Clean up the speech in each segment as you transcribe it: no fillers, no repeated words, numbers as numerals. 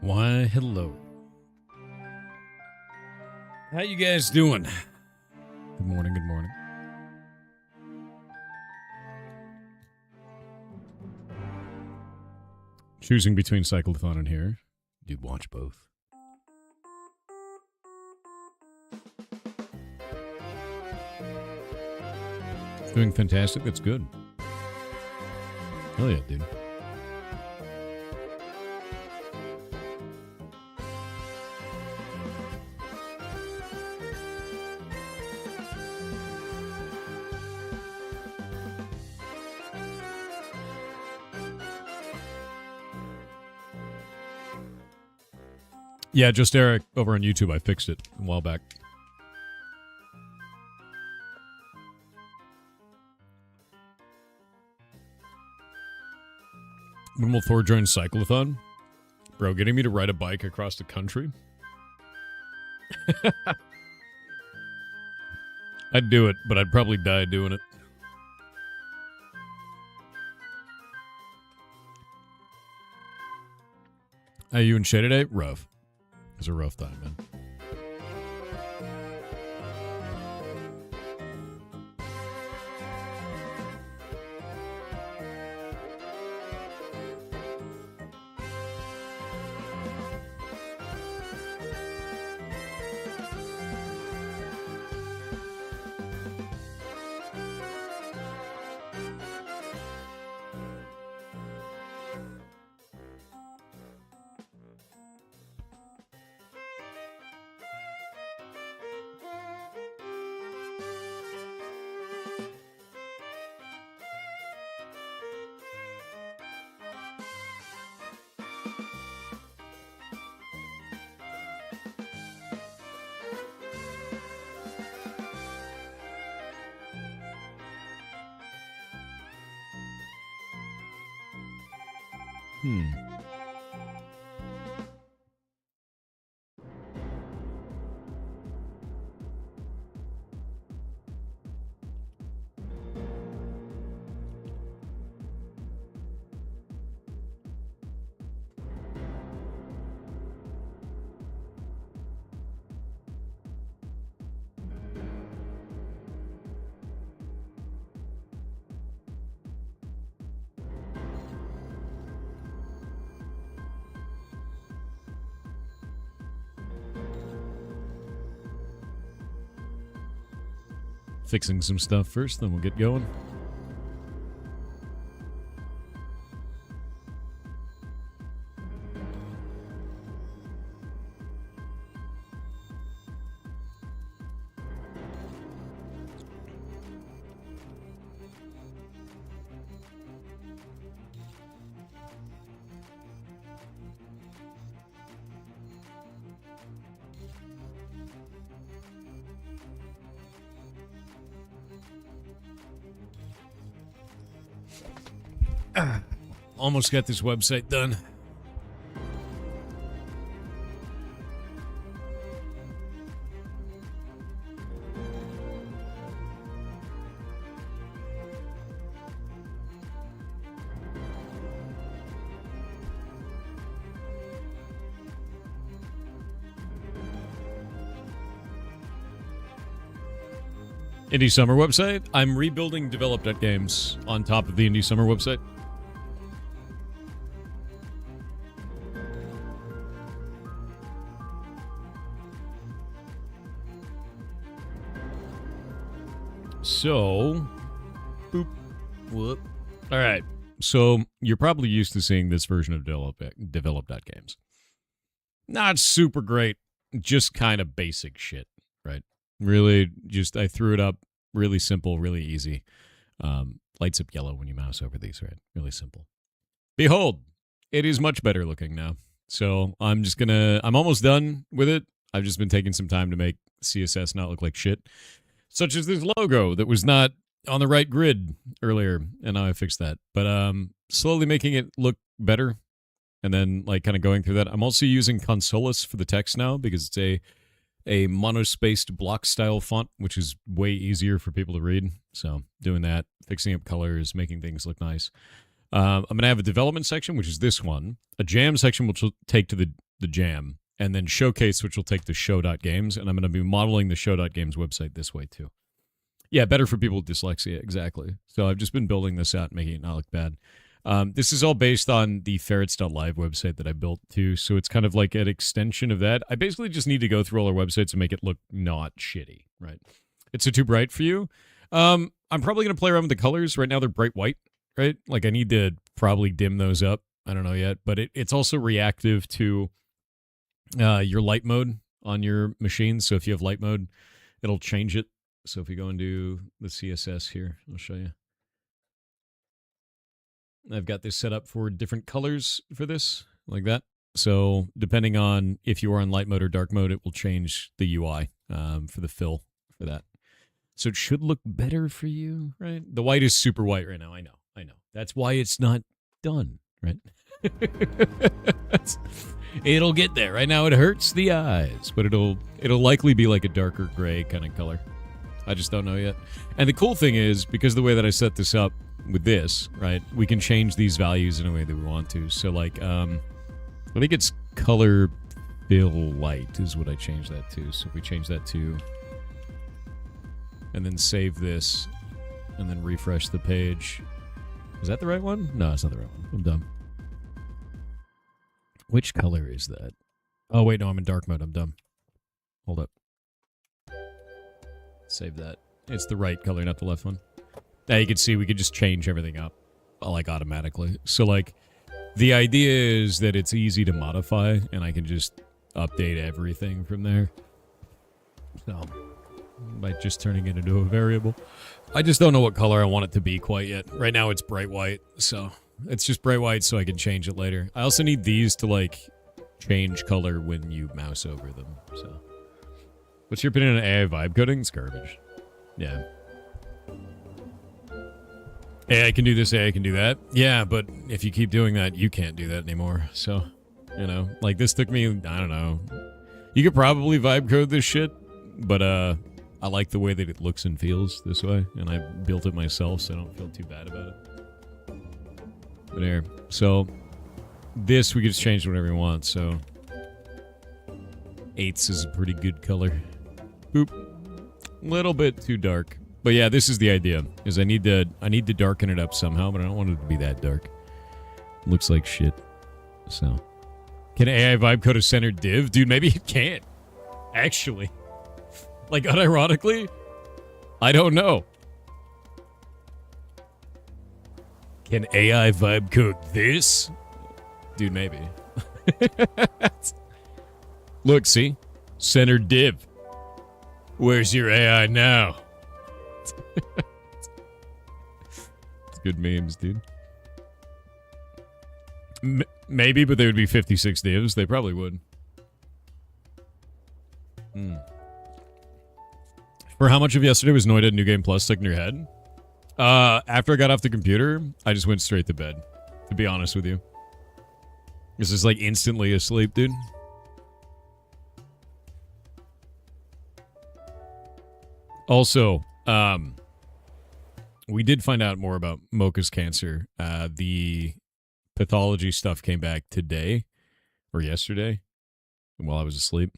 Why, hello. How you guys doing? Good morning, good morning. Choosing between Cyclothon and here. You'd watch both. Doing fantastic, that's good. Hell yeah, dude. Yeah, just Eric over on YouTube. I fixed it a while back. When will Thor join Cyclothon? Bro, getting me to ride a bike across the country? I'd do it, but I'd probably die doing it. How you in shade today? Rough. It was a rough time, man. Fixing some stuff first, then we'll get going. Almost got this website done. Indie Summer website. I'm rebuilding develop.games on top of the Indie Summer website. So, boop, whoop. All right. So you're probably used to seeing this version of develop.games. Not super great, just kind of basic shit, right? Really, just I threw it up, really simple, really easy. Lights up yellow when you mouse over these, right? Really simple. Behold, it is much better looking now. So I'm almost done with it. I've just been taking some time to make CSS not look like shit. Such as this logo that was not on the right grid earlier, and now I fixed that. But slowly making it look better, and then like kind of going through that. I'm also using Consolus for the text now because it's a monospaced block style font, which is way easier for people to read. So doing that, fixing up colors, making things look nice. I'm going to have a development section, which is this one. A jam section, which will take to the the jam, and then Showcase, which will take the show.games, and I'm going to be modeling the show.games website this way too. Yeah, better for people with dyslexia, exactly. So I've just been building this out, making it not look bad. This is all based on the ferrets.live website that I built too, so it's kind of like an extension of that. I basically just need to go through all our websites and make it look not shitty, right? It's too bright for you. I'm probably going to play around with the colors. Right now they're bright white, right? Like I need to probably dim those up. I don't know yet, but it's also reactive to your light mode on your machine. So if you have light mode, it'll change it. So if we go into the CSS here, I'll show you. I've got this set up for different colors for this, like that. So depending on if you are on light mode or dark mode, it will change the UI for the fill for that. So it should look better for you, right? The white is super white right now. I know. That's why it's not done, right? It'll get there. Right now it hurts the eyes, but it'll likely be like a darker gray kind of color. I just don't know yet. And the cool thing is, because of the way that I set this up with this, right, we can change these values in a way that we want to. So like, I think it's color fill light is what I changed that to. So if we change that to, and then save this, and then refresh the page. Is that the right one? No, it's not the right one. I'm dumb. Which color is that? Oh, wait, no, I'm in dark mode. I'm dumb. Hold up. Save that. It's the right color, not the left one. Now you can see we could just change everything up, like, automatically. So, like, the idea is that it's easy to modify, and I can just update everything from there. So, by just turning it into a variable. I just don't know what color I want it to be quite yet. Right now it's bright white, so it's just bright white so I can change it later. I also need these to, like, change color when you mouse over them, so. What's your opinion on AI vibe coding? It's garbage. Yeah. AI can do this, AI can do that. Yeah, but if you keep doing that, you can't do that anymore. So, you know, like this took me, I don't know. You could probably vibe code this shit, but I like the way that it looks and feels this way, and I built it myself, so I don't feel too bad about it. But here, so this we can just change whatever we want, so 8s is a pretty good color. Boop. Little bit too dark. But yeah, this is the idea, is I need to darken it up somehow, but I don't want it to be that dark. Looks like shit. So. Can AI vibe code a centered div? Dude, maybe it can't. Actually. Like, unironically? I don't know. Can AI vibe code this? Dude, maybe. Look, see? Centered div. Where's your AI now? It's good memes, dude. Maybe, but they would be 56 divs. They probably would. For how much of yesterday was Noita New Game Plus stuck in your head? After I got off the computer, I just went straight to bed, to be honest with you. This is like instantly asleep, dude. Also, we did find out more about Mocha's cancer. The pathology stuff came back today, or yesterday, while I was asleep.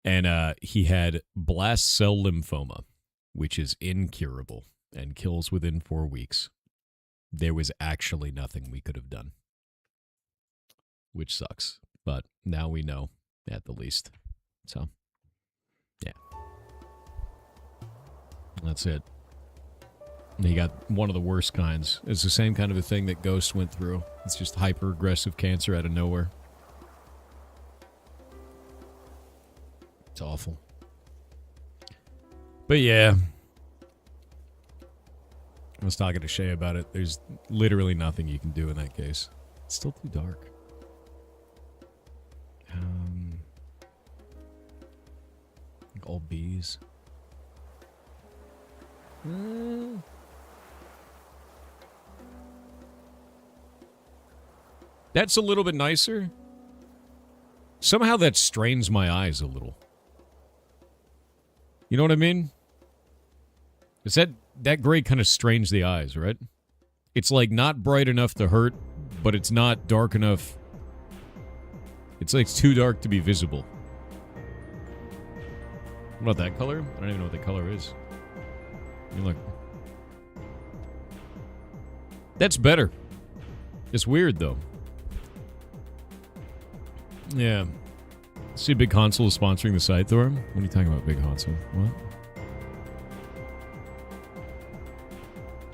And he had blast cell lymphoma, which is incurable and kills within 4 weeks. There was actually nothing we could have done, which sucks. But now we know, at the least. So, yeah. That's it. He got one of the worst kinds. It's the same kind of a thing that Ghost went through. It's just hyper-aggressive cancer out of nowhere. It's awful. But yeah. I was talking to Shay about it. There's literally nothing you can do in that case. It's still too dark. All bees. That's a little bit nicer. Somehow that strains my eyes a little. You know what I mean? Is that gray kind of strains the eyes, right? It's like not bright enough to hurt, but it's not dark enough It's like too dark to be visible. What about that color? I don't even know what the color is. I mean, look. That's better. It's weird, though. Yeah. See, Big Console is sponsoring the site, Thor? What are you talking about, Big Console? What?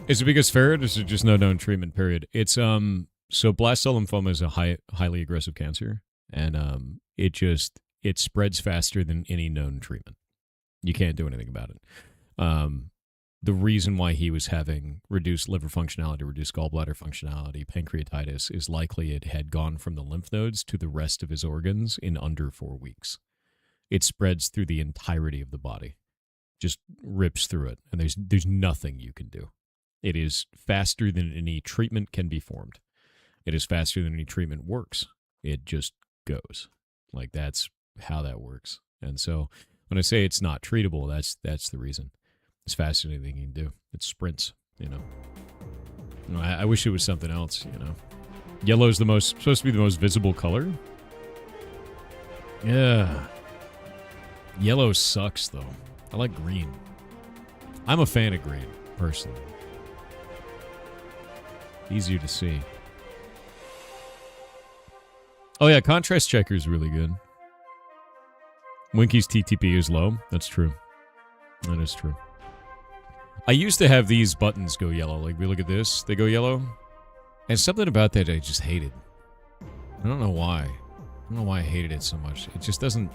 Is it because ferret, or is it just no known treatment, period? It's, so blast cell lymphoma is a highly aggressive cancer, and, it spreads faster than any known treatment. You can't do anything about it. The reason why he was having reduced liver functionality, reduced gallbladder functionality, pancreatitis, is likely it had gone from the lymph nodes to the rest of his organs in under 4 weeks. It spreads through the entirety of the body. Just rips through it, and there's nothing you can do. It is faster than any treatment can be formed. It is faster than any treatment works. It just goes. Like, that's how that works. And so when I say it's not treatable, that's the reason. It's faster than anything you can do. It sprints, you know. I wish it was something else, you know. Yellow's supposed to be the most visible color. Yeah. Yellow sucks, though. I like green. I'm a fan of green, personally. Easier to see. Oh, yeah, contrast checker is really good. Winky's TTP is low. That's true. That is true. I used to have these buttons go yellow. Like, we look at this, they go yellow. And something about that I just hated. I don't know why. I don't know why I hated it so much. It just doesn't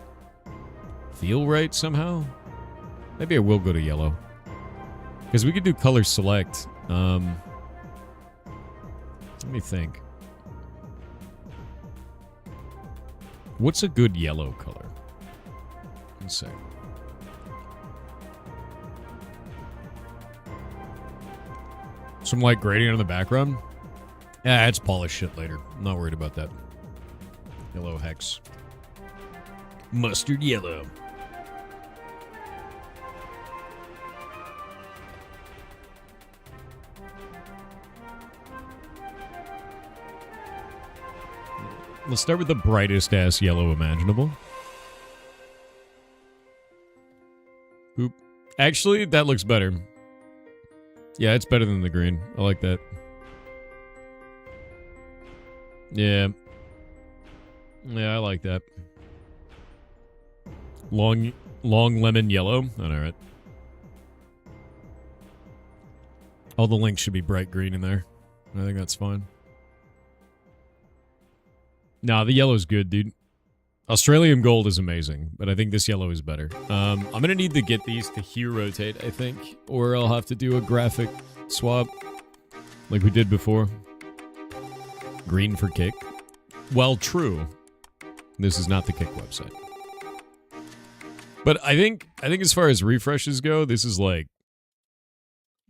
feel right somehow. Maybe I will go to yellow. Because we could do color select. Let me think. What's a good yellow color? Let's see. Some light gradient on the background? Yeah, it's polished shit later. I'm not worried about that. Yellow hex. Mustard yellow. Let's start with the brightest ass yellow imaginable. Boop. Actually, that looks better. Yeah, it's better than the green. I like that. Yeah. Yeah, I like that. Long lemon yellow. Alright. All the links should be bright green in there. I think that's fine. Nah, the yellow's good, dude. Australian gold is amazing, but I think this yellow is better. I'm gonna need to get these to hue rotate, I think, or I'll have to do a graphic swap like we did before. Green for kick. Well, true. This is not the kick website. But I think as far as refreshes go, this is like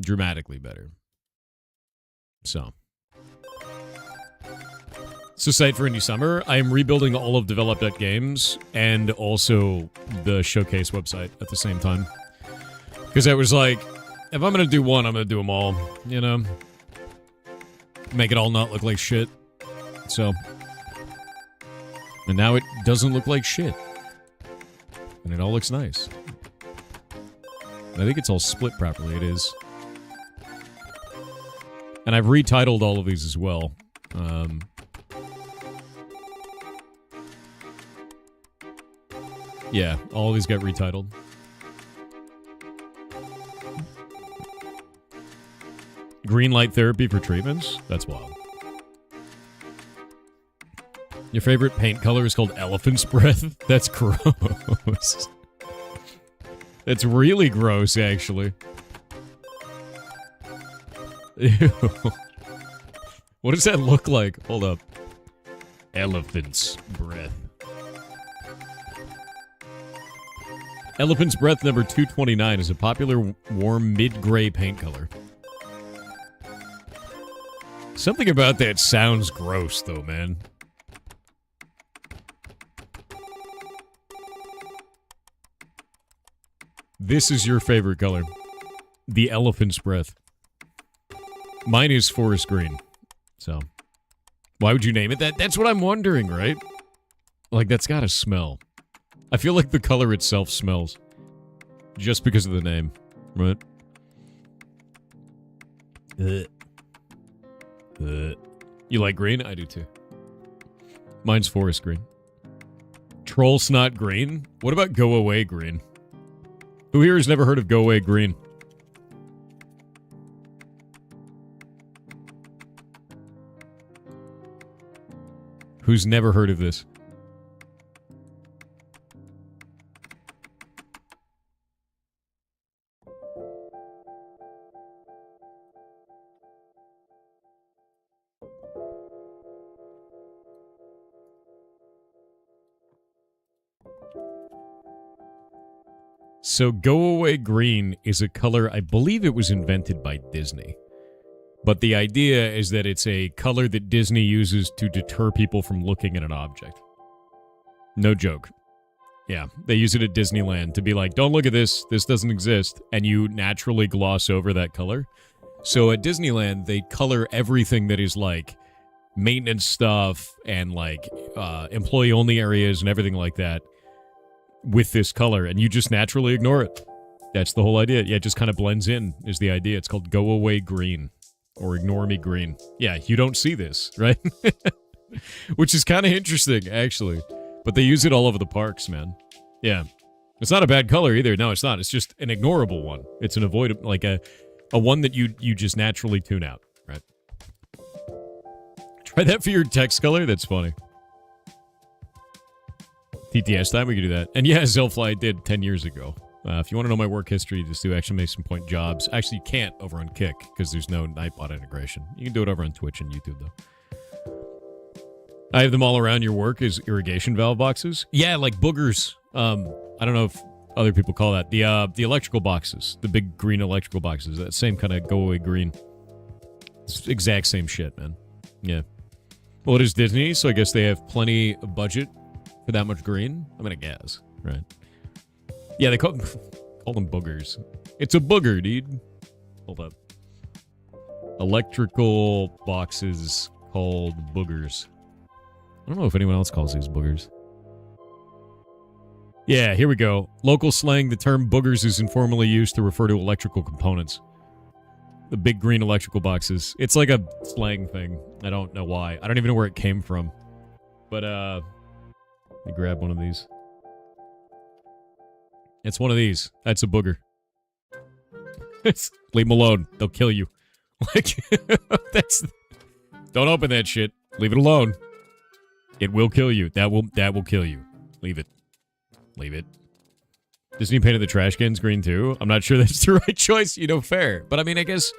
dramatically better. So site for Indie Summer. I am rebuilding all of Develop.Games and also the Showcase website at the same time. Because I was like, if I'm going to do one, I'm going to do them all, you know? Make it all not look like shit. So. And now it doesn't look like shit. And it all looks nice. And I think it's all split properly. It is. And I've retitled all of these as well. Yeah, all of these got retitled. Green light therapy for treatments? That's wild. Your favorite paint color is called elephant's breath? That's gross. That's really gross, actually. Ew. What does that look like? Hold up. Elephant's breath. Elephant's Breath number 229 is a popular warm mid-gray paint color. Something about that sounds gross, though, man. This is your favorite color. The Elephant's Breath. Mine is forest green. So, why would you name it that? That's what I'm wondering, right? Like, that's gotta smell. I feel like the color itself smells. Just because of the name. Right? You like green? I do too. Mine's forest green. Troll snot green? What about go away green? Who here has never heard of go away green? Who's never heard of this? So go away green is a color, I believe it was invented by Disney. But the idea is that it's a color that Disney uses to deter people from looking at an object. No joke. Yeah, they use it at Disneyland to be like, don't look at this doesn't exist, and you naturally gloss over that color. So at Disneyland, they color everything that is like maintenance stuff and like employee-only areas and everything like that with this color, and you just naturally ignore it. That's the whole idea. Yeah, it just kind of blends in is the idea. It's called go away green or ignore me green. Yeah, you don't see this, right? Which is kind of interesting, actually. But they use it all over the parks, man. Yeah. It's not a bad color either. No, it's not. It's just an ignorable one. It's an avoidable, like a one that you just naturally tune out, right? Try that for your text color. That's funny. TTS time, we could do that. And yeah, Zelfly did 10 years ago. If you want to know my work history, just do exclamation point jobs. Actually, you can't over on Kick because there's no Nightbot integration. You can do it over on Twitch and YouTube, though. I have them all around your work as irrigation valve boxes. Yeah, like boogers. I don't know if other people call that. The electrical boxes. The big green electrical boxes. That same kind of go-away green. It's the exact same shit, man. Yeah. Well, it is Disney, so I guess they have plenty of budget for that much green. I'm gonna guess, right? Yeah, they call them boogers. It's a booger, dude. Hold up. Electrical boxes called boogers. I don't know if anyone else calls these boogers. Yeah, here we go. Local slang, the term boogers is informally used to refer to electrical components. The big green electrical boxes. It's like a slang thing. I don't know why. I don't even know where it came from. But, let me grab one of these. It's one of these. That's a booger. Leave them alone. They'll kill you. Like, don't open that shit. Leave it alone. It will kill you. That will kill you. Leave it. Leave it. Disney painted the trash cans green too. I'm not sure that's the right choice. Fair. But I mean, I guess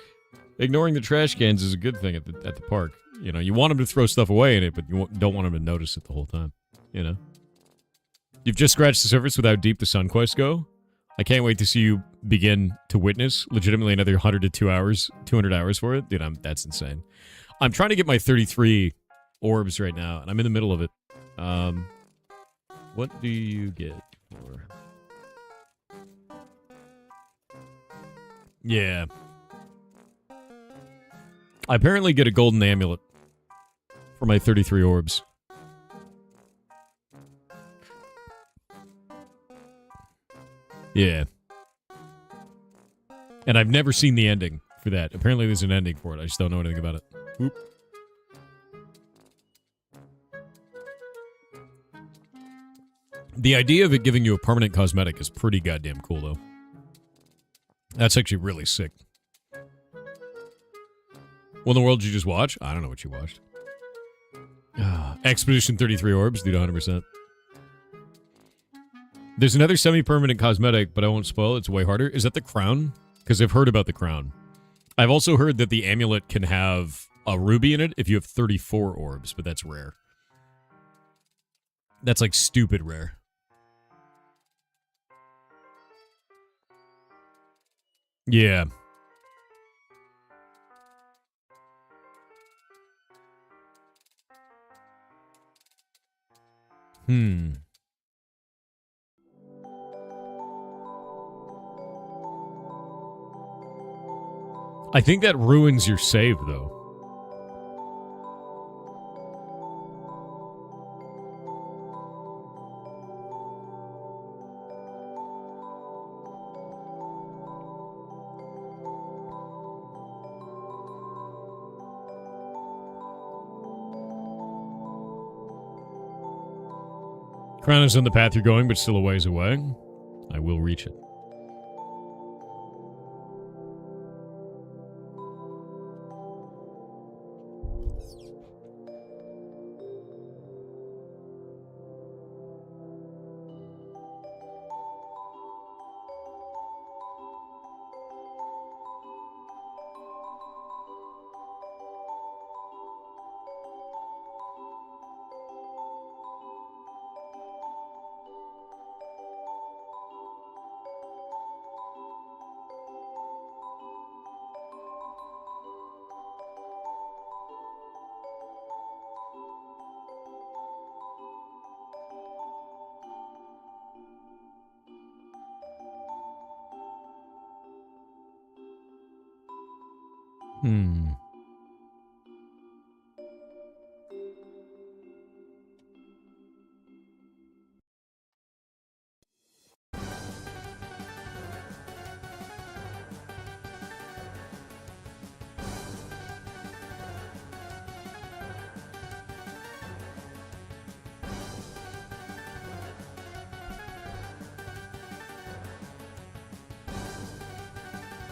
ignoring the trash cans is a good thing at the park. You want them to throw stuff away in it, but you don't want them to notice it the whole time. You've just scratched the surface with how deep the Sun quests go. I can't wait to see you begin to witness legitimately another 100 to 200 hours for it. Dude, that's insane. I'm trying to get my 33 orbs right now, and I'm in the middle of it. What do you get for? Yeah. I apparently get a golden amulet for my 33 orbs. Yeah. And I've never seen the ending for that. Apparently there's an ending for it. I just don't know anything about it. Oop. The idea of it giving you a permanent cosmetic is pretty goddamn cool, though. That's actually really sick. What in the world did you just watch? I don't know what you watched. Expedition 33 orbs, dude, 100%. There's another semi-permanent cosmetic, but I won't spoil it. It's way harder. Is that the crown? Because I've heard about the crown. I've also heard that the amulet can have a ruby in it if you have 34 orbs, but that's rare. That's like stupid rare. Yeah. I think that ruins your save, though. Crown is on the path you're going, but still a ways away. I will reach it.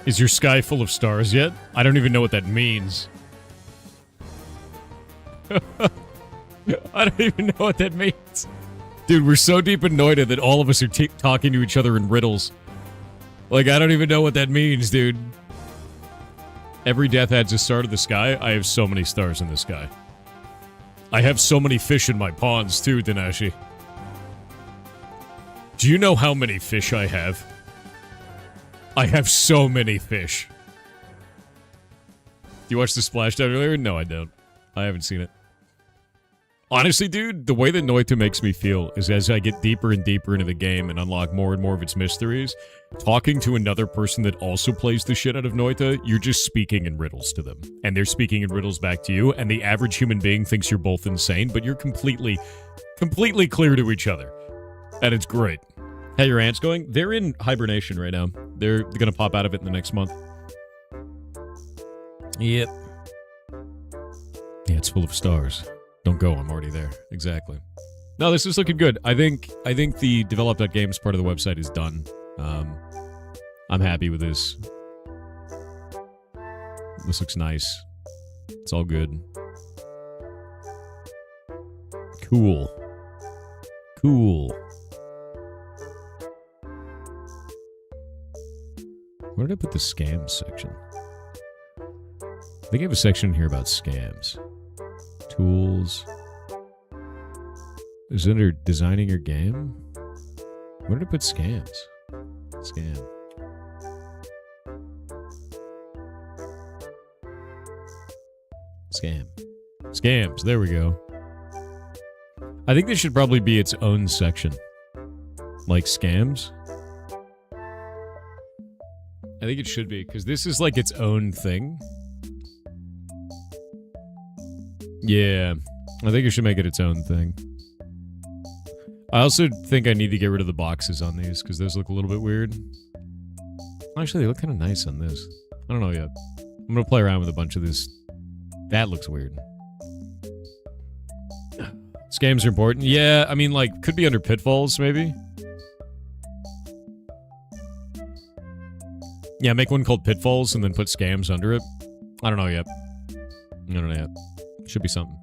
Is your sky full of stars yet? I don't even know what that means. I don't even know what that means. Dude, we're so deep in Noita that all of us are talking to each other in riddles. Like, I don't even know what that means, dude. Every death adds a star to the sky. I have so many stars in the sky. I have so many fish in my ponds, too, Danashi. Do you know how many fish I have? I have so many fish. You watched the splashdown earlier? No, I don't. I haven't seen it. Honestly, dude, the way that Noita makes me feel is as I get deeper and deeper into the game and unlock more and more of its mysteries, talking to another person that also plays the shit out of Noita, you're just speaking in riddles to them. And they're speaking in riddles back to you, and the average human being thinks you're both insane, but you're completely clear to each other. And it's great. How your ants going? They're in hibernation right now. They're gonna pop out of it in the next month. Yep. Yeah, it's full of stars. Don't go, I'm already there. Exactly. No, this is looking good. I think the develop.games part of the website is done. I'm happy with this. This looks nice. It's all good. Cool. Cool. Where did I put the scams section? I think I have a section here about scams. Tools. Is it under designing your game? Where did I put scams? Scam. Scam. Scams. There we go. I think this should probably be its own section. Like scams. I think it should be, because this is like its own thing. Yeah, I think it should make it its own thing. I also think I need to get rid of the boxes on these, because those look a little bit weird. Actually, they look kind of nice on this. I don't know yet. I'm going to play around with a bunch of this. That looks weird. Scams are important. Yeah, I mean, like, could be under pitfalls, maybe. Yeah, make one called Pitfalls and then put scams under it. I don't know yet. I don't know yet. Should be something.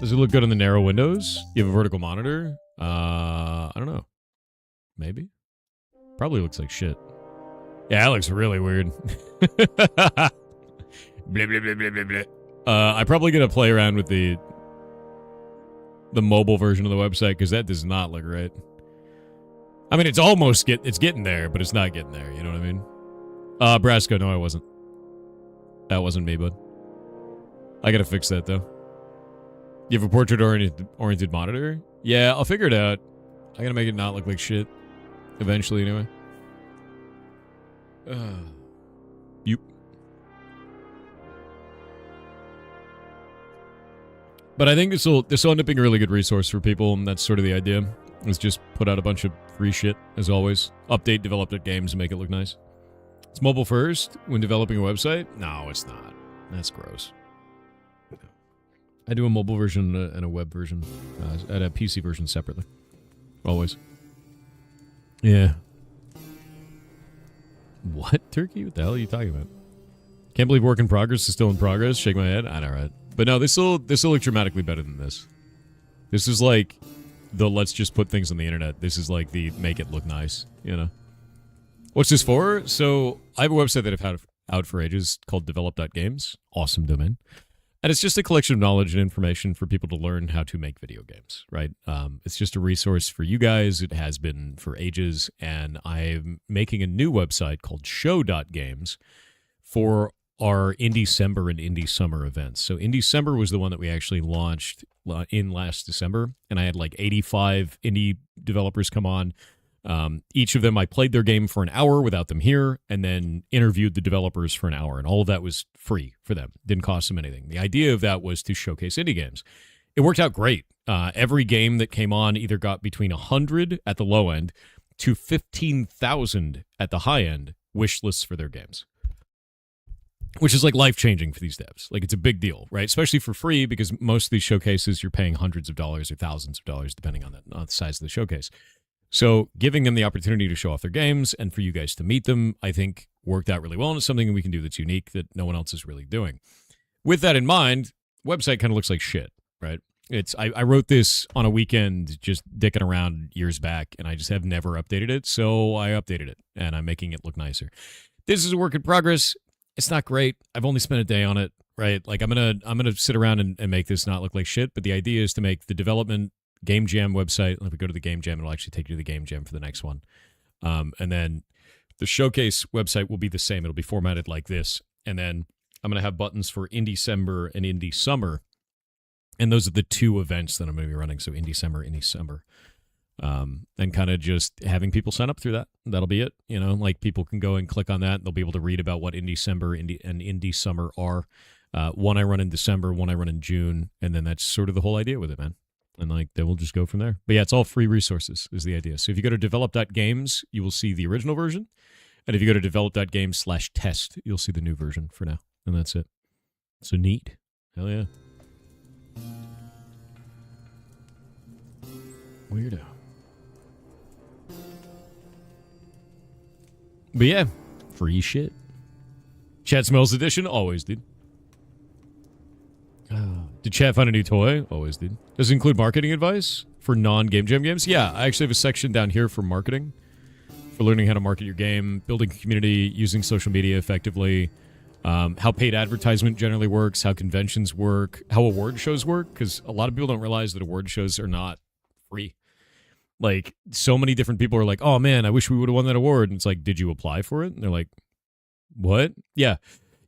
Does it look good on the narrow windows? You have a vertical monitor? I don't know. Maybe? Probably looks like shit. Yeah, that looks really weird. Blah, blah, blah, blah, blah, blah. I'm probably going to play around with the mobile version of the website, because that does not look right. I mean, it's almost it's getting there, but it's not getting there. You know what I mean? Brasco, no, I wasn't. That wasn't me, bud. I gotta fix that, though. You have a portrait-oriented monitor? Yeah, I'll figure it out. I gotta make it not look like shit. Eventually, anyway. Yep. But I think this will end up being a really good resource for people, and that's sort of the idea. Is just put out a bunch of free shit, as always. Update developed games and make it look nice. It's mobile first when developing a website? No, it's not. That's gross. I do a mobile version and a web version, and a PC version separately. Always. Yeah. What, Turkey? What the hell are you talking about? Can't believe Work in Progress is still in progress. Shake my head. I know, right? But no, this will look dramatically better than this. This is like the let's just put things on the internet. This is like the make it look nice, you know? What's this for? So I have a website that I've had out for ages called develop.games. Awesome domain. And it's just a collection of knowledge and information for people to learn how to make video games, right? It's just a resource for you guys. It has been for ages. And I'm making a new website called show.games for our Indie-cember and Indie-summer events. So Indie-cember was the one that we actually launched in last December. And I had like 85 indie developers come on. Each of them, I played their game for an hour without them here, and then interviewed the developers for an hour, and all of that was free for them. Didn't cost them anything. The idea of that was to showcase indie games. It worked out great. Every game that came on either got between 100 at the low end to 15,000 at the high end wish lists for their games, which is like life-changing for these devs. Like, it's a big deal, right? Especially for free, because most of these showcases, you're paying hundreds of dollars or thousands of dollars, depending on the size of the showcase. So giving them the opportunity to show off their games and for you guys to meet them, I think worked out really well, and it's something that we can do that's unique that no one else is really doing. With that in mind, website kind of looks like shit, right? I wrote this on a weekend just dicking around years back, and I just have never updated it, so I updated it, and I'm making it look nicer. This is a work in progress. It's not great. I've only spent a day on it, right? Like, I'm gonna sit around and make this not look like shit, but the idea is to make the development Game Jam website. If we go to the Game Jam, it'll actually take you to the Game Jam for the next one. And then the showcase website will be the same. It'll be formatted like this. And then I'm going to have buttons for Indie-cember and Indie-summer. And those are the two events that I'm going to be running. So Indie-cember, Indie-summer. And kind of just having people sign up through that. That'll be it. You know, like, people can go and click on that. They'll be able to read about what Indie-cember and Indie-summer are. One I run in December, one I run in June. And then that's sort of the whole idea with it, man. And like, then we'll just go from there. But yeah, it's all free resources is the idea. So if you go to develop.games, you will see the original version. And if you go to develop.games/test, you'll see the new version for now. And that's it. So neat. Hell yeah. Weirdo. But yeah, free shit. Chat Smells Edition? Always, dude. Did chat find a new toy? Always, dude. Does it include marketing advice for non-Game Jam games? Yeah, I actually have a section down here for marketing, for learning how to market your game, building a community, using social media effectively, how paid advertisement generally works, how conventions work, how award shows work, because a lot of people don't realize that award shows are not free. Like, so many different people are like, oh man, I wish we would have won that award. And it's like, did you apply for it? And they're like, what? Yeah.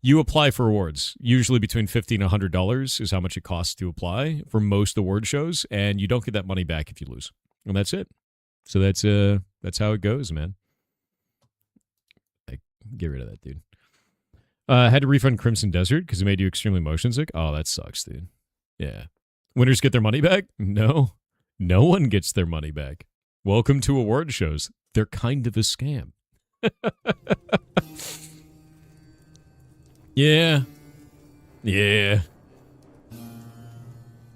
You apply for awards. Usually between $50 and $100 is how much it costs to apply for most award shows, and you don't get that money back if you lose. And that's it. So that's how it goes, man. Like, get rid of that, dude. Had to refund Crimson Desert because it made you extremely motion sick. Oh, that sucks, dude. Yeah. Winners get their money back? No. No one gets their money back. Welcome to award shows. They're kind of a scam. Yeah. Yeah.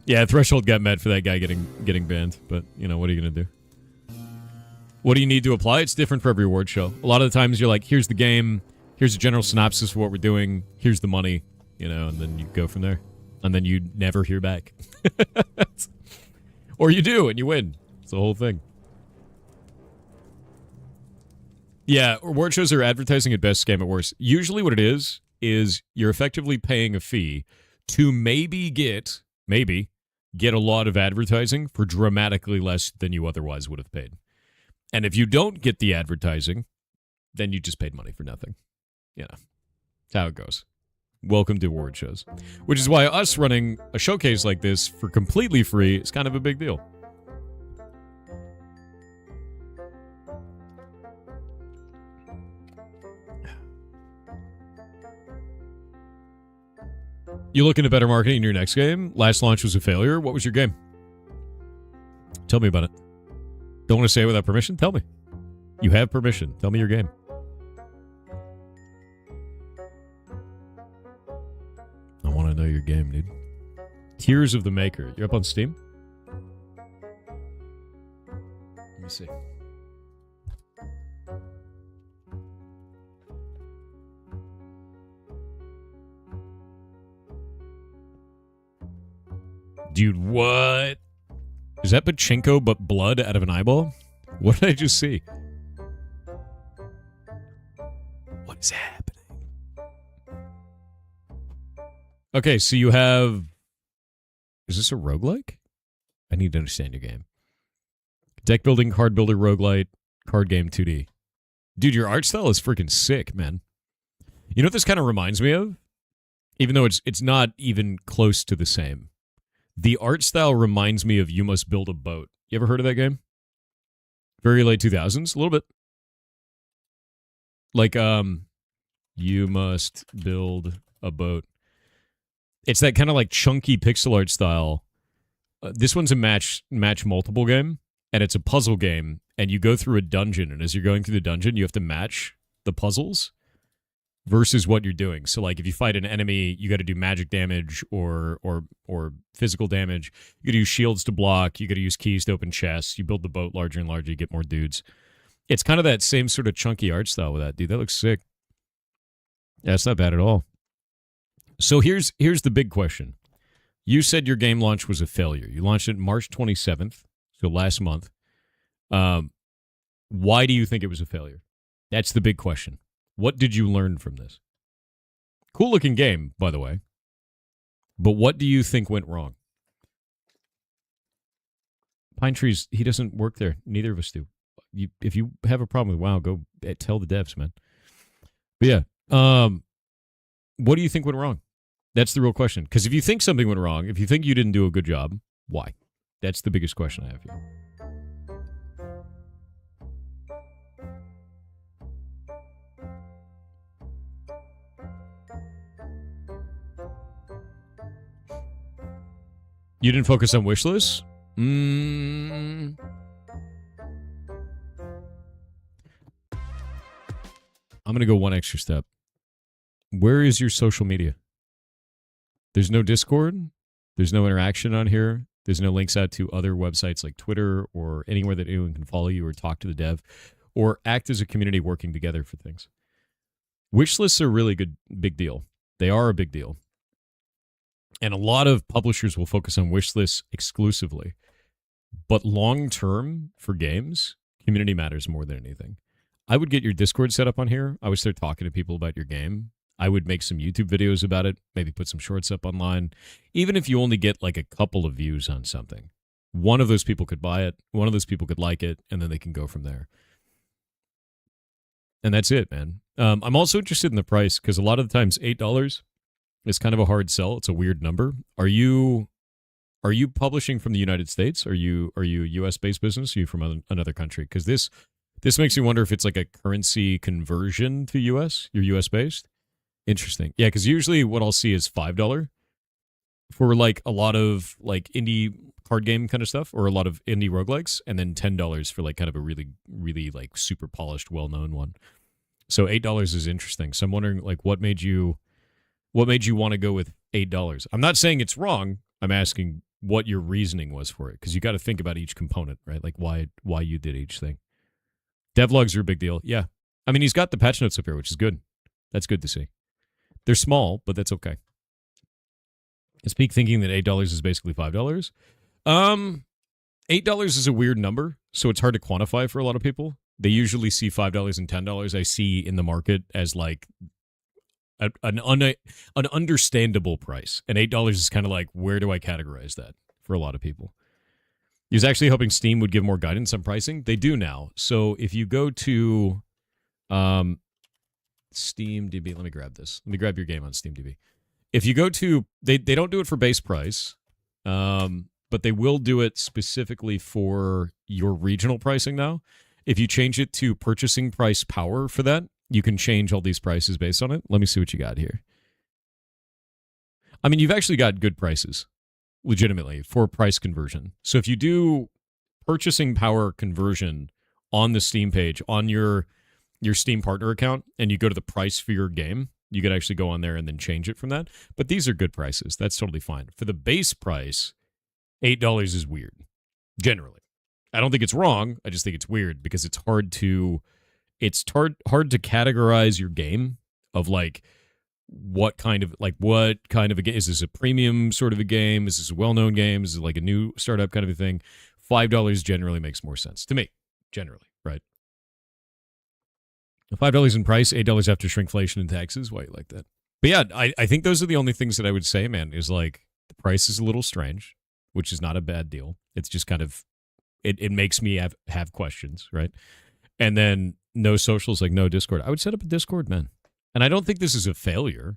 Yeah, threshold got met for that guy getting banned, but, you know, what are you going to do? What do you need to apply? It's different for every award show. A lot of the times you're like, here's the game, here's a general synopsis of what we're doing, here's the money, you know, and then you go from there. And then you never hear back. Or you do, and you win. It's the whole thing. Yeah, award shows are advertising at best, scam at worst. Usually what it is you're effectively paying a fee to maybe get a lot of advertising for dramatically less than you otherwise would have paid. And if you don't get the advertising, then you just paid money for nothing. You know, that's how it goes. Welcome to award shows. Which is why us running a showcase like this for completely free is kind of a big deal. You looking at better marketing in your next game? Last launch was a failure. What was your game? Tell me about it. Don't want to say it without permission? Tell me. You have permission. Tell me your game. I want to know your game, dude. Tears of the Maker. You're up on Steam? Let me see. Dude, what? Is that pachinko but blood out of an eyeball? What did I just see? What is happening? Okay, so you have... Is this a roguelike? I need to understand your game. Deck building, card builder, roguelite, card game 2D. Dude, your art style is freaking sick, man. You know what this kind of reminds me of? Even though it's not even close to the same. The art style reminds me of You Must Build a Boat. You ever heard of that game? Very late 2000s, a little bit. Like, You Must Build a Boat. It's that kind of like chunky pixel art style. This one's a match multiple game, and it's a puzzle game, and you go through a dungeon, and as you're going through the dungeon, you have to match the puzzles versus what you're doing. So, like, if you fight an enemy, you got to do magic damage or physical damage. You got to use shields to block. You got to use keys to open chests. You build the boat larger and larger. You get more dudes. It's kind of that same sort of chunky art style with that, dude. That looks sick. Yeah, it's not bad at all. So here's the big question. You said your game launch was a failure. You launched it March 27th, so last month. Why do you think it was a failure? That's the big question. What did you learn from this? Cool looking game, by the way. But what do you think went wrong? Pine Trees, he doesn't work there. Neither of us do. If you have a problem with WoW, go tell the devs, man. But yeah, what do you think went wrong? That's the real question. Because if you think something went wrong, if you think you didn't do a good job, why? That's the biggest question I have here. You didn't focus on wish lists? I'm going to go one extra step. Where is your social media? There's no Discord. There's no interaction on here. There's no links out to other websites like Twitter or anywhere that anyone can follow you or talk to the dev or act as a community working together for things. Wish lists are a really big deal. They are a big deal. And a lot of publishers will focus on wish lists exclusively. But long term for games, community matters more than anything. I would get your Discord set up on here. I would start talking to people about your game. I would make some YouTube videos about it, maybe put some shorts up online. Even if you only get like a couple of views on something, one of those people could buy it, one of those people could like it, and then they can go from there. And that's it, man. I'm also interested in the price because a lot of the times $8 is kind of a hard sell. It's a weird number. Are you publishing from the United States? Are you a US-based business? Or are you from another country? Because this makes me wonder if it's like a currency conversion to US. You're US-based? Interesting. Yeah, because usually what I'll see is $5 for like a lot of like indie card game kind of stuff or a lot of indie roguelikes, and then $10 for like kind of a really, really like super polished, well-known one. So $8 is interesting. So I'm wondering like what made you want to go with $8? I'm not saying it's wrong. I'm asking what your reasoning was for it, because you got to think about each component, right? Like why you did each thing. Devlogs are a big deal. Yeah. I mean, he's got the patch notes up here, which is good. That's good to see. They're small, but that's okay. Is Peak thinking that $8 is basically $5? $8 is a weird number, so it's hard to quantify for a lot of people. They usually see $5 and $10 I see in the market as like an understandable price. And $8 is kind of like, where do I categorize that for a lot of people? He was actually hoping Steam would give more guidance on pricing. They do now. So if you go to SteamDB, let me grab this. Let me grab your game on SteamDB. If you go to, they don't do it for base price, but they will do it specifically for your regional pricing now. If you change it to purchasing price power for that, you can change all these prices based on it. Let me see what you got here. I mean, you've actually got good prices, legitimately, for price conversion. So if you do purchasing power conversion on the Steam page, on your Steam partner account, and you go to the price for your game, You could actually go on there and then change it from that. But these are good prices. That's totally fine. For the base price, $8 is weird, generally. I don't think it's wrong. I just think it's weird because it's hard to categorize your game of like what kind of a game is this, a premium sort of a game, is this a well-known game, is it like a new startup kind of a thing. $5 generally makes more sense to me, generally, right? $5 in price, $8 after shrinkflation and taxes. Why you like that? But yeah, I think those are the only things that I would say, man, is like the price is a little strange, which is not a bad deal. It's just kind of it makes me have questions, right? And then no socials, like no Discord. I would set up a Discord, man. And I don't think this is a failure.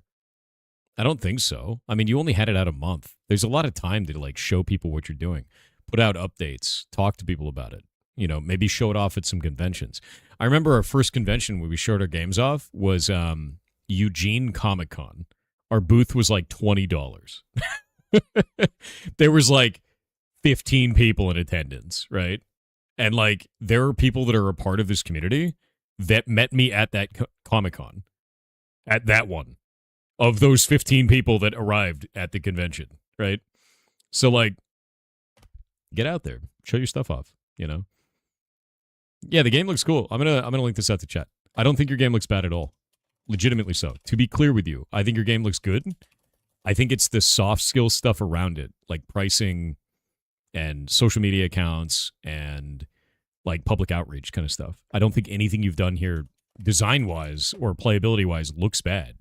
I don't think so. I mean, you only had it out a month. There's a lot of time to like show people what you're doing, put out updates, talk to people about it. You know, maybe show it off at some conventions. I remember our first convention where we showed our games off was Eugene Comic Con. Our booth was like $20. There was like 15 people in attendance, right? And like there are people that are a part of this community that met me at that Comic Con, at that one, of those 15 people that arrived at the convention, right? So like, get out there, show your stuff off, you know? Yeah, the game looks cool. I'm gonna link this out to chat. I don't think your game looks bad at all. Legitimately so. To be clear with you, I think your game looks good. I think it's the soft skill stuff around it, like pricing and social media accounts and like public outreach kind of stuff. I don't think anything you've done here design-wise or playability-wise looks bad.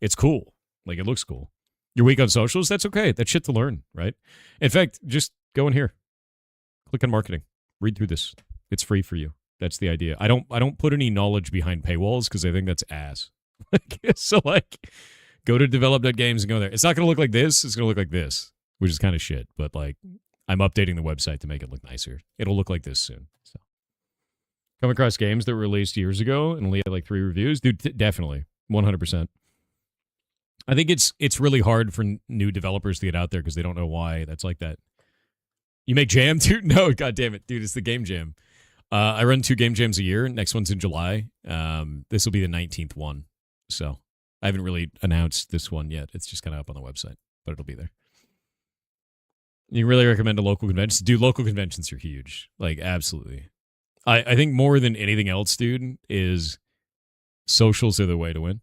It's cool. Like, it looks cool. You're weak on socials? That's okay. That's shit to learn, right? In fact, just go in here. Click on marketing. Read through this. It's free for you. That's the idea. I don't put any knowledge behind paywalls because I think that's ass. So, like, go to develop.games and go there. It's not going to look like this. It's going to look like this, which is kind of shit. But, like, I'm updating the website to make it look nicer. It'll look like this soon. So, come across games that were released years ago and only had, like, 3 reviews? Dude, definitely. 100%. I think it's really hard for new developers to get out there because they don't know why that's like that. You make jam, dude? No, god damn it, dude. It's the game jam. I run 2 game jams a year. Next one's in July. This will be the 19th one. So I haven't really announced this one yet. It's just kind of up on the website, but it'll be there. You really recommend a local convention? Dude, local conventions are huge. Like, absolutely. I think more than anything else, dude, is socials are the way to win.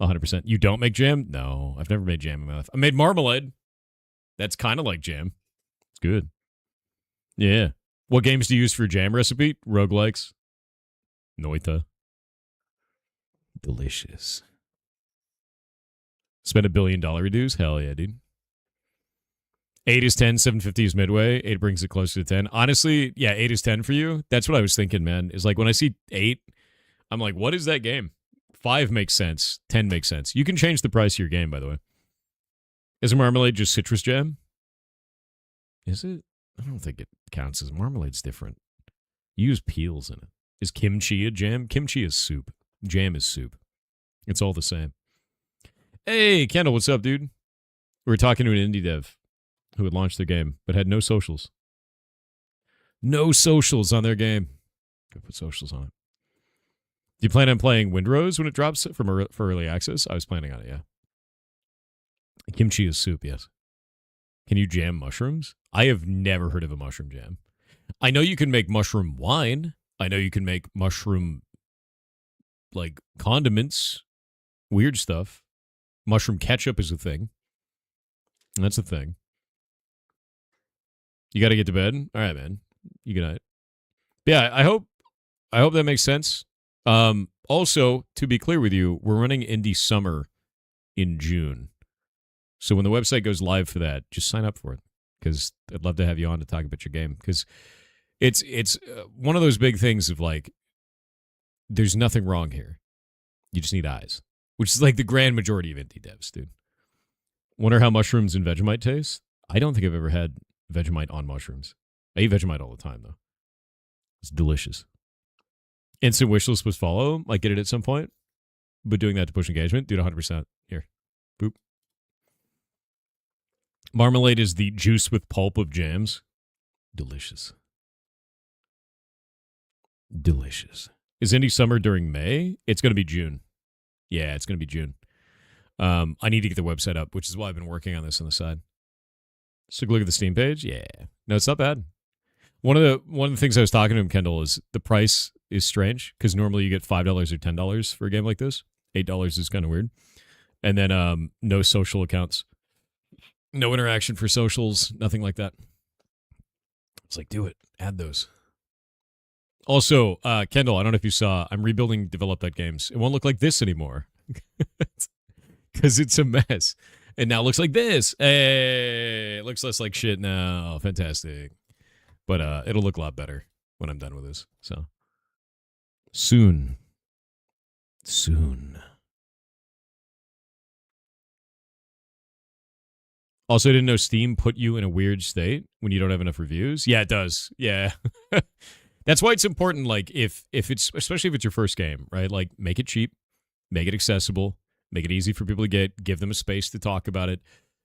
100%. You don't make jam? No, I've never made jam in my life. I made marmalade. That's kind of like jam. It's good. Yeah. What games do you use for your jam recipe? Roguelikes. Noita. Delicious. Spend $1 billion reduce? Hell yeah, dude. 8 is 10, 750 is midway. 8 brings it closer to 10. Honestly, yeah, 8 is 10 for you. That's what I was thinking, man. Is like when I see 8, I'm like, what is that game? 5 makes sense. 10 makes sense. You can change the price of your game, by the way. Is a marmalade just citrus jam? Is it? I don't think it counts as marmalade's different. You use peels in it. Is kimchi a jam? Kimchi is soup. Jam is soup. It's all the same. Hey, Kendall, what's up, dude? We were talking to an indie dev who had launched their game but had no socials. No socials on their game. Gotta put socials on it. Do you plan on playing Windrose when it drops for early access? I was planning on it, yeah. Kimchi is soup, yes. Can you jam mushrooms? I have never heard of a mushroom jam. I know you can make mushroom wine. I know you can make mushroom, like, condiments. Weird stuff. Mushroom ketchup is a thing. That's a thing. You got to get to bed? All right, man. You good night. Yeah, I hope that makes sense. Also, to be clear with you, we're running Indie Summer in June. So when the website goes live for that, just sign up for it because I'd love to have you on to talk about your game because it's one of those big things of like, there's nothing wrong here. You just need eyes, which is like the grand majority of indie devs, dude. Wonder how mushrooms and Vegemite taste? I don't think I've ever had Vegemite on mushrooms. I eat Vegemite all the time, though. It's delicious. Instant wish list was follow. Might get it at some point. But doing that to push engagement, dude, 100%. Here. Boop. Marmalade is the juice with pulp of jams. Delicious. Delicious. Is Indie Summer during May? It's going to be June. Yeah, it's going to be June. I need to get the website up, which is why I've been working on this on the side. So look at the Steam page. Yeah, no, it's not bad. One of the things I was talking to him, Kendall, is the price is strange because normally you get $5 or $10 for a game like this. $8 is kind of weird, and then no social accounts, no interaction for socials, nothing like that. It's like, do it, add those. Also, Kendall, I don't know if you saw, I'm rebuilding develop.games. It won't look like this anymore because it's a mess. And now it looks like this. Hey, it looks less like shit now. Fantastic. But it'll look a lot better when I'm done with this. So soon. Also, I didn't know Steam put you in a weird state when you don't have enough reviews. Yeah, it does. Yeah. That's why it's important, like, if it's, especially if it's your first game, right? Like, make it cheap, make it accessible, make it easy for people to get, give them a space to talk about it,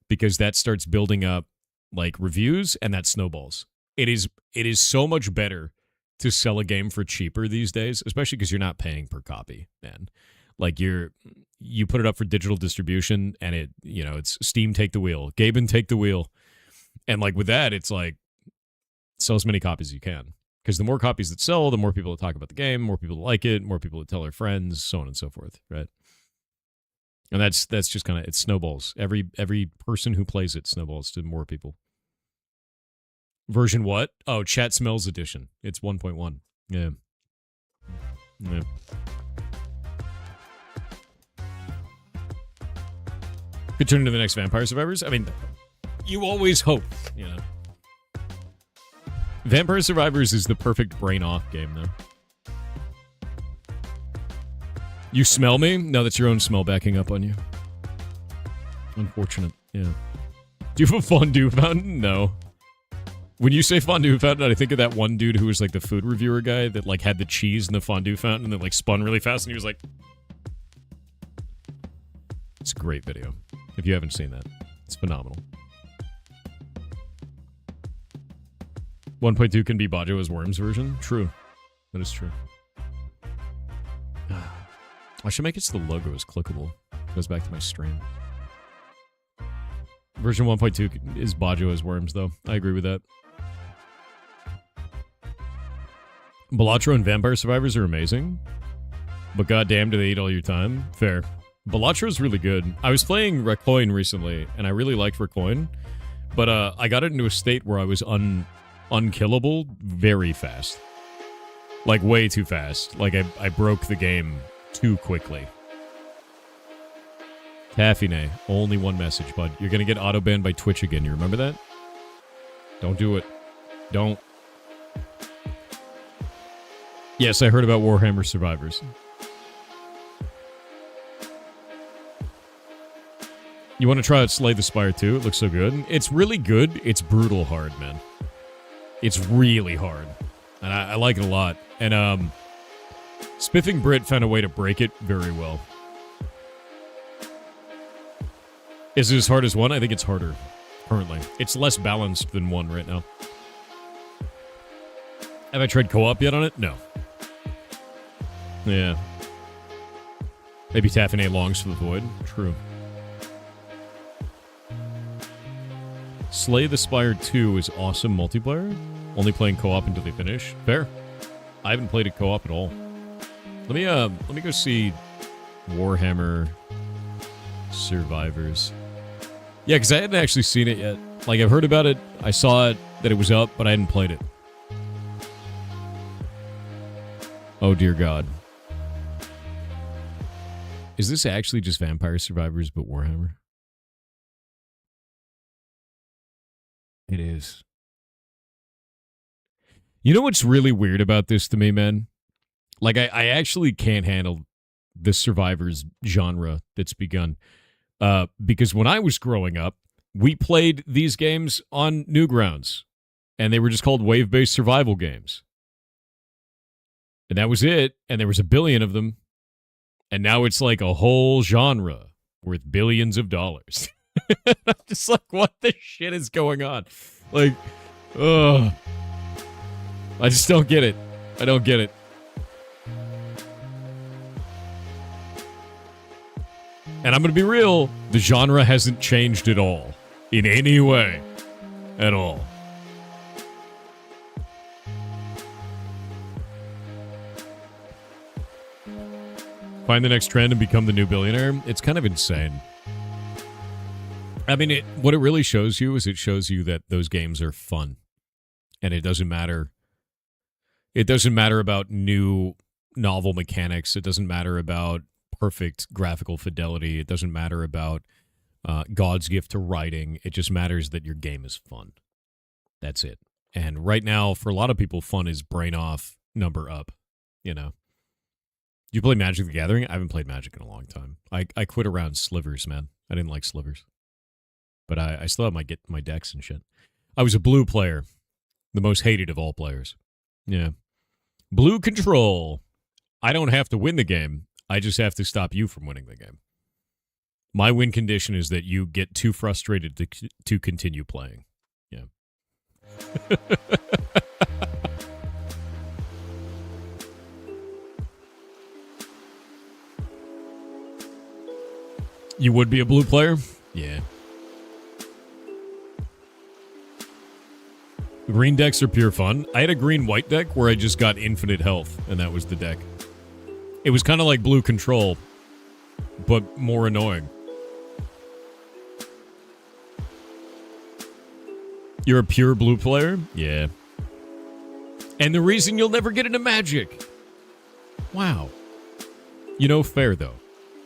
because that starts building up, like, reviews, and that snowballs. It is so much better to sell a game for cheaper these days, especially because you're not paying per copy, man. Like, you put it up for digital distribution, and it's Steam take the wheel, Gaben take the wheel, and, like, with that, it's like, sell as many copies as you can. Because the more copies that sell, the more people that talk about the game, more people that like it, more people that tell their friends, so on and so forth, right? And that's just kind of, it snowballs. Every person who plays it snowballs to more people. Version what? Oh, Chat Smells Edition. It's 1.1. Yeah. Could turn into the next Vampire Survivors. I mean, you always hope, you know. Vampire Survivors is the perfect brain-off game, though. You smell me? No, that's your own smell backing up on you. Unfortunate, yeah. Do you have a fondue fountain? No. When you say fondue fountain, I think of that one dude who was like the food reviewer guy that like had the cheese in the fondue fountain and then like spun really fast and he was like... It's a great video. If you haven't seen that, it's phenomenal. 1.2 can be Bajo's Worms version? True. That is true. I should make it so the logo is clickable. Goes back to my stream. Version 1.2 is Bajo's Worms, though. I agree with that. Balatro and Vampire Survivors are amazing. But goddamn, do they eat all your time? Fair. Balatro's really good. I was playing Recoin recently, and I really liked Recoin. But I got it into a state where I was unkillable very fast. Like, way too fast. Like, I broke the game too quickly. Taffine, only one message, bud. You're gonna get auto-banned by Twitch again. You remember that? Don't do it. Don't. Yes, I heard about Warhammer Survivors. You want to try out Slay the Spire 2? It looks so good. It's really good. It's brutal hard, man. It's really hard. And I like it a lot. And, Spiffing Brit found a way to break it very well. Is it as hard as 1? I think it's harder, currently. It's less balanced than 1 right now. Have I tried co-op yet on it? No. Yeah. Maybe Taffine longs for the void. True. Slay the Spire 2 is awesome multiplayer. Only playing co-op until they finish. Fair. I haven't played it co-op at all. Let me go see Warhammer Survivors. Yeah, because I hadn't actually seen it yet. Like, I've heard about it, I saw it, that it was up, but I hadn't played it. Oh, dear God. Is this actually just Vampire Survivors but Warhammer? It is. You know what's really weird about this to me, man? Like, I actually can't handle this Survivors genre that's begun. Because when I was growing up, we played these games on Newgrounds. And they were just called wave-based survival games. And that was it. And there was a billion of them. And now it's like a whole genre worth billions of dollars. I'm just like, what the shit is going on? Like, ugh. I just don't get it. I don't get it. And I'm going to be real, the genre hasn't changed at all. In any way. At all. Find the next trend and become the new billionaire. It's kind of insane. I mean, what it really shows you is it shows you that those games are fun. And it doesn't matter. It doesn't matter about new novel mechanics. It doesn't matter about perfect graphical fidelity. It doesn't matter about God's gift to writing. It just matters that your game is fun. That's it. And right now, for a lot of people, fun is brain off, number up. You know. You play Magic the Gathering? I haven't played Magic in a long time. I quit around slivers, man. I didn't like slivers. But I still have my decks and shit. I was a blue player. The most hated of all players. Yeah. Blue control. I don't have to win the game. I just have to stop you from winning the game. My win condition is that you get too frustrated to continue playing. Yeah. You would be a blue player? Yeah. Green decks are pure fun. I had a green-white deck where I just got infinite health, and that was the deck. It was kind of like blue control, but more annoying. You're a pure blue player? Yeah. And the reason you'll never get into Magic. Wow. You know, fair, though.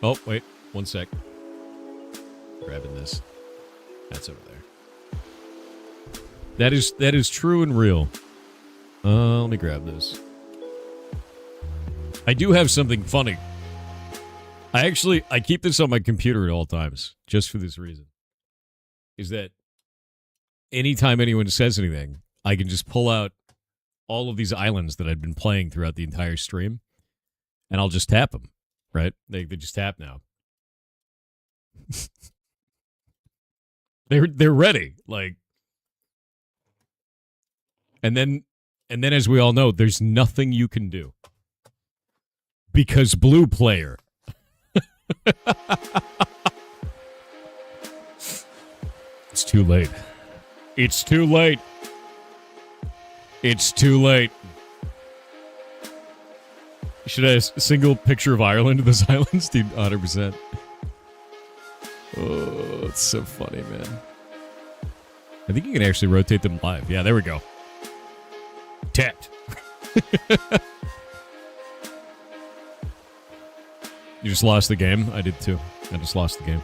Oh, wait. One sec. Grabbing this. That's over there. That is true and real. Let me grab this. I do have something funny. I keep this on my computer at all times, just for this reason. Is that anytime anyone says anything, I can just pull out all of these islands that I've been playing throughout the entire stream, and I'll just tap them, right? They just tap now. They're ready, like. And then as we all know, there's nothing you can do. Because blue player. It's too late. It's too late. It's too late. Should I have a single picture of Ireland in those islands? Dude, 100%. Oh, it's so funny, man. I think you can actually rotate them live. Yeah, there we go. Tapped. You just lost the game? I did too. I just lost the game.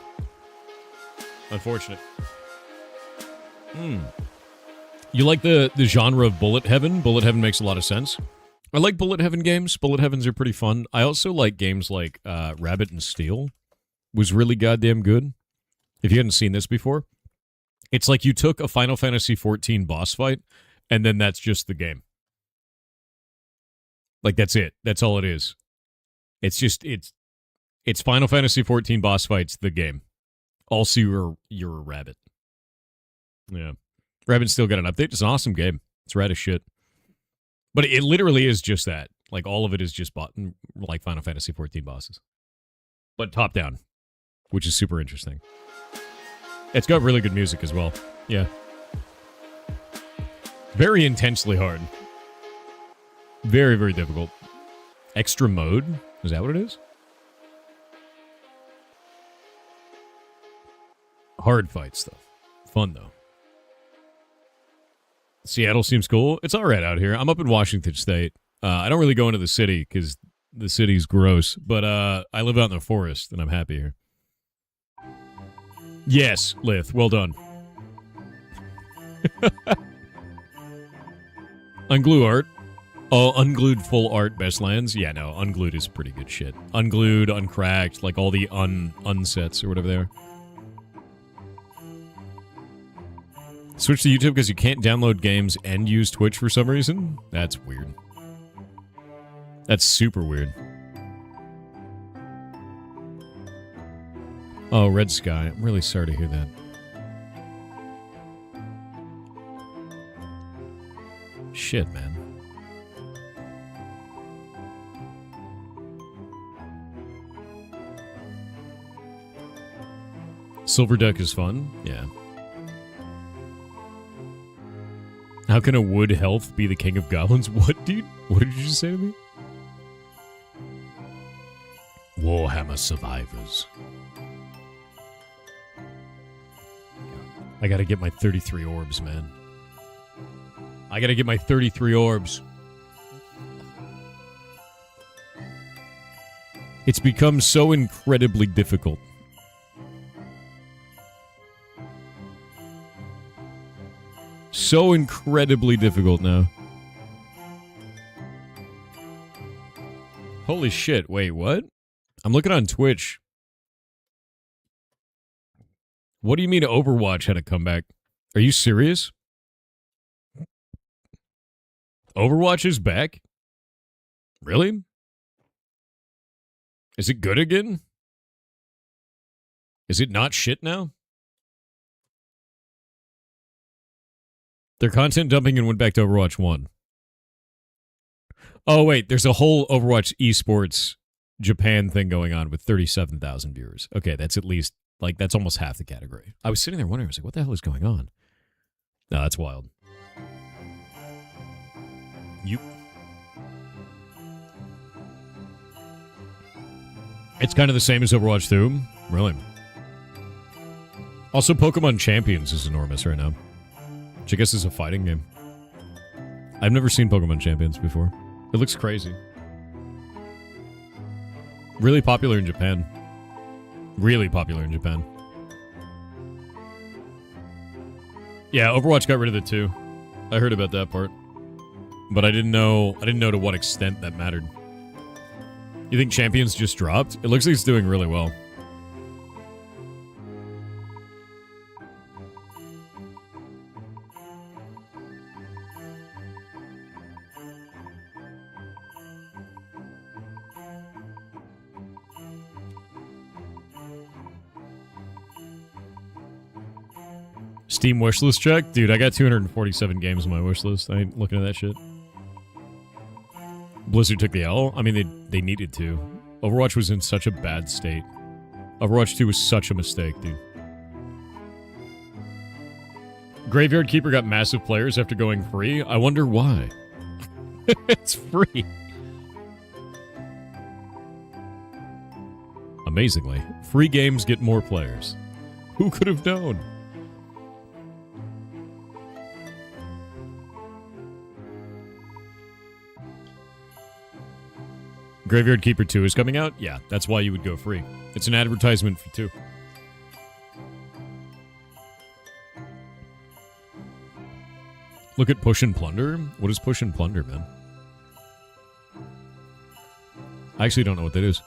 Unfortunate. You like the genre of Bullet Heaven? Bullet Heaven makes a lot of sense. I like Bullet Heaven games. Bullet Heavens are pretty fun. I also like games like Rabbit and Steel. Was really goddamn good. If you hadn't seen this before, it's like you took a Final Fantasy XIV boss fight, and then that's just the game. Like, that's it. That's all it is. It's just, it's Final Fantasy XIV boss fights, the game. Also, you're a rabbit. Yeah. Rabbit still got an update. It's an awesome game. It's rad as shit. But it literally is just that. Like, all of it is just like Final Fantasy XIV bosses. But top down, which is super interesting. It's got really good music as well. Yeah. Very intensely hard. Very, very difficult. Extra mode? Is that what it is? Hard fight stuff. Fun, though. Seattle seems cool. It's all right out here. I'm up in Washington State. I don't really go into the city because the city's gross, but I live out in the forest, and I'm happy here. Yes, Lith. Well done. Unglue art. Oh, unglued full art best lands? Yeah, no, unglued is pretty good shit. Unglued, uncracked, like all the unsets or whatever they are. Switch to YouTube because you can't download games and use Twitch for some reason? That's weird. That's super weird. Oh, Red Sky. I'm really sorry to hear that. Shit, man. Silver Deck is fun. Yeah. How can a wood health be the king of goblins? What, dude? What did you just say to me? Warhammer survivors. I gotta get my 33 orbs, man. I gotta get my 33 orbs. It's become so incredibly difficult. So incredibly difficult now. Holy shit, wait, what? I'm looking on Twitch. What do you mean Overwatch had a comeback? Are you serious? Overwatch is back? Really? Is it good again? Is it not shit now? Their content dumping and went back to Overwatch 1. Oh, wait, there's a whole Overwatch esports Japan thing going on with 37,000 viewers. Okay, that's at least, like, that's almost half the category. I was sitting there wondering, I was like, what the hell is going on? No, that's wild. It's kind of the same as Overwatch 2. Really. Also, Pokemon Champions is enormous right now. Which I guess is a fighting game. I've never seen Pokemon Champions before. It looks crazy. Really popular in Japan. Really popular in Japan. Yeah, Overwatch got rid of it too. I heard about that part. But I didn't know to what extent that mattered. You think Champions just dropped? It looks like it's doing really well. Steam wishlist check? Dude, I got 247 games on my wishlist. I ain't looking at that shit. Blizzard took the L. I mean, they needed to. Overwatch was in such a bad state. Overwatch 2 was such a mistake, dude. Graveyard Keeper got massive players after going free. I wonder why. It's free. Amazingly, free games get more players. Who could have known? Graveyard Keeper 2 is coming out? Yeah, that's why you would go free. It's an advertisement for 2. Look at Push and Plunder. What is Push and Plunder, man? I actually don't know what that is.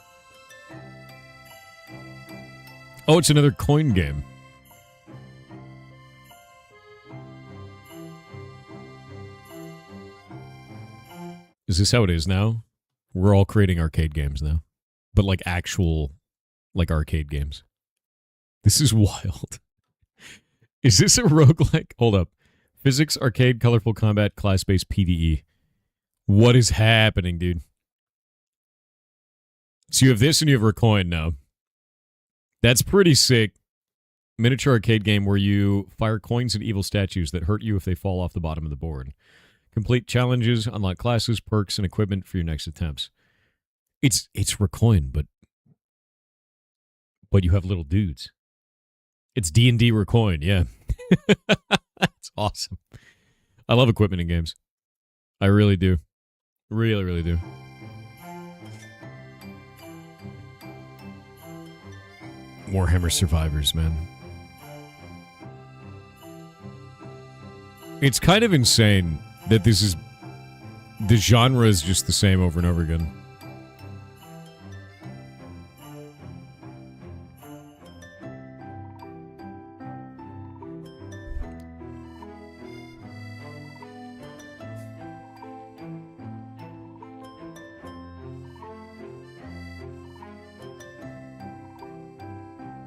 Oh, it's another coin game. Is this how it is now? We're all creating arcade games now. But like actual, like arcade games. This is wild. Is this a roguelike? Hold up. Physics, arcade, colorful combat, class-based PvE. What is happening, dude? So you have this and you have Recoin now. That's pretty sick. Miniature arcade game where you fire coins at evil statues that hurt you if they fall off the bottom of the board. Complete challenges, unlock classes, perks, and equipment for your next attempts. It's Recoin, but you have little dudes. It's D&D Recoin, yeah. That's awesome. I love equipment in games. I really do. Really, really do. Warhammer Survivors, man. It's kind of insane that this is... The genre is just the same over and over again.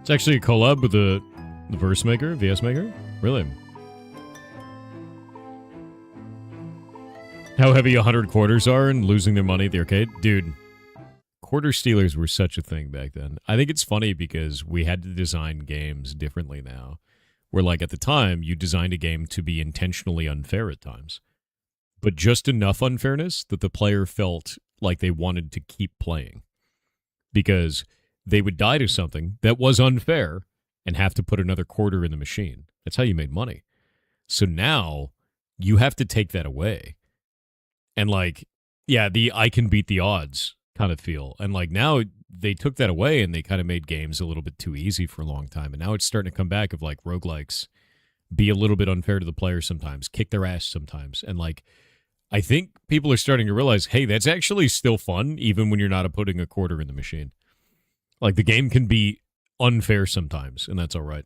It's actually a collab with the verse maker, VS maker? Really? How heavy 100 quarters are and losing their money at the arcade? Dude, quarter stealers were such a thing back then. I think it's funny because we had to design games differently now. Where, like, at the time, you designed a game to be intentionally unfair at times, but just enough unfairness that the player felt like they wanted to keep playing because they would die to something that was unfair and have to put another quarter in the machine. That's how you made money. So now you have to take that away. And, like, yeah, the I can beat the odds kind of feel. And, like, now they took that away and they kind of made games a little bit too easy for a long time. And now it's starting to come back of, like, roguelikes be a little bit unfair to the player sometimes, kick their ass sometimes. And, like, I think people are starting to realize, hey, that's actually still fun, even when you're not putting a quarter in the machine. Like, the game can be unfair sometimes, and that's all right.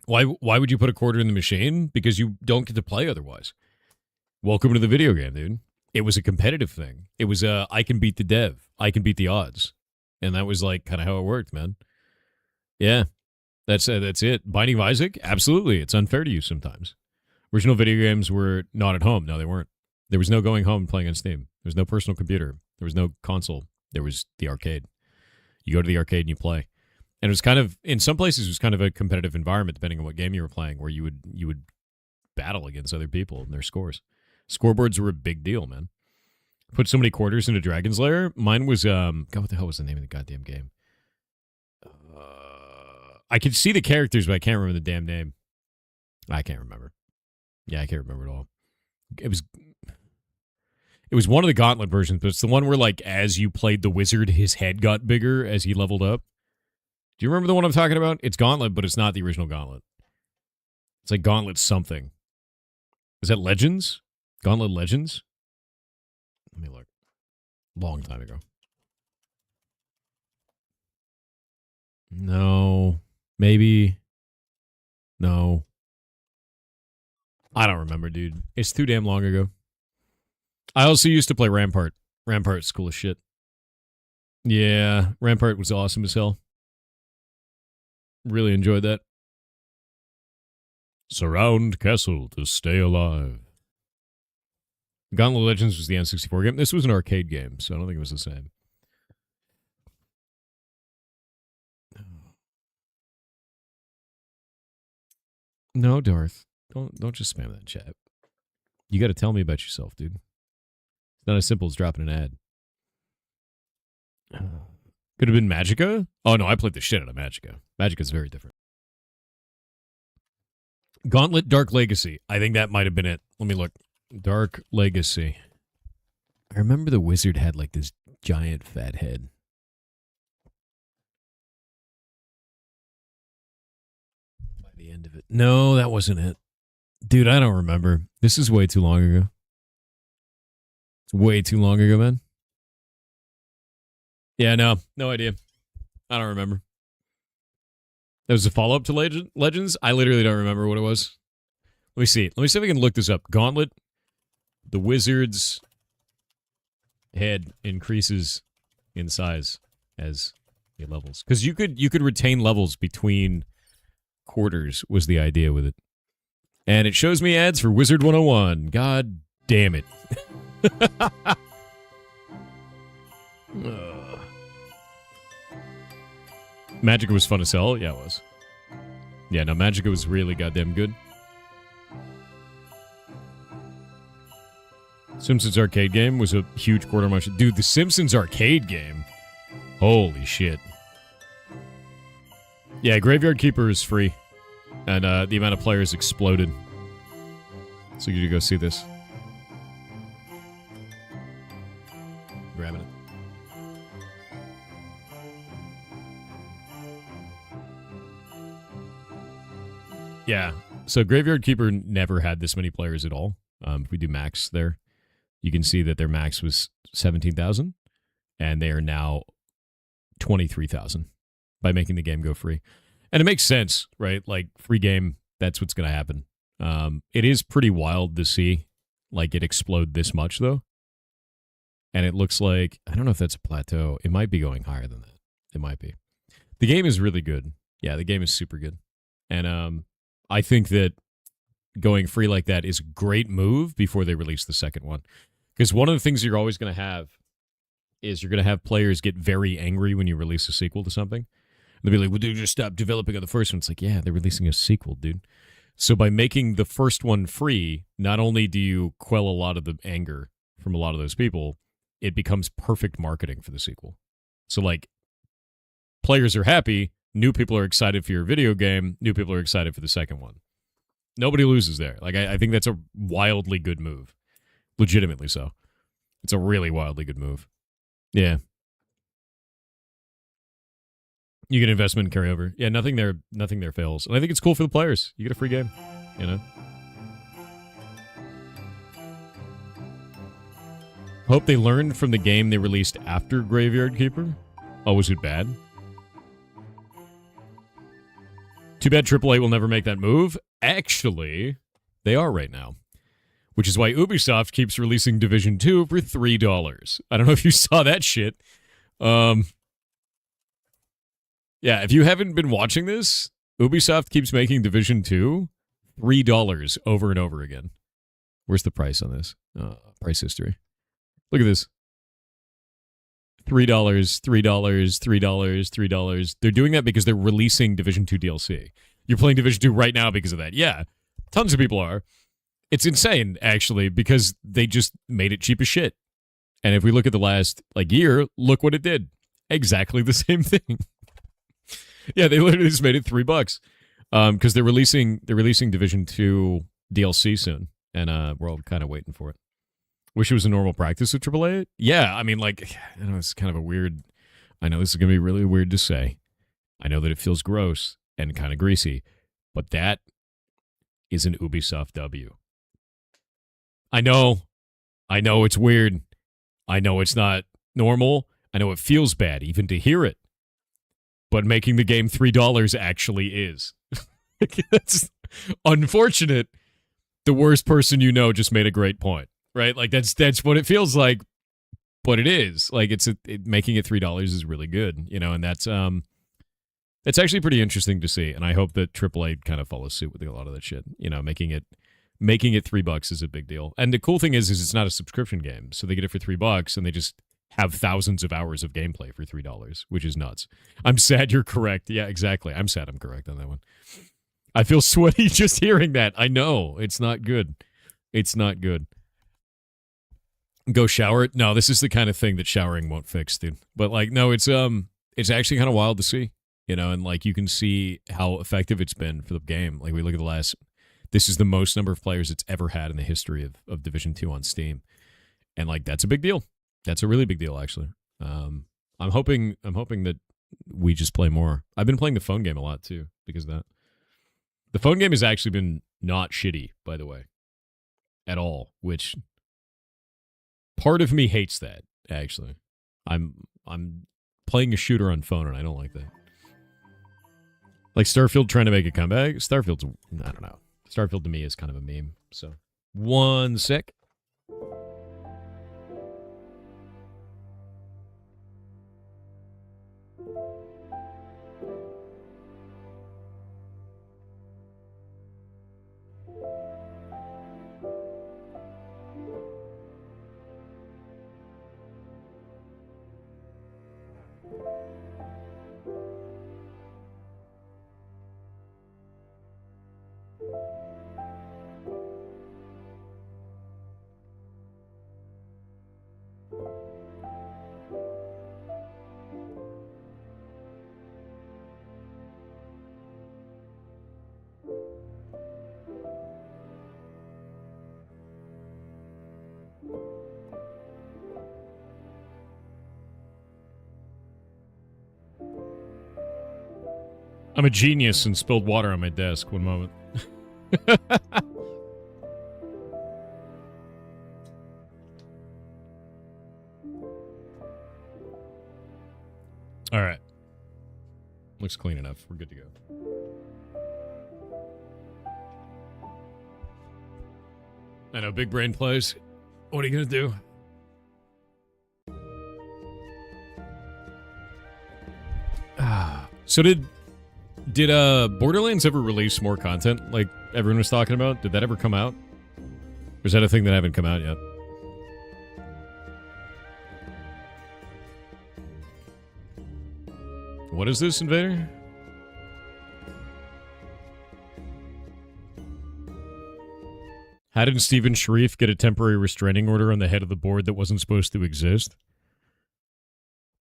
Why would you put a quarter in the machine? Because you don't get to play otherwise. Welcome to the video game, dude. It was a competitive thing. It was I can beat the dev. I can beat the odds. And that was, like, kind of how it worked, man. Yeah, that's it. Binding of Isaac? Absolutely. It's unfair to you sometimes. Original video games were not at home. No, they weren't. There was no going home and playing on Steam. There was no personal computer. There was no console. There was the arcade. You go to the arcade and you play. And it was kind of, in some places, it was kind of a competitive environment, depending on what game you were playing, where you would battle against other people and their scores. Scoreboards were a big deal, man. Put so many quarters into Dragon's Lair. Mine was, God, what the hell was the name of the goddamn game? I could see the characters, but I can't remember the damn name. I can't remember. Yeah, I can't remember at all. It was one of the Gauntlet versions, but it's the one where, like, as you played the wizard, his head got bigger as he leveled up. Do you remember the one I'm talking about? It's Gauntlet, but it's not the original Gauntlet. It's like Gauntlet something. Is that Legends? Gauntlet Legends? Let me look. Long time ago. No. Maybe. No. I don't remember, dude. It's too damn long ago. I also used to play Rampart. Rampart's cool as shit. Yeah, Rampart was awesome as hell. Really enjoyed that. Surround castle to stay alive. Gauntlet Legends was the N64 game. This was an arcade game, so I don't think it was the same. No, Darth. Don't just spam that chat. You got to tell me about yourself, dude. It's not as simple as dropping an ad. Could have been Magica? Oh, no, I played the shit out of Magica. Magica's very different. Gauntlet Dark Legacy. I think that might have been it. Let me look. Dark Legacy. I remember the wizard had, like, this giant fat head. By the end of it. No, that wasn't it. Dude, I don't remember. This is way too long ago. It's way too long ago, man. Yeah, no idea. I don't remember. There was a follow-up to Legends? I literally don't remember what it was. Let me see. Let me see if I can look this up. Gauntlet. The wizard's head increases in size as he levels. Because you could retain levels between quarters was the idea with it. And it shows me ads for Wizard 101. God damn it. Magica was fun as hell. Yeah, it was. Yeah, no, Magica was really goddamn good. Simpsons arcade game was a huge quarter march. Dude, the Simpsons arcade game. Holy shit. Yeah, Graveyard Keeper is free. And the amount of players exploded. So you go see this. Grabbing it. Yeah. So Graveyard Keeper never had this many players at all. If we do max there, you can see that their max was 17,000. And they are now 23,000 by making the game go free. And it makes sense, right? Like, free game, that's what's going to happen. It is pretty wild to see, like, it explode this much, though. And it looks like, I don't know if that's a plateau. It might be going higher than that. It might be. The game is really good. Yeah, the game is super good. And I think that going free like that is a great move before they release the second one. Because one of the things you're always going to have is you're going to have players get very angry when you release a sequel to something. They'll be like, well, dude, just stop developing on the first one. It's like, yeah, they're releasing a sequel, dude. So by making the first one free, not only do you quell a lot of the anger from a lot of those people, it becomes perfect marketing for the sequel. So, like, players are happy, new people are excited for your video game, new people are excited for the second one. Nobody loses there. Like, I think that's a wildly good move. Legitimately so. It's a really wildly good move. Yeah. You get investment and carryover. Yeah, nothing there fails. And I think it's cool for the players. You get a free game, you know? Hope they learned from the game they released after Graveyard Keeper. Oh, was it bad? Too bad AAA will never make that move. Actually, they are right now. Which is why Ubisoft keeps releasing Division 2 for $3. I don't know if you saw that shit. Yeah, if you haven't been watching this, Ubisoft keeps making Division 2 $3 over and over again. Where's the price on this? Price history. Look at this. $3, $3, $3, $3. They're doing that because they're releasing Division 2 DLC. You're playing Division 2 right now because of that. Yeah, tons of people are. It's insane, actually, because they just made it cheap as shit. And if we look at the last year, look what it did. Exactly the same thing. Yeah, they literally just made it $3 because they're releasing Division 2 DLC soon, and we're all kind of waiting for it. Wish it was a normal practice with AAA. Yeah, I mean, I know it's kind of a weird. I know this is gonna be really weird to say. I know that it feels gross and kind of greasy, but that is an Ubisoft W. I know it's weird. I know it's not normal. I know it feels bad even to hear it. But making the game $3 actually is. That's unfortunate. The worst person you know just made a great point, right? Like that's what it feels like, but it is. Like making it $3 is really good, you know, and that's actually pretty interesting to see. And I hope that AAA kind of follows suit with a lot of that shit. You know, making it $3 is a big deal. And the cool thing is it's not a subscription game, so they get it for $3 and they just have thousands of hours of gameplay for $3, which is nuts. I'm sad you're correct. Yeah, exactly. I'm sad I'm correct on that one. I feel sweaty just hearing that. I know. It's not good. It's not good. Go shower it? No, this is the kind of thing that showering won't fix, dude. But no, it's actually kind of wild to see, you know, and you can see how effective it's been for the game. Like we look at this is the most number of players it's ever had in the history of Division 2 on Steam. And that's a big deal. That's a really big deal, actually. I'm hoping that we just play more. I've been playing the phone game a lot, too, because of that. The phone game has actually been not shitty, by the way, at all, which part of me hates that, actually. I'm playing a shooter on phone, and I don't like that. Like Starfield trying to make a comeback. Starfield's, I don't know. Starfield to me is kind of a meme, so. One sec. I'm a genius and spilled water on my desk. One moment. All right. Looks clean enough. We're good to go. I know, big brain plays. What are you going to do? So did Borderlands ever release more content like everyone was talking about? Did that ever come out? Or is that a thing that haven't come out yet? What is this, Invader? How did Stephen Sharif get a temporary restraining order on the head of the board that wasn't supposed to exist?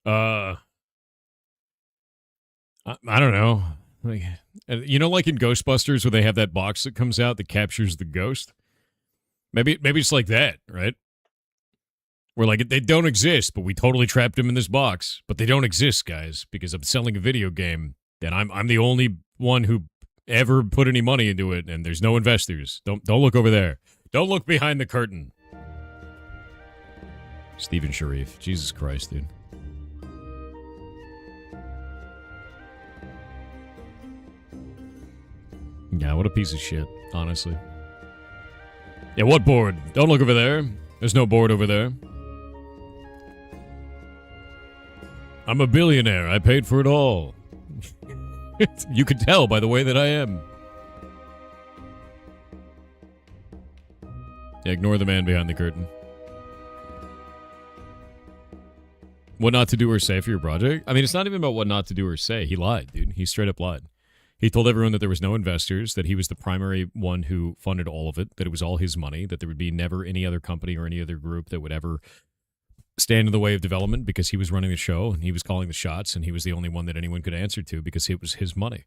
I don't know. Like, you know, like in Ghostbusters where they have that box that comes out that captures the ghost? Maybe it's like that, right? Where like they don't exist, but we totally trapped them in this box. But they don't exist, guys, because I'm selling a video game and I'm the only one who ever put any money into it, and there's no investors. Don't look over there. Don't look behind the curtain. Stephen Sharif. Jesus Christ, dude. Yeah, what a piece of shit, honestly. Yeah, what board? Don't look over there. There's no board over there. I'm a billionaire. I paid for it all. You could tell by the way that I am. Yeah, ignore the man behind the curtain. What not to do or say for your project? I mean, it's not even about what not to do or say. He lied, dude. He straight up lied. He told everyone that there was no investors, that he was the primary one who funded all of it, that it was all his money, that there would be never any other company or any other group that would ever stand in the way of development because he was running the show and he was calling the shots and he was the only one that anyone could answer to because it was his money.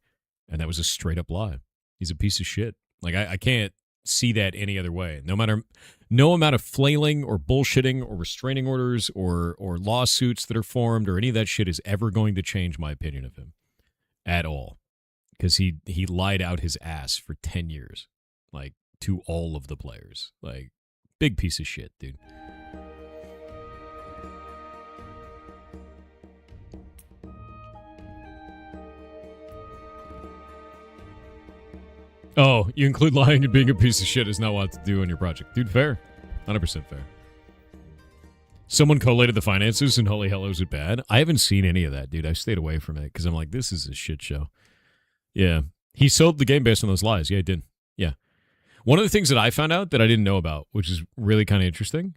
And that was a straight up lie. He's a piece of shit. Like, I can't see that any other way. No amount of flailing or bullshitting or restraining orders or lawsuits that are formed or any of that shit is ever going to change my opinion of him at all. Because he lied out his ass for 10 years, like, to all of the players. Like, big piece of shit, dude. Oh, you include lying and being a piece of shit is not what to do on your project. Dude, fair. 100% fair. Someone collated the finances and holy hell, was it bad? I haven't seen any of that, dude. I stayed away from it because I'm like, this is a shit show. Yeah. He sold the game based on those lies. Yeah, he did. Yeah. One of the things that I found out that I didn't know about, which is really kind of interesting,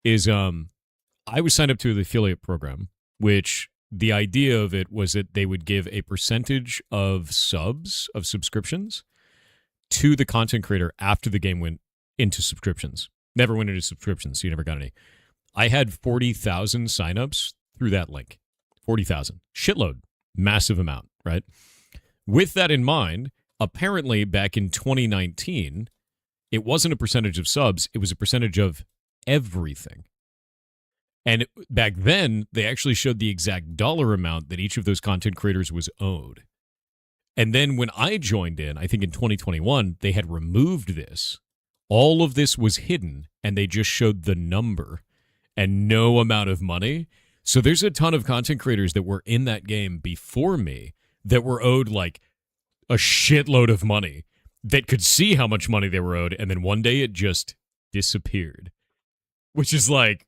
is I was signed up to the affiliate program, which the idea of it was that they would give a percentage of subscriptions to the content creator after the game went into subscriptions. Never went into subscriptions, so you never got any. I had 40,000 signups through that link. 40,000. Shitload. Massive amount, right? With that in mind, apparently back in 2019, it wasn't a percentage of subs, it was a percentage of everything. And back then, they actually showed the exact dollar amount that each of those content creators was owed. And then when I joined in, I think in 2021, they had removed this. All of this was hidden, and they just showed the number and no amount of money. So there's a ton of content creators that were in that game before me that were owed like a shitload of money, that could see how much money they were owed, and then one day it just disappeared. Which is like...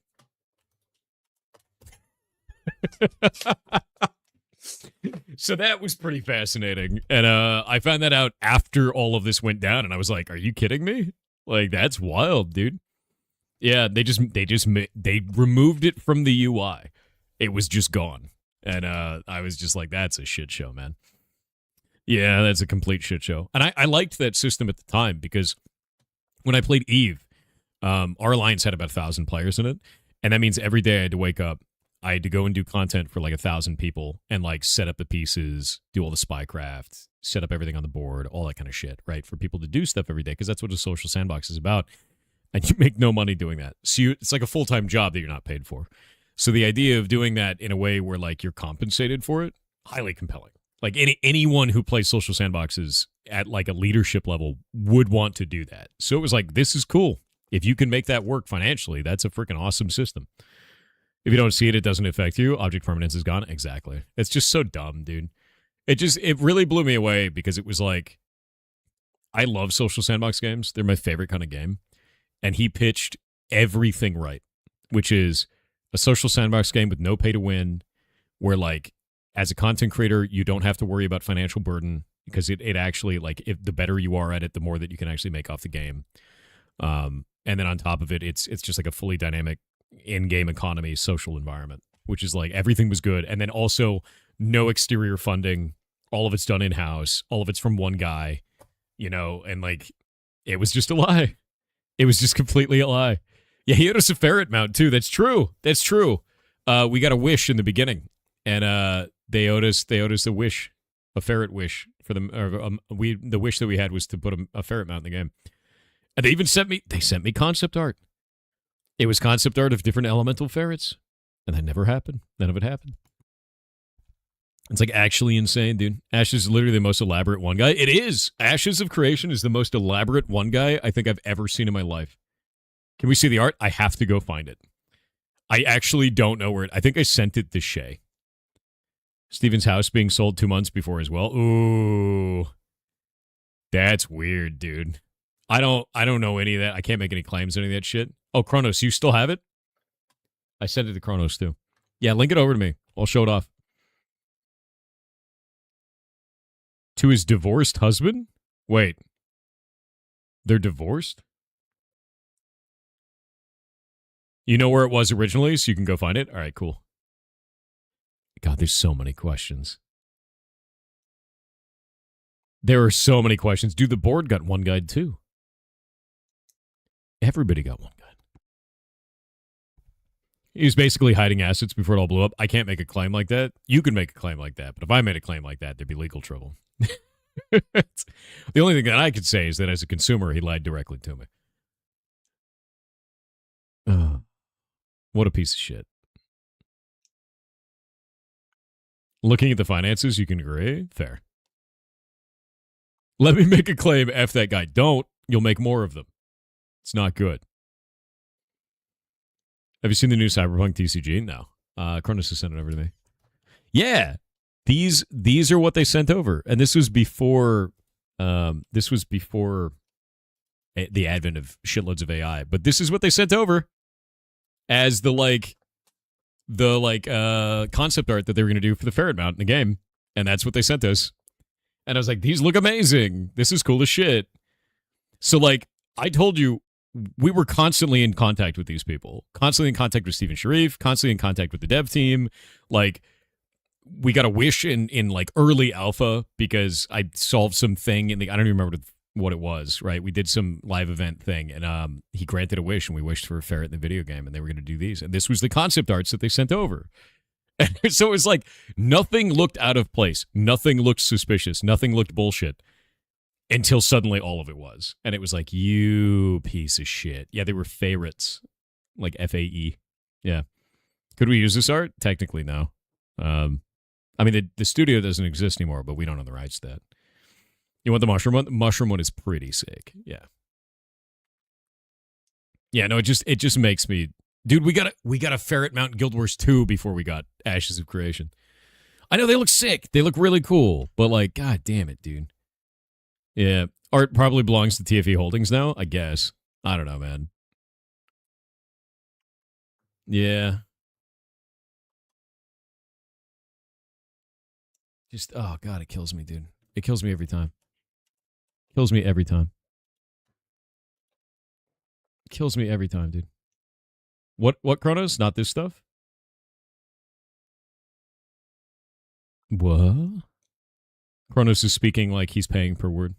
So that was pretty fascinating. And I found that out after all of this went down, and I was like, are you kidding me? Like, that's wild, dude. Yeah, they removed it from the UI. It was just gone. And I was just like, that's a shit show, man. Yeah, that's a complete shit show. And I liked that system at the time because when I played EVE, our alliance had about 1,000 players in it. And that means every day I had to wake up, I had to go and do content for like 1,000 people and like set up the pieces, do all the spycraft, set up everything on the board, all that kind of shit, right? For people to do stuff every day, because that's what a social sandbox is about. And you make no money doing that. So it's like a full-time job that you're not paid for. So the idea of doing that in a way where like you're compensated for it, highly compelling. Like anyone who plays social sandboxes at like a leadership level would want to do that. So it was like, this is cool. If you can make that work financially, that's a freaking awesome system. If you don't see it, it doesn't affect you. Object permanence is gone. Exactly. It's just so dumb, dude. It really blew me away because it was like, I love social sandbox games. They're my favorite kind of game. And he pitched everything right, which is a social sandbox game with no pay to win, where like, as a content creator, you don't have to worry about financial burden because it actually, like, if the better you are at it, the more that you can actually make off the game. And then on top of it, it's just like a fully dynamic in-game economy social environment, which is like everything was good. And then also no exterior funding. All of it's done in-house. All of it's from one guy, you know, and like, it was just a lie. It was just completely a lie. Yeah, he owed us a ferret mount too. That's true. That's true. We got a wish in the beginning, and they owed us a wish, a ferret wish for them. The wish that we had was to put a ferret mount in the game, and they even sent me concept art. It was concept art of different elemental ferrets, and that never happened. None of it happened. It's like actually insane, dude. Ashes is literally the most elaborate one guy. It is. Ashes of Creation is the most elaborate one guy I think I've ever seen in my life. Can we see the art? I have to go find it. I actually don't know where it... I think I sent it to Shay. Steven's house being sold 2 months before as well. Ooh. That's weird, dude. I don't know any of that. I can't make any claims on any of that shit. Oh, Kronos, you still have it? I sent it to Kronos, too. Yeah, link it over to me. I'll show it off. To his divorced husband? Wait. They're divorced? You know where it was originally, so you can go find it? All right, cool. God, there's so many questions. There are so many questions. Dude, the board got one guide, too. Everybody got one guide. He was basically hiding assets before it all blew up. I can't make a claim like that. You can make a claim like that, but if I made a claim like that, there'd be legal trouble. The only thing that I could say is that as a consumer, he lied directly to me. What a piece of shit. Looking at the finances, you can agree? Fair. Let me make a claim. F that guy. Don't. You'll make more of them. It's not good. Have you seen the new Cyberpunk TCG? No. Cronus has sent it over to me. Yeah. These are what they sent over. And this was before the advent of shitloads of AI. But this is what they sent over as the concept art that they were going to do for the ferret mount in the game. And that's what they sent us. And I was like, these look amazing. This is cool as shit. So, like, I told you, we were constantly in contact with these people. Constantly in contact with Stephen Sharif. Constantly in contact with the dev team. Like, we got a wish in like, early alpha because I solved something in the... I don't even remember what it was, right? We did some live event thing, and he granted a wish, and we wished for a ferret in the video game, and they were going to do these. And this was the concept arts that they sent over. And so it was like, nothing looked out of place. Nothing looked suspicious. Nothing looked bullshit. Until suddenly all of it was. And it was like, you piece of shit. Yeah, they were favorites. Like FAE. Yeah. Could we use this art? Technically, no. I mean, the studio doesn't exist anymore, but we don't own the rights to that. You want the mushroom one? The mushroom one is pretty sick. Yeah. Yeah, no, it just makes me... Dude, we got a ferret mount in Guild Wars 2 before we got Ashes of Creation. I know they look sick. They look really cool. But, like, god damn it, dude. Yeah. Art probably belongs to TFE Holdings now, I guess. I don't know, man. Yeah. Just, oh, God, it kills me, dude. It kills me every time. Kills me every time. Kills me every time, dude. What, Kronos? Not this stuff? What? Kronos is speaking like he's paying per word.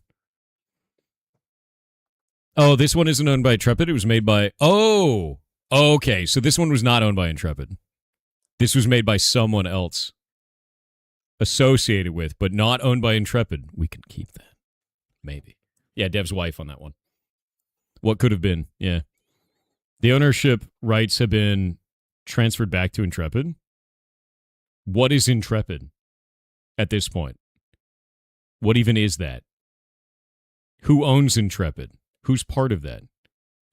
Oh, this one isn't owned by Intrepid. It was made by... Oh! Okay, so this one was not owned by Intrepid. This was made by someone else. Associated with, but not owned by Intrepid. We can keep that. Maybe. Yeah, Dev's wife on that one. What could have been, yeah. The ownership rights have been transferred back to Intrepid. What is Intrepid at this point? What even is that? Who owns Intrepid? Who's part of that?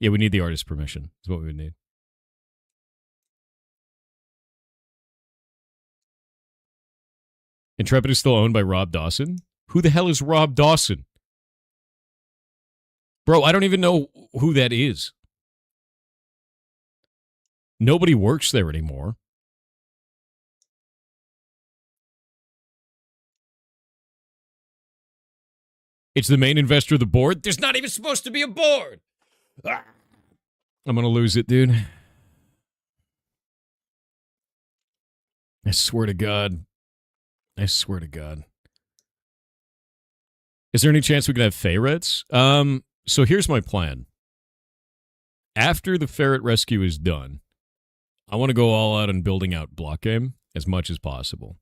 Yeah, we need the artist's permission. That's what we would need. Intrepid is still owned by Rob Dawson? Who the hell is Rob Dawson? Bro, I don't even know who that is. Nobody works there anymore. It's the main investor of the board? There's not even supposed to be a board! Ah. I'm gonna lose it, dude. I swear to God. I swear to God. Is there any chance we could have ferrets? So here's my plan. After the ferret rescue is done, I want to go all out on building out block game as much as possible.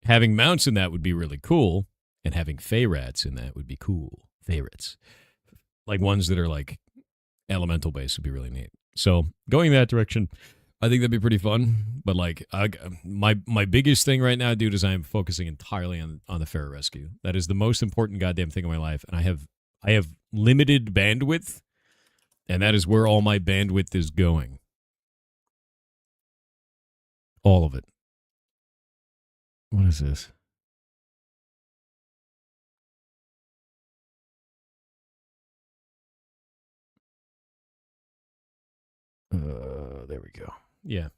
Having mounts in that would be really cool, and having ferrets in that would be cool. Ferrets. Like ones that are like elemental based would be really neat. So going that direction, I think that'd be pretty fun. But like my biggest thing right now, dude, is I'm focusing entirely on the ferret rescue. That is the most important goddamn thing in my life. And I have limited bandwidth, and that is where all my bandwidth is going. All of it. What is this? There we go. Yeah.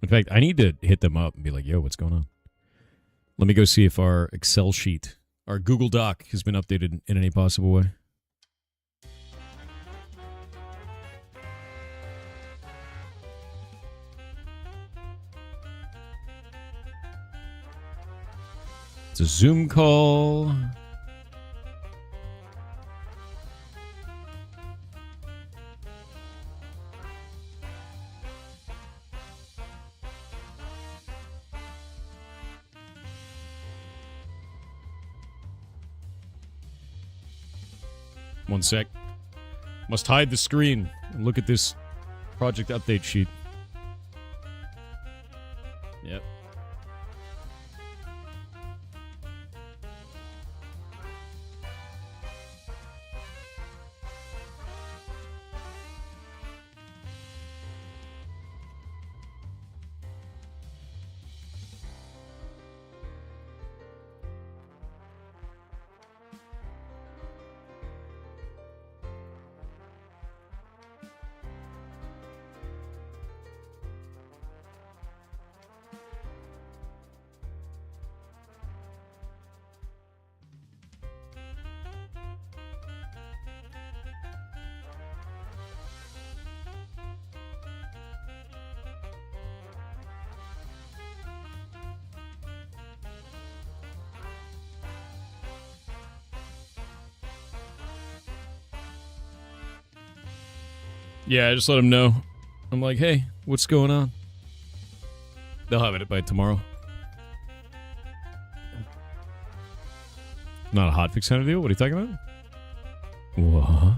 In fact, I need to hit them up and be like, yo, what's going on? Let me go see if our Excel sheet, our Google Doc, has been updated in any possible way. It's a Zoom call. One sec. Must hide the screen and look at this project update sheet. Yep. Yeah, I just let them know. I'm like, hey, what's going on? They'll have it by tomorrow. Not a hotfix kind of deal? What are you talking about? What?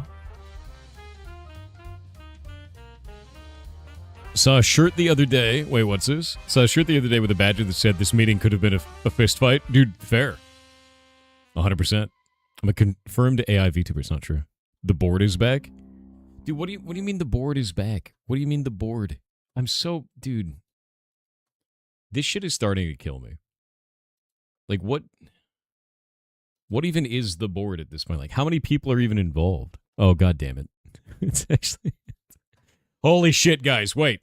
Saw a shirt the other day. Wait, what's this? Saw a shirt the other day with a badge that said this meeting could have been a fist fight. Dude, fair. 100%. I'm a confirmed AI VTuber. It's not true. The board is back. Dude, what do you mean the board is back? What do you mean the board? I'm so... Dude. This shit is starting to kill me. Like, what even is the board at this point? Like, how many people are even involved? Oh, god damn it. It's actually... Holy shit, guys. Wait.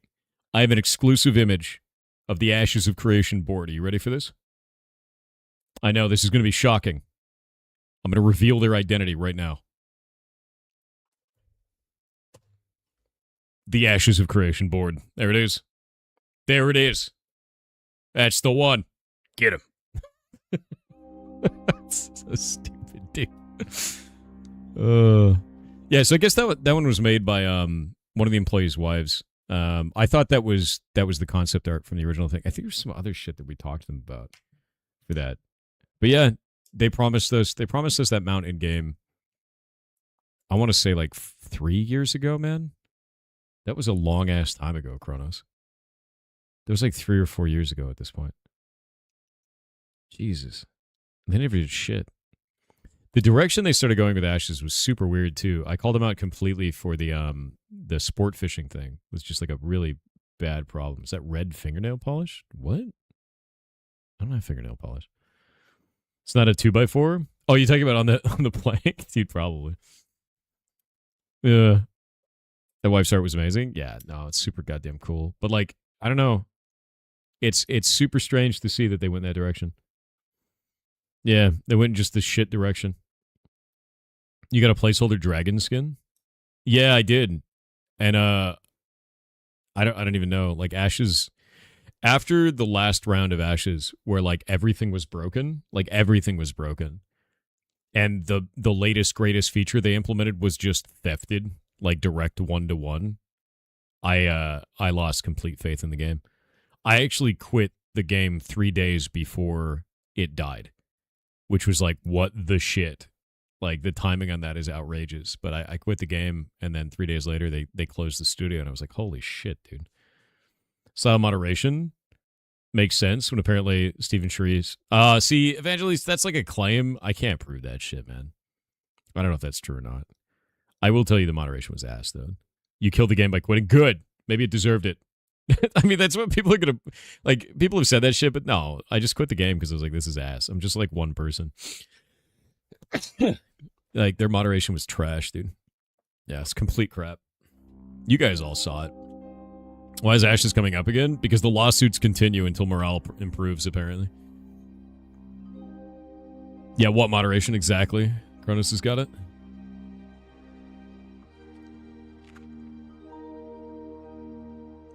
I have an exclusive image of the Ashes of Creation board. Are you ready for this? I know, this is going to be shocking. I'm going to reveal their identity right now. The Ashes of Creation board. There it is. There it is. That's the one. Get him. That's so stupid, dude. Yeah, so I guess that one was made by one of the employees' wives. I thought that was the concept art from the original thing. I think there's some other shit that we talked to them about for that. But yeah, they promised us that mount in game. I want to say like 3 years ago, man. That was a long ass time ago, Kronos. That was like 3 or 4 years ago at this point. Jesus. They never did shit. The direction they started going with Ashes was super weird too. I called them out completely for the sport fishing thing. It was just like a really bad problem. Is that red fingernail polish? What? I don't have fingernail polish. It's not a 2x4? Oh, you talking about on the plank? Dude, probably. Yeah. The wife's art was amazing. Yeah, no, it's super goddamn cool. But like, I don't know. It's super strange to see that they went that direction. Yeah, they went in just the shit direction. You got a placeholder dragon skin? Yeah, I did. And I don't even know. Like Ashes, after the last round of Ashes where like everything was broken, and the latest greatest feature they implemented was just thefted, like direct 1-to-1. I lost complete faith in the game. I actually quit the game 3 days before it died, which was like, what the shit? Like the timing on that is outrageous. But I quit the game, and then 3 days later they closed the studio, and I was like, holy shit, dude. Silent moderation makes sense when apparently Stephen Charisse. See, Evangelist, that's like a claim. I can't prove that shit, man. I don't know if that's true or not. I will tell you the moderation was ass, though. You killed the game by quitting. Good. Maybe it deserved it. I mean, that's what people are going to... Like, people have said that shit, but no. I just quit the game because I was like, this is ass. I'm just like one person. Like, their moderation was trash, dude. Yeah, it's complete crap. You guys all saw it. Why is Ashes coming up again? Because the lawsuits continue until morale improves, apparently. Yeah, what moderation exactly? Cronus has got it.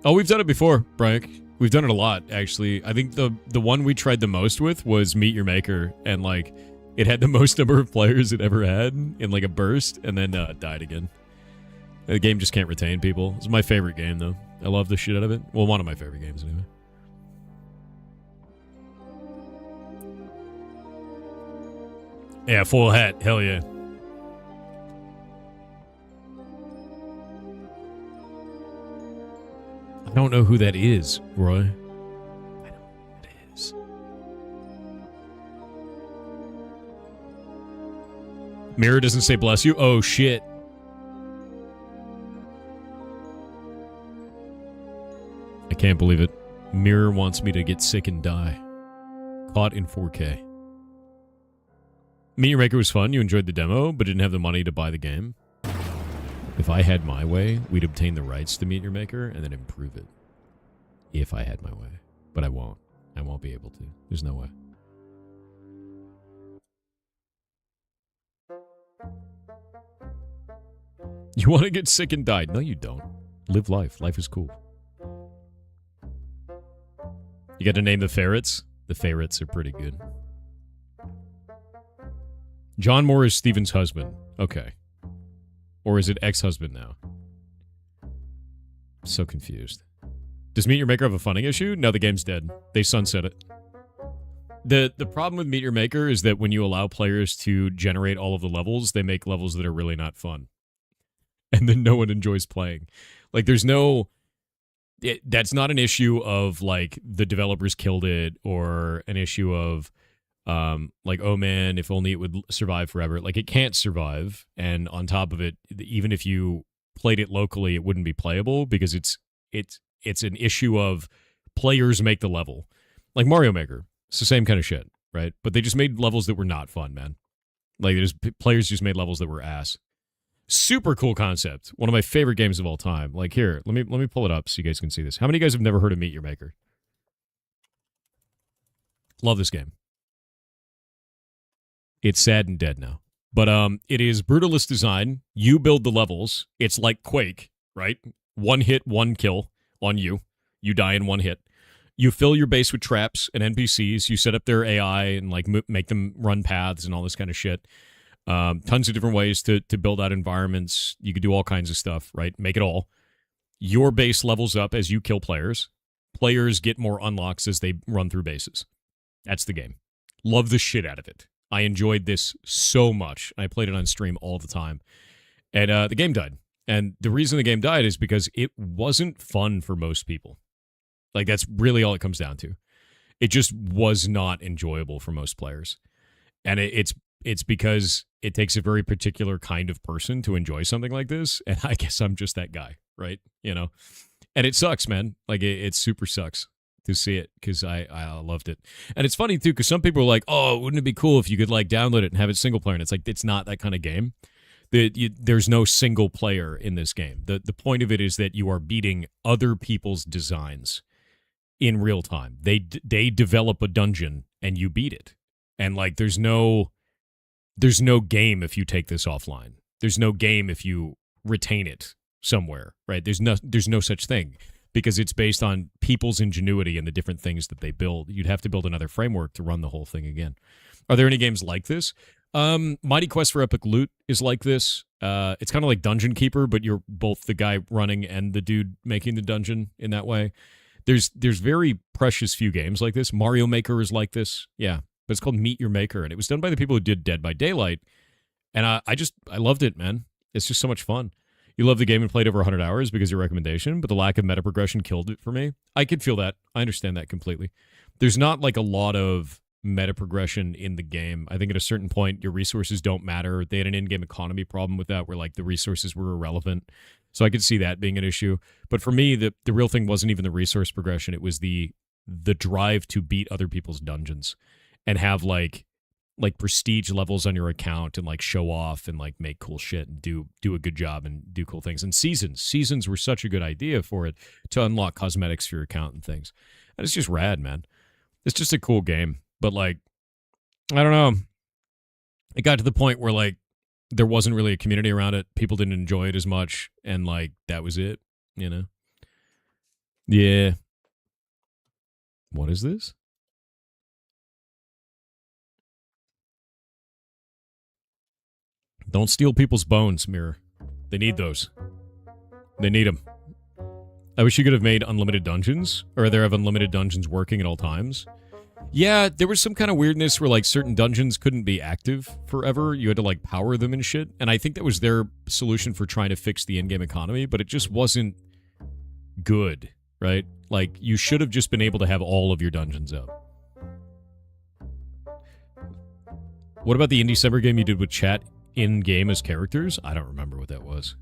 Oh, we've done it before, Brian. We've done it a lot, actually. I think the one we tried the most with was Meet Your Maker, and like it had the most number of players it ever had in like a burst, and then died again. The game just can't retain people. It's my favorite game, though. I love the shit out of it. Well, one of my favorite games, anyway. Yeah, full hat. Hell yeah. I don't know who that is, Roy. I don't know who that is. Mirror doesn't say bless you? Oh, shit. I can't believe it. Mirror wants me to get sick and die. Caught in 4K. Meet Your Maker was fun. You enjoyed the demo, but didn't have the money to buy the game. If I had my way, we'd obtain the rights to Meet Your Maker and then improve it. If I had my way. But I won't. I won't be able to. There's no way. You want to get sick and die? No, you don't. Live life. Life is cool. You got to name the ferrets? The ferrets are pretty good. John Moore is Steven's husband. Okay. Or is it ex-husband now? I'm so confused. Does Meet Your Maker have a funding issue? No, the game's dead. They sunset it. The problem with Meet Your Maker is that when you allow players to generate all of the levels, they make levels that are really not fun. And then no one enjoys playing. Like, there's no... that's not an issue of, like, the developers killed it, or an issue of... like, oh man, if only it would survive forever. Like, it can't survive, and on top of it, even if you played it locally, it wouldn't be playable because it's an issue of players make the level. Like Mario Maker, it's the same kind of shit, right? But they just made levels that were not fun, man. Like, players just made levels that were ass. Super cool concept. One of my favorite games of all time. Like, here, let me pull it up so you guys can see this. How many of you guys have never heard of Meet Your Maker? Love this game. It's sad and dead now. But it is brutalist design. You build the levels. It's like Quake, right? One hit, one kill on you. You die in one hit. You fill your base with traps and NPCs. You set up their AI and like make them run paths and all this kind of shit. Tons of different ways to build out environments. You could do all kinds of stuff, right? Make it all. Your base levels up as you kill players. Players get more unlocks as they run through bases. That's the game. Love the shit out of it. I enjoyed this so much. I played it on stream all the time. And the game died. And the reason the game died is because it wasn't fun for most people. Like, that's really all it comes down to. It just was not enjoyable for most players. And it's because it takes a very particular kind of person to enjoy something like this. And I guess I'm just that guy, right? You know? And it sucks, man. Like, it super sucks to see it, because I loved it. And it's funny, too, because some people are like, oh, wouldn't it be cool if you could, like, download it and have it single player? And it's like, it's not that kind of game. There's no single player in this game. The point of it is that you are beating other people's designs in real time. They develop a dungeon, and you beat it. And, like, there's no there's no game if you take this offline. There's no game if you retain it somewhere, right? There's no such thing because it's based on people's ingenuity and the different things that they build. You'd have to build another framework to run the whole thing again. Are there any games like this? Mighty Quest for Epic Loot is like this. It's kind of like Dungeon Keeper, but you're both the guy running and the dude making the dungeon in that way. There's very precious few games like this. Mario Maker is like this. Yeah, but it's called Meet Your Maker, and it was done by the people who did Dead by Daylight. And I loved it, man. It's just so much fun. You love the game and played over 100 hours because of your recommendation, but the lack of meta progression killed it for me. I could feel that. I understand that completely. There's not like a lot of meta progression in the game. I think at a certain point, your resources don't matter. They had an in-game economy problem with that where like the resources were irrelevant. So I could see that being an issue. But for me, the real thing wasn't even the resource progression. It was the drive to beat other people's dungeons and have like prestige levels on your account and like show off and like make cool shit and do a good job and do cool things. And seasons were such a good idea for it to unlock cosmetics for your account and things. And it's just rad, man. It's just a cool game. But like, I don't know. It got to the point where like there wasn't really a community around it. People didn't enjoy it as much. And like, that was it, you know? Yeah. What is this? Don't steal people's bones, Mirror. They need those. They need them. I wish you could have made unlimited dungeons, or there have unlimited dungeons working at all times. Yeah, there was some kind of weirdness where like certain dungeons couldn't be active forever. You had to like power them and shit. And I think that was their solution for trying to fix the in-game economy, but it just wasn't good, right? Like you should have just been able to have all of your dungeons up. What about the Indie Summer game you did with chat in-game as characters? I don't remember what that was.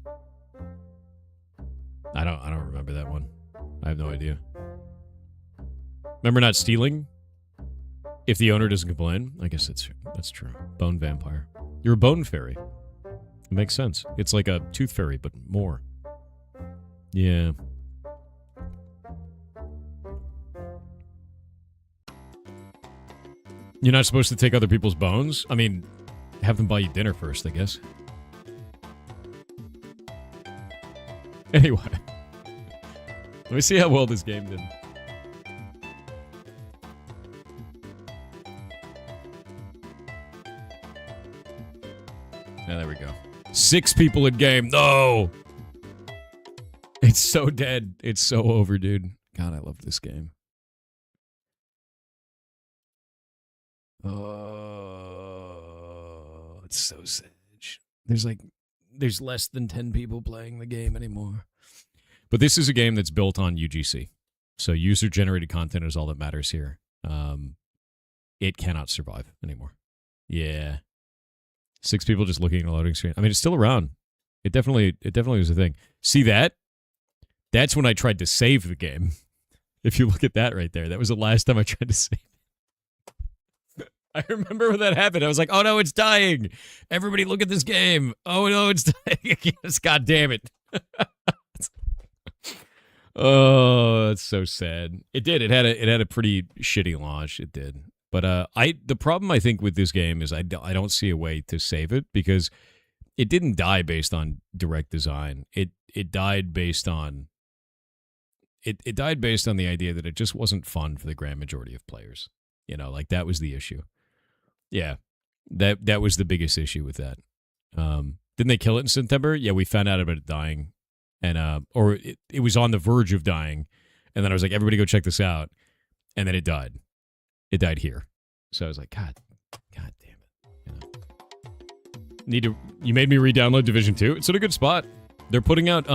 I don't remember that one. I have no idea. Remember not stealing? If the owner doesn't complain? I guess that's true. Bone vampire. You're a bone fairy. It makes sense. It's like a tooth fairy, but more. Yeah. You're not supposed to take other people's bones? I mean, have them buy you dinner first, I guess. Anyway. Let me see how well this game did. Yeah, there we go. 6 people in game. No! It's so dead. It's so over, dude. God, I love this game. Oh, it's so sad. There's less than 10 people playing the game anymore. But this is a game that's built on UGC. So user-generated content is all that matters here. It cannot survive anymore. Yeah. 6 people just looking at a loading screen. I mean, it's still around. It definitely was a thing. See that? That's when I tried to save the game. If you look at that right there, that was the last time I tried to save it. I remember when that happened. I was like, oh no, it's dying. Everybody look at this game. Oh no, it's dying. Yes, God damn it. Oh, that's so sad. It did. It had a pretty shitty launch. It did. But the problem I think with this game is I don't see a way to save it because it didn't die based on direct design. It died based on it died based on the idea that it just wasn't fun for the grand majority of players. You know, like that was the issue. Yeah, that was the biggest issue with that. Didn't they kill it in September? Yeah, we found out about it dying, and or it was on the verge of dying, and then I was like, everybody go check this out, and then it died. It died here. So I was like, God damn it. You know. You made me re-download Division 2. It's in a good spot. They're putting out,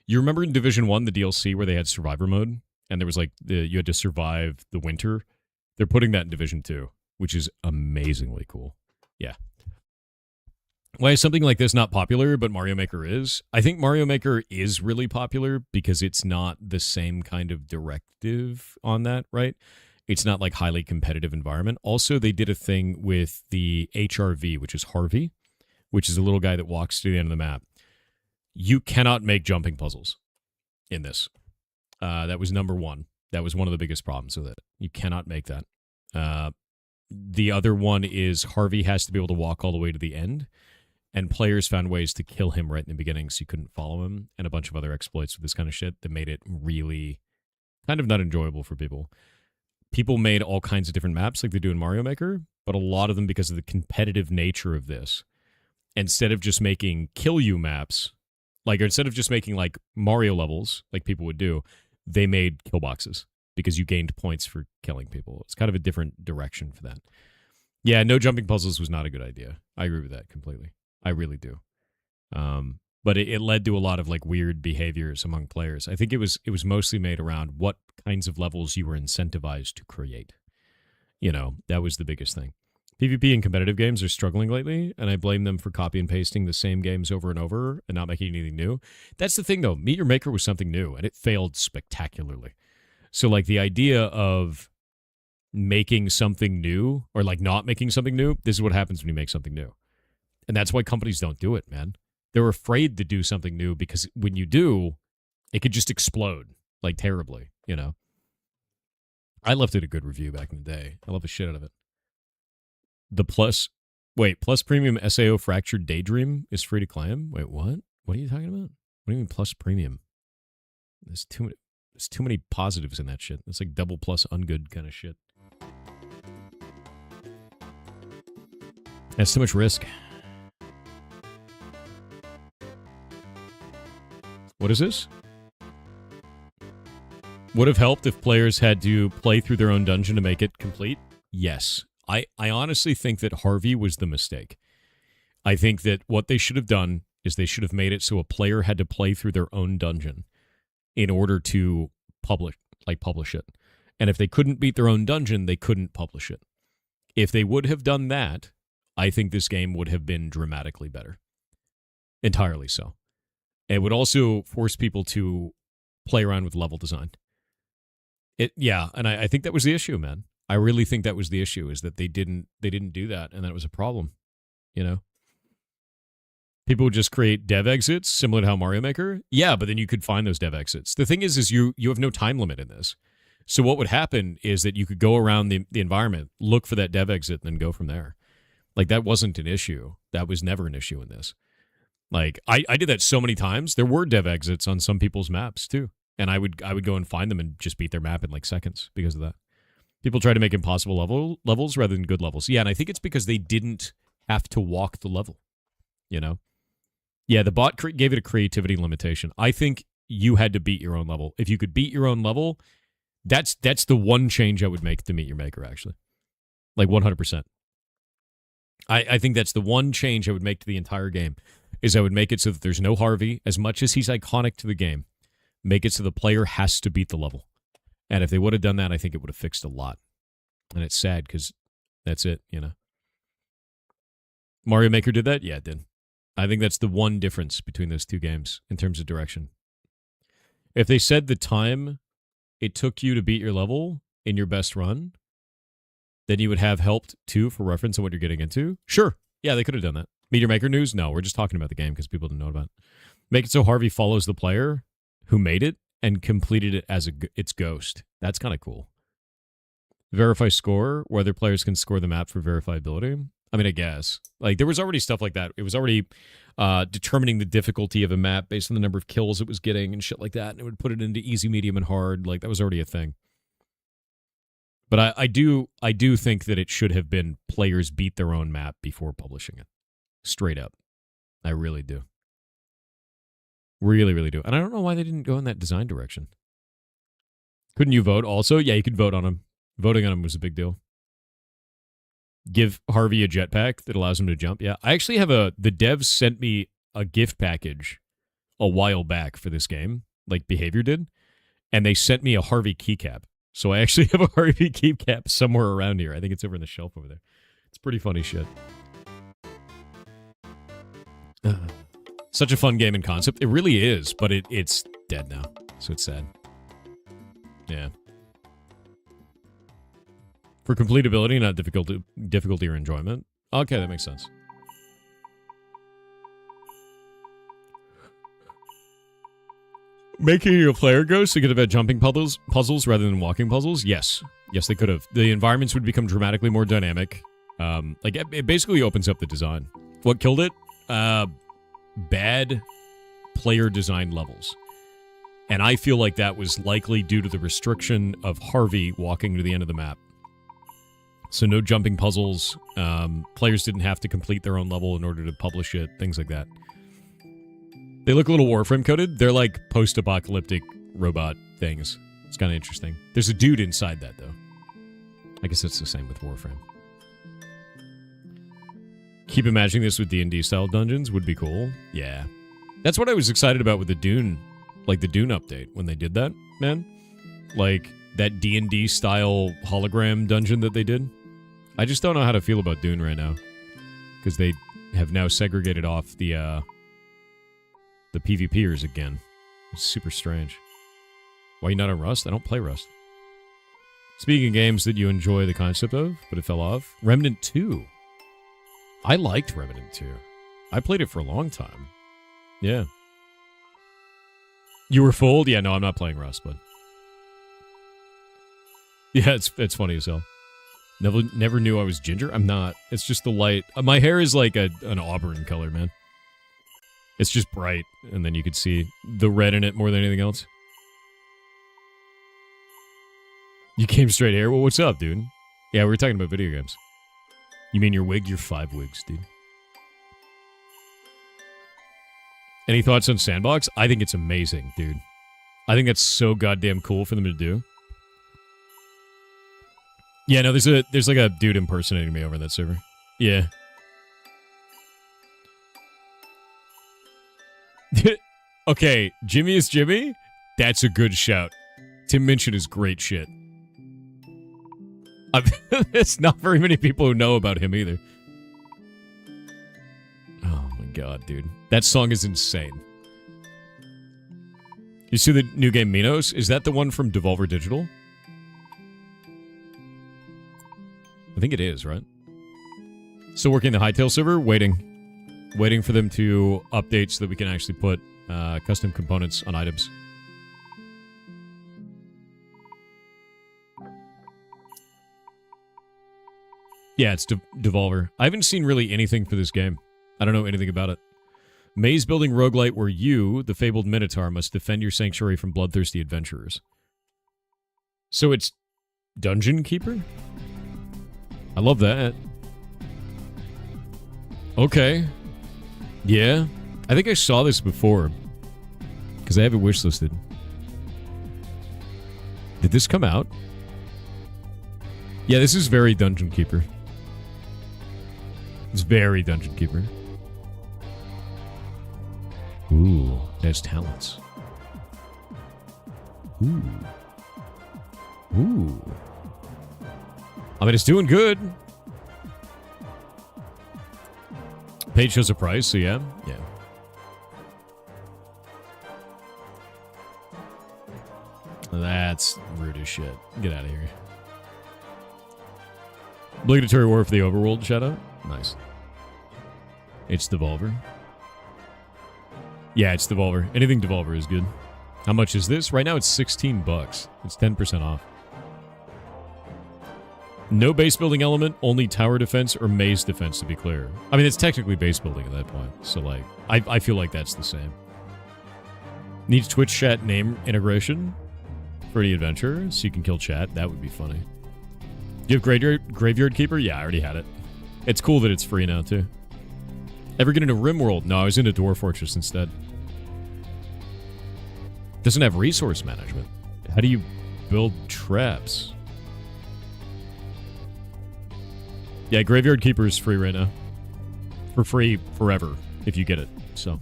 you remember in Division 1, the DLC where they had Survivor mode? And there was like, you had to survive the winter? They're putting that in Division 2, which is amazingly cool. Yeah. Why is something like this not popular, but Mario Maker is? I think Mario Maker is really popular because it's not the same kind of directive on that, right? It's not like highly competitive environment. Also, they did a thing with the HRV, which is Harvey, which is a little guy that walks to the end of the map. You cannot make jumping puzzles in this. That was number one. That was one of the biggest problems with it. You cannot make that. The other one is Harvey has to be able to walk all the way to the end, and players found ways to kill him right in the beginning so you couldn't follow him, and a bunch of other exploits with this kind of shit that made it really kind of not enjoyable for people. People made all kinds of different maps like they do in Mario Maker, but a lot of them, because of the competitive nature of this, instead of just making kill you maps, like, or instead of just making like Mario levels like people would do, they made kill boxes because you gained points for killing people. It's kind of a different direction for that. Yeah, no jumping puzzles was not a good idea. I agree with that completely. I really do. But it led to a lot of like weird behaviors among players. I think it was mostly made around what kinds of levels you were incentivized to create. You know, that was the biggest thing. PvP and competitive games are struggling lately, and I blame them for copy and pasting the same games over and over and not making anything new. That's the thing, though. Meet Your Maker was something new, and it failed spectacularly. So, like, the idea of making something new or, like, not making something new, this is what happens when you make something new. And that's why companies don't do it, man. They're afraid to do something new because when you do, it could just explode, like, terribly, you know? I left it a good review back in the day. I love the shit out of it. The Plus Premium SAO Fractured Daydream is free to claim. Wait, what? What are you talking about? What do you mean Plus Premium? There's too many positives in that shit. It's like double plus ungood kind of shit. That's too much risk. What is this? Would have helped if players had to play through their own dungeon to make it complete? Yes. I honestly think that Harvey was the mistake. I think that what they should have done is they should have made it so a player had to play through their own dungeon in order to publish it. And if they couldn't beat their own dungeon, they couldn't publish it. If they would have done that, I think this game would have been dramatically better. Entirely so. It would also force people to play around with level design. And I think that was the issue, man. I really think that was the issue, is that they didn't do that, and that was a problem, you know? People would just create dev exits, similar to how Mario Maker. Yeah, but then you could find those dev exits. The thing is you have no time limit in this. So what would happen is that you could go around the environment, look for that dev exit, and then go from there. Like, that wasn't an issue. That was never an issue in this. Like, I did that so many times. There were dev exits on some people's maps, too. And I would go and find them and just beat their map in, like, seconds because of that. People try to make impossible levels rather than good levels. Yeah, and I think it's because they didn't have to walk the level, you know? Yeah, the bot gave it a creativity limitation. I think you had to beat your own level. If you could beat your own level, that's the one change I would make to Meet Your Maker, actually. Like, 100%. I think that's the one change I would make to the entire game, is I would make it so that there's no Harvey. As much as he's iconic to the game, make it so the player has to beat the level. And if they would have done that, I think it would have fixed a lot. And it's sad because that's it, you know. Mario Maker did that? Yeah, it did. I think that's the one difference between those two games in terms of direction. If they said the time it took you to beat your level in your best run, then you would have helped, too, for reference on what you're getting into. Sure. Yeah, they could have done that. Meet Your Maker news? No, we're just talking about the game because people didn't know about it. Make it so Harvey follows the player who made it and completed it as its ghost. That's kind of cool. Verify score, whether players can score the map for verifiability. I mean, I guess. Like, there was already stuff like that. It was already determining the difficulty of a map based on the number of kills it was getting and shit like that, and it would put it into easy, medium, and hard. Like, that was already a thing. But I do think that it should have been players beat their own map before publishing it. Straight up. I really do. Really, really do. And I don't know why they didn't go in that design direction. Couldn't you vote also? Yeah, you could vote on him. Voting on him was a big deal. Give Harvey a jetpack that allows him to jump. Yeah, I actually have the devs sent me a gift package a while back for this game, like Behavior did, and they sent me a Harvey keycap. So I actually have a Harvey keycap somewhere around here. I think it's over on the shelf over there. It's pretty funny shit. Such a fun game and concept. It really is, but it's dead now, so it's sad. Yeah. For completability, not difficulty or enjoyment. Okay, that makes sense. Making a player ghost, they could have had jumping puzzles rather than walking puzzles. Yes. Yes, they could have. The environments would become dramatically more dynamic. Like, it basically opens up the design. What killed it? Bad player design levels. And I feel like that was likely due to the restriction of Harvey walking to the end of the map. So no jumping puzzles. Players didn't have to complete their own level in order to publish it. Things like that. They look a little Warframe coded. They're like post-apocalyptic robot things. It's kind of interesting. There's a dude inside that, though. I guess it's the same with Warframe. Keep imagining this with D&D style dungeons would be cool. Yeah. That's what I was excited about with the Dune, like the Dune update when they did that, man. Like that D&D style hologram dungeon that they did. I just don't know how to feel about Dune right now. Because they have now segregated off the PvPers again. It's super strange. Why are you not on Rust? I don't play Rust. Speaking of games that you enjoy the concept of, but it fell off. Remnant 2. I liked Remnant 2. I played it for a long time. Yeah. You were fooled? Yeah, no, I'm not playing Rust, but... Yeah, it's funny as hell. Never knew I was ginger? I'm not. It's just the light. My hair is like an auburn color, man. It's just bright, and then you could see the red in it more than anything else. You came straight here? Well, what's up, dude? Yeah, we were talking about video games. You mean your wig? You're 5 wigs, dude. Any thoughts on Sandbox? I think it's amazing, dude. I think that's so goddamn cool for them to do. Yeah, no, there's like a dude impersonating me over in that server. Yeah. Okay, Jimmy is Jimmy? That's a good shout. Tim Minchin is great shit. There's not very many people who know about him either. Oh my god, dude. That song is insane. You see the new game Minos? Is that the one from Devolver Digital? I think it is, right? Still working the Hightail server? Waiting. Waiting for them to update so that we can actually put custom components on items. Yeah, it's Devolver. I haven't seen really anything for this game. I don't know anything about it. Maze building roguelite where you, the fabled Minotaur, must defend your sanctuary from bloodthirsty adventurers. So it's Dungeon Keeper? I love that. Okay. Yeah. I think I saw this before. Because I have it wishlisted. Did this come out? Yeah, this is very Dungeon Keeper. It's very Dungeon Keeper. Ooh, there's talents. Ooh. Ooh. I mean, it's doing good. Page shows a price, so yeah. Yeah. That's rude as shit. Get out of here. Obligatory war for the overworld, shout out. Nice. It's Devolver. Yeah, it's Devolver. Anything Devolver is good. How much is this? Right now it's $16. It's 10% off. No base building element, only tower defense or maze defense, to be clear. I mean, it's technically base building at that point. So, like, I feel like that's the same. Needs Twitch chat name integration for the adventure, so you can kill chat. That would be funny. Do you have Graveyard Keeper? Yeah, I already had it. It's cool that it's free now, too. Ever get into RimWorld? No, I was into Dwarf Fortress instead. Doesn't have resource management. How do you build traps? Yeah, Graveyard Keeper is free right now. For free forever, if you get it, so.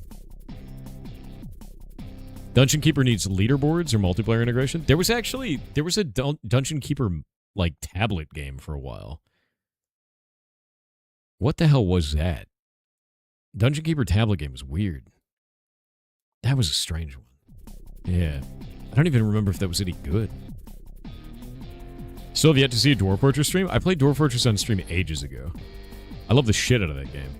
Dungeon Keeper needs leaderboards or multiplayer integration. There was a Dungeon Keeper, like, tablet game for a while. What the hell was that? Dungeon Keeper tablet game was weird. That was a strange one. Yeah. I don't even remember if that was any good. Still have yet to see a Dwarf Fortress stream? I played Dwarf Fortress on stream ages ago. I love the shit out of that game.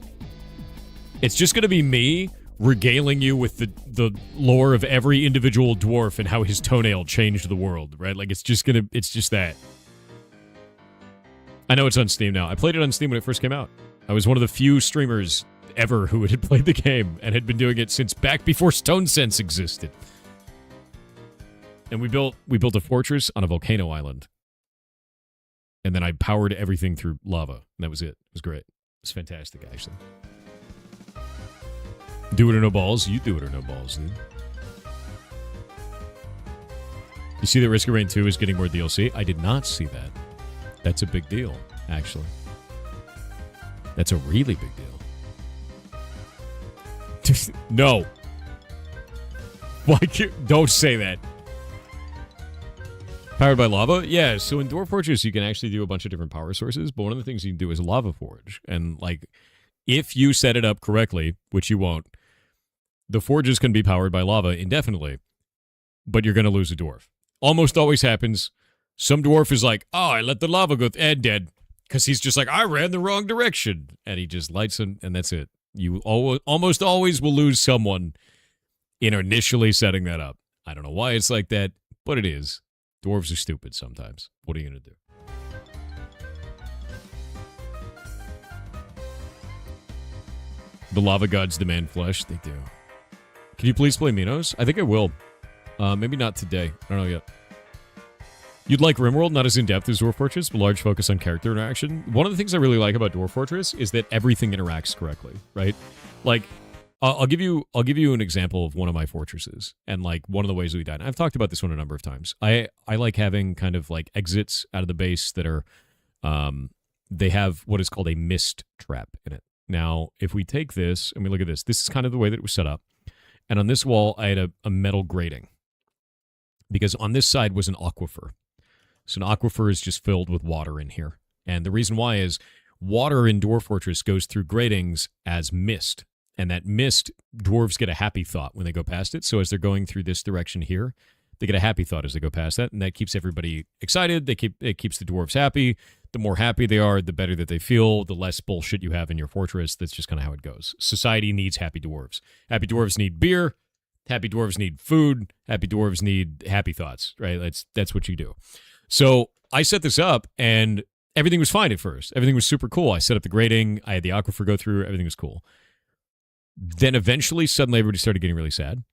It's just going to be me regaling you with the lore of every individual dwarf and how his toenail changed the world, right? Like, it's just that. I know it's on Steam now. I played it on Steam when it first came out. I was one of the few streamers ever who had played the game and had been doing it since back before StoneSense existed. And we built a fortress on a volcano island. And then I powered everything through lava. And that was it. It was great. It was fantastic, actually. Do it or no balls. You do it or no balls, dude. You see that Risk of Rain 2 is getting more DLC? I did not see that. That's a big deal, actually. That's a really big deal. No. Why don't say that. Powered by lava? Yeah, so in Dwarf Fortress, you can actually do a bunch of different power sources, but one of the things you can do is lava forge. And, like, if you set it up correctly, which you won't, the forges can be powered by lava indefinitely, but you're going to lose a dwarf. Almost always happens. Some dwarf is like, oh, I let the lava go and dead. Because he's just like, I ran the wrong direction. And he just lights him, and that's it. You almost always will lose someone in initially setting that up. I don't know why it's like that, but it is. Dwarves are stupid sometimes. What are you going to do? The lava gods demand flesh. They do. Can you please play Minos? I think I will. Maybe not today. I don't know yet. You'd like RimWorld, not as in-depth as Dwarf Fortress, but large focus on character interaction. One of the things I really like about Dwarf Fortress is that everything interacts correctly, right? Like, I'll give you an example of one of my fortresses, and like one of the ways we died. I've talked about this one a number of times. I like having kind of like exits out of the base that are, they have what is called a mist trap in it. Now, if we take this and we look at this, this is kind of the way that it was set up. And on this wall, I had a metal grating because on this side was an aquifer. So an aquifer is just filled with water in here. And the reason why is water in Dwarf Fortress goes through gratings as mist. And that mist, dwarves get a happy thought when they go past it. So as they're going through this direction here, they get a happy thought as they go past that. And that keeps everybody excited. It keeps the dwarves happy. The more happy they are, the better that they feel, the less bullshit you have in your fortress. That's just kind of how it goes. Society needs happy dwarves. Happy dwarves need beer. Happy dwarves need food. Happy dwarves need happy thoughts, right? That's what you do. So I set this up, and everything was fine at first. Everything was super cool. I set up the grating. I had the aquifer go through. Everything was cool. Then eventually, suddenly, everybody started getting really sad.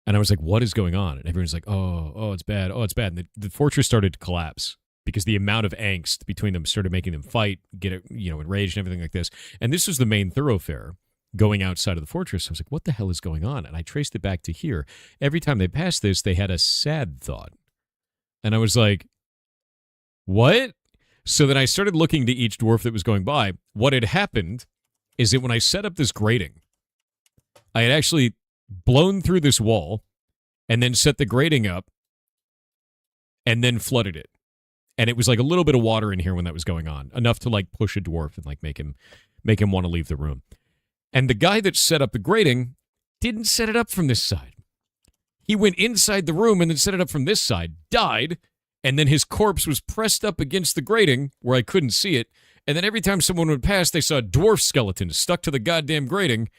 And I was like, what is going on? And everyone's like, oh, it's bad. Oh, it's bad. And the fortress started to collapse because the amount of angst between them started making them fight, get enraged and everything like this. And this was the main thoroughfare going outside of the fortress. I was like, what the hell is going on? And I traced it back to here. Every time they passed this, they had a sad thought. And I was like, what? So then I started looking to each dwarf that was going by. What had happened is that when I set up this grating, I had actually blown through this wall and then set the grating up and then flooded it. And it was like a little bit of water in here when that was going on, enough to like push a dwarf and like make him want to leave the room. And the guy that set up the grating didn't set it up from this side. He went inside the room and then set it up from this side, died, and then his corpse was pressed up against the grating where I couldn't see it. And then every time someone would pass, they saw a dwarf skeleton stuck to the goddamn grating.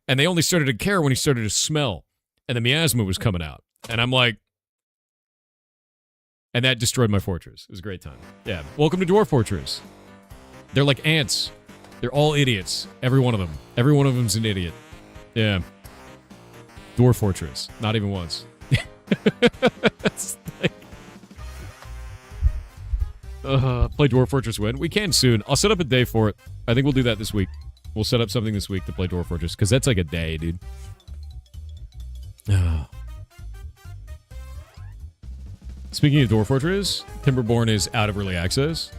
And they only started to care when he started to smell. And the miasma was coming out. And I'm like... And that destroyed my fortress. It was a great time. Yeah. Welcome to Dwarf Fortress. They're like ants. They're all idiots. Every one of them. Every one of them's an idiot. Yeah. Dwarf Fortress. Not even once. It's like... play Dwarf Fortress when? We can soon. I'll set up a day for it. I think we'll do that this week. We'll set up something this week to play Dwarf Fortress, because that's like a day, dude. Speaking of Dwarf Fortress, Timberborn is out of early access.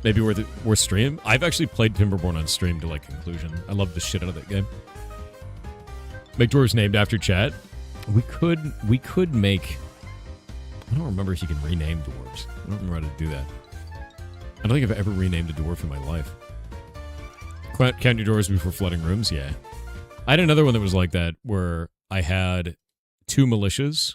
Maybe worth stream. I've actually played Timberborn on stream to like conclusion. I love the shit out of that game. Make dwarves named after chat. We could make... I don't remember if you can rename dwarves. I don't remember how to do that. I don't think I've ever renamed a dwarf in my life. Count your doors before flooding rooms? Yeah. I had another one that was like that, where I had 2 militias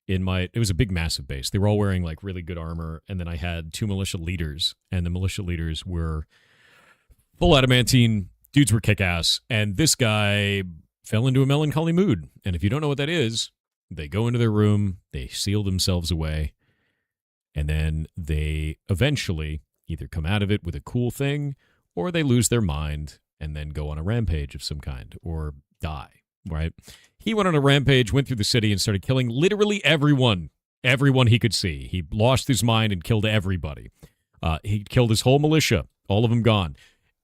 in my... It was a big, massive base. They were all wearing, like, really good armor, and then I had 2 militia leaders, and the militia leaders were full adamantine. Dudes were kick-ass, and this guy fell into a melancholy mood. And if you don't know what that is, they go into their room, they seal themselves away, and then they eventually either come out of it with a cool thing, or they lose their mind and then go on a rampage of some kind, or die, right? He went on a rampage, went through the city, and started killing literally everyone he could see. He lost his mind and killed everybody. He killed his whole militia, all of them gone.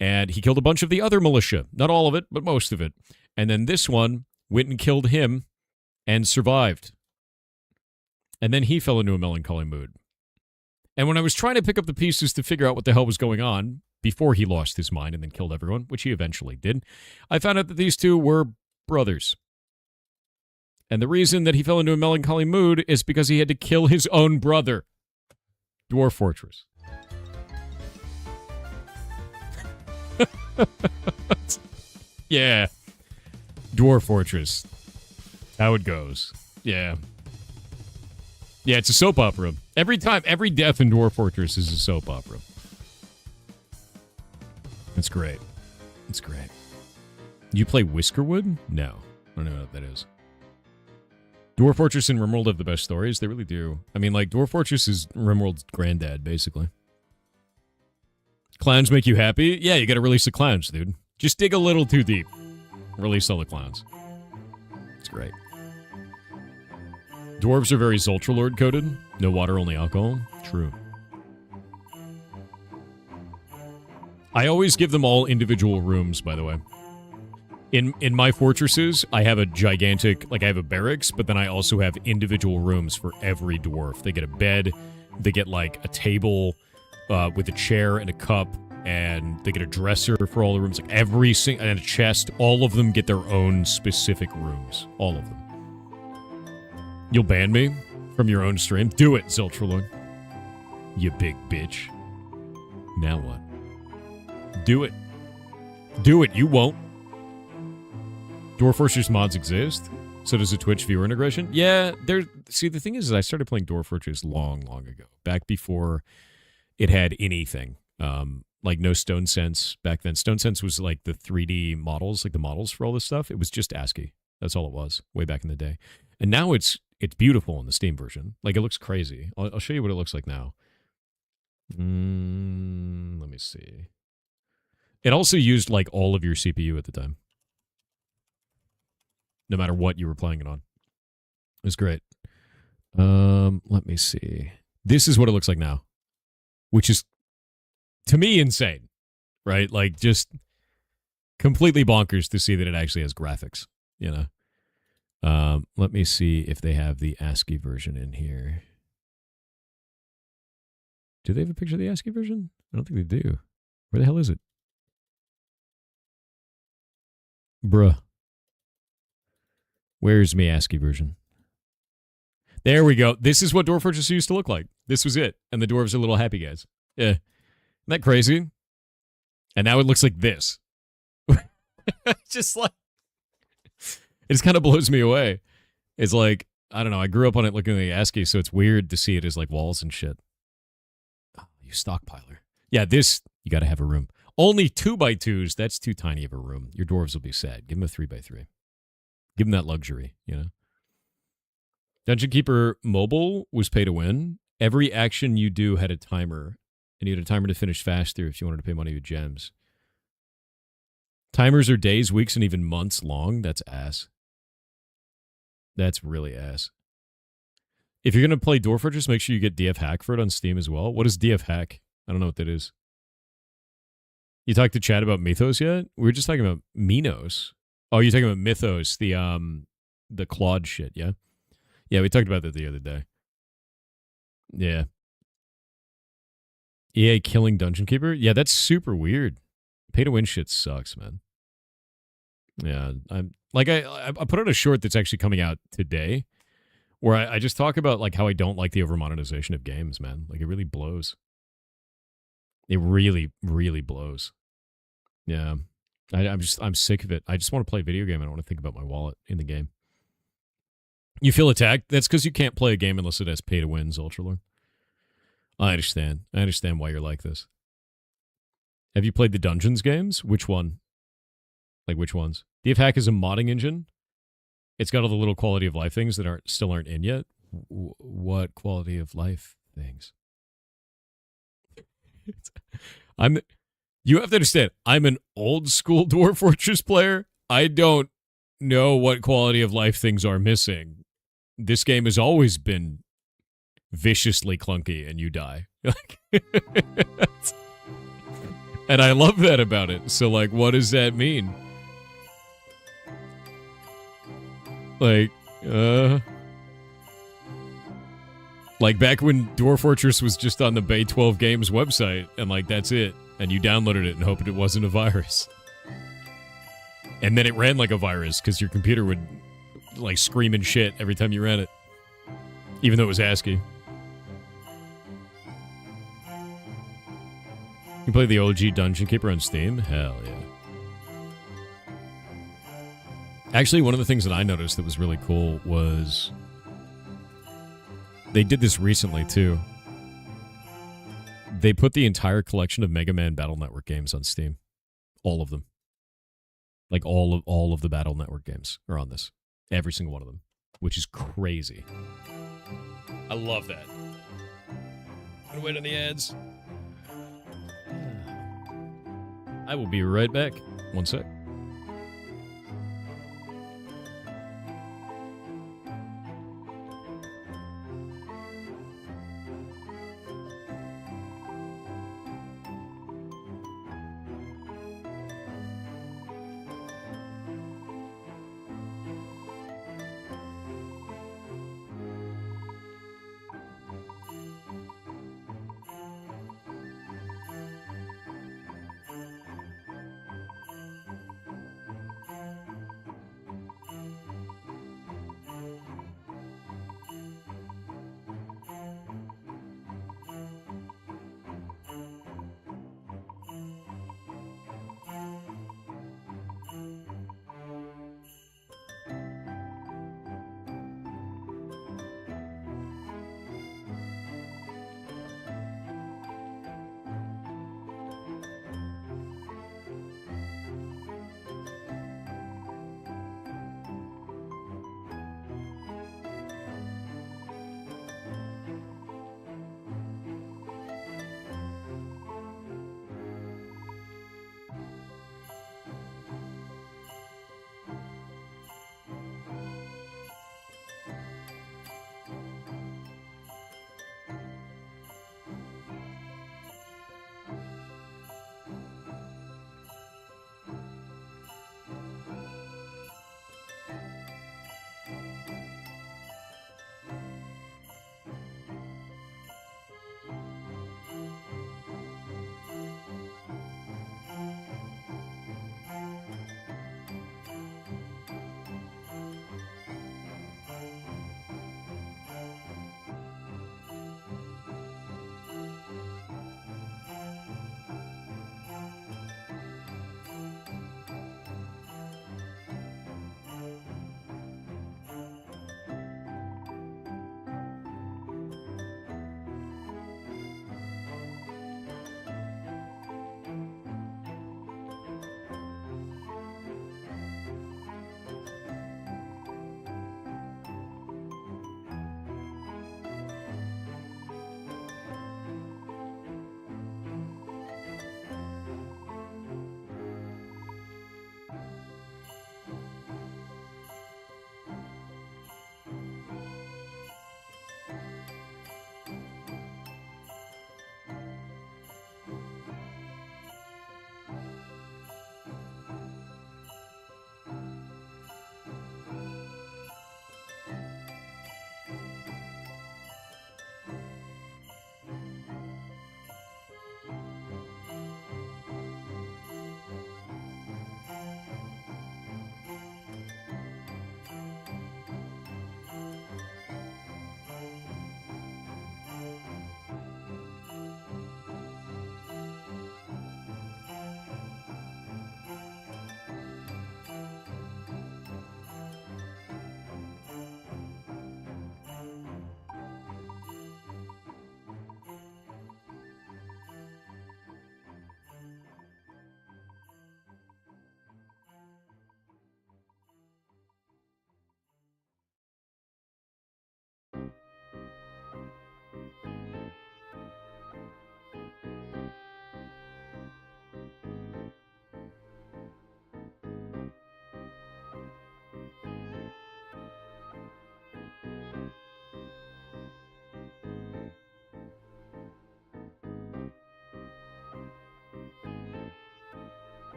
And he killed a bunch of the other militia. Not all of it, but most of it. And then this one went and killed him and survived. And then he fell into a melancholy mood. And when I was trying to pick up the pieces to figure out what the hell was going on before he lost his mind and then killed everyone, which he eventually did, I found out that these two were brothers. And the reason that he fell into a melancholy mood is because he had to kill his own brother. Dwarf Fortress. Yeah. Dwarf Fortress. How it goes. Yeah. Yeah, it's a soap opera. Every death in Dwarf Fortress is a soap opera. It's great. It's great. You play Whiskerwood? No. I don't know what that is. Dwarf Fortress and RimWorld have the best stories. They really do. I mean, like, Dwarf Fortress is RimWorld's granddad, basically. Clowns make you happy? Yeah, you gotta release the clowns, dude. Just dig a little too deep. Release all the clowns. It's great. Dwarves are very Zultralord coded. No water, only alcohol. True. I always give them all individual rooms, by the way. In my fortresses, I have a gigantic, like I have a barracks, but then I also have individual rooms for every dwarf. They get a bed, they get like a table with a chair and a cup, and they get a dresser for all the rooms, like and a chest. All of them get their own specific rooms. All of them. You'll ban me from your own stream? Do it, Ziltralord. You big bitch. Now what? Do it. Do it. You won't. Dwarf Fortress mods exist. So does a Twitch viewer integration? Yeah, see, the thing is I started playing Dwarf Fortress long ago. Back before it had anything. Like no Stone Sense back then. Stone Sense was like the 3D models, like the models for all this stuff. It was just ASCII. That's all it was, way back in the day. And now it's beautiful in the Steam version. Like, it looks crazy. I'll show you what it looks like now. Let me see. It also used, like, all of your CPU at the time. No matter what you were playing it on. It was great. Let me see. This is what it looks like now. Which is, to me, insane. Right? Like, just completely bonkers to see that it actually has graphics. You know? Let me see if they have the ASCII version in here. Do they have a picture of the ASCII version? I don't think they do. Where the hell is it? Bruh. Where's my ASCII version? There we go. This is what Dwarf Fortress used to look like. This was it. And the dwarves are little happy guys. Yeah. Isn't that crazy? And now it looks like this. Just like... It just kind of blows me away. It's like, I don't know, I grew up on it looking at the ASCII, so it's weird to see it as like walls and shit. Oh, you stockpiler. Yeah, this, you got to have a room. Only 2x2s, that's too tiny of a room. Your dwarves will be sad. Give them a 3x3. Give them that luxury, you know? Dungeon Keeper Mobile was pay to win. Every action you do had a timer, and you had a timer to finish faster if you wanted to pay money with gems. Timers are days, weeks, and even months long. That's ass. That's really ass. If you're going to play Dwarf Fortress, make sure you get DF Hack for it on Steam as well. What is DF Hack? I don't know what that is. You talked to Chad about Mythos yet? We were just talking about Minos. Oh, you're talking about Mythos, the Claude shit, yeah? Yeah, we talked about that the other day. Yeah. EA killing Dungeon Keeper? Yeah, that's super weird. Pay-to-win shit sucks, man. Yeah, I put out a short that's actually coming out today where I just talk about like how I don't like the over-monetization of games, man. Like, it really blows. It really, really blows. Yeah. I'm sick of it. I just want to play a video game. I don't want to think about my wallet in the game. You feel attacked? That's because you can't play a game unless it has pay-to-win, Ultralord. I understand. I understand why you're like this. Have you played the Dungeons games? Which one? Like which ones? Thief Hack is a modding engine. It's got all the little quality of life things that still aren't in yet. What quality of life things? You have to understand, I'm an old school Dwarf Fortress player. I don't know what quality of life things are missing. This game has always been viciously clunky and you die. And I love that about it. So, like, what does that mean? Like back when Dwarf Fortress was just on the Bay 12 Games website, and like that's it, and you downloaded it and hoped it wasn't a virus, and then it ran like a virus because your computer would like scream and shit every time you ran it, even though it was ASCII. You play the OG Dungeon Keeper on Steam? Hell yeah. Actually, one of the things that I noticed that was really cool was they did this recently, too. They put the entire collection of Mega Man Battle Network games on Steam. All of them. Like, all of the Battle Network games are on this. Every single one of them. Which is crazy. I love that. I'm gonna wait on the ads. I will be right back. One sec.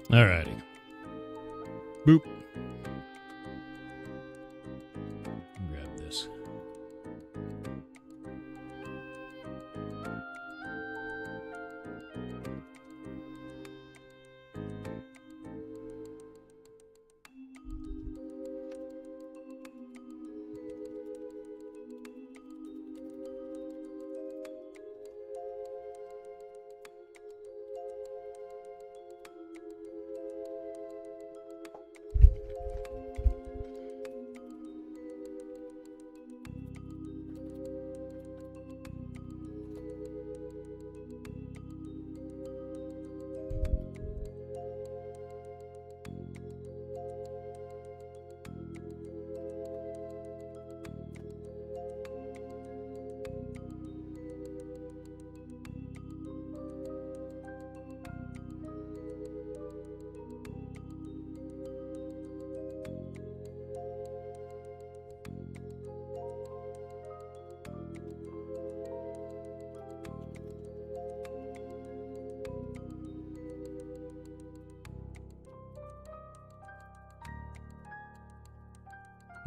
Alrighty. Boop. Grab this.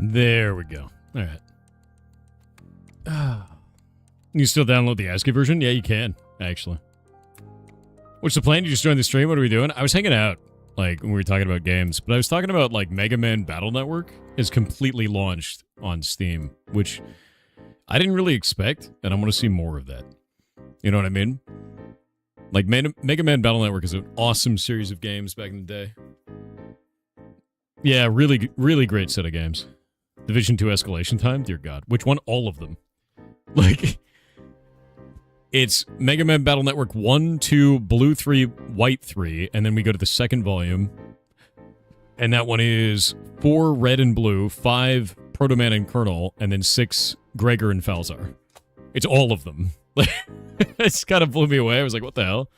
There we go. All right. You still download the ASCII version? Yeah, you can, actually. What's the plan? You just joined the stream? What are we doing? I was hanging out, like, when we were talking about games, but I was talking about, like, Mega Man Battle Network is completely launched on Steam, which I didn't really expect, and I want to see more of that. You know what I mean? Like, Mega Man Battle Network is an awesome series of games back in the day. Yeah, really, really great set of games. Division 2 Escalation Time? Dear God. Which one? All of them. Like, it's Mega Man Battle Network 1, 2, Blue 3, White 3, and then we go to the second volume. And that one is 4, Red and Blue, 5, Proto Man and Colonel, and then 6, Gregor and Falzar. It's all of them. It's kind of blew me away. I was like, what the hell?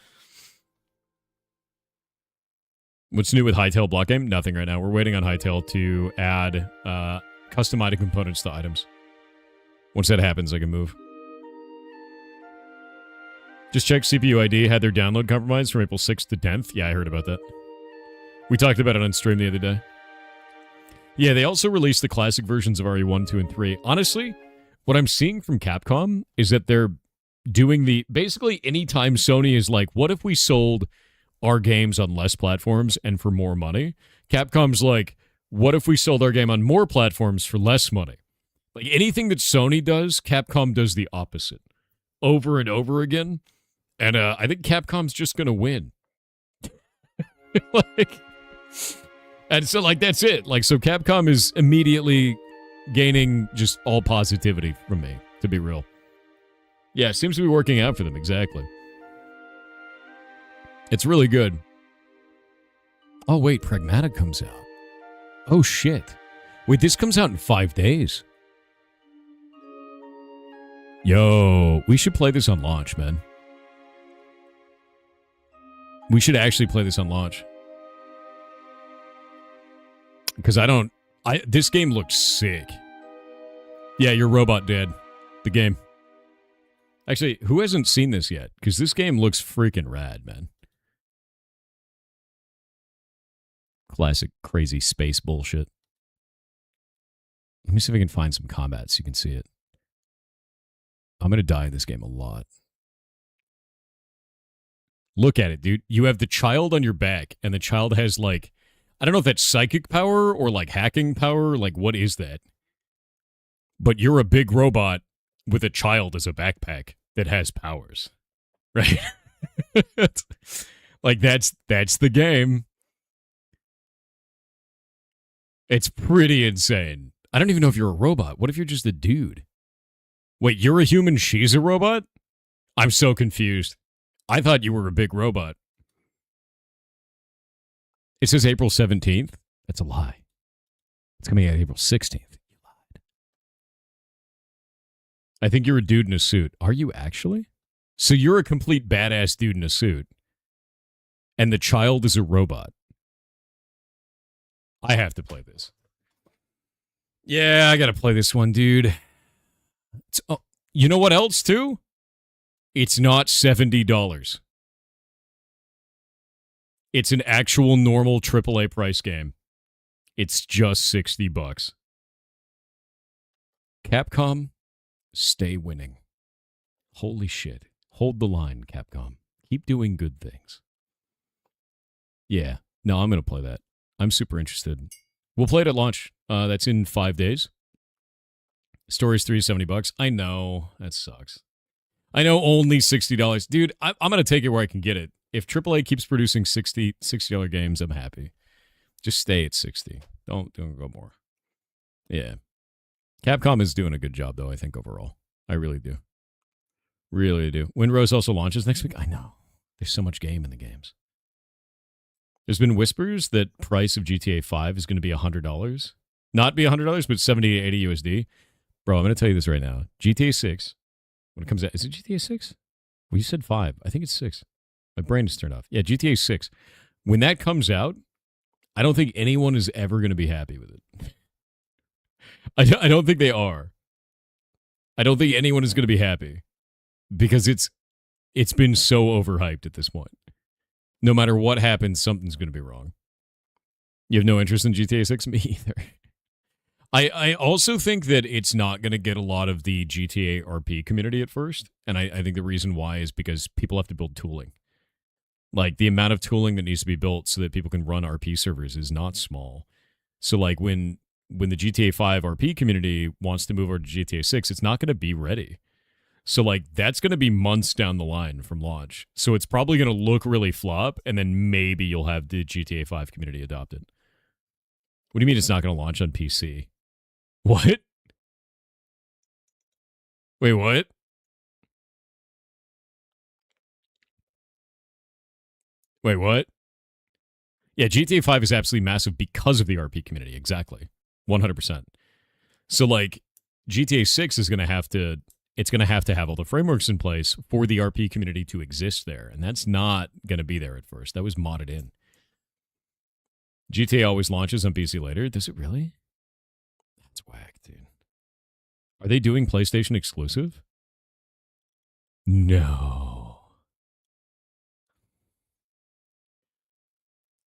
What's new with Hytale block game? Nothing right now. We're waiting on Hytale to add custom item components to items. Once that happens, I can move. Just check CPU ID had their download compromised from April 6th to 10th. Yeah, I heard about that. We talked about it on stream the other day. Yeah, they also released the classic versions of RE1, 2, and 3. Honestly, what I'm seeing from Capcom is that they're doing the... Basically, anytime Sony is like, what if we sold our games on less platforms and for more money? Capcom's like, what if we sold our game on more platforms for less money? Like, anything that Sony does, Capcom does the opposite. Over and over again. And I think Capcom's just going to win. Like, and so, like, that's it. Like, so Capcom is immediately gaining just all positivity from me, to be real. Yeah, it seems to be working out for them, exactly. It's really good. Oh, wait, Pragmatic comes out. Oh, shit. Wait, this comes out in 5 days. Yo, we should play this on launch, man. We should actually play this on launch. Because this game looks sick. Yeah, your robot dead. The game. Actually, who hasn't seen this yet? Because this game looks freaking rad, man. Classic crazy space bullshit. Let me see if I can find some combat so you can see it. I'm going to die in this game a lot. Look at it, dude. You have the child on your back, and the child has, like... I don't know if that's psychic power or, like, hacking power. Like, what is that? But you're a big robot with a child as a backpack that has powers. Right? Like, that's the game. It's pretty insane. I don't even know if you're a robot. What if you're just a dude? Wait, you're a human, she's a robot? I'm so confused. I thought you were a big robot. It says April 17th. That's a lie. It's coming out April 16th. You lied. I think you're a dude in a suit. Are you actually? So you're a complete badass dude in a suit. And the child is a robot. I have to play this. Yeah, I gotta play this one, dude. You know what else, too? It's not $70. It's an actual normal AAA price game. It's just $60. Capcom, stay winning. Holy shit. Hold the line, Capcom. Keep doing good things. Yeah. No, I'm going to play that. I'm super interested. We'll play it at launch. That's in 5 days. Story's $370. I know. That sucks. I know only $60. Dude, I'm going to take it where I can get it. If AAA keeps producing $60 games, I'm happy. Just stay at 60. Don't go more. Yeah. Capcom is doing a good job, though, I think, overall. I really do. Really do. Windrose also launches next week. I know. There's so much game in the games. There's been whispers that price of GTA 5 is going to be $100. Not be $100, but 70 to 80 USD. Bro, I'm going to tell you this right now. GTA 6, when it comes out, is it GTA 6? Well, you said 5. I think it's 6. My brain is turned off. Yeah, GTA 6. When that comes out, I don't think anyone is ever going to be happy with it. I don't think they are. I don't think anyone is going to be happy because it's been so overhyped at this point. No matter what happens, something's going to be wrong. You have no interest in GTA 6? Me either. I also think that it's not going to get a lot of the GTA RP community at first. And I think the reason why is because people have to build tooling. Like, the amount of tooling that needs to be built so that people can run RP servers is not small. So, like, when the GTA 5 RP community wants to move over to GTA 6, it's not going to be ready. So, like, that's going to be months down the line from launch. So it's probably going to look really flop, and then maybe you'll have the GTA 5 community adopt it. What do you mean it's not going to launch on PC? What? Wait, what? Wait, what? Yeah, GTA 5 is absolutely massive because of the RP community. Exactly. 100%. So, like, GTA 6 is going to have to... It's going to have all the frameworks in place for the RP community to exist there. And that's not going to be there at first. That was modded in. GTA always launches on PC later. Does it really? That's whack, dude. Are they doing PlayStation exclusive? No.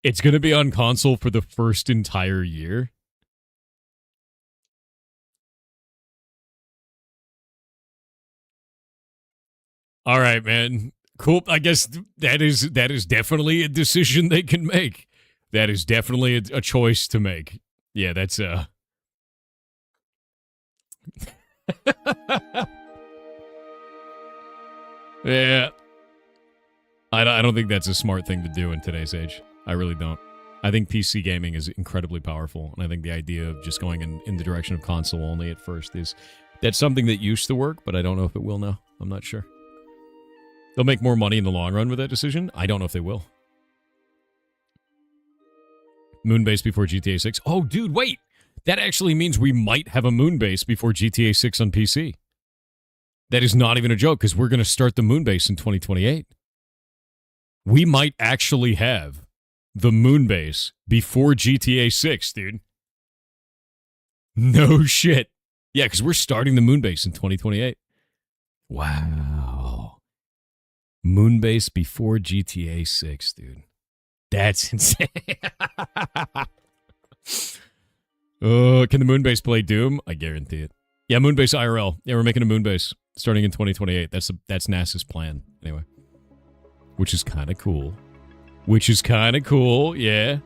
It's going to be on console for the first entire year? All right, man. Cool. I guess that is definitely a decision they can make. That is definitely a choice to make. Yeah, that's yeah. I don't think that's a smart thing to do in today's age. I really don't. I think PC gaming is incredibly powerful, and I think the idea of just going in the direction of console only at first that's something that used to work, but I don't know if it will now. I'm not sure. They'll make more money in the long run with that decision. I don't know if they will. Moonbase before GTA 6. Oh, dude, wait. That actually means we might have a Moonbase before GTA 6 on PC. That is not even a joke, because we're going to start the Moonbase in 2028. We might actually have the Moonbase before GTA 6, dude. No shit. Yeah, because we're starting the Moonbase in 2028. Wow. Moonbase before GTA 6, dude. That's insane. Can the Moonbase play Doom? I guarantee it. Yeah, Moonbase IRL. Yeah, we're making a Moonbase starting in 2028. That's NASA's plan, anyway. Which is kind of cool. Yeah.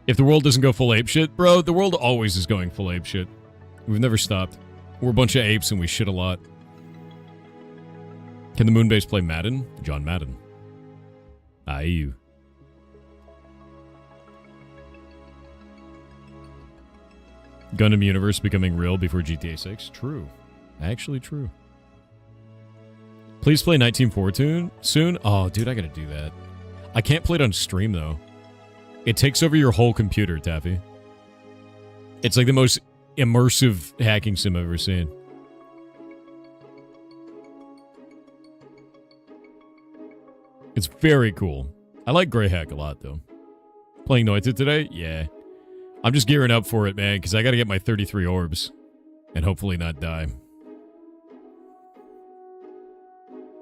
If the world doesn't go full ape shit, bro, the world always is going full ape shit. We've never stopped. We're a bunch of apes and we shit a lot. Can the Moonbase play Madden? John Madden. Aye. Gundam Universe becoming real before GTA 6? True. Actually true. Please play 1914 soon? Oh, dude, I gotta do that. I can't play it on stream, though. It takes over your whole computer, Taffy. It's like the most immersive hacking sim I've ever seen. It's very cool. I like Grey Hack a lot, though. Playing Noita today? Yeah. I'm just gearing up for it, man, because I gotta get my 33 orbs. And hopefully not die.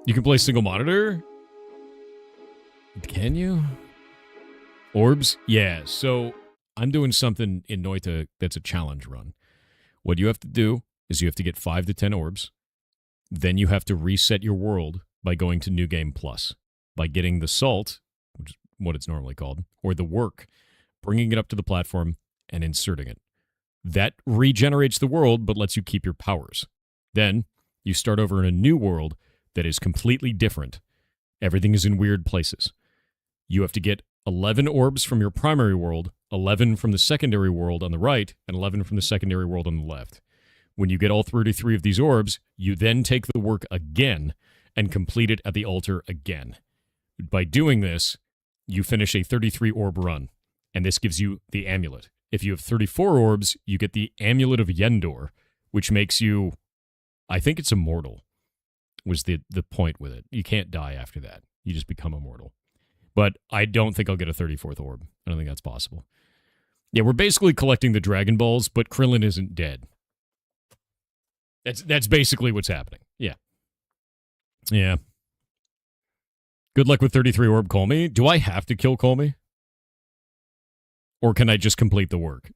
You can play single monitor? Can you? Orbs? Yeah, so I'm doing something in Noita that's a challenge run. What you have to do is you have to get 5 to 10 orbs. Then you have to reset your world by going to New Game Plus. By getting the salt, which is what it's normally called, or the work, bringing it up to the platform and inserting it. That regenerates the world but lets you keep your powers. Then you start over in a new world that is completely different. Everything is in weird places. You have to get 11 orbs from your primary world, 11 from the secondary world on the right, and 11 from the secondary world on the left. When you get all 33 of these orbs, you then take the work again and complete it at the altar again. By doing this, you finish a 33 orb run, and this gives you the amulet. If you have 34 orbs, you get the Amulet of Yendor, which makes you, I think it's immortal, was the point with it. You can't die after that. You just become immortal. But I don't think I'll get a 34th orb. I don't think that's possible. Yeah, we're basically collecting the Dragon Balls, but Krillin isn't dead. That's basically what's happening. Yeah. Yeah. Good luck with 33 orb Colmy. Do I have to kill Colmy? Or can I just complete the work?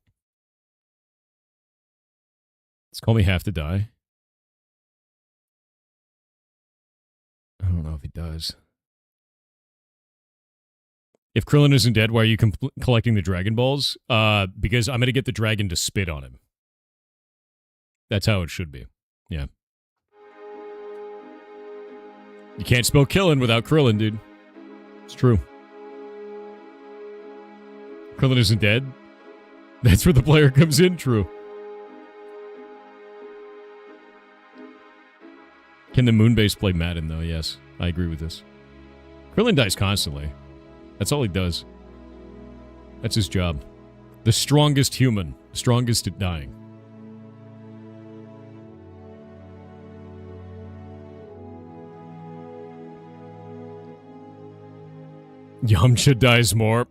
Does Colmy have to die? I don't know if he does. If Krillin isn't dead, why are you collecting the Dragon Balls? Because I'm going to get the dragon to spit on him. That's how it should be. Yeah. You can't spell killin' without Krillin, dude. It's true. Krillin isn't dead. That's where the player comes in, true. Can the Moonbase play Madden, though? Yes, I agree with this. Krillin dies constantly. That's all he does. That's his job. The strongest human. Strongest at dying. Yamcha dies more.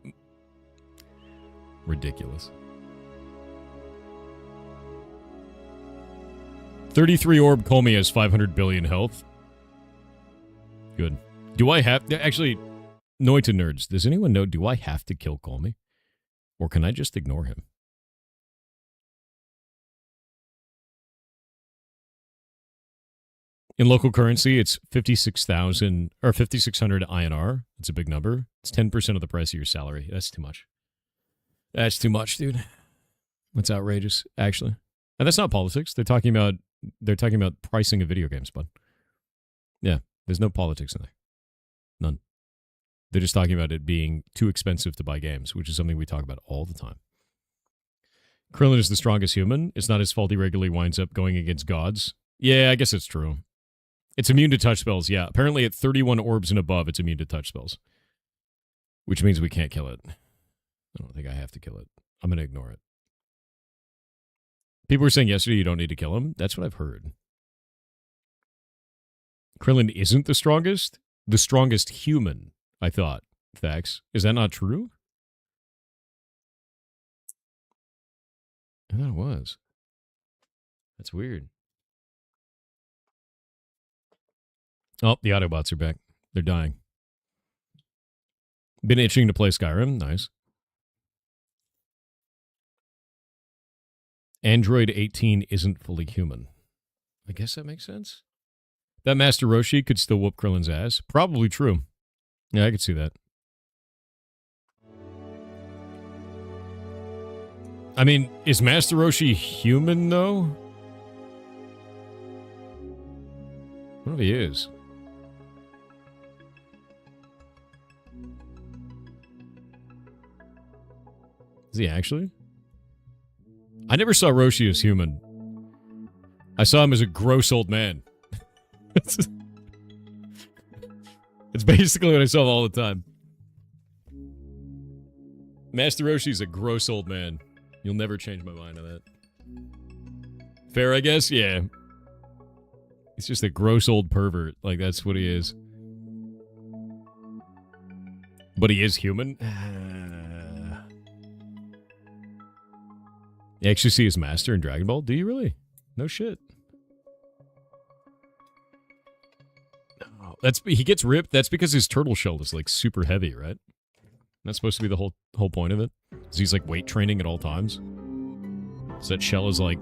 Ridiculous. 33 orb Colmy has 500 billion health. Good. Do I have... Actually, Noita nerds, does anyone know, do I have to kill Colmy? Or can I just ignore him? In local currency, it's 56,000 or 5,600 INR. It's a big number. It's 10% of the price of your salary. That's too much. That's too much, dude. That's outrageous, actually. And that's not politics. They're talking about pricing of video games, bud. Yeah, there's no politics in there. None. They're just talking about it being too expensive to buy games, which is something we talk about all the time. Krillin is the strongest human. It's not his fault he regularly winds up going against gods. Yeah, I guess it's true. It's immune to touch spells, yeah. Apparently at 31 orbs and above, it's immune to touch spells. Which means we can't kill it. I don't think I have to kill it. I'm going to ignore it. People were saying yesterday you don't need to kill him. That's what I've heard. Krillin isn't the strongest? The strongest human, I thought. Thax. Is that not true? I thought it was. That's weird. Oh, the Autobots are back. They're dying. Been itching to play Skyrim. Nice. Android 18 isn't fully human. I guess that makes sense. That Master Roshi could still whoop Krillin's ass. Probably true. Yeah, I could see that. I mean, is Master Roshi human, though? What if he is? Is he actually? I never saw Roshi as human. I saw him as a gross old man. It's basically what I saw all the time. Master Roshi's a gross old man. You'll never change my mind on that. Fair, I guess? Yeah. He's just a gross old pervert. Like, that's what he is. But he is human? You actually see his master in Dragon Ball? Do you really? No shit. he gets ripped. That's because his turtle shell is like super heavy, right? That's supposed to be the whole point of it. Is he's like weight training at all times. So that shell is like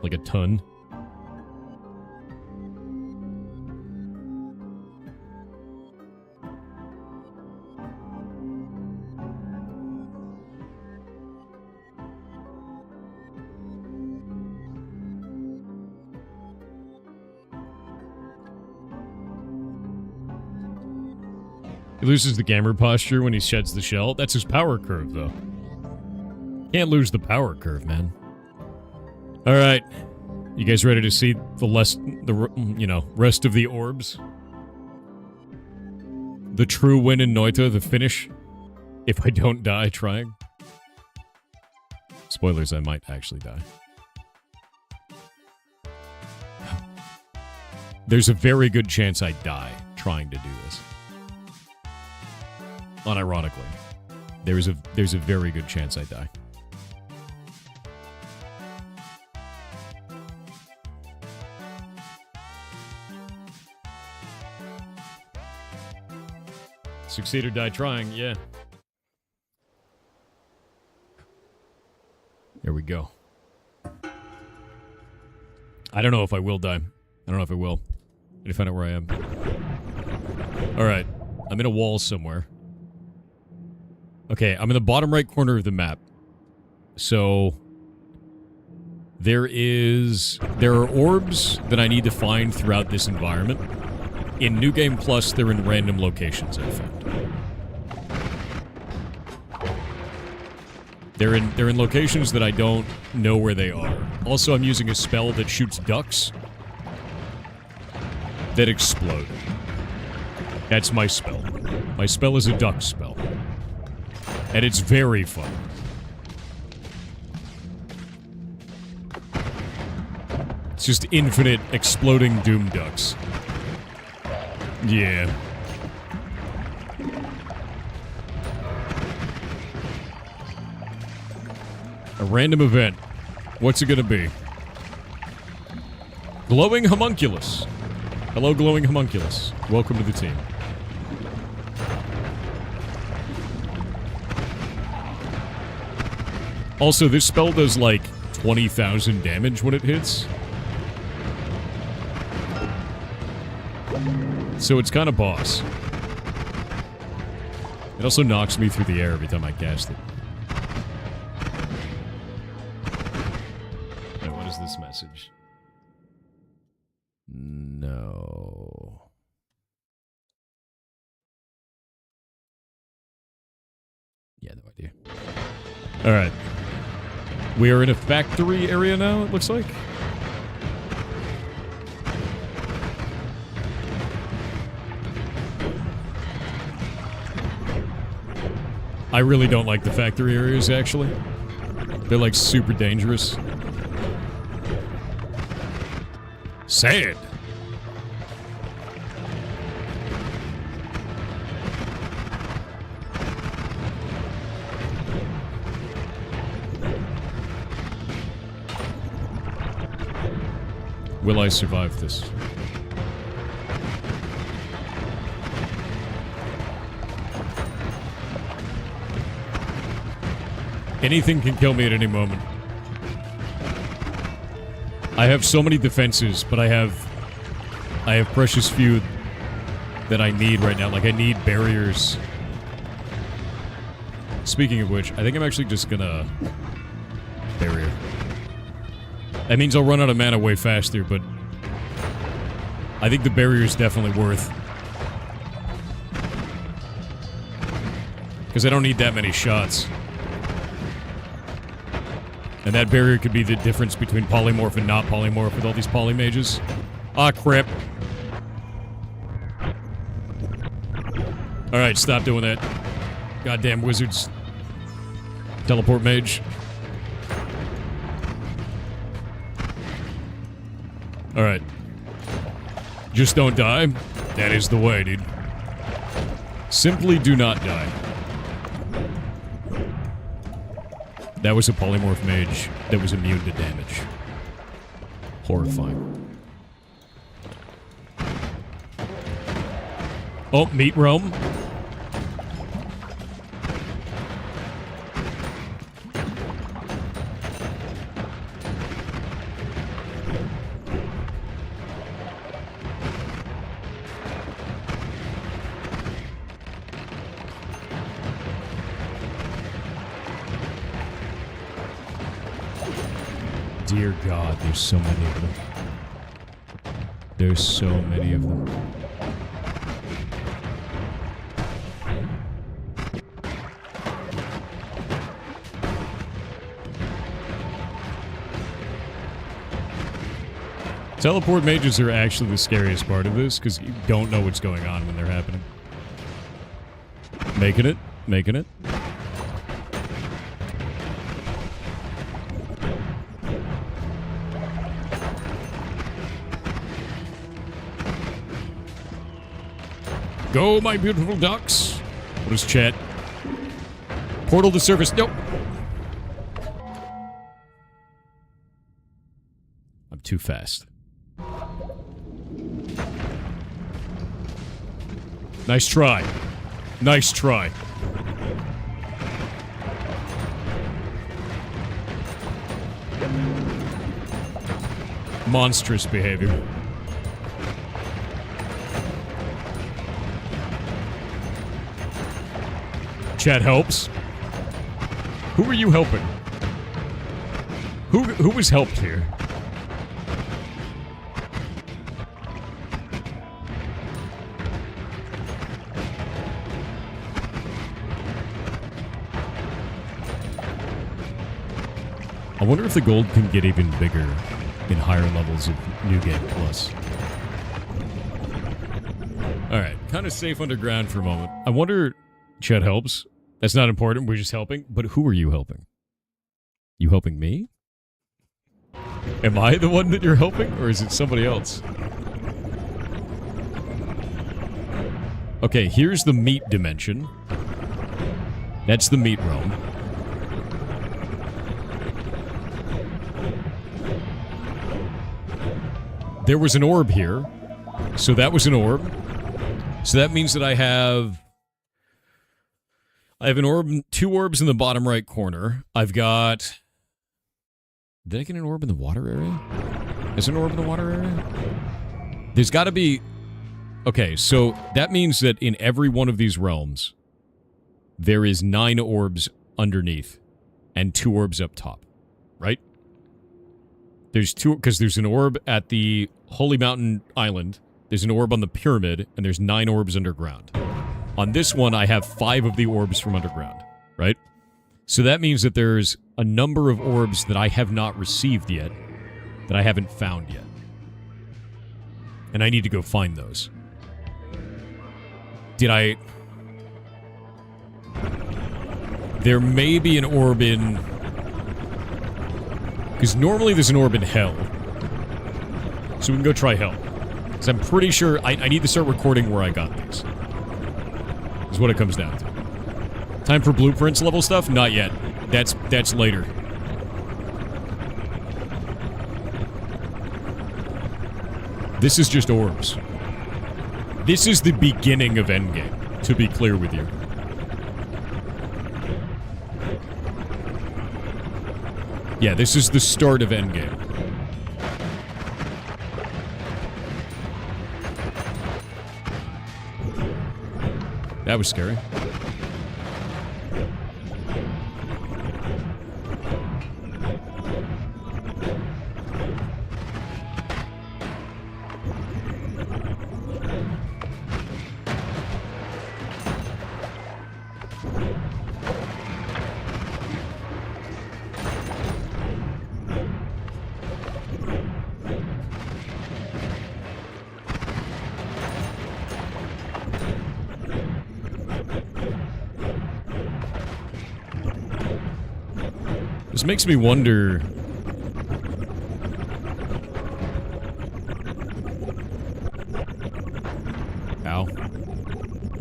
a ton. He loses the gamer posture when he sheds the shell. That's his power curve, though. Can't lose the power curve, man. All right, you guys ready to see the rest of the orbs? The true win in Noita, the finish. If I don't die trying. Spoilers, I might actually die. There's a very good chance I die trying to do this. Unironically, there's a very good chance I die. Succeed or die trying, yeah. There we go. I don't know if I will die. I don't know if I will. I need to find out where I am. Alright. I'm in a wall somewhere. Okay, I'm in the bottom right corner of the map. So there are orbs that I need to find throughout this environment. In New Game Plus, they're in random locations, I found. They're in locations that I don't know where they are. Also, I'm using a spell that shoots ducks that explode. That's my spell. My spell is a duck spell. And it's very fun. It's just infinite exploding doom ducks. Yeah. A random event. What's it gonna be? Glowing homunculus. Hello, glowing homunculus. Welcome to the team. Also, this spell does like 20,000 damage when it hits. So it's kind of boss. It also knocks me through the air every time I cast it. Wait, what is this message? No. Yeah, no idea. Alright. We are in a factory area now, it looks like. I really don't like the factory areas, actually. They're, like, super dangerous. Sand! Will I survive this? Anything can kill me at any moment. I have so many defenses, but I have precious few that I need right now. Like, I need barriers. Speaking of which, I think I'm actually just gonna... barrier. That means I'll run out of mana way faster, but... I think the barrier is definitely worth. Because I don't need that many shots. And that barrier could be the difference between polymorph and not polymorph with all these polymages. Ah, crap. Alright, stop doing that. Goddamn wizards. Teleport mage. Alright. Just don't die. That is the way, dude. Simply do not die. That was a polymorph mage that was immune to damage. Horrifying. Oh, meat realm. Dear God, there's so many of them. There's so many of them. Teleport mages are actually the scariest part of this, because you don't know what's going on when they're happening. Making it. Making it. Go, my beautiful ducks. What is chat? Portal to surface. Nope. I'm too fast. Nice try. Nice try. Monstrous behavior. Chat helps. Who are you helping? Who was helped here? I wonder if the gold can get even bigger in higher levels of New Game Plus. Alright, kind of safe underground for a moment. I wonder... Chet helps. That's not important, we're just helping. But who are you helping? You helping me? Am I the one that you're helping? Or is it somebody else? Okay, here's the meat dimension. That's the meat realm. There was an orb here. So that was an orb. So that means that I have an orb, 2 orbs in the bottom right corner. I've got... Did I get an orb in the water area? Is there an orb in the water area? There's got to be... Okay, so that means that in every one of these realms, there is 9 orbs underneath and 2 orbs up top, right? There's 2, because there's an orb at the Holy Mountain Island, there's an orb on the pyramid, and there's 9 orbs underground. On this one, I have 5 of the orbs from underground, right? So that means that there's a number of orbs that I have not received yet, that I haven't found yet. And I need to go find those. Did I... There may be an orb in... Because normally there's an orb in Hell. So we can go try Hell. Because I'm pretty sure I need to start recording where I got these. Is what it comes down to. Time for blueprints level stuff? Not yet. That's later. This is just orbs. This is the beginning of Endgame, to be clear with you. Yeah, this is the start of Endgame. That was scary. This makes me wonder... Ow.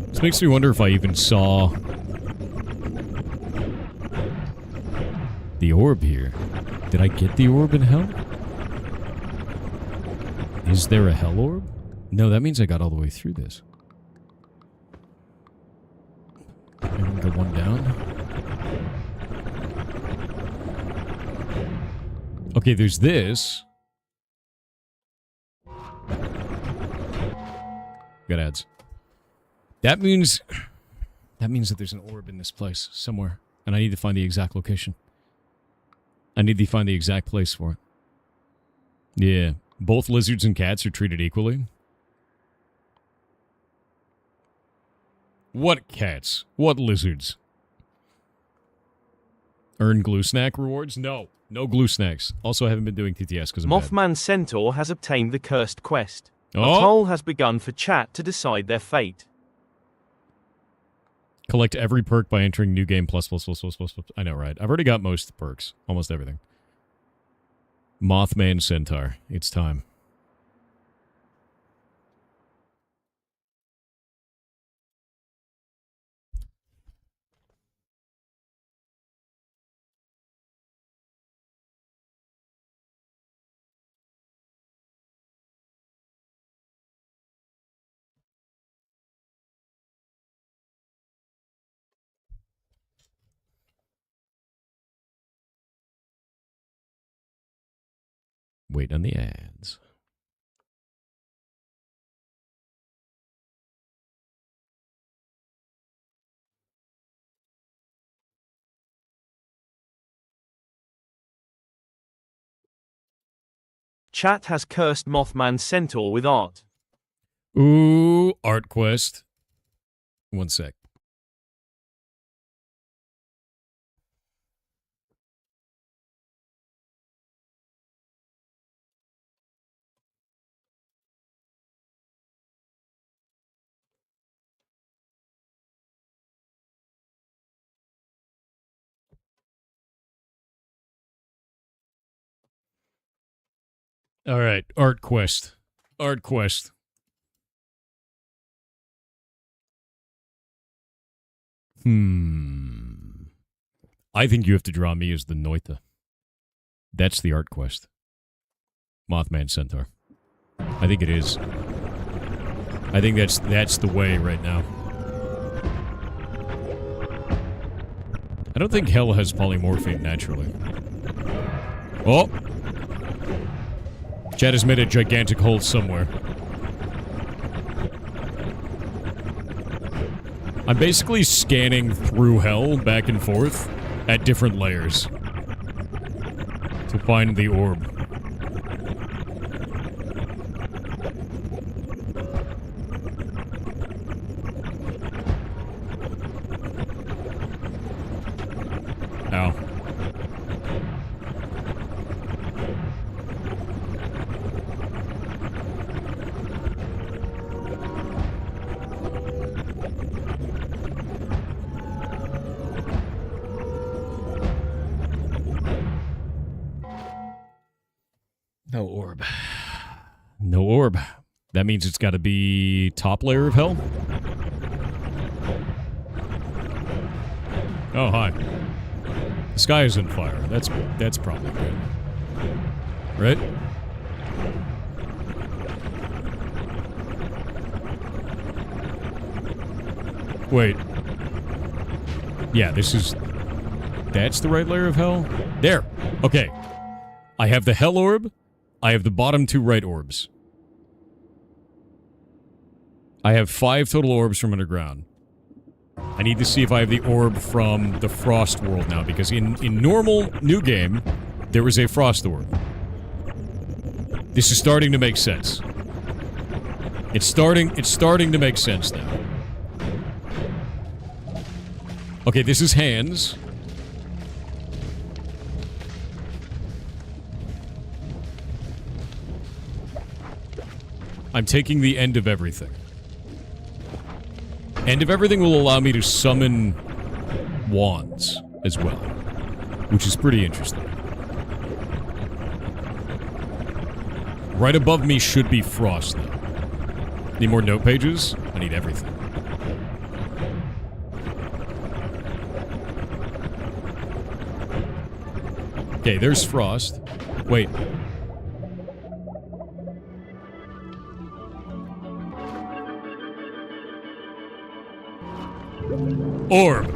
This makes me wonder if I even saw... the orb here. Did I get the orb in Hell? Is there a Hell orb? No, that means I got all the way through this. Okay, there's this. Got ads. That means that there's an orb in this place somewhere, and I need to find the exact location. I need to find the exact place for it. Yeah, both lizards and cats are treated equally. What cats? What lizards? Earn glue snack rewards? No. No glue snacks. Also, I haven't been doing TTS because I'm Mothman Centaur has obtained the cursed quest. Oh. A poll has begun for chat to decide their fate. Collect every perk by entering new game plus. I know, right? I've already got most perks. Almost everything. Mothman Centaur. It's time. Wait on the ads. Chat has cursed Mothman Centaur with art. Ooh, art quest. One sec. All right, art quest. Art quest. I think you have to draw me as the Noita. That's the art quest. Mothman Centaur. I think it is. I think that's the way right now. I don't think hell has polymorphine naturally. Oh! Chad has made a gigantic hole somewhere. I'm basically scanning through hell back and forth at different layers to find the orb. Ow. No orb. No orb. That means it's got to be top layer of hell? Oh, hi. The sky is on fire. That's probably good. Right? Wait. Yeah, this is... That's the right layer of hell? There! Okay. I have the hell orb. I have the bottom two right orbs. I have 5 total orbs from underground. I need to see if I have the orb from the Frost world now, because in normal new game, there was a Frost orb. This is starting to make sense. It's starting to make sense now. Okay, this is hands. I'm taking the end of everything. End of everything will allow me to summon wands as well, which is pretty interesting. Right above me should be Frost, though. Need more note pages? I need everything. Okay, there's Frost. Wait. Orb.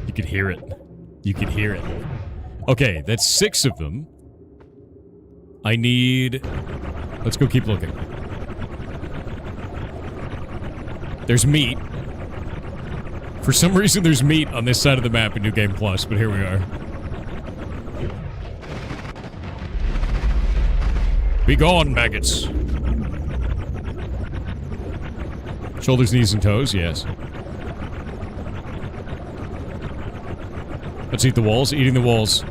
You could hear it. You could hear it. Okay, that's 6 of them. I need... Let's go keep looking. There's meat. For some reason, there's meat on this side of the map in New Game Plus, but here we are. Be gone, maggots. Shoulders, knees, and toes, yes. Let's eat the walls. Eating the walls.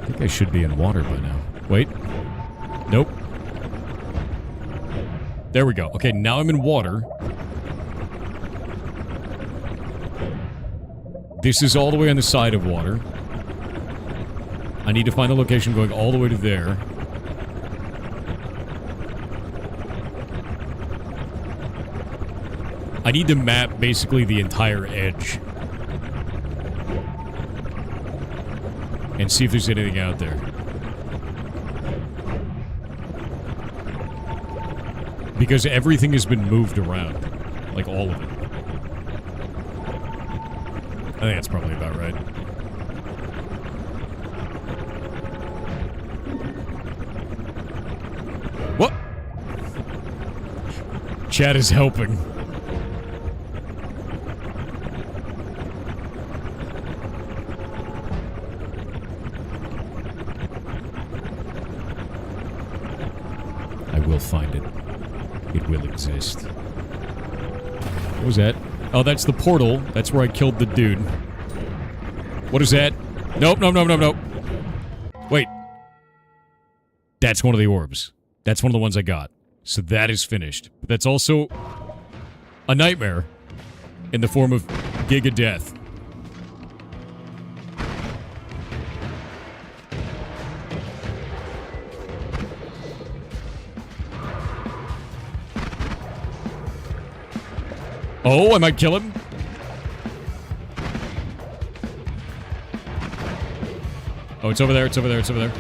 I think I should be in water by now. Wait. Nope. There we go. Okay, now I'm in water. This is all the way on the side of water. I need to find the location going all the way to there. I need to map basically the entire edge. And see if there's anything out there. Because everything has been moved around. Like all of it. I think that's probably about right. What? Chat is helping. I will find it. It will exist. What was that? Oh, that's the portal. That's where I killed the dude. What is that? Nope, nope, nope, nope, nope. Wait. That's one of the orbs. That's one of the ones I got. So that is finished. But that's also a nightmare in the form of Giga Death. Oh, I might kill him. Oh, it's over there, it's over there, it's over there.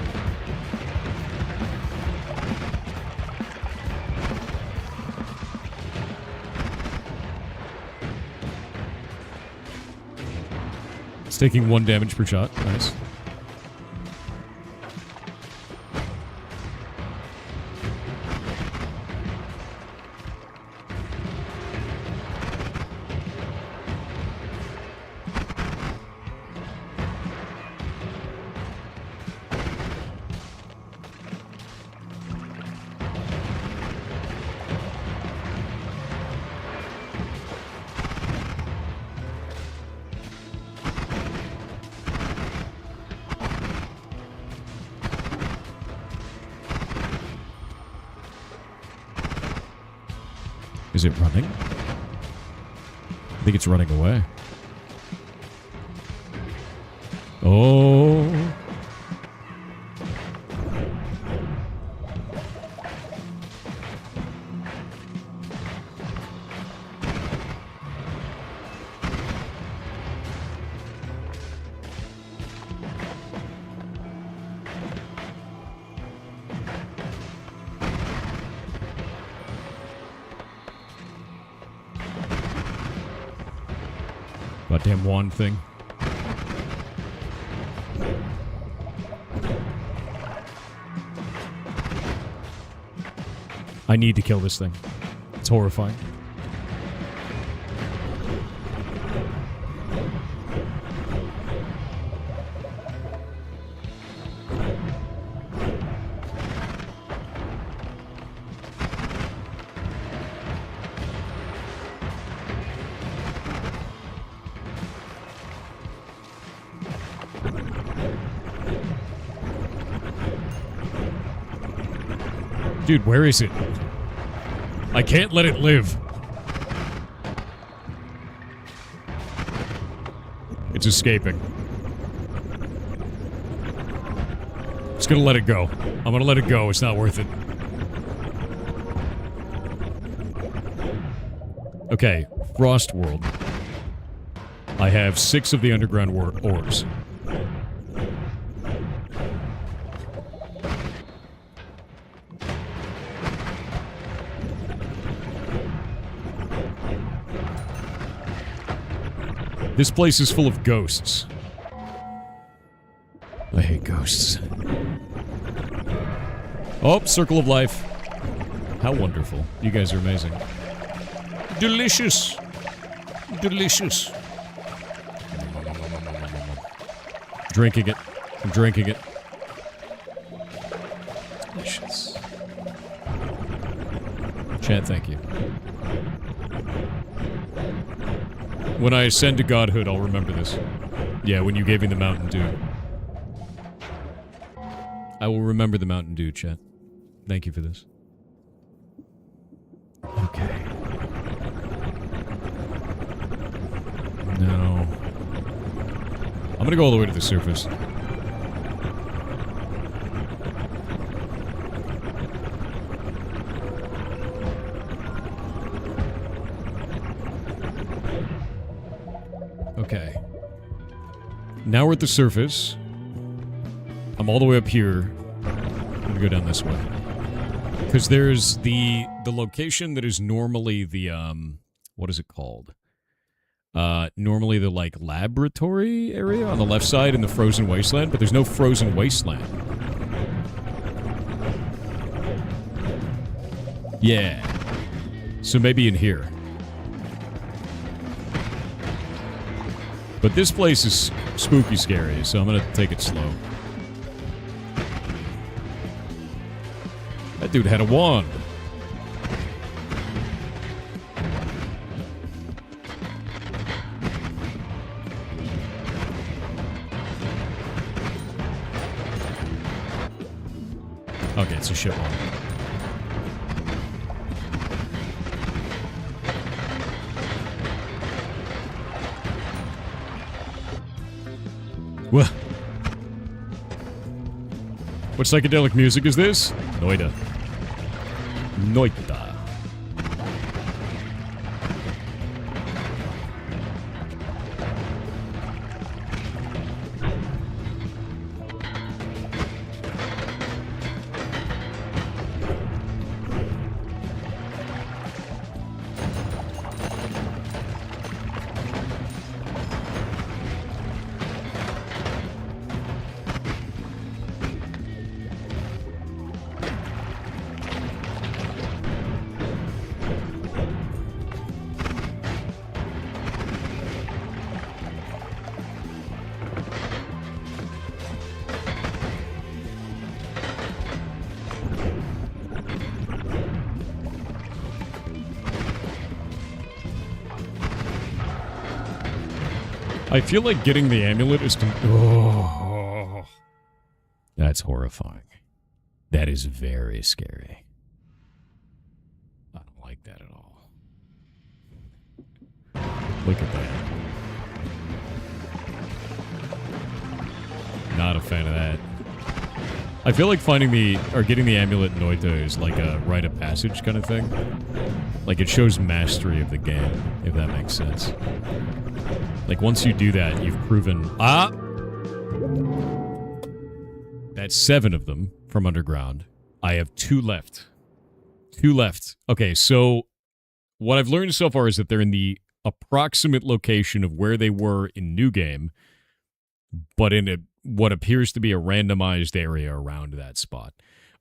It's taking 1 damage per shot. Nice. Is it running? I think it's running away. Oh. Goddamn wand thing. I need to kill this thing. It's horrifying. Dude, where is it? I can't let it live. It's escaping. Just gonna let it go. I'm gonna let it go. It's not worth it. Okay, Frost World. I have 6 of the underground orbs. This place is full of ghosts. I hate ghosts. Oh, Circle of Life. How wonderful. You guys are amazing. Delicious. Delicious. Drinking it. I'm drinking it. Delicious. Chat, thank you. When I ascend to godhood, I'll remember this. Yeah, when you gave me the Mountain Dew. I will remember the Mountain Dew, chat. Thank you for this. Okay. No. I'm gonna go all the way to the surface. Okay. Now we're at the surface. I'm all the way up here. I'm gonna go down this way. Because there's the location that is normally the, what is it called? Normally the, like, laboratory area on the left side in the frozen wasteland, but there's no frozen wasteland. Yeah. So maybe in here. But this place is spooky scary, so I'm gonna take it slow. That dude had a wand. Okay, it's a ship wand. What? What psychedelic music is this? Noita. Noita. I feel like getting the amulet is... Oh, that's horrifying. That is very scary. I don't like that at all. Look at that. Not a fan of that. I feel like finding the... or getting the amulet in Noita is like a rite of passage kind of thing. Like, it shows mastery of the game, if that makes sense. Like, once you do that, you've proven... Ah! That's 7 of them from underground. I have 2 left. 2 left. Okay, so what I've learned so far is that they're in the approximate location of where they were in New Game, but in what appears to be a randomized area around that spot.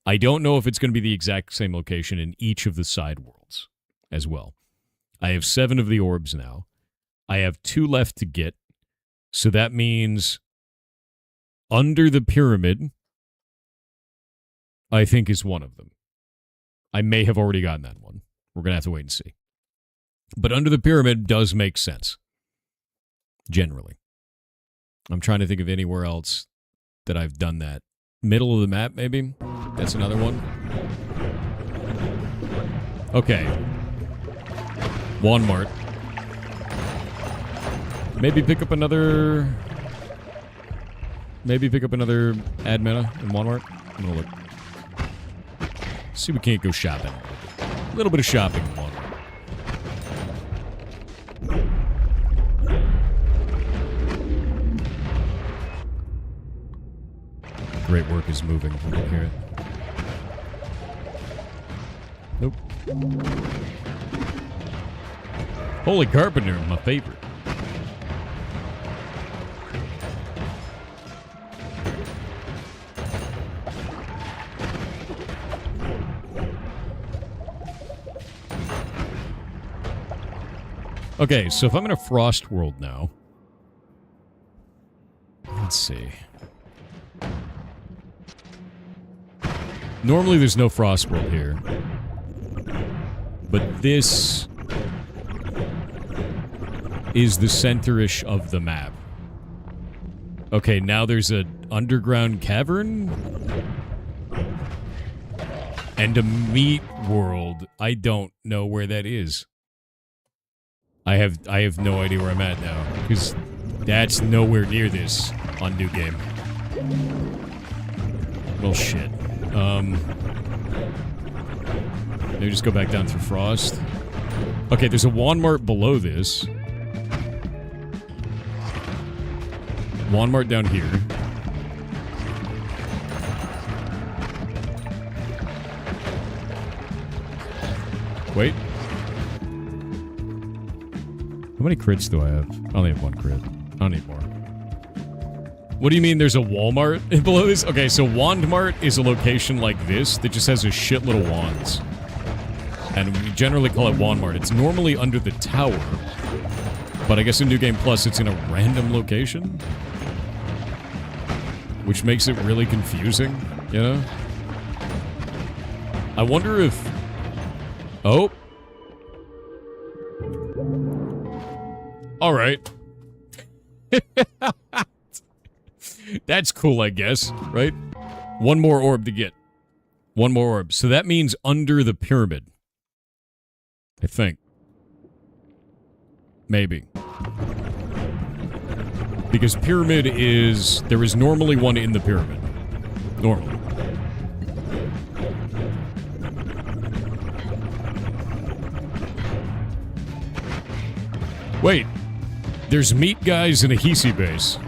I don't know if it's going to be the exact same location in each of the side worlds as well. I have 7 of the orbs now. I have 2 left to get, so that means under the pyramid, I think, is one of them. I may have already gotten that one. We're going to have to wait and see. But under the pyramid does make sense, generally. I'm trying to think of anywhere else that I've done that. Middle of the map, maybe? That's another one. Okay. Walmart. Maybe pick up another... Maybe pick up another ad meta in Walmart. I'm gonna look. See if we can't go shopping. A little bit of shopping in Walmart. Great work is moving. I can hear it. Nope. Holy Carpenter, my favorite. Okay, so if I'm in a frost world now... Let's see. Normally there's no frost world here. But this... is the center-ish of the map. Okay, now there's an underground cavern? And a meat world. I don't know where that is. I have no idea where I'm at now, because that's nowhere near this on New Game. Well, shit. Maybe just go back down through Frost. Okay, there's a Walmart below this. Walmart down here. Wait. How many crits do I have? I only have one crit. I don't need more. What do you mean there's a Walmart below this? Okay, so Wandmart is a location like this that just has a shitload of wands. And we generally call it Walmart. It's normally under the tower. But I guess in New Game Plus it's in a random location. Which makes it really confusing, you know? I wonder if... Oh. Alright. That's cool, I guess, right? One more orb to get. One more orb. So that means under the pyramid. I think. Maybe. Because pyramid is... There is normally one in the pyramid. Normally. Wait. There's meat guys in a Hisi base.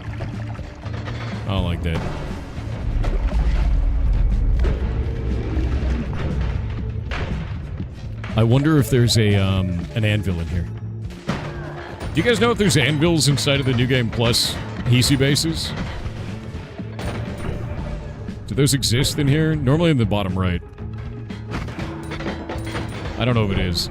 I don't like that. I wonder if there's a, an anvil in here. Do you guys know if there's anvils inside of the New Game Plus Hisi bases? Do those exist in here? Normally in the bottom right. I don't know if it is.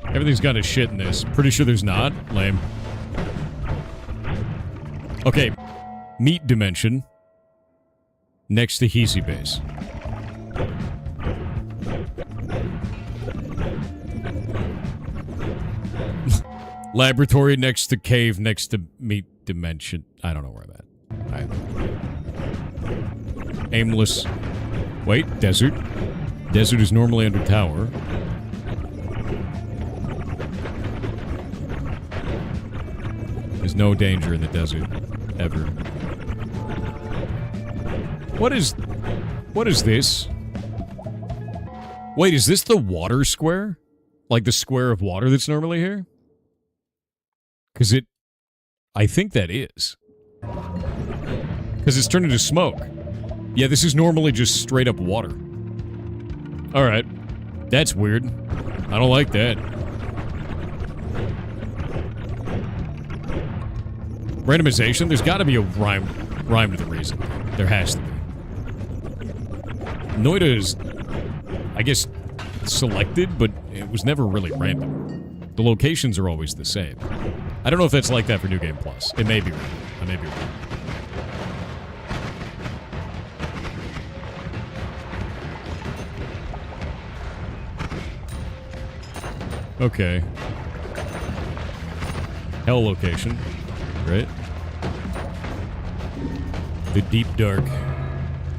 Everything's got a shit in this. Pretty sure there's not. Lame. Okay. Meat dimension. Next to Hisi base. Laboratory next to cave next to meat dimension. I don't know where I'm at. Aimless. Wait, desert. Desert is normally under tower. There's no danger in the desert. Ever. What is this? Wait, is this the water square? Like the square of water that's normally here? Because it... I think that is. Because it's turned into smoke. Yeah, this is normally just straight up water. Alright. That's weird. I don't like that. Randomization? There's got to be a rhyme to the reason. There has to be. Noita is, I guess, selected, but it was never really random. The locations are always the same. I don't know if that's like that for New Game Plus. It may be random. I may be wrong. Okay. Hell location. Right? The deep dark.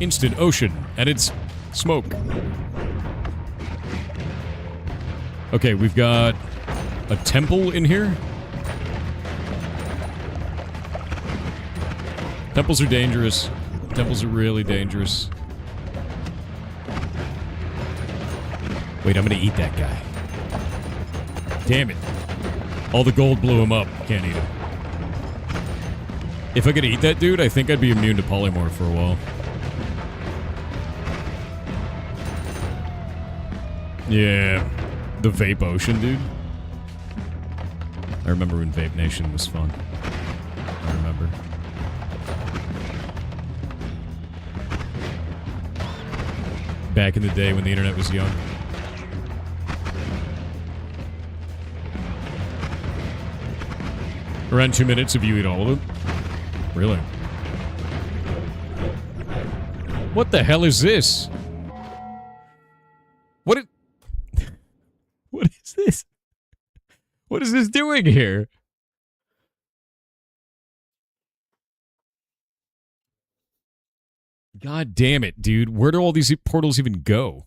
Instant ocean. And it's smoke. Okay, we've got a temple in here. Temples are dangerous. Temples are really dangerous. Wait, I'm gonna eat that guy. Damn it. All the gold blew him up. Can't eat him. If I could eat that dude, I think I'd be immune to polymorph for a while. Yeah. The Vape Ocean, dude. I remember when Vape Nation was fun. I remember. Back in the day when the internet was young. Around 2 minutes if you eat all of it. Really? What the hell is this? What is this? What is this doing here? God damn it, dude. Where do all these portals even go?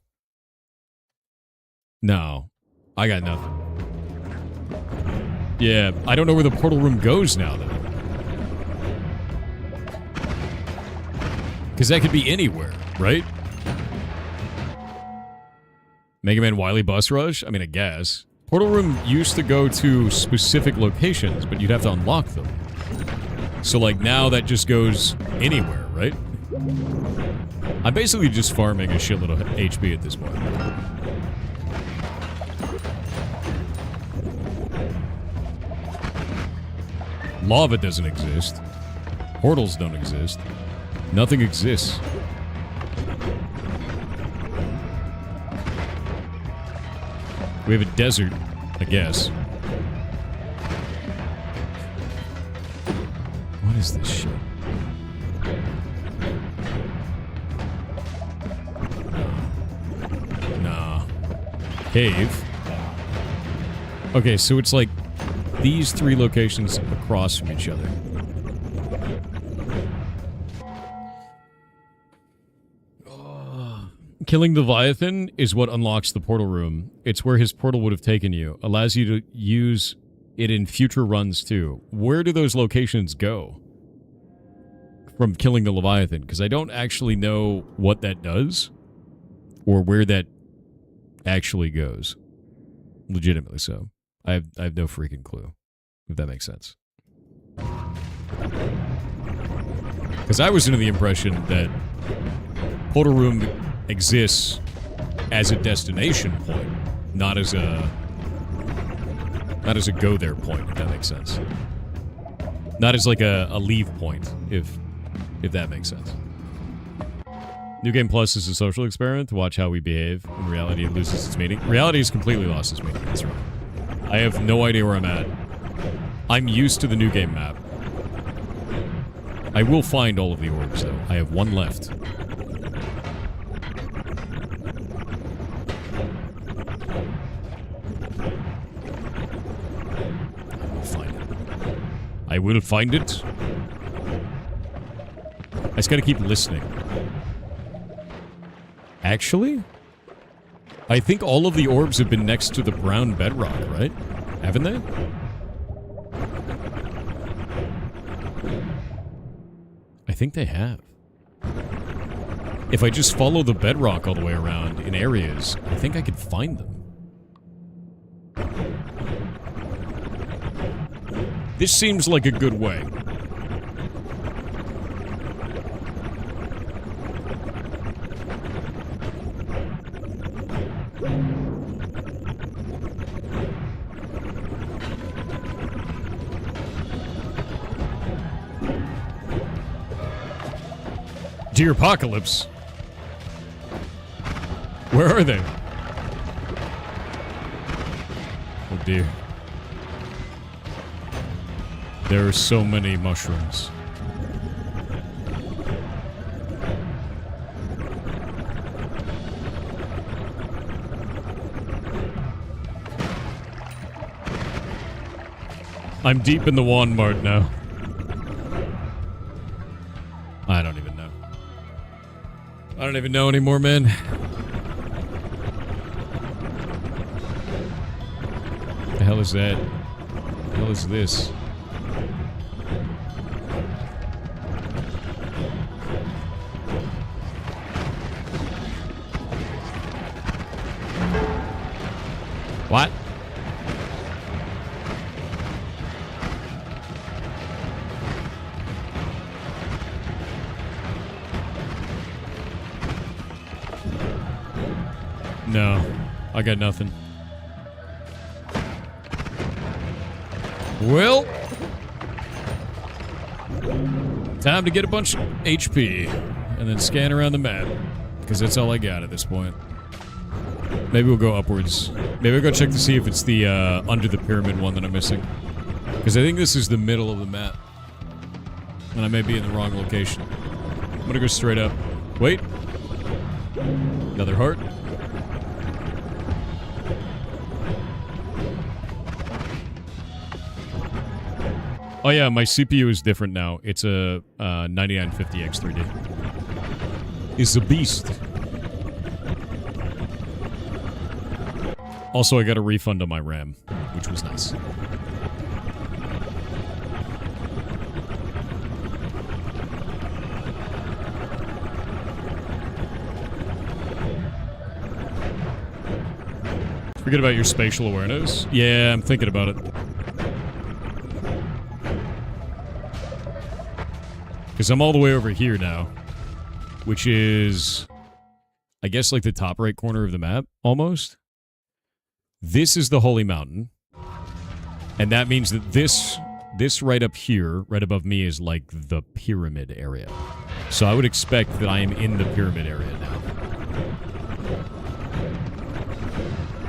No. I got nothing. Yeah, I don't know where the portal room goes now, though. Because that could be anywhere, right? Mega Man Wily Bus Rush? I mean, I guess. Portal room used to go to specific locations, but you'd have to unlock them. So, like, now that just goes anywhere, right? I'm basically just farming a shitload of HP at this point. Lava doesn't exist. Portals don't exist. Nothing exists. We have a desert, I guess. What is this shit? Nah. Cave. Okay, so it's like these 3 locations across from each other. Killing the Leviathan is what unlocks the portal room. It's where his portal would have taken you. Allows you to use it in future runs too. Where do those locations go from killing the Leviathan? Because I don't actually know what that does or where that actually goes. Legitimately so. I have no freaking clue, if that makes sense. Because I was under the impression that portal room exists as a destination point, not as a go there point, if that makes sense. Not as like a leave point, if that makes sense. New Game Plus is a social experiment to watch how we behave. In reality, it loses its meaning. Reality has completely lost its meaning. That's right. I have no idea where I'm at. I'm used to the new game map. I will find all of the orbs, though. I have one left. I will find it. I just gotta keep listening. Actually, I think all of the orbs have been next to the brown bedrock, right? Haven't they? I think they have. If I just follow the bedrock all the way around in areas, I think I could find them. This seems like a good way. Dear Apocalypse. Where are they? Oh dear. There are so many mushrooms. I'm deep in the Wand Mart now. I don't even know. I don't even know anymore, man. What the hell is that? What the hell is this? What? No, I got nothing. Well, time to get a bunch of HP and then scan around the map, because that's all I got at this point. Maybe we'll go upwards. Maybe we'll go check to see if it's the under the pyramid one that I'm missing. Because I think this is the middle of the map. And I may be in the wrong location. I'm gonna go straight up. Wait. Another heart. Oh yeah, my CPU is different now. It's a 9950X3D. It's a beast. Also, I got a refund on my RAM, which was nice. Forget about your spatial awareness. Yeah, I'm thinking about it. Because I'm all the way over here now. Which is, I guess, like the top right corner of the map, almost. This is the Holy Mountain. And that means that this right up here, right above me, is like the pyramid area. So I would expect that I am in the pyramid area now.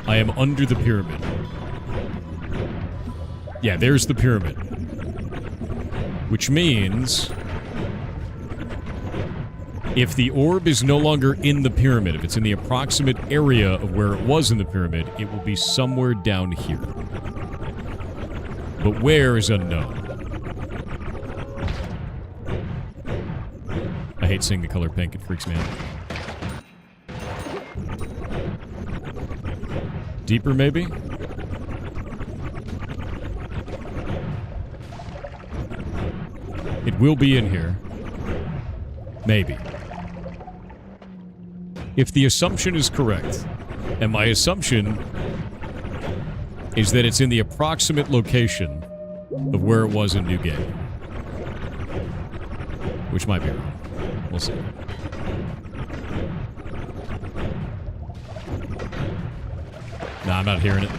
I am under the pyramid. Yeah, there's the pyramid. Which means if the orb is no longer in the pyramid, if it's in the approximate area of where it was in the pyramid, it will be somewhere down here. But where is unknown. I hate seeing the color pink, it freaks me out. Deeper, maybe? It will be in here. Maybe. If the assumption is correct, and my assumption is that it's in the approximate location of where it was in New Game. Which might be wrong. We'll see. Nah, I'm not hearing it.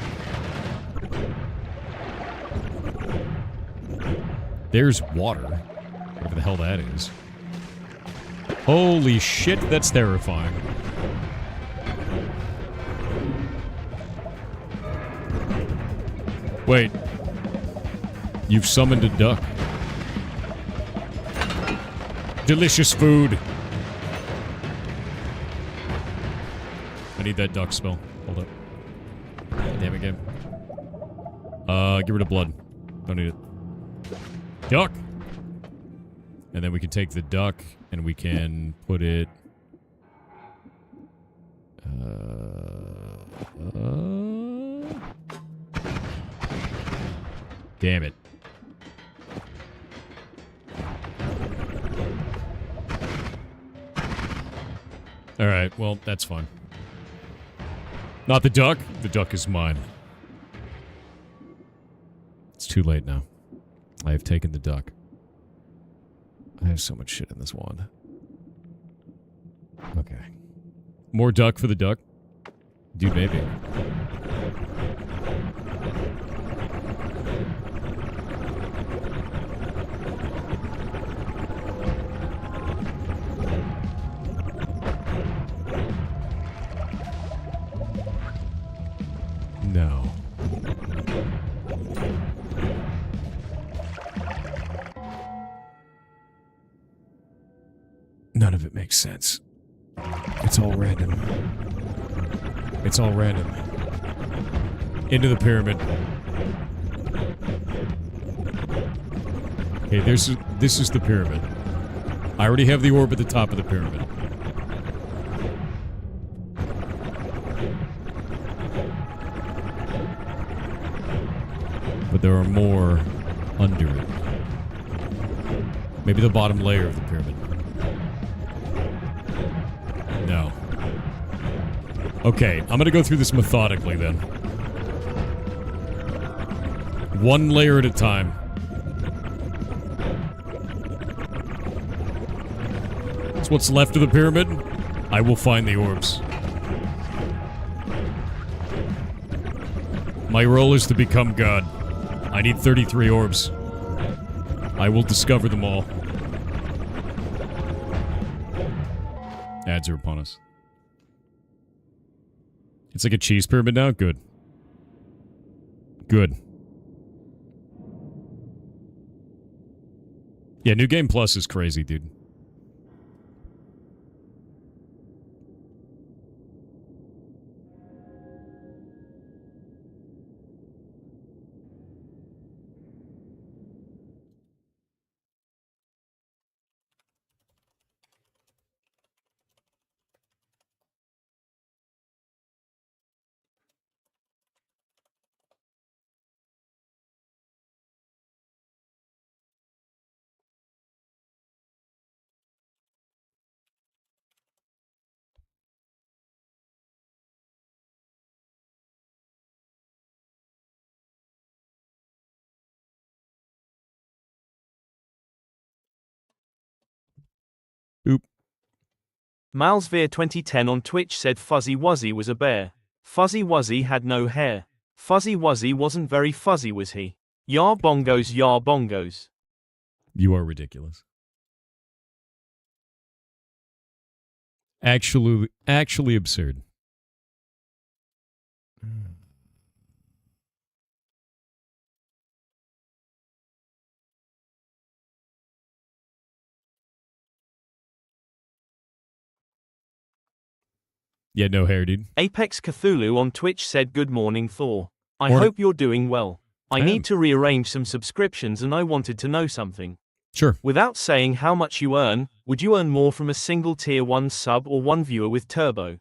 There's water. Whatever the hell that is. Holy shit, that's terrifying. Wait. You've summoned a duck. Delicious food. I need that duck spell. Hold up. Damn it, game. Get rid of blood. Don't need it. Duck! And then we can take the duck and we can put it... Damn it. Alright, well, that's fine. Not the duck. The duck is mine. It's too late now. I have taken the duck. I have so much shit in this wand. Okay. More duck for the duck? Dude, maybe. No. None of it makes sense. It's all random. It's all random. Into the pyramid. Okay, this is the pyramid. I already have the orb at the top of the pyramid. But there are more under it. Maybe the bottom layer of the pyramid. No. Okay, I'm gonna go through this methodically then. One layer at a time. That's what's left of the pyramid. I will find the orbs. My role is to become God. I need 33 orbs. I will discover them all. Ads are upon us. It's like a cheese pyramid now? Good. Good. Yeah, New Game Plus is crazy, dude. Oop. Malsveer 2010 on Twitch said Fuzzy Wuzzy was a bear. Fuzzy Wuzzy had no hair. Fuzzy Wuzzy wasn't very fuzzy, was he? Yar bongos, yar bongos. You are ridiculous. Actually absurd. Yeah, no hair, dude. Apex Cthulhu on Twitch said good morning Thor. I Morning. hope you're doing well. I am. need to rearrange some subscriptions and I wanted to know something. Sure. Without saying how much you earn, would you earn more from a single tier 1 sub or one viewer with turbo?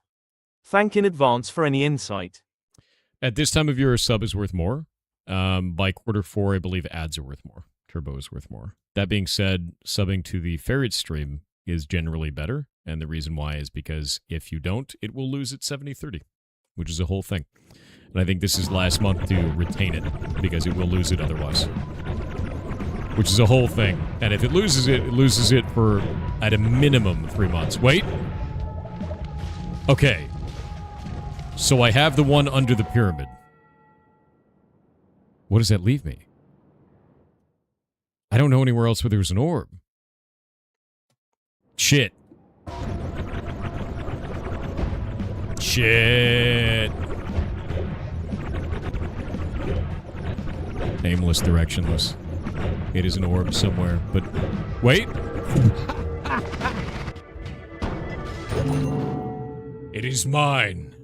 Thank in advance for any insight. At this time of year, a sub is worth more. By quarter 4, I believe ads are worth more. Turbo is worth more. That being said, subbing to the Ferret stream is generally better. And the reason why is because if you don't, it will lose its 70-30, which is a whole thing. And I think this is last month to retain it because it will lose it otherwise, which is a whole thing. And if it loses it for, at a minimum, 3 months. Wait. Okay. So I have the one under the pyramid. What does that leave me? I don't know anywhere else where there's an orb. Shit. Shit. Aimless, directionless. It is an orb somewhere, but... Wait! It is mine.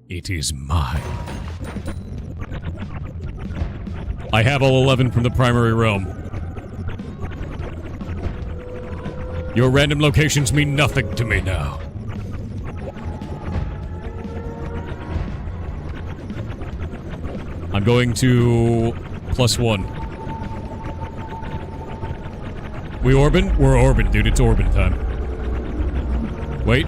It is mine. I have all 11 from the primary realm. Your random locations mean nothing to me now. I'm going to +1. We orbing? We're orbing, dude. It's orbing time. Wait.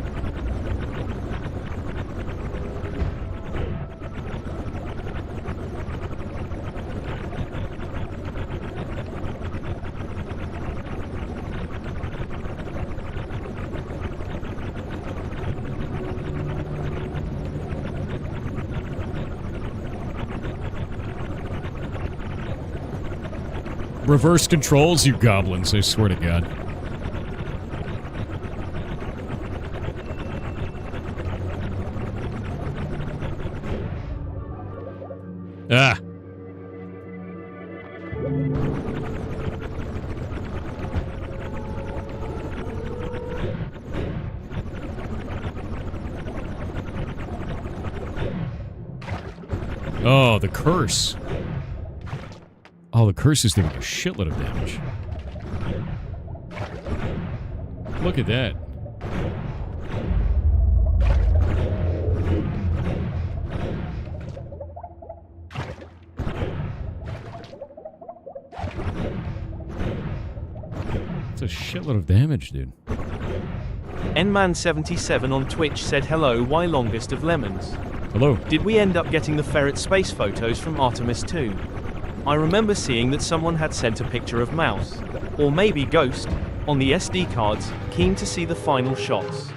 Reverse controls, you goblins, I swear to God. Ah. Oh, the curse. Oh, the curse is doing a shitload of damage. Look at that. It's a shitload of damage, dude. Nman77 on Twitch said hello, why longest of lemons? Hello. Did we end up getting the ferret space photos from Artemis 2? I remember seeing that someone had sent a picture of Mouse, or maybe Ghost, on the SD cards, keen to see the final shots.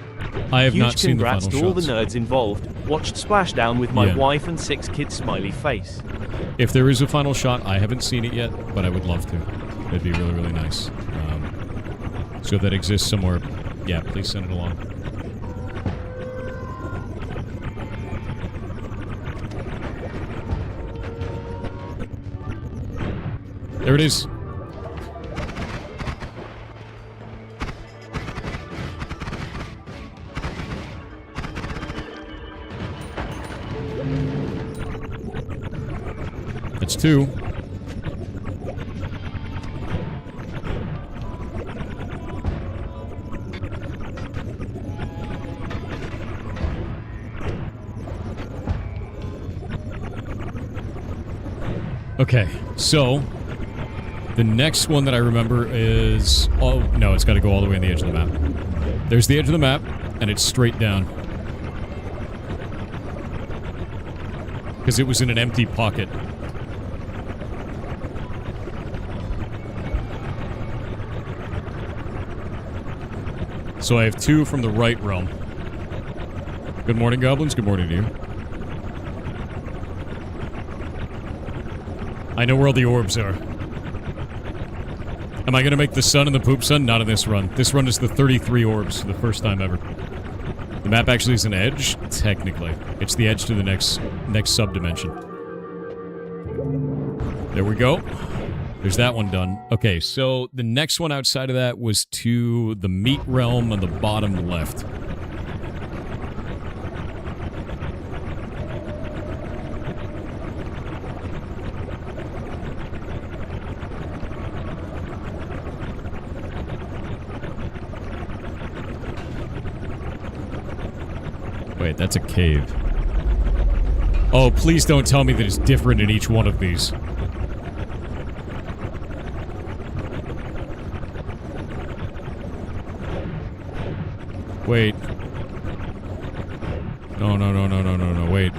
I have not seen the final shots. Huge congrats to all the shots. nerds involved. Watched Splashdown with my Yeah. wife and 6 kids smiley face. If there is a final shot, I haven't seen it yet, but I would love to. That'd be really, really nice. So if that exists somewhere, yeah, please send it along. There it is. That's 2. Okay, so the next one that I remember is... Oh, no, it's got to go all the way on the edge of the map. There's the edge of the map, and it's straight down. Because it was in an empty pocket. So I have 2 from the right realm. Good morning, goblins. Good morning to you. I know where all the orbs are. Am I going to make the sun and the poop sun? Not in this run. This run is the 33 orbs for the first time ever. The map actually is an edge? Technically. It's the edge to the next sub-dimension. There we go. There's that one done. Okay, so the next one outside of that was to the meat realm on the bottom left. Wait, that's a cave. Oh, please don't tell me that it's different in each one of these. Wait. No, wait.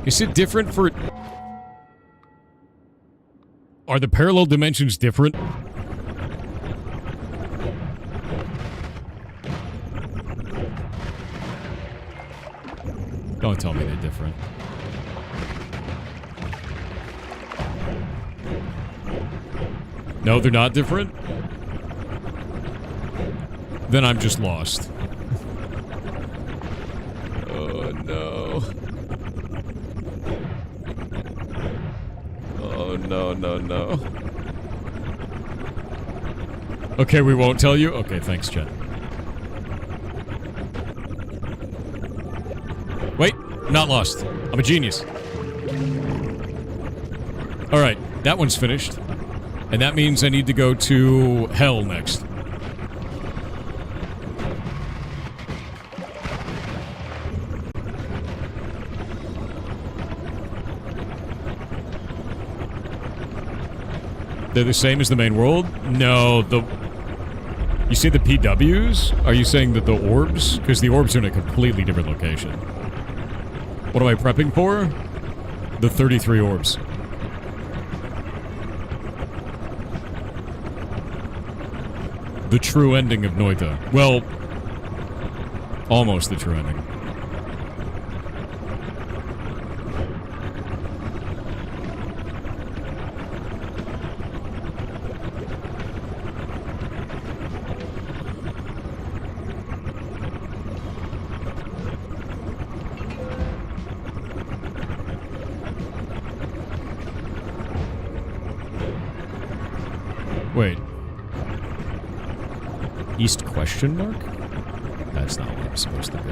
Is it different for... Are the parallel dimensions different? Don't tell me they're different. No, they're not different? Then I'm just lost. Oh, no. Oh, no. Okay, we won't tell you? Okay, thanks, Chet. Wait, I'm not lost. I'm a genius. Alright, that one's finished. And that means I need to go to hell next. They're the same as the main world? No, You see the PWs? Are you saying that the orbs? Because the orbs are in a completely different location. What am I prepping for? The 33 orbs. The true ending of Noita. Well, almost the true ending. Wait. East question mark? That's not where I'm supposed to be.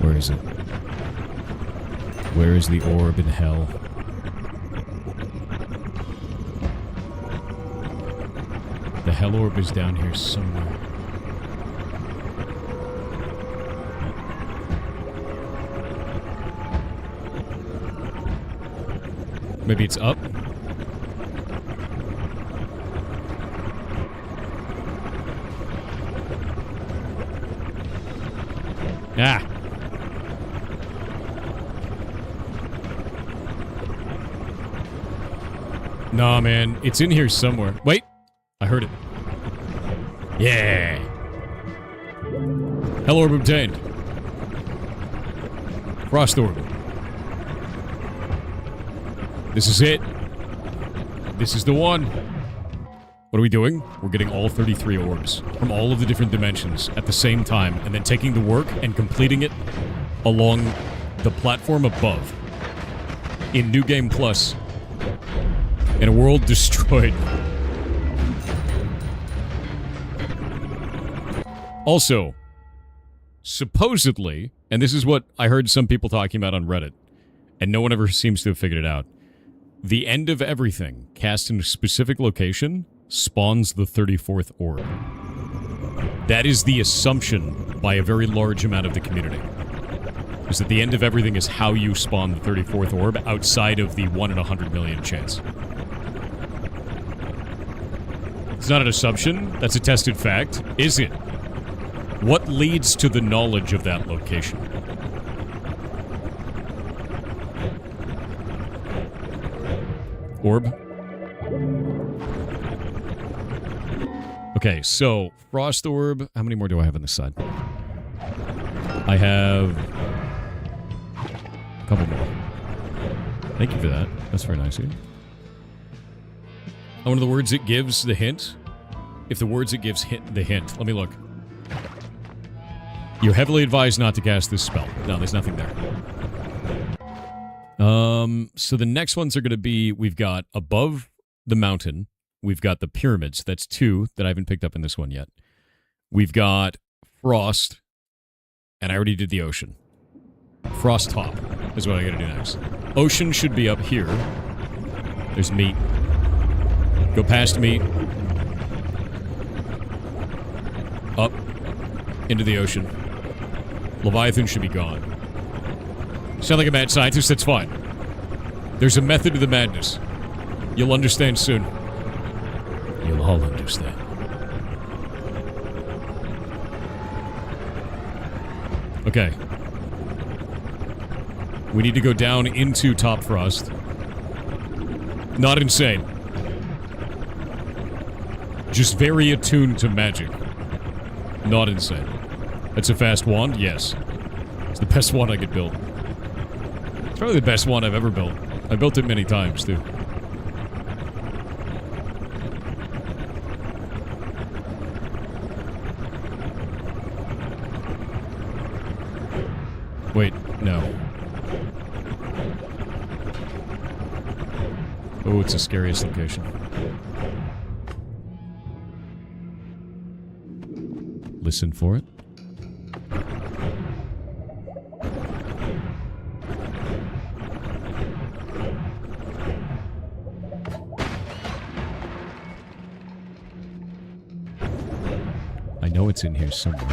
Where is it? Where is the orb in hell? The hell orb is down here somewhere. Maybe it's up? Ah! Nah, man. It's in here somewhere. Wait! I heard it. Yeah! Hell orb obtained. Frost orb. This is it. This is the one. What are we doing? We're getting all 33 orbs from all of the different dimensions at the same time, and then taking the work and completing it along the platform above. In New Game Plus. In a world destroyed Also, supposedly, and this is what I heard some people talking about on Reddit, and no one ever seems to have figured it out, the end of everything cast in a specific location spawns the 34th orb. That is the assumption by a very large amount of the community. Is that the end of everything is how you spawn the 34th orb outside of the 1 in 100 million chance. It's not an assumption, that's a tested fact. Is it? What leads to the knowledge of that location? Orb. Okay, so Frost Orb. How many more do I have on this side? I have a couple more. Thank you for that. That's very nice of you. One of the words it gives the hint. If the words it gives the hint. Let me look. You're heavily advised not to cast this spell. No, there's nothing there. So the next ones are going to be, we've got above the mountain, we've got the pyramids. That's 2 that I haven't picked up in this one yet. We've got frost, and I already did the ocean. Frost top is what I got to do next. Ocean should be up here. There's meat. Go past meat. Up into the ocean. Leviathan should be gone. Sound like a mad scientist? That's fine. There's a method to the madness. You'll understand soon. You'll all understand. Okay. We need to go down into Top Frost. Not insane. Just very attuned to magic. Not insane. That's a fast wand? Yes. It's the best wand I could build. It's probably the best wand I've ever built. I built it many times, too. Wait, no. Oh, it's the scariest location. Listen for it. I know it's in here somewhere.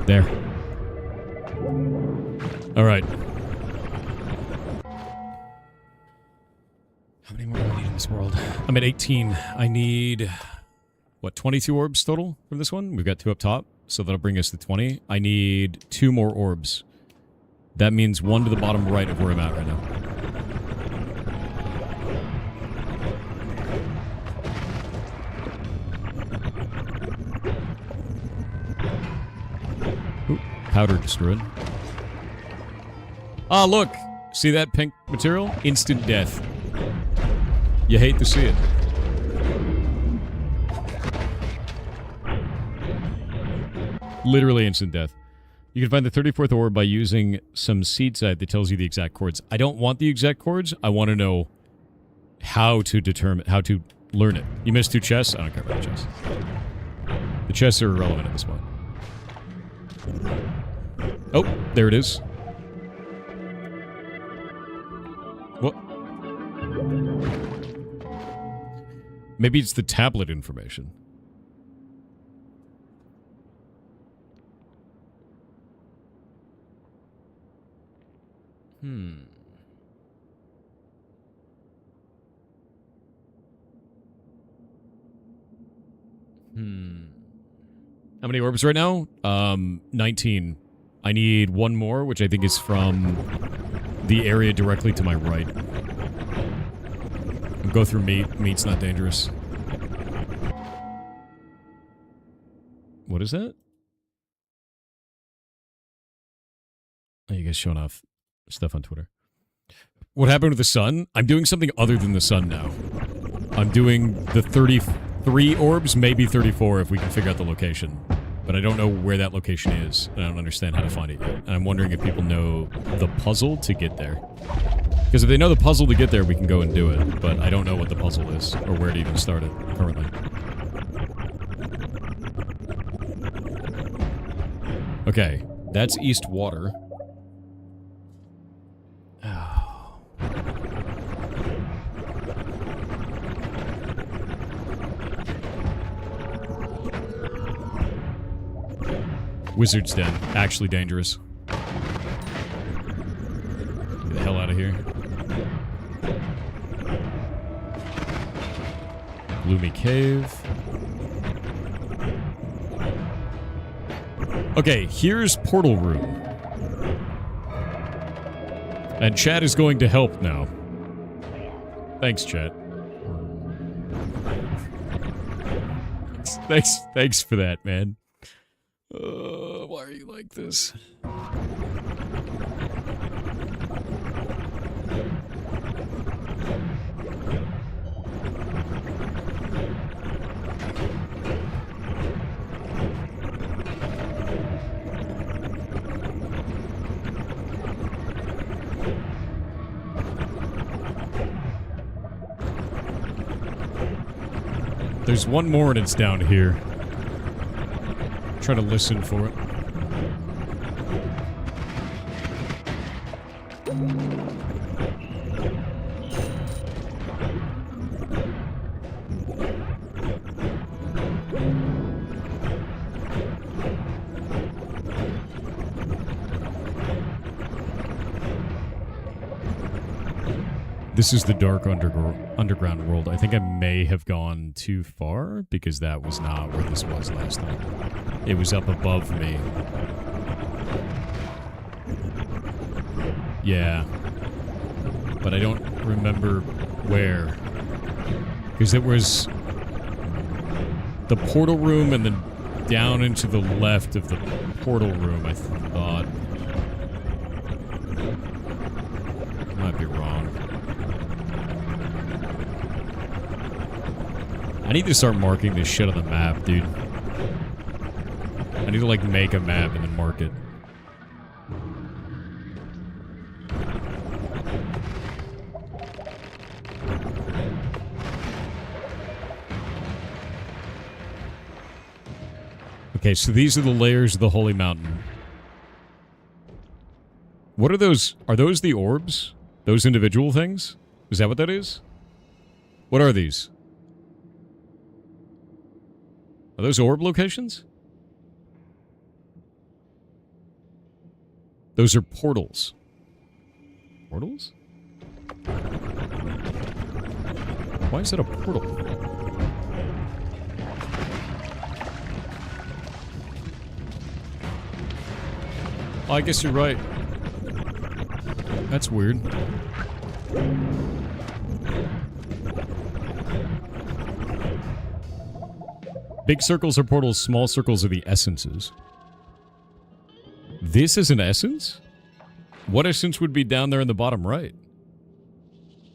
There. All right. How many more do I need in this world? I'm at 18. I need, what, 22 orbs total from this one? We've got 2 up top, so that'll bring us to 20. I need 2 more orbs. That means 1 to the bottom right of where I'm at right now. Ooh, powder destroyed. Ah, look! See that pink material? Instant death. You hate to see it. Literally instant death. You can find the 34th orb by using some seed site that tells you the exact chords. I don't want the exact chords. I want to know how to determine, how to learn it. You missed 2 chests? I don't care about the chests. The chests are irrelevant at this point. Oh, there it is. What? Maybe it's the tablet information. How many orbs right now? 19. I need 1 more, which I think is from the area directly to my right. I'll go through meat. Meat's not dangerous. What is that? Oh, you guys showing off stuff on Twitter. What happened with the sun? I'm doing something other than the sun now. I'm doing the 33 orbs, maybe 34 if we can figure out the location. But I don't know where that location is, and I don't understand how to find it yet. And I'm wondering if people know the puzzle to get there. Because if they know the puzzle to get there, we can go and do it. But I don't know what the puzzle is, or where to even start it, currently. Okay, that's East Water. Oh. Wizard's Den. Actually dangerous. Get the hell out of here. Gloomy Cave. Okay, here's Portal Room. And chat is going to help now. Thanks, chat. Thanks for that, man. Why are you like this? There's one more and it's down here. Try to listen for it. This is the dark underground world. I think I may have gone too far because that was not where this was last time. It was up above me. Yeah. But I don't remember where. Because it was the portal room and then down into the left of the portal room, I thought. Might be wrong. I need to start marking this shit on the map, dude. I need to, like, make a map and then mark it. Okay, so these are the layers of the Holy Mountain. What are those? Are those the orbs? Those individual things? Is that what that is? What are these? Are those orb locations? Those are portals. Portals? Why is that a portal? Oh, I guess you're right. That's weird. Big circles are portals, small circles are the essences. This is an essence? What essence would be down there in the bottom right?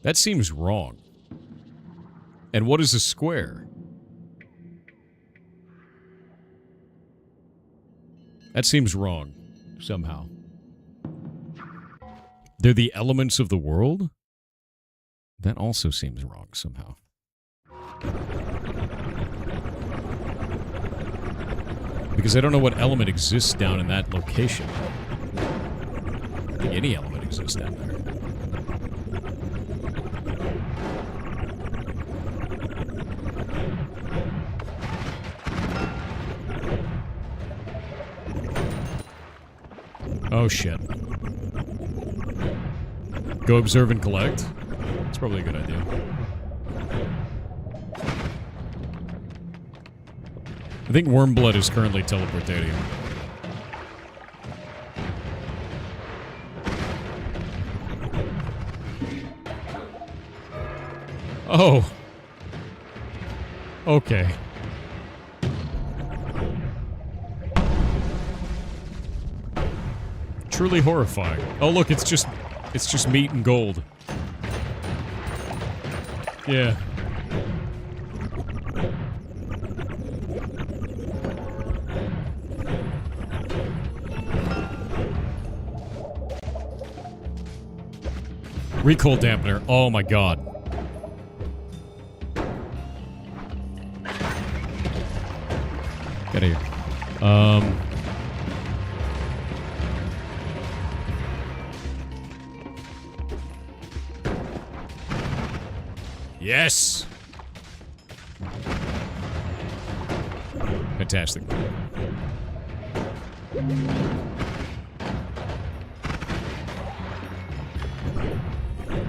That seems wrong. And what is a square? That seems wrong, somehow. They're the elements of the world? That also seems wrong, somehow. Because I don't know what element exists down in that location. I don't think any element exists down there. Oh, shit. Go observe and collect? That's probably a good idea. I think Wormblood is currently teleportating. Oh. Okay. Truly horrifying. Oh, look, it's just meat and gold. Yeah. Recoil dampener. Oh my god. Get out of here. Yes! Fantastic.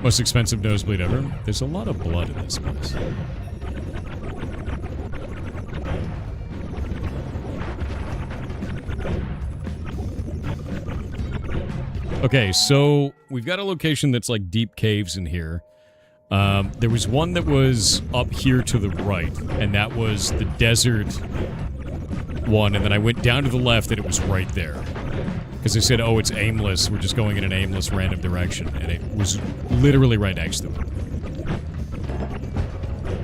Most expensive nosebleed ever. There's a lot of blood in this place. Okay, so we've got a location that's like deep caves in here. There was one that was up here to the right, and that was the desert one, and then I went down to the left and it was right there. Because they said, oh, it's aimless, we're just going in an aimless random direction, and it was literally right next to it.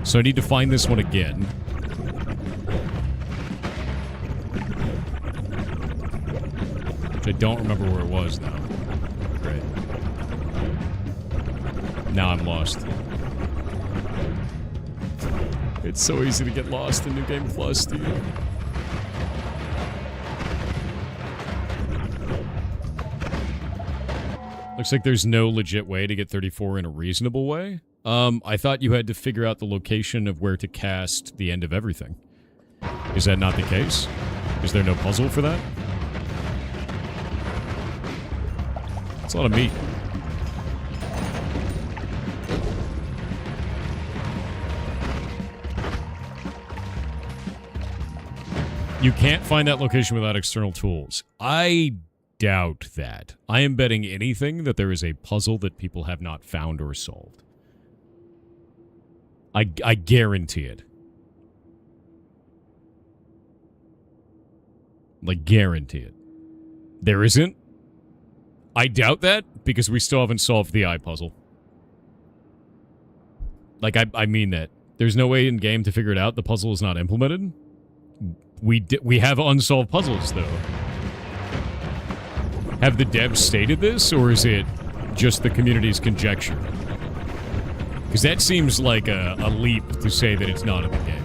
So I need to find this one again. Which I don't remember where it was now. Great. Now I'm lost. It's so easy to get lost in New Game Plus, dude. Looks like there's no legit way to get 34 in a reasonable way. I thought you had to figure out the location of where to cast the end of everything. Is that not the case? Is there no puzzle for that? It's a lot of meat. You can't find that location without external tools. I doubt that. I am betting anything that there is a puzzle that people have not found or solved. I guarantee it. Like, guarantee it. There isn't? I doubt that, because we still haven't solved the eye puzzle. Like, I mean that. There's no way in-game to figure it out. The puzzle is not implemented. We have unsolved puzzles, though. Have the devs stated this, or is it just the community's conjecture? Because that seems like a leap to say that it's not in the game,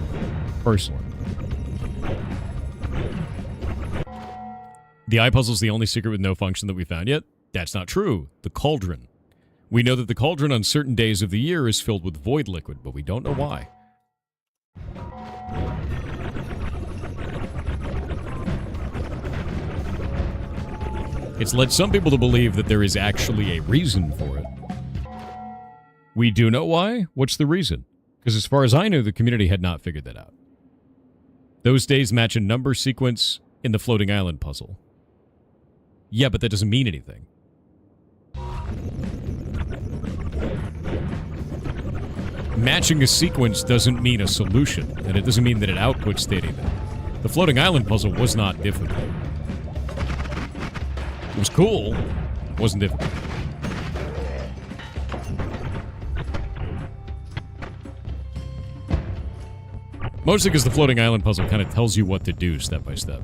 personally. The eye puzzle's the only secret with no function that we found yet? That's not true. The cauldron. We know that the cauldron on certain days of the year is filled with void liquid, but we don't know why. It's led some people to believe that there is actually a reason for it. We do know why. What's the reason? Because as far as I know, the community had not figured that out. Those days match a number sequence in the floating island puzzle. Yeah, but that doesn't mean anything. Matching a sequence doesn't mean a solution, and it doesn't mean that it outputs anything. The floating island puzzle was not difficult. It was cool. It wasn't difficult. Mostly because the floating island puzzle kind of tells you what to do step by step.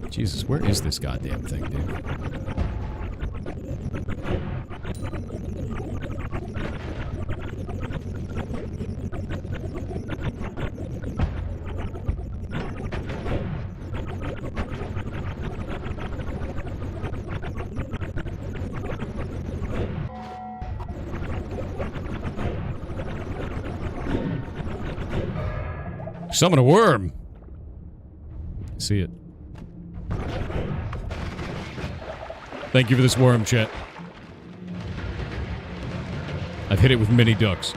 Jesus, where is this goddamn thing, dude? Summon a worm. See it. Thank you for this worm, chat. I've hit it with many ducks.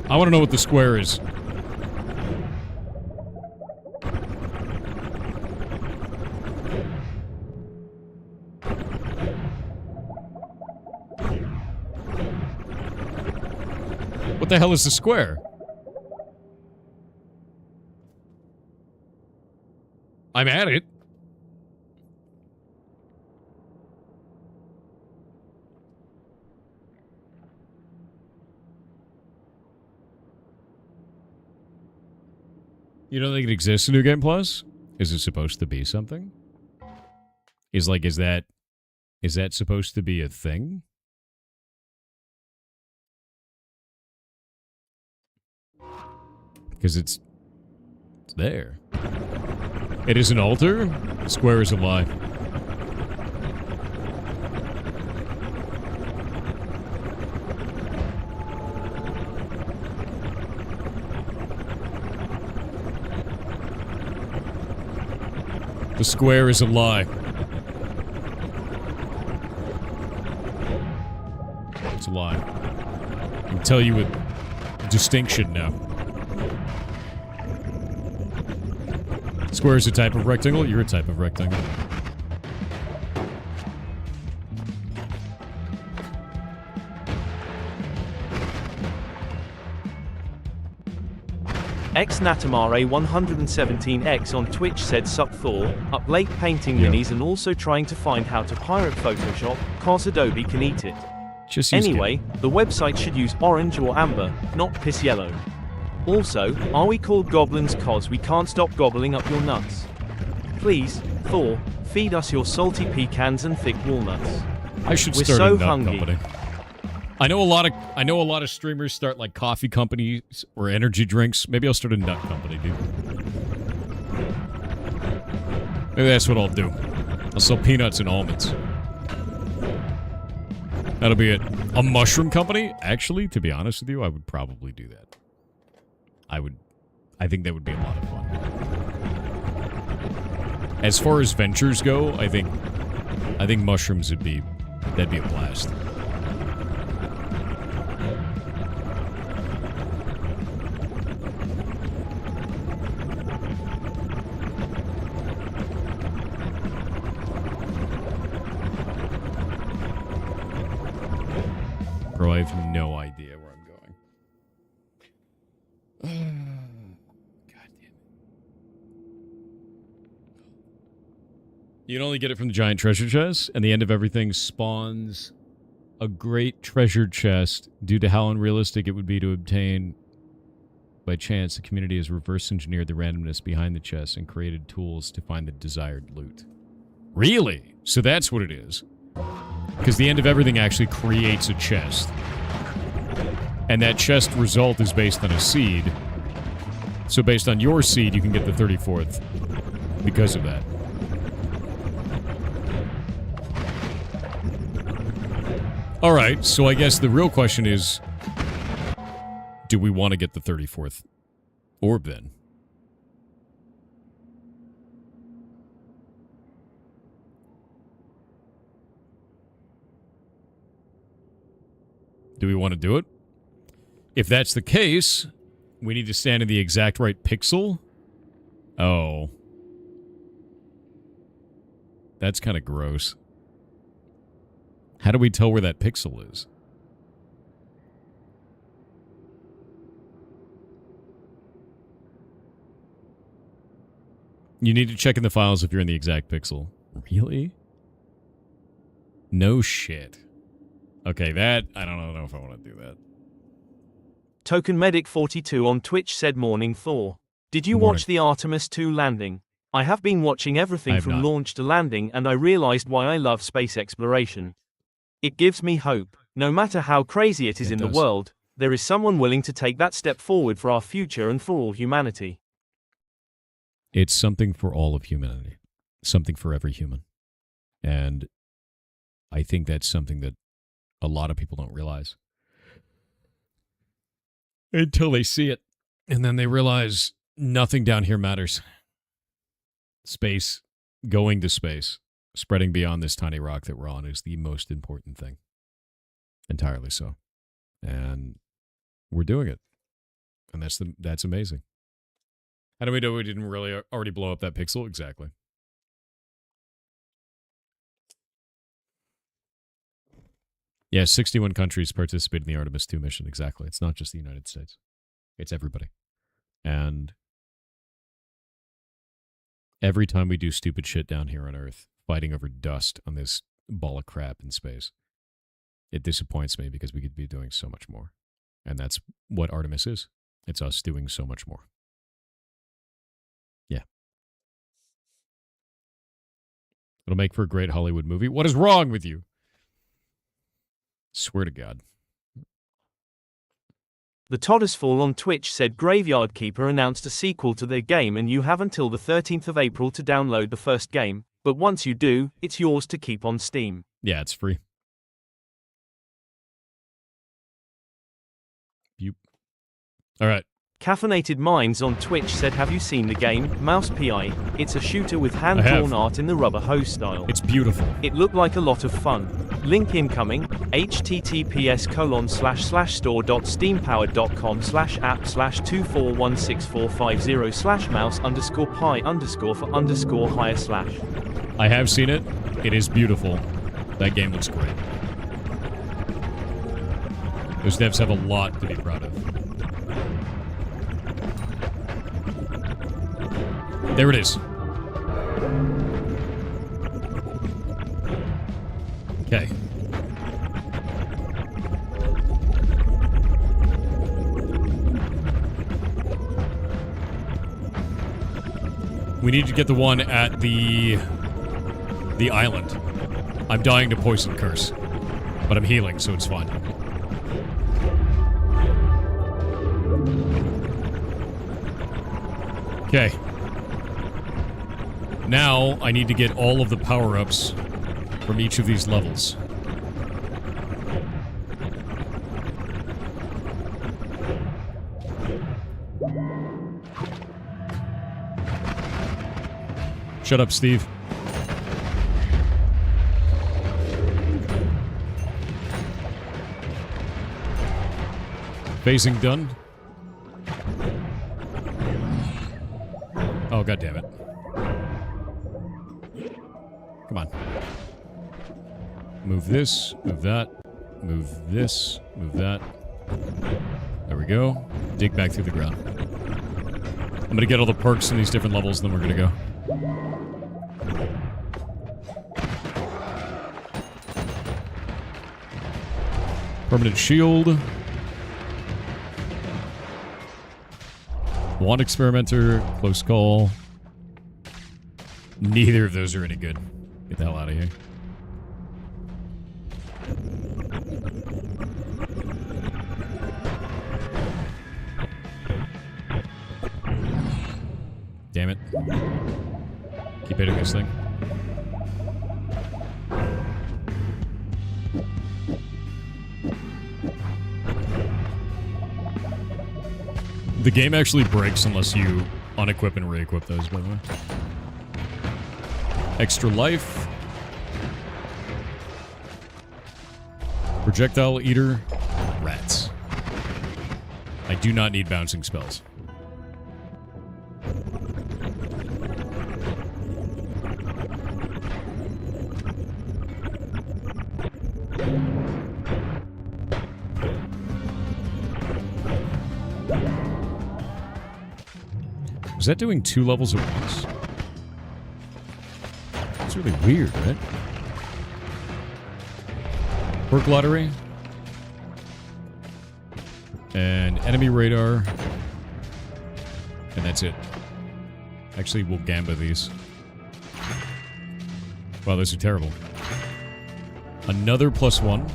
I want to know what the square is. What the hell is the square? I'm at it. You don't think it exists in New Game Plus? Is it supposed to be something? Is that supposed to be a thing? Because it's there. It is an altar? Square is a lie. The square is a lie. It's a lie. I can tell you with distinction now. Square is a type of rectangle. You're a type of rectangle. XNatamare117X on Twitch said suck Thor, up late painting minis and also trying to find how to pirate Photoshop, cause Adobe can eat it. Just use anyway, the website should use orange or amber, not piss yellow. Also, are we called goblins cause we can't stop gobbling up your nuts? Please, Thor, feed us your salty pecans and thick walnuts. I should We're start so a nut hungry. company. I know a lot of streamers start like coffee companies or energy drinks. Maybe I'll start a nut company, dude. Maybe that's what I'll do. I'll sell peanuts and almonds. That'll be it. A mushroom company? Actually, to be honest with you, I would probably do that. I think that would be a lot of fun. As far as ventures go, I think mushrooms that'd be a blast. Bro, I have no idea where I'm going. God damn it. You can only get it from the giant treasure chest, and the end of everything spawns a great treasure chest due to how unrealistic it would be to obtain by chance. The community has reverse engineered the randomness behind the chest and created tools to find the desired loot. Really? So that's what it is. Because the end of everything actually creates a chest. And that chest result is based on a seed. So based on your seed, you can get the 34th because of that. Alright, so I guess the real question is, do we want to get the 34th orb then? Do we want to do it? If that's the case, we need to stand in the exact right pixel. Oh. That's kind of gross. How do we tell where that pixel is? You need to check in the files if you're in the exact pixel. Really? No shit. Okay, that... I don't know if I want to do that. Token Medic 42 on Twitch said morning Thor. Did you watch the Artemis 2 landing? I have been watching everything from launch to landing and I realized why I love space exploration. It gives me hope. No matter how crazy it is in the world, there is someone willing to take that step forward for our future and for all humanity. It's something for all of humanity. Something for every human. And I think that's something that a lot of people don't realize. Until they see it. And then they realize nothing down here matters. Space, going to space, spreading beyond this tiny rock that we're on is the most important thing. Entirely so. And we're doing it. And that's amazing. How do we know we didn't really already blow up that pixel? Exactly. Yeah, 61 countries participated in the Artemis 2 mission. Exactly. It's not just the United States. It's everybody. And every time we do stupid shit down here on Earth, fighting over dust on this ball of crap in space, it disappoints me because we could be doing so much more. And that's what Artemis is. It's us doing so much more. It'll make for a great Hollywood movie. What is wrong with you? Swear to God. The Toddesfall on Twitch said Graveyard Keeper announced a sequel to their game and you have until the 13th of April to download the first game, but once you do, it's yours to keep on Steam. Yeah, it's free. All right. Caffeinated Minds on Twitch said, have you seen the game, Mouse PI? It's a shooter with hand-drawn art in the rubber hose style. It's beautiful. It looked like a lot of fun. Link incoming, https://store.steampowered.com/app/2416450/mouse_pi_for_hire/. I have seen it. It is beautiful. That game looks great. Those devs have a lot to be proud of. There it is. Okay. We need to get the one at the island. I'm dying to poison curse, but I'm healing, so it's fine. Okay. Now, I need to get all of the power-ups from each of these levels. Shut up, Steve. Phasing done. Oh, God damn it. Come on. Move this, move that, move this, move that. There we go. Dig back through the ground. I'm gonna get all the perks in these different levels, and then we're gonna go. Permanent shield. Wand experimenter, close call. Neither of those are any good. Get the hell out of here. Damn it. Keep hitting this thing. The game actually breaks unless you unequip and re-equip those, by the way. Extra life. Projectile eater. Rats. I do not need bouncing spells. Was that doing 2 levels at once? It's really weird, right? Perk lottery. And enemy radar. And that's it. Actually, we'll gamba these. Wow, those are terrible. Another +1.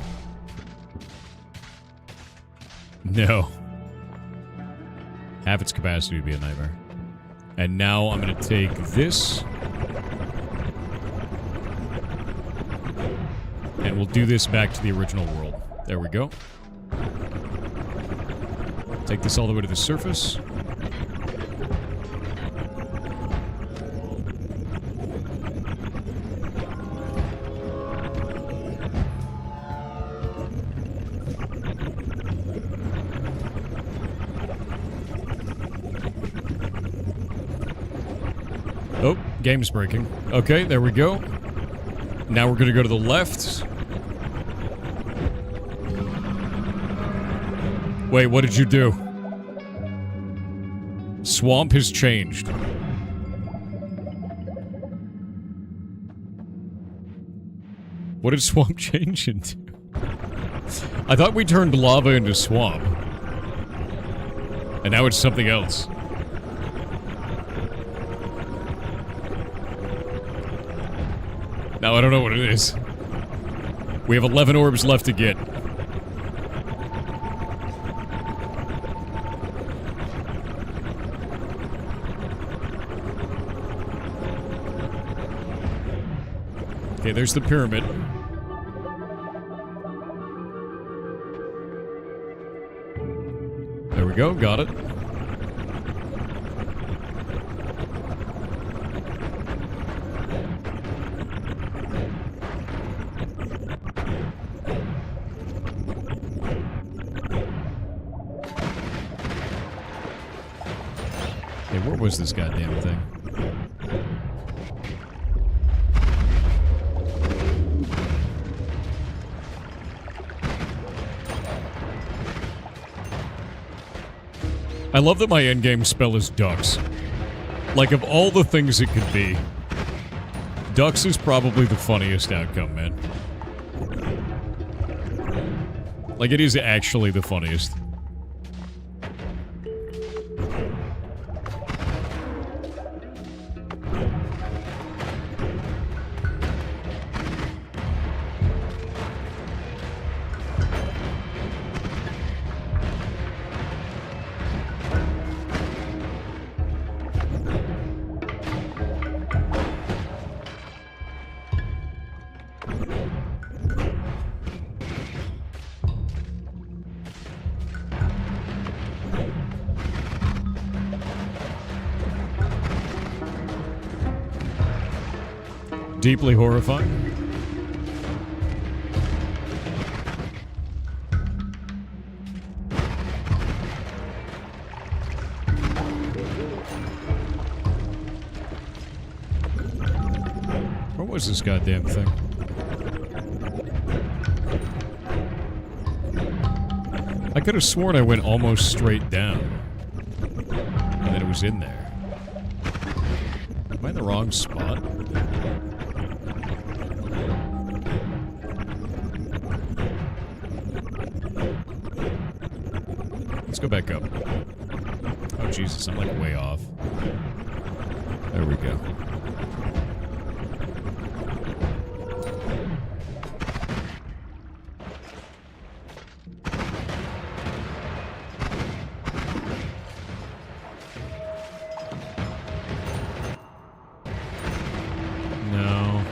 No. Half its capacity would be a nightmare. And now I'm going to take this. And we'll do this back to the original world. There we go. Take this all the way to the surface. Oh, game's breaking. Okay, there we go. Now we're going to go to the left. Wait, what did you do? Swamp has changed. What did swamp change into? I thought we turned lava into swamp. And now it's something else. Now I don't know what it is. We have 11 orbs left to get. Okay, there's the pyramid. There we go, got it. Hey, where was this goddamn thing? I love that my endgame spell is ducks. Like, of all the things it could be, ducks is probably the funniest outcome, man. Like, it is actually the funniest. Deeply horrifying. Where was this goddamn thing? I could have sworn I went almost straight down. And then it was in there. Am I in the wrong spot? Let's go back up. Oh, Jesus, I'm like way off. There we go. No.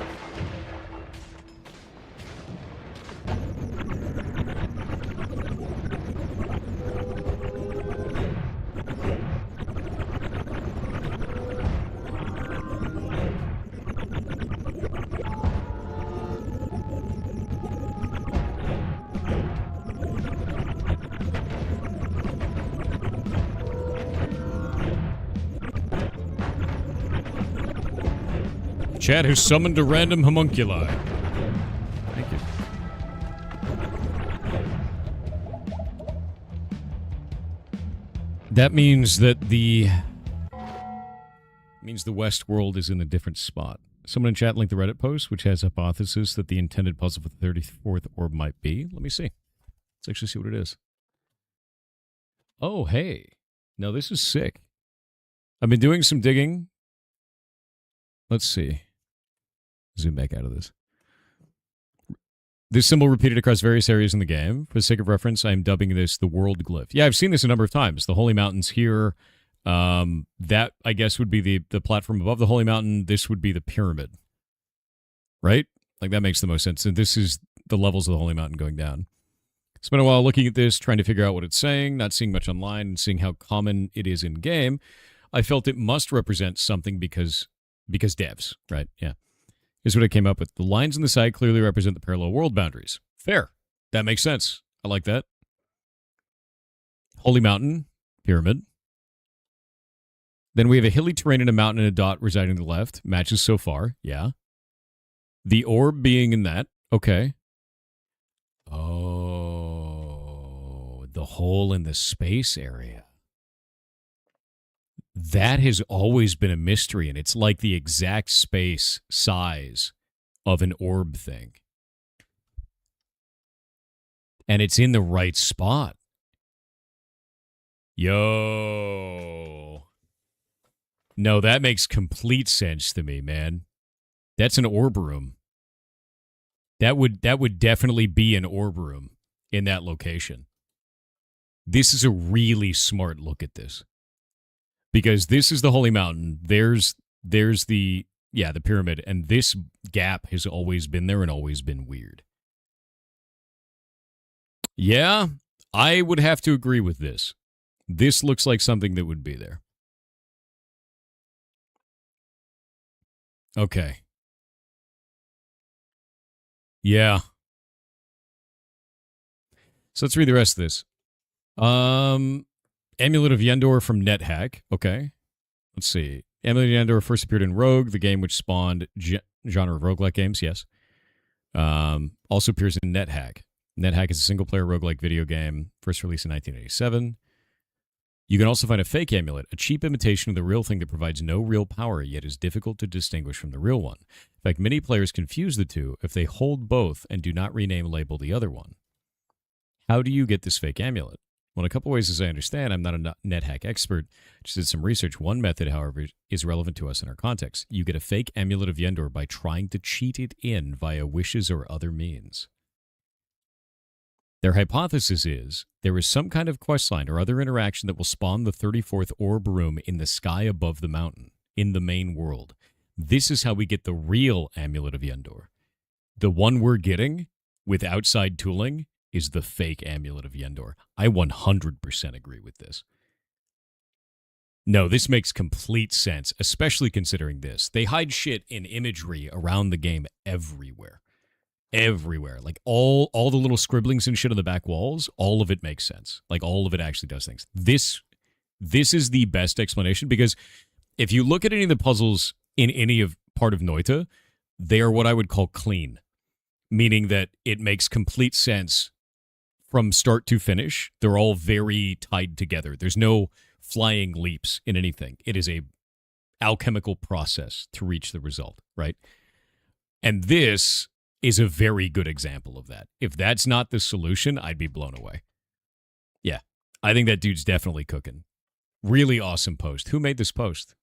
Chad has summoned a random homunculi. Thank you. That means that the West world is in a different spot. Someone in chat linked the Reddit post, which has a hypothesis that the intended puzzle for the 34th orb might be. Let me see. Let's actually see what it is. Oh, hey. No, this is sick. I've been doing some digging. Let's see. Zoom back out of this. This symbol repeated across various areas in the game. For the sake of reference, I am dubbing this the world glyph. Yeah, I've seen this a number of times. The Holy Mountain's here. That, I guess, would be the platform above the Holy Mountain. This would be the pyramid. Right? Like, that makes the most sense. And this is the levels of the Holy Mountain going down. Spent a while looking at this, trying to figure out what it's saying, not seeing much online, and seeing how common it is in-game. I felt it must represent something because devs, right? Yeah. Here's what I came up with. The lines on the side clearly represent the parallel world boundaries. Fair. That makes sense. I like that. Holy Mountain, pyramid. Then we have a hilly terrain and a mountain and a dot residing to the left. Matches so far. Yeah. The orb being in that. Okay. Oh, the hole in the space area. That has always been a mystery, and it's like the exact space size of an orb thing. And it's in the right spot. Yo. No, that makes complete sense to me, man. That's an orb room. That would definitely be an orb room in that location. This is a really smart look at this. Because this is the Holy Mountain. There's the pyramid, and this gap has always been there and always been weird. Yeah, I would have to agree with this. This looks like something that would be there. Okay. Yeah. So let's read the rest of this. Amulet of Yendor from NetHack. Okay. Let's see. Amulet of Yendor first appeared in Rogue, the game which spawned genre of roguelike games. Yes. Also appears in NetHack. NetHack is a single-player roguelike video game, first released in 1987. You can also find a fake amulet, a cheap imitation of the real thing that provides no real power, yet is difficult to distinguish from the real one. In fact, many players confuse the two if they hold both and do not rename or label the other one. How do you get this fake amulet? Well, in a couple ways, as I understand, I'm not a NetHack expert. Just did some research. One method, however, is relevant to us in our context. You get a fake amulet of Yendor by trying to cheat it in via wishes or other means. Their hypothesis is there is some kind of questline or other interaction that will spawn the 34th orb room in the sky above the mountain, in the main world. This is how we get the real Amulet of Yendor. The one we're getting, with outside tooling, is the fake Amulet of Yendor. I 100% agree with this. No, this makes complete sense, especially considering this. They hide shit in imagery around the game everywhere. Everywhere. Like all the little scribblings and shit on the back walls, all of it makes sense. Like all of it actually does things. This is the best explanation, because if you look at any of the puzzles in any of part of Noita, they are what I would call clean, meaning that it makes complete sense from start to finish. They're all very tied together. There's no flying leaps in anything. It is a alchemical process to reach the result, right? And this is a very good example of that. If that's not the solution, I'd be blown away. Yeah, I think that dude's definitely cooking. Really awesome post. Who made this post?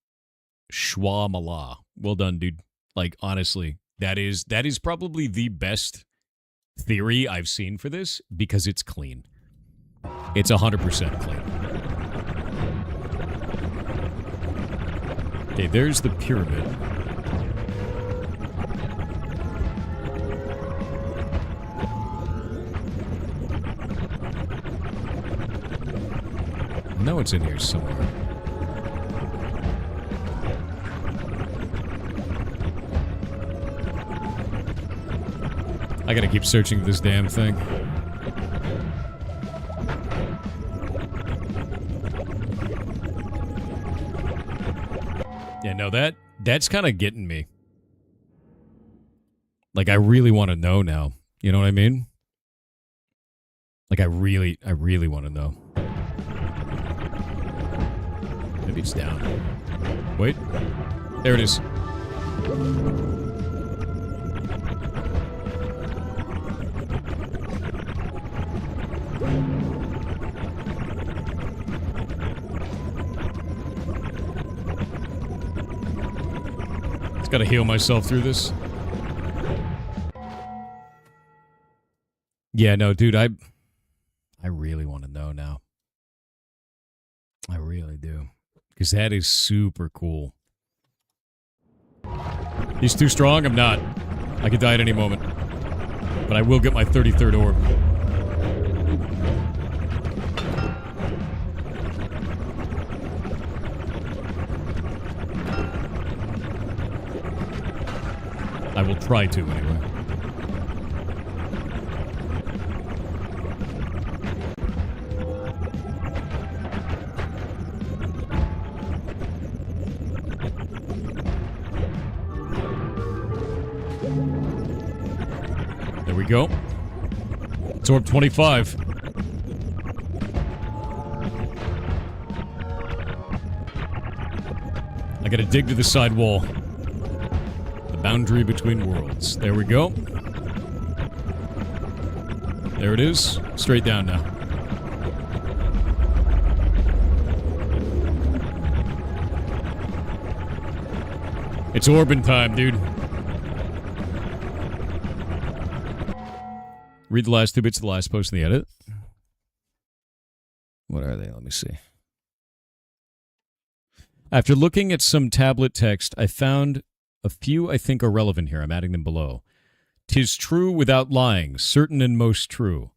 Schwa Mala. Well done, dude. Like, honestly, that is probably the best theory I've seen for this, because it's clean. It's 100% clean. Okay, there's the pyramid. I know it's in here somewhere. I gotta keep searching this damn thing. Yeah, no, that's kind of getting me. Like, I really want to know now. You know what I mean? Like, I really want to know. Maybe it's down. Wait. There it is. Just gotta heal myself through this. Yeah, no, dude, I really want to know now. I really do. Because that is super cool. He's too strong? I'm not. I could die at any moment. But I will get my 33rd orb. I will try to, anyway. There we go. It's orb 25. I gotta dig to the side wall. The boundary between worlds. There we go. There it is. Straight down now. It's orbing time, dude. Read the last 2 bits of the last post in the edit. What are they? Let me see. After looking at some tablet text, I found a few I think are relevant here. I'm adding them below. 'Tis true without lying, certain and most true.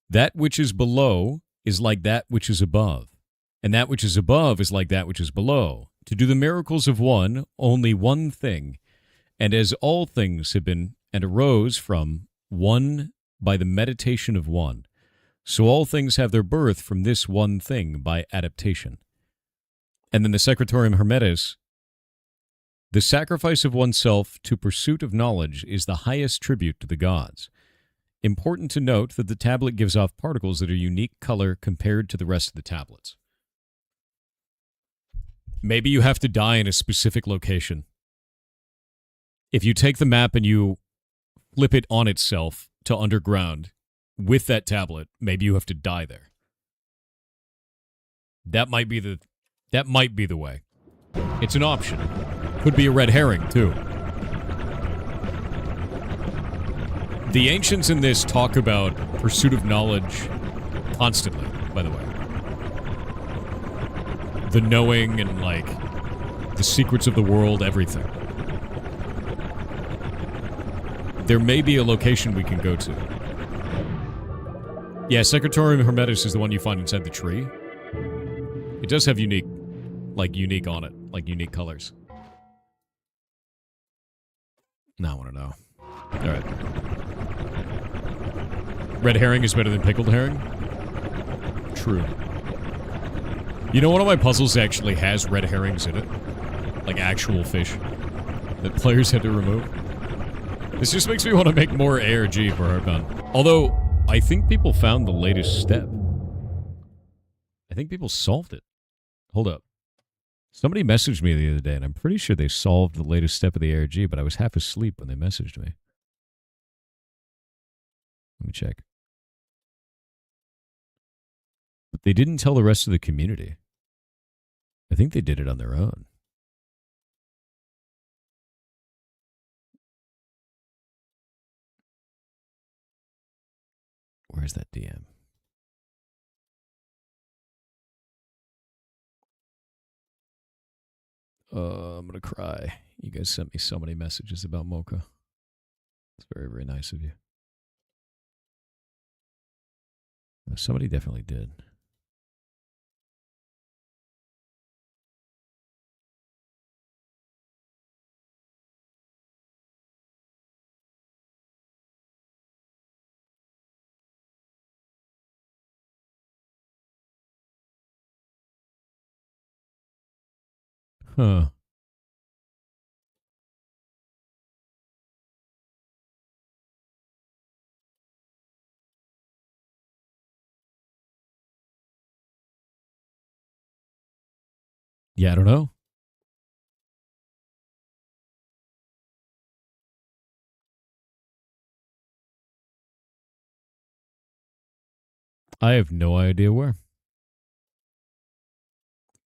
That which is below is like that which is above, and that which is above is like that which is below. To do the miracles of one, only one thing, and as all things have been and arose from one by the meditation of one, so all things have their birth from this one thing by adaptation. And then the Secretorium Hermetis, the sacrifice of oneself to pursuit of knowledge is the highest tribute to the gods. Important to note that the tablet gives off particles that are unique color compared to the rest of the tablets. Maybe you have to die in a specific location. If you take the map and you flip it on itself to underground with that tablet, maybe you have to die there. That might be the way. It's an option. Could be a red herring, too. The ancients in this talk about pursuit of knowledge constantly, by the way. The knowing and, like, the secrets of the world, everything. There may be a location we can go to. Yeah, Secretorium Hermetis is the one you find inside the tree. It does have unique on it, like unique colors. Now I want to know. All right. Red herring is better than pickled herring? True. You know, one of my puzzles actually has red herrings in it. Like actual fish that players had to remove. This just makes me want to make more ARG for Heartbound. Although, I think people found the latest step. I think people solved it. Hold up. Somebody messaged me the other day, and I'm pretty sure they solved the latest step of the ARG, but I was half asleep when they messaged me. Let me check. But they didn't tell the rest of the community. I think they did it on their own. Where's that DM? I'm going to cry. You guys sent me so many messages about Mocha. It's very, very nice of you. Somebody definitely did. Huh. Yeah, I don't know. I have no idea where.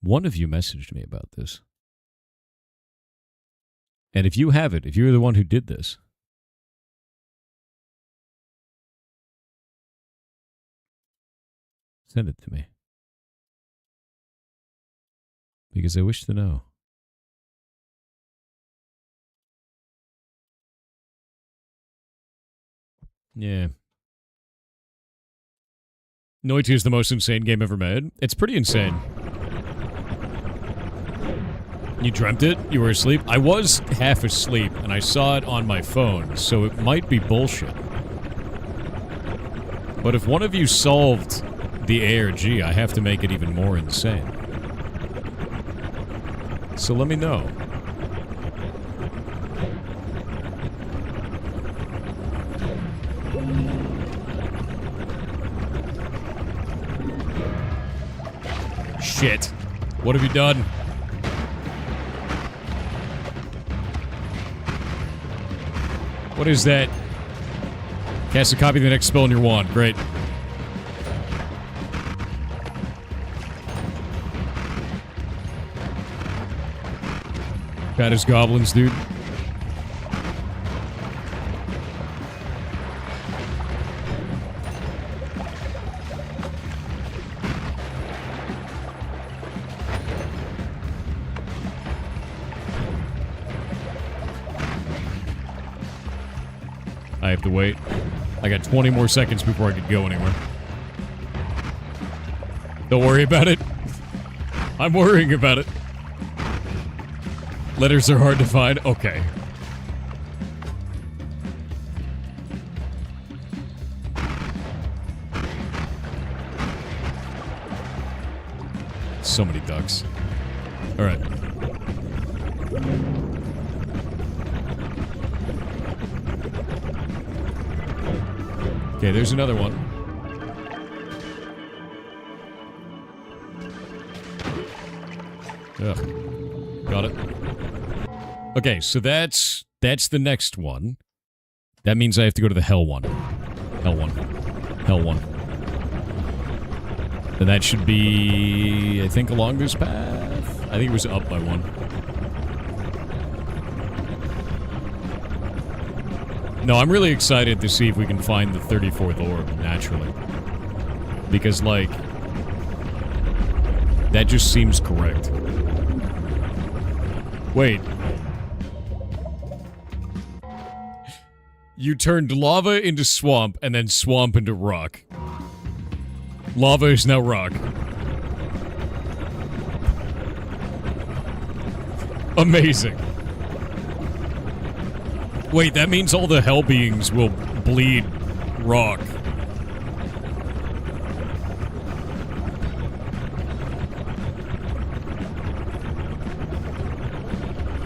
One of you messaged me about this. And if you have it, if you're the one who did this, send it to me. Because I wish to know. Yeah. Noita is the most insane game ever made. It's pretty insane. You dreamt it? You were asleep? I was half asleep, and I saw it on my phone, so it might be bullshit. But if one of you solved the ARG, I have to make it even more insane. So let me know. Shit. What have you done? What is that? Cast a copy of the next spell in your wand. Great. Got his goblins, dude. have to wait. I got 20 more seconds before I could go anywhere. Don't worry about it. I'm worrying about it. Letters are hard to find. Okay. So many ducks. All right. Okay, there's another one. Ugh. Got it. Okay, so that's the next one. That means I have to go to the hell one. Hell one. Hell one. And that should be, I think, along this path. I think it was up by one. No, I'm really excited to see if we can find the 34th orb, naturally. Because, like, that just seems correct. Wait. You turned lava into swamp, and then swamp into rock. Lava is now rock. Amazing. Wait, that means all the hell beings will bleed rock.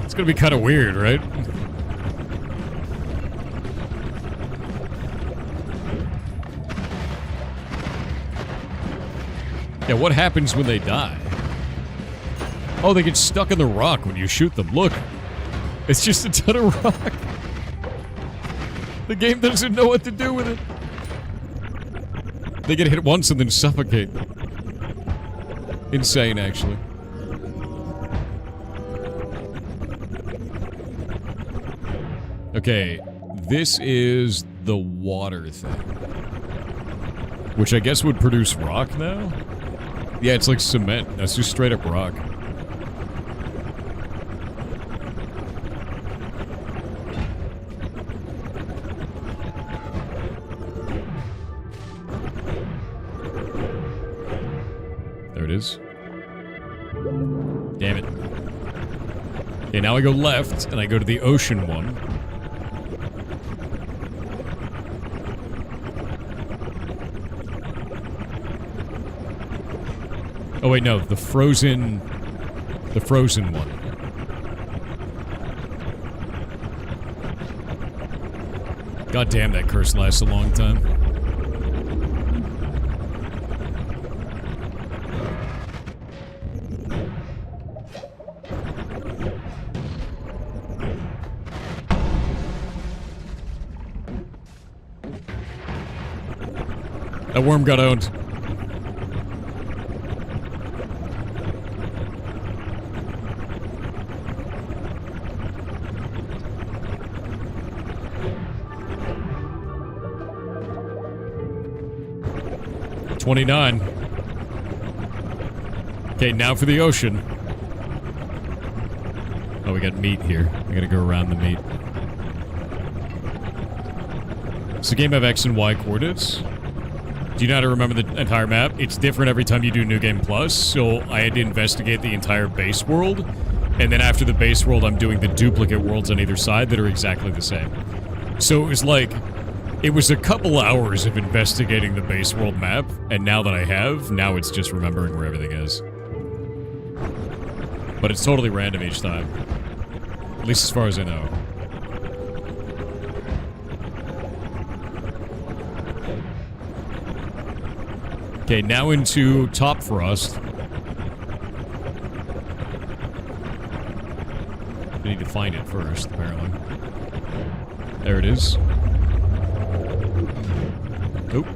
It's gonna be kind of weird, right? Yeah, what happens when they die? Oh, they get stuck in the rock when you shoot them. Look. It's just a ton of rock. The game doesn't know what to do with it. They get hit once and then suffocate. Insane, actually. Okay, this is the water thing. Which I guess would produce rock now? Yeah, it's like cement. That's just straight up rock. There it is. Damn it. Okay, now I go left, and I go to the ocean one. Oh wait, no, the frozen one. God damn, that curse lasts a long time. That worm got owned. $29. Okay, now for the ocean. Oh, we got meat here. I gotta go around the meat. Does the game have X and Y coordinates? Do you know how to remember the entire map? It's different every time you do New Game Plus, so I had to investigate the entire base world, and then after the base world, I'm doing the duplicate worlds on either side that are exactly the same. So it was like... It was a couple hours of investigating the base world map, and now that I have, now it's just remembering where everything is. But it's totally random each time. At least as far as I know. Okay, now into Top Frost. I need to find it first, apparently. There it is. Nope.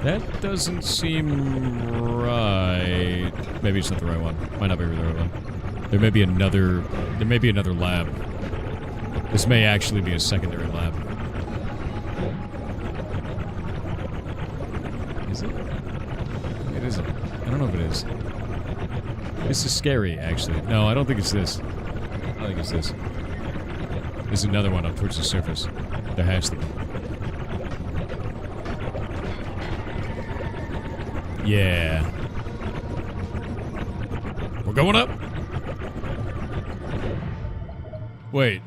That doesn't seem right. Maybe it's not the right one. Might not be the right one. There may be another lab. This may actually be a secondary lab. Is it? It isn't. I don't know if it is. This is scary, actually. No, I don't think it's this. I think it's this. There's another one up towards the surface. There has to be. Yeah. We're going up? Wait.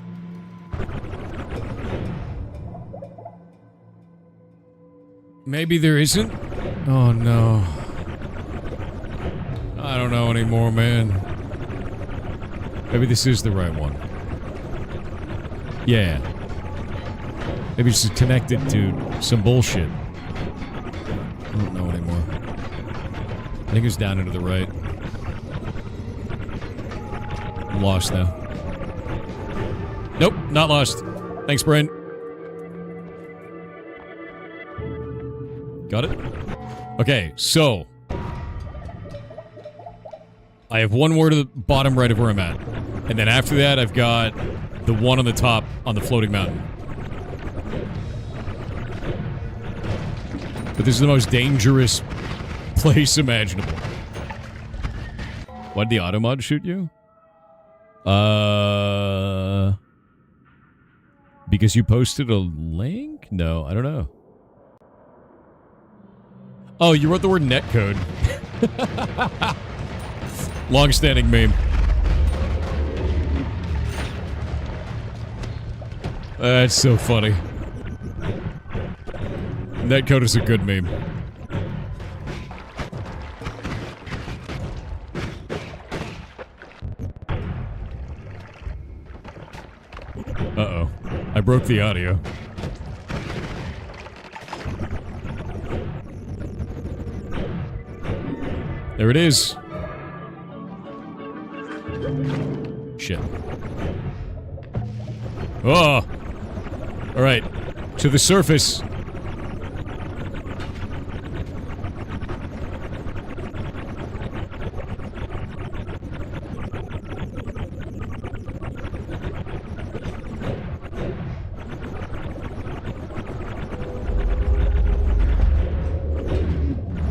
Maybe there isn't? Oh, no. I don't know anymore, man. Maybe this is the right one. Yeah. Maybe it's just connected to some bullshit. I don't know anymore. I think it's down into the right. I'm lost now. Nope, not lost. Thanks, Brent. Got it? Okay, so I have one more to the bottom right of where I'm at. And then after that, I've got the one on the top on the floating mountain. But this is the most dangerous place imaginable. Why'd the automod shoot you? Because you posted a link? No, I don't know. Oh, you wrote the word netcode. Long-standing meme. That's so funny. Netcode is a good meme. Uh-oh. I broke the audio. There it is. Shit. Oh! Alright. To the surface.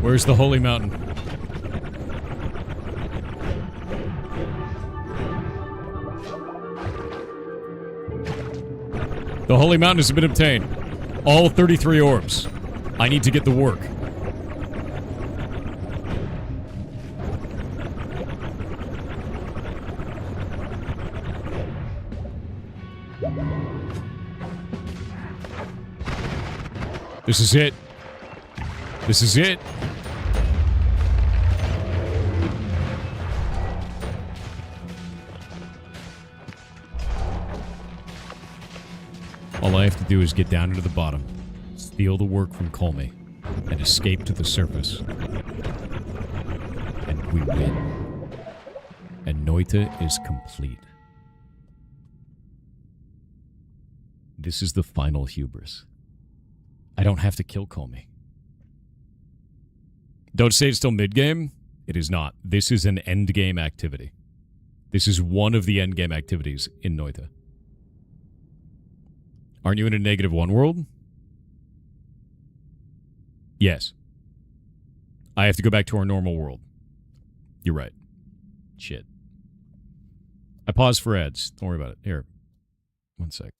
Where's the holy mountain? The holy mountain has been obtained. All 33 orbs. I need to get the work. This is it. This is it. All I have to do is get down into the bottom, steal the work from Colmy, and escape to the surface. And we win. And Noita is complete. This is the final hubris. I don't have to kill Colmy. Don't say it's still mid-game. It is not. This is an end-game activity. This is one of the end-game activities in Noita. Aren't you in a -1 world? Yes. I have to go back to our normal world. You're right. Shit. I paused for ads. Don't worry about it. Here. One sec.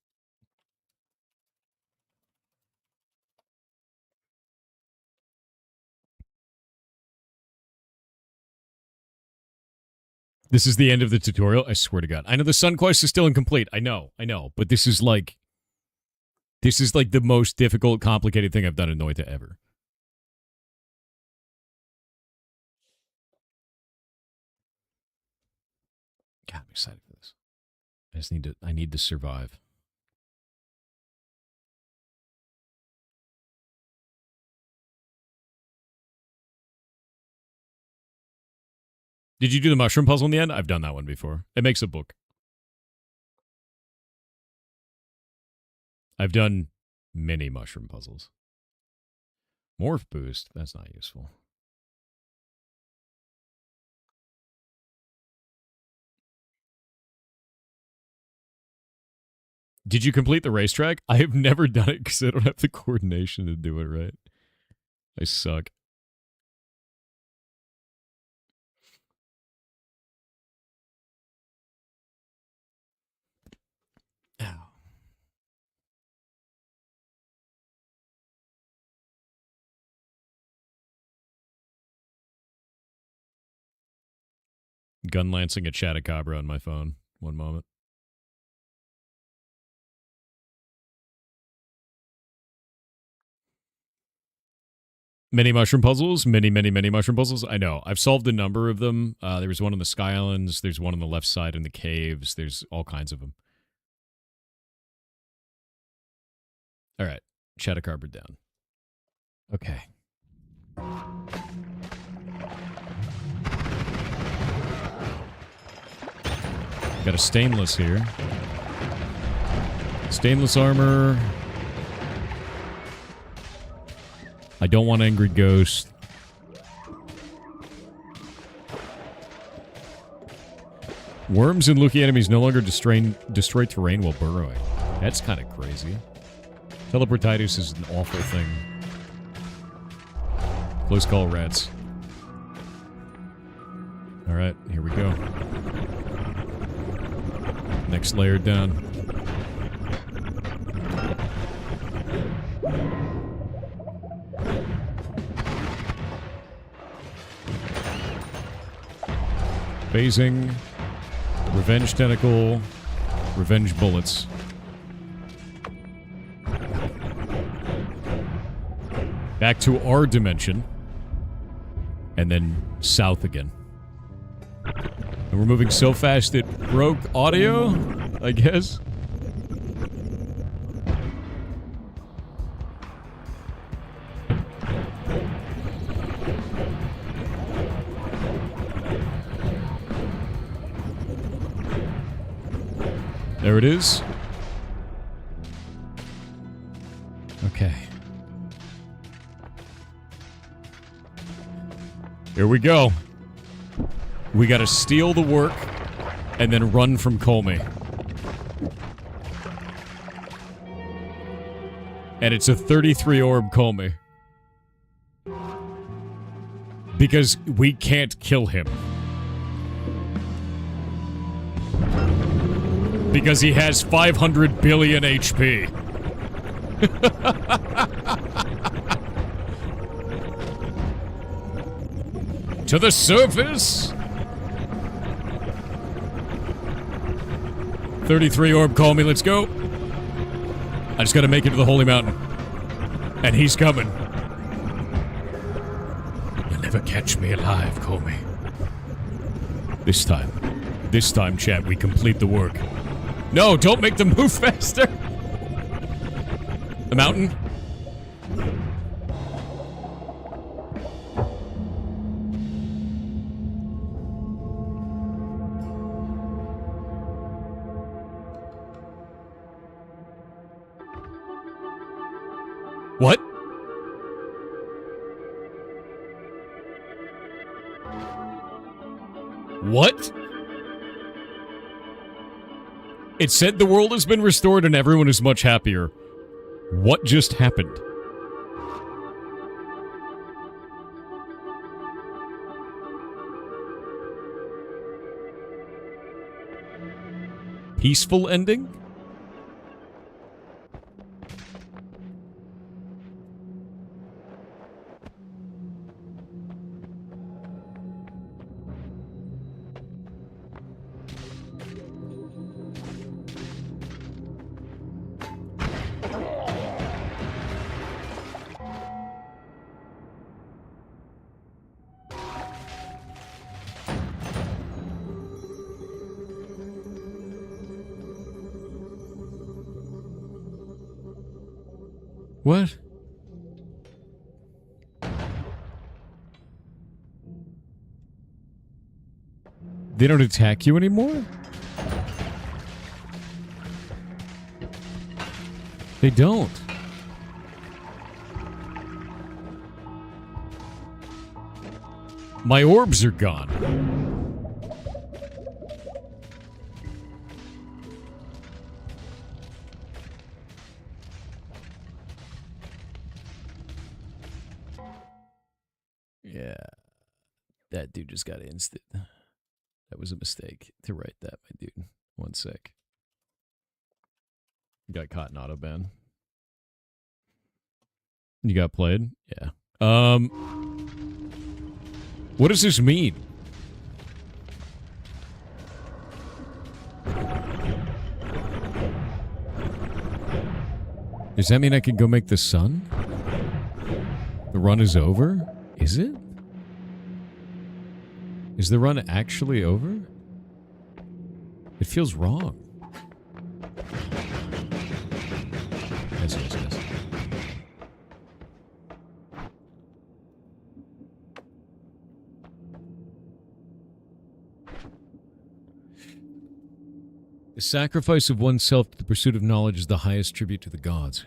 This is the end of the tutorial? I swear to God. I know the Sun Quest is still incomplete. I know. But this is like... This is like the most difficult, complicated thing I've done in Noita ever. God, I'm excited for this. I need to survive. Did you do the mushroom puzzle in the end? I've done that one before. It makes a book. I've done many mushroom puzzles. Morph boost? That's not useful. Did you complete the racetrack? I have never done it because I don't have the coordination to do it right. I suck. Ow. gun lancing a Chatacabra on my phone. One moment. Many mushroom puzzles. Many mushroom puzzles. I know. I've solved a number of them. There was one on the Sky Islands. There's one on the left side in the caves. There's all kinds of them. All right. Chatacabra down. Okay. Got a stainless here. Stainless armor. I don't want Angry Ghost. Worms and Lucky enemies no longer destroy terrain while burrowing. That's kind of crazy. Teleportitis is an awful thing. Close call, rats. Alright, here we go. Next layer down. Phasing. Revenge tentacle. Revenge bullets. Back to our dimension. And then south again. And we're moving so fast it broke audio, I guess. There it is. Okay. Here we go. We gotta steal the work and then run from Colmy. And it's a 33 orb Colmy. Because we can't kill him. Because he has 500 billion HP. To the surface! 33 orb, call me, let's go. I just gotta make it to the Holy Mountain. And he's coming. You'll never catch me alive, call me. This time, chat, we complete the work. No, don't make them move faster! The mountain? What? What? It said the world has been restored and everyone is much happier. What just happened? Peaceful ending? What? They don't attack you anymore? They don't. My orbs are gone. Yeah. That dude just got instant. That was a mistake to write that, my dude. One sec. You got caught in autoban. You got played? Yeah. What does this mean? Does that mean I can go make the sun? The run is over? Is it? Is the run actually over? It feels wrong. Yes. The sacrifice of oneself to the pursuit of knowledge is the highest tribute to the gods.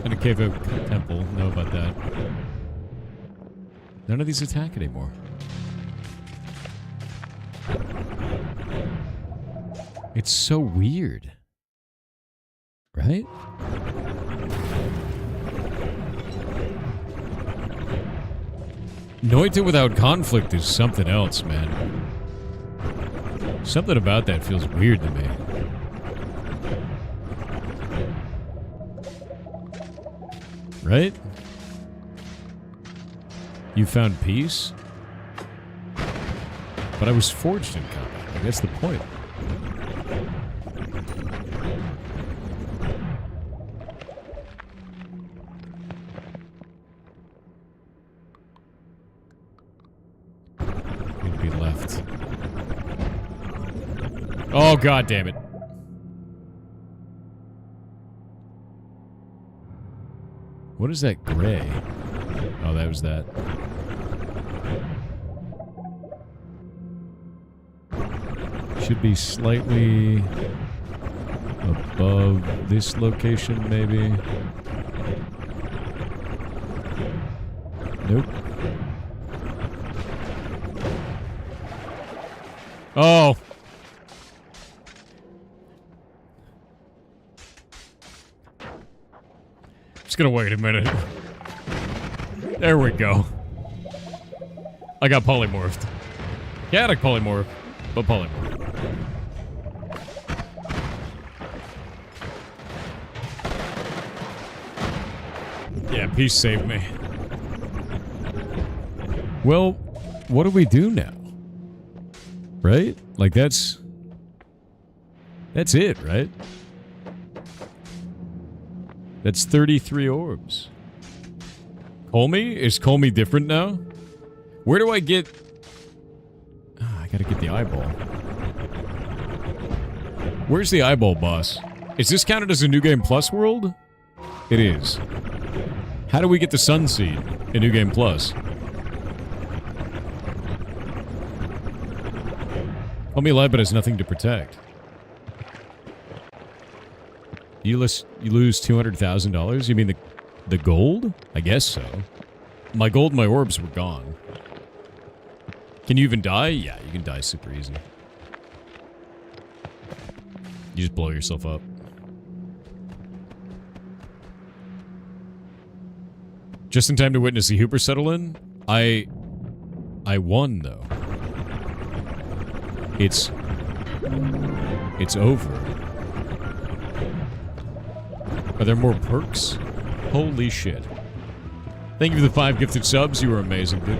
And a cave temple, know about that. None of these attack anymore. It's so weird. Right? Noita without conflict is something else, man. Something about that feels weird to me. Right? You found peace? But I was forged in combat. I guess the point. Need to be left. Oh, god damn it. What is that gray? Oh, that was that. Should be slightly above this location, maybe. Nope. Oh! Just gonna wait a minute. There we go. I got polymorphed. Chaotic polymorph, but polymorph. Yeah, peace saved me. Well, what do we do now? Right? Like that's it, right? That's 33 orbs. Colmy? Is Colmy different now? Where do I get... I gotta get the eyeball. Where's the eyeball boss? Is this counted as a New Game Plus world? It is. How do we get the Sun Seed in New Game Plus? Colmy alive but has nothing to protect. You lose $200,000? You mean the gold? I guess so. My gold and my orbs were gone. Can you even die? Yeah, you can die super easy. You just blow yourself up. Just in time to witness the Hooper settle in? I won, though. It's over. Are there more perks? Holy shit. Thank you for the 5 gifted subs. You were amazing, dude.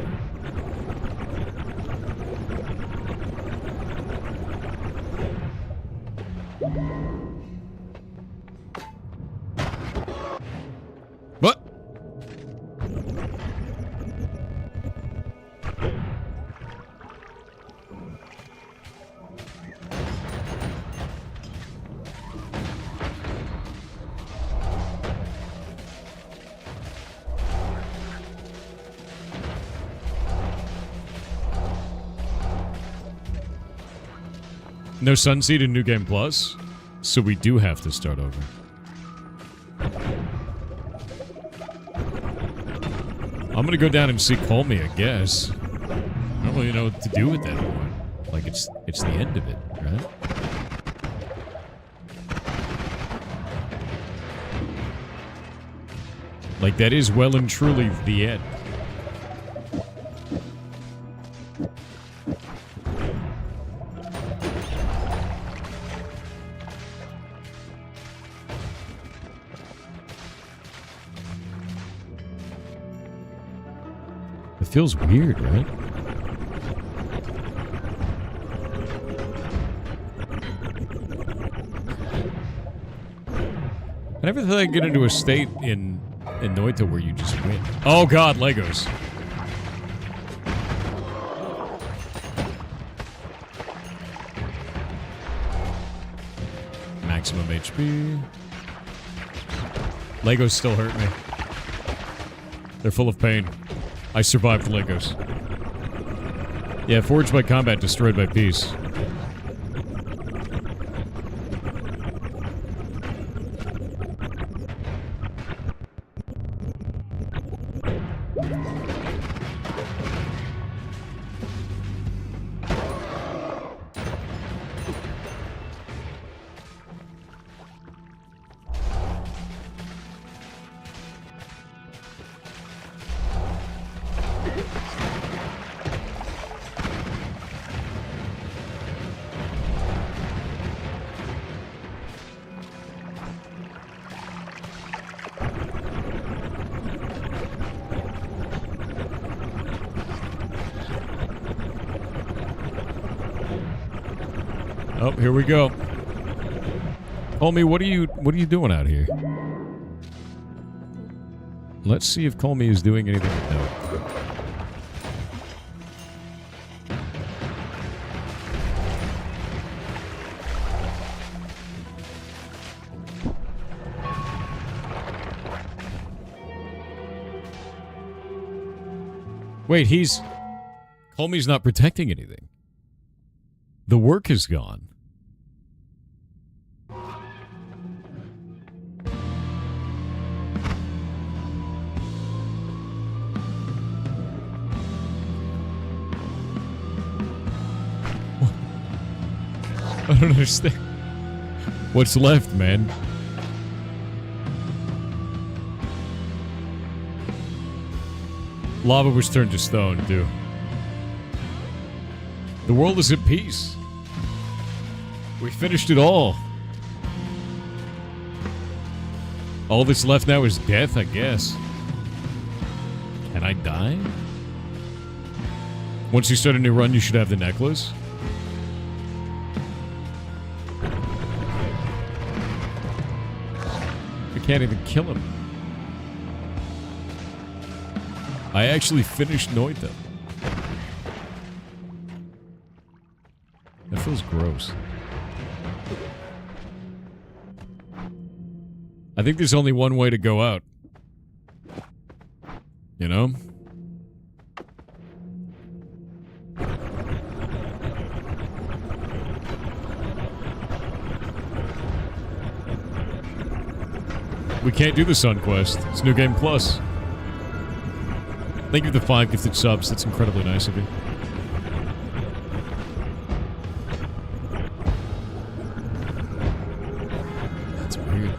What? No Sunseed in New Game Plus, so we do have to start over. I'm gonna go down and see Colmy, I guess. I don't really know what to do with that anymore. Like, it's the end of it, right? Like, that is well and truly the end. It feels weird, right? I never thought I'd get into a state in Noita where you just win. Oh god, Legos. Maximum HP. Legos still hurt me. They're full of pain. I survived Legos. Yeah, forged by combat, destroyed by peace. Oh, here we go. Colmy, what are you doing out here? Let's see if Colmy is doing anything of note. Wait, Colmy's not protecting anything. The work is gone. I don't understand. What's left, man? Lava was turned to stone, too. The world is at peace. We finished it all. All that's left now is death, I guess. Can I die? Once you start a new run, you should have the necklace. I can't even kill him. I actually finished Noita. That feels gross. I think there's only one way to go out. You know? We can't do the Sun Quest. It's New Game Plus. Thank you for the 5 gifted subs. That's incredibly nice of you. That's weird.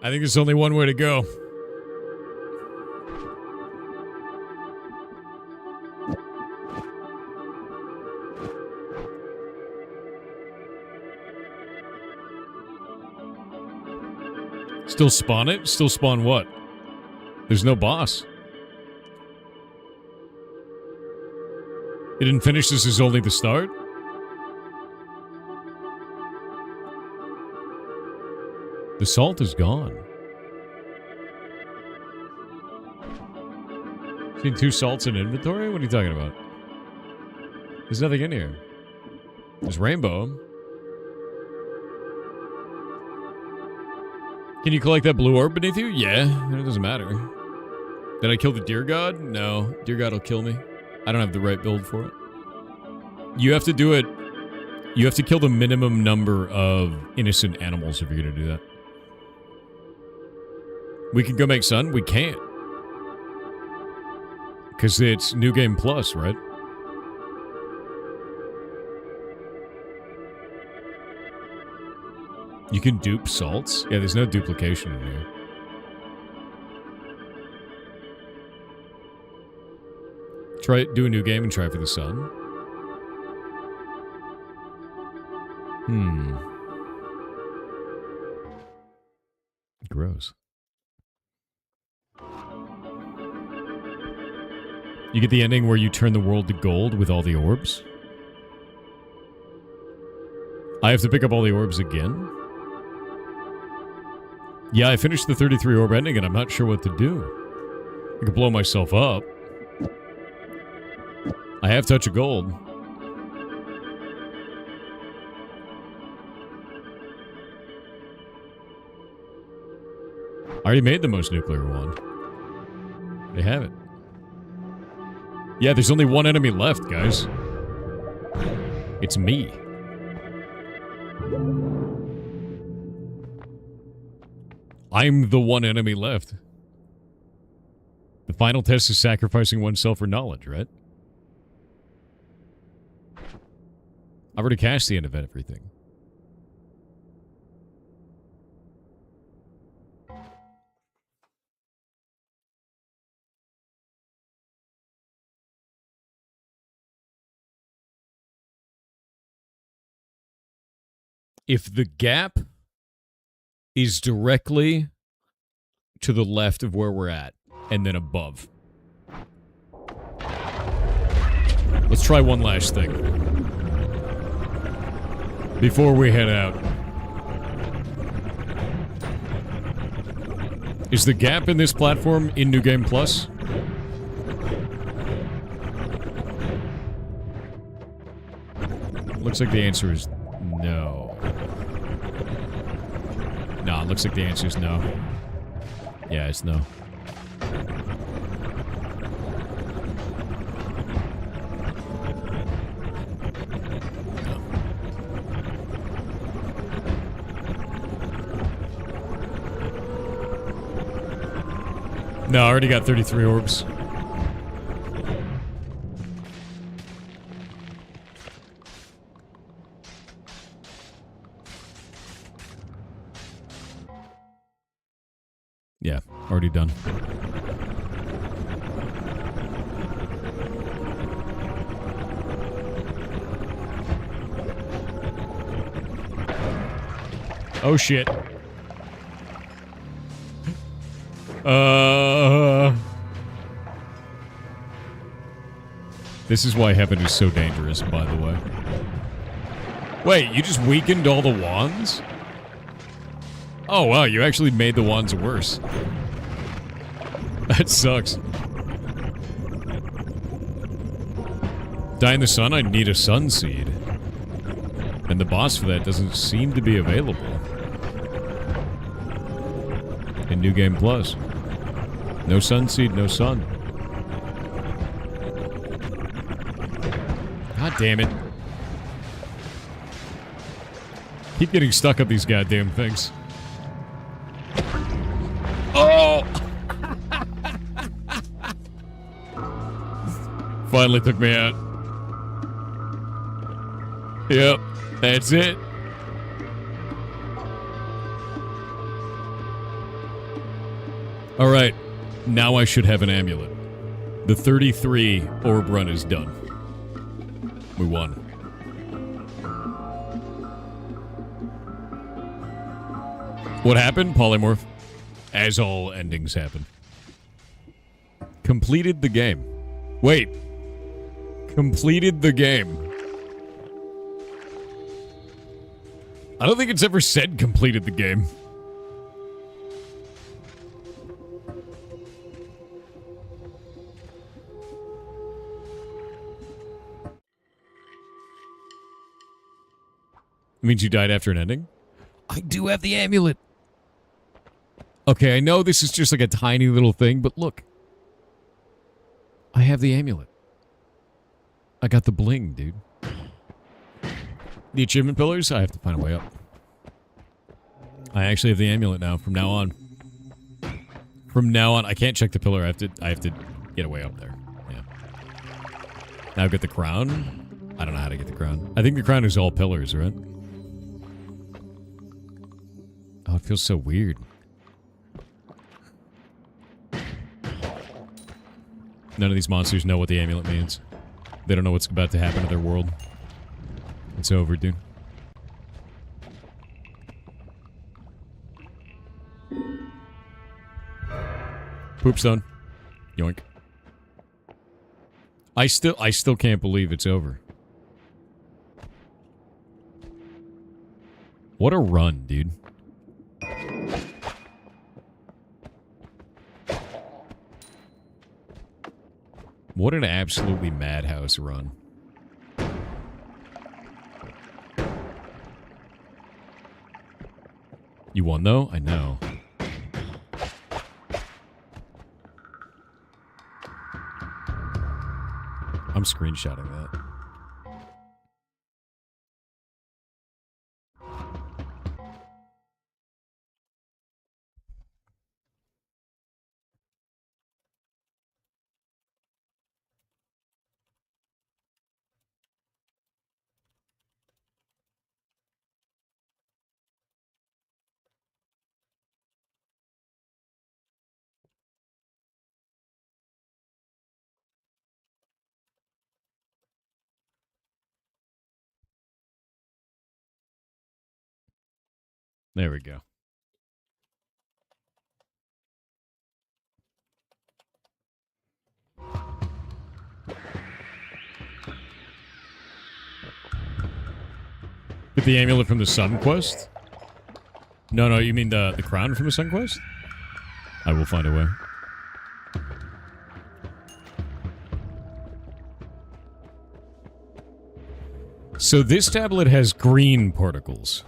I think there's only one way to go. Still spawn it? Still spawn what? There's no boss. You didn't finish this as only the start? The salt is gone. Seen 2 salts in inventory? What are you talking about? There's nothing in here. There's rainbow. Can you collect that blue orb beneath you? Yeah, it doesn't matter. Did I kill the deer god? No, deer god will kill me. I don't have the right build for it. You have to do it. You have to kill the minimum number of innocent animals if you're going to do that. We can go make sun? We can't. Because it's New Game Plus, right? You can dupe salts? Yeah, there's no duplication in here. Do a new game and try for the sun. Gross. You get the ending where you turn the world to gold with all the orbs. I have to pick up all the orbs again. Yeah, I finished the 33 orb ending and I'm not sure what to do. I could blow myself up. I have Touch of Gold. I already made the most nuclear one. They have it. Yeah, there's only one enemy left, guys. It's me. I'm the one enemy left. The final test is sacrificing oneself for knowledge, right? I've already cashed the end of everything. If the gap is directly to the left of where we're at, and then above. Let's try one last thing. Before we head out. Is the gap in this platform in New Game Plus? Looks like the answer is no. No, it looks like the answer is no. Yeah, it's no. No, I already got 33 orbs. Yeah, already done. Oh shit. This is why heaven is so dangerous, by the way. Wait, you just weakened all the wands? Oh, wow, you actually made the wands worse. That sucks. Die in the sun? I need a sun seed. And the boss for that doesn't seem to be available. In New Game Plus. No sun seed, no sun. God damn it. Keep getting stuck up these goddamn things. Oh! Finally took me out. Yep, that's it. Alright, now I should have an amulet. The 33 orb run is done. We won. What happened? Polymorph. As all endings happen. Completed the game. Wait. Completed the game. I don't think it's ever said completed the game. It means you died after an ending? I do have the amulet. Okay, I know this is just like a tiny little thing, but look. I have the amulet. I got the bling, dude. The achievement pillars? I have to find a way up. I actually have the amulet now, from now on. From now on, I can't check the pillar. I have to get way up there. Yeah. Now I've got the crown. I don't know how to get the crown. I think the crown is all pillars, right? Oh, it feels so weird. None of these monsters know what the amulet means. They don't know what's about to happen to their world. It's over, dude. Poopstone. Yoink. I still can't believe it's over. What a run, dude. What an absolutely madhouse run. You won, though? I know. I'm screenshotting that. There we go. Get the amulet from the Sun Quest? No, you mean the crown from the Sun Quest? I will find a way. So this tablet has green particles.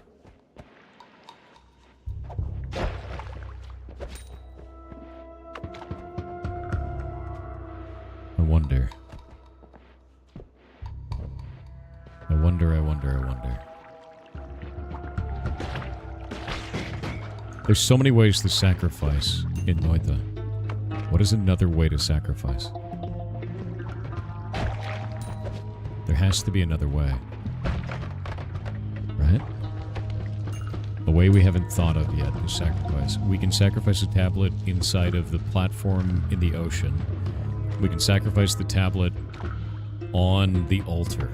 I wonder. There's so many ways to sacrifice in Noita. What is another way to sacrifice? There has to be another way. Right? A way we haven't thought of yet to sacrifice. We can sacrifice a tablet inside of the platform in the ocean. We can sacrifice the tablet on the altar.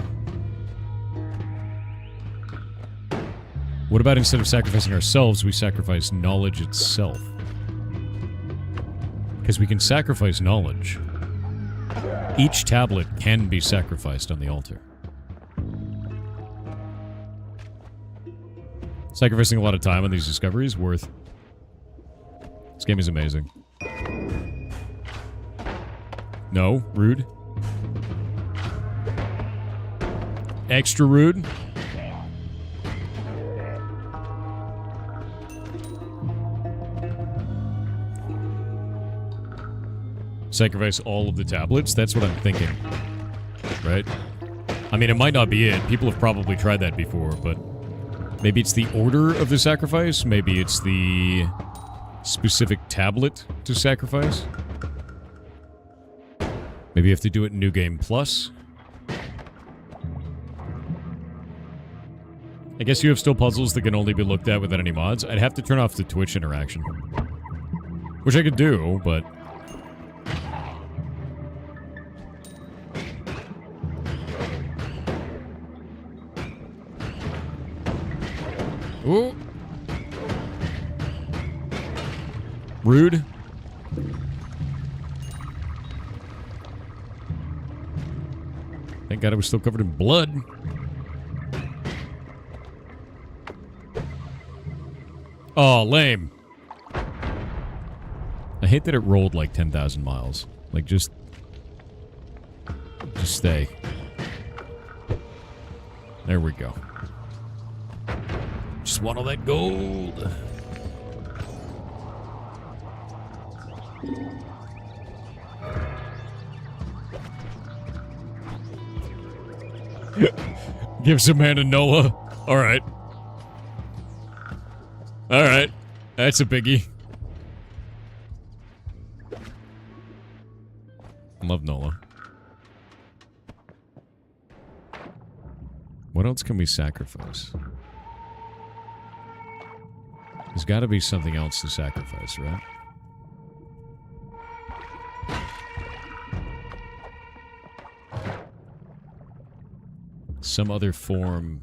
What about instead of sacrificing ourselves, we sacrifice knowledge itself? Because we can sacrifice knowledge. Each tablet can be sacrificed on the altar. Sacrificing a lot of time on these discoveries, worth. This game is amazing. No, rude. Extra rude. Sacrifice all of the tablets? That's what I'm thinking. Right? I mean, it might not be it. People have probably tried that before, but maybe it's the order of the sacrifice? Maybe it's the specific tablet to sacrifice? Maybe you have to do it in New Game Plus? I guess you have still puzzles that can only be looked at without any mods. I'd have to turn off the Twitch interaction. Which I could do, but... Ooh. Rude. Thank God I was still covered in blood. Oh, lame. I hate that it rolled like 10,000 miles. Like, just stay. There we go. Just want all that gold. Give some man to Noah. Alright. Alright. That's a biggie. Love Nola. What else can we sacrifice? There's got to be something else to sacrifice, right? Some other form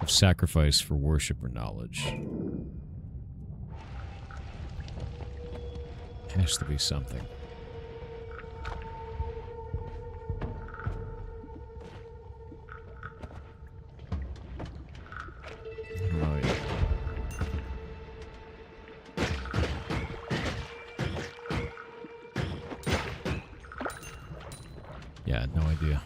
of sacrifice for worship or knowledge. Has to be something. I don't know yet. Yeah, no idea.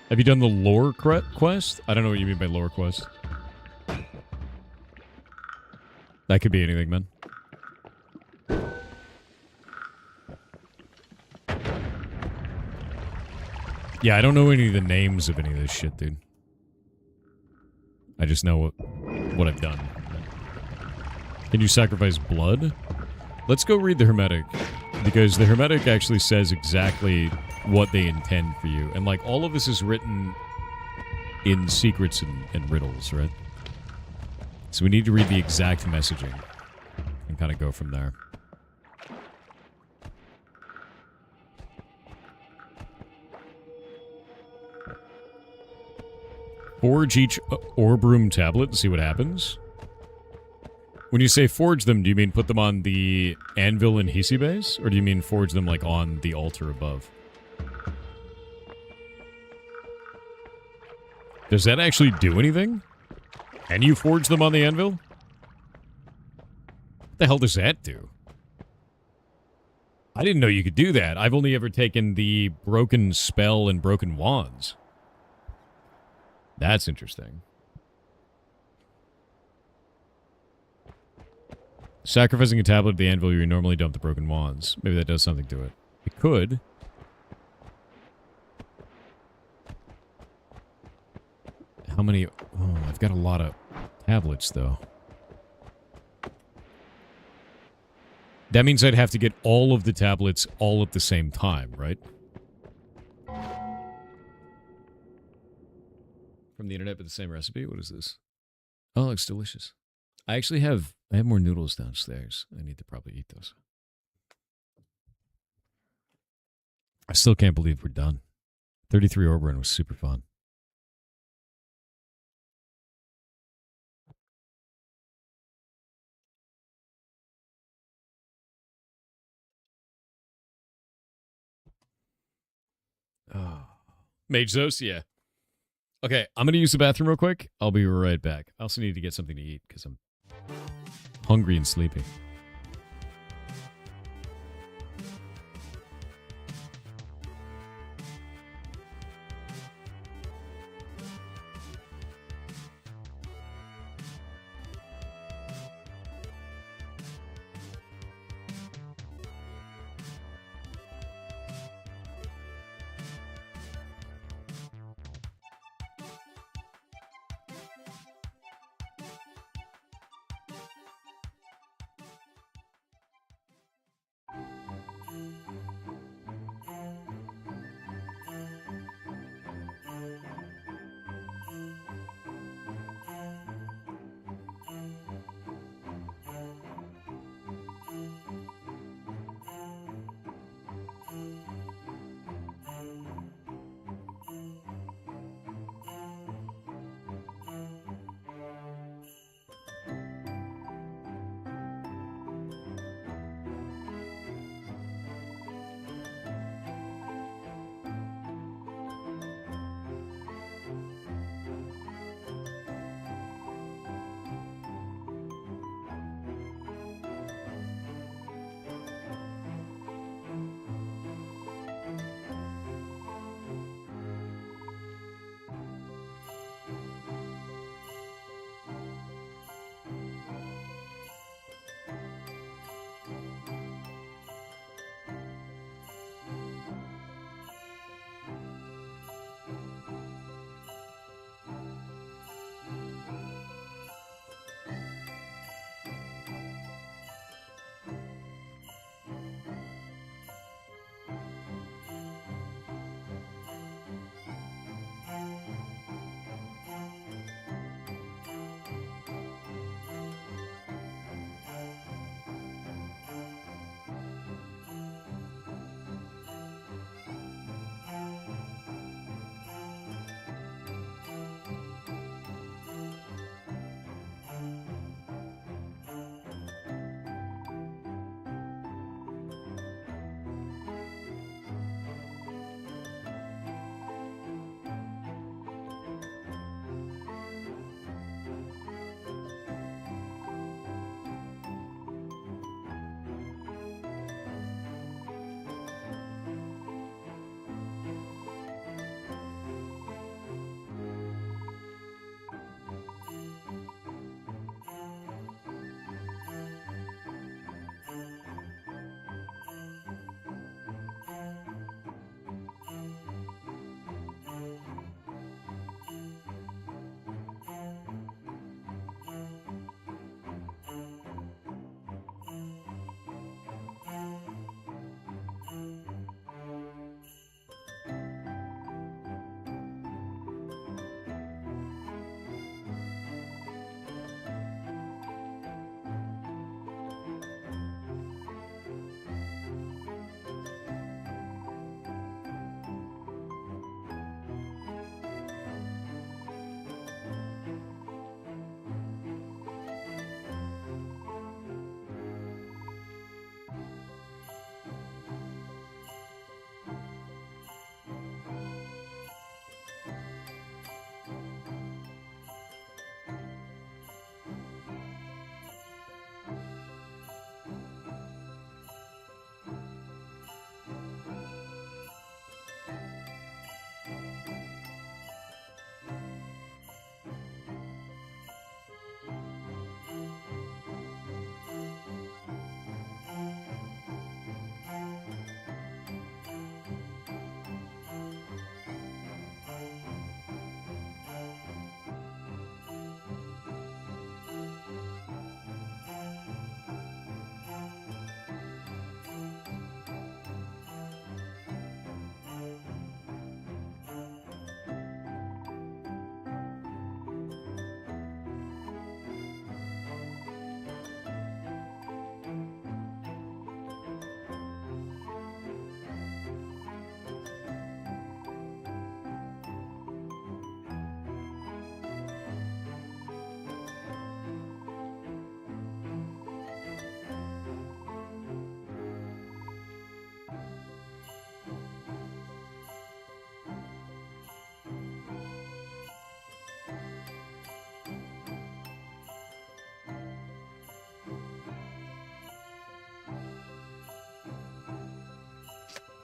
Have you done the lore quest? I don't know what you mean by lore quest. That could be anything, man. Yeah, I don't know any of the names of any of this shit, dude. I just know what I've done. Can you sacrifice blood? Let's go read the Hermetic. Because the Hermetic actually says exactly what they intend for you. And, like, all of this is written in secrets and riddles, right? So we need to read the exact messaging and kind of go from there. Forge each orb room tablet and see what happens. When you say forge them, do you mean put them on the anvil in Hisi base? Or do you mean forge them, like, on the altar above? Does that actually do anything? Can you forge them on the anvil? What the hell does that do? I didn't know you could do that. I've only ever taken the broken spell and broken wands. That's interesting. Sacrificing a tablet at the anvil, you normally dump the broken wands. Maybe that does something to it. It could. How many? Oh, I've got a lot of tablets, though. That means I'd have to get all of the tablets all at the same time, right? From the internet, but the same recipe? What is this? Oh, it looks delicious. I have more noodles downstairs. I need to probably eat those. I still can't believe we're done. 33 orb run was super fun. Oh. Mage Zos, yeah. Okay, I'm going to use the bathroom real quick. I'll be right back. I also need to get something to eat because I'm hungry and sleepy.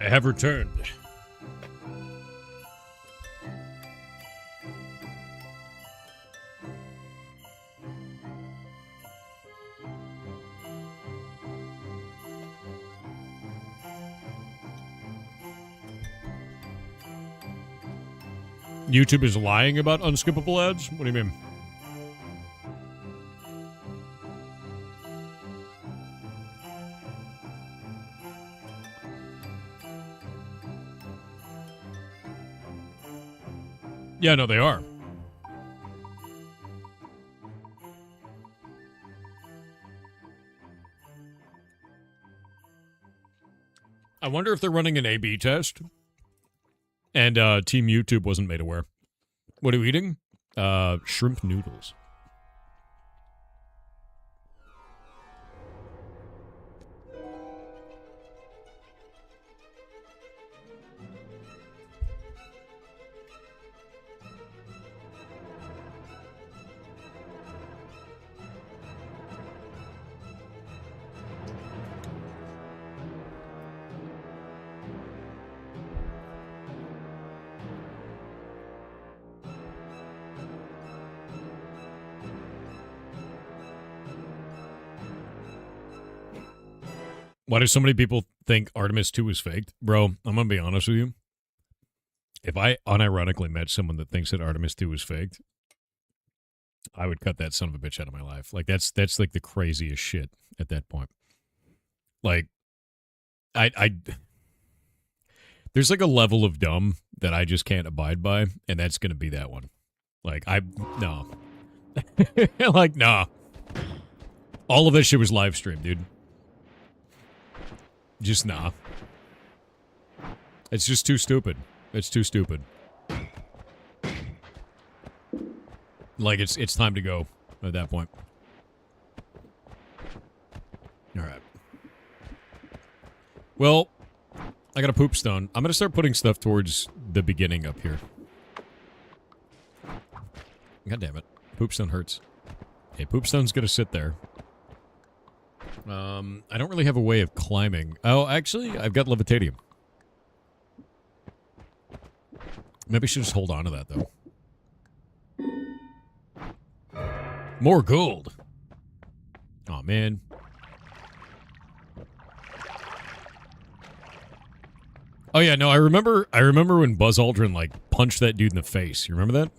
I have returned. YouTube is lying about unskippable ads? What do you mean? Yeah, no, they are. I wonder if they're running an A/B test. And Team YouTube wasn't made aware. What are you eating? Shrimp noodles. Why do so many people think Artemis 2 is faked? Bro, I'm going to be honest with you. If I unironically met someone that thinks that Artemis 2 is faked, I would cut that son of a bitch out of my life. Like, that's like the craziest shit at that point. Like, there's like a level of dumb that I just can't abide by, and that's going to be that one. Like, no. Like, nah. All of that shit was live streamed, dude. Just nah. It's just too stupid. It's too stupid. Like, it's time to go at that point. Alright. Well, I got a poop stone. I'm gonna start putting stuff towards the beginning up here. God damn it. Poop stone hurts. Okay, poop stone's gonna sit there. I don't really have a way of climbing. Oh, actually, I've got levitadium. Maybe I should just hold on to that, though. More gold. Oh man. Oh yeah, no, I remember when Buzz Aldrin like punched that dude in the face. You remember that?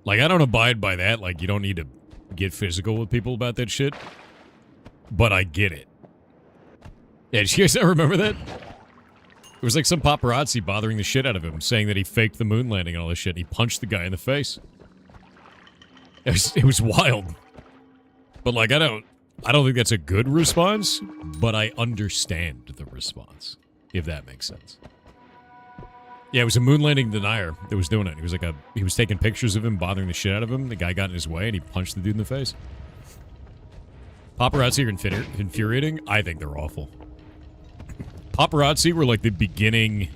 Like, I don't abide by that. Like, you don't need to get physical with people about that shit. But I get it. Yeah, did you guys not remember that? It was like some paparazzi bothering the shit out of him, saying that he faked the moon landing and all this shit, and he punched the guy in the face. It was wild. But like, I don't think that's a good response, but I understand the response, if that makes sense. Yeah, it was a moon landing denier that was doing it. He was taking pictures of him, bothering the shit out of him. The guy got in his way, and he punched the dude in the face. Paparazzi are infuriating. I think they're awful. Paparazzi were like the beginning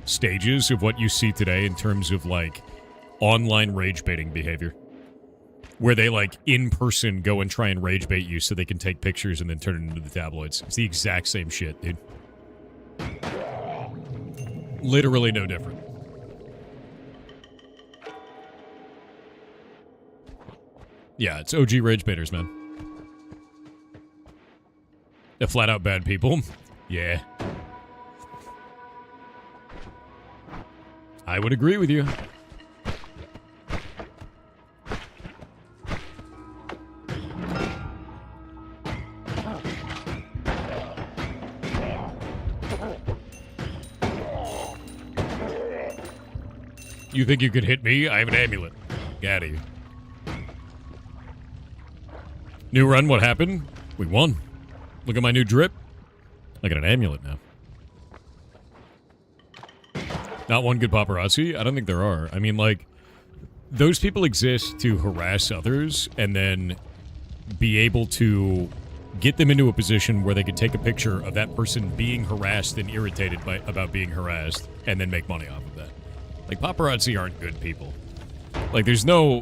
stages of what you see today in terms of like online rage baiting behavior. Where they like in person go and try and rage bait you so they can take pictures and then turn it into the tabloids. It's the exact same shit, dude. Literally no different. Yeah, it's OG rage baiters, man. They're flat out bad people. Yeah. I would agree with you. You think you could hit me? I have an amulet. Get out of here. New run, what happened? We won. Look at my new drip. I got an amulet now. Not one good paparazzi? I don't think there are. I mean, like, those people exist to harass others and then be able to get them into a position where they could take a picture of that person being harassed and irritated about being harassed and then make money off of that. Like, paparazzi aren't good people. Like, there's no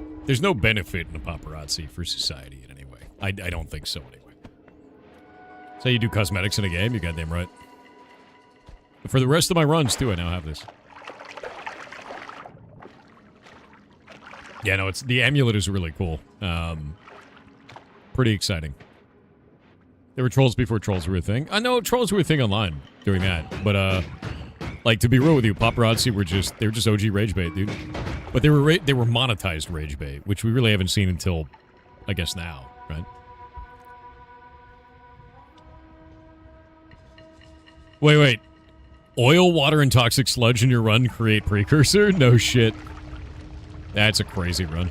benefit in a paparazzi for society in any way. I don't think so, anyway. So you do cosmetics in a game? You goddamn right. For the rest of my runs, too, I now have this. Yeah, no, the amulet is really cool. Pretty exciting. There were trolls before trolls were a thing. I know trolls were a thing online doing that, but like to be real with you, paparazzi were just OG rage bait, dude. But they were monetized rage bait, which we really haven't seen until, I guess, now, right? Wait. Oil, water, and toxic sludge in your run create precursor? No shit. That's a crazy run.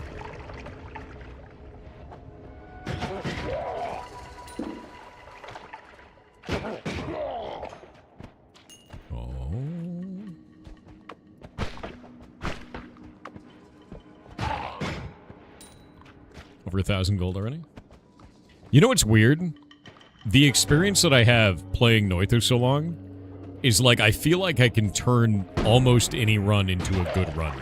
Oh. Over 1,000 gold already? You know what's weird? The experience that I have playing Noita so long is like I feel like I can turn almost any run into a good run.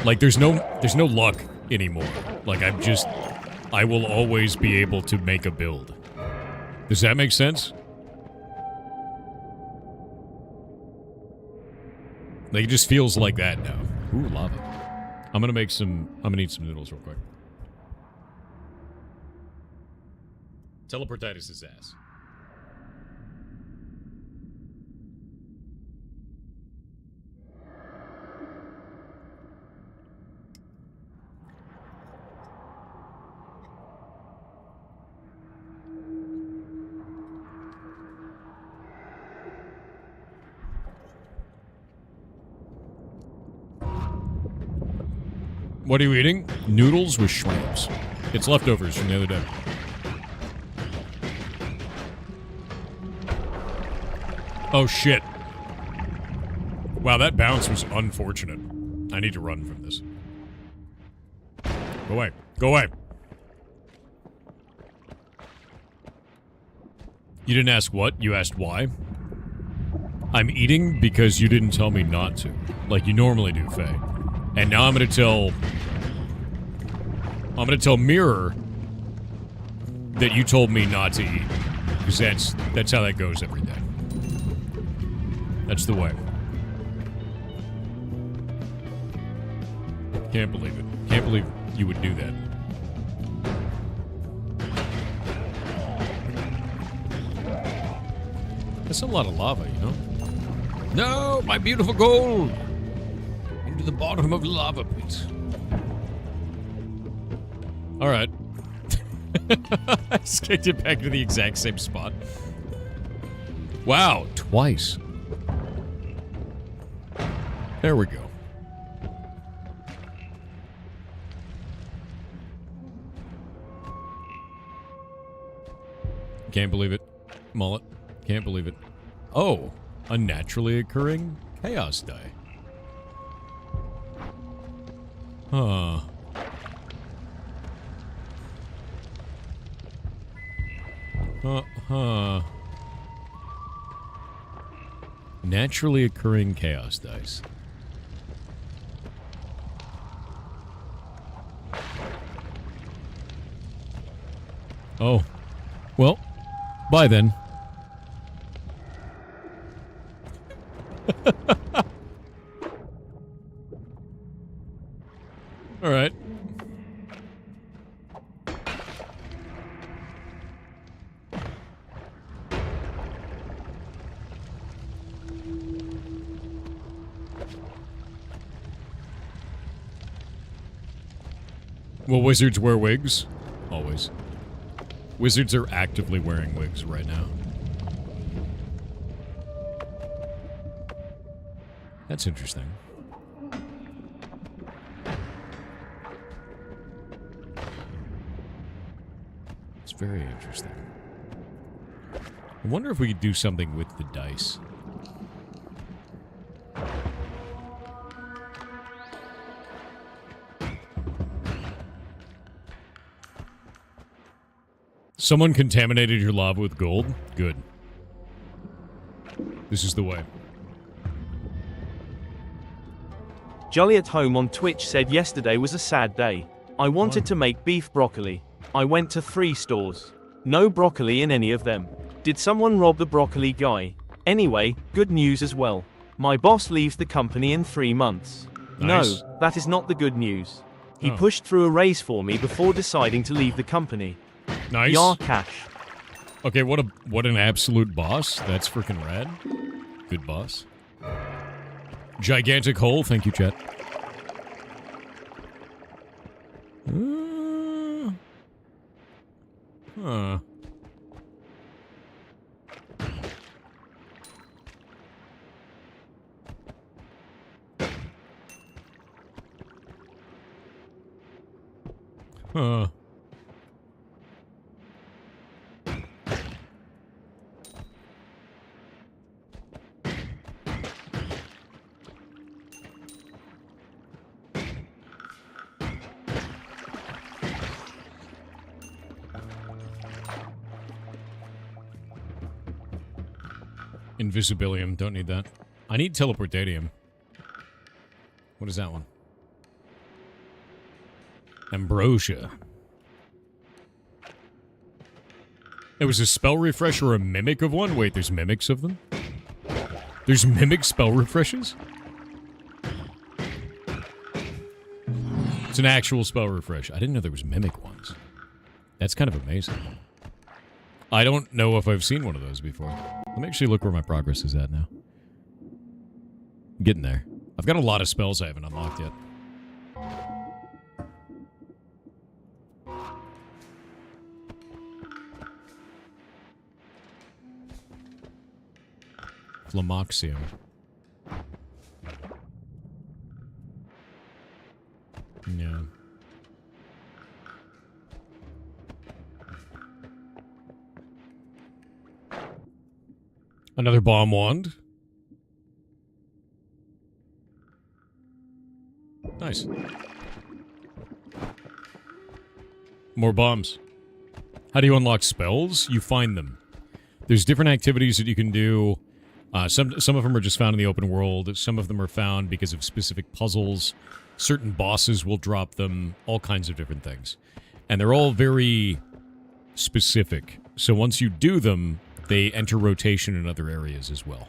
Like there's no luck anymore. Like I will always be able to make a build. Does that make sense? Like it just feels like that now. Ooh, lava. I'm gonna need some noodles real quick. Teleportitis is ass. What are you eating? Noodles with shrimps. It's leftovers from the other day. Oh, shit. Wow, that bounce was unfortunate. I need to run from this. Go away. Go away. You didn't ask what? You asked why? I'm eating because you didn't tell me not to. Like you normally do, Faye. And now I'm gonna tell Mirror that you told me not to eat. Because that's how that goes every day. That's the way. Can't believe it. Can't believe you would do that. That's a lot of lava, you know? No, my beautiful gold! Into the bottom of the lava pit. Alright. I just kicked it back to the exact same spot. Wow, twice. There we go. Can't believe it. Mullet. Can't believe it. Oh, a naturally occurring chaos die. Huh. Huh. Naturally occurring chaos dice. Oh. Well, bye then. All right. Will wizards wear wigs? Always. Wizards are actively wearing wigs right now. That's interesting. It's very interesting. I wonder if we could do something with the dice. Someone contaminated your lava with gold? Good. This is the way. Jolly at Home on Twitch said yesterday was a sad day. I wanted to make beef broccoli. I went to 3 stores. No broccoli in any of them. Did someone rob the broccoli guy? Anyway, good news as well. My boss leaves the company in 3 months. Nice. No, that is not the good news. He Oh. pushed through a raise for me before deciding to leave the company. Nice. Yar cash. Okay, what an absolute boss. That's freaking rad. Good boss. Gigantic hole. Thank you, chat. Huh. Huh. Invisibilium. Don't need that. I need teleportatium. What is that one? Ambrosia. It was a spell refresh or a mimic of one? Wait, there's mimics of them? There's mimic spell refreshes? It's an actual spell refresh. I didn't know there was mimic ones. That's kind of amazing. I don't know if I've seen one of those before. Let me actually look where my progress is at now. I'm getting there. I've got a lot of spells I haven't unlocked yet. Flamoxium. Yeah. Another bomb wand. Nice. More bombs. How do you unlock spells? You find them. There's different activities that you can do. Some of them are just found in the open world. Some of them are found because of specific puzzles. Certain bosses will drop them. All kinds of different things. And they're all very specific. So once you do them, they enter rotation in other areas as well.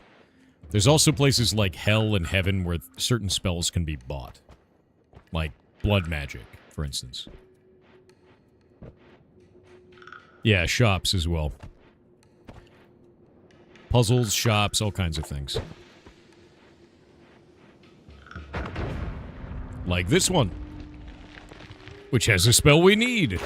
There's also places like Hell and Heaven where certain spells can be bought. Like blood magic, for instance. Yeah, shops as well. Puzzles, shops, all kinds of things. Like this one. Which has a spell we need.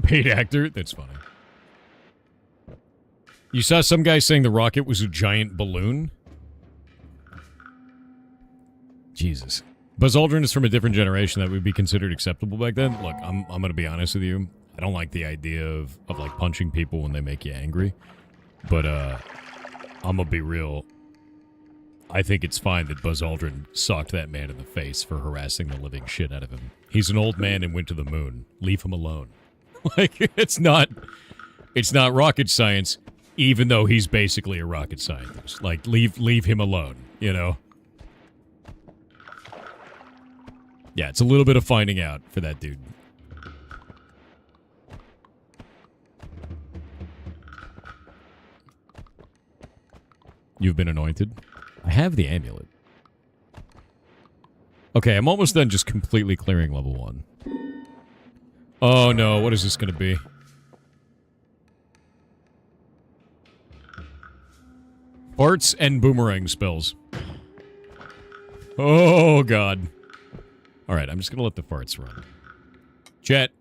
Paid actor? That's funny. You saw some guy saying the rocket was a giant balloon? Jesus. Buzz Aldrin is from a different generation that would be considered acceptable back then. Look, I'm going to be honest with you. I don't like the idea of like punching people when they make you angry. But I'm going to be real. I think it's fine that Buzz Aldrin socked that man in the face for harassing the living shit out of him. He's an old man and went to the moon. Leave him alone. Like, it's not rocket science, even though he's basically a rocket scientist. Like, leave him alone, you know? Yeah, it's a little bit of finding out for that dude. You've been anointed? I have the amulet. Okay, I'm almost done just completely clearing level 1. Oh no, what is this gonna be? Farts and boomerang spells. Oh god. Alright, I'm just gonna let the farts run. Chat.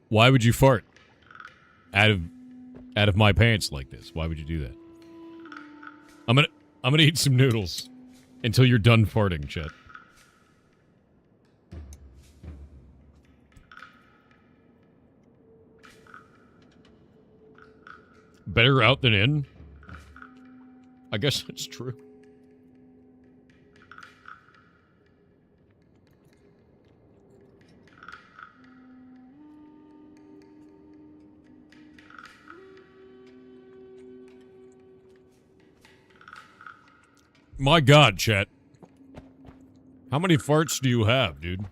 Why would you fart? Out of my pants like this? Why would you do that? I'm gonna eat some noodles until you're done farting, chat. Better out than in? I guess that's true. My god, chat. How many farts do you have, dude?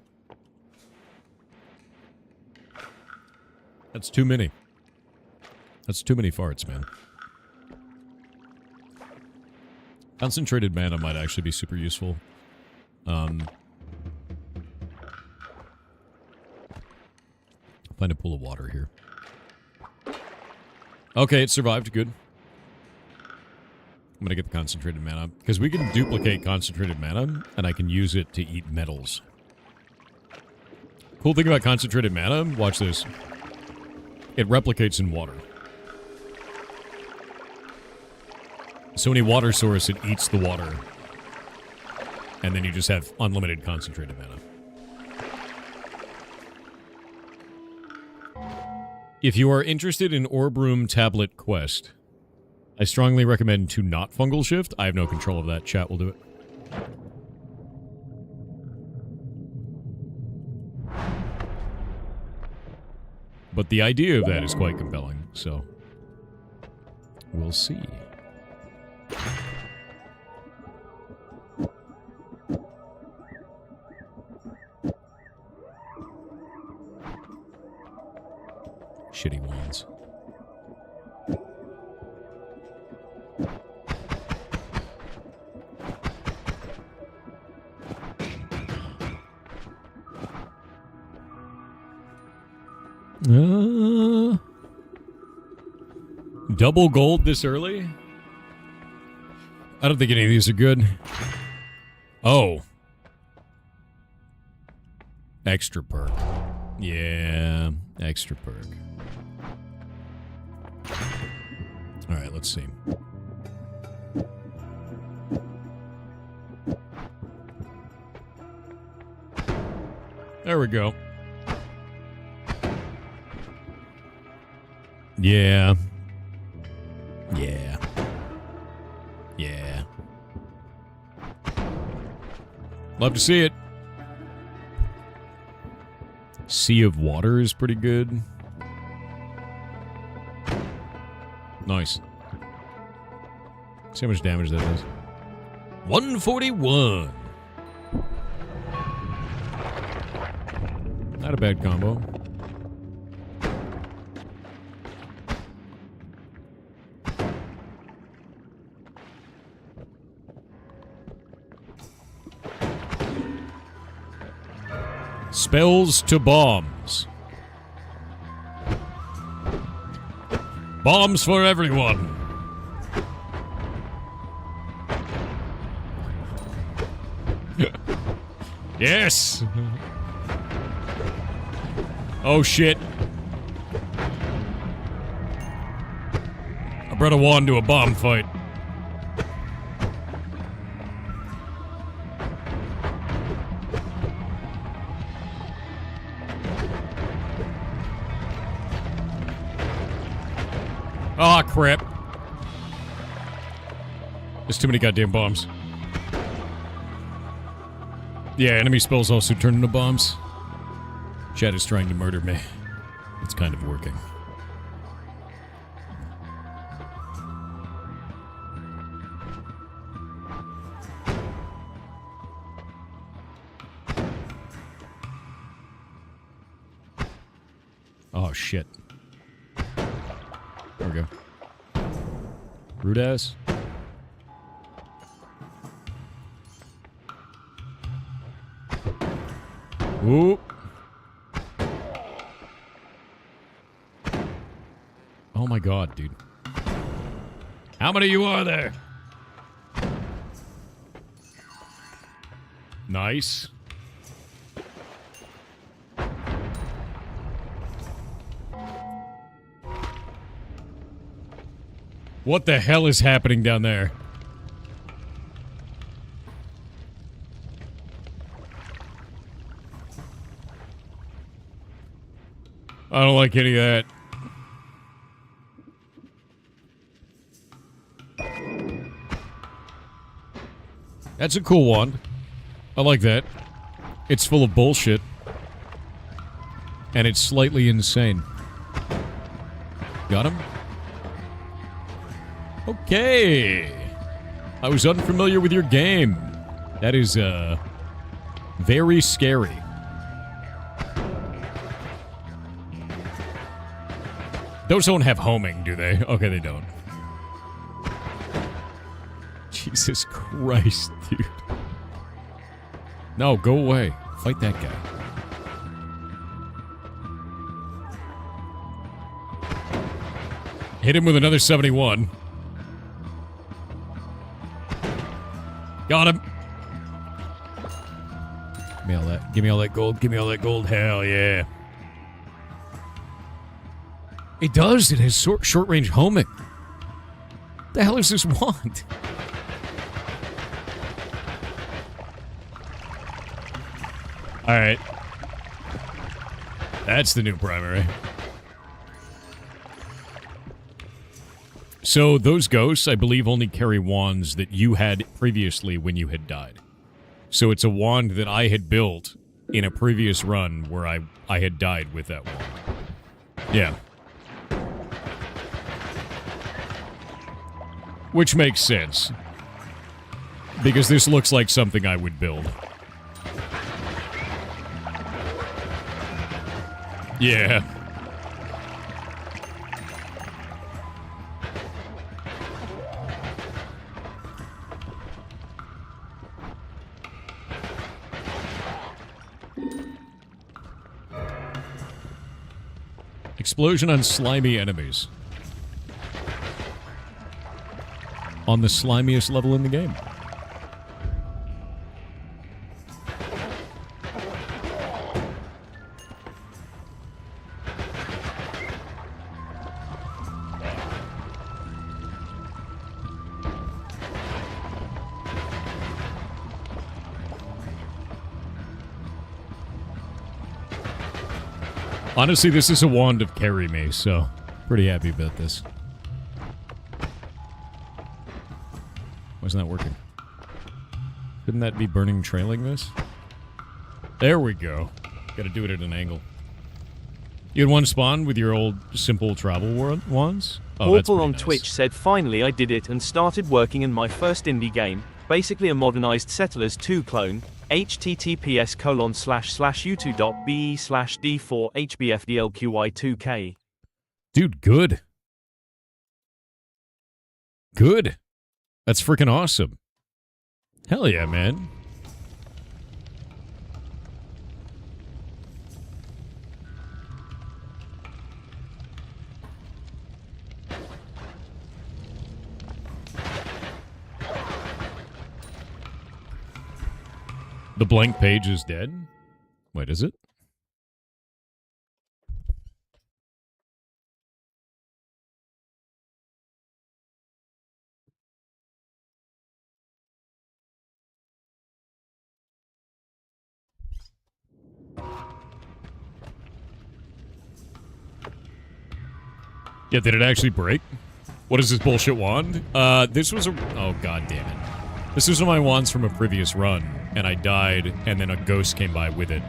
That's too many. That's too many farts, man. Concentrated mana might actually be super useful. Find a pool of water here. Okay, it survived. Good. I'm gonna get the concentrated mana. Because we can duplicate concentrated mana, and I can use it to eat metals. Cool thing about concentrated mana, watch this. It replicates in water. So any water source, it eats the water. And then you just have unlimited concentrated mana. If you are interested in Orb Room Tablet Quest, I strongly recommend to not fungal shift. I have no control of that. Chat will do it. But the idea of that is quite compelling, so we'll see. Shitty wands. Double gold this early? I don't think any of these are good. Oh. Extra perk. Yeah, extra perk. Alright, let's see. There we go. Yeah. Yeah. Yeah. Love to see it. Sea of Water is pretty good. Nice. See how much damage that does. 141. Not a bad combo. Spells to bombs. Bombs for everyone. Yes. Oh shit. I brought a wand to a bomb fight. Ah, oh, crap. There's too many goddamn bombs. Yeah, enemy spells also turn into bombs. Chat is trying to murder me. It's kind of working. Oh, shit. There we go. Rude ass. Ooh. Oh my god, dude. How many of you are there? Nice. What the hell is happening down there? I don't like any of that. That's a cool wand. I like that. It's full of bullshit. And it's slightly insane. Got him? Okay. I was unfamiliar with your game. That is, very scary. Those don't have homing, do they? Okay, they don't. Jesus Christ, dude. No, go away. Fight that guy. Hit him with another 71. Got him. Give me all that. Give me all that gold. Give me all that gold. Hell yeah. It does. It has short-range homing. What the hell is this wand? Alright. That's the new primary. So those ghosts, I believe, only carry wands that you had previously when you had died. So it's a wand that I had built in a previous run where I had died with that wand. Yeah. Which makes sense. Because this looks like something I would build. Yeah. Explosion on slimy enemies. On the slimiest level in the game. Honestly, this is a wand of carry me, so pretty happy about this. Why isn't that working? Couldn't that be burning trailing this? There we go. Gotta do it at an angle. You had one spawn with your old simple travel wands? Oh, that's Horple on nice. Twitch said, finally I did it and started working in my first indie game, basically a modernized Settlers 2 clone, https://youtube.be/d4hbfdlqy2k. Dude, good. Good. That's freaking awesome. Hell yeah, man. The blank page is dead? Wait, is it? Yeah, did it actually break? What is this bullshit wand? This was a... Oh, god damn it. This was one of my wands from a previous run, and I died, and then a ghost came by with it.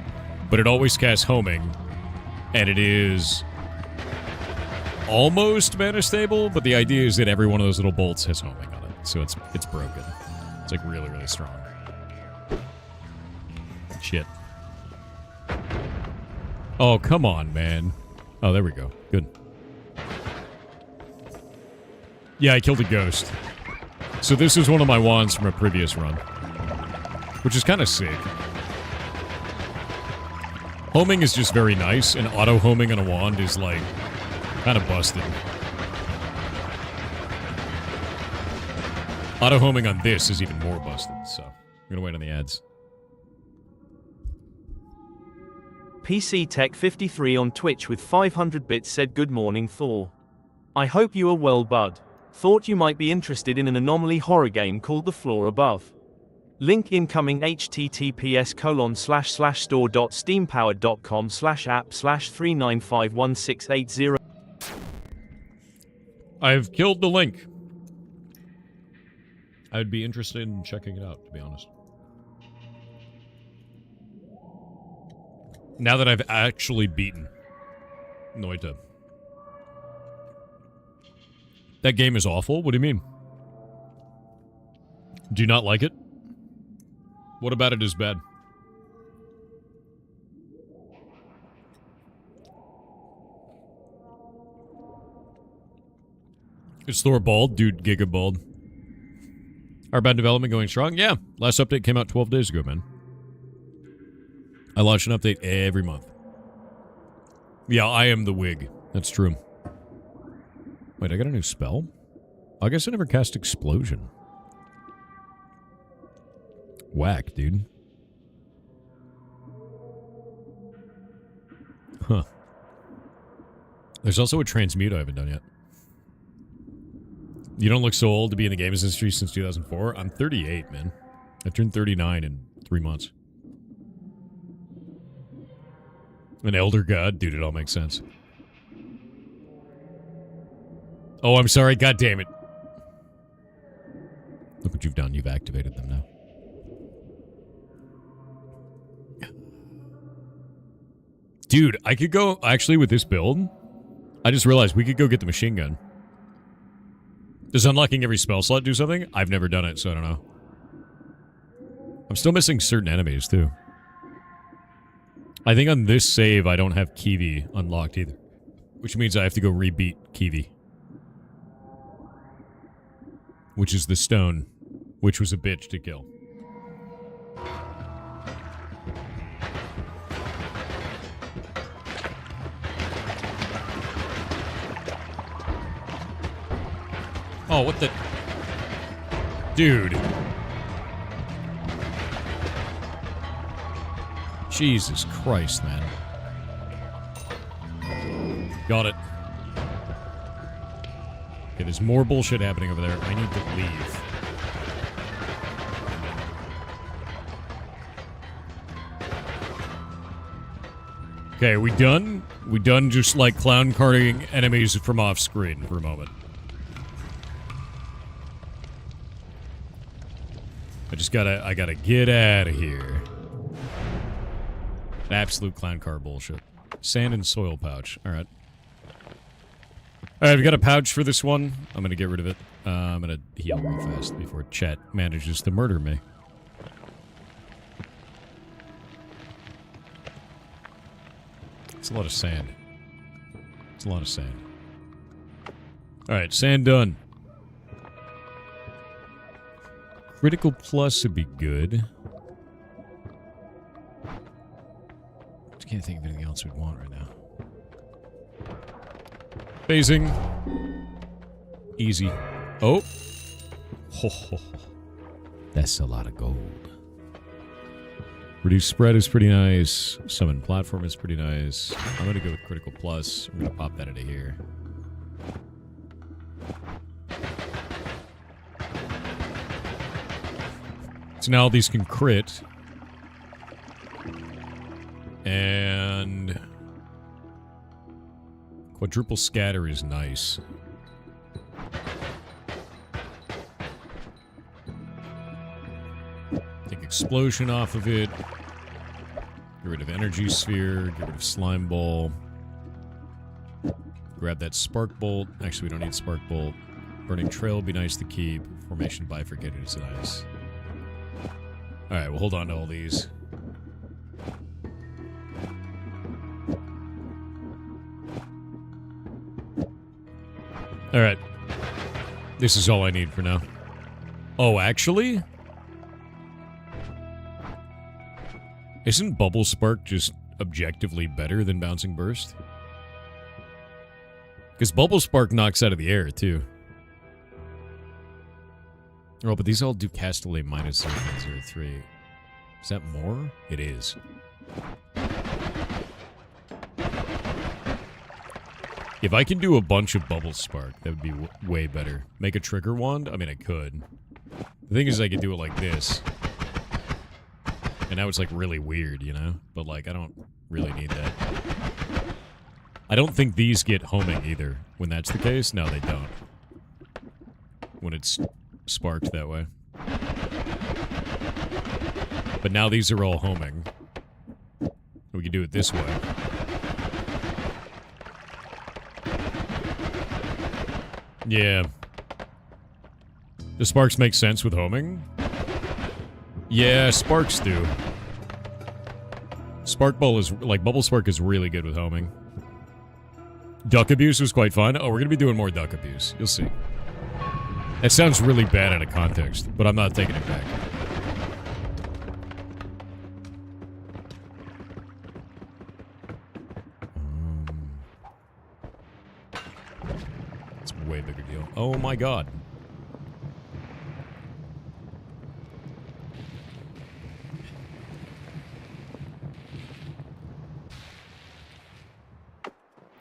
But it always casts homing, and it is almost mana stable, but the idea is that every one of those little bolts has homing on it, so it's broken. It's like really, really strong. Shit. Oh, come on, man. Oh, there we go. Good. Yeah, I killed a ghost. So this is one of my wands from a previous run. Which is kind of sick. Homing is just very nice, and auto-homing on a wand is, like, kind of busted. Auto-homing on this is even more busted, so I'm gonna wait on the ads. PC Tech 53 on Twitch with 500 bits said, good morning Thor. I hope you are well, bud. Thought you might be interested in an anomaly horror game called The Floor Above. Link incoming https://store.steampowered.com/app/3951680. I've killed the link. I'd be interested in checking it out, to be honest. Now that I've actually beaten Noita. That game is awful? What do you mean? Do you not like it? What about it is bad? Is Thor bald? Dude, Giga bald. Heartbound development going strong? Yeah. Last update came out 12 days ago, man. I launch an update every month. Yeah, I am the wig. That's true. Wait, I got a new spell? I guess I never cast Explosion. Whack, dude. Huh. There's also a transmute I haven't done yet. You don't look so old to be in the games industry since 2004. I'm 38, man. I turned 39 in 3 months. An elder god? Dude, it all makes sense. Oh, I'm sorry. God damn it. Look what you've done. You've activated them now. Dude, I could go... Actually, with this build, I just realized we could go get the machine gun. Does unlocking every spell slot do something? I've never done it, so I don't know. I'm still missing certain enemies, too. I think on this save, I don't have Kiwi unlocked either. Which means I have to go rebeat Kiwi. Which is the stone, which was a bitch to kill. Oh, what the... Dude. Jesus Christ, man. Got it. Okay, there's more bullshit happening over there. I need to leave. Okay, we done? We done just like clown carting enemies from off screen for a moment. I gotta get out of here. Absolute clown car bullshit. Sand and soil pouch. Alright. Alright, we got a pouch for this one. I'm gonna get rid of it. I'm gonna heal real fast before chat manages to murder me. It's a lot of sand. It's a lot of sand. Alright, sand done. Critical plus would be good. I can't think of anything else we'd want right now. Phasing. Easy. Oh. Ho, ho, ho. That's a lot of gold. Reduce spread is pretty nice. Summon platform is pretty nice. I'm going to go with critical plus. I'm going to pop that into here. So now these can crit. And quadruple scatter is nice. Take explosion off of it. Get rid of energy sphere. Get rid of slime ball. Grab that spark bolt. Actually, we don't need spark bolt. Burning trail would be nice to keep. Formation bifurcated is nice. Alright, we'll hold on to all these. Alright. This is all I need for now. Oh, actually? Isn't Bubble Spark just objectively better than Bouncing Burst? Because Bubble Spark knocks out of the air, too. Oh, but these all do cast delay minus 0.03. Is that more? It is. If I can do a bunch of Bubble Spark, that would be way better. Make a trigger wand? I mean, I could. The thing is, I could do it like this. And now it's, like, really weird, you know? But, like, I don't really need that. I don't think these get homing, either. When that's the case, no, they don't. When it's sparked that way. But now these are all homing. We can do it this way. Yeah. The sparks make sense with homing? Yeah, sparks do. Spark Ball is, like, Bubble Spark is really good with homing. Duck Abuse was quite fun. Oh, we're gonna be doing more Duck Abuse. You'll see. That sounds really bad out of context, but I'm not taking it back. It's a way bigger deal. Oh my god.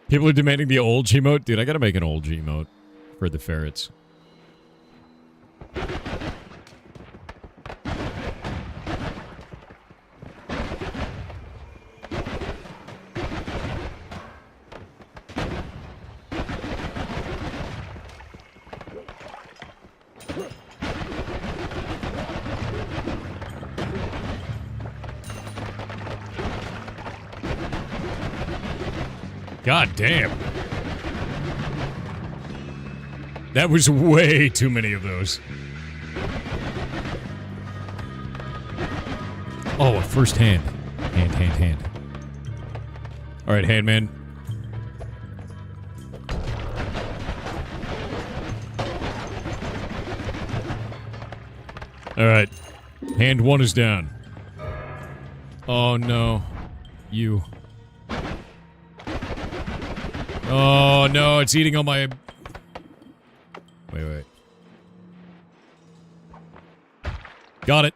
People are demanding the old G-mote. Dude, I gotta make an old G-mote for the ferrets. God damn. That was way too many of those. Oh, a first hand. Hand. Alright, handman. Alright. Hand one is down. Oh no. You. Oh, no, it's eating all my... Wait. Got it.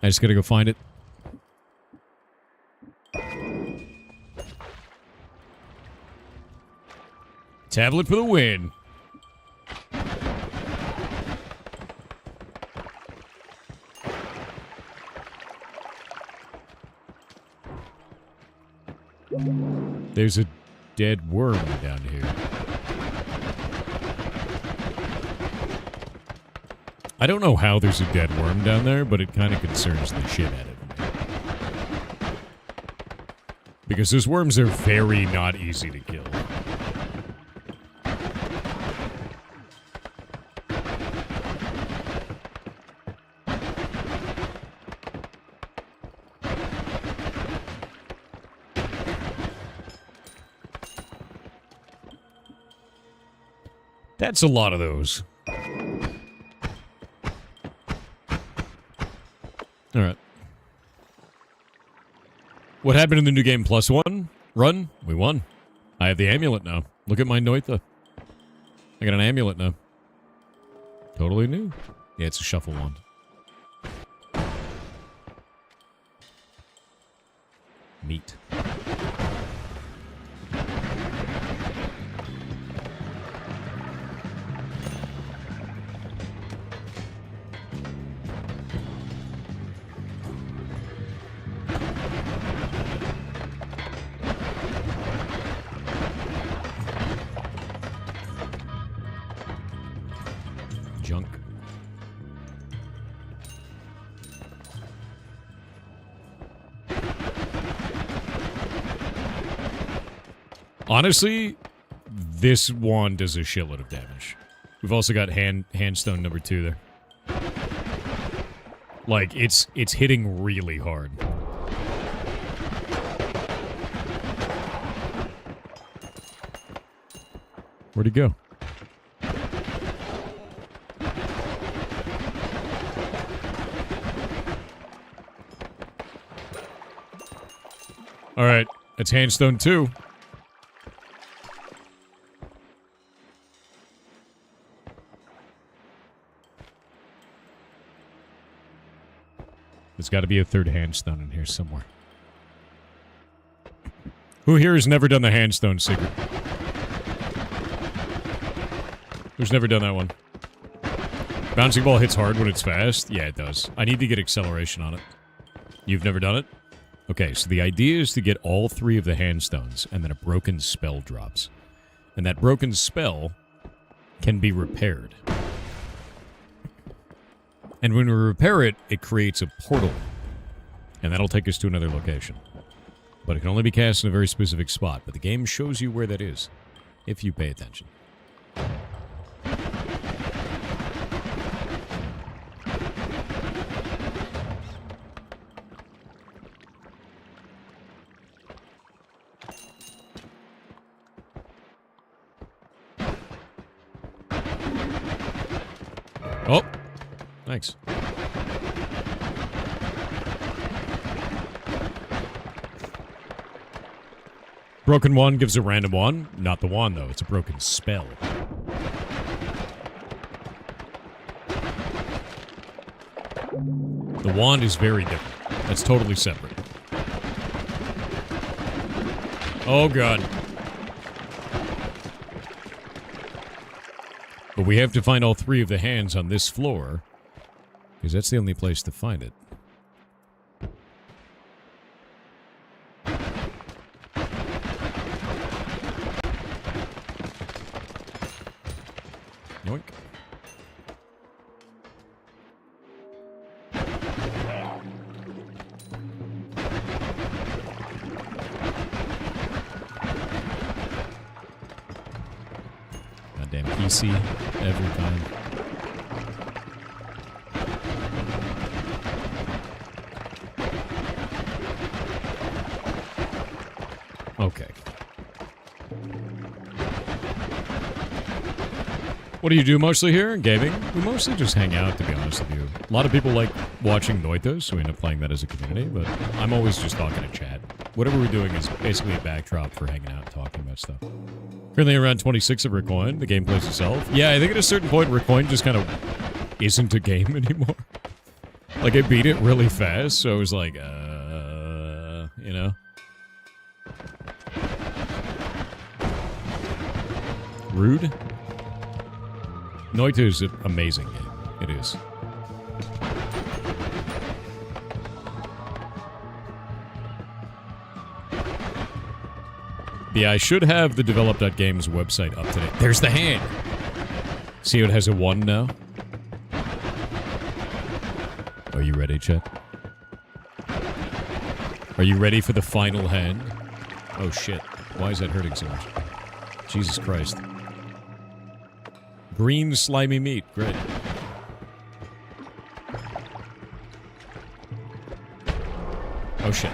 I just gotta go find it. Tablet for the win. There's a dead worm down here. I don't know how there's a dead worm down there, but it kind of concerns the shit out of me. Because those worms are very not easy to kill. That's a lot of those. Alright. What happened in the new game +1? Run? We won. I have the amulet now. Look at my Noita. I got an amulet now. Totally new. Yeah, it's a shuffle wand. Meat. Junk. Honestly, this wand does a shitload of damage. We've also got handstone number 2 there. Like, it's hitting really hard. Where'd he go? Alright, it's handstone 2. There's got to be a third handstone in here somewhere. Who here has never done the handstone secret? Who's never done that one? Bouncing ball hits hard when it's fast? Yeah, it does. I need to get acceleration on it. You've never done it? Okay, so the idea is to get all 3 of the handstones, and then a broken spell drops. And that broken spell can be repaired. And when we repair it, it creates a portal. And that'll take us to another location. But it can only be cast in a very specific spot, but the game shows you where that is, if you pay attention. Oh, thanks. Broken wand gives a random one. Not the wand, though. It's a broken spell. The wand is very different. That's totally separate. Oh, God. But we have to find all 3 of the hands on this floor, because that's the only place to find it. Yoink. Goddamn PC every time. Okay. What do you do mostly here? Gaming? We mostly just hang out, to be honest with you. A lot of people like watching Noita, so we end up playing that as a community, but I'm always just talking to chat. Whatever we're doing is basically a backdrop for hanging out and talking about stuff. Currently around 26 of Recoin, the game plays itself. Yeah, I think at a certain point, Recoin just kind of isn't a game anymore. Like, I beat it really fast, so I was like, you know? Rude? Noita is an amazing game. It is. Yeah, I should have the develop.games website up to date. There's the hand! See how it has a 1 now? Are you ready, Chet? Are you ready for the final hand? Oh shit. Why is that hurting so much? Jesus Christ. Green slimy meat. Great. Oh shit.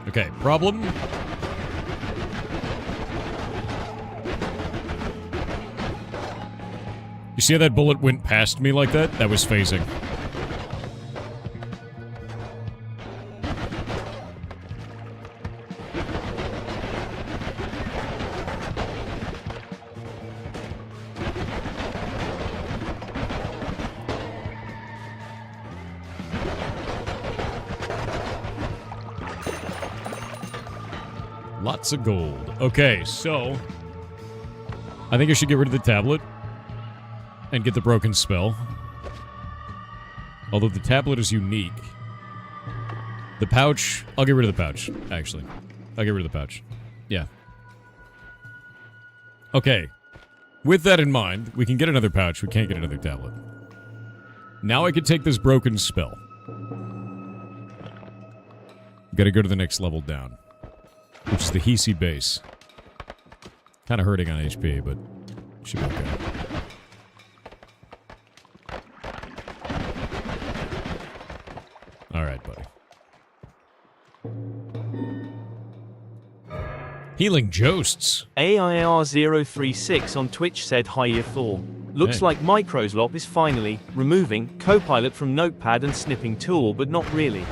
Okay, problem? You see how that bullet went past me like that? That was phasing. Lots of gold. Okay, so I think I should get rid of the tablet and get the broken spell. Although the tablet is unique. The pouch, I'll get rid of the pouch, actually. I'll get rid of the pouch. Yeah. Okay. With that in mind, we can get another pouch, we can't get another tablet. Now I can take this broken spell. Gotta go to the next level down. Which is the Hisi base. Kind of hurting on HP, but should be okay. Alright, buddy. Healing Josts. AIR036 on Twitch said hi year 4. Looks like Microslop is finally removing Copilot from Notepad and snipping tool, but not really.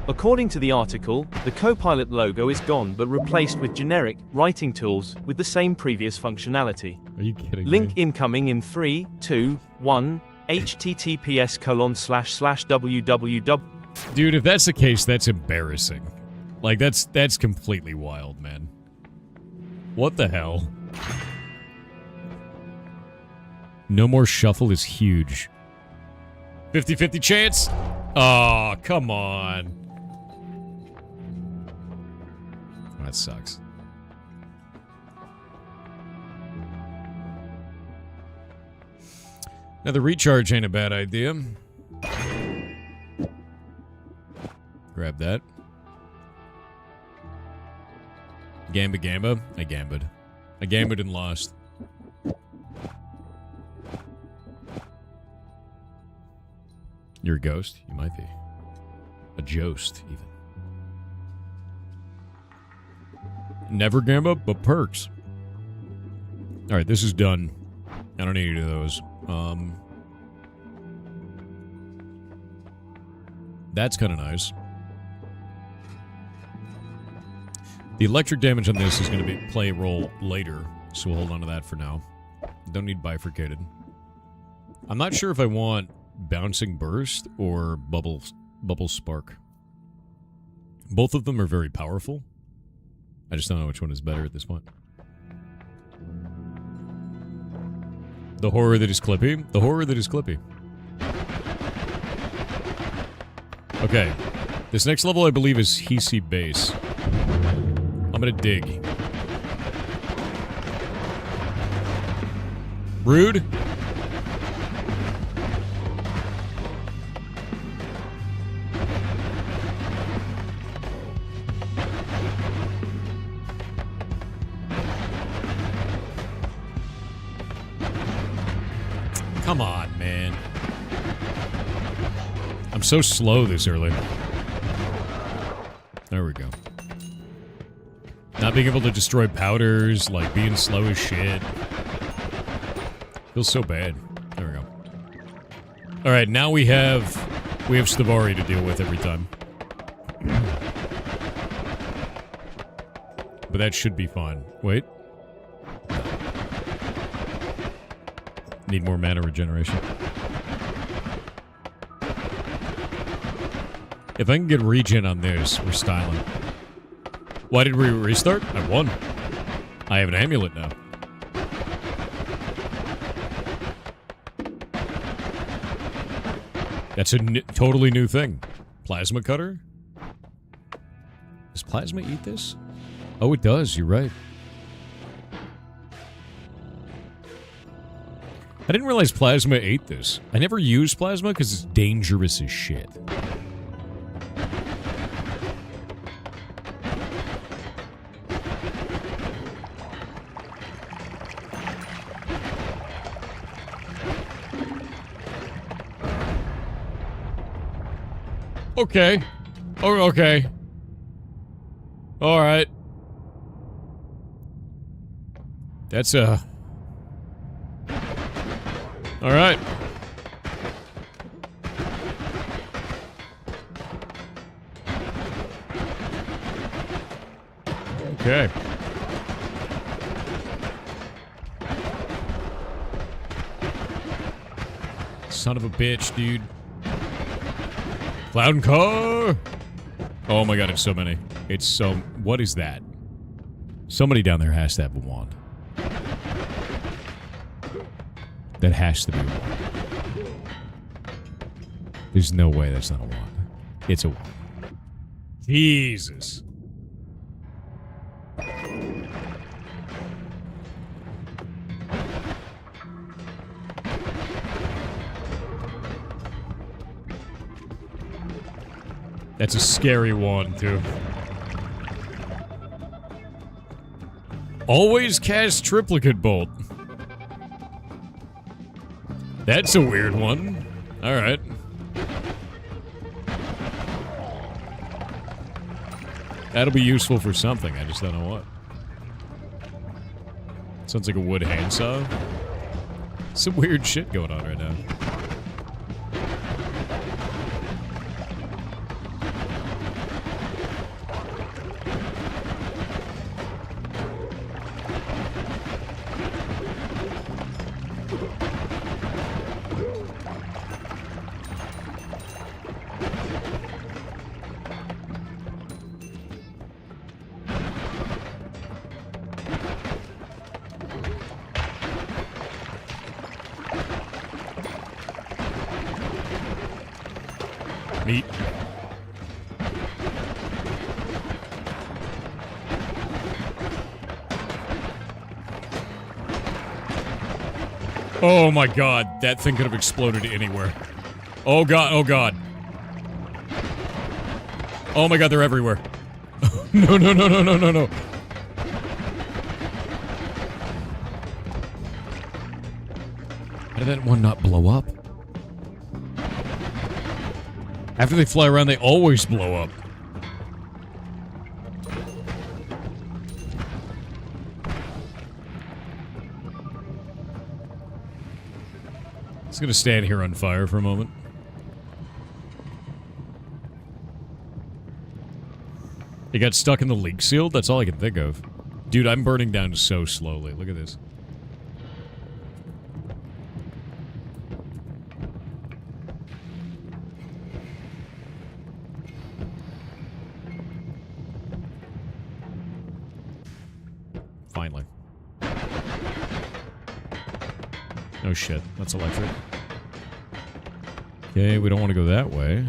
According to the article, the Copilot logo is gone but replaced with generic writing tools with the same previous functionality. Are you kidding Link me? incoming in 3, 2, 1, https://www. Dude, if that's the case, that's embarrassing. Like, that's completely wild, man. What the hell? No more shuffle is huge. 50-50 chance? Oh, come on. That sucks. Now, the recharge ain't a bad idea. Grab that. Gamba. I gambed. I gambed and lost. You're a ghost? You might be. A jost, even. Never gamba, but perks. Alright, this is done. I don't need any of those. That's kind of nice. The electric damage on this is going to play a role later, so we'll hold on to that for now. Don't need bifurcated. I'm not sure if I want bouncing burst or bubble spark. Both of them are very powerful. I just don't know which one is better at this point. The horror that is Clippy. The horror that is Clippy. Okay. This next level, I believe, is Hisi Base. I'm gonna dig. Rude. Come on, man. I'm so slow this early. There we go. Not being able to destroy powders, like being slow as shit. Feels so bad. There we go. Alright, now we have Stavari to deal with every time. But that should be fine. Wait. Need more mana regeneration. If I can get regen on this, we're styling. Why did we restart? I won. I have an amulet now. That's a totally new thing. Plasma cutter? Does plasma eat this? Oh, it does. You're right. I didn't realize plasma ate this. I never used plasma because it's dangerous as shit. Okay. Oh, okay. Alright. That's, Alright. Okay. Son of a bitch, dude. Cloud and car! Oh my god, it's so many. It's so... What is that? Somebody down there has to have a wand. That has to be a wand. There's no way that's not a wand. It's a wand. Jesus. That's a scary wand, too. Always cast Triplicate Bolt. That's a weird one. Alright. That'll be useful for something, I just don't know what. Sounds like a wood handsaw. Some weird shit going on right now. Meat. Oh my god, that thing could have exploded anywhere. Oh god, oh god. Oh my god, they're everywhere. No, no, no, no, no, no, no. How did that one not blow up? After they fly around, they always blow up. Just gonna stand here on fire for a moment. It got stuck in the leak shield? That's all I can think of. Dude, I'm burning down so slowly. Look at this. Finally. Oh shit, that's electric. Okay, we don't want to go that way.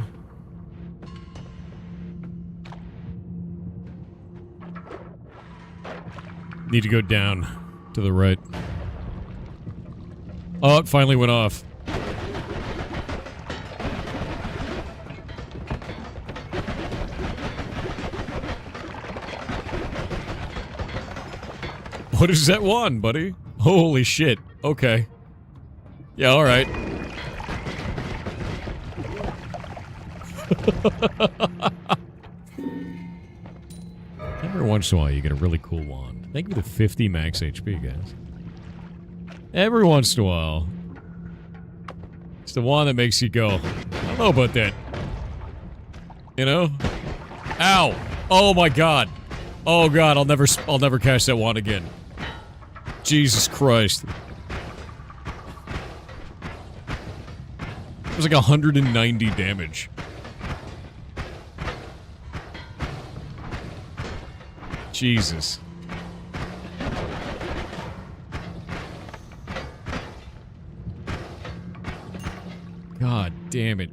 Need to go down to the right. Oh, it finally went off. What is that one, buddy? Holy shit. Okay. Yeah, alright. Every once in a while you get a really cool wand. Thank you for the 50 max HP, guys. Every once in a while. It's the wand that makes you go, I don't know about that. You know? Ow! Oh my god. Oh god, I'll never cast that wand again. Jesus Christ. It was like 190 damage. Jesus. God damn it.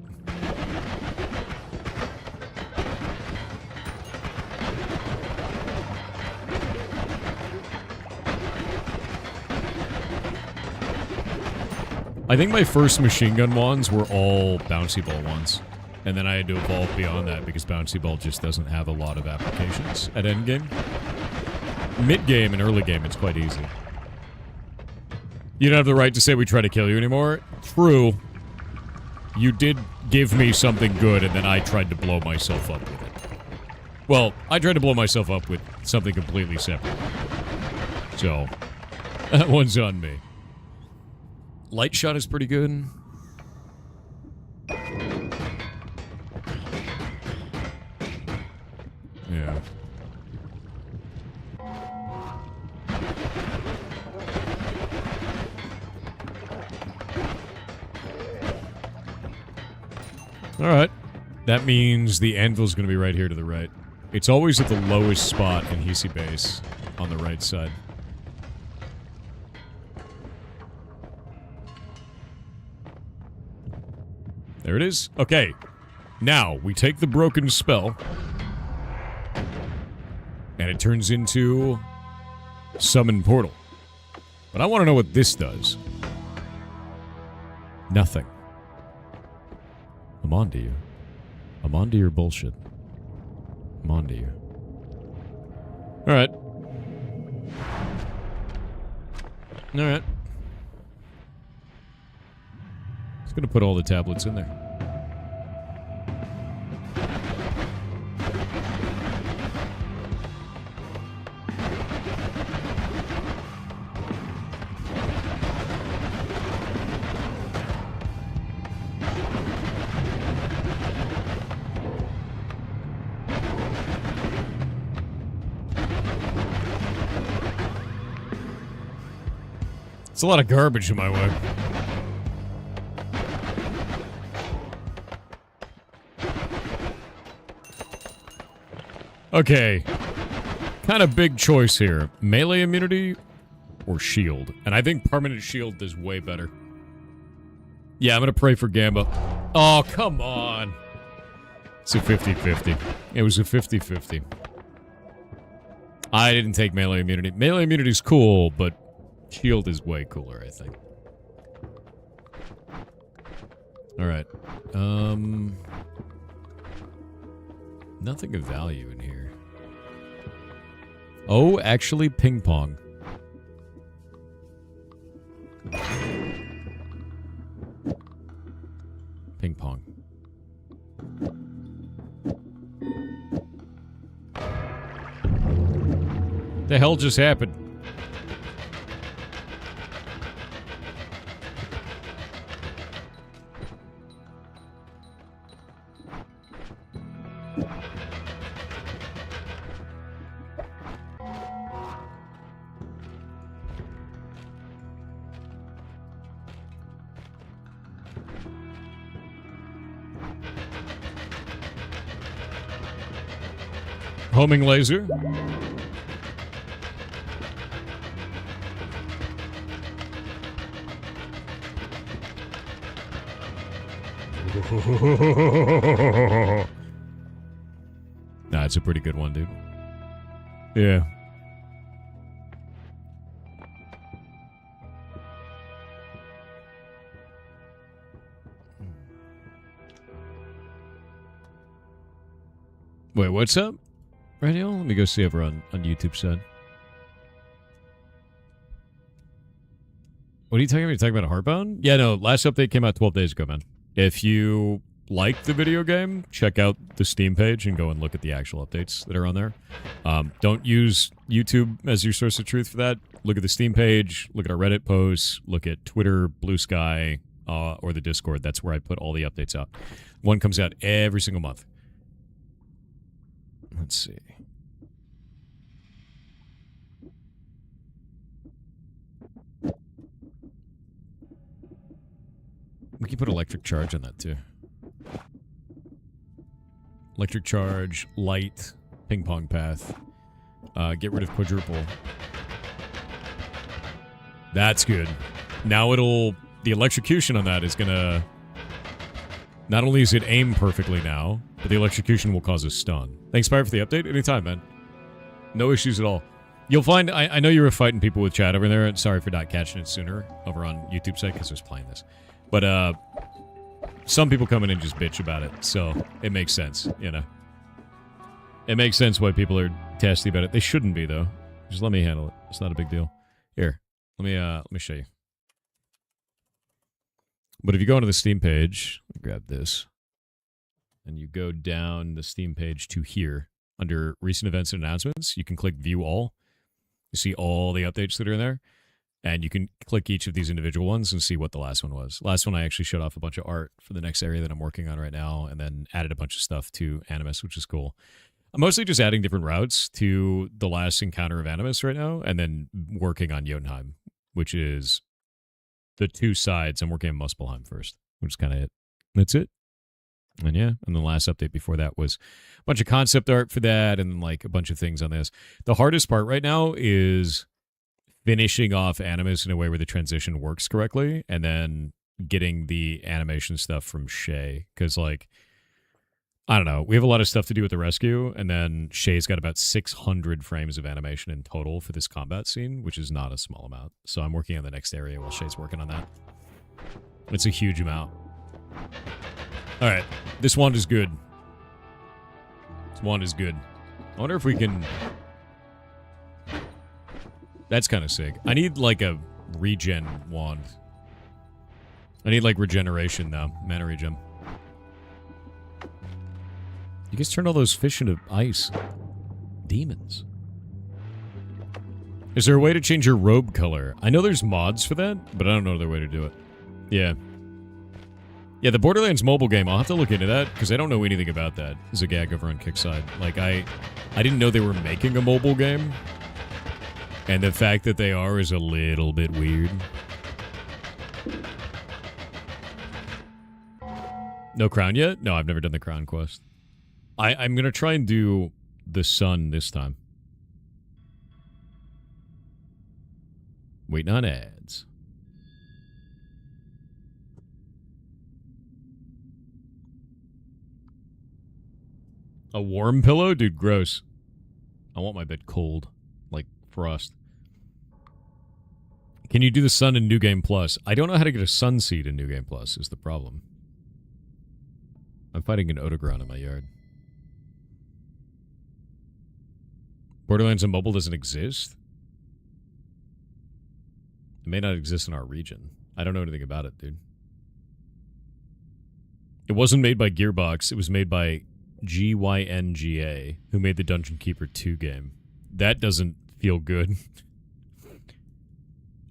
I think my first machine gun wands were all bouncy ball ones. And then I had to evolve beyond that because bouncy ball just doesn't have a lot of applications at endgame. Mid-game and early game, it's quite easy. You don't have the right to say we try to kill you anymore. True. You did give me something good, and then I tried to blow myself up with it. Well, I tried to blow myself up with something completely separate. So, that one's on me. Light shot is pretty good. Yeah. Alright. That means the anvil's gonna be right here to the right. It's always at the lowest spot in Hisi base, on the right side. There it is. Okay. Now, we take the broken spell. And it turns into... Summon Portal. But I want to know what this does. Nothing. I'm on to you. I'm on to your bullshit. I'm on to you. Alright. Alright. Just gonna put all the tablets in there. It's a lot of garbage in my way. Okay. Kind of big choice here. Melee immunity or shield. And I think permanent shield is way better. Yeah, I'm gonna pray for Gamba. Oh, come on. It's a 50-50. It was a 50-50. I didn't take melee immunity. Melee immunity is cool, but shield is way cooler, I think. Alright. Nothing of value in here. Oh, actually, ping pong. Ping pong. The hell just happened? Homing laser. Nah, it's a pretty good one, dude. Yeah. Wait, what's up? Radio? Let me go see over on YouTube side. What are you talking about? You're talking about a Heartbound? Yeah, no, last update came out 12 days ago, man. If you like the video game, check out the Steam page and go and look at the actual updates that are on there. Don't use YouTube as your source of truth for that. Look at the Steam page, look at our Reddit posts, look at Twitter, Blue Sky, or the Discord. That's where I put all the updates out. One comes out every single month. Let's see. We can put electric charge on that, too. Electric charge, light, ping pong path. Get rid of quadruple. That's good. Now it'll... The electrocution on that is gonna... Not only is it aim perfectly now, but the electrocution will cause a stun. Thanks, Spire, for the update. Anytime, man. No issues at all. You'll find... I know you were fighting people with chat over there. Sorry for not catching it sooner over on YouTube site, because I was playing this. But, some people come in and just bitch about it, so it makes sense, you know. It makes sense why people are testy about it. They shouldn't be, though. Just let me handle it. It's not a big deal. Here, let me show you. But if you go onto the Steam page, grab this, and you go down the Steam page to here, under Recent Events and Announcements, you can click View All. You see all the updates that are in there. And you can click each of these individual ones and see what the last one was. Last one, I actually showed off a bunch of art for the next area that I'm working on right now, and then added a bunch of stuff to Animus, which is cool. I'm mostly just adding different routes to the last encounter of Animus right now, and then working on Jotunheim, which is the two sides. I'm working on Muspelheim first, which is kind of it. That's it. And yeah, and the last update before that was a bunch of concept art for that, and like a bunch of things on this. The hardest part right now is finishing off Animus in a way where the transition works correctly, and then getting the animation stuff from Shay. Because, like, I don't know, we have a lot of stuff to do with the rescue, and then Shay's got about 600 frames of animation in total for this combat scene, which is not a small amount. So I'm working on the next area while Shay's working on that. It's a huge amount. All right, this wand is good. This wand is good. I wonder if we can... That's kind of sick. I need, like, a regen wand. I need, like, regeneration now. Mana regen. You guys turned all those fish into ice. Demons. Is there a way to change your robe color? I know there's mods for that, but I don't know the way to do it. Yeah. Yeah, the Borderlands mobile game, I'll have to look into that, because I don't know anything about that. There's a gag over on Kickside. Like, I didn't know they were making a mobile game. And the fact that they are is a little bit weird. No crown yet? No, I've never done the crown quest. I'm going to try and do the sun this time. Waiting on ads. A warm pillow? Dude, gross. I want my bed cold. Like frost. Can you do the sun in New Game Plus? I don't know how to get a sun seed in New Game Plus is the problem. I'm fighting an Odogron in my yard. Borderlands on mobile doesn't exist? It may not exist in our region. I don't know anything about it, dude. It wasn't made by Gearbox. It was made by GYNGA, who made the Dungeon Keeper 2 game. That doesn't feel good.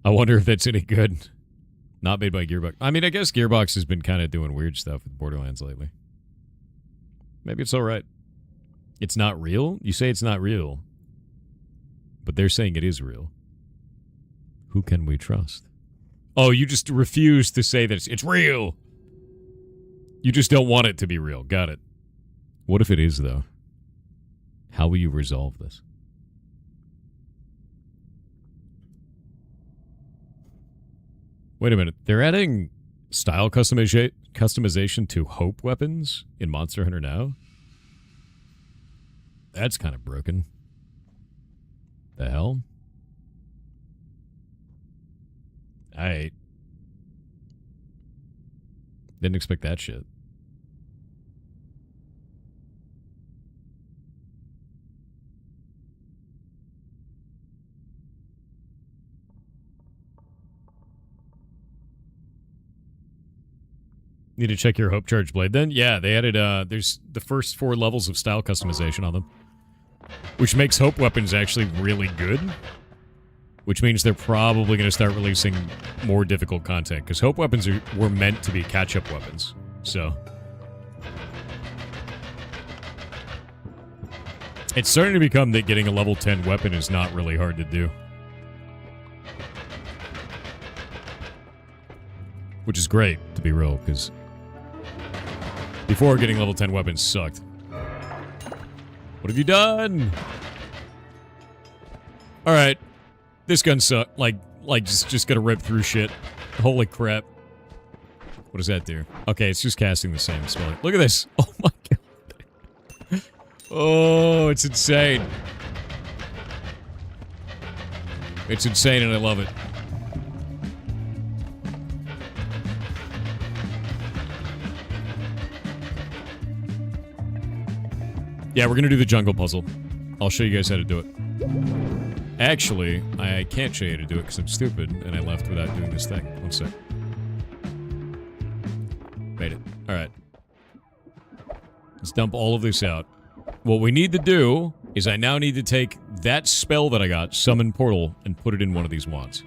I wonder if that's any good. Not made by Gearbox. I mean, I guess Gearbox has been kind of doing weird stuff with Borderlands lately. Maybe it's alright. It's not real? You say it's not real. But they're saying it is real. Who can we trust? Oh, you just refuse to say that it's real. You just don't want it to be real. Got it. What if it is, though? How will you resolve this? Wait a minute. They're adding style customization to Hope weapons in Monster Hunter now? That's kind of broken. The hell? I didn't expect that shit. Need to check your Hope Charge Blade then? Yeah, they added, there's the first 4 levels of style customization on them. Which makes Hope weapons actually really good. Which means they're probably going to start releasing more difficult content. Because Hope weapons were meant to be catch-up weapons. So. It's starting to become that getting a level 10 weapon is not really hard to do. Which is great, to be real, because before getting level 10 weapons sucked. What have you done? Alright. This gun sucked. Like just gonna rip through shit. Holy crap. What does that do? Okay, it's just casting the same spell. Look at this. Oh my god. Oh, it's insane. It's insane and I love it. Yeah, we're gonna do the jungle puzzle. I'll show you guys how to do it. Actually, I can't show you how to do it because I'm stupid and I left without doing this thing. One sec. Made it. Alright. Let's dump all of this out. What we need to do is I now need to take that spell that I got, Summon Portal, and put it in one of these wands.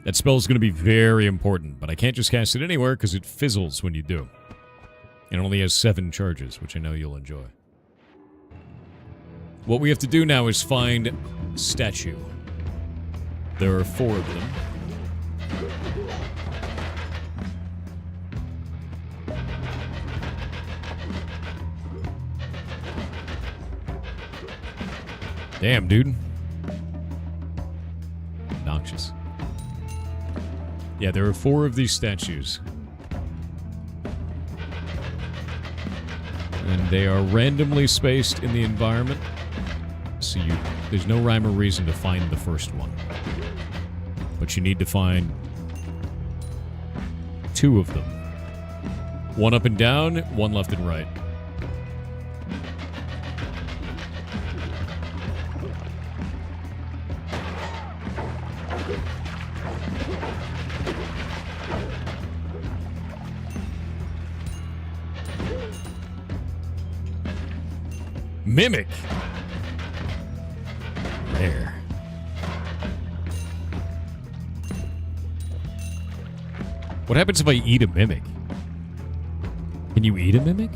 That spell is going to be very important, but I can't just cast it anywhere because it fizzles when you do. And it only has 7 charges, which I know you'll enjoy. What we have to do now is find statue. There are 4 of them. Damn, dude. Obnoxious. Yeah, there are 4 of these statues. And they are randomly spaced in the environment. So there's no rhyme or reason to find the first one. But you need to find 2 of them. 1 up and down, 1 left and right. Mimic! There. What happens if I eat a mimic? Can you eat a mimic?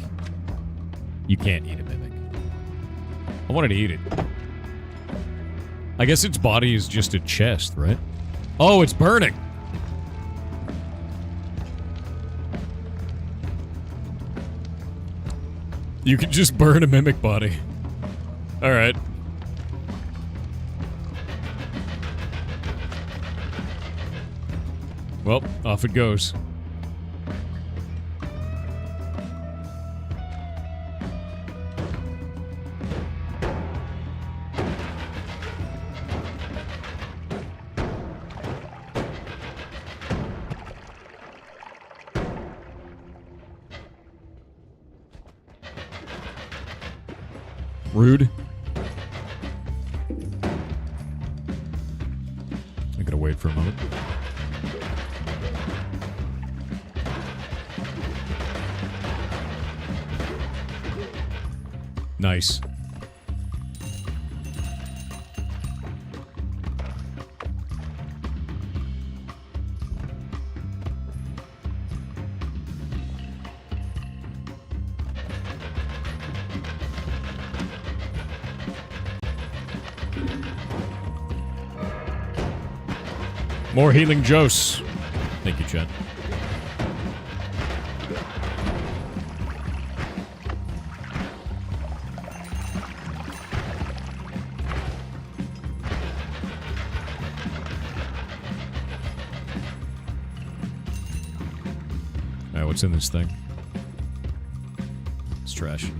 You can't eat a mimic. I wanted to eat it. I guess its body is just a chest, right? Oh, it's burning! You can just burn a mimic body. Alright. Well, off it goes. Rude. I gotta wait for a moment. Nice. More healing Jose. Thank you, Chad. Alright, what's in this thing? It's trash.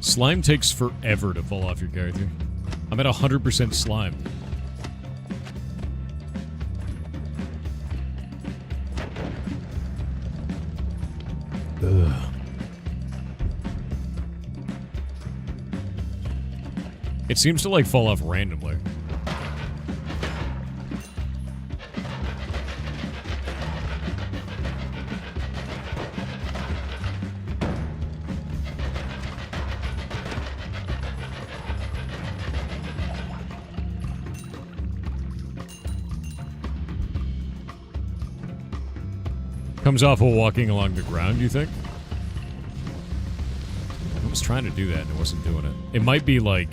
Slime takes forever to fall off your character. I'm at 100% slime. Ugh. It seems to, like, fall off randomly. Comes off while walking along the ground, you think? I was trying to do that and it wasn't doing it. It might be like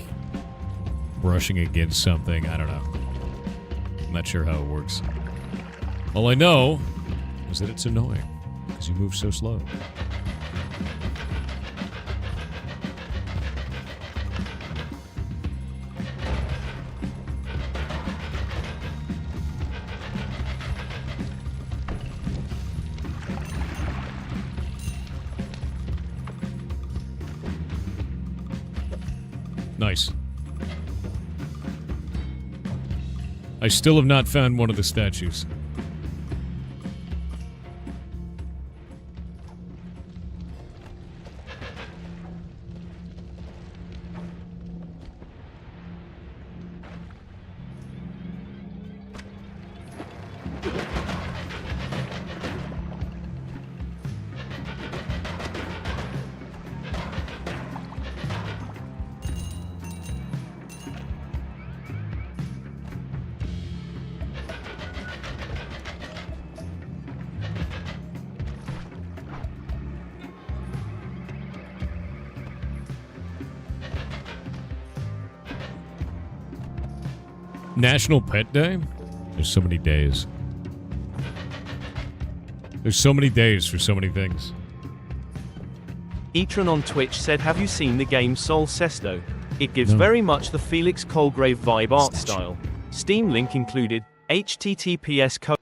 brushing against something. I don't know. I'm not sure how it works. All I know is that it's annoying because you move so slow. Nice. I still have not found one of the statues. National Pet Day? There's so many days. There's so many days for so many things. Etron on Twitch said, have you seen the game Sol Sesto? It gives very much the Felix Colgrave vibe art style. Steam link included. HTTPS.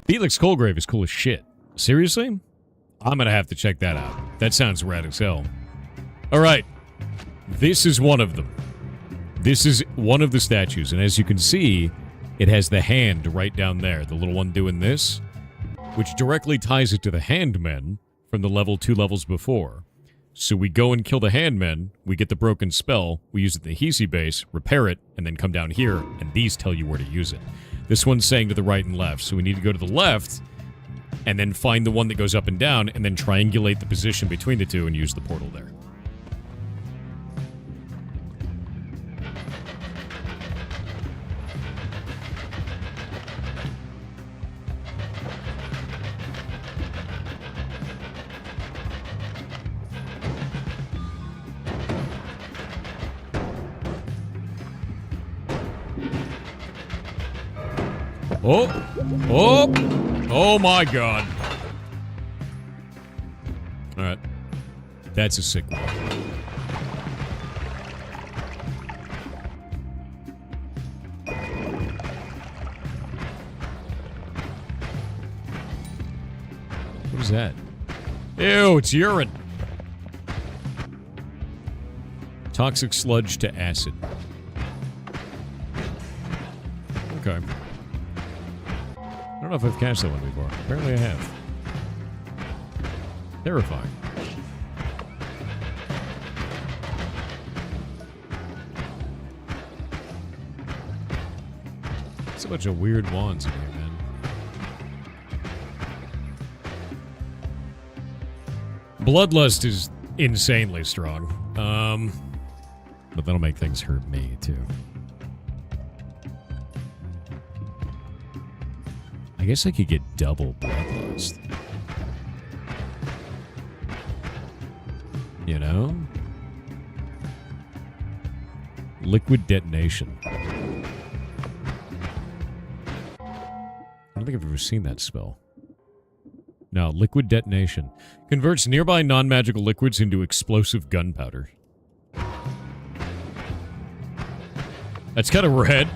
Felix Colgrave is cool as shit. Seriously? I'm gonna have to check that out. That sounds rad as hell. Alright. This is one of them. This is one of the statues, and as you can see, it has the hand right down there, the little one doing this, which directly ties it to the handmen from the level 2 levels before. So we go and kill the handmen, we get the broken spell, we use it in the Hisi base, repair it, and then come down here, and these tell you where to use it. This one's saying to the right and left, so we need to go to the left, and then find the one that goes up and down, and then triangulate the position between the two and use the portal there. Oh! Oh! Oh my god. Alright. That's a sick one. What is that? Ew, it's urine. Toxic sludge to acid. Okay. I don't know if I've catched that one before. Apparently I have. Terrifying. So much of weird wands in here, man. Bloodlust is insanely strong. But that'll make things hurt me, too. I guess I could get double bloodlust. You know? Liquid detonation. I don't think I've ever seen that spell. No, liquid detonation. Converts nearby non-magical liquids into explosive gunpowder. That's kind of red.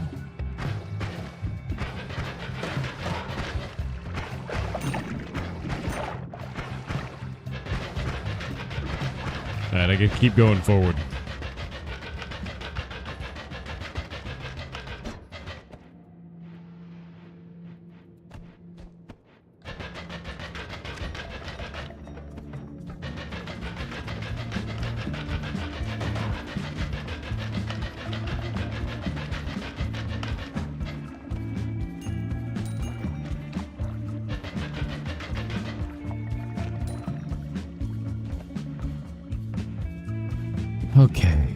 Alright, I can keep going forward. Okay.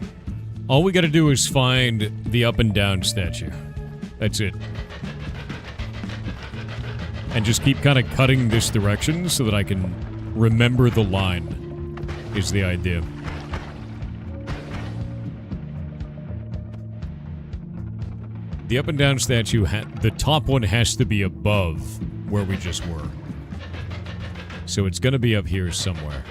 All we gotta do is find the up and down statue. That's it. And just keep kind of cutting this direction so that I can remember the line, is the idea. The up and down statue, the top one has to be above where we just were. So it's gonna be up here somewhere.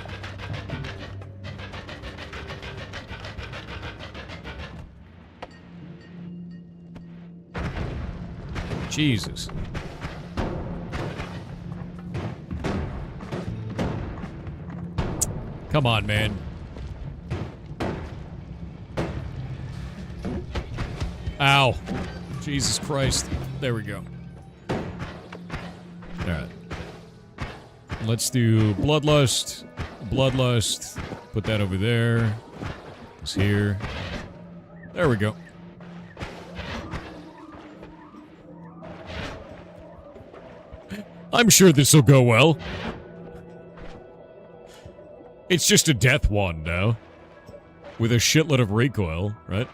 Jesus. Come on, man. Ow. Jesus Christ. There we go. Alright. Let's do Bloodlust. Bloodlust. Put that over there. It's here. There we go. I'm sure this'll go well. It's just a death wand now. With a shitload of recoil, right?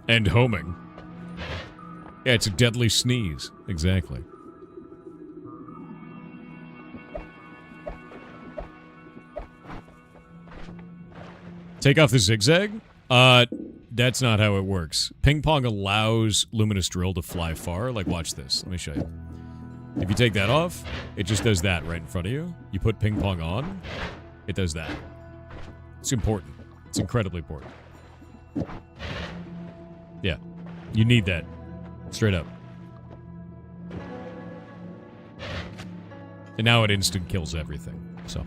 And homing. Yeah, it's a deadly sneeze. Exactly. Take off the zigzag? That's not how it works. Ping pong allows Luminous Drill to fly far. Like, watch this. Let me show you. If you take that off, it just does that right in front of you. You put ping pong on, it does that. It's important. It's incredibly important. Yeah. You need that. Straight up. And now it instant kills everything, so.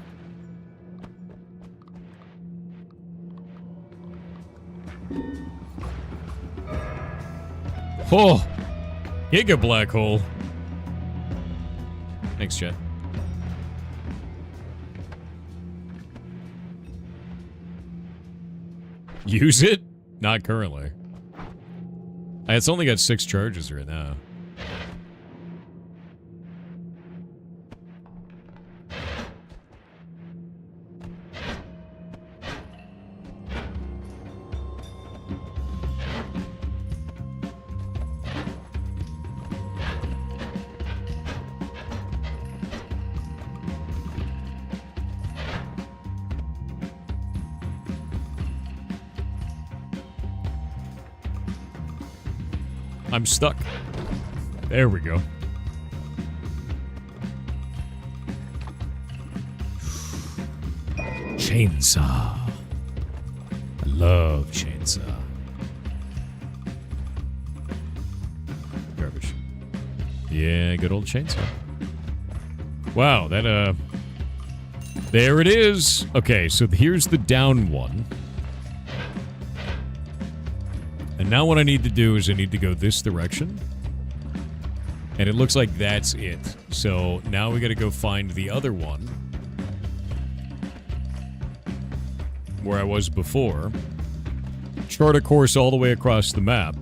Oh! Giga black hole. Thanks, Chet. Use it? Not currently. It's only got 6 charges right now. I'm stuck. There we go. Chainsaw. I love chainsaw. Garbage. Yeah, good old chainsaw. Wow, that, there it is. Okay, so here's the down one. And now what I need to do is I need to go this direction. And it looks like that's it. So now we gotta go find the other one. Where I was before. Chart a course all the way across the map.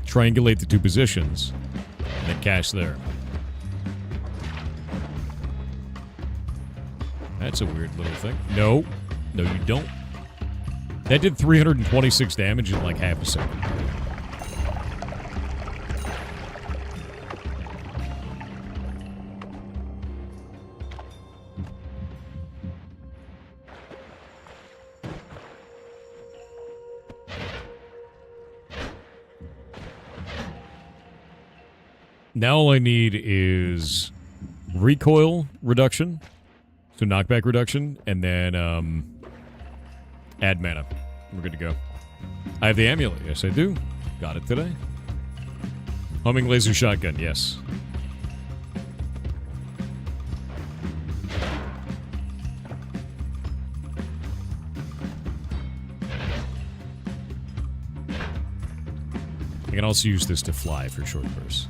Triangulate the 2 positions. And then cast there. That's a weird little thing. No. No, you don't. That did 326 damage in like half a second. Now all I need is recoil reduction, so knockback reduction, and then add mana. We're good to go. I have the amulet. Yes, I do. Got it today. Homing laser shotgun. Yes. I can also use this to fly for short bursts.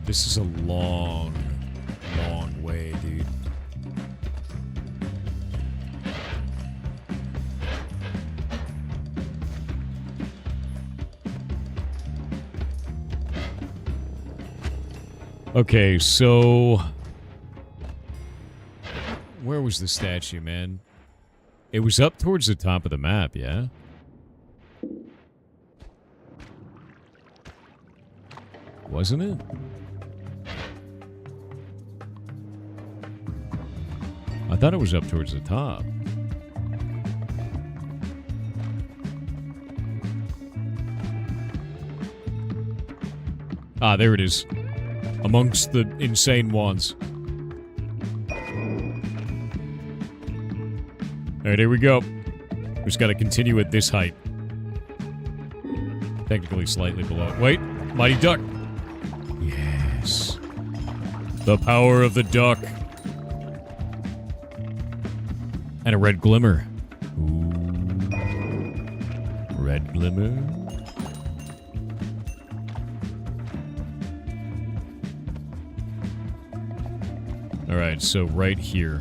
This is a long, long way, dude. Okay, so... where was the statue, man? It was up towards the top of the map, yeah? Wasn't it? I thought it was up towards the top. Ah, there it is. Amongst the insane ones. Alright, here we go. We just gotta continue at this height. Technically slightly below it. Wait, mighty duck. Yes. The power of the duck. And a red glimmer. Ooh. Red glimmer. Alright, so right here.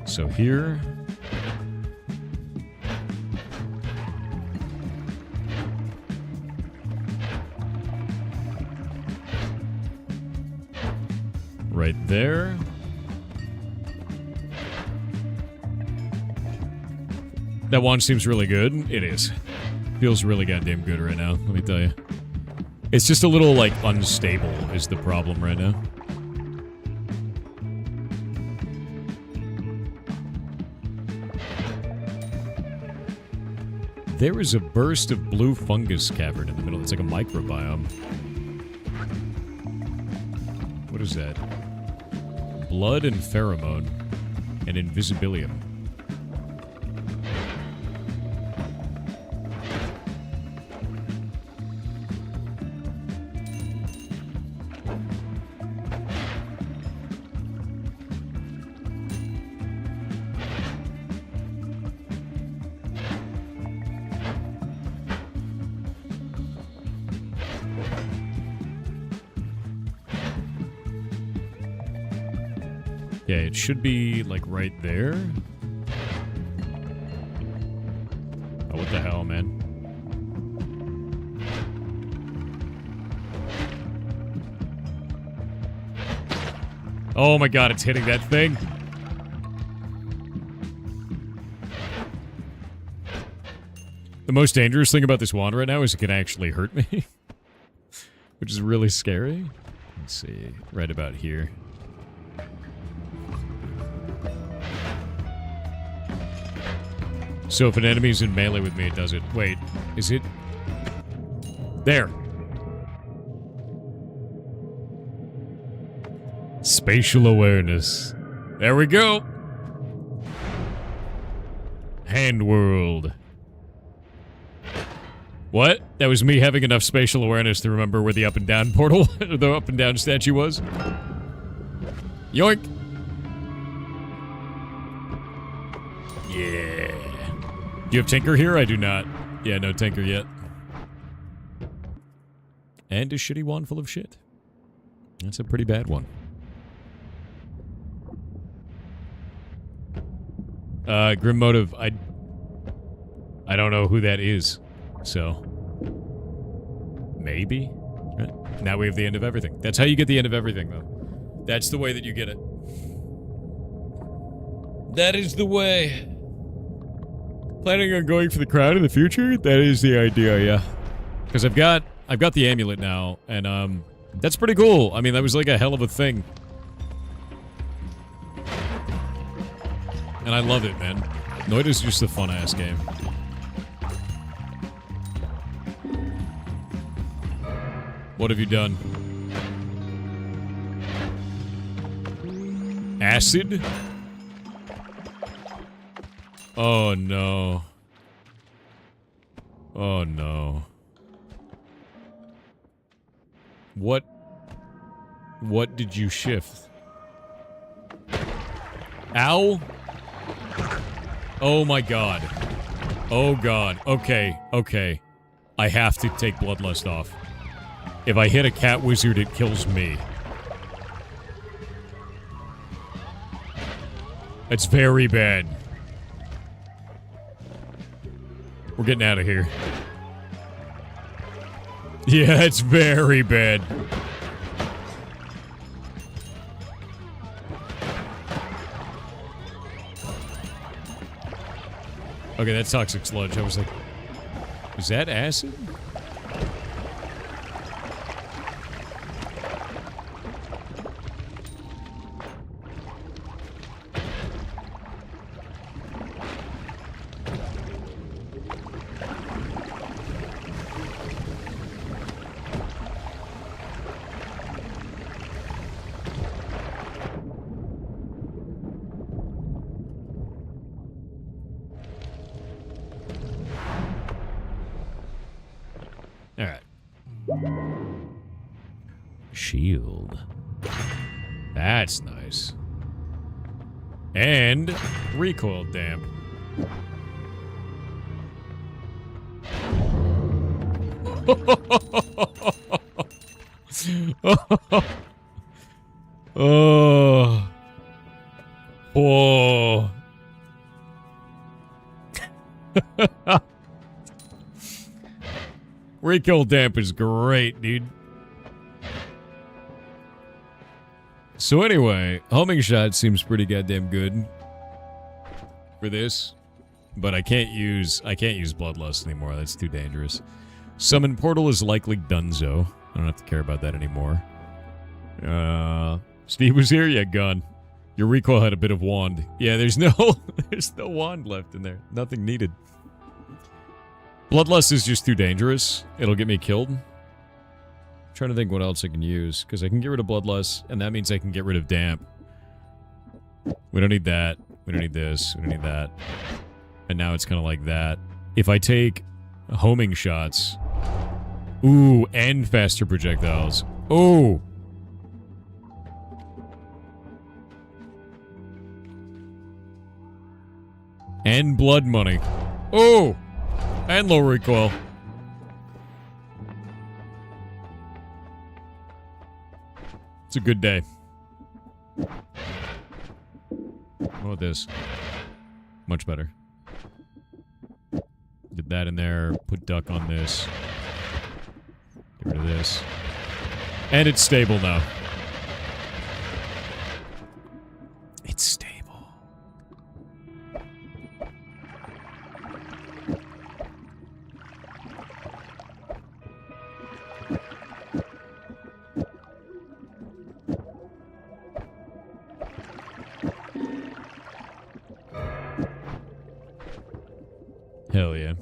So here. Right there. That one seems really good. It is. Feels really goddamn good right now, let me tell you. It's just a little, like, unstable is the problem right now. There is a burst of blue fungus cavern in the middle. It's like a microbiome. What is that? Blood and pheromone and invisibilium. Yeah, it should be, like, right there. Oh, what the hell, man? Oh my god, it's hitting that thing. The most dangerous thing about this wand right now is it can actually hurt me. Which is really scary. Let's see, right about here. So if an enemy's in melee with me, it does it. Wait, is it? There. Spatial awareness. There we go. Hand world. What? That was me having enough spatial awareness to remember where the up and down portal, the up and down statue was. Yoink. Yeah. Do you have Tinker here? I do not. Yeah, no Tinker yet. And a shitty wand full of shit. That's a pretty bad one. Grim Motive, I don't know who that is. So. Maybe? Right. Now we have the end of everything. That's how you get the end of everything, though. That's the way that you get it. That is the way. Planning on going for the crown in the future? That is the idea, yeah. Because I've got the amulet now, and that's pretty cool. I mean, that was like a hell of a thing. And I love it, man. Noita's just a fun-ass game. What have you done? Acid? Oh, no. Oh, no. What did you shift? Ow? Oh my god. Oh god. Okay, okay. I have to take Bloodlust off. If I hit a cat wizard, it kills me. It's very bad. We're getting out of here. Yeah, it's very bad. Okay, that's Toxic Sludge. I was like, is that acid? Alright. Shield. That's nice. And recoil damp. Oh. Oh. Recoil damp is great, dude. So anyway, homing shot seems pretty goddamn good for this, but I can't use Bloodlust anymore. That's too dangerous. Summon Portal is likely donezo. I don't have to care about that anymore. Steve was here? Yeah, gone. Your recoil had a bit of wand. Yeah, there's no wand left in there. Nothing needed. Bloodlust is just too dangerous. It'll get me killed. I'm trying to think what else I can use, because I can get rid of Bloodlust, and that means I can get rid of Damp. We don't need that. We don't need this. We don't need that. And now it's kind of like that. If I take homing shots... Ooh, and faster projectiles. Ooh! And blood money. Ooh! And low recoil. It's a good day. What about this? Much better. Did that in there. Put duck on this. Get rid of this. And it's stable now. It's stable. Hell yeah.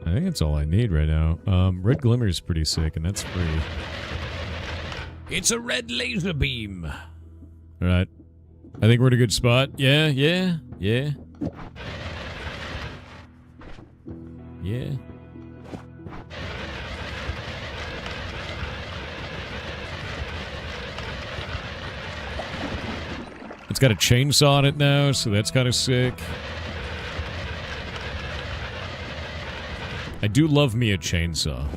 I think that's all I need right now. Red Glimmer is pretty sick, and that's free. It's a red laser beam! Alright. I think we're in a good spot. Yeah, yeah, yeah. Yeah. It's got a chainsaw on it now, so that's kind of sick. I do love me a chainsaw.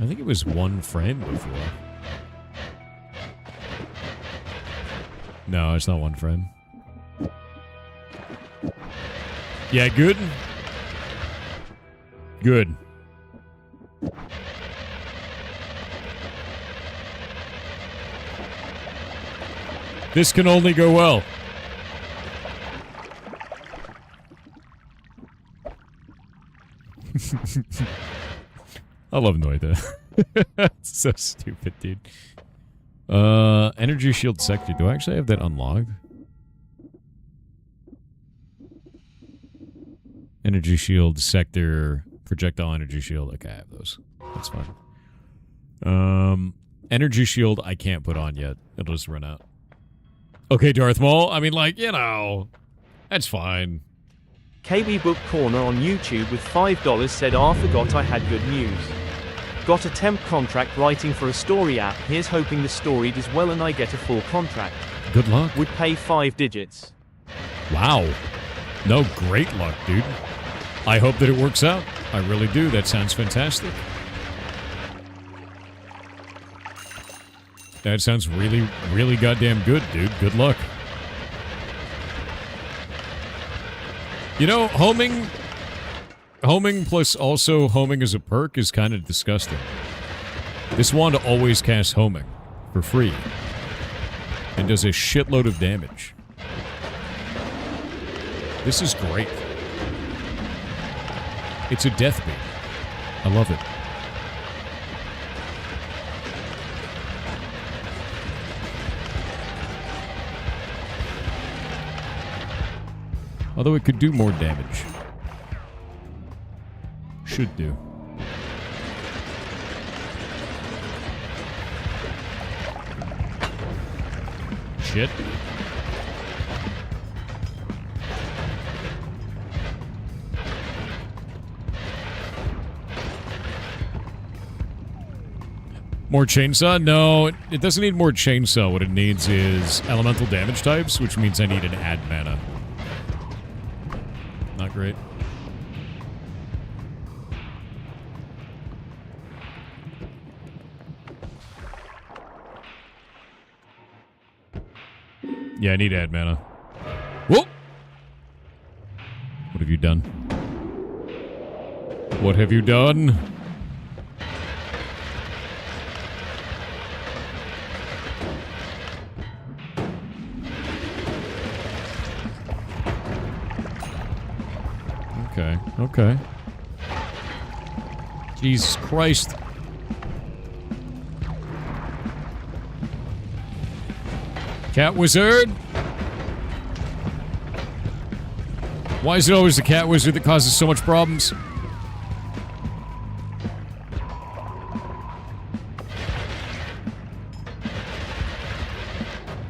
I think it was one frame before. No, it's not one frame. Yeah, good? Good. This can only go well. I love Noita. It's so stupid, dude. Energy shield sector. Do I actually have that unlocked? Energy shield sector, projectile energy shield. Okay, I have those. That's fine. Energy shield I can't put on yet. It'll just run out. Okay, Darth Maul. I mean, like, you know, that's fine. KB Book Corner on YouTube with $5 said, forgot I had good news. Got a temp contract writing for a story app. Here's hoping the story does well and I get a full contract. Good luck. Would pay 5 digits. Wow. No, great luck, dude. I hope that it works out. I really do. That sounds fantastic. That sounds really, really goddamn good, dude. Good luck. You know, homing plus also homing as a perk is kind of disgusting. This wand always casts homing for free and does a shitload of damage. This is great. It's a death beat. I love it. Although it could do more damage. Should do. Shit. More chainsaw? No, it doesn't need more chainsaw. What it needs is elemental damage types, which means I need an add mana. Not great. Yeah, I need add mana. Whoa! What have you done? What have you done? Okay, okay. Jesus Christ. Cat Wizard? Why is it always the Cat Wizard that causes so much problems?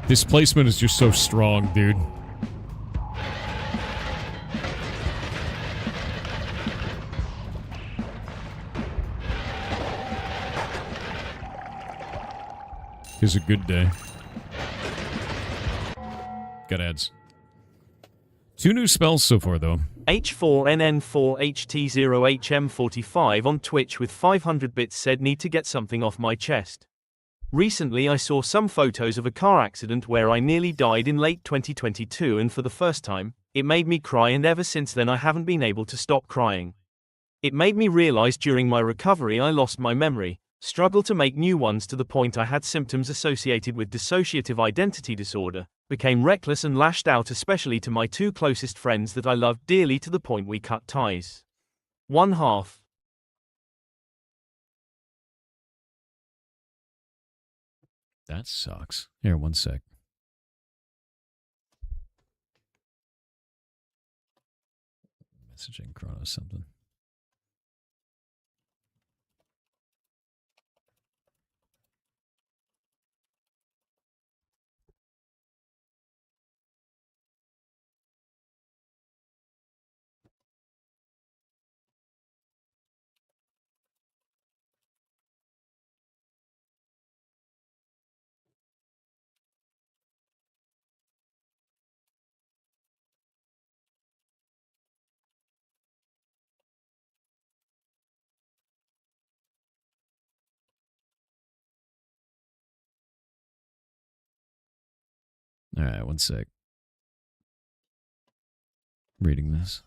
This placement is just so strong, dude. It's a good day. Got ads. 2 new spells so far, though. H4NN4HT0HM45 on Twitch with 500 bits said, need to get something off my chest. Recently I saw some photos of a car accident where I nearly died in late 2022, and for the first time, it made me cry, and ever since then I haven't been able to stop crying. It made me realize during my recovery I lost my memory, struggled to make new ones to the point I had symptoms associated with dissociative identity disorder, became reckless and lashed out, especially to my 2 closest friends that I loved dearly, to the point we cut ties. 1/2. That sucks. Here, one sec. Messaging Chronos something. Alright, one sec. Reading this.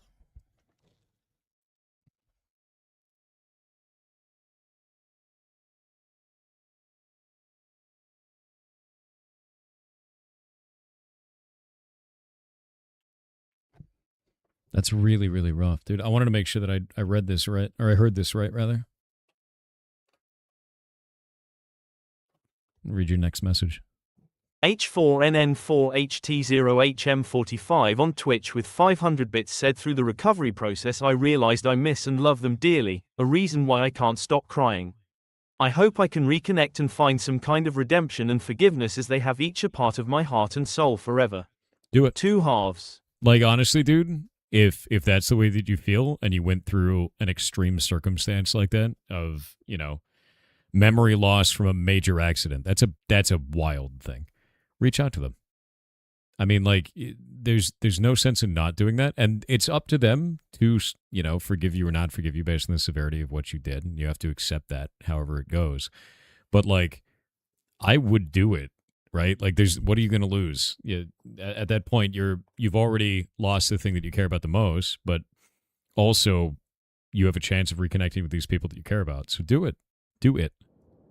That's really, really rough, dude. I wanted to make sure that I read this right, or I heard this right, rather. Read your next message. H4NN4HT0HM45 on Twitch with 500 bits said through the recovery process I realized I miss and love them dearly, a reason why I can't stop crying. I hope I can reconnect and find some kind of redemption and forgiveness as they have each a part of my heart and soul forever. Do it. 2 halves. Like, honestly, dude, if that's the way that you feel and you went through an extreme circumstance like that of, you know, memory loss from a major accident, that's a wild thing. Reach out to them. I mean, like, there's no sense in not doing that, and it's up to them to, you know, forgive you or not forgive you based on the severity of what you did, and you have to accept that however it goes. But, like, I would do it, right? Like, what are you going to lose? At that point, you've already lost the thing that you care about the most, but also you have a chance of reconnecting with these people that you care about. So do it. Do it.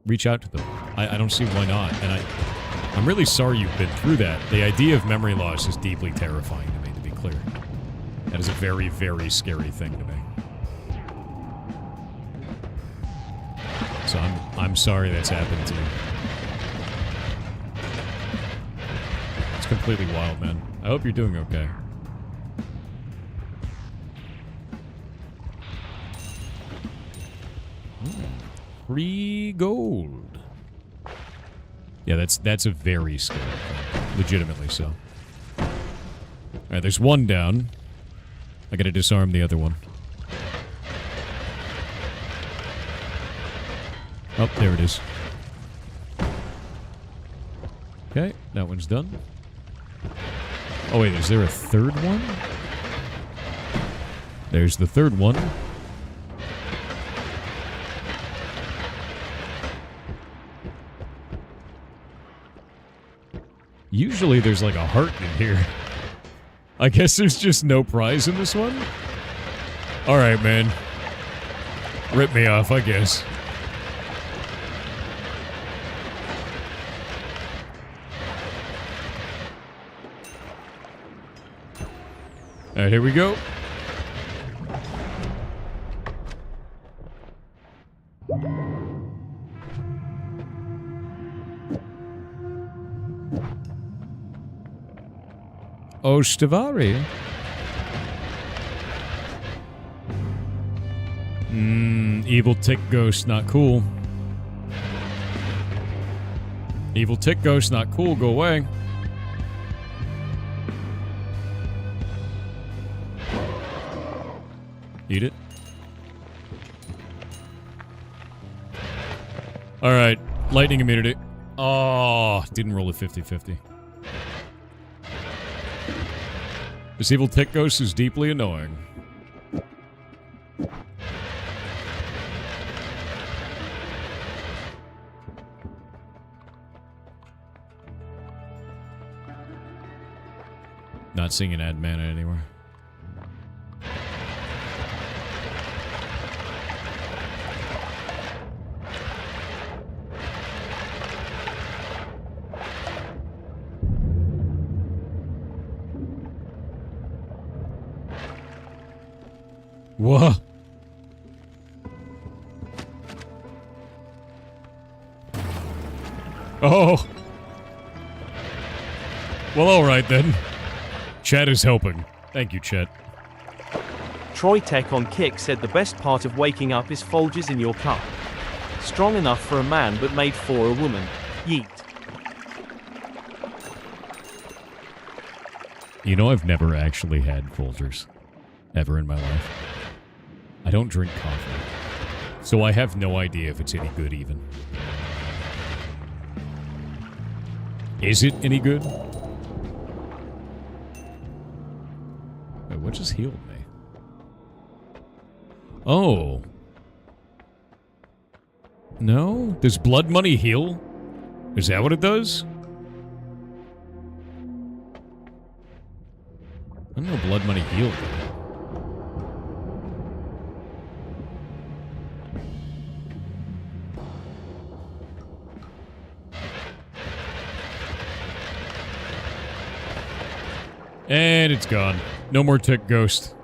Reach out to them. I don't see why not, and I'm really sorry you've been through that. The idea of memory loss is deeply terrifying to me, to be clear. That is a very, very scary thing to me. So I'm sorry that's happened to you. It's completely wild, man. I hope you're doing okay. Free gold. Yeah, that's a very scary thing. Legitimately so. Alright, there's one down. I gotta disarm the other one. Oh, there it is. Okay, that one's done. Oh wait, is there a third one? There's the third one. Usually there's like a heart in here. I guess there's just no prize in this one? Alright, man. Rip me off, I guess. Alright, here we go. Oh, Stavari. Evil tick ghost, not cool. Evil tick ghost, not cool, go away. Eat it. Alright, lightning immunity. Oh, didn't roll a 50-50. This evil tick ghost is deeply annoying. Not seeing an ad mana anywhere. Whoa. Oh. Well, alright then. Chat is helping. Thank you, chat. Troy Tech on Kick said the best part of waking up is Folgers in your cup. Strong enough for a man but made for a woman. Yeet. You know, I've never actually had Folgers. Ever in my life. I don't drink coffee. So I have no idea if it's any good even. Is it any good? Wait, what just healed me? Oh. No? Does blood money heal? Is that what it does? I don't know blood money healed. And it's gone. No more tick ghost.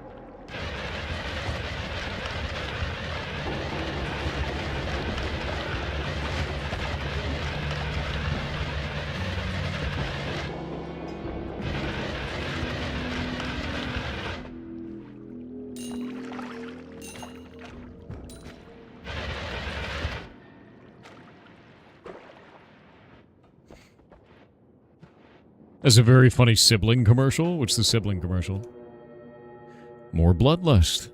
That's a very funny sibling commercial. What's the sibling commercial? More bloodlust.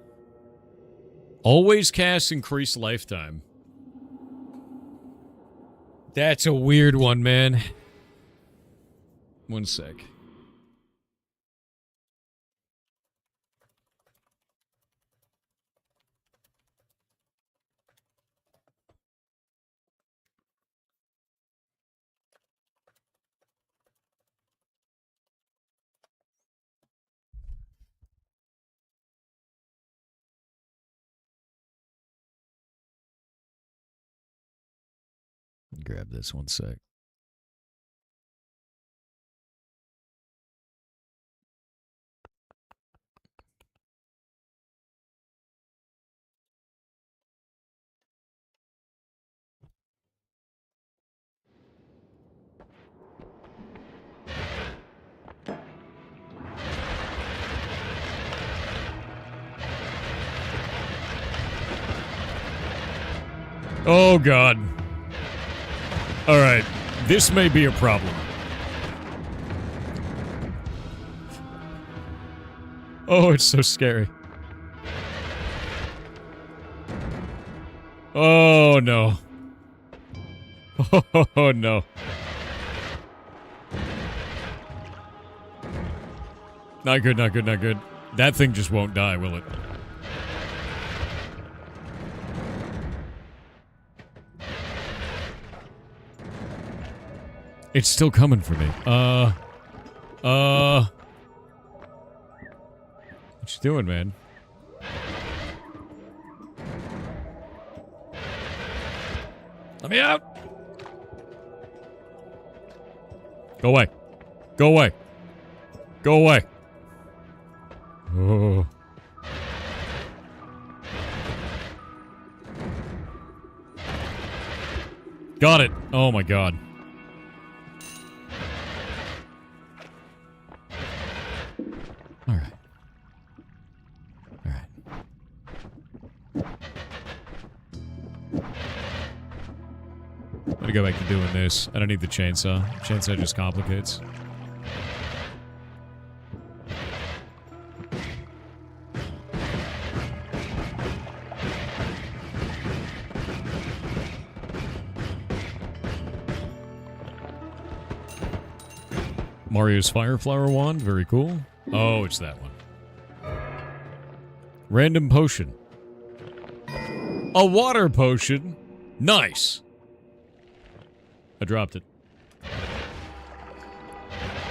Always cast increased lifetime. That's a weird one, man. One sec. Grab this one sec. Oh, God. All right. This may be a problem. Oh, it's so scary. Oh, no. Oh, no. Not good, not good, not good. That thing just won't die, will it? It's still coming for me. What you doing, man? Let me out! Go away. Go away. Go away. Oh. Got it. Oh my god. Alright. Alright. I'm gonna go back to doing this. I don't need the chainsaw. Chainsaw just complicates. Mario's Fireflower Wand, very cool. Oh, it's that one. Random potion. A water potion? Nice. I dropped it.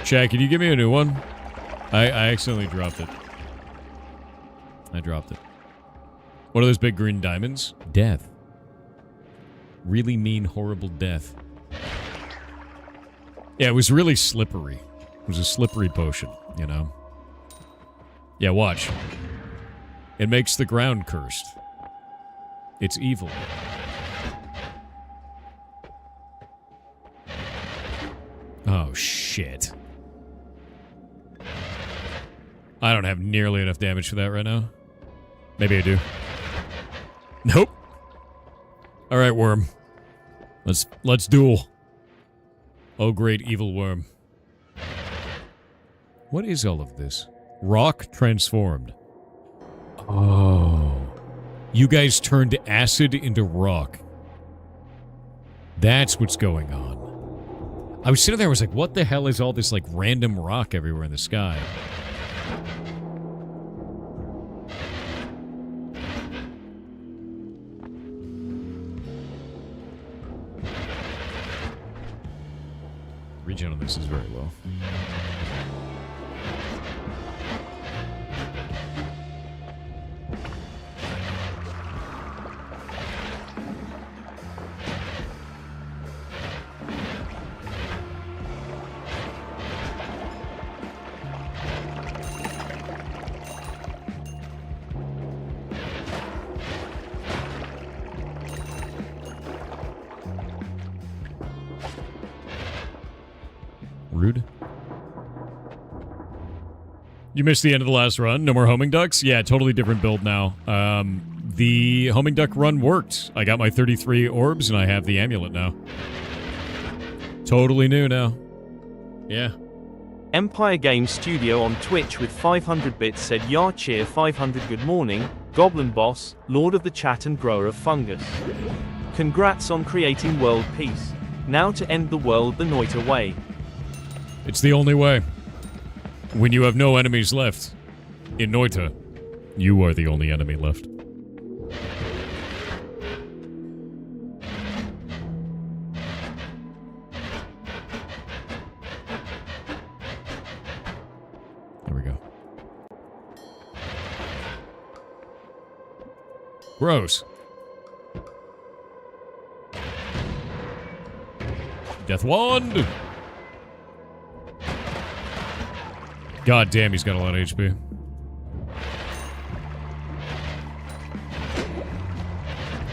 Chad, can you give me a new one? I accidentally dropped it. I dropped it. What are those big green diamonds? Death. Really mean, horrible death. Yeah, it was really slippery. It was a slippery potion, you know? Yeah, watch. It makes the ground cursed. It's evil. Oh, shit. I don't have nearly enough damage for that right now. Maybe I do. Nope. Alright, worm. Let's duel. Oh, great evil worm. What is all of this? Rock transformed. Oh. You guys turned acid into rock. That's what's going on. I was sitting there, I was like, what the hell is all this, like, random rock everywhere in the sky? Regen on this is very low. Rude. You missed the end of the last run. No more homing ducks? Yeah, totally different build now. The homing duck run worked. I got my 33 orbs, and I have the amulet now. Totally new now. Yeah. Empire Games Studio on Twitch with 500 bits said Yar cheer 500 good morning, Goblin Boss, Lord of the Chat and Grower of Fungus. Congrats on creating world peace. Now to end the world the Noita way. It's the only way. When you have no enemies left in Noita, you are the only enemy left. There we go. Gross. Death Wand! God damn, he's got a lot of HP.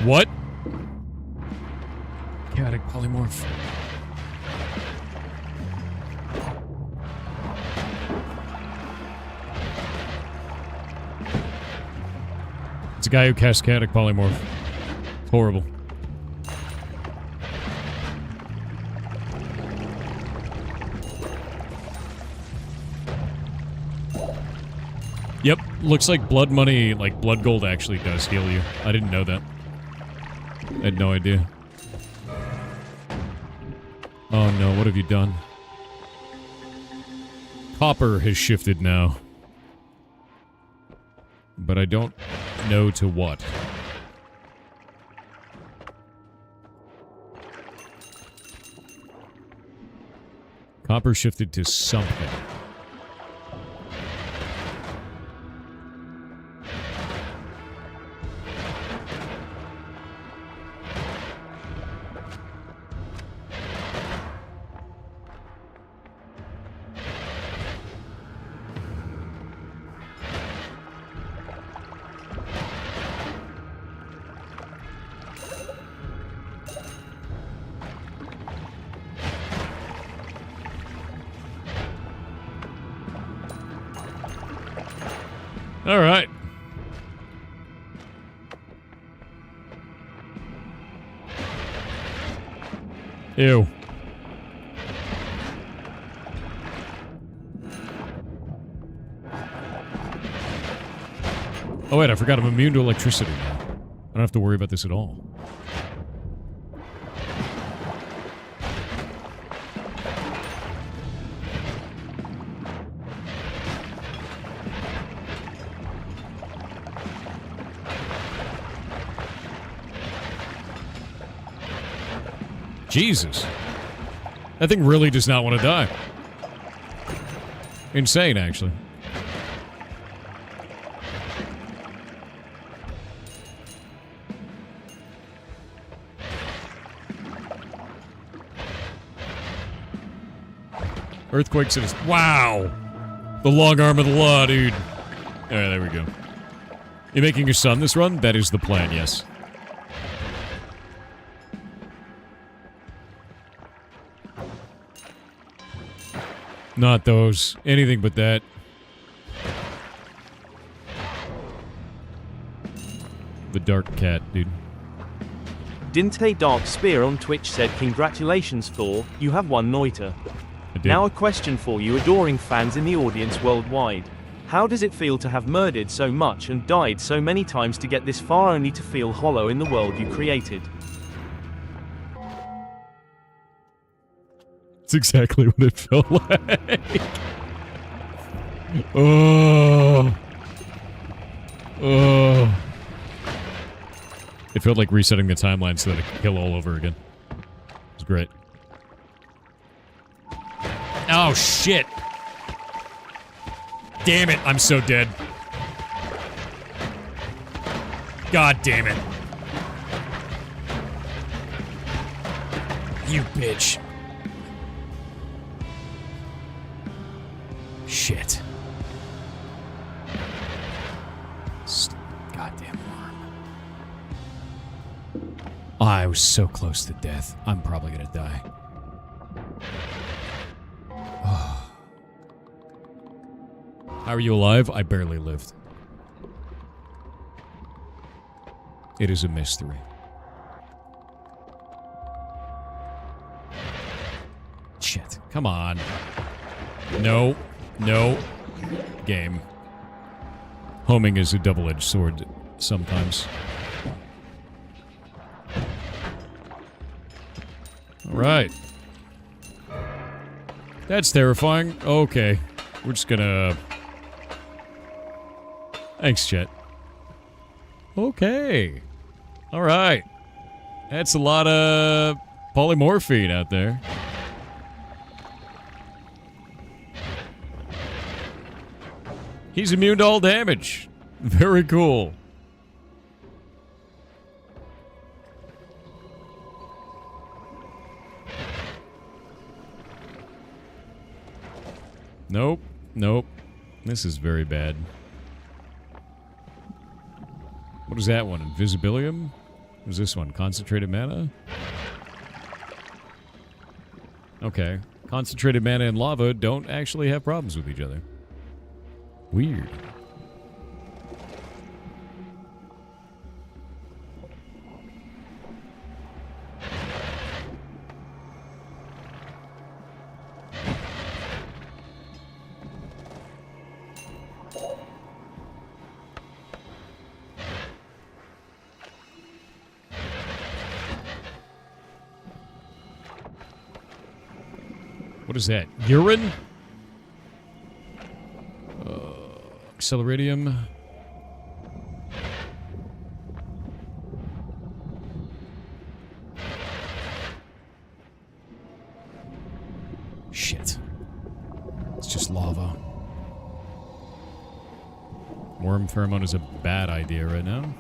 What? Chaotic polymorph. It's a guy who casts chaotic polymorph. It's horrible. Yep, looks like blood money, like blood gold actually does heal you. I didn't know that. I had no idea. Oh no, what have you done? Copper has shifted now. But I don't know to what. Copper shifted to something. All right. Ew. Oh wait, I forgot I'm immune to electricity now. I don't have to worry about this at all. Jesus. That thing really does not want to die. Insane, actually. Earthquakes in his... Wow! The long arm of the law, dude. Alright, there we go. You making your son this run? That is the plan, yes. Not those. Anything but that. The dark cat, dude. Dinte Dark Spear on Twitch said, congratulations Thor, you have won Noita. I did. Now a question for you adoring fans in the audience worldwide. How does it feel to have murdered so much and died so many times to get this far only to feel hollow in the world you created? It's exactly what it felt like. Oh. Oh. It felt like resetting the timeline so that I could kill all over again. It was great. Oh, shit. Damn it, I'm so dead. God damn it. You bitch. Shit. Goddamn worm. I was so close to death. I'm probably gonna die. How are you alive? I barely lived. It is a mystery. Shit. Come on. No. No. Game. Homing is a double-edged sword sometimes. Alright. That's terrifying. Okay. We're just gonna... Thanks, Chet. Okay. Alright. That's a lot of polymorphine out there. He's immune to all damage. Very cool. Nope. Nope. This is very bad. What is that one? Invisibilium? What is this one? Concentrated mana? Okay. Concentrated mana and lava don't actually have problems with each other. Weird. What is that? Urine? Acceleratium. Shit. It's just lava. Worm pheromone is a bad idea right now.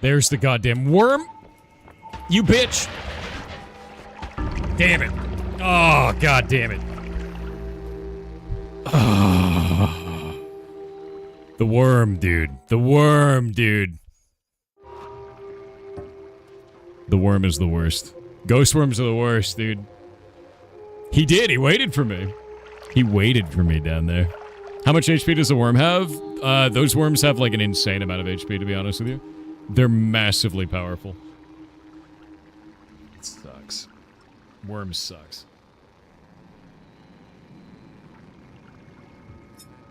There's the goddamn worm. You bitch. Damn it. Oh, god damn it. Oh. The worm, dude. The worm, dude. The worm is the worst. Ghost worms are the worst, dude. He did. He waited for me. He waited for me down there. How much HP does the worm have? Those worms have like an insane amount of HP, to be honest with you. They're massively powerful. It sucks. Worm sucks.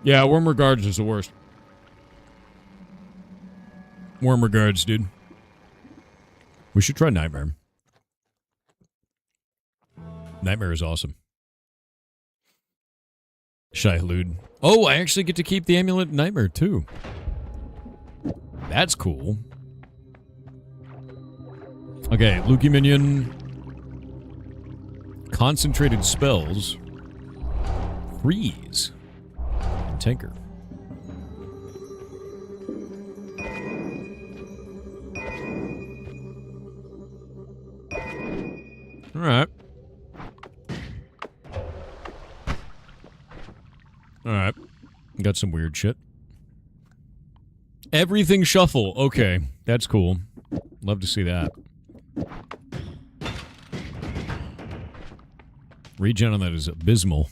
Yeah, worm regards is the worst. Worm regards, dude. We should try Nightmare. Nightmare is awesome. Shy Halud. Oh, I actually get to keep the Amulet Nightmare, too. That's cool. Okay, Lukey Minion. Concentrated spells. Freeze. Tinker. Alright. Alright. Got some weird shit. Everything shuffle. Okay, that's cool. Love to see that. Regen on that is abysmal.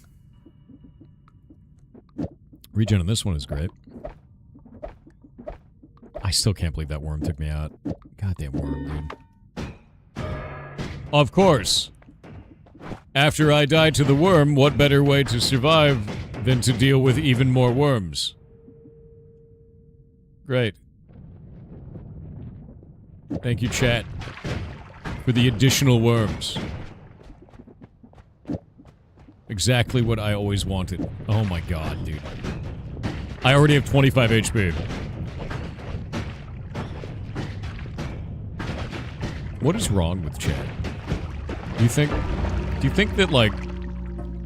Regen on this one is great. I still can't believe that worm took me out. Goddamn worm, dude. Of course. After I die to the worm, what better way to survive than to deal with even more worms? Great. Thank you, chat, for the additional worms. Exactly what I always wanted. Oh my god, dude. I already have 25 HP. What is wrong with chat? Do you think that, like,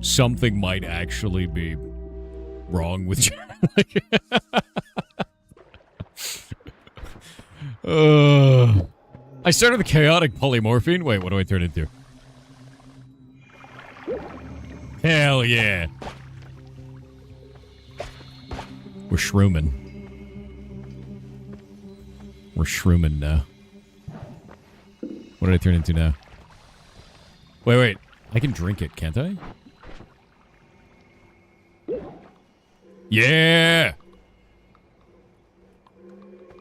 something might actually be wrong with chat? I started the chaotic polymorphine. Wait, what do I turn into? Hell yeah. We're shrooming. We're shrooming now. What did I turn into now? Wait. I can drink it, can't I? Yeah!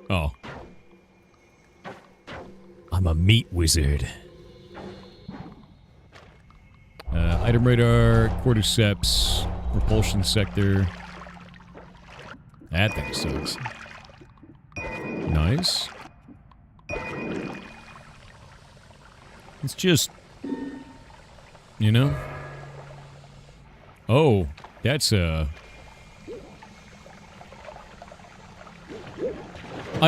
Oh. I'm a meat wizard. Item radar, cordyceps, propulsion sector. That thing sucks. Nice. It's just... You know? Oh, that's I'm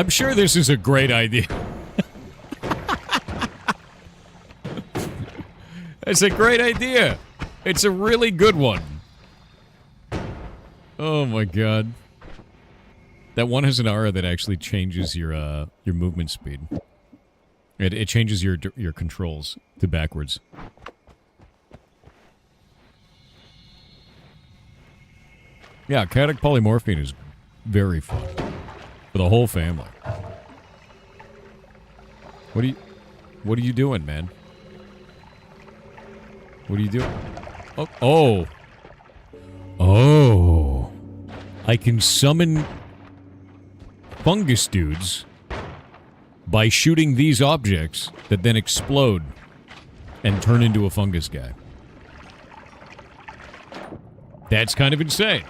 sure this is a great idea. It's a great idea. It's a really good one. Oh my god. That one has an aura that actually changes your movement speed. It changes your controls to backwards. Yeah, chaotic polymorphine is very fun for the whole family. What are you doing, man? What are you doing? Oh. I can summon fungus dudes by shooting these objects that then explode and turn into a fungus guy. That's kind of insane.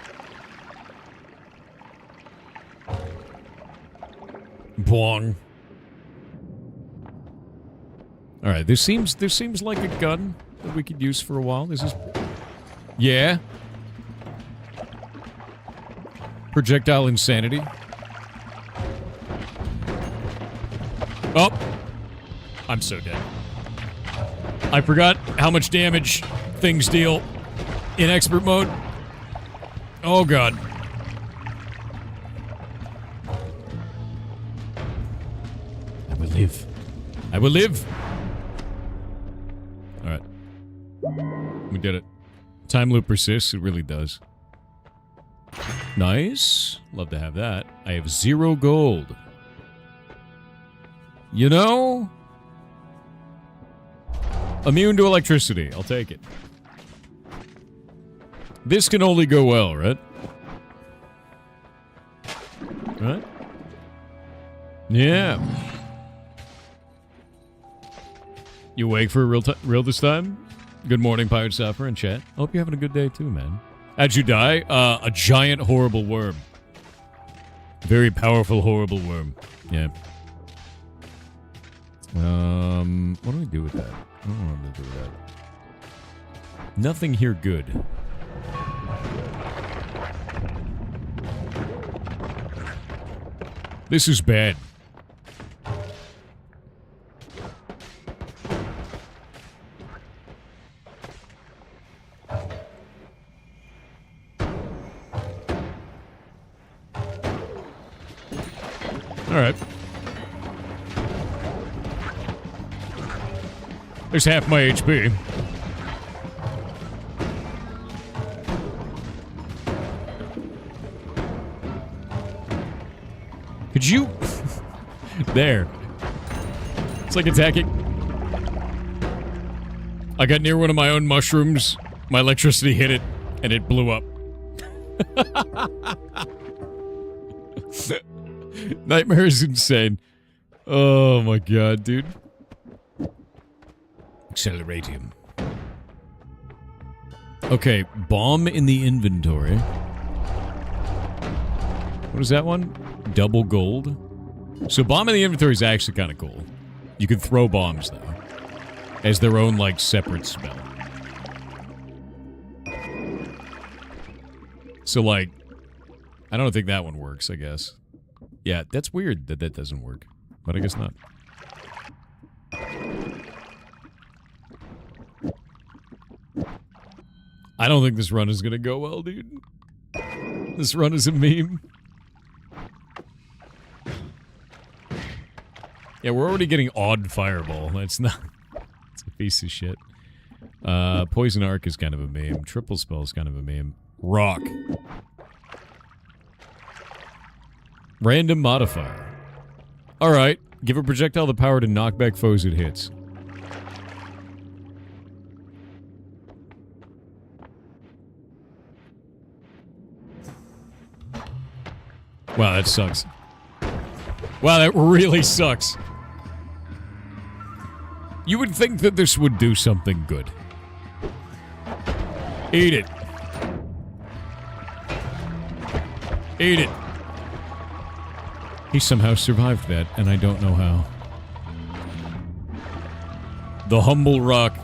Bong. Alright, this seems like a gun that we could use for a while. This is... Yeah. Projectile insanity. Oh. I'm so dead. I forgot how much damage things deal in expert mode. Oh god. I will live. I will live. Alright. We did it. Time loop persists. It really does. Nice. Love to have that. I have 0 gold. You know? Immune to electricity. I'll take it. This can only go well, right? Right? Yeah. You awake for real this time? Good morning, Pirate Suffer in chat. Hope you're having a good day too, man. How'd you die? A giant horrible worm. Very powerful horrible worm. Yeah. What do we do with that? I don't know what to do with that. Nothing here good. This is bad. Alright. There's half my HP. Could you... There. It's like attacking... I got near one of my own mushrooms. My electricity hit it, and it blew up. Nightmare is insane. Oh my god, dude. Acceleratium. Okay, bomb in the inventory. What is that one? Double gold. So bomb in the inventory is actually kind of cool. You can throw bombs, though. As their own, like, separate spell. So, like... I don't think that one works, I guess. Yeah, that's weird that that doesn't work. But I guess not. I don't think this run is gonna go well, dude. This run is a meme. Yeah, we're already getting odd fireball. That's not... It's a piece of shit. Poison arc is kind of a meme. Triple spell is kind of a meme. Rock. Random modifier. Alright. Give a projectile the power to knock back foes it hits. Wow, that sucks. Wow, that really sucks. You would think that this would do something good. Eat it. Eat it. He somehow survived that, and I don't know how. The humble rock.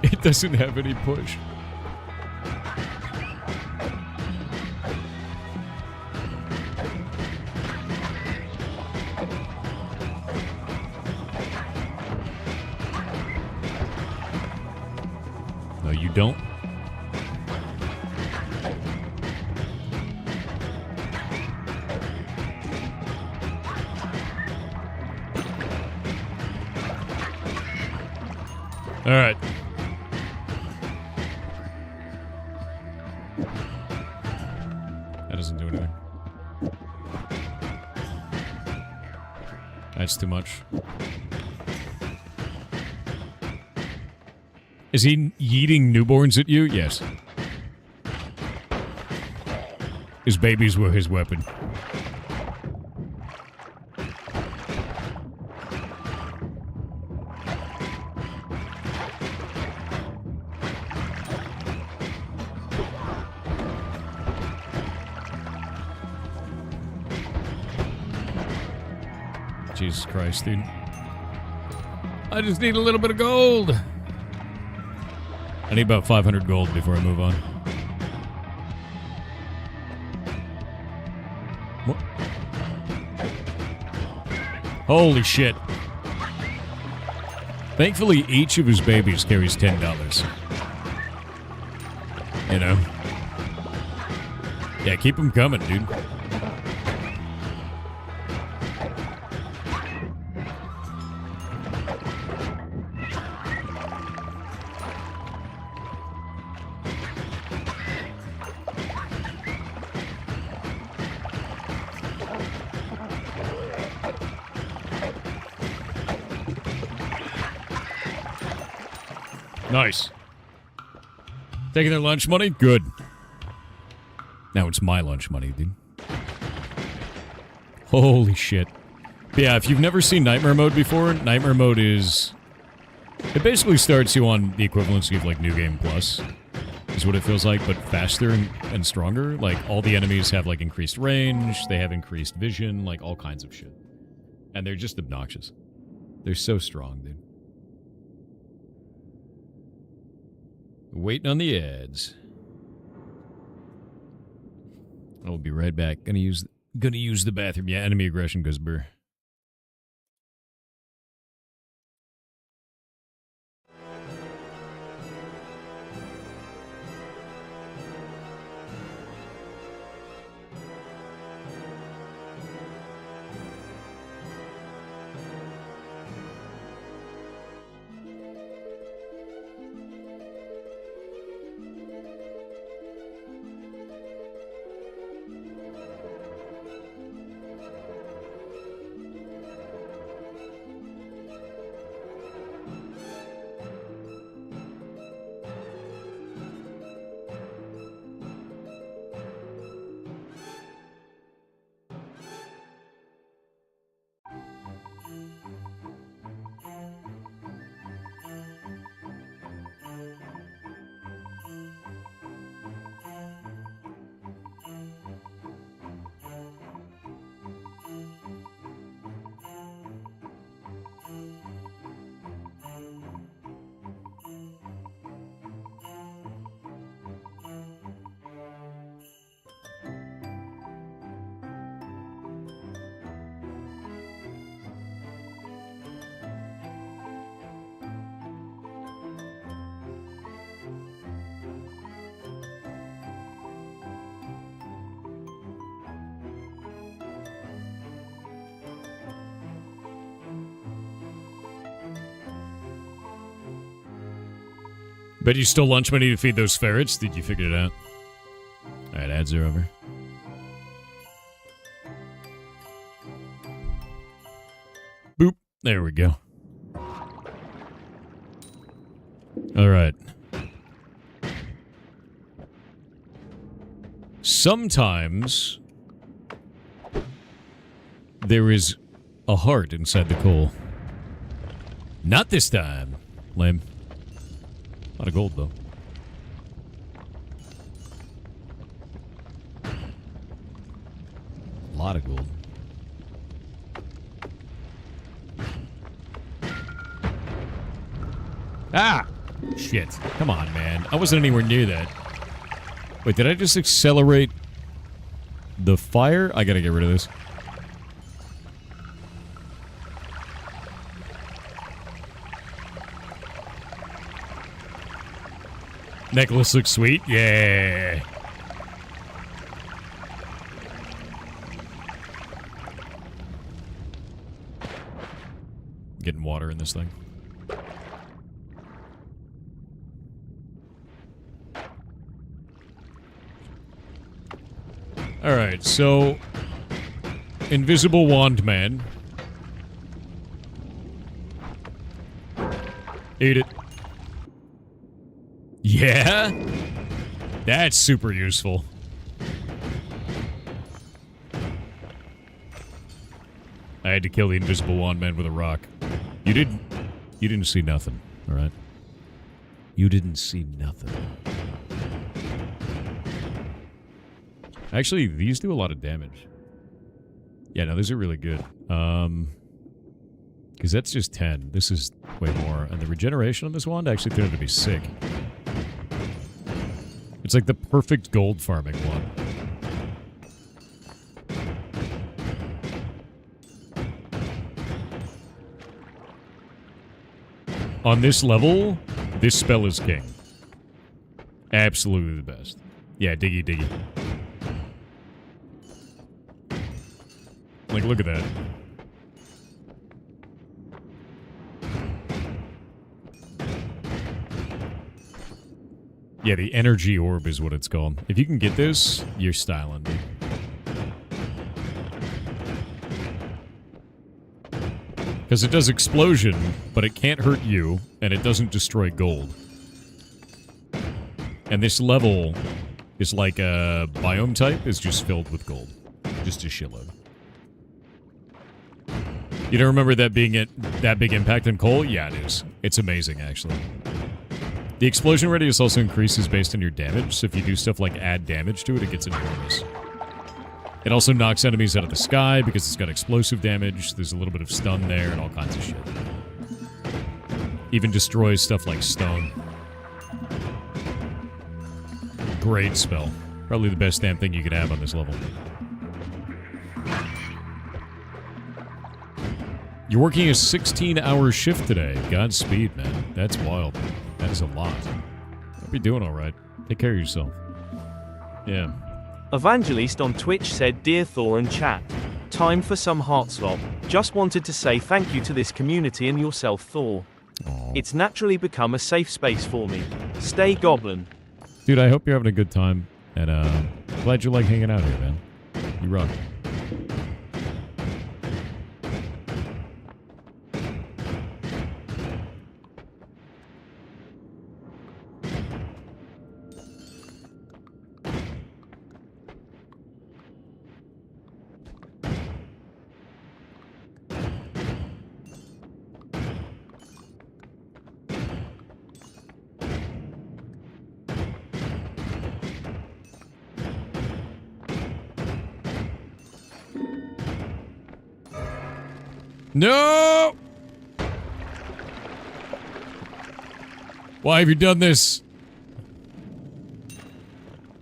It doesn't have any push. No, you don't. All right. That doesn't do anything. That's too much. Is he yeeting newborns at you? Yes. His babies were his weapon. Jesus Christ, dude. I just need a little bit of gold. I need about 500 gold before I move on. What? Holy shit. Thankfully, each of his babies carries $10. You know? Yeah, keep them coming, dude. Nice. Taking their lunch money? Good. Now it's my lunch money, dude. Holy shit. But yeah, if you've never seen Nightmare Mode before, Nightmare Mode is... It basically starts you on the equivalency of, like, New Game Plus. Is what it feels like, but faster and stronger. Like, all the enemies have, like, increased range, they have increased vision, like, all kinds of shit. And they're just obnoxious. They're so strong, dude. Waiting on the ads. I'll be right back. Gonna use the bathroom. Yeah, enemy aggression goes burr. Bet you stole lunch money to feed those ferrets? Did you figure it out? Alright, ads are over. Boop. There we go. Alright. sometimes there is a heart inside the coal. Not this time. Lame. A lot of gold, though. A lot of gold. Ah! Shit. Come on, man. I wasn't anywhere near that. Wait, did I just accelerate the fire? I gotta get rid of this. Necklace looks sweet. Yeah. Getting water in this thing. Alright, so... Invisible Wand Man. Eat it. Yeah? That's super useful. I had to kill the Invisible Wand Man with a rock. You didn't see nothing, alright? You didn't see nothing. Actually, these do a lot of damage. Yeah, no, these are really good. Because that's just 10. This is way more. And the regeneration on this wand actually turned out to be sick. It's like the perfect gold farming one. On this level, this spell is king. Absolutely the best. Yeah, diggy diggy. Like, look at that. Yeah, the energy orb is what it's called. If you can get this, you're styling, dude. Because it does explosion, but it can't hurt you, and it doesn't destroy gold. And this level is like a biome type is just filled with gold. Just a shitload. You don't remember that being that big impact on coal? Yeah, it is. It's amazing, actually. The explosion radius also increases based on your damage, so if you do stuff like add damage to it, it gets enormous. It also knocks enemies out of the sky because it's got explosive damage. There's a little bit of stun there and all kinds of shit. Even destroys stuff like stone. Great spell. Probably the best damn thing you could have on this level. You're working a 16-hour shift today. Godspeed, man. That's wild. That is a lot. Hope you're doing alright. Take care of yourself. Yeah. Evangelist on Twitch said, "Dear Thor and chat, time for some heart swap. Just wanted to say thank you to this community and yourself, Thor. Aww. It's naturally become a safe space for me. Stay goblin." Dude, I hope you're having a good time. And, glad you like hanging out here, man. You rock. No! Why have you done this?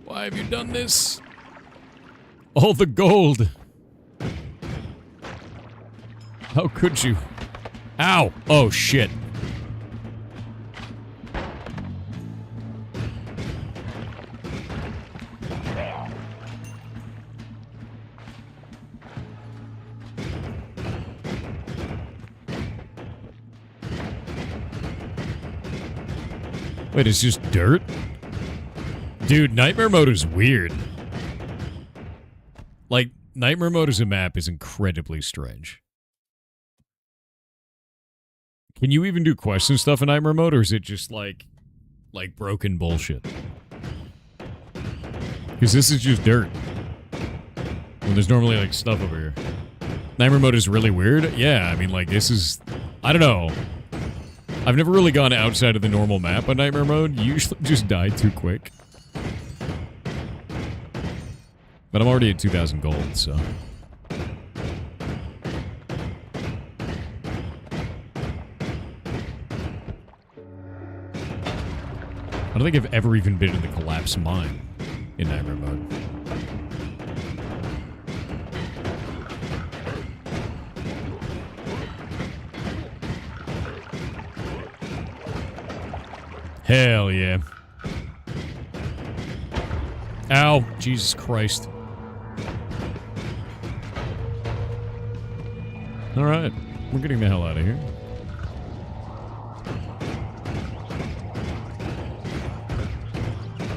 Why have you done this? All the gold. How could you? Ow! Oh, shit. Wait, it's just dirt? Dude, Nightmare Mode is weird. Like, Nightmare Mode as a map is incredibly strange. Can you even do quests and stuff in Nightmare Mode, or is it just like broken bullshit? Because this is just dirt. When there's normally, like, stuff over here. Nightmare mode is really weird. Yeah, I mean, like, this is... I don't know. I've never really gone outside of the normal map on Nightmare mode. You usually just die too quick. But I'm already at 2,000 gold, so... I don't think I've ever even been in the Collapse Mine in Nightmare mode. Hell yeah. Ow. Jesus Christ. Alright. We're getting the hell out of here.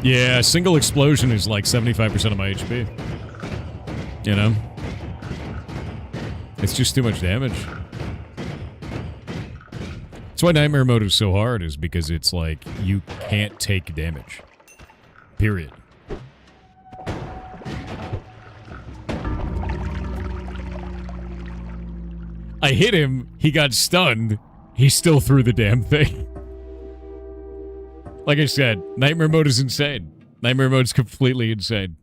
Yeah, a single explosion is like 75% of my HP. You know? It's just too much damage. That's why Nightmare mode is so hard, is because it's like, you can't take damage. Period. I hit him, he got stunned, he still threw the damn thing. Like I said, Nightmare mode is insane. Nightmare mode is completely insane.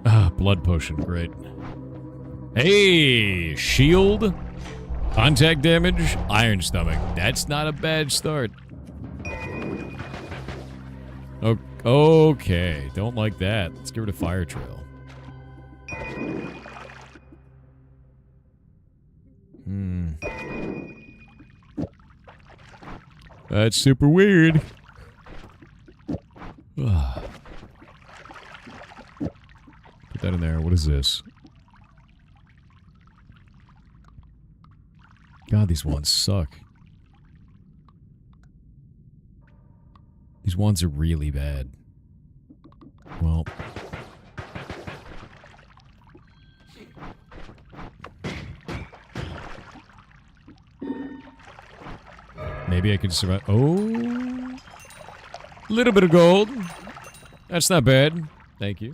Ah, blood potion, great. Hey, shield, contact damage, iron stomach. That's not a bad start. Okay, don't like that. Let's get rid of fire trail. That's super weird. Put that in there. What is this? God, these wands suck. These wands are really bad. Well. Maybe I can survive. Oh. Little bit of gold. That's not bad. Thank you.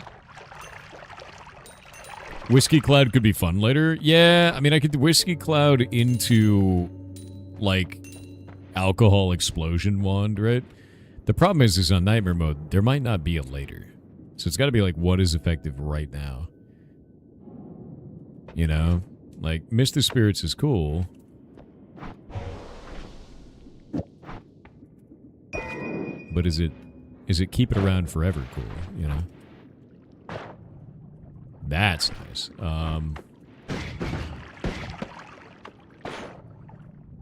Whiskey Cloud could be fun later. Yeah, I mean, I could do Whiskey Cloud into, like, Alcohol Explosion Wand, right? The problem is on Nightmare mode, there might not be a later. So it's got to be, like, what is effective right now? You know? Like, Mist of Spirits is cool. But is it keep it around forever cool, you know? That's nice.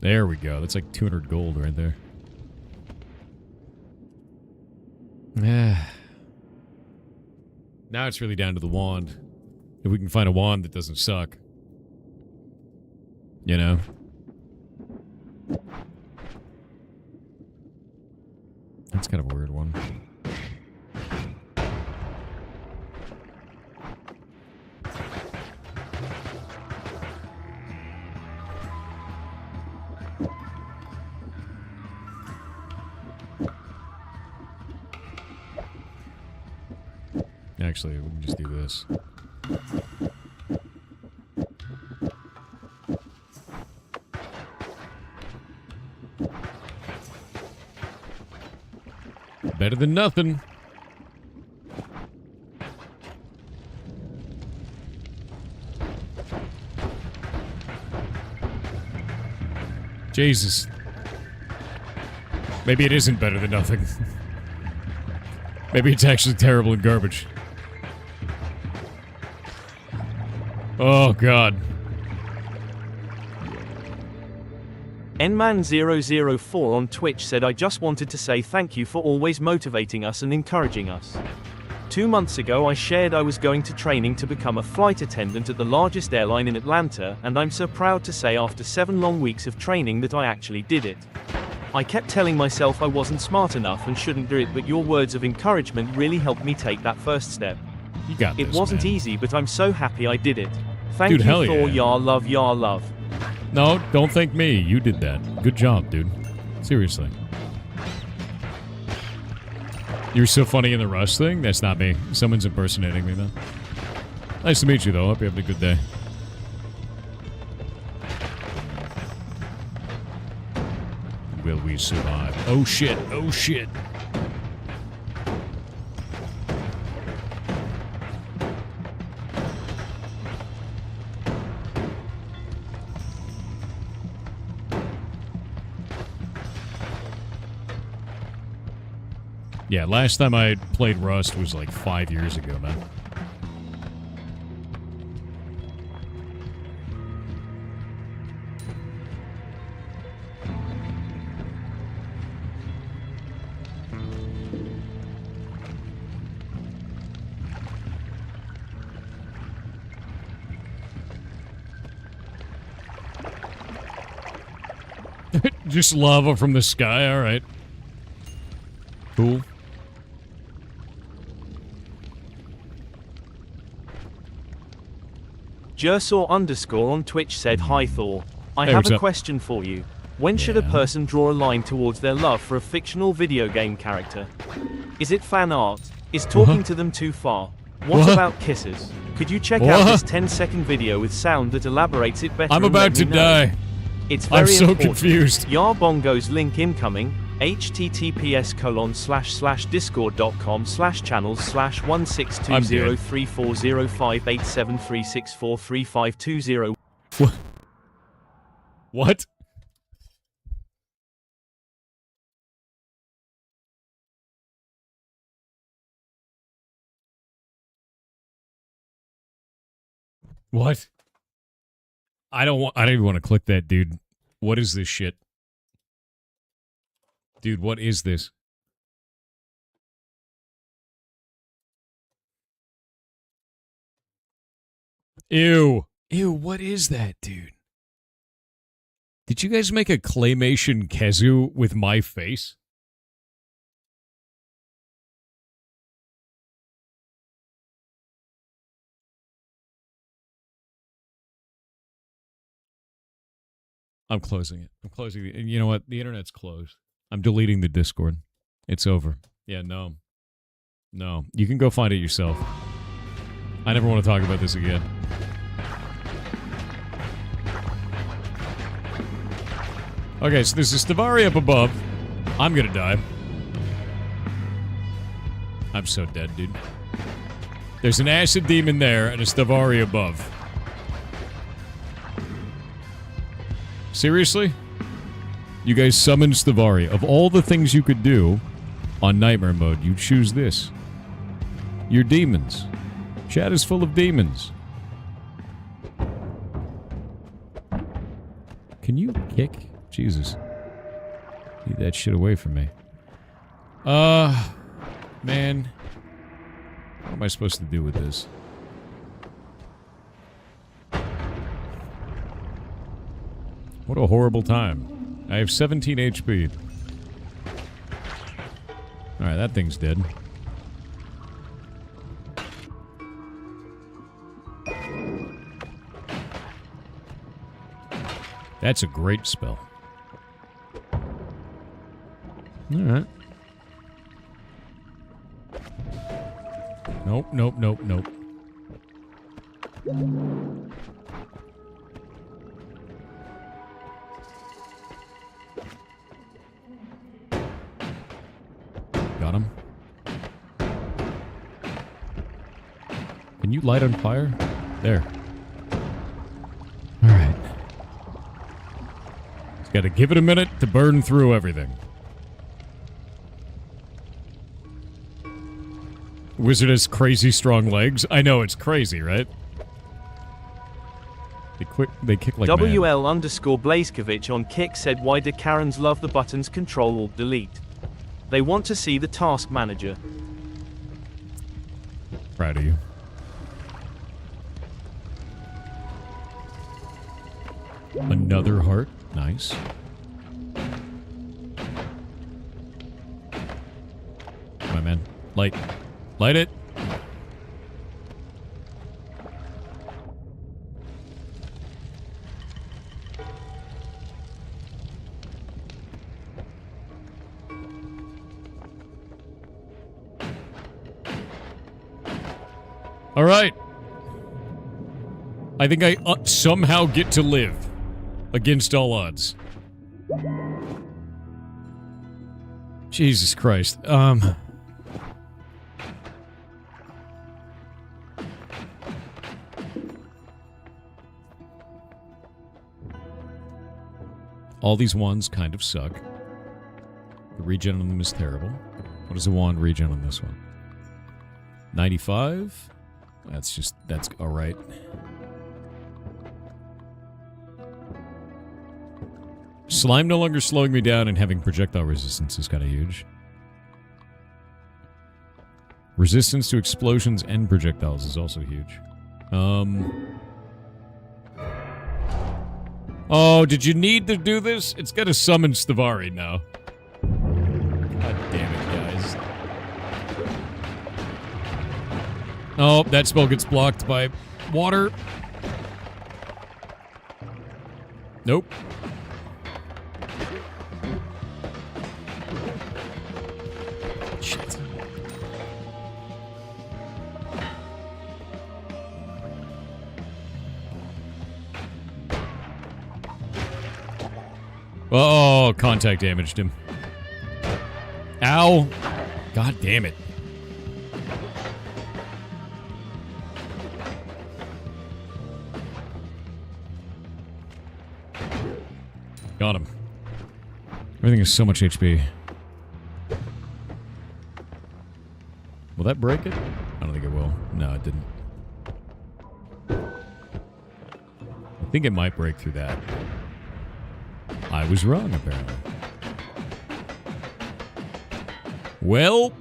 There we go. That's like 200 gold right there. Now it's really down to the wand. If we can find a wand that doesn't suck. You know? That's kind of a weird one. Actually, we can just do this. Better than nothing. Jesus. Maybe it isn't better than nothing. Maybe it's actually terrible and garbage. Oh, God. Nman004 on Twitch said, I just wanted to say thank you for always motivating us and encouraging us. 2 months ago I shared I was going to training to become a flight attendant at the largest airline in Atlanta, and I'm so proud to say after 7 long weeks of training that I actually did it. I kept telling myself I wasn't smart enough and shouldn't do it, but your words of encouragement really helped me take that first step. You got this, It wasn't man. easy, but I'm so happy I did it. Thank Dude, you hell for yeah. your love, your love. No, don't thank me. You did that. Good job, dude. Seriously. You're so funny in the Rust thing? That's not me. Someone's impersonating me, man. Nice to meet you, though. Hope you're having a good day. Will we survive? Oh, shit. Oh, shit. Yeah, last time I played Rust was like 5 years ago, man. Just lava from the sky, alright. Cool. Jersaw _ on Twitch said, "Hi Thor. I Hey, have what's a up? question for you. When should a Yeah. person draw a line towards their love for a fictional video game character? Is it fan art? Is talking to them too far? What What? about kisses? Could you check What? out this 10-second video with sound that elaborates it better? I'm and let about to me know? die. It's very I'm so important. confused. Yarbongo's link incoming. https://discord.com/channels/16203405873643520. What? What? I don't even want to click that, dude. What is this shit? Dude, what is this? Ew. Ew, what is that, dude? Did you guys make a claymation Kezu with my face? I'm closing it. I'm closing it. And you know what? The internet's closed. I'm deleting the Discord. It's over. Yeah, no. No. You can go find it yourself. I never want to talk about this again. Okay, so there's a Stavari up above. I'm gonna die. I'm so dead, dude. There's an acid demon there and a Stavari above. Seriously? You guys summoned Stavari. Of all the things you could do on Nightmare Mode, you choose this. You're demons. Chat is full of demons. Can you kick? Jesus. Get that shit away from me. Man. What am I supposed to do with this? What a horrible time. I have 17 HP. Alright, that thing's dead. That's a great spell. Alright. Nope, nope, nope, nope. Got him. Can you light on fire? There. Alright. Just gotta give it a minute to burn through everything. Wizard has crazy strong legs. I know, it's crazy, right? They kick like mad. WL_Blazkevich on Kick said, "Why do Karens love the buttons Control-Alt-Delete? They want to see the task manager." Proud of you. Another heart. Nice. Come on, man. Light. Light it. All right. I think I somehow get to live against all odds. Jesus Christ. All these wands kind of suck. The regen on them is terrible. What is the wand regen on this one? 95? That's alright. Slime no longer slowing me down and having projectile resistance is kind of huge. Resistance to explosions and projectiles is also huge. Oh, did you need to do this? It's got to summon Stavari now. God damn it, guys. Oh, that spell gets blocked by water. Nope. Shit. Oh, contact damaged him. Ow. God damn it. Got him. Everything is so much HP. Will that break it? I don't think it will. No, it didn't. I think it might break through that. I was wrong, apparently. Well.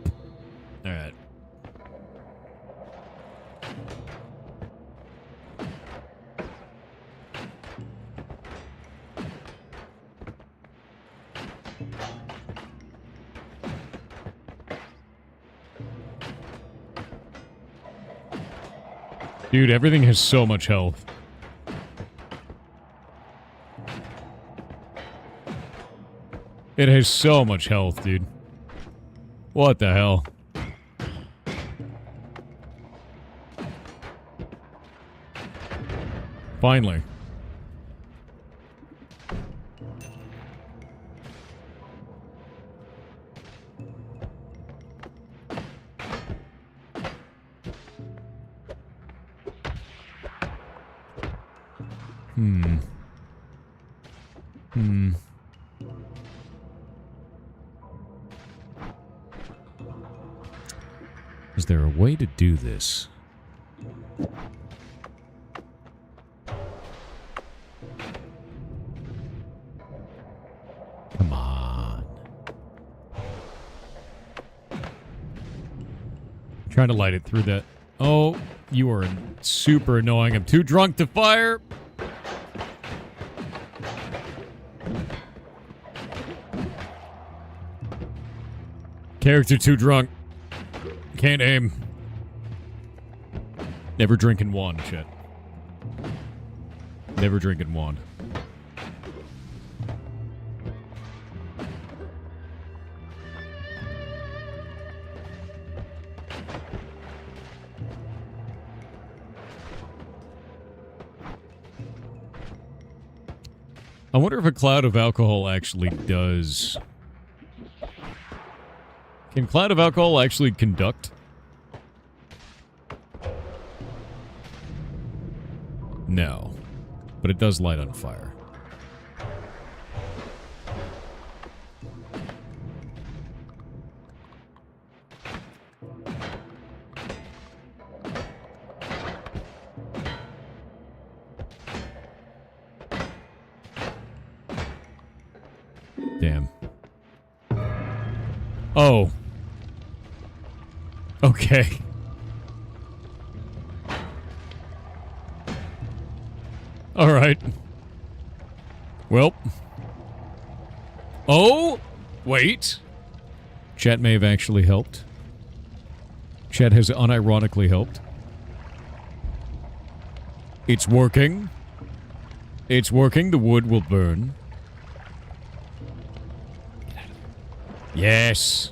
Alright. Dude, everything has so much health. It has so much health, dude. What the hell? Finally. Is there a way to do this? Come on. I'm trying to light it through that. Oh, you are super annoying. I'm too drunk to fire. Character too drunk. Can't aim. Never drinking wand, shit. Never drinking wand. I wonder if a cloud of alcohol actually does... Can cloud of alcohol actually conduct? No. But it does light on fire. Damn. Oh. Okay. Alright. Well. Oh! Wait. Chat may have actually helped. Chat has unironically helped. It's working. It's working. The wood will burn. Yes.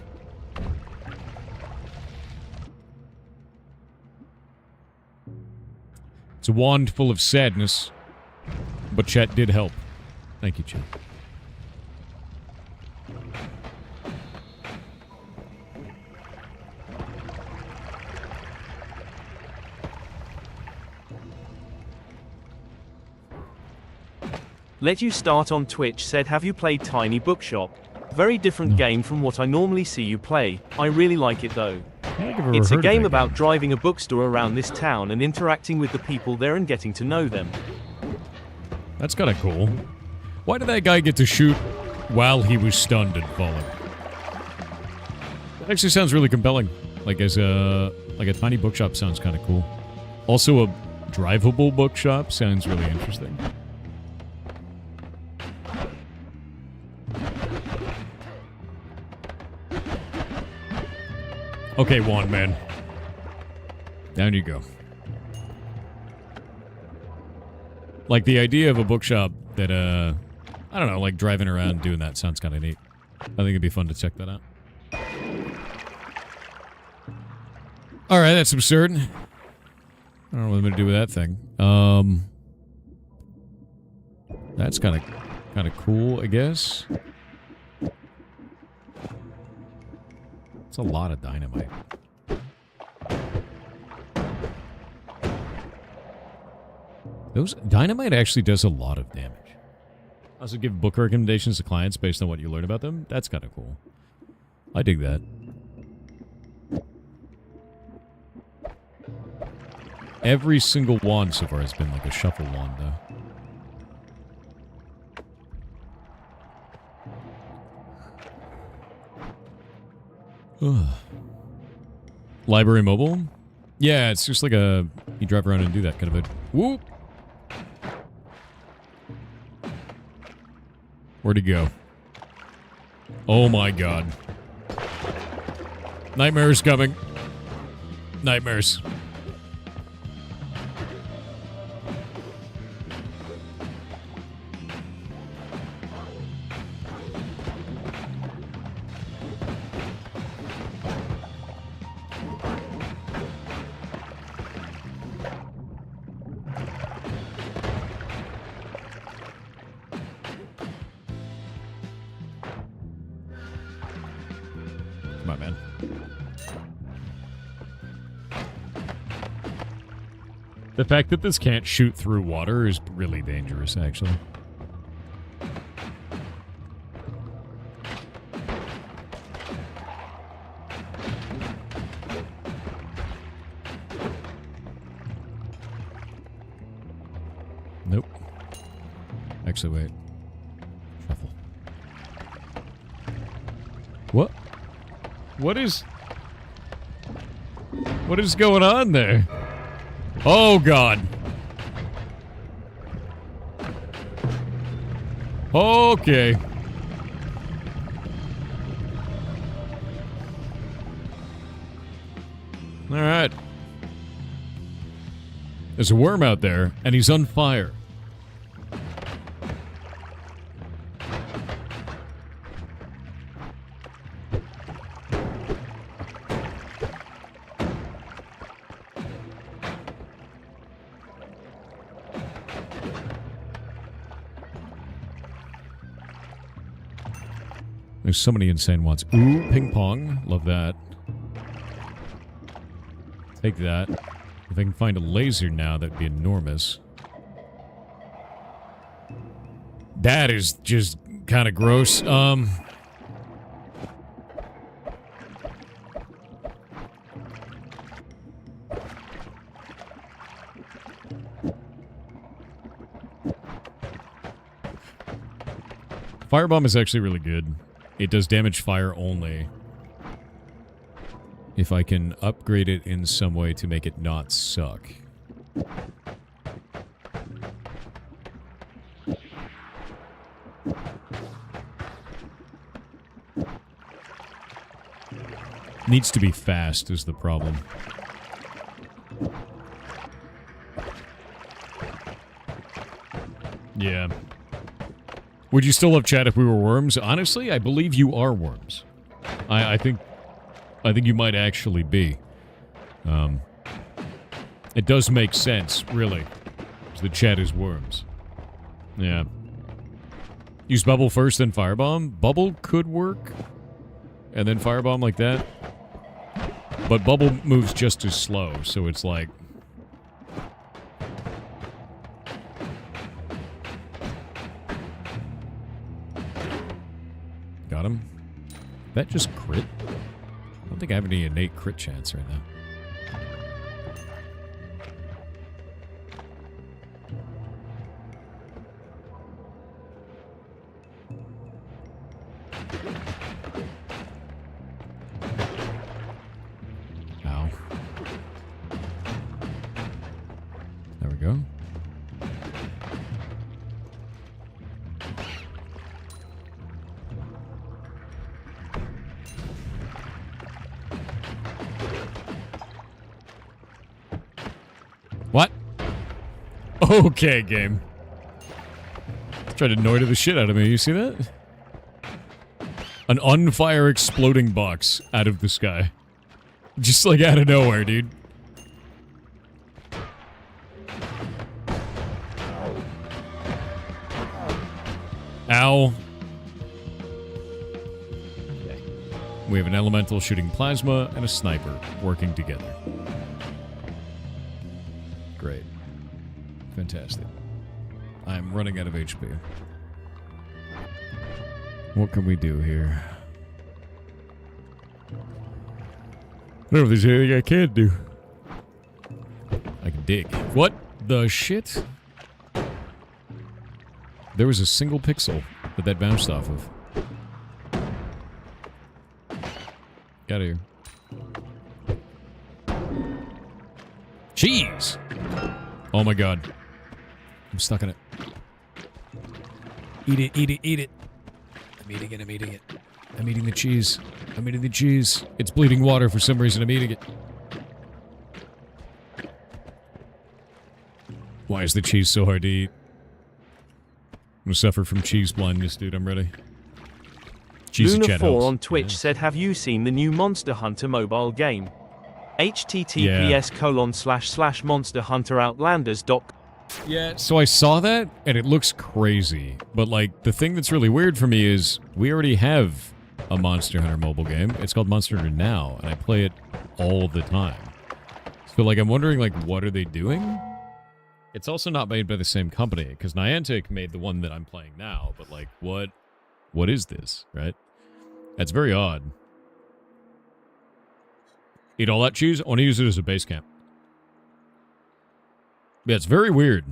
It's a wand full of sadness. But chat did help. Thank you, chat. Let You Start on Twitch said, have you played Tiny Bookshop? Very different game from what I normally see you play. I really like it though. It's a game about driving a bookstore around this town and interacting with the people there and getting to know them. That's kind of cool. Why did that guy get to shoot while he was stunned and falling? That actually sounds really compelling. Like a tiny bookshop sounds kind of cool. Also, a drivable bookshop sounds really interesting. Okay, Wand Man. Down you go. Like, the idea of a bookshop that, I don't know, like driving around doing that sounds kind of neat. I think it'd be fun to check that out. Alright, that's absurd. I don't know what I'm gonna do with that thing. That's kind of cool, I guess. It's a lot of dynamite. Dynamite actually does a lot of damage. Also give book recommendations to clients based on what you learn about them. That's kind of cool. I dig that. Every single wand so far has been like a shuffle wand, though. Ugh. Library mobile? Yeah, it's just like a... You drive around and do that kind of a... Whoop! Where'd he go? Oh my god. Nightmares coming. Nightmares. The fact that this can't shoot through water is really dangerous, actually. Nope. Actually, wait. Shuffle. What? What is going on there? Oh, God. Okay. All right. There's a worm out there, and he's on fire. There's so many insane ones. Ooh, ping pong. Love that. Take that. If I can find a laser now, that'd be enormous. That is just kind of gross. Firebomb is actually really good. It does damage fire only. If I can upgrade it in some way to make it not suck. Needs to be fast is the problem. Yeah. Would you still have chat if we were worms? Honestly, I believe you are worms. I think you might actually be. It does make sense, really. The chat is worms. Yeah. Use bubble first, then firebomb. Bubble could work. And then firebomb like that. But bubble moves just as slow, so it's like... Got him. That just crit? I don't think I have any innate crit chance right now. Ow. There we go. What? Okay, game. Tried to Noita the shit out of me. You see that? An on-fire exploding box out of the sky. Just like out of nowhere, dude. Ow. Okay. We have an elemental shooting plasma and a sniper working together. Great. Fantastic. I'm running out of HP. What can we do here? I don't know if there's anything I can do. I can dig. What the shit? There was a single pixel that bounced off of. Get out of here. Cheese! Oh my god. I'm stuck in it. Eat it, eat it, eat it. I'm eating it, I'm eating it. I'm eating the cheese. I'm eating the cheese. It's bleeding water for some reason. I'm eating it. Why is the cheese so hard to eat? I'm gonna suffer from cheese blindness, dude. I'm ready. Cheesy Luna4 chat helps. on Twitch said, have you seen the new Monster Hunter mobile game? https://monsterhunteroutlanders.com. Yeah, so I saw that, and it looks crazy. But, like, the thing that's really weird for me is we already have a Monster Hunter mobile game. It's called Monster Hunter Now, and I play it all the time. So, like, I'm wondering, like, what are they doing? It's also not made by the same company, because Niantic made the one that I'm playing now, but, like, what is this, right? That's very odd. Eat all that cheese? I want to use it as a base camp. Yeah, it's very weird.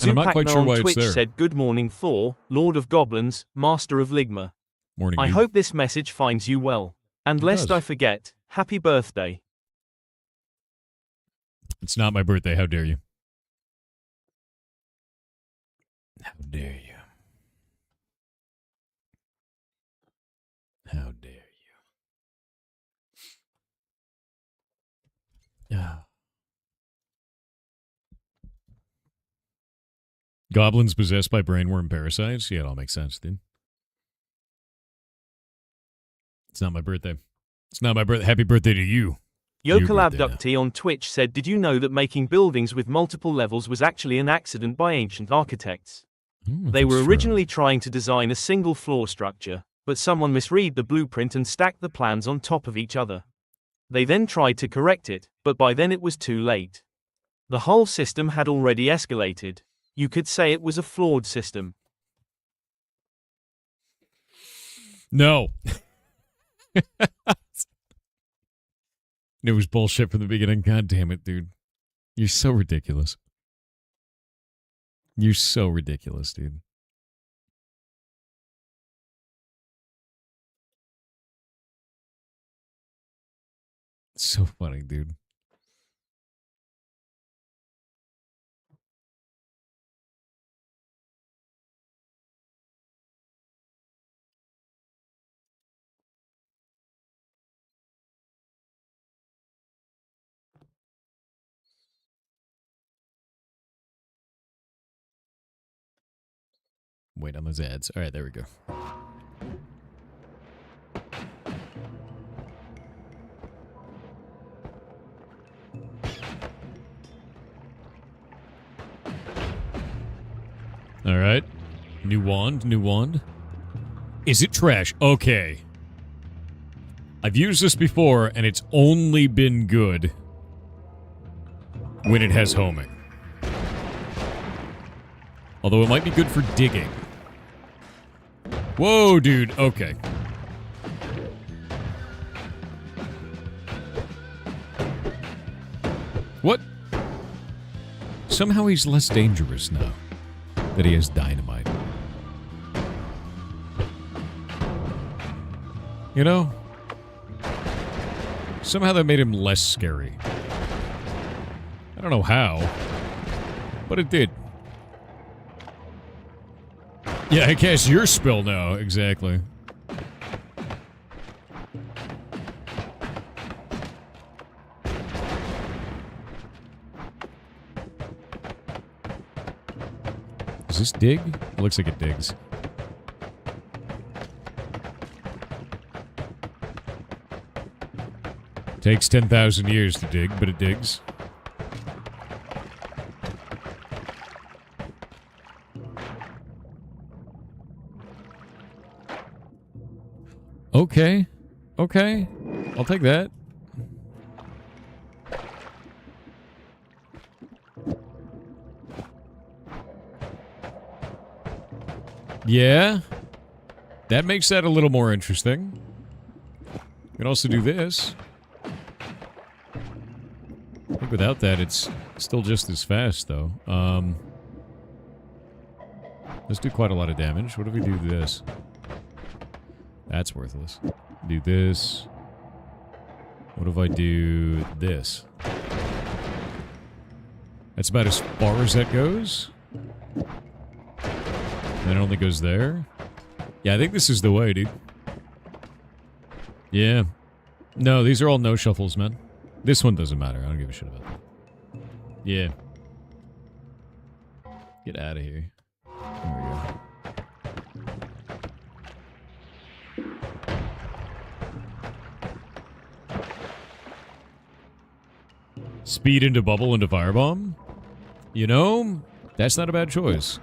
And I'm not quite sure why on it's Twitch there. said, good morning Thor, Lord of Goblins, Master of Ligma. Morning, I dude. hope this message finds you well. And It lest does. I forget, happy birthday. It's not my birthday. How dare you? How dare you? How dare you? Yeah. Goblins possessed by brainworm parasites? Yeah, it all makes sense, dude. It's not my birthday. It's not my birthday. Happy birthday to you. Your birthday now. Yokalabducty on Twitch said, did you know that making buildings with multiple levels was actually an accident by ancient architects? They were originally trying to design a single floor structure, but someone misread the blueprint and stacked the plans on top of each other. They then tried to correct it, but by then it was too late. The whole system had already escalated. You could say it was a flawed system. No. It was bullshit from the beginning. God damn it, dude. You're so ridiculous. You're so ridiculous, dude. So funny, dude. Wait on those ads. All right, there we go. All right. New wand, new wand. Is it trash? Okay. I've used this before, and it's only been good when it has homing. Although it might be good for digging. Whoa, dude. Okay. What? Somehow he's less dangerous now that he has dynamite. You know? Somehow that made him less scary. I don't know how, but it did. Yeah, I guess your spell now, exactly. Does this dig? It looks like it digs. Takes 10,000 years to dig, but it digs. Okay. Okay. I'll take that. Yeah. That makes that a little more interesting. You can also do this. I think without that, it's still just as fast, though. Let's do quite a lot of damage. What if we do this? That's worthless. Do this. What if I do this? That's about as far as that goes. And then it only goes there. Yeah, I think this is the way, dude. Yeah. No, these are all no shuffles, man. This one doesn't matter. I don't give a shit about that. Yeah. Get out of here. There we go. Speed into bubble into firebomb? You know, that's not a bad choice.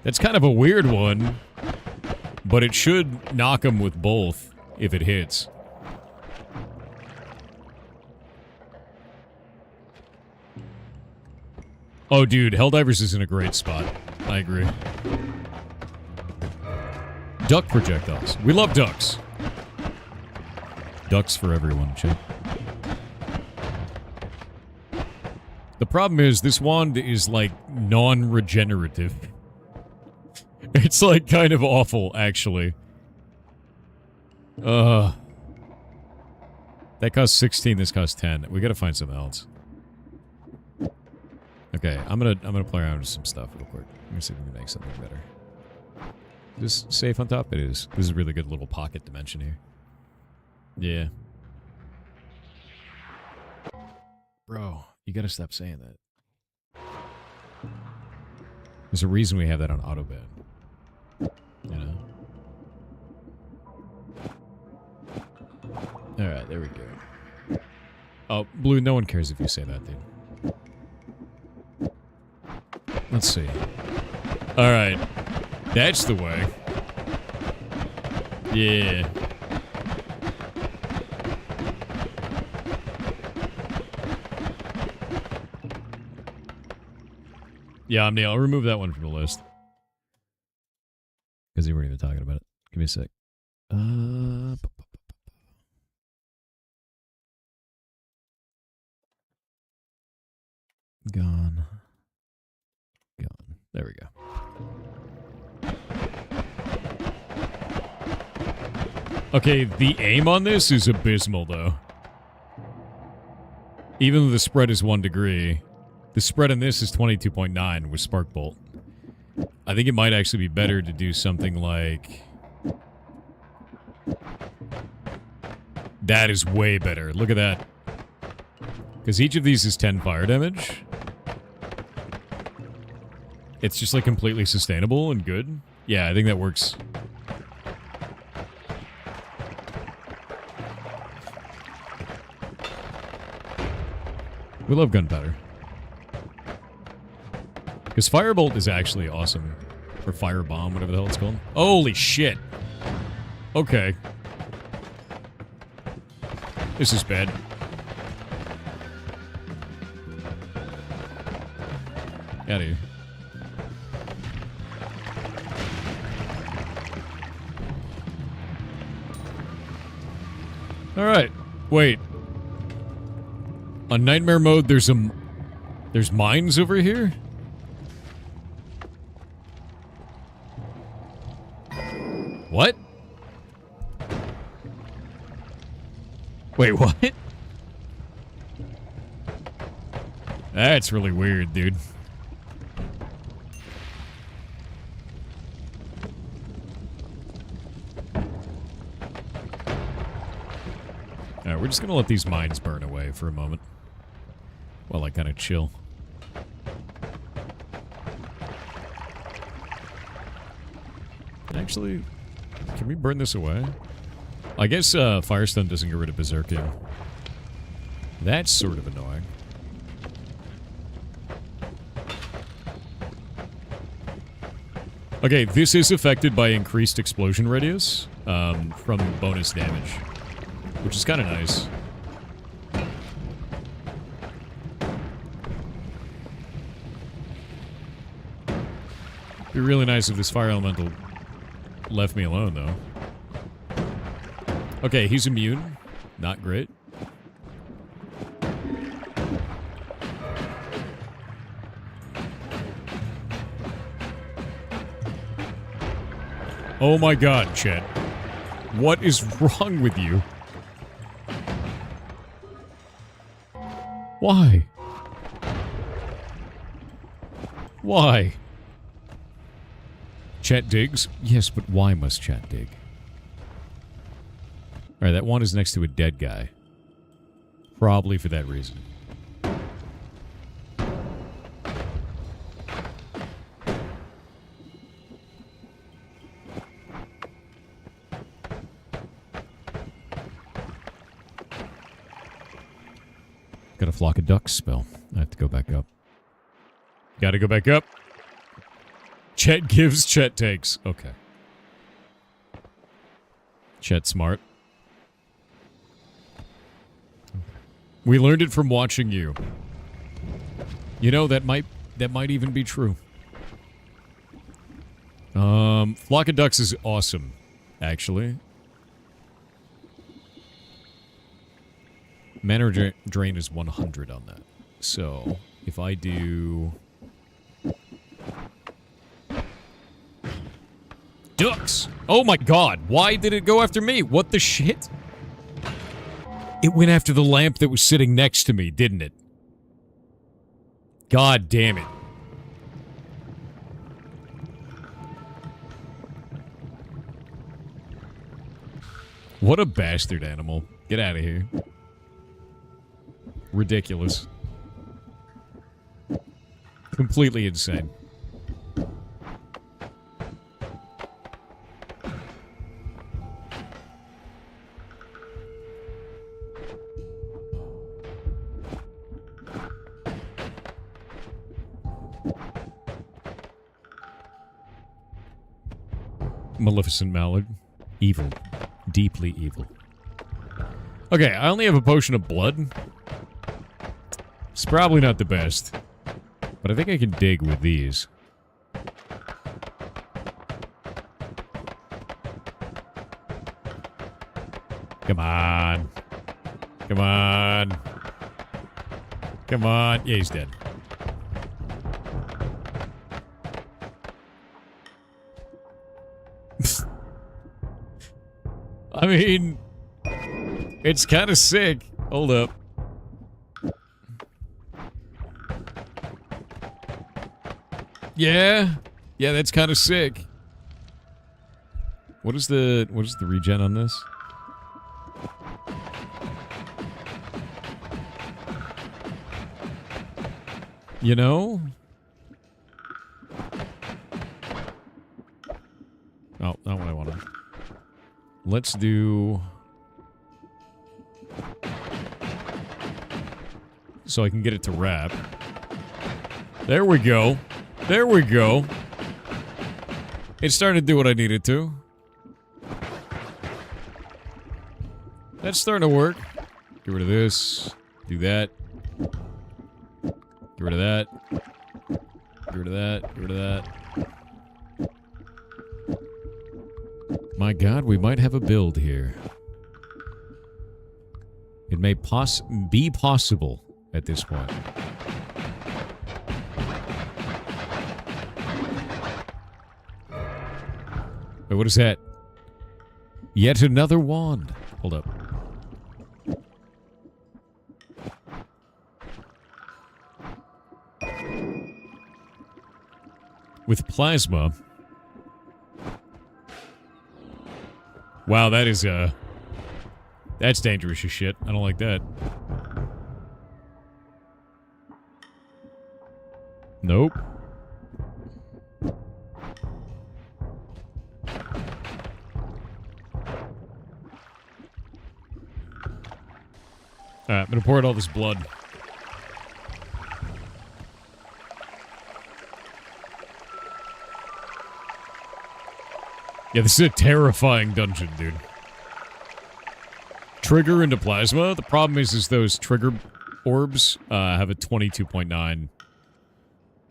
That's kind of a weird one, but it should knock him with both if it hits. Oh, dude, Helldivers is in a great spot. I agree. Duck projectiles. We love ducks. Ducks for everyone, Chip. The problem is, this wand is, like, non-regenerative. It's, like, kind of awful, actually. That costs 16, this costs 10. We gotta find something else. Okay, I'm gonna play around with some stuff real quick. Let me see if we can make something better. Is this safe on top? It is. This is a really good little pocket dimension here. Yeah. Bro, you gotta stop saying that. There's a reason we have that on autoband. You know? Alright, there we go. Oh, Blue, no one cares if you say that, dude. Let's see. Alright. That's the way. Yeah. Yeah, Omni, I'll remove that one from the list. Because you weren't even talking about it. Give me a sec. Gone. Gone. There we go. Okay, the aim on this is abysmal, though. Even though the spread is 1 degree, the spread on this is 22.9 with Spark Bolt. I think it might actually be better to do something like... That is way better. Look at that. Because each of these is 10 fire damage. It's just, like, completely sustainable and good. Yeah, I think that works. We love gunpowder. Because Firebolt is actually awesome. Or Firebomb, whatever the hell it's called. Holy shit. Okay. This is bad. Out of here. Alright. Wait. On Nightmare Mode, there's mines over here? What? Wait, what? That's really weird, dude. Alright, we're just gonna let these mines burn away for a moment. While I kind of chill. Actually, can we burn this away? I guess Firestone doesn't get rid of Berserking. That's sort of annoying. Okay, this is affected by increased explosion radius from bonus damage, which is kind of nice. It'd be really nice if this fire elemental left me alone, though. Okay, he's immune. Not great. Oh my god, Chet. What is wrong with you? Why? Why? Chet digs? Yes, but why must Chet dig? Alright, that one is next to a dead guy. Probably for that reason. Got a flock of ducks spell. I have to go back up. Gotta go back up. Chet gives, Chet takes. Okay. Chet smart. We learned it from watching you. You know, that might even be true. Flock of ducks is awesome, actually. Mana drain is 100 on that. So, if I do... Ducks! Oh my god, why did it go after me? What the shit? It went after the lamp that was sitting next to me, didn't it? God damn it. What a bastard animal. Get out of here. Ridiculous. Completely insane. Maleficent Mallard. Evil. Deeply evil. Okay, I only have a potion of blood. It's probably not the best. But I think I can dig with these. Come on. Come on. Come on. Yeah, he's dead. I mean, it's kind of sick. Hold up. Yeah. Yeah, that's kind of sick. What is the regen on this? You know? Oh, not what I wanted. Let's do... So I can get it to wrap. There we go. There we go. It's starting to do what I needed to. That's starting to work. Get rid of this. Do that. Get rid of that. Get rid of that. Get rid of that. My god, we might have a build here. It may be possible at this point. Wait, what is that? Yet another wand. Hold up. With plasma. Wow, that is, that's dangerous as shit. I don't like that. Nope. Alright, I'm gonna pour out all this blood. Yeah, this is a terrifying dungeon, dude. Trigger into plasma. The problem is those trigger orbs have a 22.9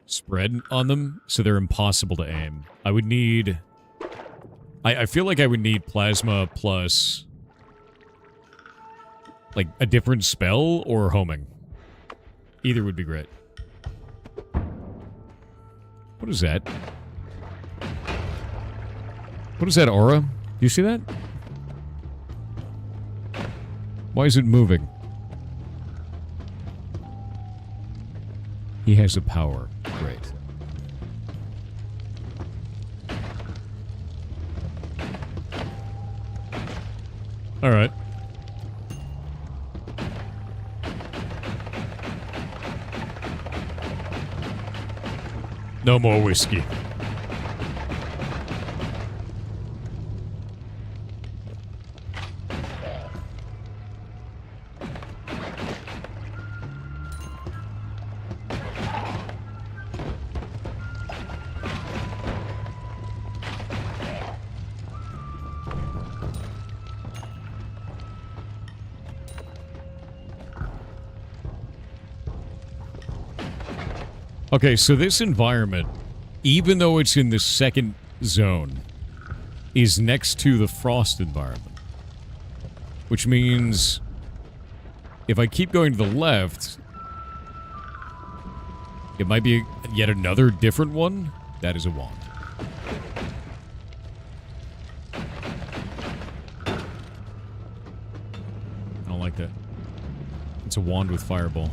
spread on them, so they're impossible to aim. I would need... I feel like I would need plasma plus... like, a different spell or homing. Either would be great. What is that? What is that aura? Do you see that? Why is it moving? He has a power. Great. Alright. No more whiskey. Okay, so this environment, even though it's in the second zone, is next to the frost environment. Which means, if I keep going to the left, it might be yet another different one. That is a wand. I don't like that. It's a wand with fireball.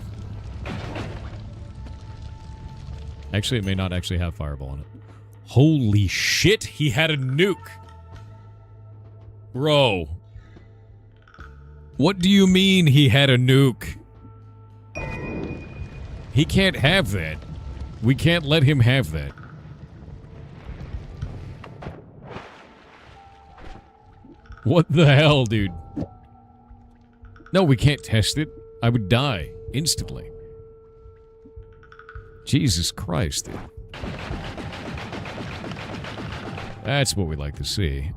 Actually, it may not actually have fireball in it. Holy shit, he had a nuke! Bro. What do you mean he had a nuke? He can't have that. We can't let him have that. What the hell, dude? No, we can't test it. I would die instantly. Jesus Christ, dude. That's what we like to see.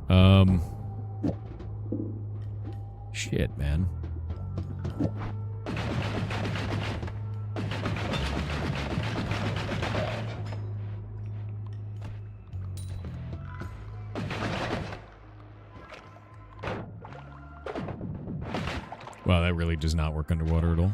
Shit, man. Wow, that really does not work underwater at all.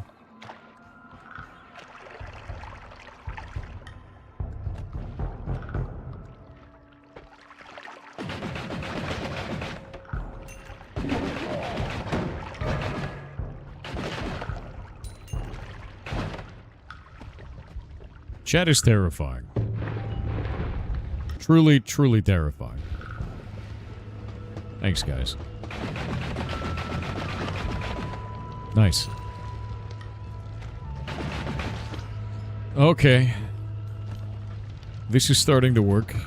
Chat is terrifying. Truly, truly terrifying. Thanks, guys. Nice. Okay. This is starting to work. If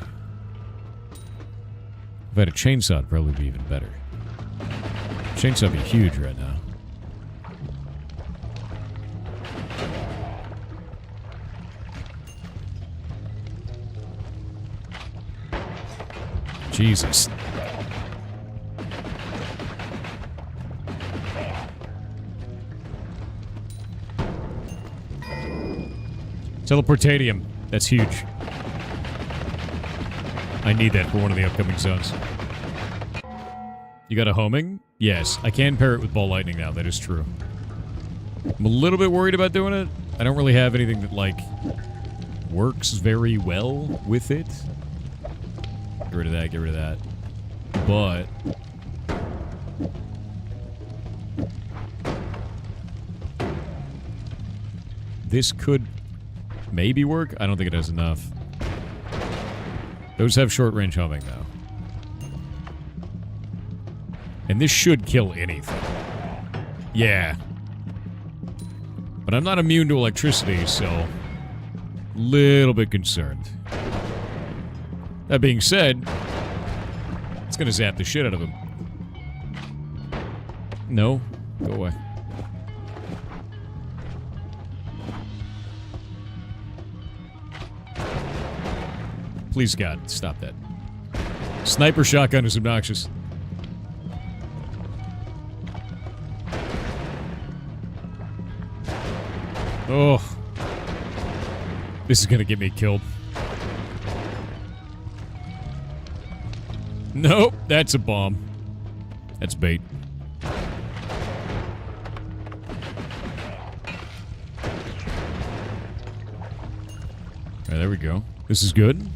I had a chainsaw, it'd probably be even better. Chainsaw would be huge right now. Jesus. Teleportadium. That's huge. I need that for one of the upcoming zones. You got a homing? Yes. I can pair it with ball lightning now. That is true. I'm a little bit worried about doing it. I don't really have anything that, like, works very well with it. Get rid of that, get rid of that. But... this could maybe work. I don't think it has enough. Those have short-range homing, though. And this should kill anything. Yeah. But I'm not immune to electricity, so... little bit concerned. That being said, it's gonna zap the shit out of him. No? Go away. Please, God, stop that. Sniper shotgun is obnoxious. Oh. This is gonna get me killed. Nope, that's a bomb. That's bait. Alright, there we go. This is good.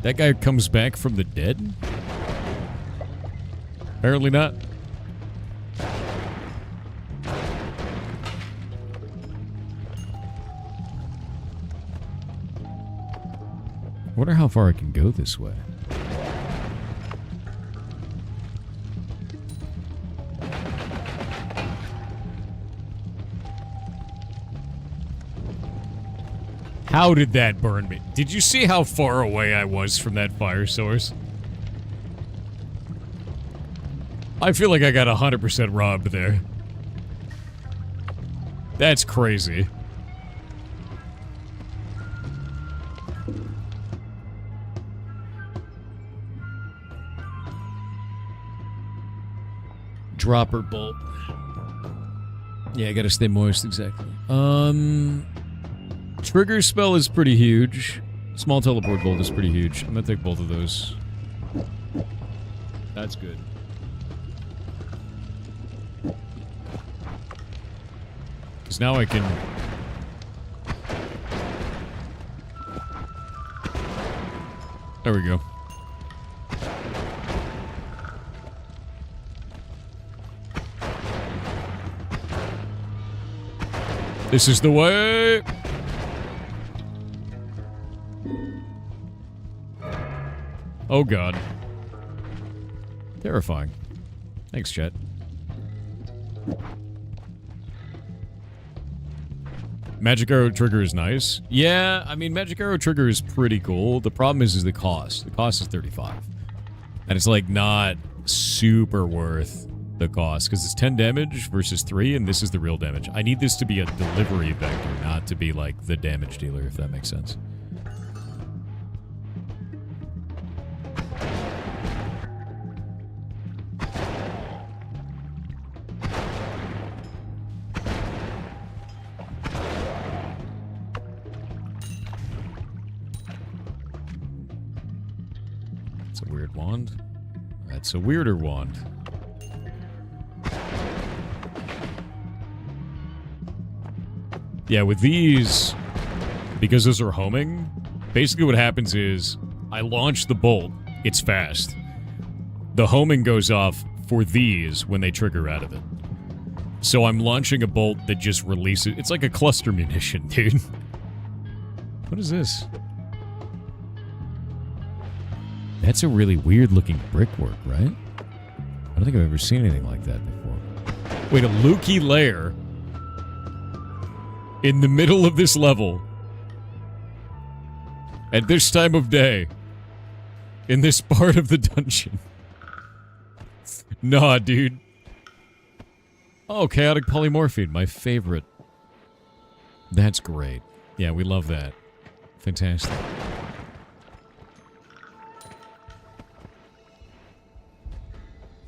That guy comes back from the dead? Apparently not. Wonder how far I can go this way. How did that burn me? Did you see how far away I was from that fire source? I feel like I got 100% robbed there. That's crazy. Dropper bolt. Yeah, I gotta stay moist, exactly. Trigger spell is pretty huge. Small teleport bolt is pretty huge. I'm gonna take both of those. That's good. Because now I can... there we go. This is the way! Oh god. Terrifying. Thanks, chat. Magic Arrow Trigger is nice. Yeah, I mean, Magic Arrow Trigger is pretty cool. The problem is the cost. The cost is 35. And it's, like, not super worth the cost, because it's 10 damage versus 3, and this is the real damage. I need this to be a delivery vector, not to be, like, the damage dealer, if that makes sense. It's a weird wand. That's a weirder wand. Yeah, with these, because those are homing, basically what happens is I launch the bolt, it's fast. The homing goes off for these when they trigger out of it. So I'm launching a bolt that just releases... it's like a cluster munition, dude. What is this? That's a really weird-looking brickwork, right? I don't think I've ever seen anything like that before. Wait, a Lukey lair... in the middle of this level, at this time of day, in this part of the dungeon. Nah, dude. Oh, Chaotic Polymorphine, my favorite. That's great. Yeah, we love that. Fantastic.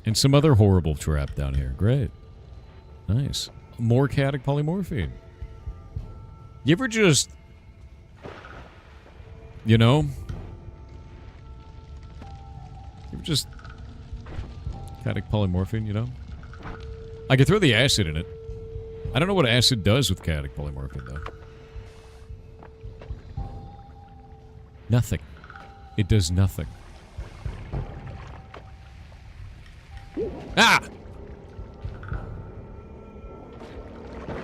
And some other horrible trap down here. Great. Nice. More chaotic polymorphine. You ever just... You know? You ever just... Chaotic polymorphine, you know? I could throw the acid in it. I don't know what acid does with chaotic polymorphine, though. Nothing. It does nothing. Ah!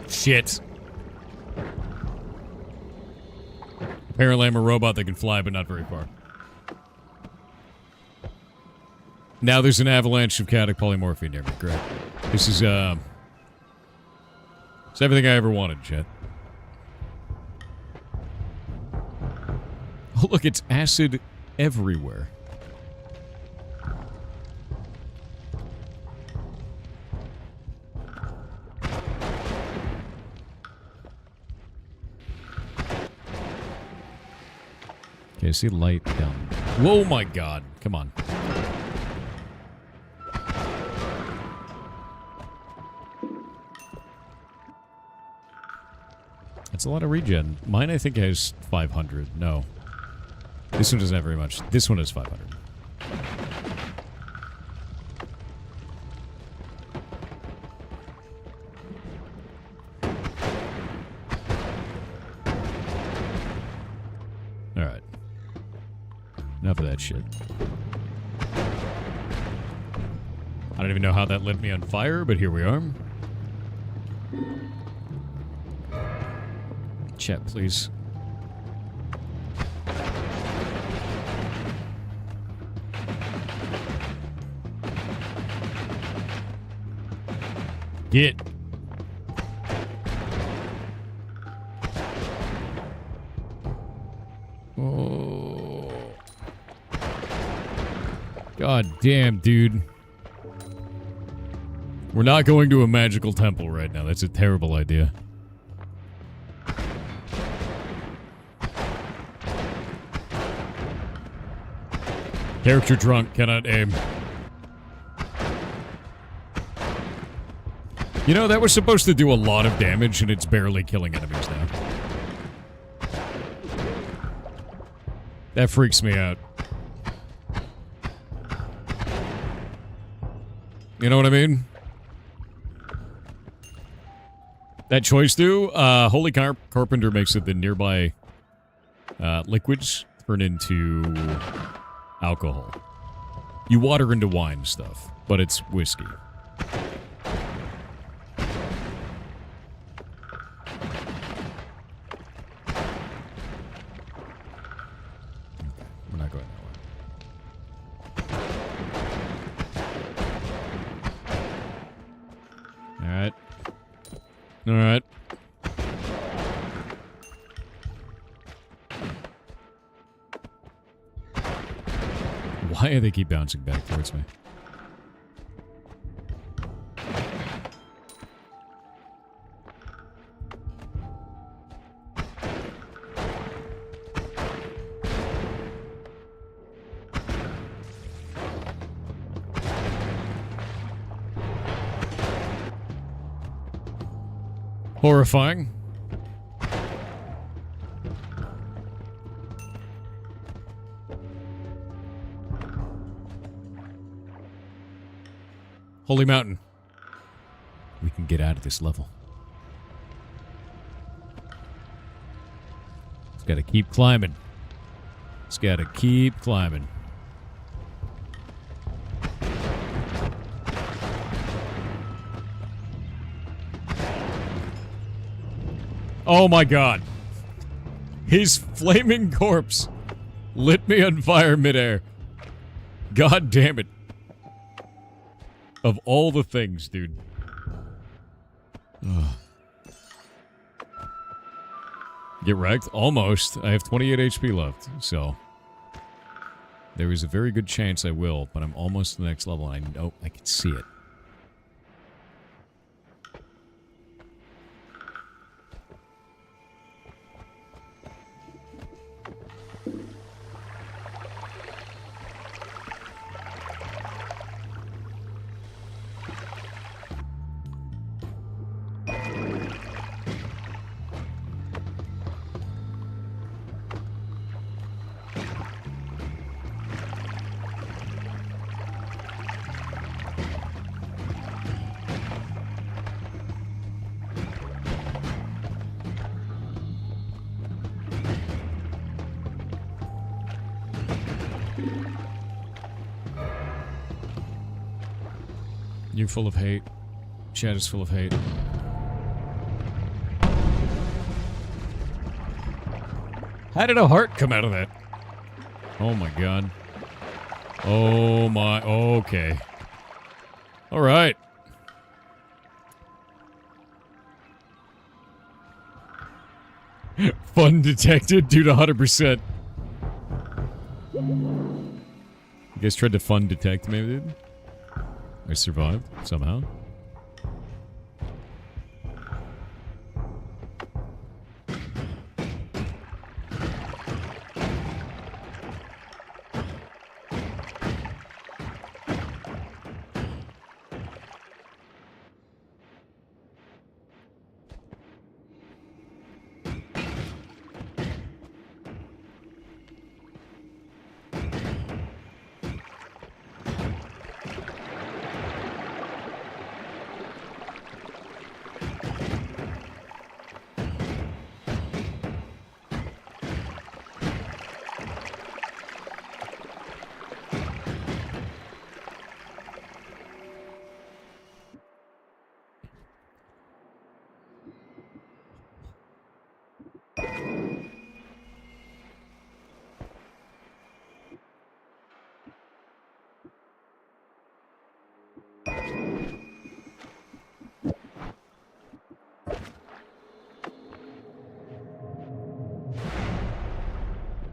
Shit. Apparently I'm a robot that can fly, but not very far. Now there's an avalanche of chaotic polymorphine near me. Great. This is, it's everything I ever wanted, chat. Oh, look, it's acid everywhere. Okay, I see light down. Whoa, my God. Come on. That's a lot of regen. Mine, I think, has 500. No. This one doesn't have very much. This one has 500. Alright. Enough of that shit. I don't even know how that lit me on fire, but here we are. Chat, please. Get. Oh. God damn, dude. We're not going to a magical temple right now. That's a terrible idea. Character drunk, cannot aim. You know, that was supposed to do a lot of damage, and it's barely killing enemies now. That freaks me out. You know what I mean? That choice, too, Holy Carpenter makes it the nearby liquids turn into alcohol. You water into wine stuff, but it's whiskey. We're not going that way. Alright. Alright. Why do they keep bouncing back towards me? Horrifying. Holy Mountain. We can get out of this level. It's gotta keep climbing. It's gotta keep climbing. Oh my God. His flaming corpse lit me on fire midair. God damn it. Of all the things, dude. Ugh. Get wrecked? Almost. I have 28 HP left, so... There is a very good chance I will, but I'm almost to the next level, and I know I can see it. You're full of hate. Chat is full of hate. How did a heart come out of that? Oh my god. Oh my... Okay. Alright. Fun detected due to 100%. You guys tried to fun detect me, dude? I survived, somehow.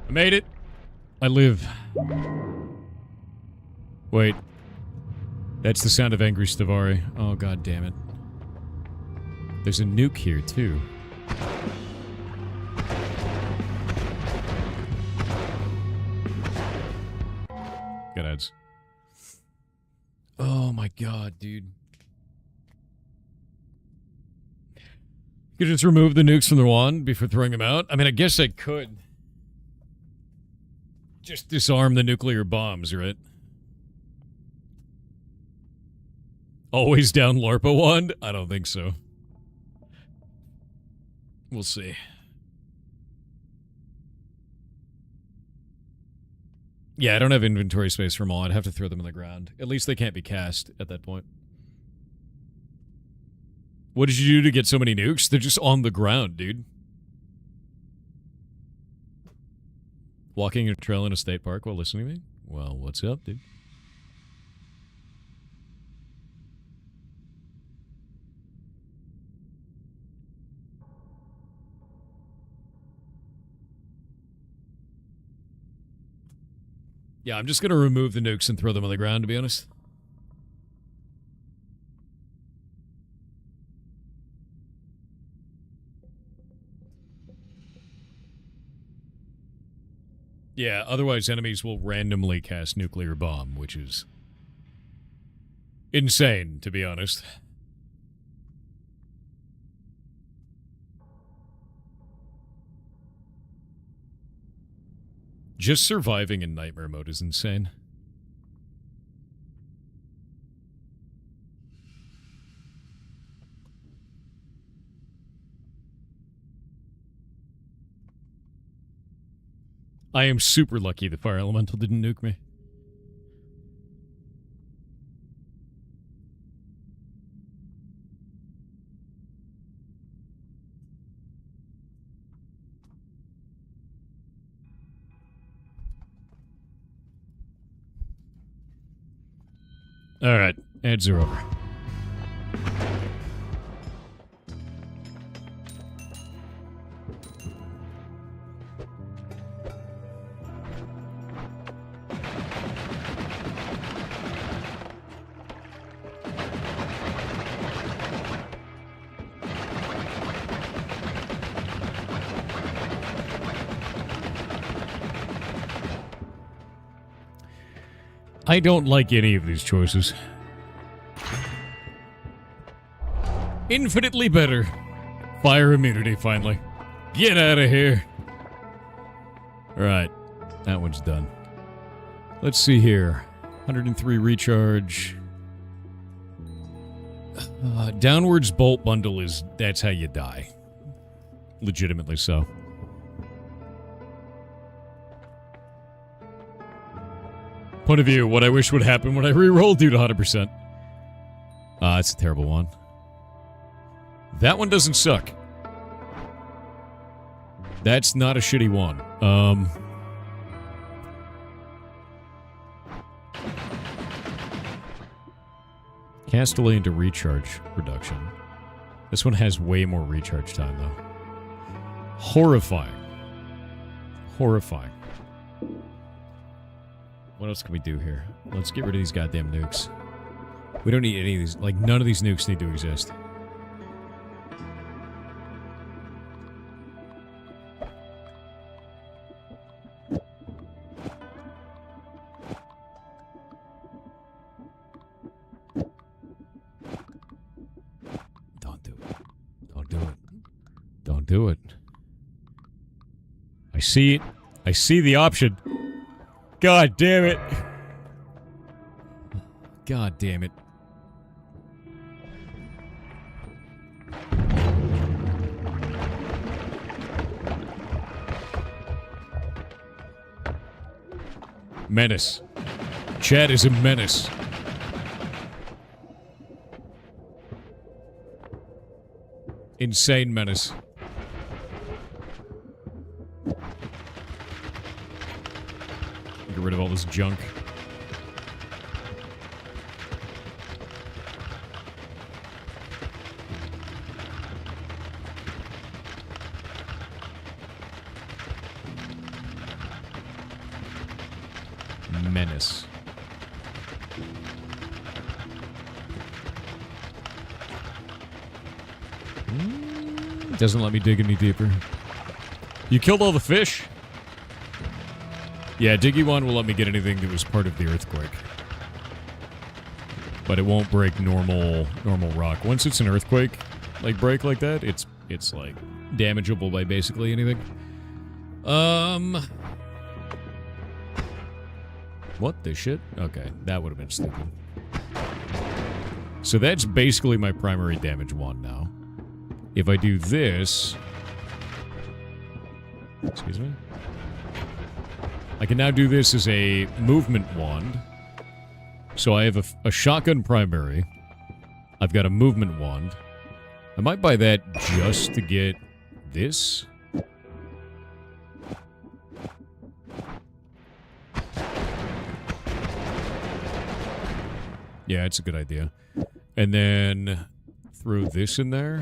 I made it. I live. Wait. That's the sound of angry Stavari. Oh, god damn it. There's a nuke here, too. Good ads. Oh my god, dude. You could just remove the nukes from the wand before throwing them out? I mean, I guess I could. Just disarm the nuclear bombs, right? Always down LARPA wand? I don't think so. We'll see. Yeah, I don't have inventory space for them all. I'd have to throw them on the ground. At least they can't be cast at that point. What did you do to get so many nukes? They're just on the ground, dude. Walking a trail in a state park while listening to me? Well, what's up, dude? Yeah, I'm just gonna remove the nukes and throw them on the ground, to be honest. Yeah, otherwise enemies will randomly cast nuclear bomb, which is insane, to be honest. Just surviving in nightmare mode is insane. I am super lucky the fire elemental didn't nuke me. Alright, ads are over. I don't like any of these choices. Infinitely better. Fire immunity, finally. Get out of here. Alright, that one's done. Let's see here. 103 recharge. Downwards bolt bundle is... that's how you die. Legitimately so. Point of view, what I wish would happen when I re-roll due to 100%. It's a terrible one. That one doesn't suck. That's not a shitty one. Castellet into recharge reduction. This one has way more recharge time, though. Horrifying. Horrifying. What else can we do here? Let's get rid of these goddamn nukes. We don't need any of these. Like, none of these nukes need to exist. Don't do it. Don't do it. Don't do it. I see it. I see the option. God damn it. God damn it. Menace. Chad is a menace. Insane menace. Get rid of all this junk. Menace. Doesn't let me dig any deeper. You killed all the fish? Yeah, Diggy 1 will let me get anything that was part of the earthquake. But it won't break normal rock. Once it's an earthquake, like break like that, it's like damageable by basically anything. What the shit? Okay, that would have been stupid. So that's basically my primary damage one now. If I do this... Excuse me? I can now do this as a movement wand. So I have a shotgun primary. I've got a movement wand. I might buy that just to get this. Yeah, it's a good idea. And then throw this in there.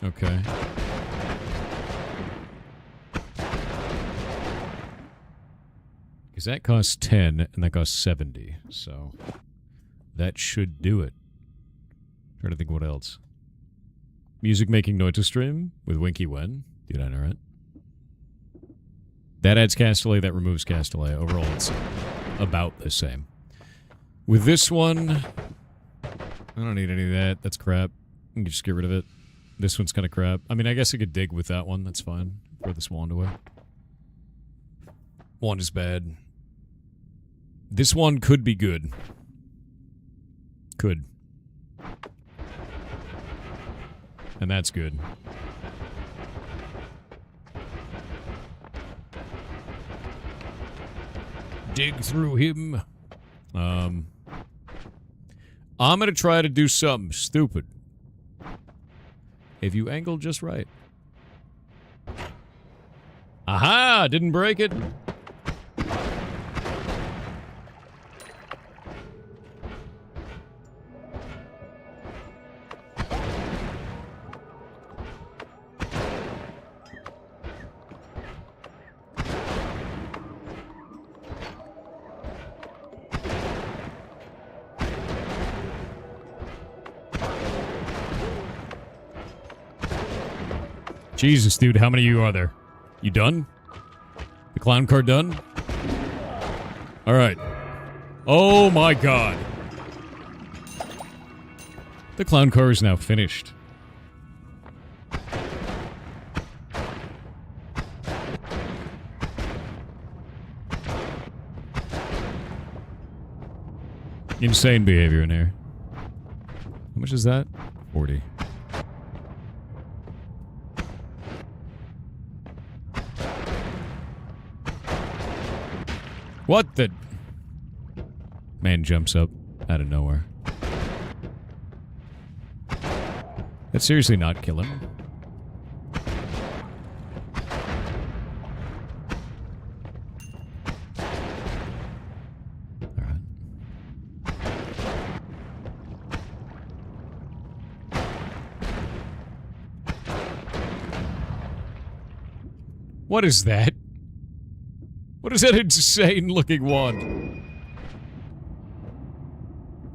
Okay. Because that costs 10 and that costs 70. So that should do it. Trying to think what else. Music making Noita stream with Winky Wen. Dude, I know, right? That adds Castellet, that removes Castellet. Overall, it's about the same. With this one, I don't need any of that. That's crap. I can just get rid of it. This one's kind of crap. I mean, I guess I could dig with that one. That's fine. Throw this wand away. Wand is bad. This one could be good. Could. And that's good. Dig through him. I'm gonna try to do something stupid. If you angle just right. Aha! Didn't break it. Jesus, dude, how many of you are there? You done? The clown car done? Alright. Oh my god. The clown car is now finished. Insane behavior in here. How much is that? 40. What the... Man jumps up out of nowhere. Let's seriously not kill him. Alright. What is that? What is that insane looking wand?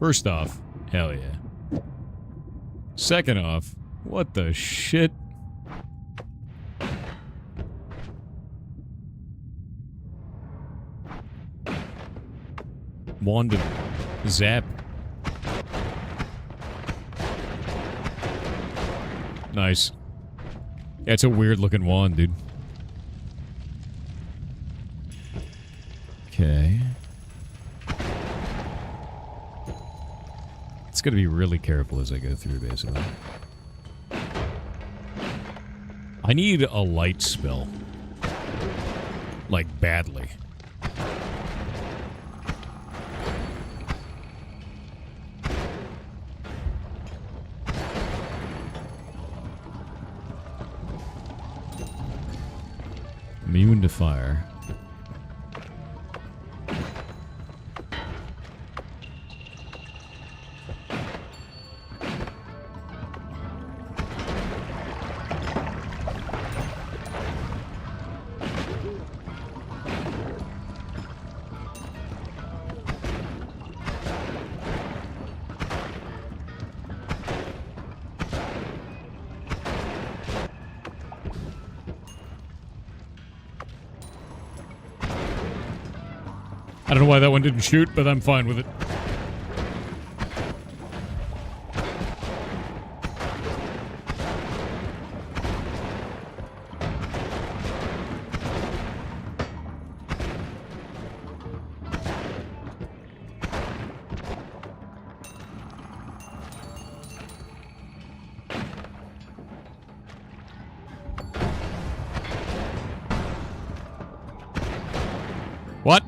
First off, hell yeah. Second off, what the shit? Wand to zap. Nice. Yeah, it's a weird looking wand, dude. Okay. It's gonna be really careful as I go through, basically. I need a light spell. Like, badly. Immune to fire. I don't know why that one didn't shoot, but I'm fine with it. What?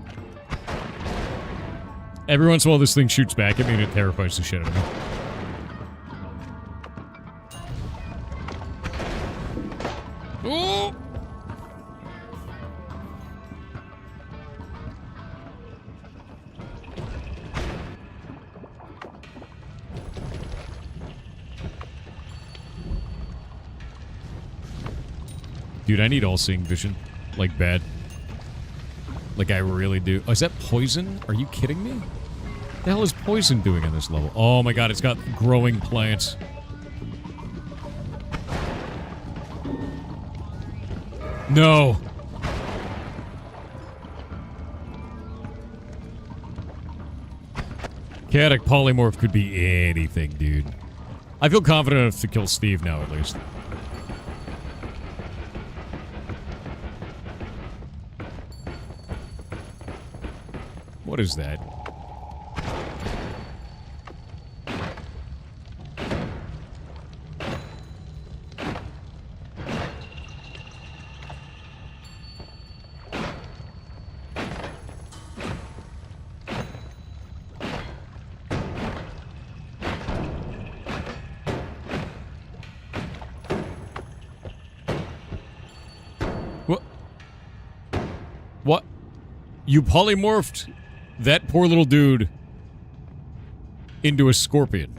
Every once in a while this thing shoots back at me and it terrifies the shit out of me. Oh! Dude, I need all-seeing vision. Like, bad. Like, I really do. Oh, is that poison? Are you kidding me? What the hell is poison doing on this level? Oh my god, it's got growing plants. No! Chaotic polymorph could be anything, dude. I feel confident enough to kill Steve now, at least. What is that? What? What? You polymorphed that poor little dude into a scorpion.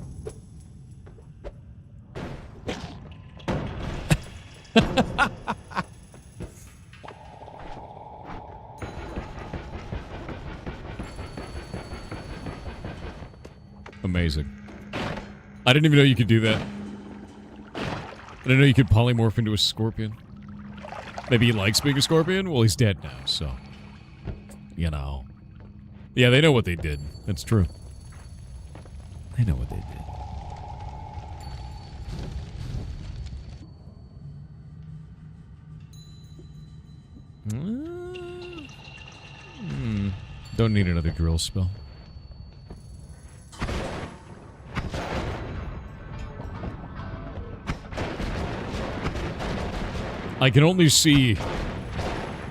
Amazing. I didn't even know you could do that. I didn't know you could polymorph into a scorpion. Maybe he likes being a scorpion? Well, he's dead now, so... You know... Yeah, they know what they did. That's true. They know what they did. Don't need another drill spell. I can only see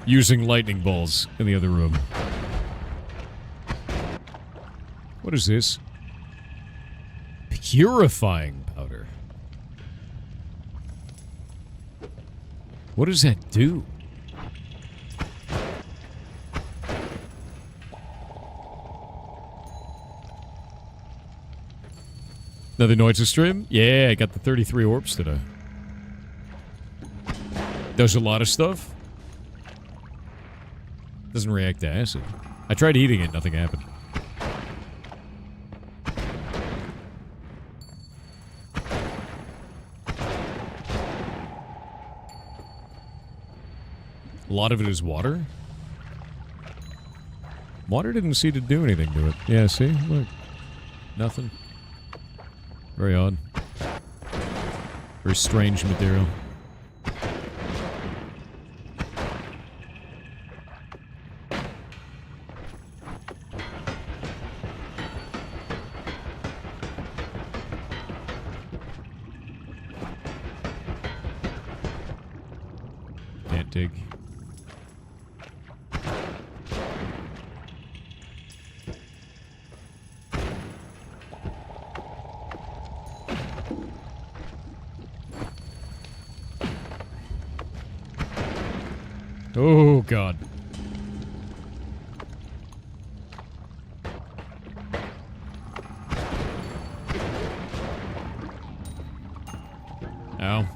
using lightning bolts in the other room. What is this? Purifying powder. What does that do? Another Noita stream? Yeah, I got the 33 orbs today. Does a lot of stuff. Doesn't react to acid. I tried eating it, nothing happened. A lot of it is water? Water didn't seem to do anything to it. Yeah, see? Look. Nothing. Very odd. Very strange material. Can't dig. Oh, God. Ow.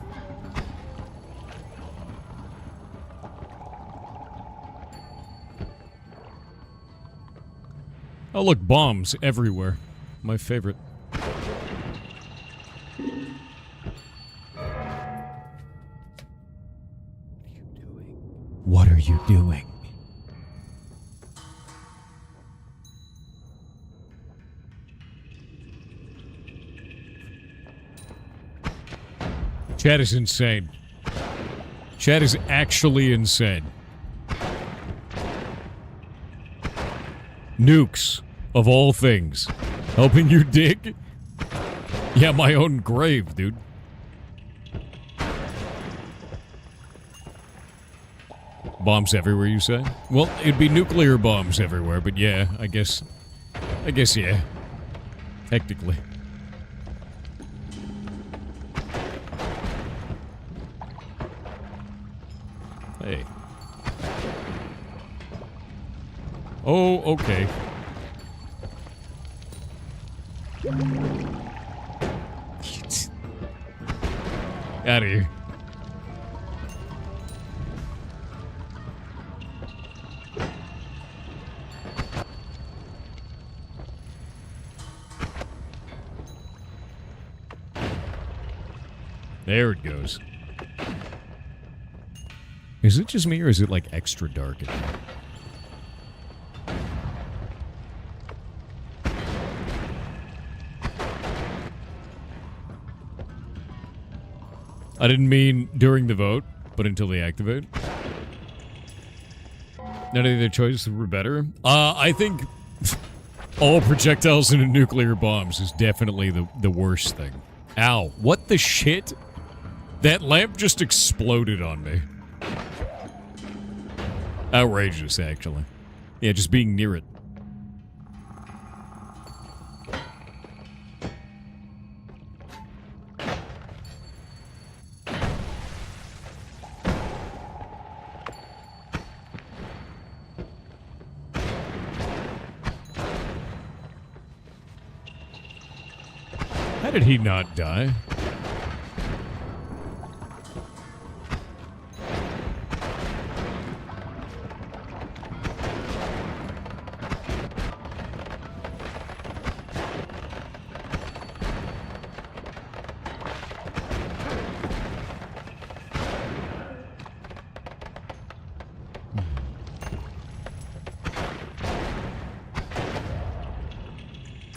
Oh, look, bombs everywhere. My favorite. What are you doing? Chat is insane. Chat is actually insane. Nukes, of all things. Helping you dig? Yeah, my own grave, dude. Bombs everywhere, you say? Well, it'd be nuclear bombs everywhere, but yeah, I guess yeah. Technically. Hey. Oh, okay. Out of here. There it goes. Is it just me, or is it, like, extra dark in here? I didn't mean during the vote, but until they activate. None of their choices were better. I think all projectiles into nuclear bombs is definitely the worst thing. Ow. What the shit? That lamp just exploded on me. Outrageous, actually. Yeah, just being near it. How did he not die?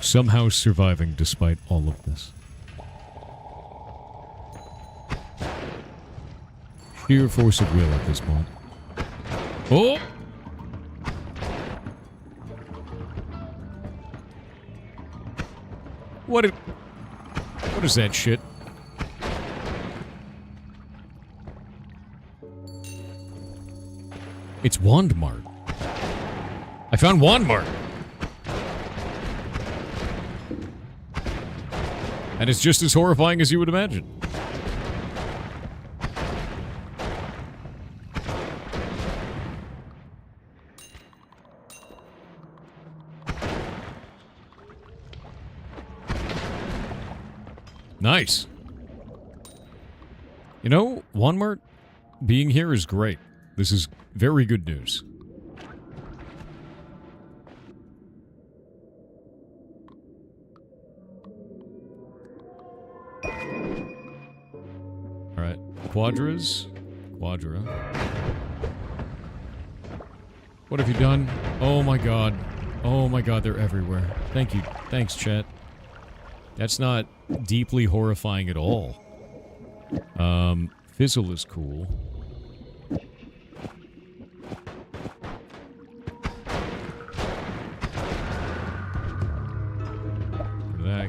Somehow surviving despite all of this. Sheer force of will at this point. Oh! What is that shit? It's Wandmart. I found Wandmart. And it's just as horrifying as you would imagine. Nice. You know, Walmart being here is great. This is very good news. Alright. Quadra. What have you done? Oh my god. Oh my god, they're everywhere. Thank you. Thanks, chat. That's not deeply horrifying at all. Fizzle is cool. Get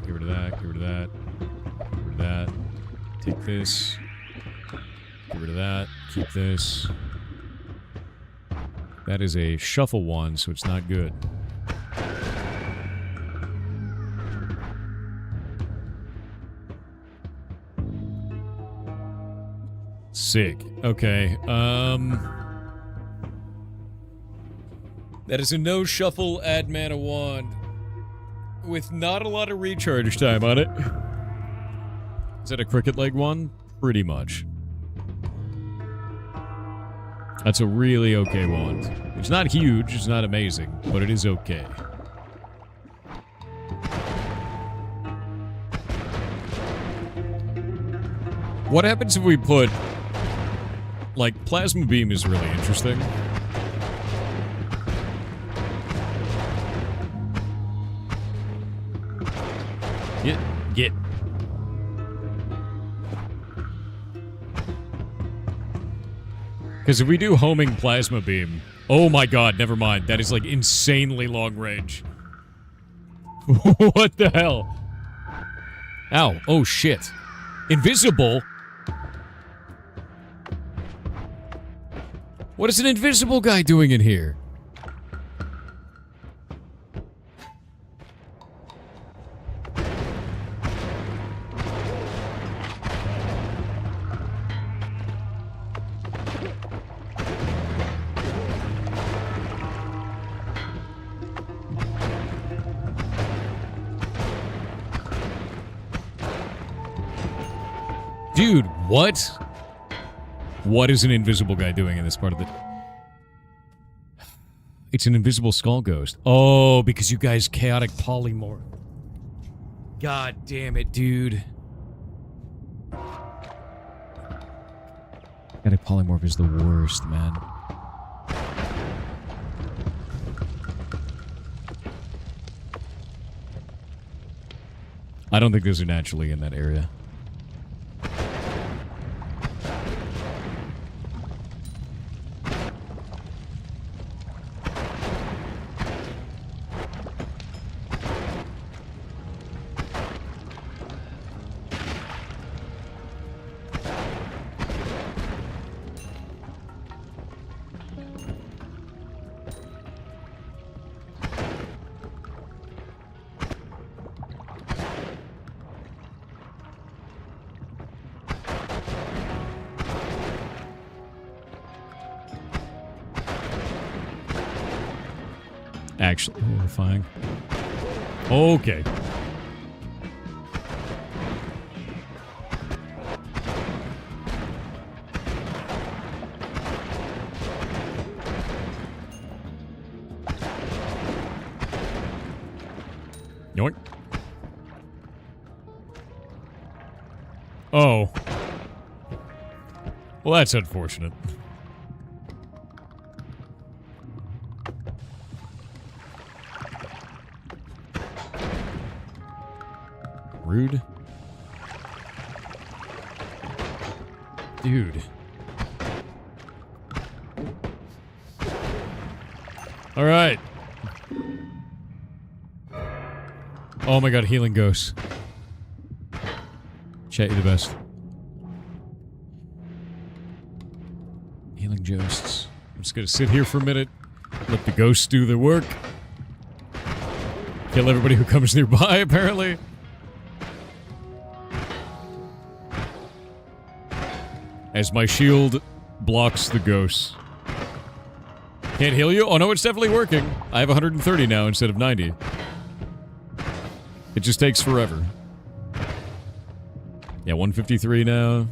rid of that, get rid of that, get rid of that. Take this. Get rid of that. Keep this. That is a shuffle one, so it's not good. Sick. Okay. That is a no shuffle add mana wand with not a lot of recharge time on it. Is that a cricket leg one? Pretty much. That's a really okay wand. It's not huge, it's not amazing, but it is okay. What happens if we put... Like, Plasma Beam is really interesting. Get. Because if we do homing Plasma Beam... Oh my god, never mind. That is, like, insanely long range. What the hell? Ow. Oh, shit. Invisible? What is an invisible guy doing in here? Dude, what? What is an invisible guy doing in this part of the... It's an invisible skull ghost. Oh, because you guys chaotic polymorph. God damn it, dude. Chaotic polymorph is the worst, man. I don't think those are naturally in that area. Actually horrifying. Okay. Yoink. Oh. Well, that's unfortunate. Rude. Dude. All right. Oh my god, healing ghosts. Chat, you the best. Healing ghosts. I'm just gonna sit here for a minute. Let the ghosts do their work. Kill everybody who comes nearby, apparently. as my shield blocks the ghosts. Can't heal you? Oh no, it's definitely working. I have 130 now instead of 90. It just takes forever. Yeah, 153 now.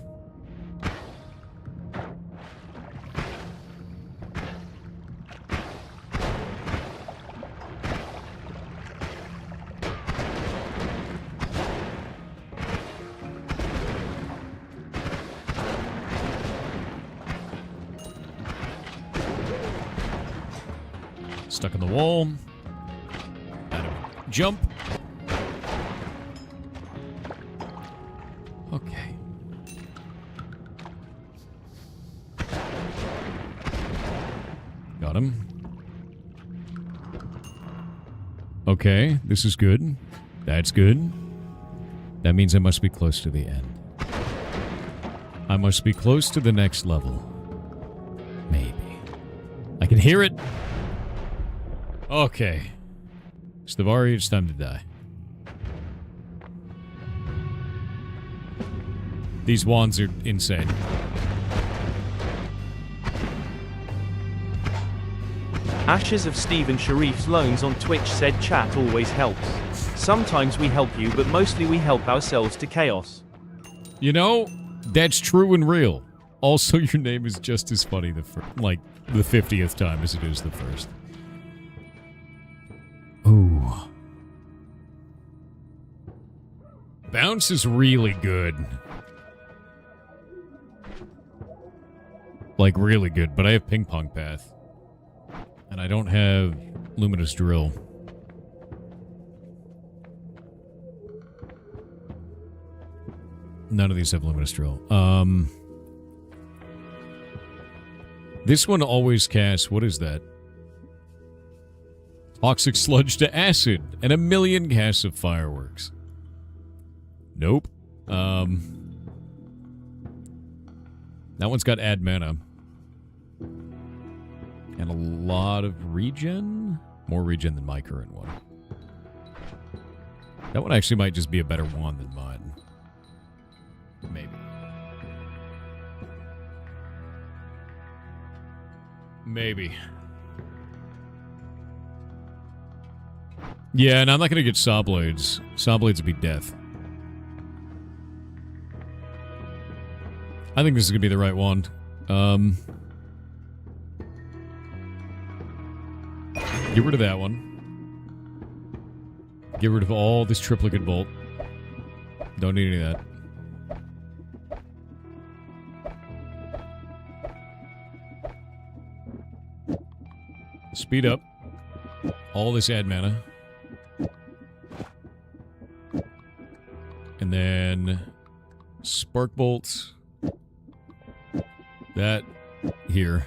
Stuck in the wall. Jump. Okay. Got him. Okay, this is good. That's good. That means I must be close to the end. I must be close to the next level. Maybe. I can hear it. Okay. Stavari, it's time to die. These wands are insane. Ashes of Stephen Sharif's loans on Twitch said chat always helps. Sometimes we help you, but mostly we help ourselves to chaos. You know, that's true and real. Also, your name is just as funny the 50th time as it is the first. Ooh. Bounce is really good. Like, really good, but I have Ping Pong Path. And I don't have Luminous Drill. None of these have Luminous Drill. This one always casts... What is that? Toxic Sludge to Acid. And 1,000,000 casts of Fireworks. Nope. That one's got Add Mana. And a lot of regen? More regen than my current one. That one actually might just be a better wand than mine. Maybe. Maybe. Yeah, and I'm not going to get Saw Blades. Saw Blades would be death. I think this is going to be the right wand. Get rid of that one. Get rid of all this triplicate bolt. Don't need any of that. Speed up. All this add mana. And then Spark Bolt. That here.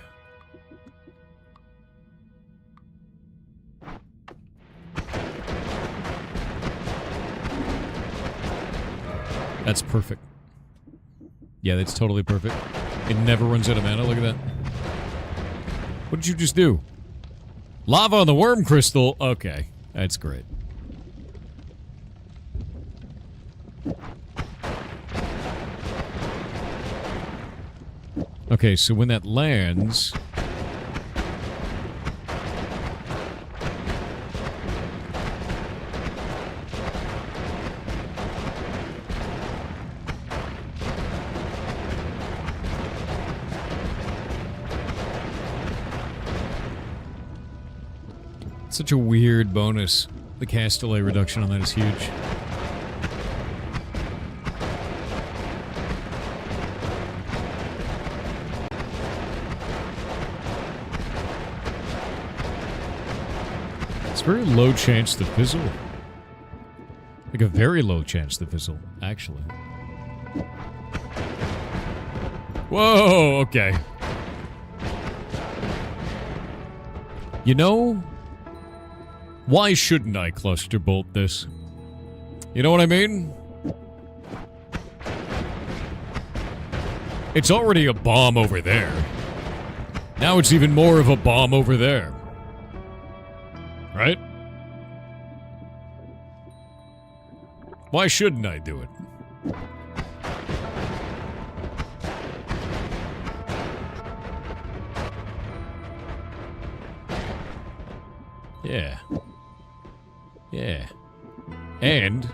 That's perfect. Yeah, that's totally perfect. It never runs out of mana. Look at that. What did you just do? Lava on the worm crystal? Okay. That's great. Okay, so when that lands... Such a weird bonus. The cast delay reduction on that is huge. It's very low chance to fizzle. Like a very low chance to fizzle, actually. Whoa, okay. You know... Why shouldn't I cluster bolt this? You know what I mean? It's already a bomb over there. Now it's even more of a bomb over there. Right? Why shouldn't I do it? Yeah. Yeah. And...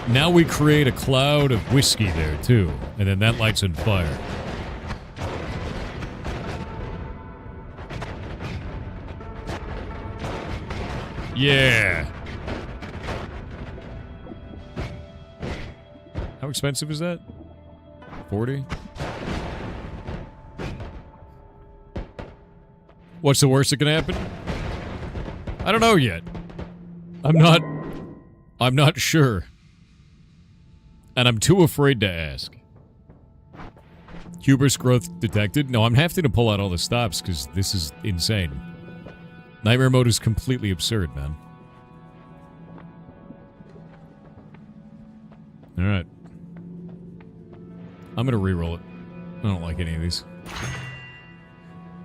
now we create a cloud of whiskey there, too. And then that lights on fire. Yeah. How expensive is that? 40? What's the worst that can happen? I don't know yet. I'm not sure. And I'm too afraid to ask. Hubris growth detected? No, I'm having to pull out all the stops because this is insane. Nightmare mode is completely absurd, man. Alright. I'm gonna re-roll it. I don't like any of these.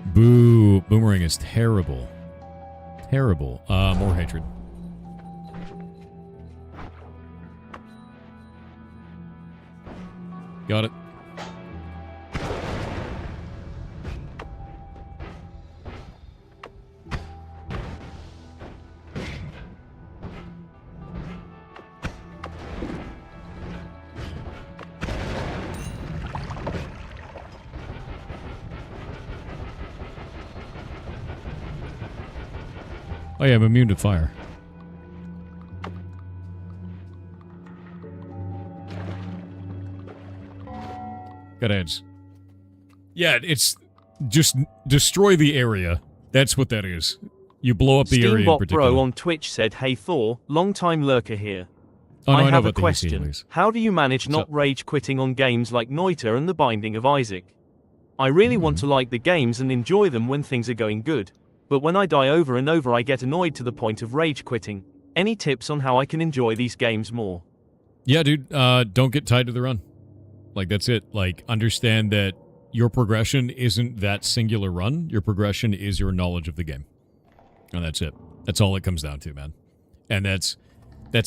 Boo. Boomerang is terrible. Terrible. More hatred. Got it. Oh yeah, I'm immune to fire. Got ads. Yeah, it's just destroy the area. That's what that is. You blow up the area in Steambot particular. Bro on Twitch said, "Hey Thor, long-time lurker here. Oh, no, I I know have a about the question. EC, How do you manage not up? rage quitting on games like Noita and The Binding of Isaac? I really want to like the games and enjoy them when things are going good, but when I die over and over I get annoyed to the point of rage quitting. Any tips on how I can enjoy these games more?" Yeah, dude, don't get tied to the run. Like, that's it. Like, understand that your progression isn't that singular run. Your progression is your knowledge of the game. And that's it. That's all it comes down to, man. And that's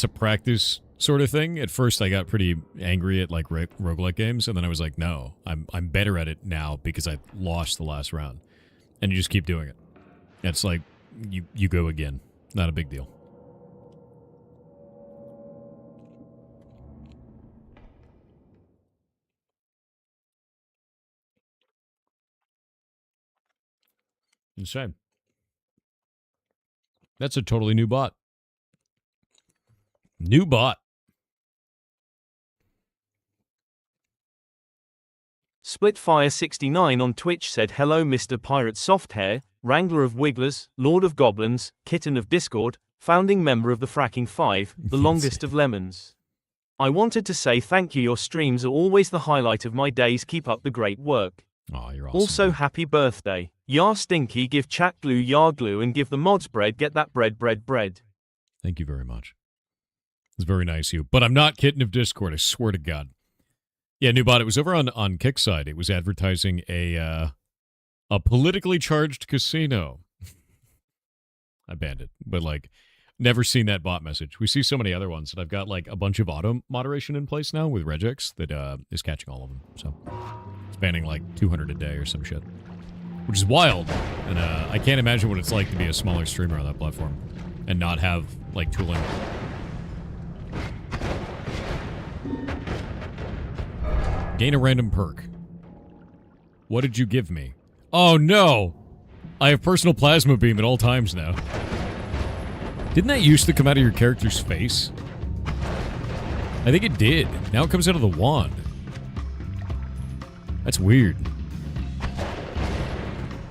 a practice sort of thing. At first, I got pretty angry at, like, roguelike games, and then I was like, no, I'm better at it now because I lost the last round. And you just keep doing it. It's like, you go again. Not a big deal. Insane. That's a totally new bot. New bot. Splitfire69 on Twitch said, "Hello Mr. Pirate Softhair, Wrangler of Wigglers, Lord of Goblins, Kitten of Discord, founding member of the Fracking Five, the longest of lemons. I wanted to say thank you, your streams are always the highlight of my days, keep up the great work. Oh, you're awesome. Also happy birthday. Yar stinky, give chat glue yar glue and give the mods bread, get that bread. Thank you very much. It's very nice of you. But I'm not Kitten of Discord, I swear to God. Yeah, new bot. It was over on Kickside. It was advertising a politically charged casino. I banned it, but like, never seen that bot message. We see so many other ones, and I've got like a bunch of auto moderation in place now with regex that is catching all of them. So it's banning like 200 a day or some shit, which is wild. And I can't imagine what it's like to be a smaller streamer on that platform and not have like tooling. Gain a random perk. What did you give me? Oh no! I have personal plasma beam at all times now. Didn't that used to come out of your character's face? I think it did. Now it comes out of the wand. That's weird.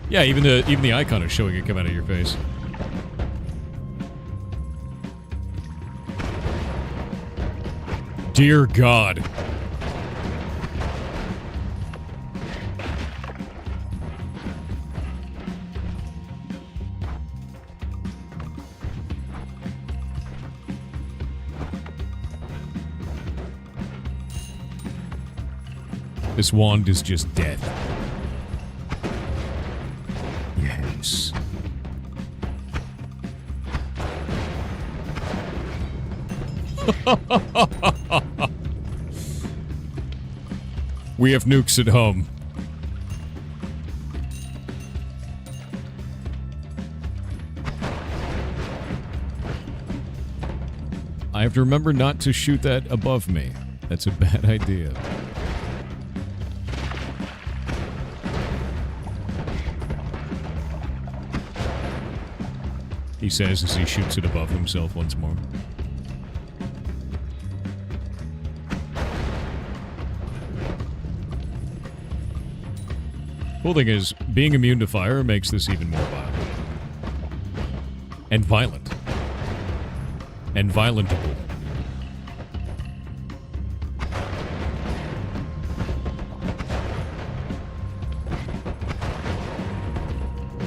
Yeah, even the icon is showing it come out of your face. Dear God. This wand is just death. Yes. We have nukes at home. I have to remember not to shoot that above me. That's a bad idea. He says as he shoots it above himself once more. Cool thing is, being immune to fire makes this even more violent. And violent. And violentable.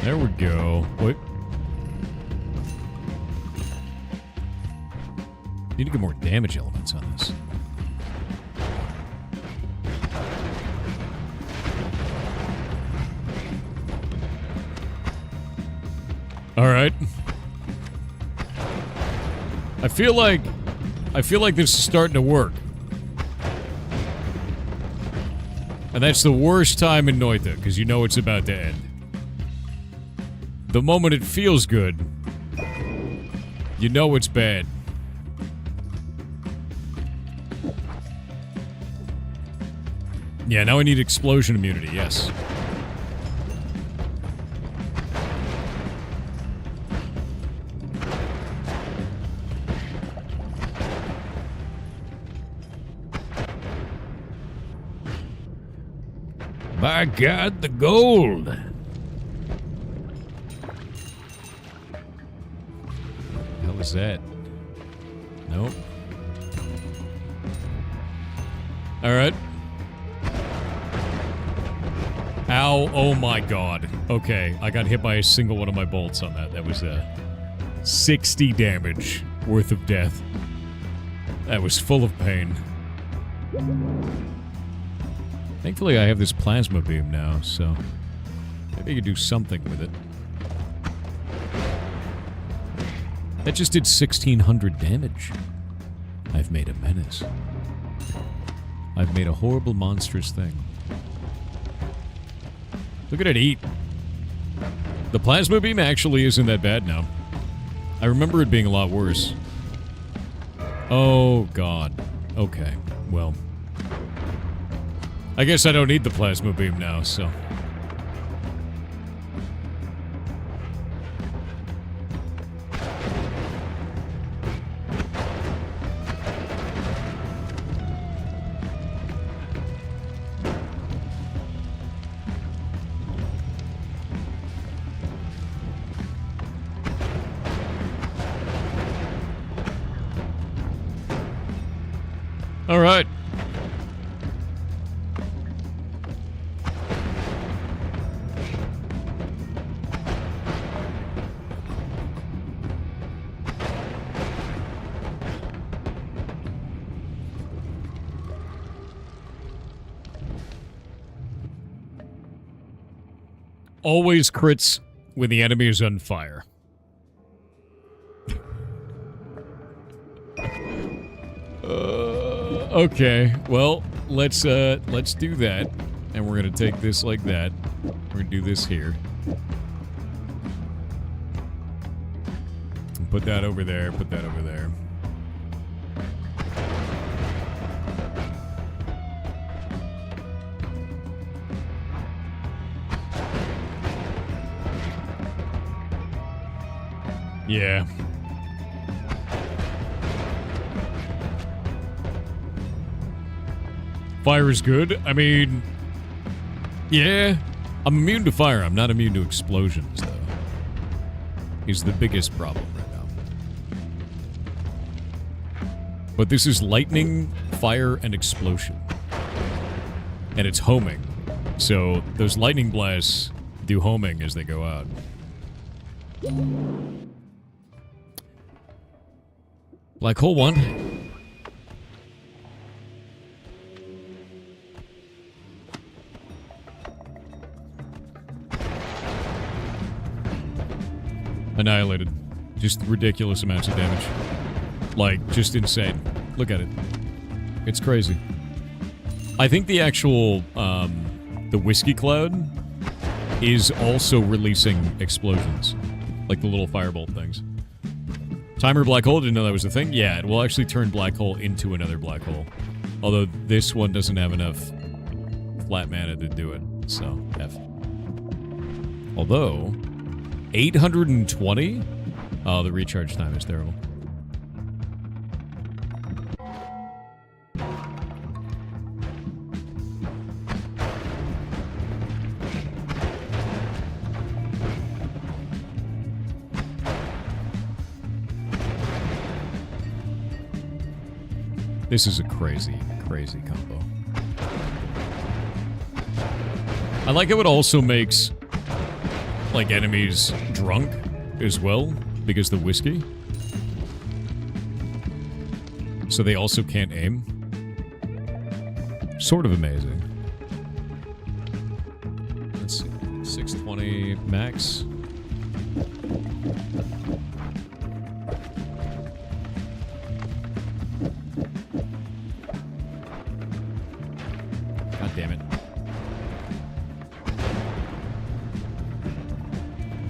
There we go. Wait. Need to get more damage elements on this. Alright. I feel like this is starting to work. And that's the worst time in Noita, because you know it's about to end. The moment it feels good, you know it's bad. Yeah, now I need explosion immunity, yes. By God, the gold! Hell is that? Nope. Alright. Ow, oh my god. Okay, I got hit by a single one of my bolts on that. That was 60 damage worth of death. That was full of pain. Thankfully, I have this plasma beam now, so maybe I could do something with it. That just did 1,600 damage. I've made a menace. I've made a horrible, monstrous thing. Look at it eat. The plasma beam actually isn't that bad now. I remember it being a lot worse. Oh, God. Okay, well... I guess I don't need the plasma beam now, so... All right. Always crits when the enemy is on fire. Okay, well, let's do that. And we're gonna take this like that. We're gonna do this here. And put that over there, put that over there. Yeah. Fire is good. I mean, yeah. I'm immune to fire. I'm not immune to explosions, though. Is the biggest problem right now. But this is lightning, fire, and explosion. And it's homing. So those lightning blasts do homing as they go out. Black hole 1. Annihilated. Just ridiculous amounts of damage. Like, just insane. Look at it. It's crazy. I think the actual, the whiskey cloud is also releasing explosions. Like the little firebolt things. Timer black hole, didn't know that was a thing? Yeah, it will actually turn black hole into another black hole. Although this one doesn't have enough flat mana to do it, so F. Although, 820? Oh, the recharge time is terrible. This is a crazy, crazy combo. I like how it also makes, like, enemies drunk as well, because the whiskey. So they also can't aim. Sort of amazing. Let's see. 620 max. God damn it.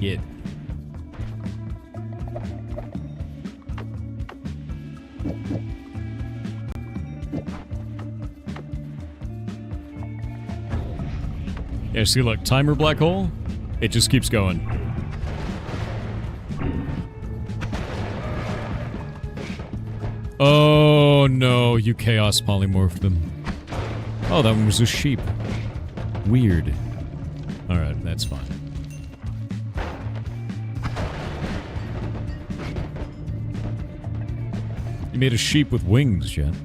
Hit. Yeah, see, look, timer black hole, it just keeps going. Oh no, you chaos polymorphed them. Oh, that one was a sheep. Weird. Alright, that's fine. You made a sheep with wings, Jen.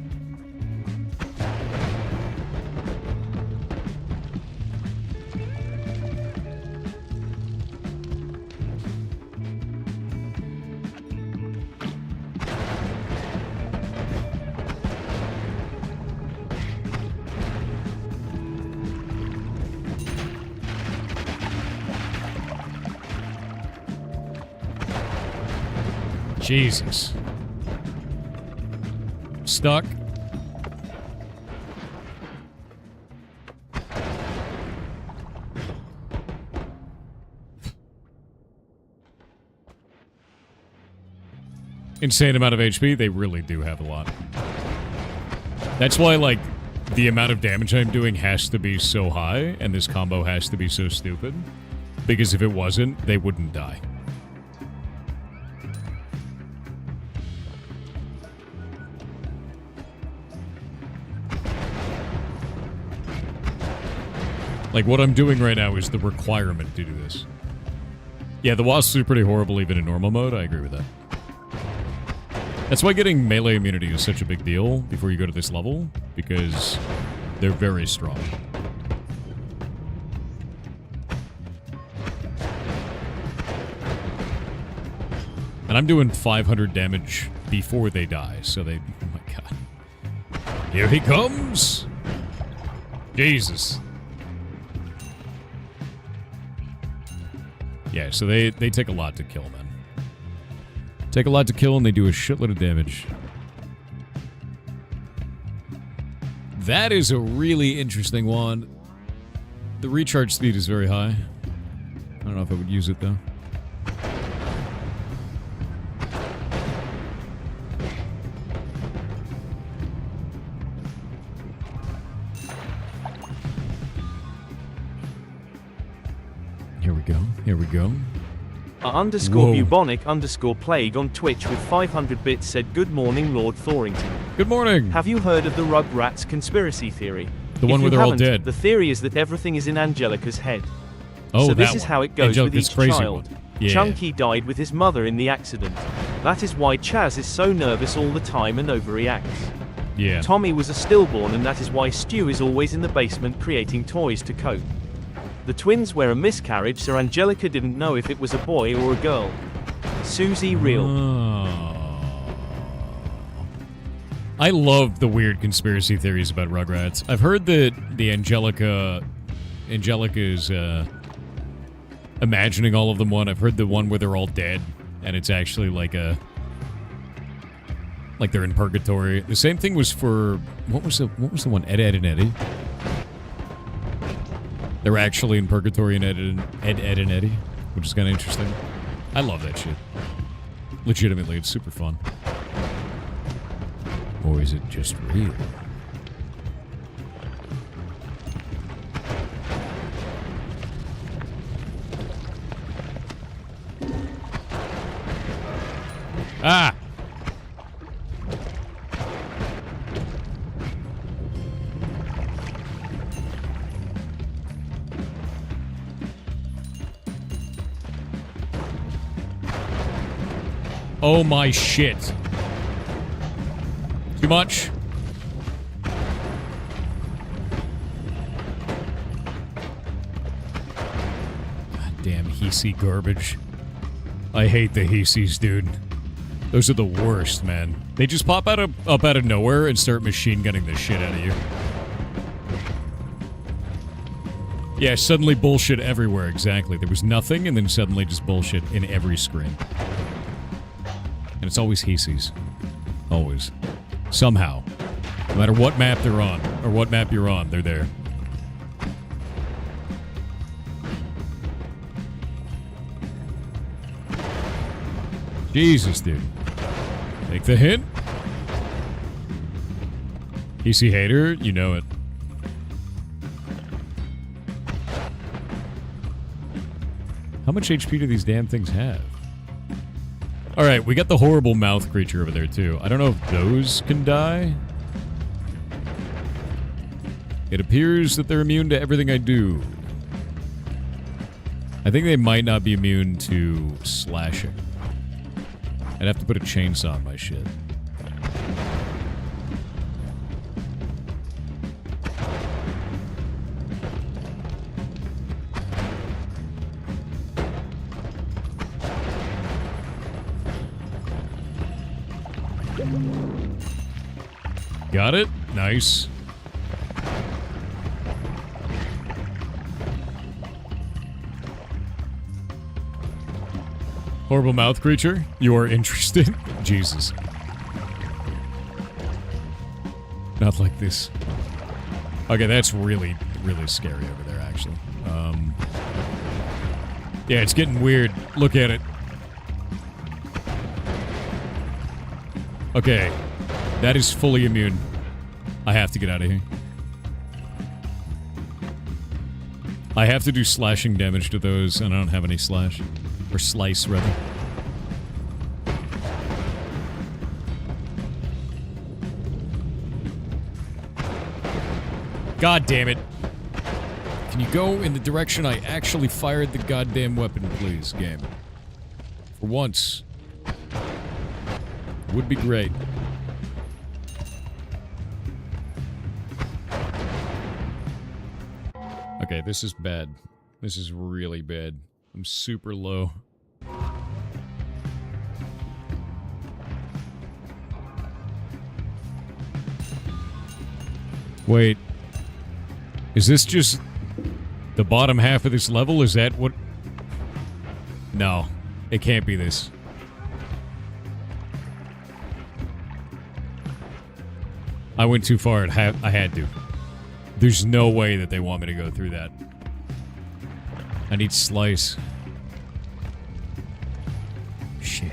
Jesus. Stuck. Insane amount of HP. They really do have a lot. That's why, like, the amount of damage I'm doing has to be so high, and this combo has to be so stupid. Because if it wasn't, they wouldn't die. Like, what I'm doing right now is the requirement to do this. Yeah, the wasps are pretty horrible even in normal mode. I agree with that. That's why getting melee immunity is such a big deal before you go to this level, because they're very strong. And I'm doing 500 damage before they die, so they... Oh my god. Here he comes! Jesus. Yeah, so they take a lot to kill, man. Take a lot to kill, and they do a shitload of damage. That is a really interesting one. The recharge speed is very high. I don't know if I would use it, though. Here we go. Here we go. Underscore bubonic underscore plague on Twitch with 500 bits said, "Good morning, Lord Thorington. Good morning. Have you heard of the Rugrats conspiracy theory? The one where they're all dead. The theory is that everything is in Angelica's head. Oh, so that this is one. how it goes Angelica's with each crazy child. one. Yeah. Chunky died with his mother in the accident. That is why Chaz is so nervous all the time and overreacts. Yeah. Tommy was a stillborn, and that is why Stu is always in the basement creating toys to cope. The twins were a miscarriage, so Angelica didn't know if it was a boy or a girl. Susie real." Oh. I love the weird conspiracy theories about Rugrats. I've heard that the Angelica is imagining all of them one. I've heard the one where they're all dead, and it's actually like they're in purgatory. The same thing was for what was the one? Ed, Ed, and Eddie. They're actually in purgatory in Ed, and Eddie, which is kind of interesting. I love that shit. Legitimately, it's super fun. Or is it just real? Ah! Oh my shit. Too much? God damn Heesy garbage. I hate the Heesies, dude. Those are the worst, man. They just pop up out of nowhere and start machine gunning the shit out of you. Yeah, suddenly bullshit everywhere, exactly. There was nothing, and then suddenly just bullshit in every screen. And it's always Heesies. Always. Somehow. No matter what map they're on, or what map you're on, they're there. Jesus, dude. Take the hint. Heesy hater, you know it. How much HP do these damn things have? Alright, we got the horrible mouth creature over there, too. I don't know if those can die. It appears that they're immune to everything I do. I think they might not be immune to slashing. I'd have to put a chainsaw on my shit. Got it? Nice. Horrible mouth creature? You are interested? Jesus. Not like this. Okay, that's really, really scary over there, actually. Yeah, it's getting weird. Look at it. Okay. That is fully immune. I have to get out of here. I have to do slashing damage to those, and I don't have any slash. Or slice, rather. God damn it. Can you go in the direction I actually fired the goddamn weapon, please, game? For once. Would be great. Okay, this is bad. This is really bad. I'm super low. Wait. Is this just the bottom half of this level? Is that what... No. It can't be this. I went too far. I had to. There's no way that they want me to go through that. I need slice. Shit.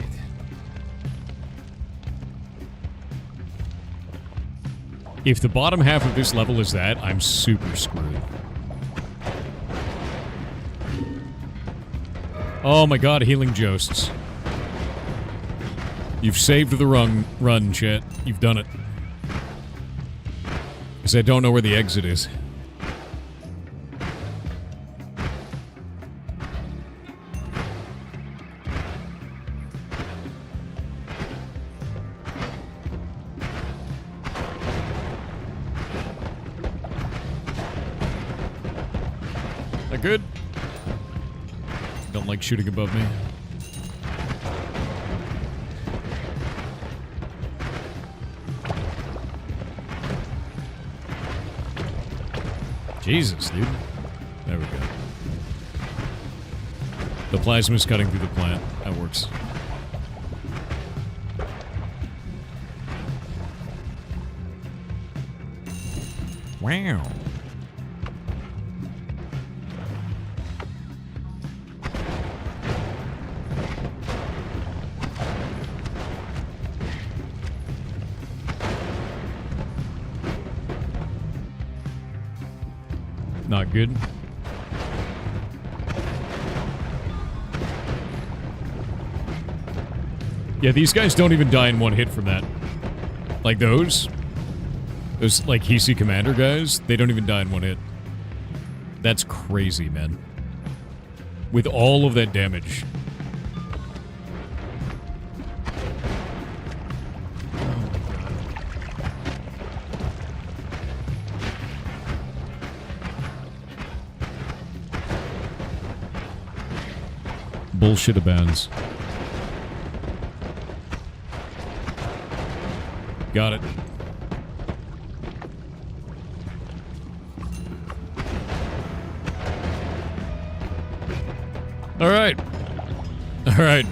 If the bottom half of this level is that, I'm super screwed. Oh my god, healing josts. You've saved the run, chat. You've done it. Because I don't know where the exit is. That good? Don't like shooting above me. Jesus, dude. There we go. The plasma's cutting through the plant. That works. Wow. Not good. Yeah, these guys don't even die in one hit from that. Like those, like, Hisi Commander guys, they don't even die in one hit. That's crazy, man. With all of that damage. Bullshit abounds. Got it. All right. All right.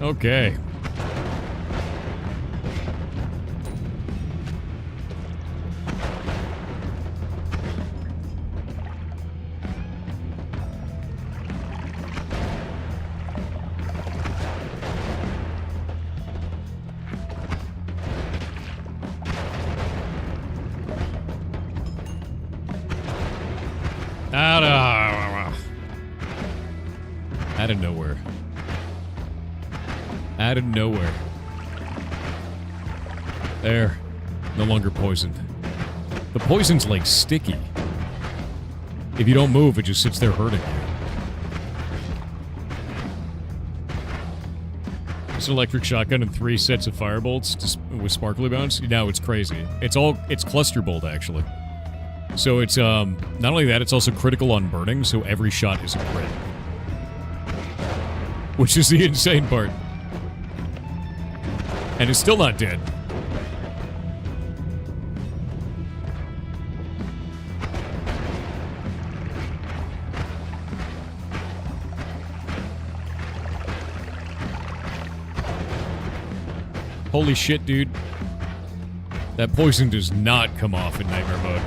Okay. Out of nowhere. Out of nowhere. There. No longer poisoned. The poison's like sticky. If you don't move, it just sits there hurting you. It's an electric shotgun and 3 sets of firebolts with sparkly bounce. Now it's crazy. It's cluster bolt, actually. So it's, not only that, it's also critical on burning, so every shot is a crit. Which is the insane part. And it's still not dead. Holy shit, dude. That poison does not come off in Nightmare mode.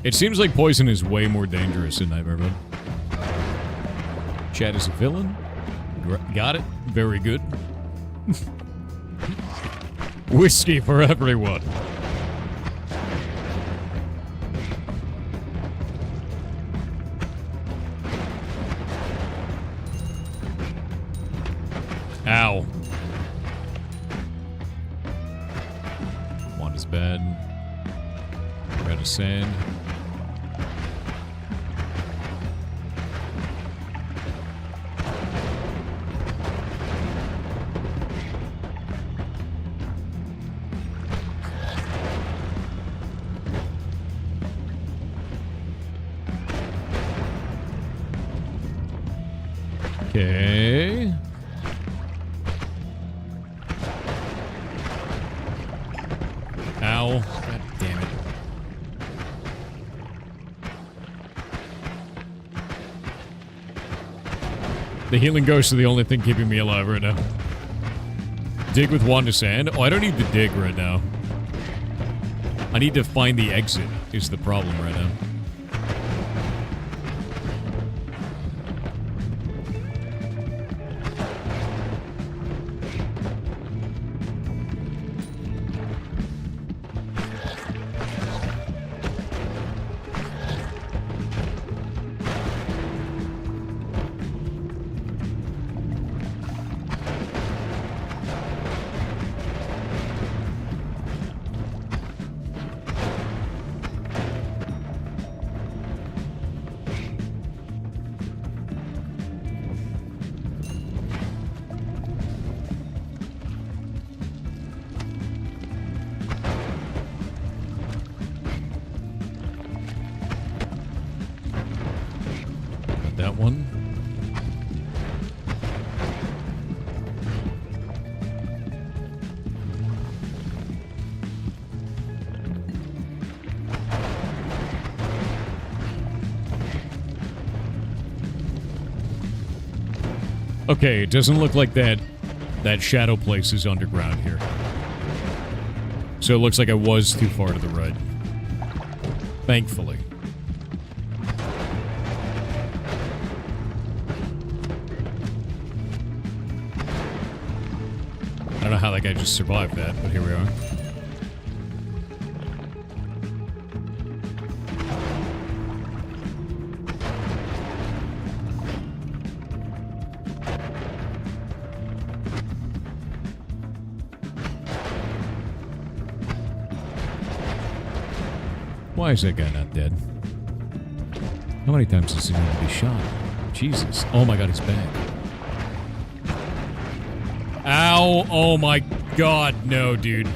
It seems like poison is way more dangerous in Nightmare mode. Chad is a villain. Got it. Very good. Whiskey for everyone. Ow. One is bad. Red of sand. Okay. Ow. God damn it. The healing ghosts are the only thing keeping me alive right now. Dig with wand of sand? Oh, I don't need to dig right now. I need to find the exit is the problem right now. That one. Okay, it doesn't look like that shadow place is underground here. So it looks like I was too far to the right. Thankfully. like I just survived that, but here we are. Why is that guy not dead? How many times does he need to be shot? Jesus. Oh my god, he's back. Ow! Oh my god, no, dude.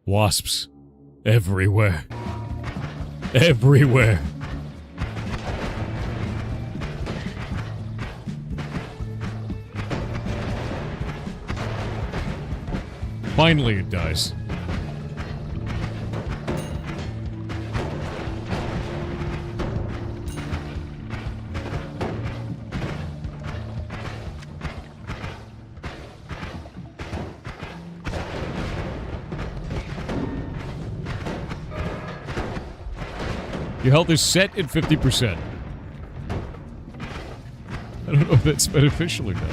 Wasps. Everywhere. Everywhere. Finally it dies. Your health is set at 50%. I don't know if that's beneficial or not.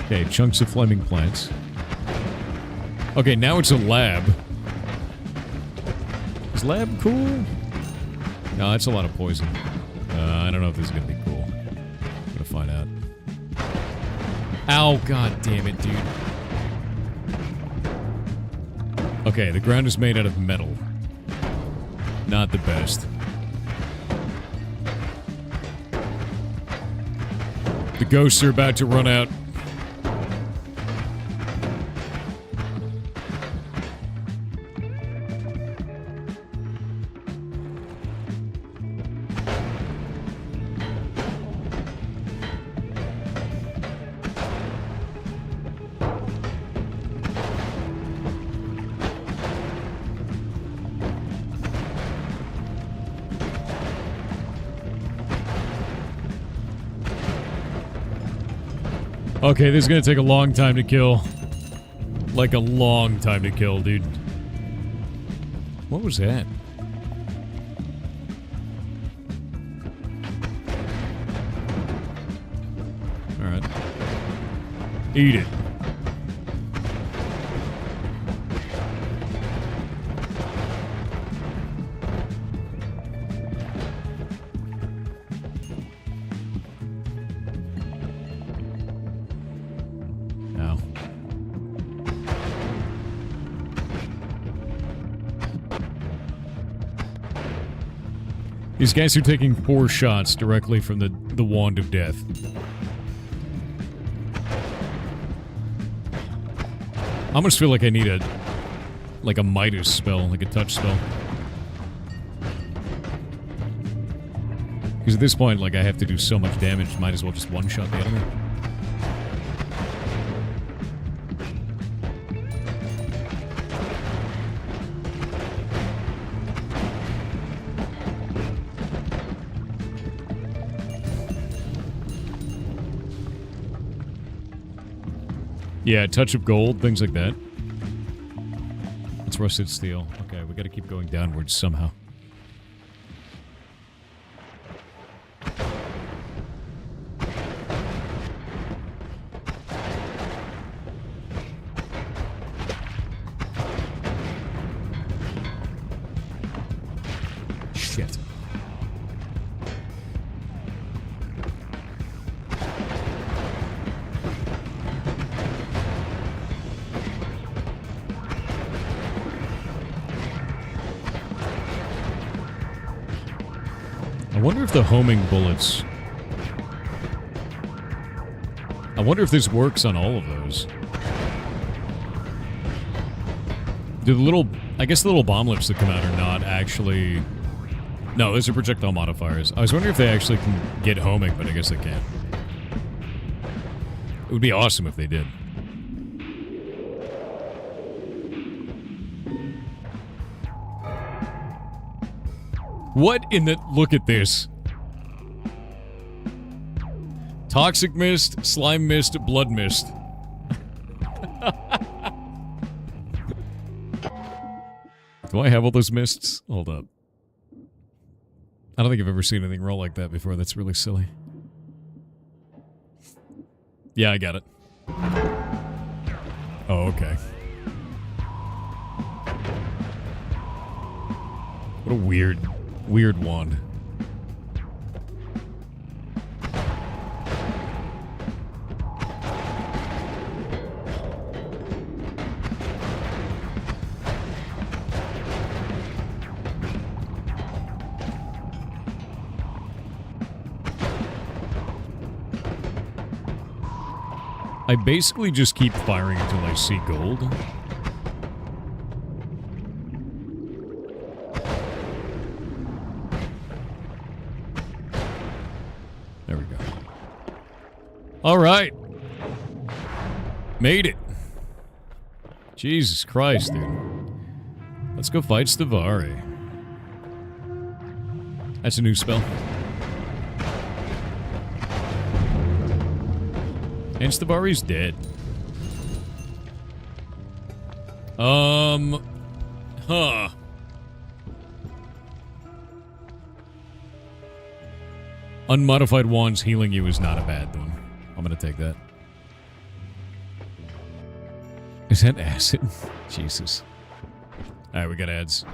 Okay, chunks of flaming plants. Okay, now it's a lab. Is lab cool? No, that's a lot of poison. I don't know if this is gonna be cool. I'm gonna find out. Ow, god damn it, dude. Okay, the ground is made out of metal. Not the best. The ghosts are about to run out. Okay, this is gonna take a long time to kill. Like a long time to kill, dude. What was that? Alright. Eat it. These guys are taking 4 shots directly from the wand of death. I almost feel like I need a Midas spell, like a touch spell. Because at this point, like, I have to do so much damage, might as well just one-shot the enemy. Yeah, touch of gold, things like that. It's rusted steel. Okay, we gotta keep going downwards somehow. Shit. I wonder if the homing bullets... I wonder if this works on all of those. Do the little... I guess the little bomb lips that come out are not actually... No, those are projectile modifiers. I was wondering if they actually can get homing, but I guess they can't. It would be awesome if they did. What in the... Look at this. Toxic mist, slime mist, blood mist. Do I have all those mists? Hold up. I don't think I've ever seen anything roll like that before. That's really silly. Yeah, I got it. Oh, okay. What a weird wand. I basically just keep firing until I see gold. There we go. All right. Made it. Jesus Christ, dude. Let's go fight Stavari. That's a new spell. And Stavari's dead. Huh. Unmodified wands healing you is not a bad one. I'm gonna take that. Is that acid? Jesus. Alright, we got ads.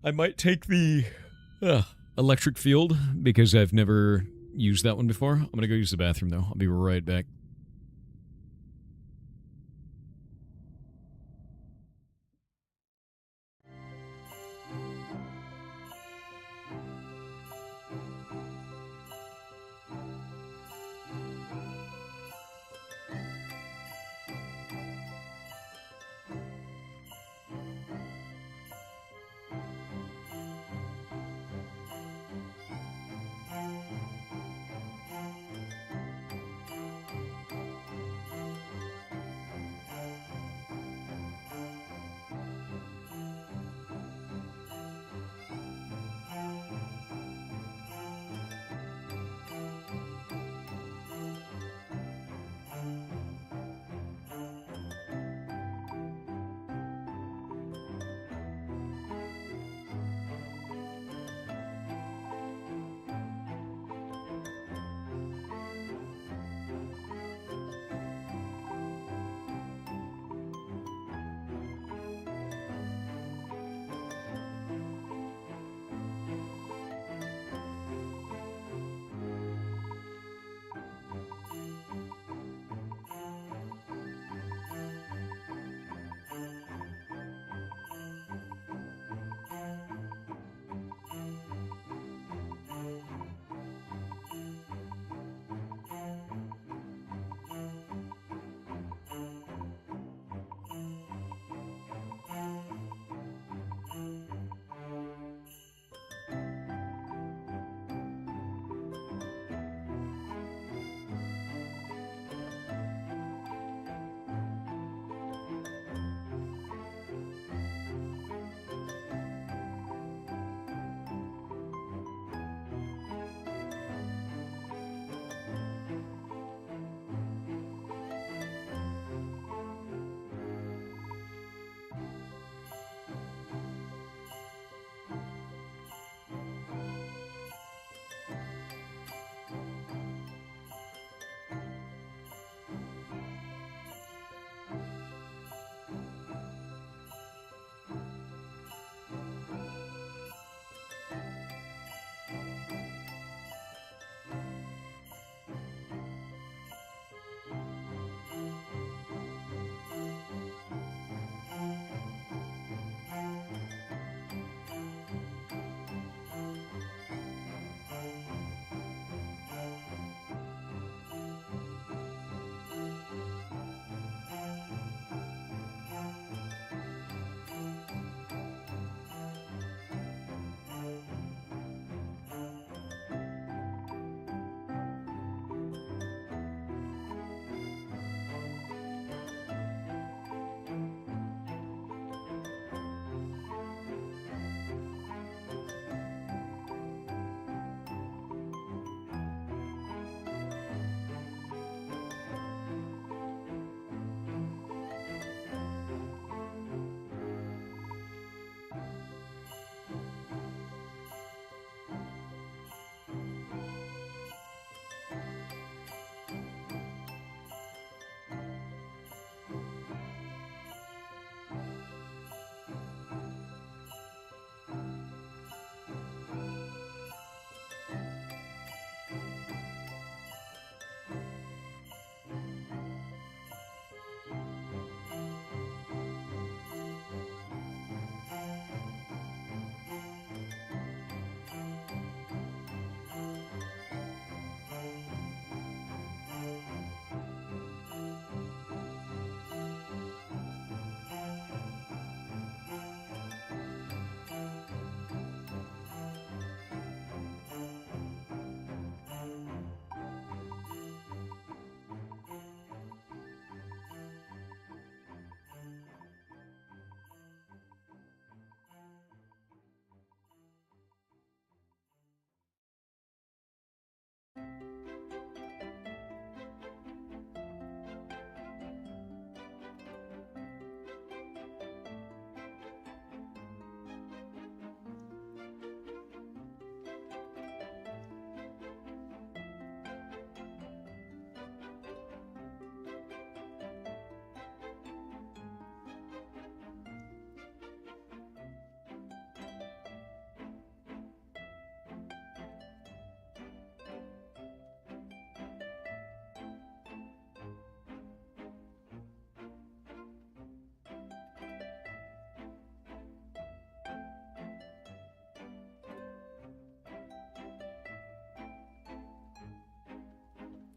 I might take the electric field because I've never used that one before. I'm gonna go use the bathroom though. I'll be right back.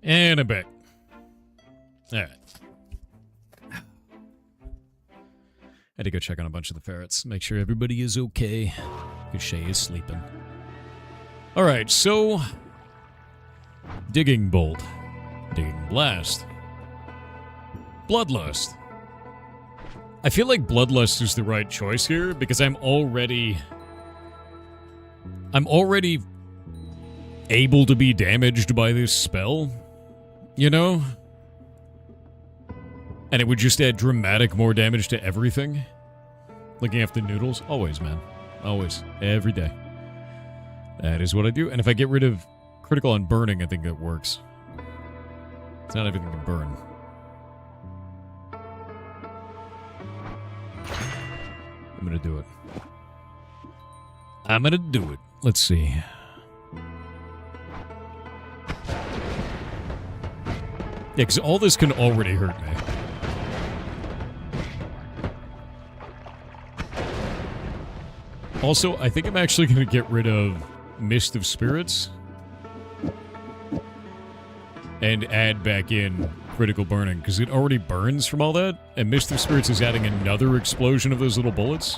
And I'm back. Alright. Had to go check on a bunch of the ferrets, make sure everybody is okay. Because Shay is sleeping. Alright, so... Digging Bolt. Digging Blast. Bloodlust. I feel like Bloodlust is the right choice here, because I'm already able to be damaged by this spell. You know? And it would just add dramatic more damage to everything. Looking after noodles. Always, man. Always. Every day. That is what I do. And if I get rid of critical on burning, I think that works. It's not everything can burn. I'm gonna do it. I'm gonna do it. Let's see. Yeah, because all this can already hurt me. Also, I think I'm actually going to get rid of Mist of Spirits and add back in Critical Burning, because it already burns from all that, and Mist of Spirits is adding another explosion of those little bullets.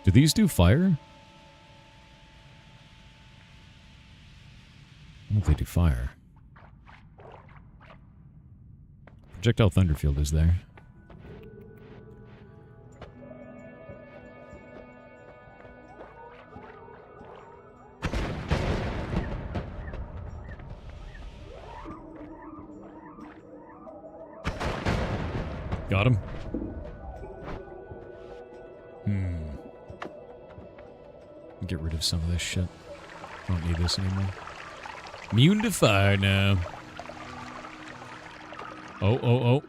Do these do fire? I don't know if they do fire. Projectile Thunderfield is there. Got him. Get rid of some of this shit. Don't need this anymore. Immune to fire now. Oh.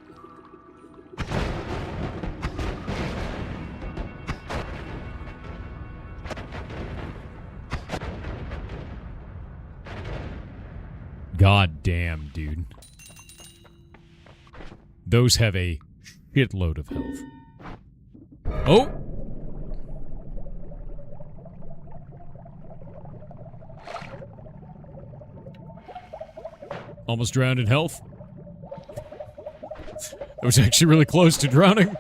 God damn, dude. Those have a shitload of health. Oh! Almost drowned in health. That was actually really close to drowning. I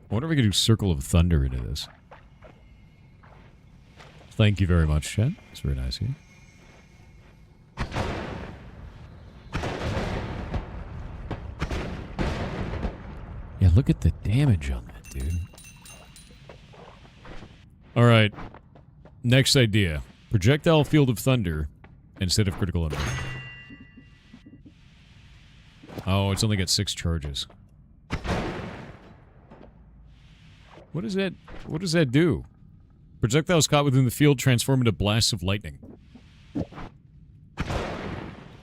wonder if we could do Circle of Thunder into this. Thank you very much, Chet. It's very nice of you. Yeah, look at the damage on that, dude. Alright. Next idea. Projectile Field of Thunder instead of Critical Enemy. Oh, it's only got 6 charges. What does that do? Projectiles caught within the field transform into blasts of lightning.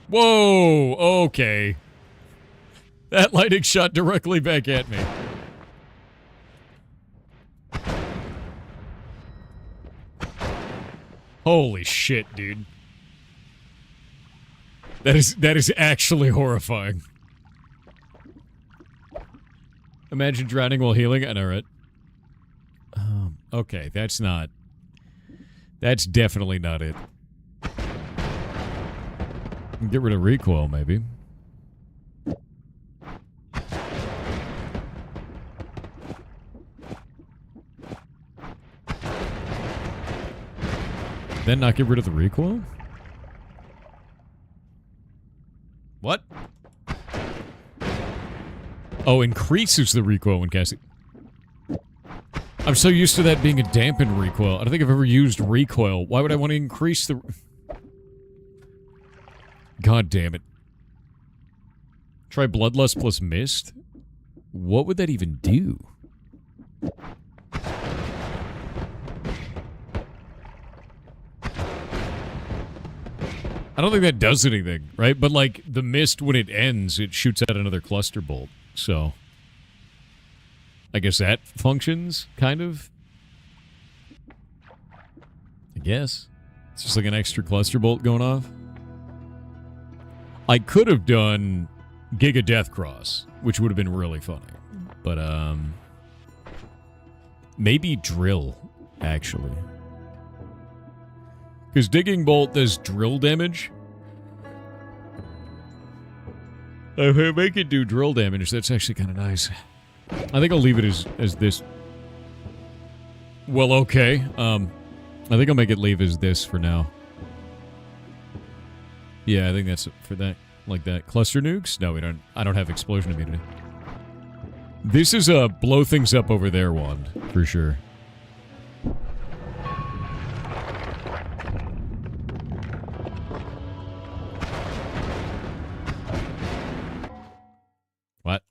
Whoa! Okay. That lightning shot directly back at me. Holy shit, dude. That is actually horrifying. Imagine drowning while healing. I know, right? Okay, that's definitely not it. Get rid of recoil, maybe. Then not get rid of the recoil? What? Oh, increases the recoil when casting. I'm so used to that being a dampened recoil. I don't think I've ever used recoil. Why would I want to increase the... God damn it. Try Bloodlust plus Mist? What would that even do? I don't think that does anything, right? But, like, the Mist, when it ends, it shoots out another cluster bolt, so... I guess that functions, kind of. I guess. It's just like an extra cluster bolt going off. I could have done Giga Death Cross, which would have been really funny. But, maybe Drill, actually. Because Digging Bolt does drill damage. If I make it do drill damage, that's actually kind of nice. I think I'll leave it as this. Well, okay. I think I'll make it leave as this for now. Yeah, I think that's for that. Like that. Cluster nukes? No, we don't. I don't have explosion immunity. This is a blow things up over there wand, for sure. What?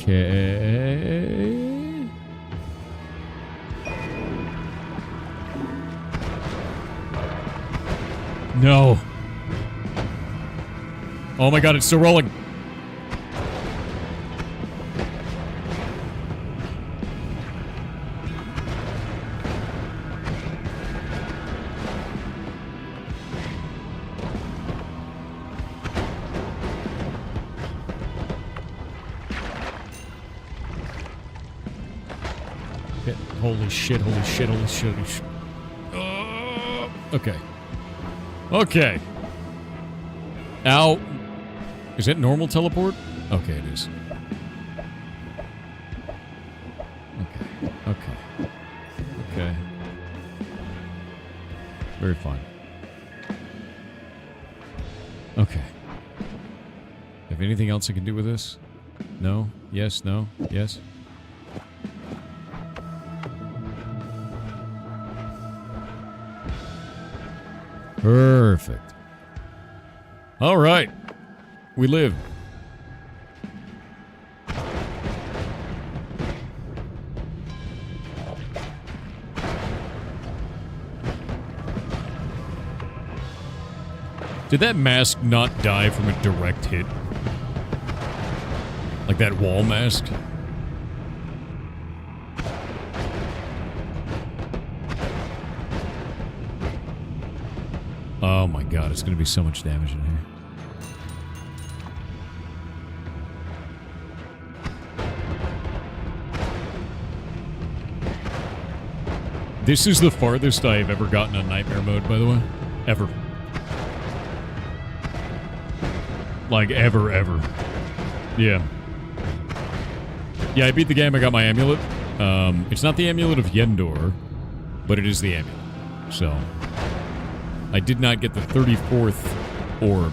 Okay. No. Oh my god, it's still rolling. Holy shit, holy shit, holy shit, holy shit. Okay. Okay. Ow. Is that normal teleport? Okay, it is. Okay. Okay. Okay. Very fine. Okay. Have anything else I can do with this? No? Yes? No? Yes? Perfect. All right. We live. Did that mask not die from a direct hit? Like that wall mask? Oh my god, it's gonna be so much damage in here. This is the farthest I've ever gotten on Nightmare mode, by the way. Ever. Like, ever, ever. Yeah. Yeah, I beat the game, I got my amulet. It's not the amulet of Yendor, but it is the amulet. So... I did not get the 34th orb,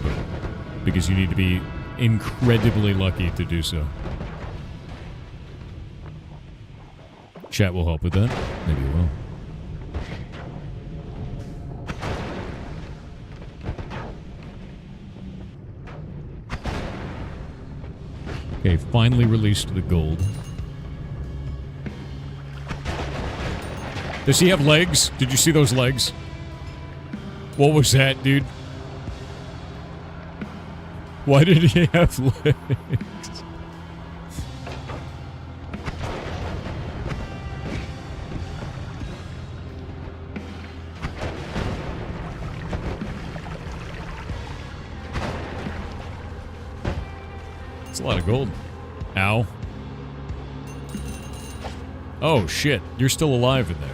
because you need to be incredibly lucky to do so. Chat will help with that. Maybe it will. Okay, finally released the gold. Does he have legs? Did you see those legs? What was that, dude? Why did he have legs? It's a lot of gold. Ow. Oh, shit. You're still alive in there.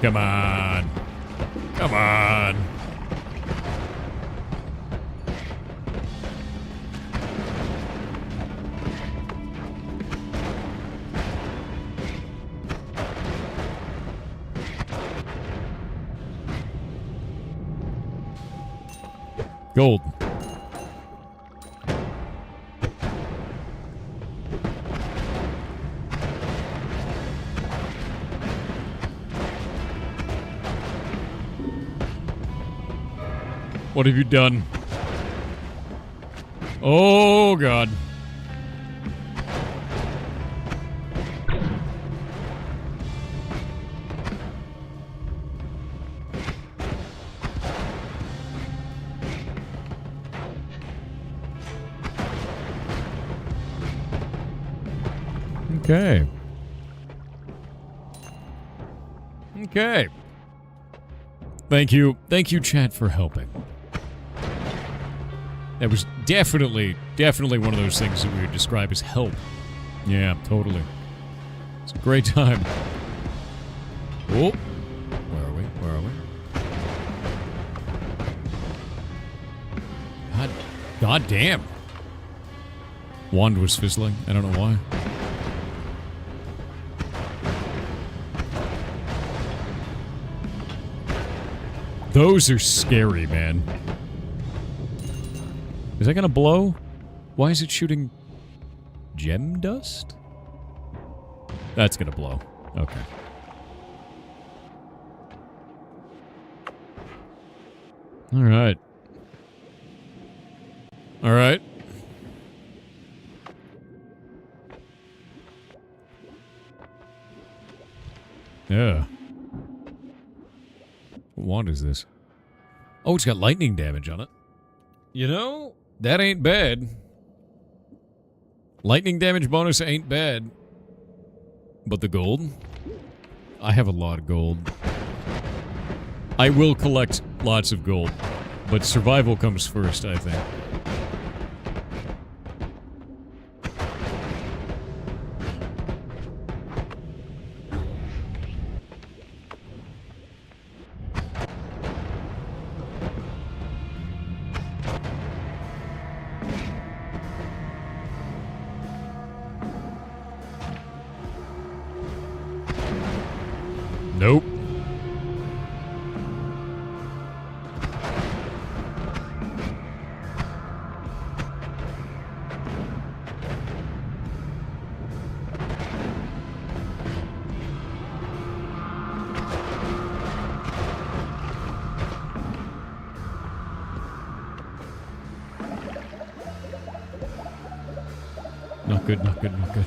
Come on. Come on. Gold. What have you done? Oh, God. Okay. Okay. Thank you, chat, for helping. That was definitely one of those things that we would describe as help. Yeah, totally. It's a great time. Oh. Where are we? Where are we? God damn. Wand was fizzling. I don't know why. Those are scary, man. Is that gonna blow? Why is it shooting gem dust? That's gonna blow. Okay. Alright. Alright. Yeah. What wand is this? Oh, it's got lightning damage on it. You know, that ain't bad. Lightning damage bonus ain't bad. But the gold? I have a lot of gold. I will collect lots of gold. But survival comes first, I think. Nope. Not good, not good, not good.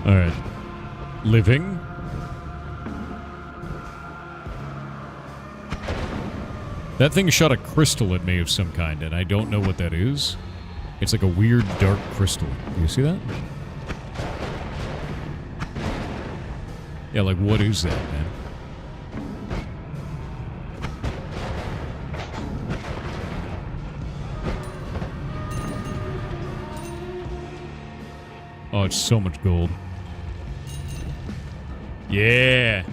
Alright. Living. That thing shot a crystal at me of some kind, and I don't know what that is. It's like a weird dark crystal. Do you see that? Yeah, like what is that, man? Oh, it's so much gold. Yeah.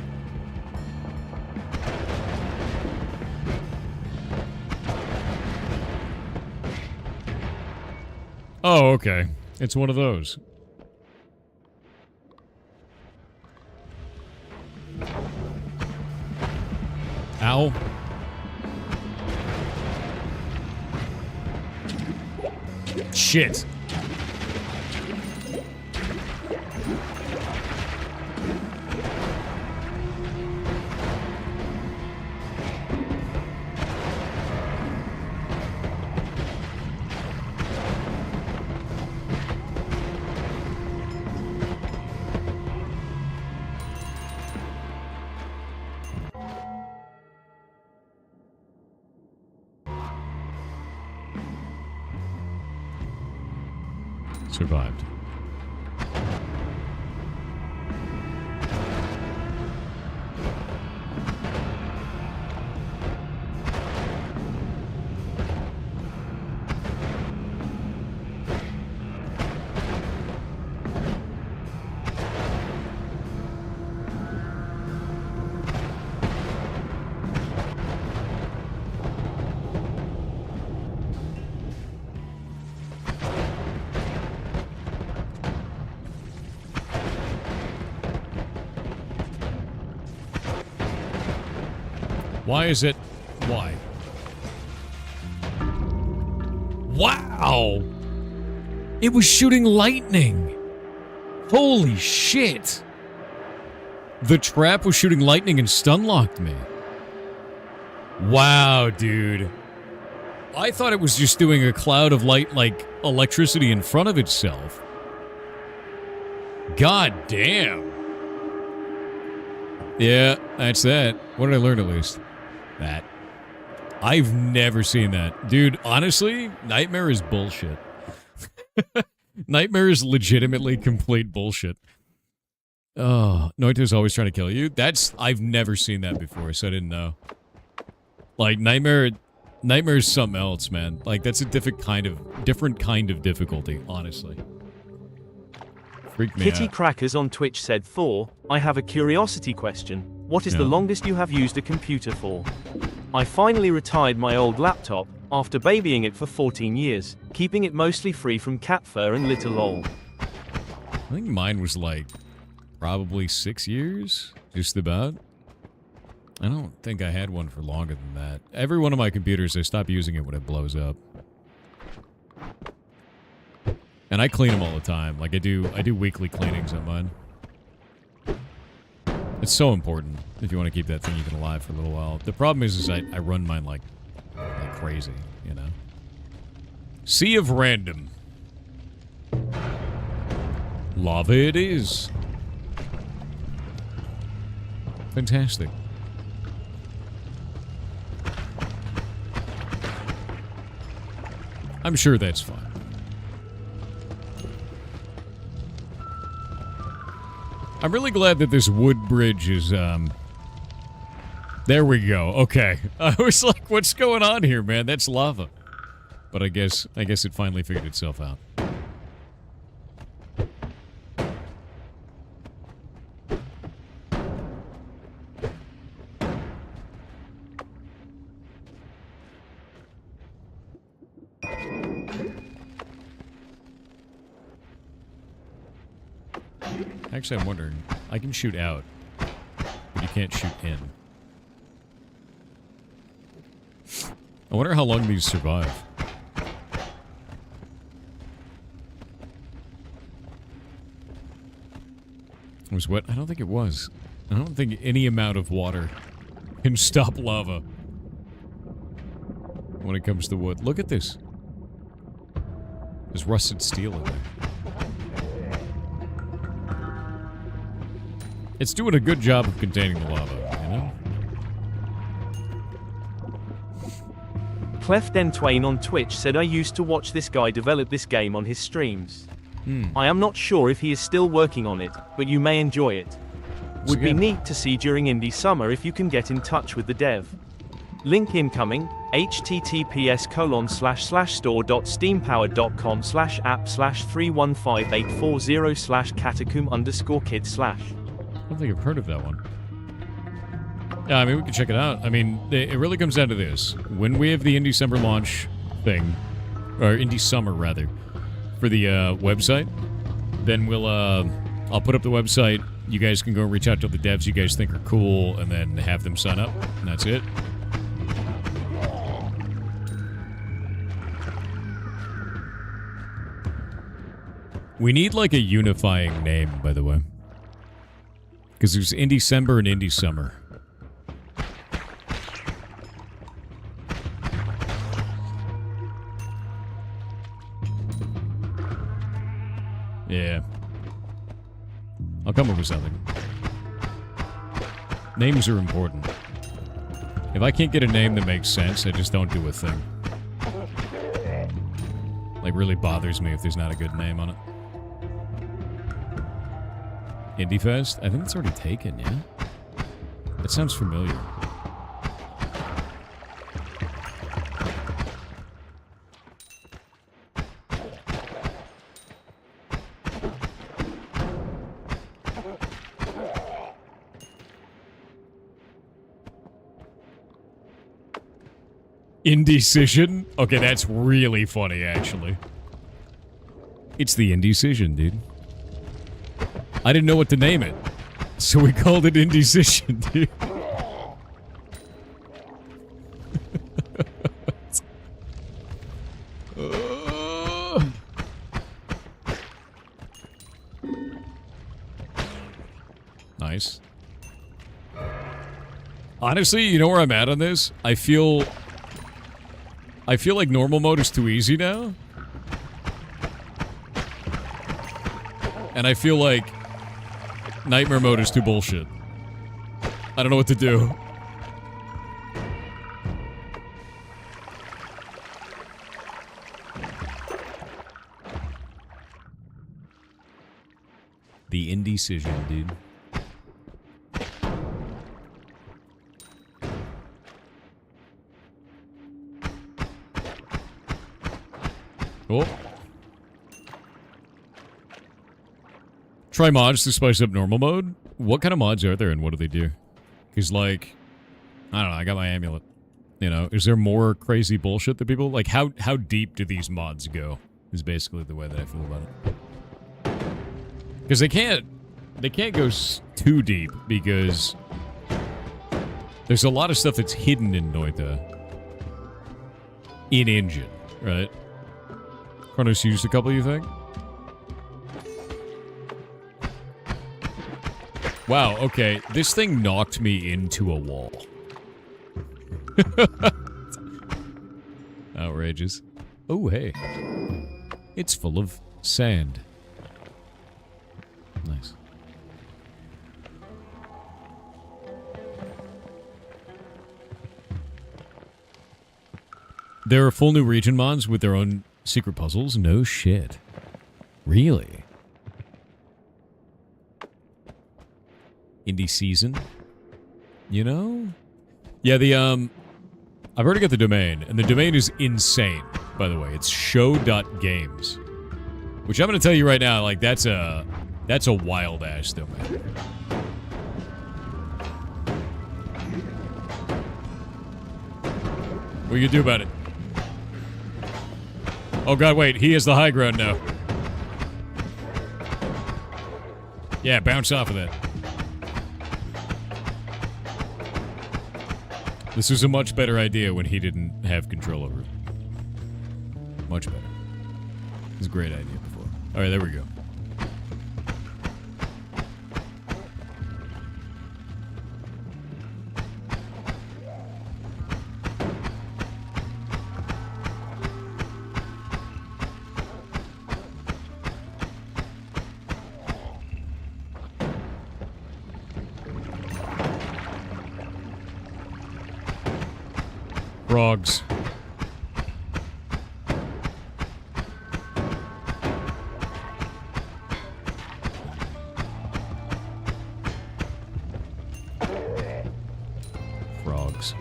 Oh, okay. It's one of those. Ow. Shit. Survived. Why is it? Why? Wow! It was shooting lightning! Holy shit! The trap was shooting lightning and stun-locked me. Wow, dude. I thought it was just doing a cloud of light, like electricity in front of itself. God damn. Yeah, that's that. What did I learn at least? That. I've never seen that. Dude, honestly, Nightmare is bullshit. Nightmare is legitimately complete bullshit. Oh, Noita's always trying to kill you? I've never seen that before, so I didn't know. Like, Nightmare is something else, man. Like, that's a different kind of difficulty, honestly. Freak me Kitty out. Crackers on Twitch said, Thor, I have a curiosity question. What is the longest you have used a computer for? I finally retired my old laptop, after babying it for 14 years, keeping it mostly free from cat fur and litter lol. I think mine was like, probably 6 years? Just about. I don't think I had one for longer than that. Every one of my computers, I stop using it when it blows up. And I clean them all the time. Like, I do weekly cleanings on mine. It's so important if you want to keep that thing even alive for a little while. The problem is I run mine like crazy, you know? Sea of Random. Lava it is. Fantastic. I'm sure that's fine. I'm really glad that this wood bridge is, there we go. Okay. I was like, what's going on here, man? That's lava. But I guess it finally figured itself out. Actually, I'm wondering. I can shoot out, but you can't shoot in. I wonder how long these survive. It was wet? I don't think it was. I don't think any amount of water can stop lava when it comes to wood. Look at this. There's rusted steel in there. It's doing a good job of containing the lava, you know? Clef Den Twain on Twitch said I used to watch this guy develop this game on his streams. I am not sure if he is still working on it, but you may enjoy it. Would be neat to see during Indie Summer if you can get in touch with the dev. Link incoming, https://store.steampower.com/app/315840/catacomb_kid/. I don't think I've heard of that one. Yeah, I mean, we can check it out. I mean, it really comes down to this. When we have the Indie Summer launch thing, or Indie Summer, rather, for the website, then I'll put up the website. You guys can go reach out to the devs you guys think are cool, and then have them sign up, and that's it. We need, like, a unifying name, by the way. Because there's Indie December and Indie Summer. Yeah. I'll come up with something. Names are important. If I can't get a name that makes sense, I just don't do a thing. Like, really bothers me if there's not a good name on it. Indie Fest? I think it's already taken, yeah? That sounds familiar. Indecision? Okay, that's really funny, actually. It's the Indecision, dude. I didn't know what to name it, so we called it Indecision, dude. Nice. Honestly, you know where I'm at on this? I feel like normal mode is too easy now. And I feel like nightmare mode is too bullshit. I don't know what to do. The indecision, dude. Oh. Try mods to spice up normal mode? What kind of mods are there and what do they do? Because, like, I don't know, I got my amulet. You know, is there more crazy bullshit that people... Like, how deep do these mods go? Is basically the way that I feel about it. Because they can't go too deep because there's a lot of stuff that's hidden in Noita. In engine, right? Chronos used a couple, you think? Wow, okay. This thing knocked me into a wall. Outrageous. Oh, hey. It's full of sand. Nice. There are full new region mods with their own secret puzzles? No shit. Really? Indie season? You know? Yeah, I've already got the domain, and the domain is insane, by the way. It's show.games. Which I'm gonna tell you right now, like, that's a wild-ass domain. What are you gonna do about it? Oh god, wait, he has the high ground now. Yeah, bounce off of that. This was a much better idea when he didn't have control over it. Much better. It was a great idea before. Alright, there we go. Frogs. Frogs.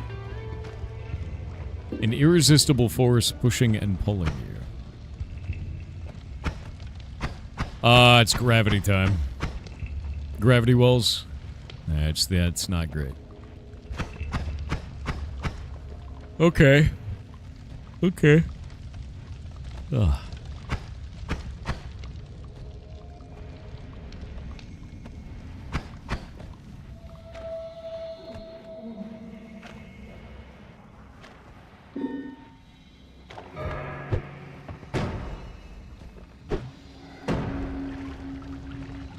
An irresistible force pushing and pulling you. It's gravity time. Gravity wells. That's not great. Okay. Okay. Ugh.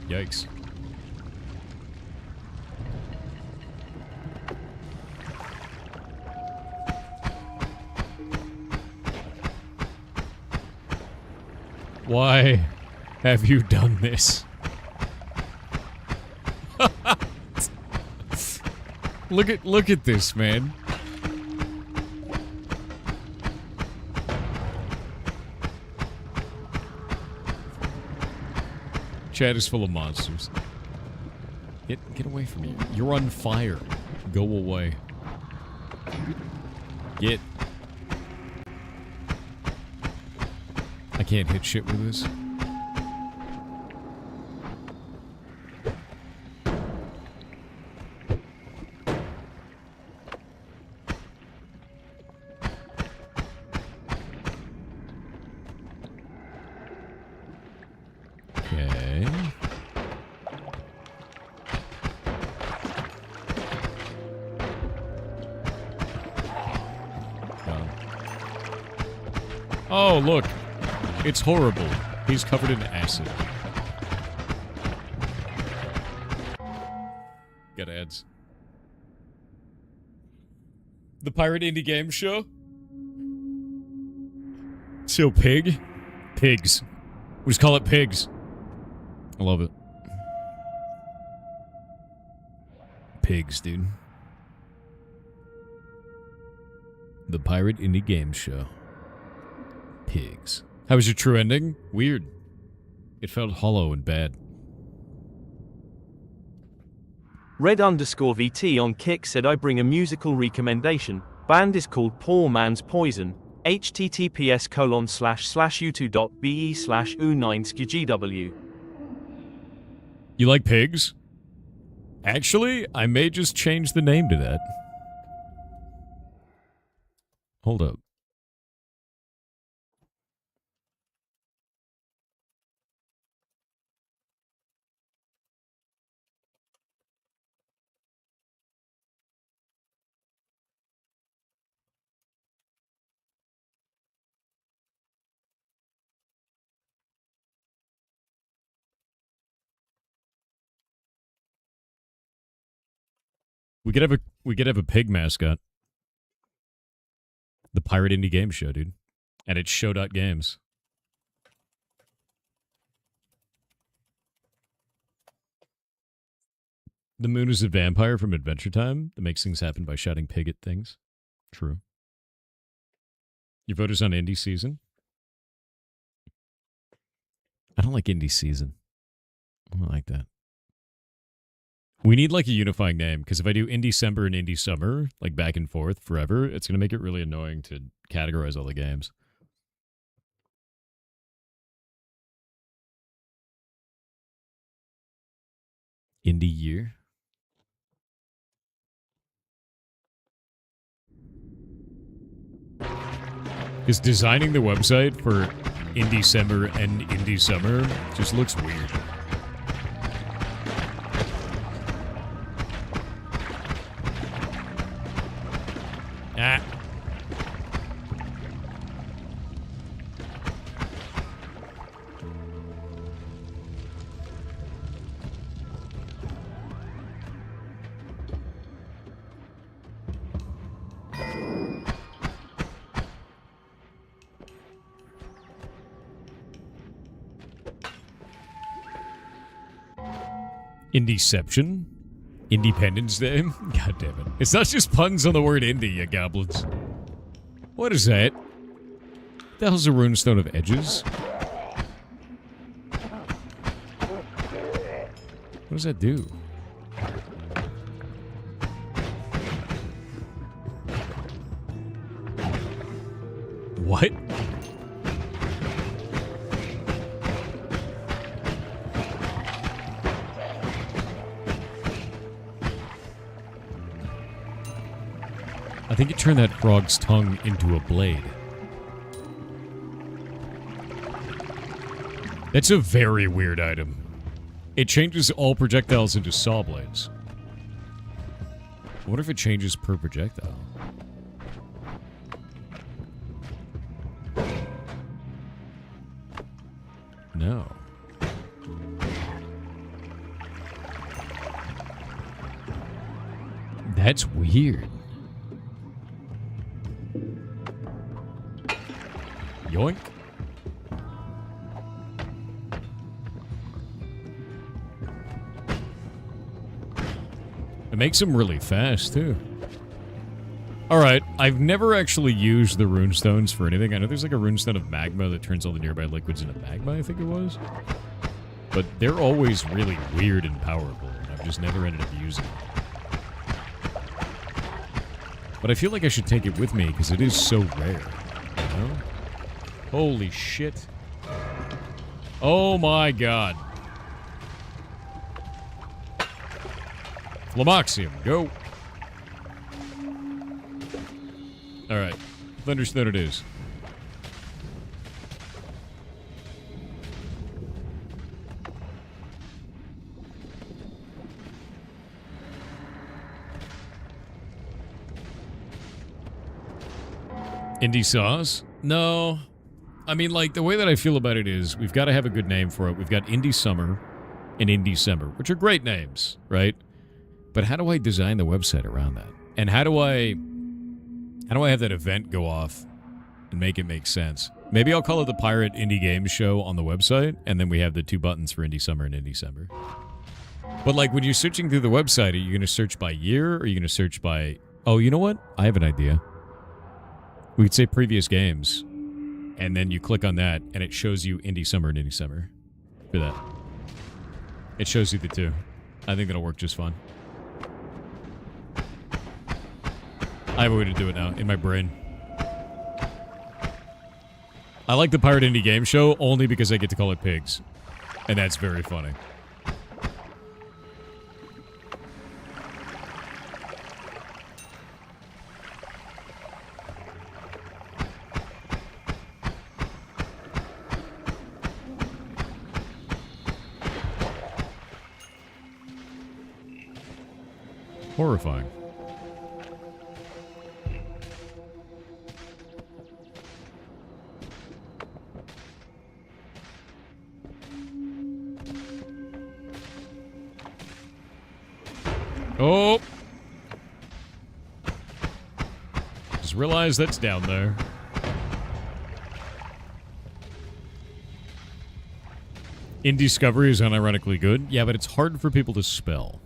Yikes. Why have you done this? Look at this, man. Chat is full of monsters. Get away from me. You're on fire. Go away. Get. I can't hit shit with this. Okay. Oh, look. It's horrible. He's covered in acid. Got ads. The Pirate Indie Game Show? So pig? Pigs. We just call it pigs. I love it. Pigs, dude. The Pirate Indie Game Show. Pigs. How was your true ending? Weird. It felt hollow and bad. Red_VT on Kick said I bring a musical recommendation. Band is called Poor Man's Poison. https://u2.be/u9skgw. You like pigs? Actually, I may just change the name to that. Hold up. We could have a pig mascot. The Pirate Indie Game Show, dude. And it's show.games. The moon is a vampire from Adventure Time that makes things happen by shouting pig at things. True. Your vote is on Indie Season? I don't like Indie Season. I don't like that. We need like a unifying name, because if I do Indie-Cember and Indie-Summer, like back and forth forever, it's going to make it really annoying to categorize all the games. Indie Year? Is designing the website for Indie-Cember and Indie-Summer just looks weird. Ah. Indieception? Independence Day? God damn it. It's not just puns on the word indie, you goblins. What is that? The hell's a runestone of edges? What does that do? What? I think it turned that frog's tongue into a blade. That's a very weird item. It changes all projectiles into saw blades. I wonder if it changes per projectile. No. That's weird. Yoink. It makes them really fast, too. Alright, I've never actually used the runestones for anything. I know there's like a runestone of magma that turns all the nearby liquids into magma, I think it was. But they're always really weird and powerful, and I've just never ended up using them. But I feel like I should take it with me, because it is so rare, you know? Holy shit. Oh my god. Flamaxium, go. Alright. Thunderstone it is. Indie Saws? No. I mean, like, the way that I feel about it is we've got to have a good name for it. We've got Indie Summer and Indie December, which are great names, right? But how do I design the website around that? And how do I have that event go off and make it make sense? Maybe I'll call it the Pirate Indie Games Show on the website, and then we have the two buttons for Indie Summer and Indie December. But, like, when you're searching through the website, are you going to search by year, or are you going to search by... Oh, you know what? I have an idea. We could say previous games, and then you click on that, and it shows you Indie Summer and Indie Summer. For that. It shows you the two. I think that'll work just fine. I have a way to do it now in my brain. I like the Pirate Indie Game Show only because I get to call it pigs. And that's very funny. Horrifying. Oh! Just realized that's down there. Indiscovery is unironically good. Yeah, but it's hard for people to spell.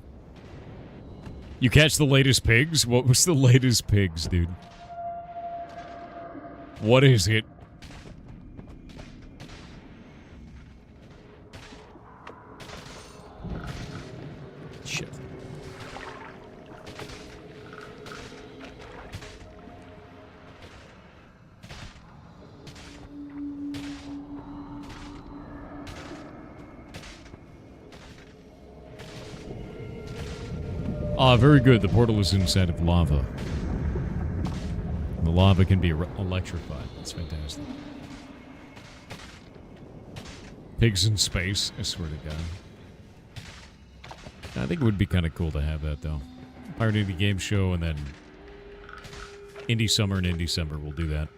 You catch the latest pigs? What was the latest pigs, dude? What is it? Shit. Ah, very good. The portal is inside of lava. The lava can be electrified. That's fantastic. Pigs in space, I swear to God. I think it would be kind of cool to have that, though. Pirate Indie Game Show, and then Indie Summer and Indie December. We'll do that.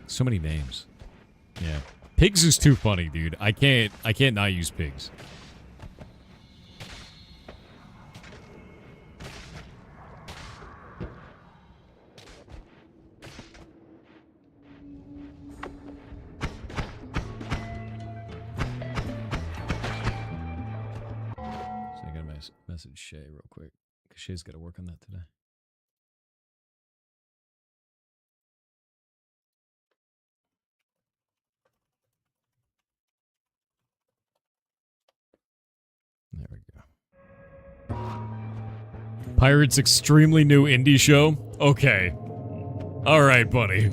So many names. Yeah. Pigs is too funny, dude. I can't not use pigs. Message Shay real quick, because Shay's got to work on that today. There we go. Pirates extremely new indie show? Okay. Alright, buddy.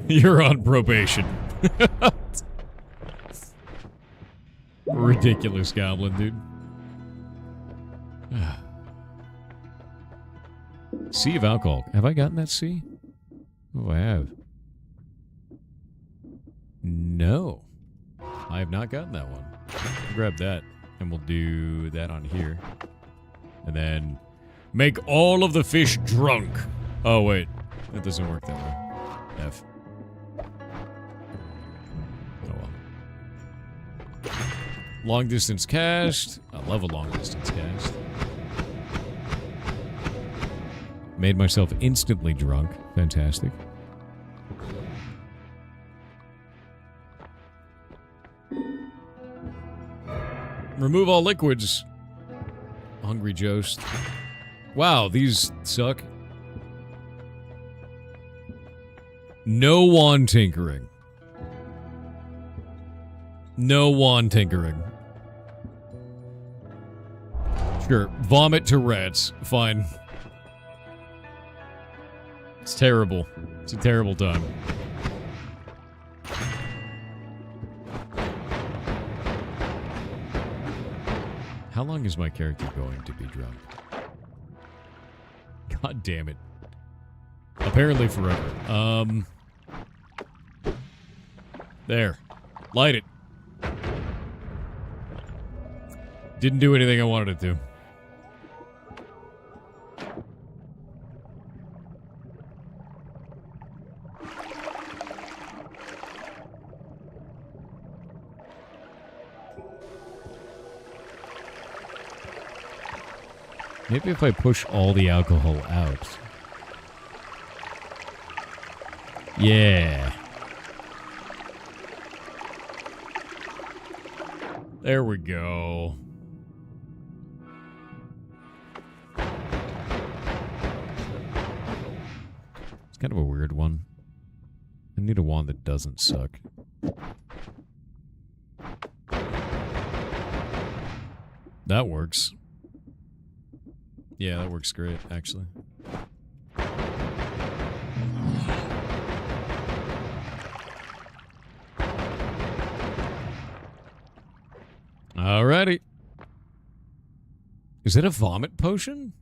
You're on probation. Ridiculous goblin, dude. Sea of Alcohol. Have I gotten that sea? Oh, I have. No. I have not gotten that one. I'll grab that, and we'll do that on here. And then make all of the fish drunk. Oh, wait. That doesn't work that way. F. Oh, well. Long distance cast. I love a long distance cast. Made myself instantly drunk. Fantastic. Remove all liquids. Hungry Jost. Wow, these suck. No wand tinkering. No wand tinkering. Sure, vomit to rats. Fine. It's terrible. It's a terrible time. How long is my character going to be drunk? God damn it. Apparently forever. There. Light it. Didn't do anything I wanted it to. Maybe if I push all the alcohol out. Yeah. There we go. It's kind of a weird one. I need a wand that doesn't suck. That works. Yeah, that works great, actually. Alrighty. Is that a vomit potion?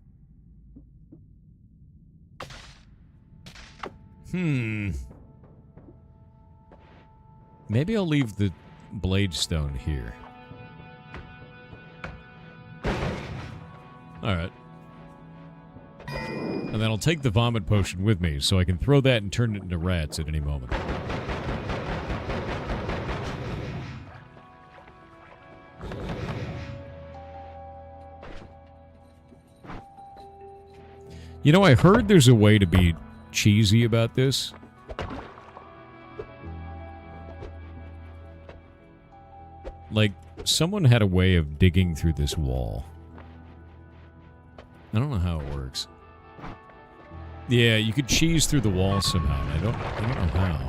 Maybe I'll leave the blade stone here. Alright. And then I'll take the vomit potion with me so I can throw that and turn it into rats at any moment. You know, I heard there's a way to be cheesy about this. Like, someone had a way of digging through this wall. I don't know how it works. Yeah, you could cheese through the wall somehow. I don't know how.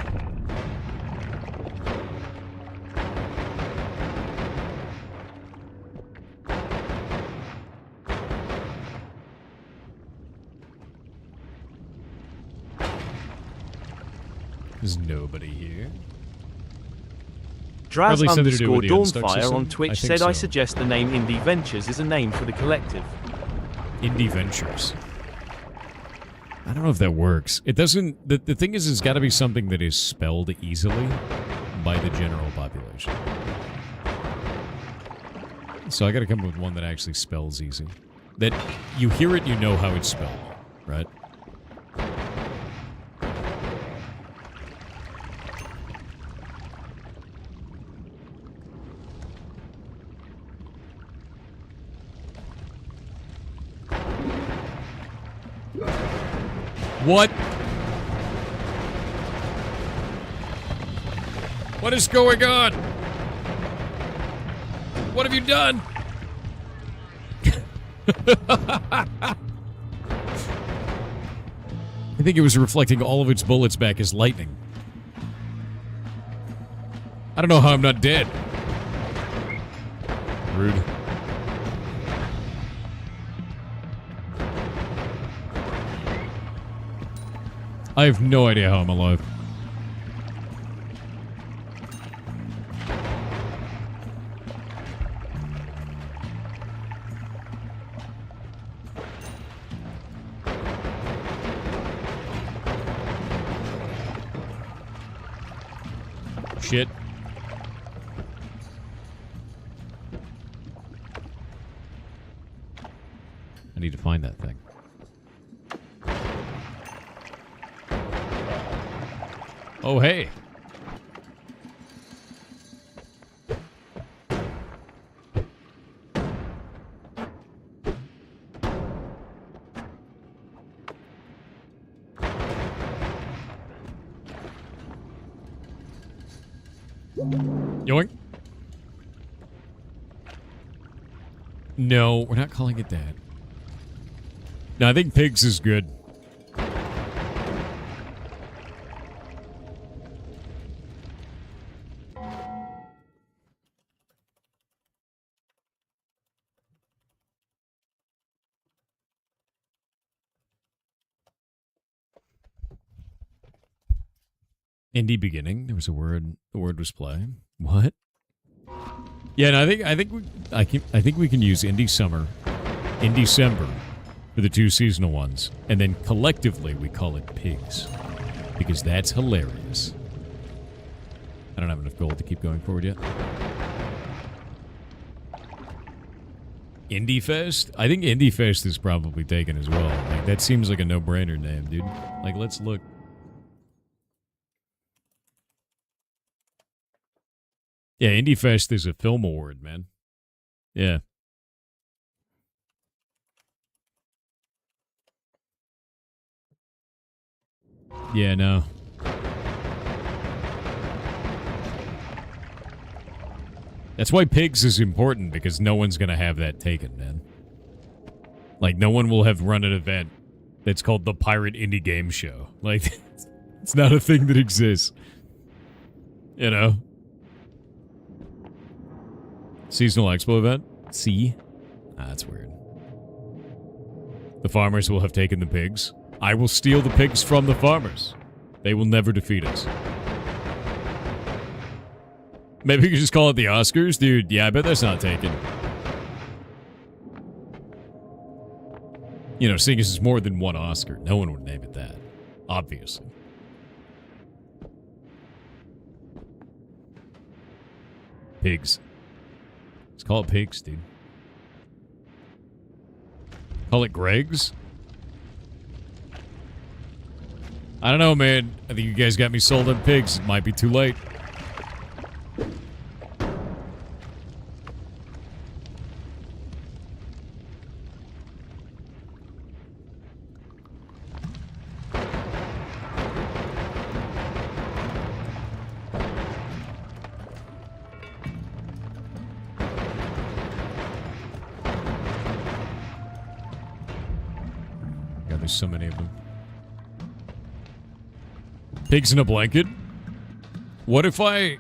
There's nobody here. Draz Probably something to do underscore with the unstuck Dawnfire system? on I Twitch think said, I so. suggest the name Indie Ventures is a name for the collective. Indie Ventures. I don't know if that works. It doesn't... The thing is, it's got to be something that is spelled easily by the general population. So I got to come up with one that actually spells easy. That you hear it, you know how it's spelled, right? What? What is going on? What have you done? I think it was reflecting all of its bullets back as lightning. I don't know how I'm not dead. Rude. I have no idea how I'm alive. Shit. I need to find that thing. Oh, hey. Yoink. No, we're not calling it that. No, I think pigs is good. Indie beginning. There was a word. The word was play. What? Yeah, no, I think we can use Indie Summer in December for the 2 seasonal ones, and then collectively we call it pigs because that's hilarious. I don't have enough gold to keep going forward yet. Indie Fest? I think Indie Fest is probably taken as well. Like, that seems like a no-brainer name, dude. Like, let's look. Yeah, Indie Fest is a film award, man. Yeah. Yeah, no. That's why pigs is important, because no one's going to have that taken, man. Like, no one will have run an event that's called the Pirate Indie Game Show. Like, it's not a thing that exists. You know? Seasonal Expo event? See? Ah, that's weird. The farmers will have taken the pigs. I will steal the pigs from the farmers. They will never defeat us. Maybe you could just call it the Oscars? Dude, yeah, I bet that's not taken. You know, seeing as it's more than one Oscar, no one would name it that. Obviously. Pigs. Let's call it pigs, dude. Call it Greg's? I don't know, man. I think you guys got me sold on pigs. It might be too late. God, there's so many of them. Pigs in a blanket? What if I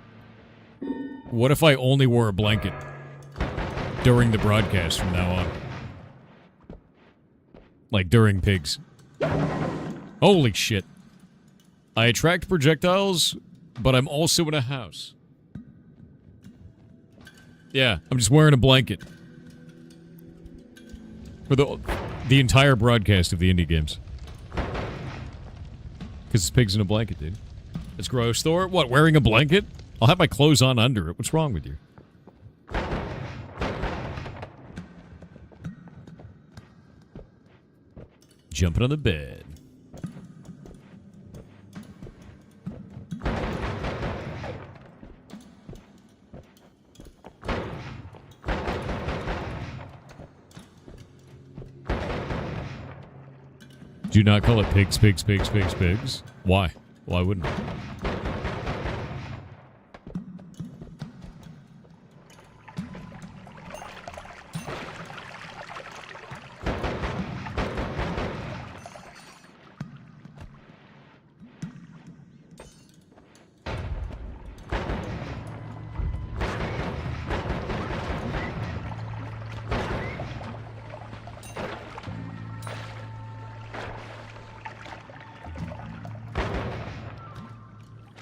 only wore a blanket during the broadcast from now on? Like during pigs. Holy shit. I attract projectiles, but I'm also in a house. Yeah, I'm just wearing a blanket. For the entire broadcast of the indie games. Because it's pigs in a blanket, dude. It's gross, Thor. What, wearing a blanket? I'll have my clothes on under it. What's wrong with you? Jumping on the bed. Do not call it pigs, pigs, pigs, pigs, pigs. Why? Why wouldn't it?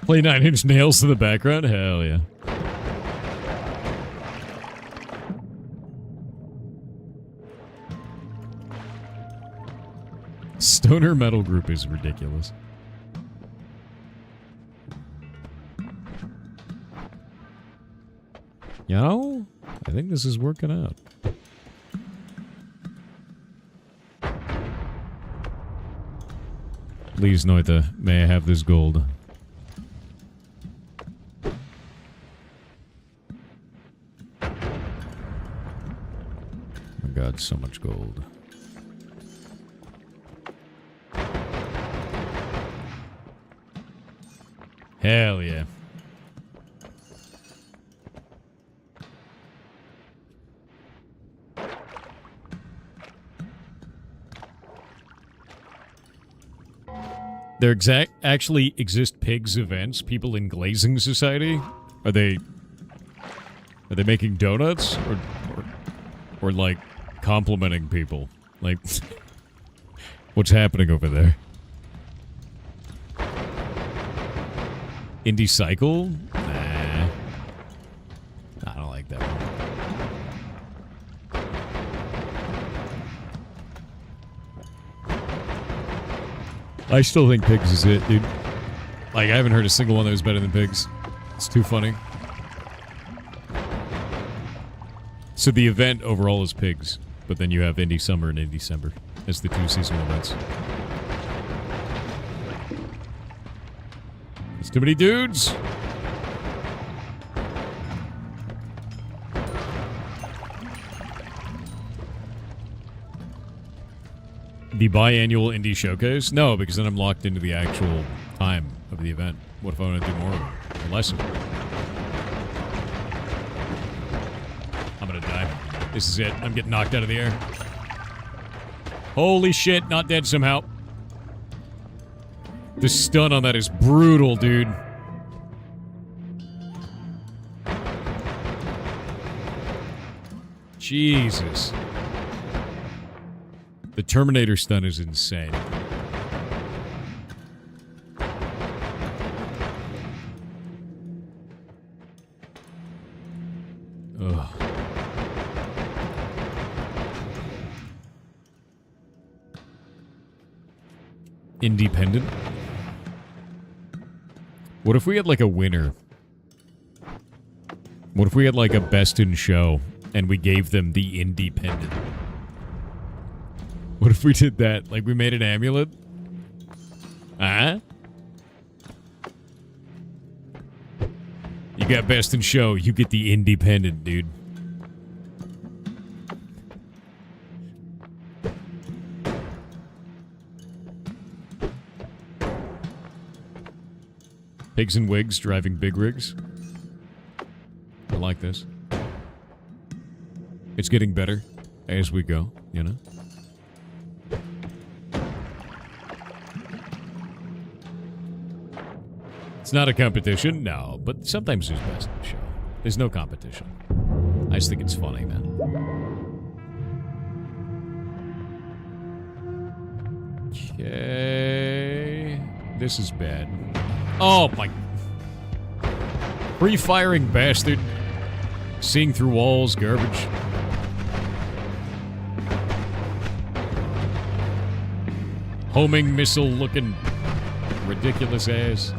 Play 9 Inch Nails to the background? Hell yeah. Stoner metal group is ridiculous. You know, I think this is working out. Please, Noita, may I have this gold? God, so much gold. Hell yeah. There actually exist pigs events, people in Glazing Society? Are they making donuts or like complimenting people? Like, what's happening over there? Indie Cycle? Nah. I don't like that one. I still think Pigs is it, dude. Like, I haven't heard a single one that was better than Pigs. It's too funny. So the event overall is Pigs, but then you have Indie Summer and Indie December as the two seasonal events. There's too many dudes! The biannual Indie Showcase? No, because then I'm locked into the actual time of the event. What if I want to do more of it? Or less of it? I'm gonna die. This is it. I'm getting knocked out of the air. Holy shit, not dead somehow. The stun on that is brutal, dude. Jesus. The Terminator stun is insane. Ugh. Independent? What if we had like a winner? What if we had like a best in show and we gave them the independent? What if we did that? Like we made an amulet? Huh? You got best in show, you get the independent, dude. Pigs and wigs driving big rigs. I like this. It's getting better as we go, you know? It's not a competition, no, but sometimes there's best in show. There's no competition. I just think it's funny, man. Okay. This is bad. Oh, my... Free-firing bastard. Seeing through walls, garbage. Homing missile-looking ridiculous ass.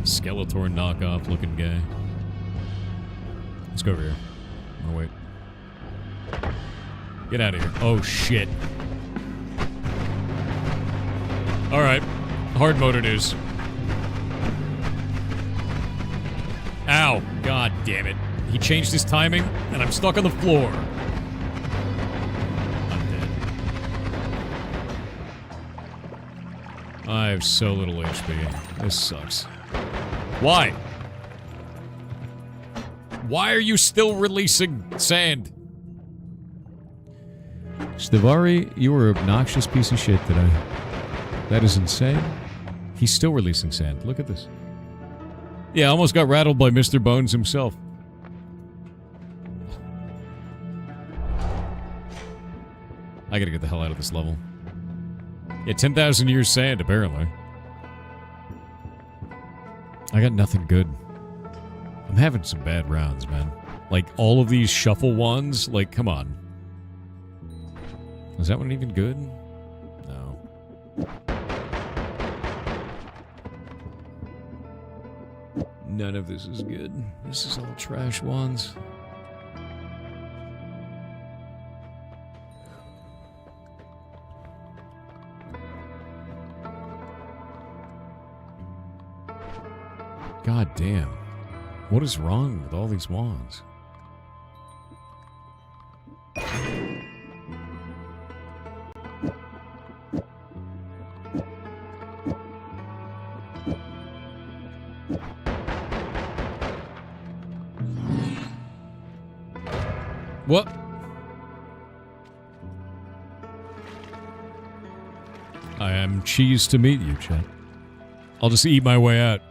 Skeletor knockoff-looking guy. Let's go over here. Oh, wait. Get out of here. Oh, shit. Alright. Hard mode it is. Ow. God damn it. He changed his timing, and I'm stuck on the floor. I'm dead. I have so little HP. This sucks. Why? Why are you still releasing sand? Stivari, you are an obnoxious piece of shit today. That is insane. He's still releasing sand. Look at this. Yeah, I almost got rattled by Mr. Bones himself. I gotta get the hell out of this level. Yeah, 10,000 years sand, apparently. I got nothing good. I'm having some bad rounds, man. Like, all of these shuffle ones, like, come on. Is that one even good? No. None of this is good. This is all trash ones. God damn. What is wrong with all these wands? What? I am cheese to meet you, Chet. I'll just eat my way out.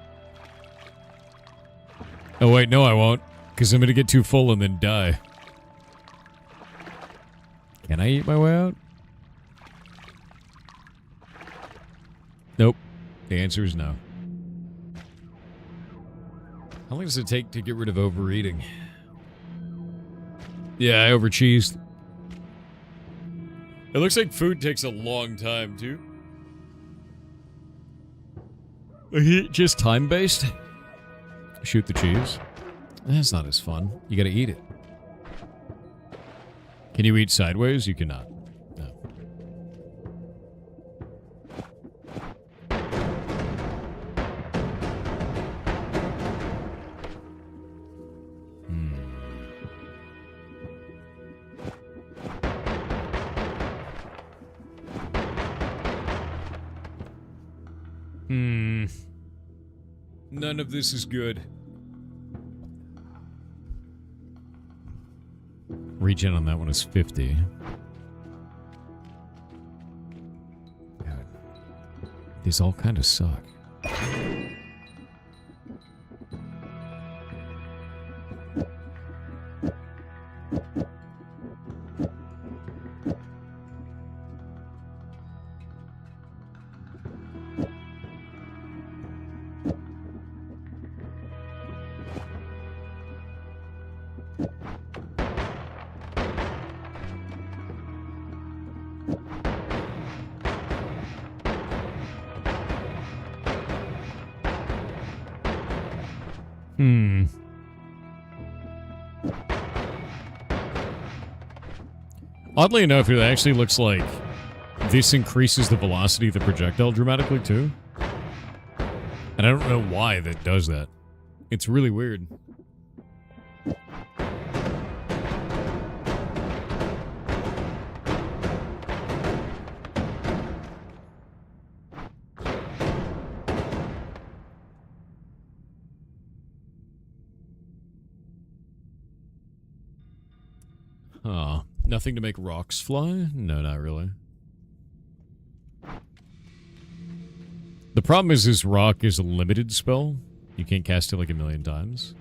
Oh wait, no I won't, because I'm gonna get too full and then die. Can I eat my way out? Nope. The answer is no. How long does it take to get rid of overeating? Yeah, I overcheesed. It looks like food takes a long time, too. Just time-based? Shoot the cheese? That's not as fun. You gotta eat it. Can you eat sideways? You cannot. No. None of this is good. Regen on that one is 50. God. These all kind of suck. Hmm. Oddly enough, it actually looks like this increases the velocity of the projectile dramatically, too. And I don't know why that does that. It's really weird. Oh, nothing to make rocks fly? No, not really. The problem is this rock is a limited spell. You can't cast it like a million times.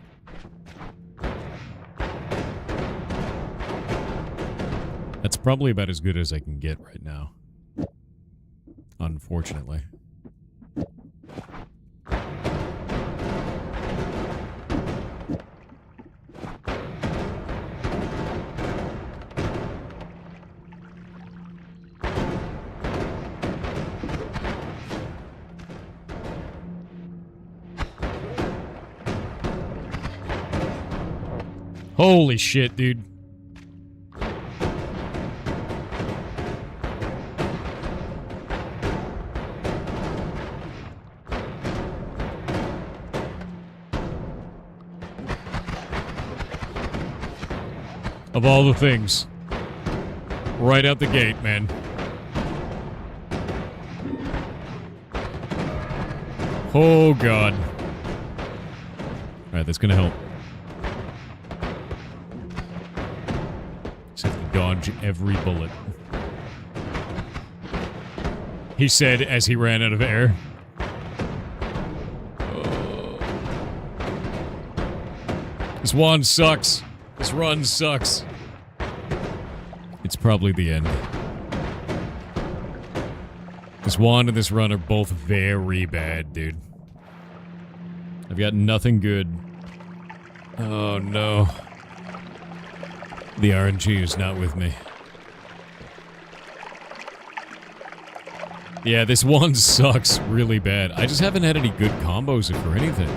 That's probably about as good as I can get right now. Unfortunately. Holy shit, dude. Of all the things. Right out the gate, man. Oh, God. Alright, that's gonna help. Just have to dodge every bullet. He said as he ran out of air. This wand sucks. This run sucks. It's probably the end. This wand and this run are both very bad, dude. I've got nothing good. Oh, no. The RNG is not with me. Yeah, this wand sucks really bad. I just haven't had any good combos for anything.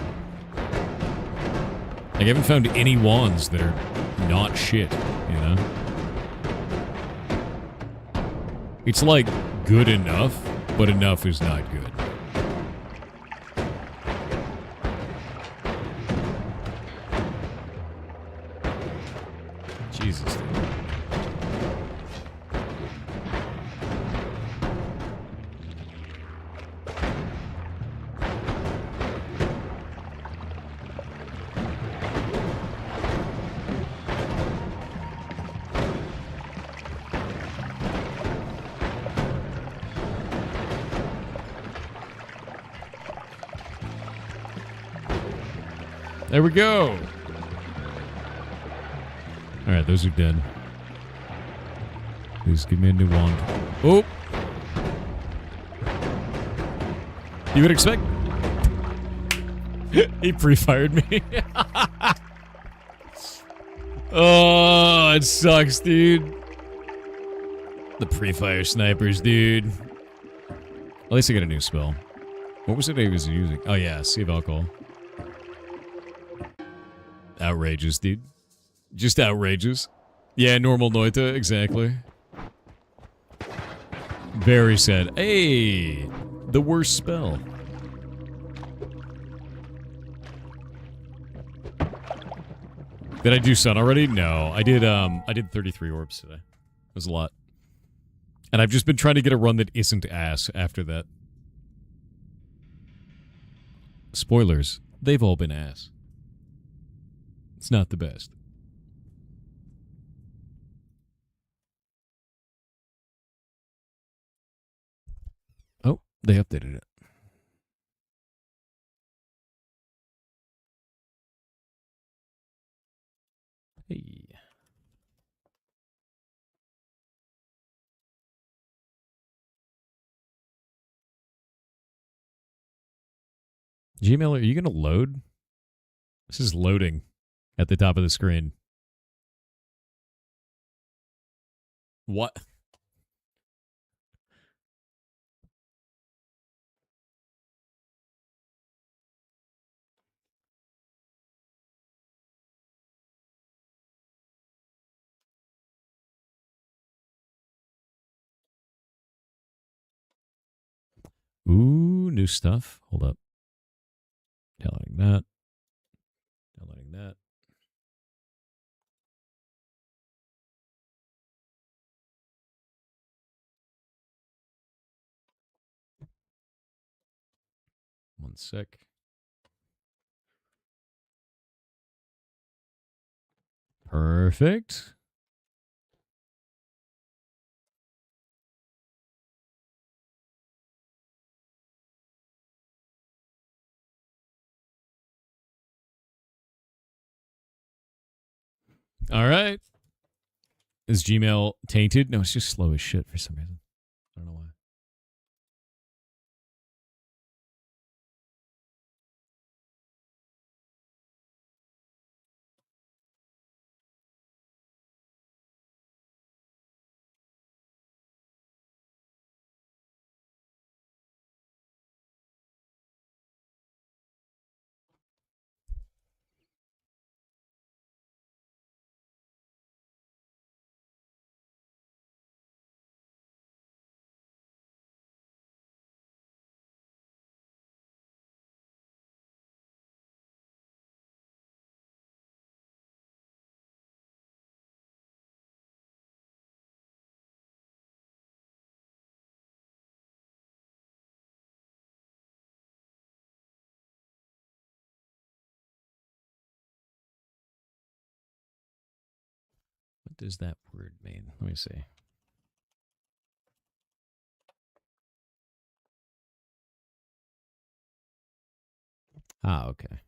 Like, I haven't found any wands that are not shit, you know? It's like good enough, but enough is not good. Jesus. There we go. Alright, those are dead. Please give me a new wand. Oh! You would expect... He pre-fired me. Oh, it sucks, dude. The pre-fire snipers, dude. At least I got a new spell. What was it he was using? Oh yeah, Sea of Alcohol. Outrageous, dude. Just outrageous. Yeah, normal Noita, exactly. Very sad. Hey! The worst spell. Did I do Sun already? No. I did 33 orbs today. It was a lot. And I've just been trying to get a run that isn't ass after that. Spoilers. They've all been ass. It's not the best. Oh, they updated it. Hey. Gmail, are you going to load? This is loading at the top of the screen. What? Ooh, new stuff. Hold up. Downloading that. Downloading that. One sec. Perfect. All right. Is Gmail tainted? No, it's just slow as shit for some reason. I don't know why. What does that word mean? Let me see. Ah, okay.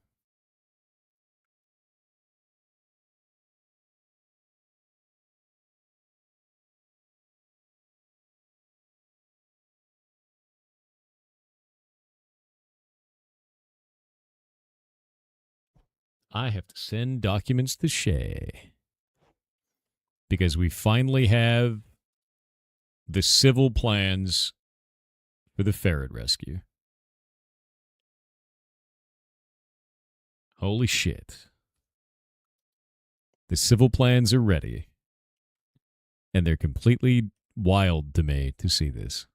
I have to send documents to Shay because we finally have the civil plans for the ferret rescue. Holy shit. The civil plans are ready. And they're completely wild to me to see this.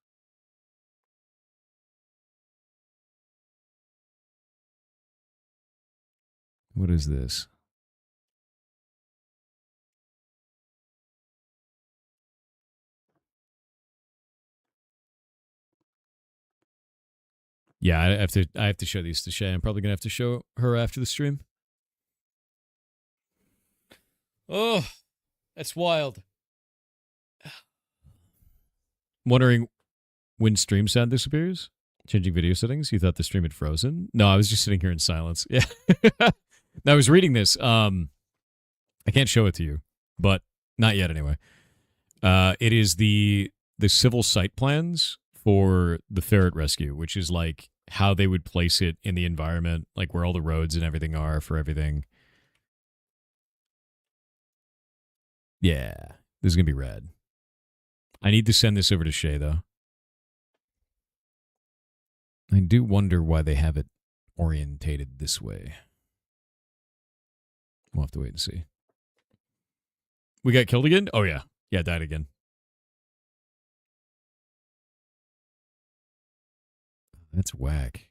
What is this? Yeah, I have to show these to Shay. I'm probably gonna have to show her after the stream. Oh, that's wild. Wondering when stream sound disappears? Changing video settings? You thought the stream had frozen? No, I was just sitting here in silence. Yeah. I was reading this. I can't show it to you, but not yet anyway. It is the civil site plans for the ferret rescue, which is like how they would place it in the environment, like where all the roads and everything are for everything. Yeah, this is gonna be rad. I need to send this over to Shay though. I do wonder why they have it orientated this way. We'll have to wait and see. We got killed again? Oh yeah. Yeah, died again. That's whack.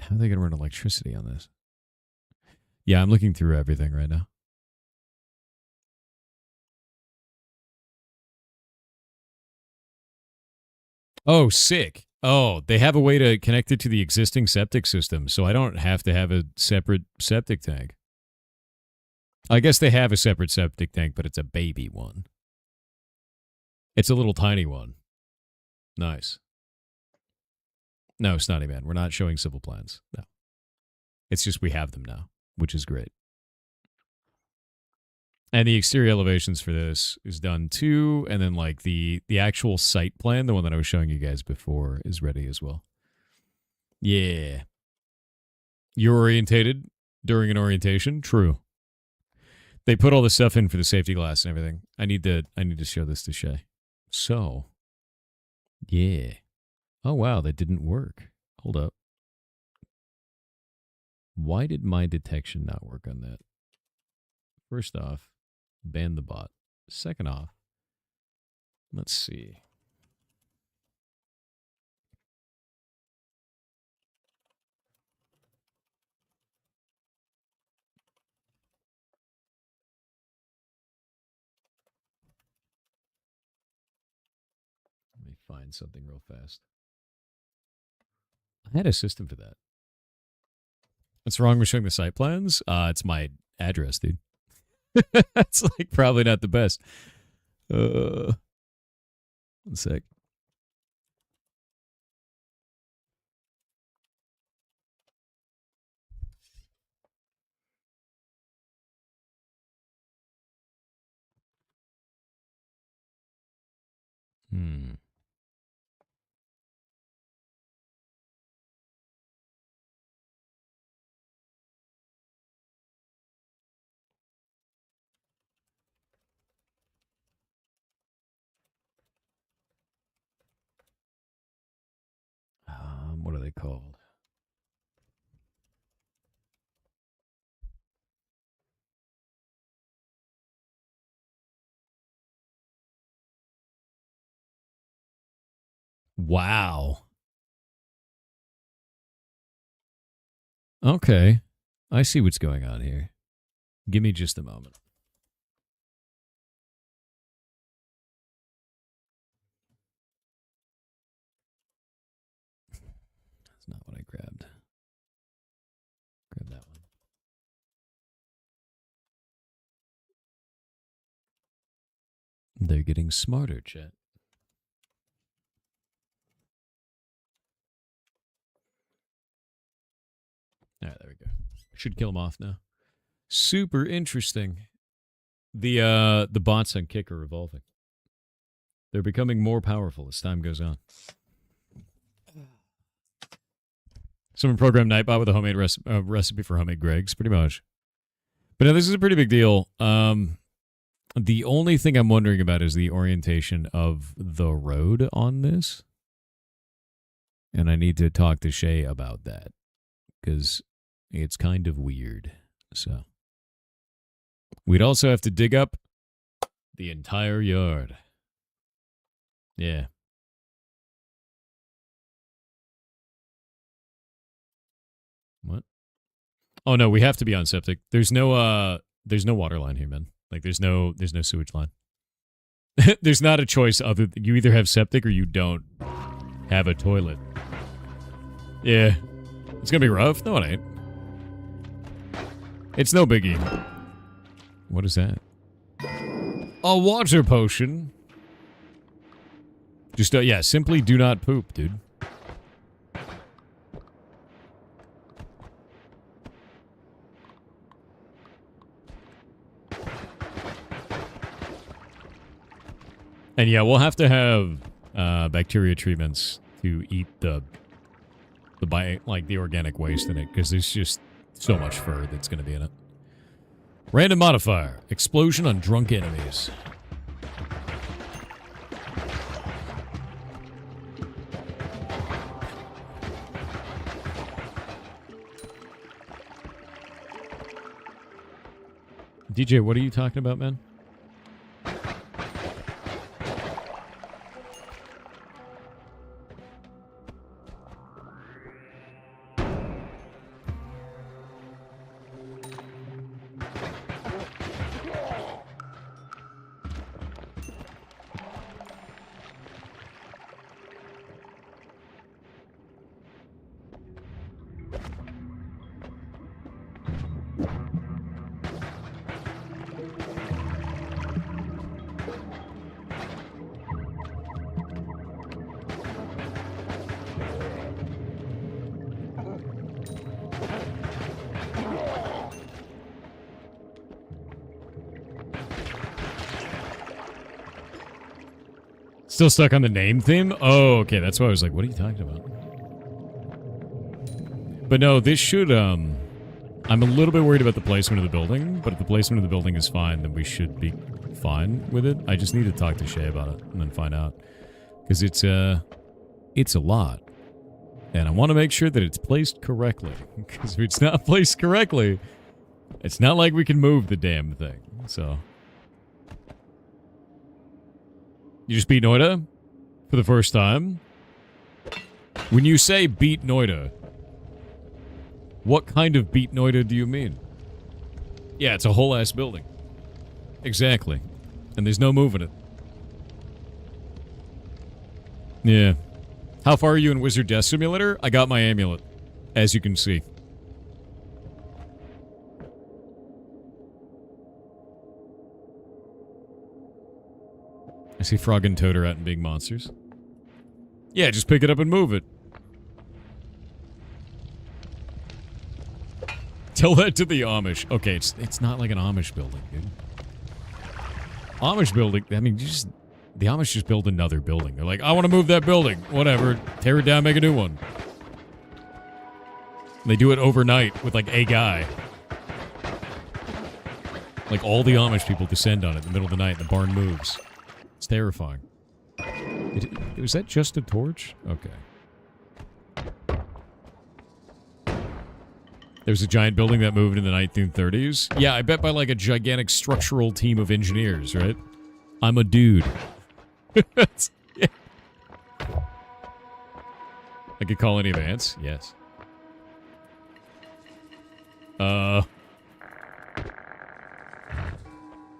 How are they going to run electricity on this? Yeah, I'm looking through everything right now. Oh, sick. Oh, they have a way to connect it to the existing septic system, so I don't have to have a separate septic tank. I guess they have a separate septic tank, but it's a baby one. It's a little tiny one. Nice. No, Snotty Man, we're not showing civil plans. No. It's just we have them now, which is great. And the exterior elevations for this is done too, and then like the actual site plan, the one that I was showing you guys before, is ready as well. Yeah. You're orientated during an orientation? True. They put all the stuff in for the safety glass and everything. I need to show this to Shay. So, yeah. Oh wow, that didn't work. Hold up. Why did my detection not work on that? First off, ban the bot. Second off, let's see. Let me find something real fast. I had a system for that. What's wrong with showing the site plans? It's my address, dude. That's like probably not the best. 1 sec. What are they called? Wow. Okay. I see what's going on here. Give me just a moment. That's not what I grabbed. Grab that one. They're getting smarter, chat. All right, there we go. Should kill them off now. Super interesting. The bots on Kick are evolving. They're becoming more powerful as time goes on. Someone programmed Nightbot with a homemade recipe for homemade Greg's, pretty much. But now this is a pretty big deal. The only thing I'm wondering about is the orientation of the road on this. And I need to talk to Shay about that. Because it's kind of weird. So we'd also have to dig up the entire yard. Yeah. What? Oh no, we have to be on septic. There's no water line here, man. Like there's no sewage line. There's not a choice other than you either have septic or you don't have a toilet. Yeah. It's gonna be rough. No, it ain't. It's no biggie. What is that? A water potion. Just, yeah, simply do not poop, dude. And yeah, we'll have to have bacteria treatments to eat the organic waste in it, because there's just so much fur that's going to be in it. Random modifier. Explosion on drunk enemies. DJ, what are you talking about, man? Still stuck on the name theme? Oh, okay. That's why I was like, what are you talking about? But no, this should, I'm a little bit worried about the placement of the building, but if the placement of the building is fine, then we should be fine with it. I just need to talk to Shay about it and then find out. Because it's a lot. And I want to make sure that it's placed correctly. Because if it's not placed correctly, it's not like we can move the damn thing. So You just beat Noita for the first time? When you say beat Noita, what kind of beat Noita do you mean? Yeah, it's a whole ass building. Exactly. And there's no moving it. Yeah. How far are you in Wizard Death Simulator? I got my amulet, as you can see. I see Frog and Toad are out and being monsters. Yeah, just pick it up and move it. Tell that to the Amish. Okay, it's not like an Amish building, dude. Amish building, I mean, the Amish just build another building. They're like, I want to move that building. Whatever. Tear it down, make a new one. And they do it overnight with, like, a guy. Like, all the Amish people descend on it in the middle of the night and the barn moves. It's terrifying. Was that just a torch? Okay. There's a giant building that moved in the 1930s. Yeah, I bet by like a gigantic structural team of engineers, right? I'm a dude. Yeah. I could call any advance? Yes. Well,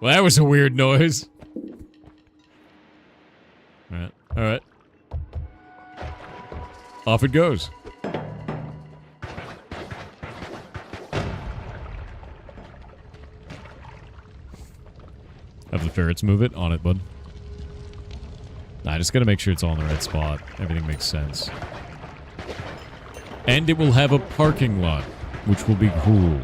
that was a weird noise. Alright, alright. Off it goes. Have the ferrets move it? On it, bud. Nah, I just gotta make sure it's all in the right spot. Everything makes sense. And it will have a parking lot, which will be cool.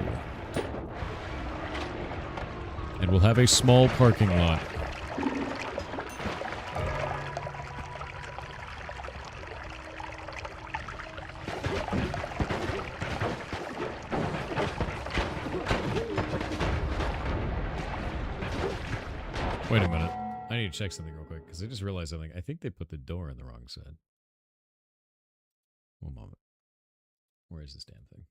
And we'll have a small parking lot. Wait a minute. I need to check something real quick, because I just realized something. I think they put the door on the wrong side. One moment. Where is this damn thing?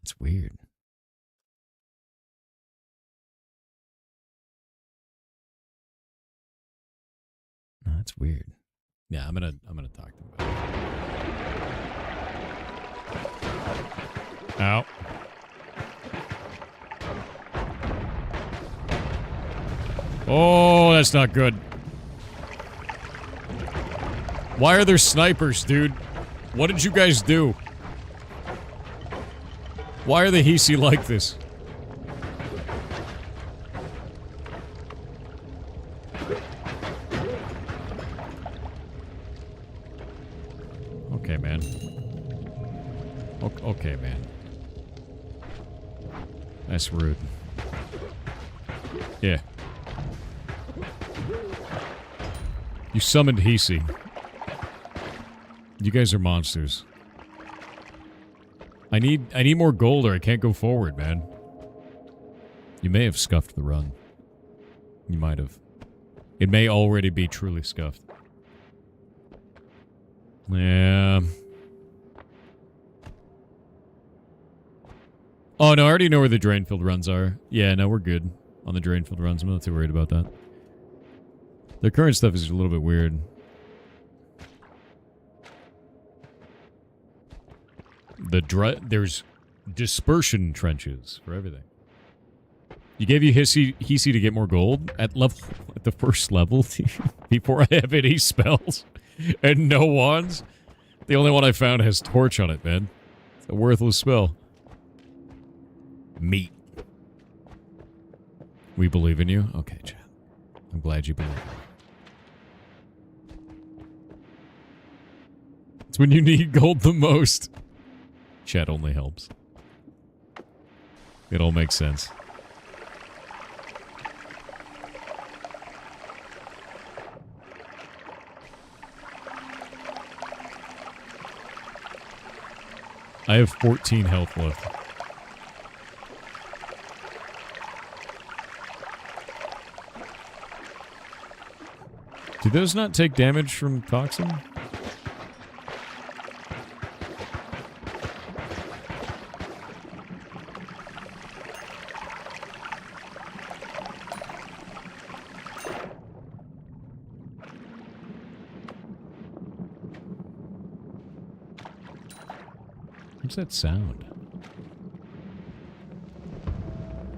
That's weird. No, that's weird. Yeah, I'm gonna talk to him about it. Ow. Oh, that's not good. Why are there snipers, dude? What did you guys do? Why are the Hisi like this? Okay, man. Okay, man. That's rude. Yeah. You summoned Hisi. You guys are monsters. I need more gold or I can't go forward, man. You may have scuffed the run. You might have. It may already be truly scuffed. Yeah. Oh, no, I already know where the drain-filled runs are. Yeah, no, we're good on the drain-filled runs. I'm not too worried about that. The current stuff is a little bit weird. There's dispersion trenches for everything. You gave you Hisi to get more gold at the first level before I have any spells and no wands. The only one I found has torch on it, man. It's a worthless spell. Meat. We believe in you? Okay, Chad. I'm glad you believe in me. It's when you need gold the most. Chat only helps. It all makes sense. I have 14 health left. Do those not take damage from toxin? What's that sound?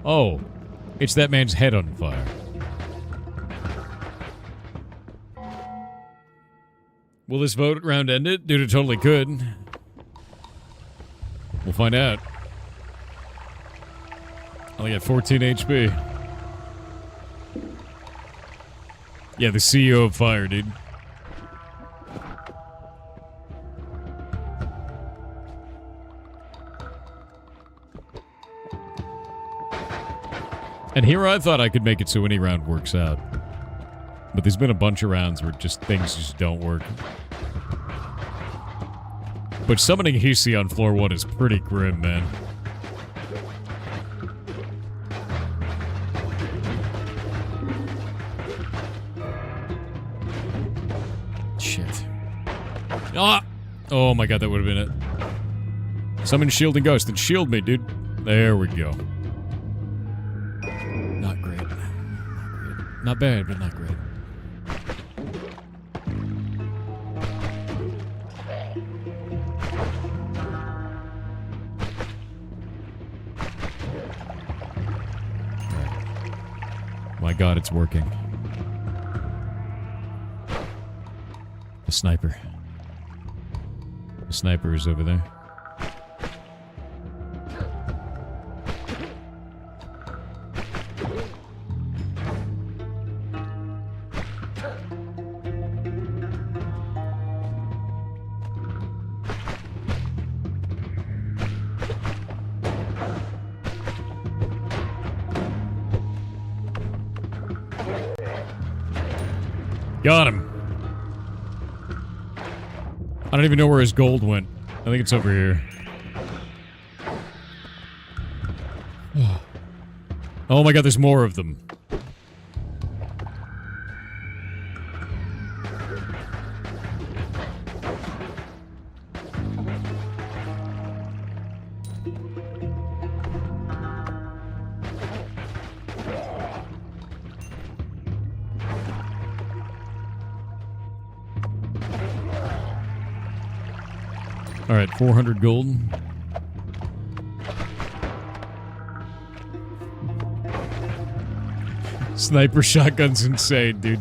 Oh, it's that man's head on fire. Will this vote round end it? Dude, it totally could. We'll find out. I only got 14 HP. Yeah, the CEO of fire, dude. And here I thought I could make it so any round works out. But there's been a bunch of rounds where things just don't work. But summoning Hisi on floor 1 is pretty grim, man. Shit. Ah! Oh my god, that would have been it. Summon Shield and Ghost and shield me, dude. There we go. Not great. Not great. Not bad, but not great. My god, it's working. The sniper. The sniper is over there. Got him. I don't even know where his gold went. I think it's over here. Oh my god, there's more of them. Alright, 400 gold. Sniper shotgun's insane, dude.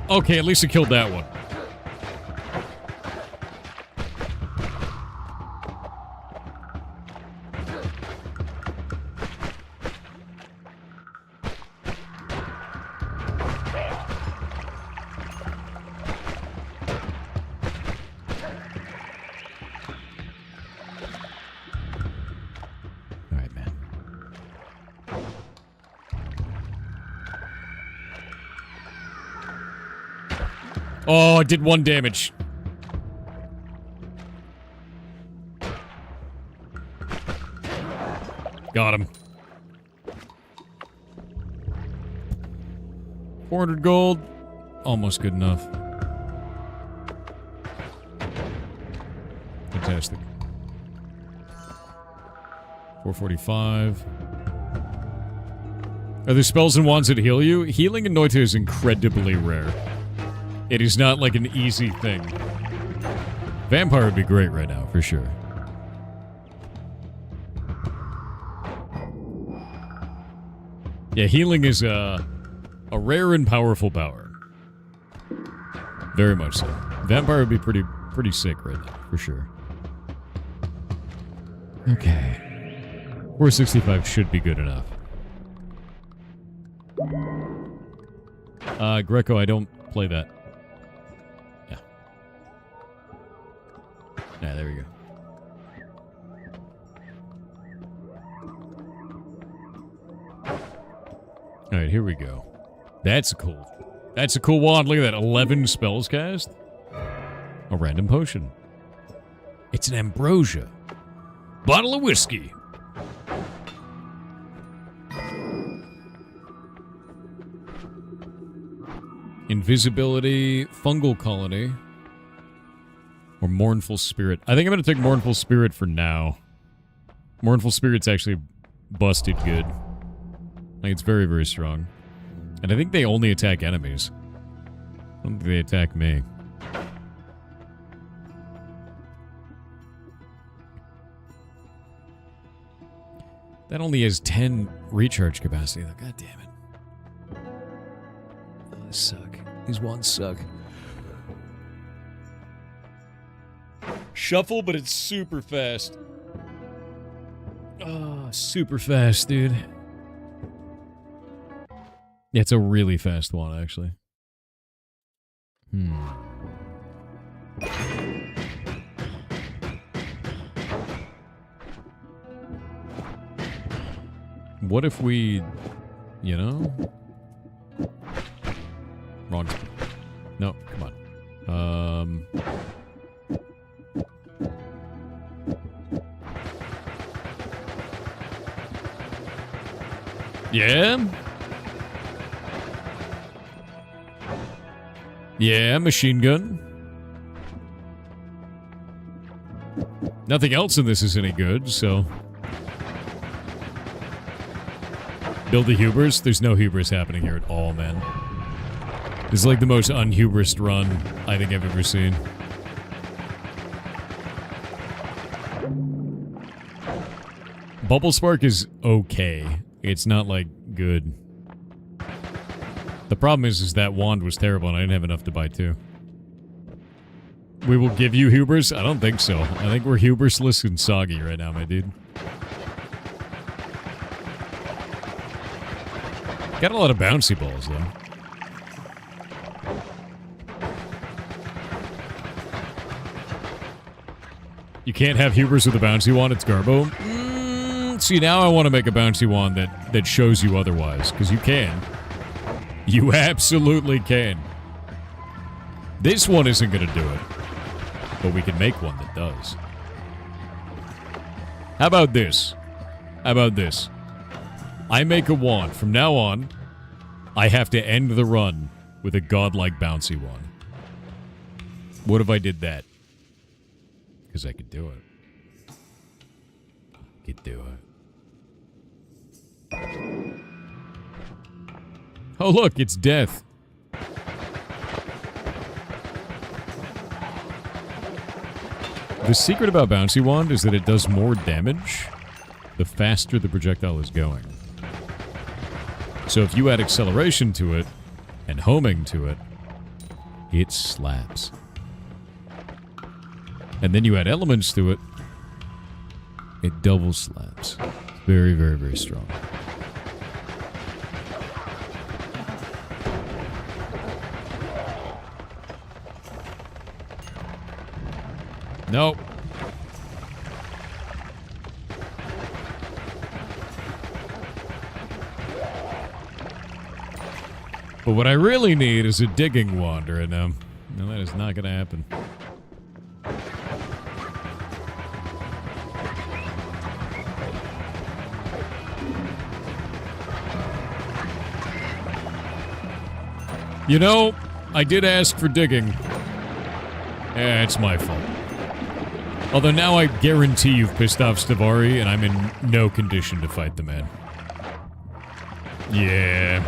Okay, at least I killed that one. Oh, it did 1 damage. Got him. 400 gold. Almost good enough. Fantastic. 445. Are there spells and wands that heal you? Healing in Noita is incredibly rare. It is not like an easy thing. Vampire would be great right now, for sure. Yeah, healing is a rare and powerful power. Very much so. Vampire would be pretty sick right now, for sure. Okay. 465 should be good enough. Greco, I don't play that. Yeah, there we go. Alright, here we go. That's a cool wand. Look at that. 11 spells cast. A random potion. It's an ambrosia. Bottle of whiskey. Invisibility, fungal colony. Or Mournful Spirit. I think I'm going to take Mournful Spirit for now. Mournful Spirit's actually busted good. Like, it's very, very strong. And I think they only attack enemies. I don't think they attack me. That only has 10 recharge capacity, though. God damn it. Oh, they suck. These wands suck. Shuffle, but it's super fast. Oh, super fast, dude. Yeah, it's a really fast one, actually. What if we, you know? Wrong. No, come on. Yeah? Yeah, machine gun. Nothing else in this is any good, so... Build a hubris? There's no hubris happening here at all, man. This is like the most unhubrised run I think I've ever seen. Bubble Spark is okay. It's not, like, good. The problem is that wand was terrible and I didn't have enough to buy two. We will give you hubris? I don't think so. I think we're hubrisless and soggy right now, my dude. Got a lot of bouncy balls, though. You can't have hubris with a bouncy wand, it's garbo. See, now I want to make a bouncy wand that shows you otherwise, because you can. You absolutely can. This one isn't going to do it, but we can make one that does. How about this? How about this? I make a wand. From now on, I have to end the run with a godlike bouncy wand. What if I did that? Because I could do it. I could do it. Oh, look, it's death. The secret about Bouncy Wand is that it does more damage the faster the projectile is going. So if you add acceleration to it and homing to it, it slaps. And then you add elements to it, it double slaps. Very, very, very strong. Nope. But what I really need is a digging wand, and no, that is not going to happen. You know, I did ask for digging. Eh, it's my fault. Although now I guarantee you've pissed off Stavari, and I'm in no condition to fight the man. Yeah.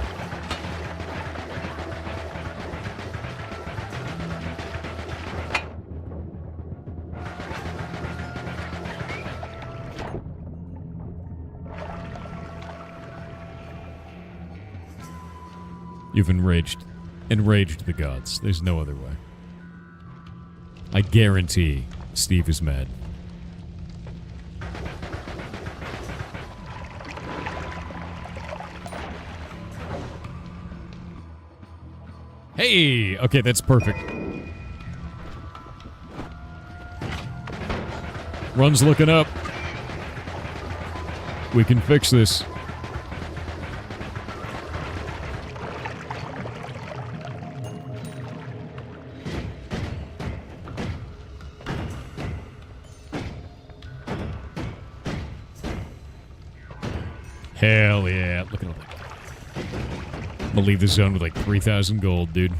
You've enraged the gods. There's no other way. I guarantee Steve is mad. Hey! Okay, that's perfect. Run's looking up. We can fix this. Hell yeah. Look at all that. I'm gonna leave the zone with like 3,000 gold, dude.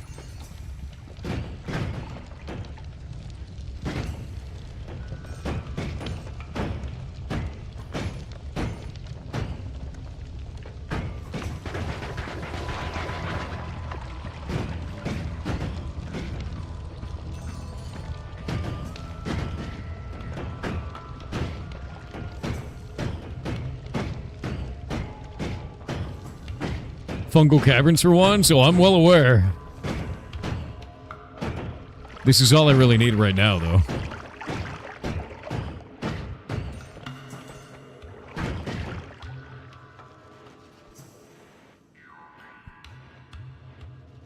fungal caverns for one, so I'm well aware. This is all I really need right now, though.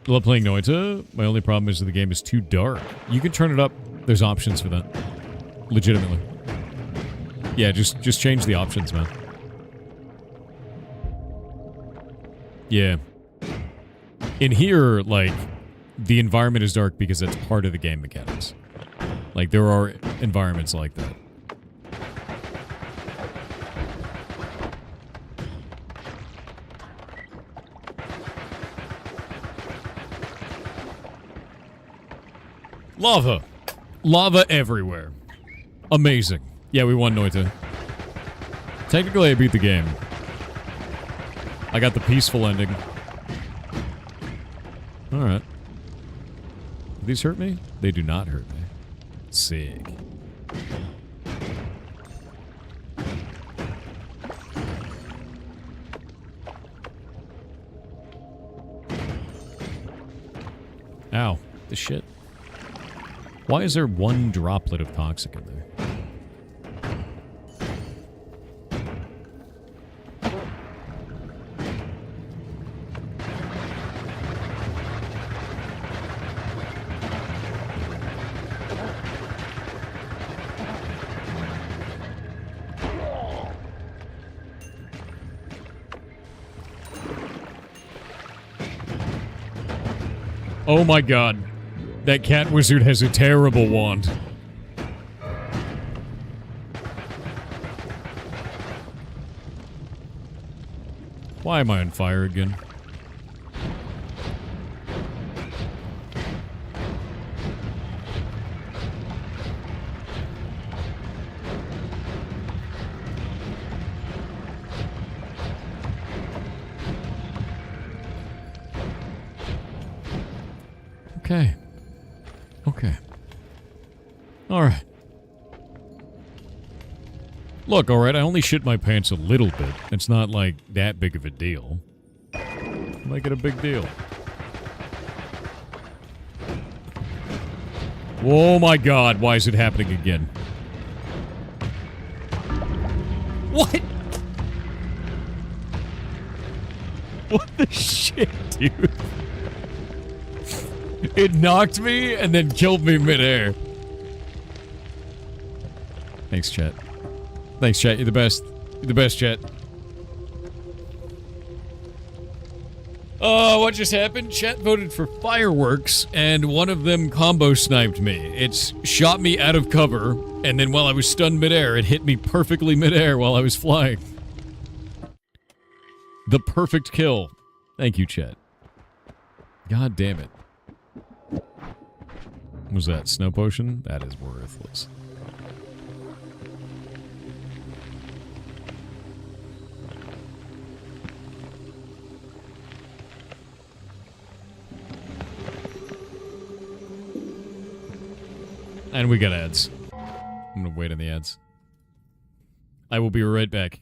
Love playing Noita. My only problem is that the game is too dark. You can turn it up. There's options for that. Legitimately. Yeah, just change the options, man. Yeah. In here, like, the environment is dark because that's part of the game mechanics. Like, there are environments like that. Lava. Lava everywhere. Amazing. Yeah, we won Noita. Technically, I beat the game. I got the peaceful ending. Alright. Do these hurt me? They do not hurt me. Sick. Ow. The shit. Why is there one droplet of toxic in there? Oh my god. That cat wizard has a terrible wand. Why am I on fire again? Okay. Okay. Alright. Look, alright, I only shit my pants a little bit. It's not, like, that big of a deal. Make it a big deal. Oh my god, why is it happening again? What? What the shit, dude? It knocked me and then killed me midair. Thanks, chat. Thanks, chat. You're the best. You're the best, chat. What just happened? Chat voted for fireworks, and one of them combo sniped me. It's shot me out of cover, and then while I was stunned midair, it hit me perfectly midair while I was flying. The perfect kill. Thank you, chat. God damn it. What was that? Snow potion? That is worthless. And we got ads. I'm gonna wait on the ads. I will be right back.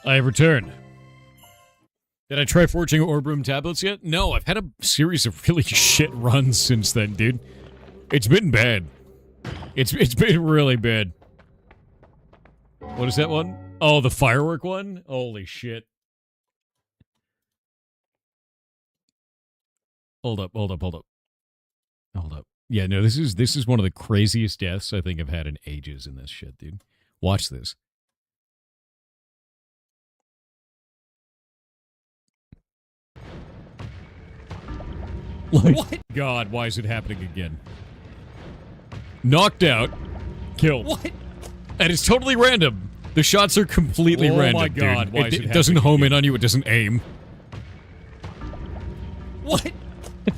I have returned. Did I try forging orb room tablets yet? No, I've had a series of really shit runs since then, dude. It's been bad. It's been really bad. What is that one? Oh, the firework one? Holy shit. Hold up. Yeah, no, this is one of the craziest deaths I think I've had in ages in this shit, dude. Watch this. Like, what? God, why is it happening again? Knocked out. Killed. What? And it's totally random. The shots are completely random, my God, dude. Why is it doesn't home in on you, it doesn't aim. What?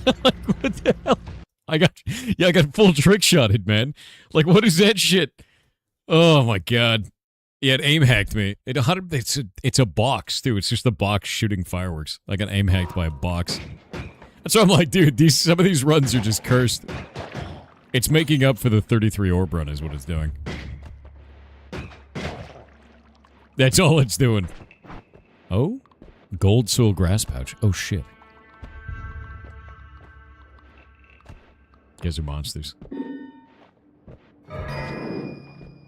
Like, what the hell? I got full trick shotted, man. Like, what is that shit? Oh my God. Yeah, it aim hacked me. It's a box, too. It's just the box shooting fireworks. I got aim hacked by a box. That's why I'm like, dude, some of these runs are just cursed. It's making up for the 33 orb run is what it's doing. That's all it's doing. Oh? Gold soul grass pouch. Oh, shit. You guys are monsters.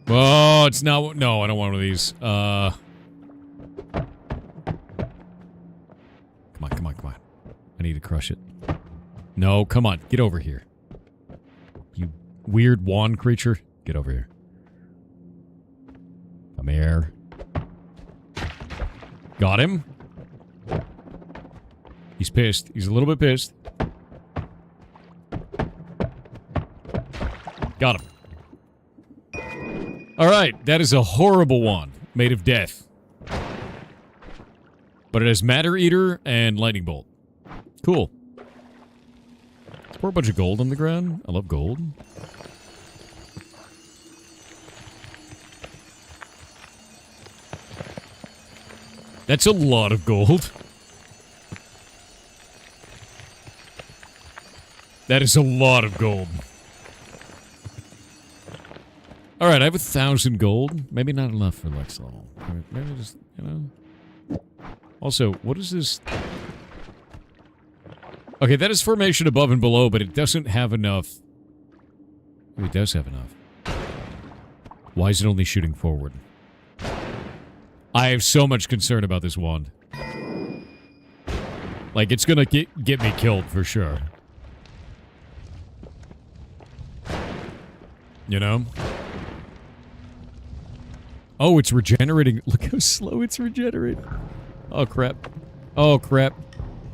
Oh, it's not... No, I don't want one of these. Come on. I need to crush it. No, come on. Get over here. You weird wand creature. Get over here. Come here. Got him. He's pissed. He's a little bit pissed. Got him. Alright, that is a horrible wand. Made of death. But it has Matter Eater and Lightning Bolt. Cool. Let's pour a bunch of gold on the ground. I love gold. That's a lot of gold. That is a lot of gold. Alright, I have 1,000 gold. Maybe not enough for next level. Maybe just, you know... Also, what is this... Okay, that is formation above and below, but it doesn't have enough... It does have enough. Why is it only shooting forward? I have so much concern about this wand. Like, it's gonna get me killed for sure. You know? Oh, it's regenerating. Look how slow it's regenerating. Oh, crap. Oh, crap.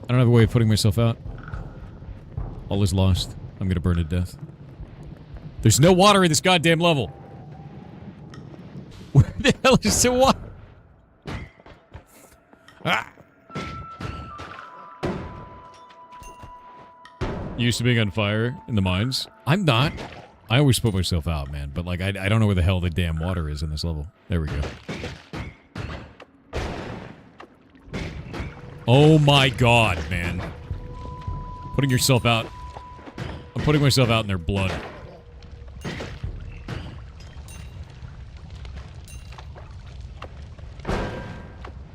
I don't have a way of putting myself out. All is lost. I'm gonna burn to death. There's no water in this goddamn level. Where the hell is the water? Ah! You used to being on fire in the mines? I'm not. I always put myself out, man. But, like, I don't know where the hell the damn water is in this level. There we go. Oh my God, man. Putting yourself out. I'm putting myself out in their blood.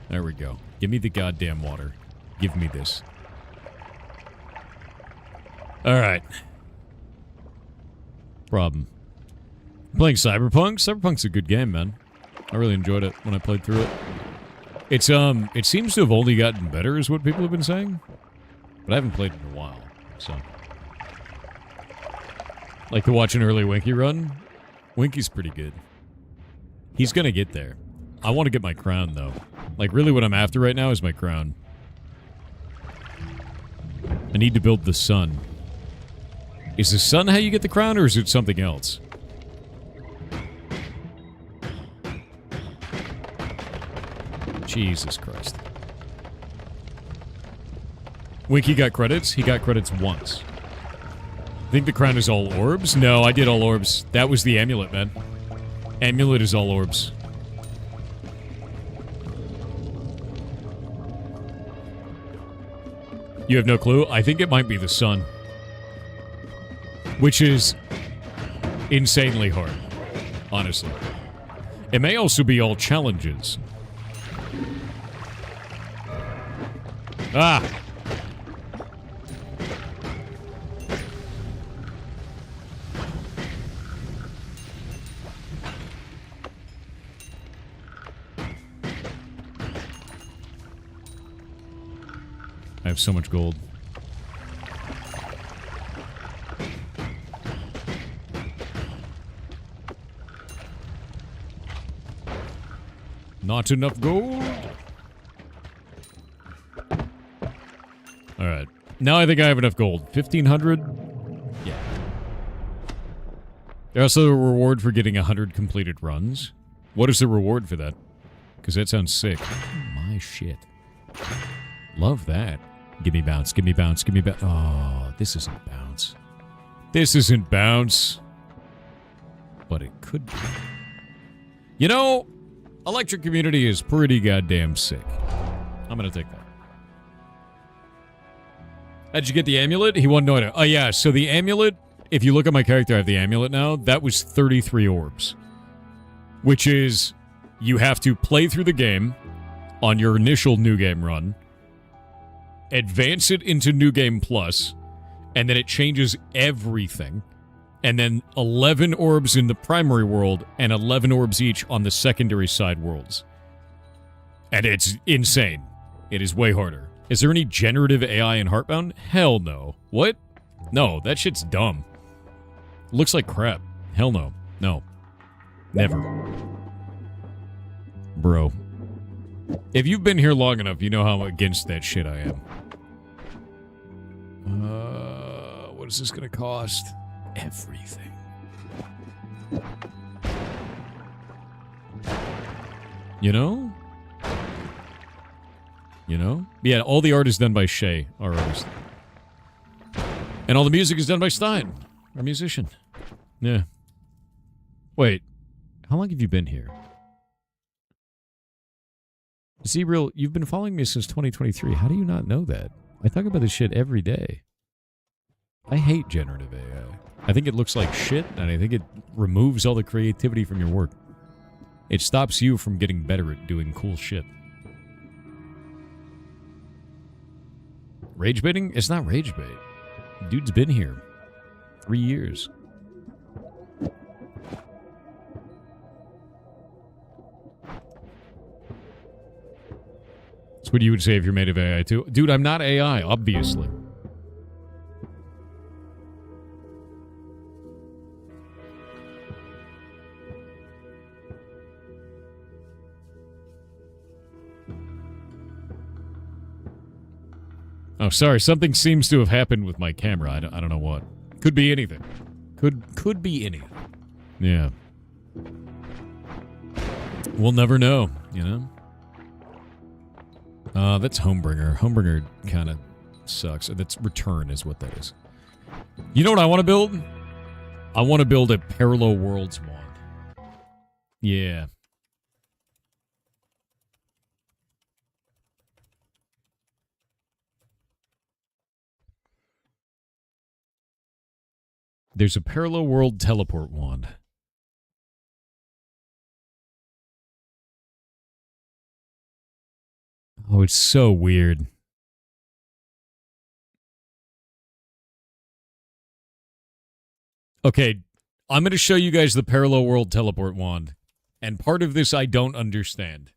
There we go. Give me the goddamn water. Give me this. Alright. Problem. I'm playing Cyberpunk? Cyberpunk's a good game, man. I really enjoyed it when I played through it. It's, it seems to have only gotten better, is what people have been saying. But I haven't played it in a while, so... Like to watch an early Winky run? Winky's pretty good. He's gonna get there. I want to get my crown, though. Like, really what I'm after right now is my crown. I need to build the sun. Is the sun how you get the crown, or is it something else? Jesus Christ. Winky got credits? He got credits once. I think the crown is all orbs? No, I did all orbs. That was the amulet, man. Amulet is all orbs. You have no clue? I think it might be the sun. Which is insanely hard, honestly. It may also be all challenges. Ah! I have so much gold. Not enough gold. Alright. Now I think I have enough gold. 1,500? Yeah. There's also a reward for getting 100 completed runs. What is the reward for that? Because that sounds sick. Oh, my shit. Love that. Give me bounce, give me bounce, give me bounce. Oh, this isn't bounce. This isn't bounce. But it could be. You know, Electric Community is pretty goddamn sick. I'm gonna take that. How'd you get the amulet? He won Noita. Oh yeah, so the amulet, if you look at my character, I have the amulet now. That was 33 orbs. Which is, you have to play through the game on your initial New Game run, advance it into New Game Plus, and then it changes everything. And then 11 orbs in the primary world, and 11 orbs each on the secondary side worlds. And it's insane. It is way harder. Is there any generative AI in Heartbound? Hell no. What? No, that shit's dumb. Looks like crap. Hell no. No. Never. Bro. If you've been here long enough, you know how against that shit I am. What is this gonna cost? Everything. You know? You know? Yeah, all the art is done by Shay, our artist. And all the music is done by Stein, our musician. Yeah. Wait. How long have you been here? Z-Real, you've been following me since 2023. How do you not know that? I talk about this shit every day. I hate generative AI. I think it looks like shit, and I think it removes all the creativity from your work. It stops you from getting better at doing cool shit. Rage baiting? It's not rage bait. Dude's been here 3 years. That's what you would say if you're made of AI too. Dude, I'm not AI, obviously. Oh, sorry. Something seems to have happened with my camera. I don't know what. Could be anything. Could be anything. Yeah. We'll never know, you know? That's Homebringer. Homebringer kind of sucks. That's Return is what that is. You know what I want to build? I want to build a Parallel Worlds wand. Yeah. There's a Parallel World teleport wand. Oh, it's so weird. Okay, I'm going to show you guys the Parallel World teleport wand. And part of this I don't understand.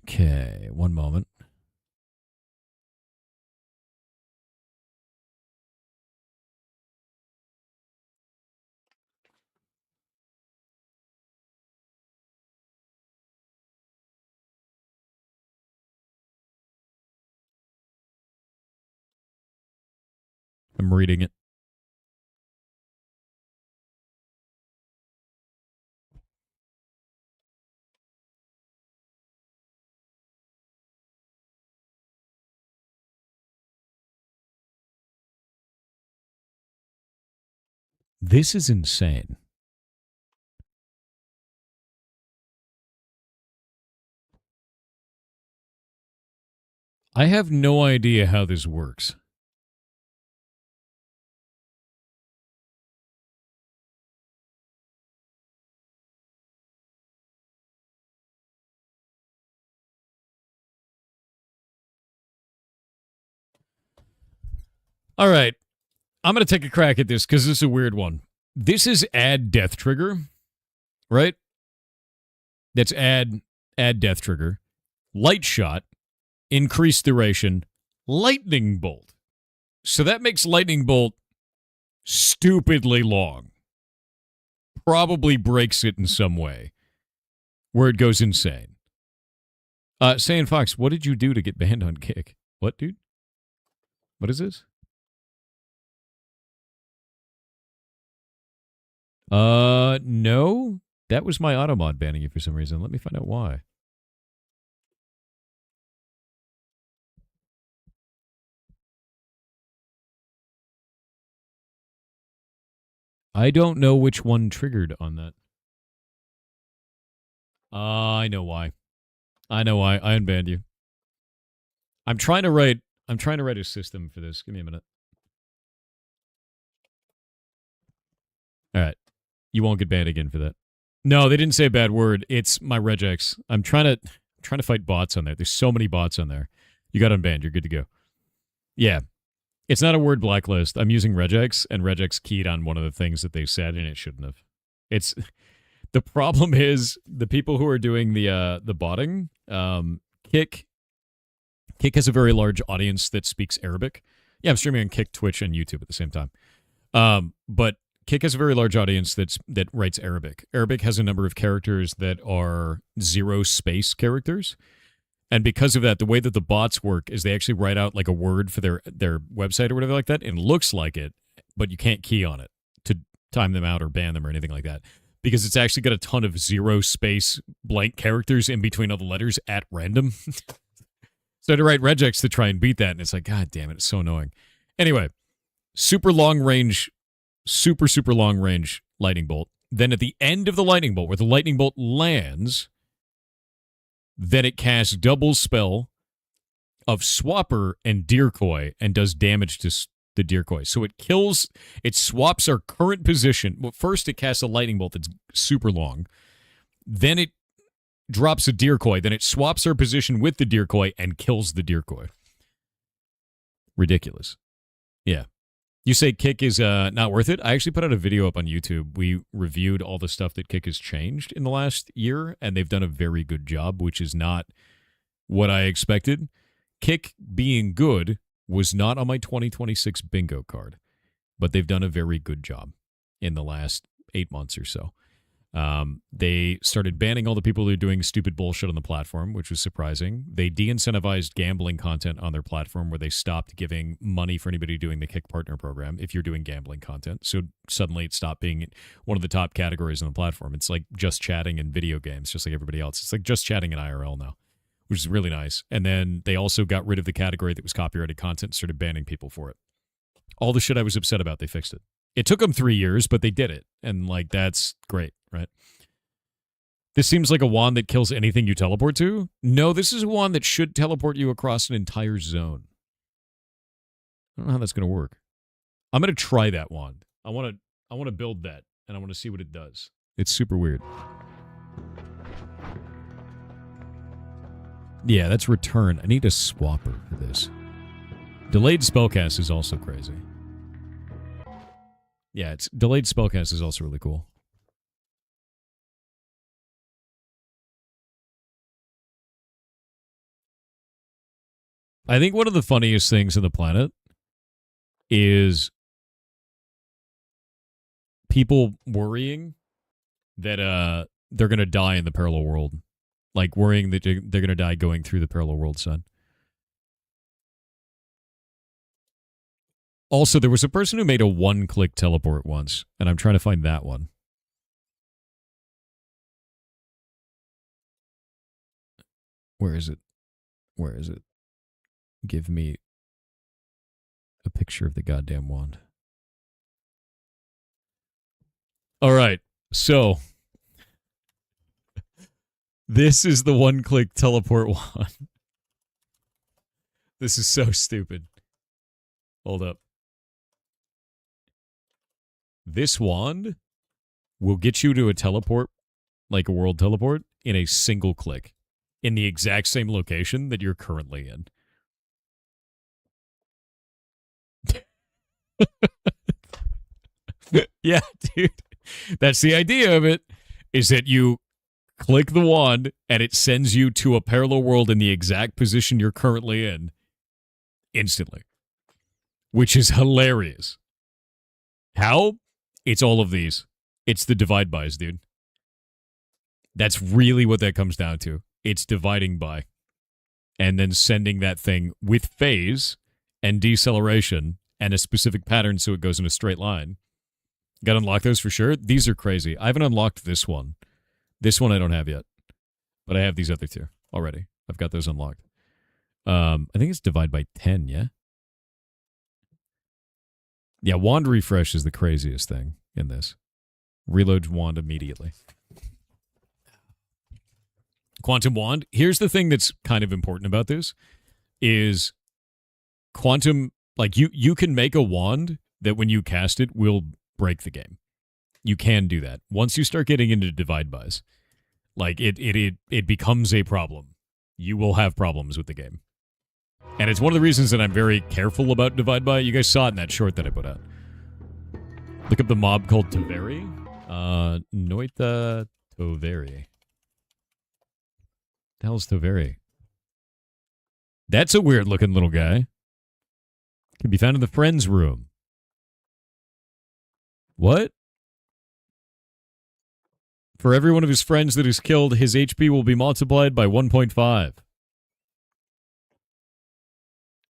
Okay, one moment. I'm reading it. This is insane. I have no idea how this works. All right. I'm going to take a crack at this because this is a weird one. This is add death trigger, right? That's add death trigger. Light shot, increased duration, lightning bolt. So that makes lightning bolt stupidly long. Probably breaks it in some way where it goes insane. Saiyan Fox, what did you do to get banned on Kick? What, dude? What is this? No. That was my automod banning you for some reason. Let me find out why. I don't know which one triggered on that. I know why. I unbanned you. I'm trying to write a system for this. Give me a minute. All right. You won't get banned again for that. No, they didn't say a bad word. It's my regex. I'm trying to fight bots on there. There's so many bots on there. You got unbanned. You're good to go. Yeah. It's not a word blacklist. I'm using regex, and regex keyed on one of the things that they said, and it shouldn't have. It's the problem is the people who are doing the botting. Kick has a very large audience that speaks Arabic. Yeah, I'm streaming on Kick, Twitch, and YouTube at the same time. But Kick has a very large audience that writes Arabic. Arabic has a number of characters that are zero space characters. And because of that, the way that the bots work is they actually write out like a word for their website or whatever like that, and it looks like it, but you can't key on it to time them out or ban them or anything like that. Because it's actually got a ton of zero space blank characters in between all the letters at random. So to write regex to try and beat that, and it's like, God damn it, it's so annoying. Anyway, super long range lightning bolt. Then at the end of the lightning bolt, where the lightning bolt lands, then it casts double spell of Swapper and Deercoy and does damage to the Deercoy. So it swaps our current position. Well, first it casts a lightning bolt that's super long. Then it drops a Deercoy. Then it swaps our position with the Deercoy and kills the Deercoy. Ridiculous. Yeah. You say Kick is not worth it? I actually put out a video up on YouTube. We reviewed all the stuff that Kick has changed in the last year, and they've done a very good job, which is not what I expected. Kick being good was not on my 2026 bingo card, but they've done a very good job in the last 8 months or so. They started banning all the people who are doing stupid bullshit on the platform, which was surprising. They de-incentivized gambling content on their platform where they stopped giving money for anybody doing the Kick Partner program if you're doing gambling content. So suddenly it stopped being one of the top categories on the platform. It's like just chatting and video games, just like everybody else. It's like just chatting in IRL now, which is really nice. And then they also got rid of the category that was copyrighted content and started banning people for it. All the shit I was upset about, they fixed it. It took them 3 years, but they did it. And, like, that's great, right? This seems like a wand that kills anything you teleport to. No, this is a wand that should teleport you across an entire zone. I don't know how that's going to work. I'm going to try that wand. I want to build that, and I want to see what it does. It's super weird. Yeah, that's return. I need a swapper for this. Delayed spellcast is also crazy. Yeah, it's delayed spellcast is also really cool. I think one of the funniest things on the planet is people worrying that they're going to die in the parallel world. Like worrying that they're going to die going through the parallel world, son. Also, there was a person who made a one-click teleport once, and I'm trying to find that one. Where is it? Where is it? Give me a picture of the goddamn wand. All right, so this is the one-click teleport wand. This is so stupid. Hold up. This wand will get you to a teleport, like a world teleport, in a single click, in the exact same location that you're currently in. Yeah, dude. That's the idea of it, is that you click the wand and it sends you to a parallel world in the exact position you're currently in instantly, which is hilarious. How? It's all of these. It's the divide bys, dude. That's really what that comes down to. It's dividing by and then sending that thing with phase and deceleration and a specific pattern so it goes in a straight line. Got to unlock those for sure. These are crazy. I haven't unlocked this one. This one I don't have yet. But I have these other two already. I've got those unlocked. I think it's divide by 10, yeah? Yeah, wand refresh is the craziest thing in this. Reload wand immediately. Quantum wand. Here's the thing that's kind of important about this is quantum, like you can make a wand that when you cast it will break the game. You can do that. Once you start getting into divide bys, like it becomes a problem. You will have problems with the game. And it's one of the reasons that I'm very careful about divide by. You guys saw it in that short that I put out. Look up the mob called Toveri. Noita Toveri. The hell's Toveri? That's a weird looking little guy. Can be found in the friends room. What? For every one of his friends that is killed, his HP will be multiplied by 1.5.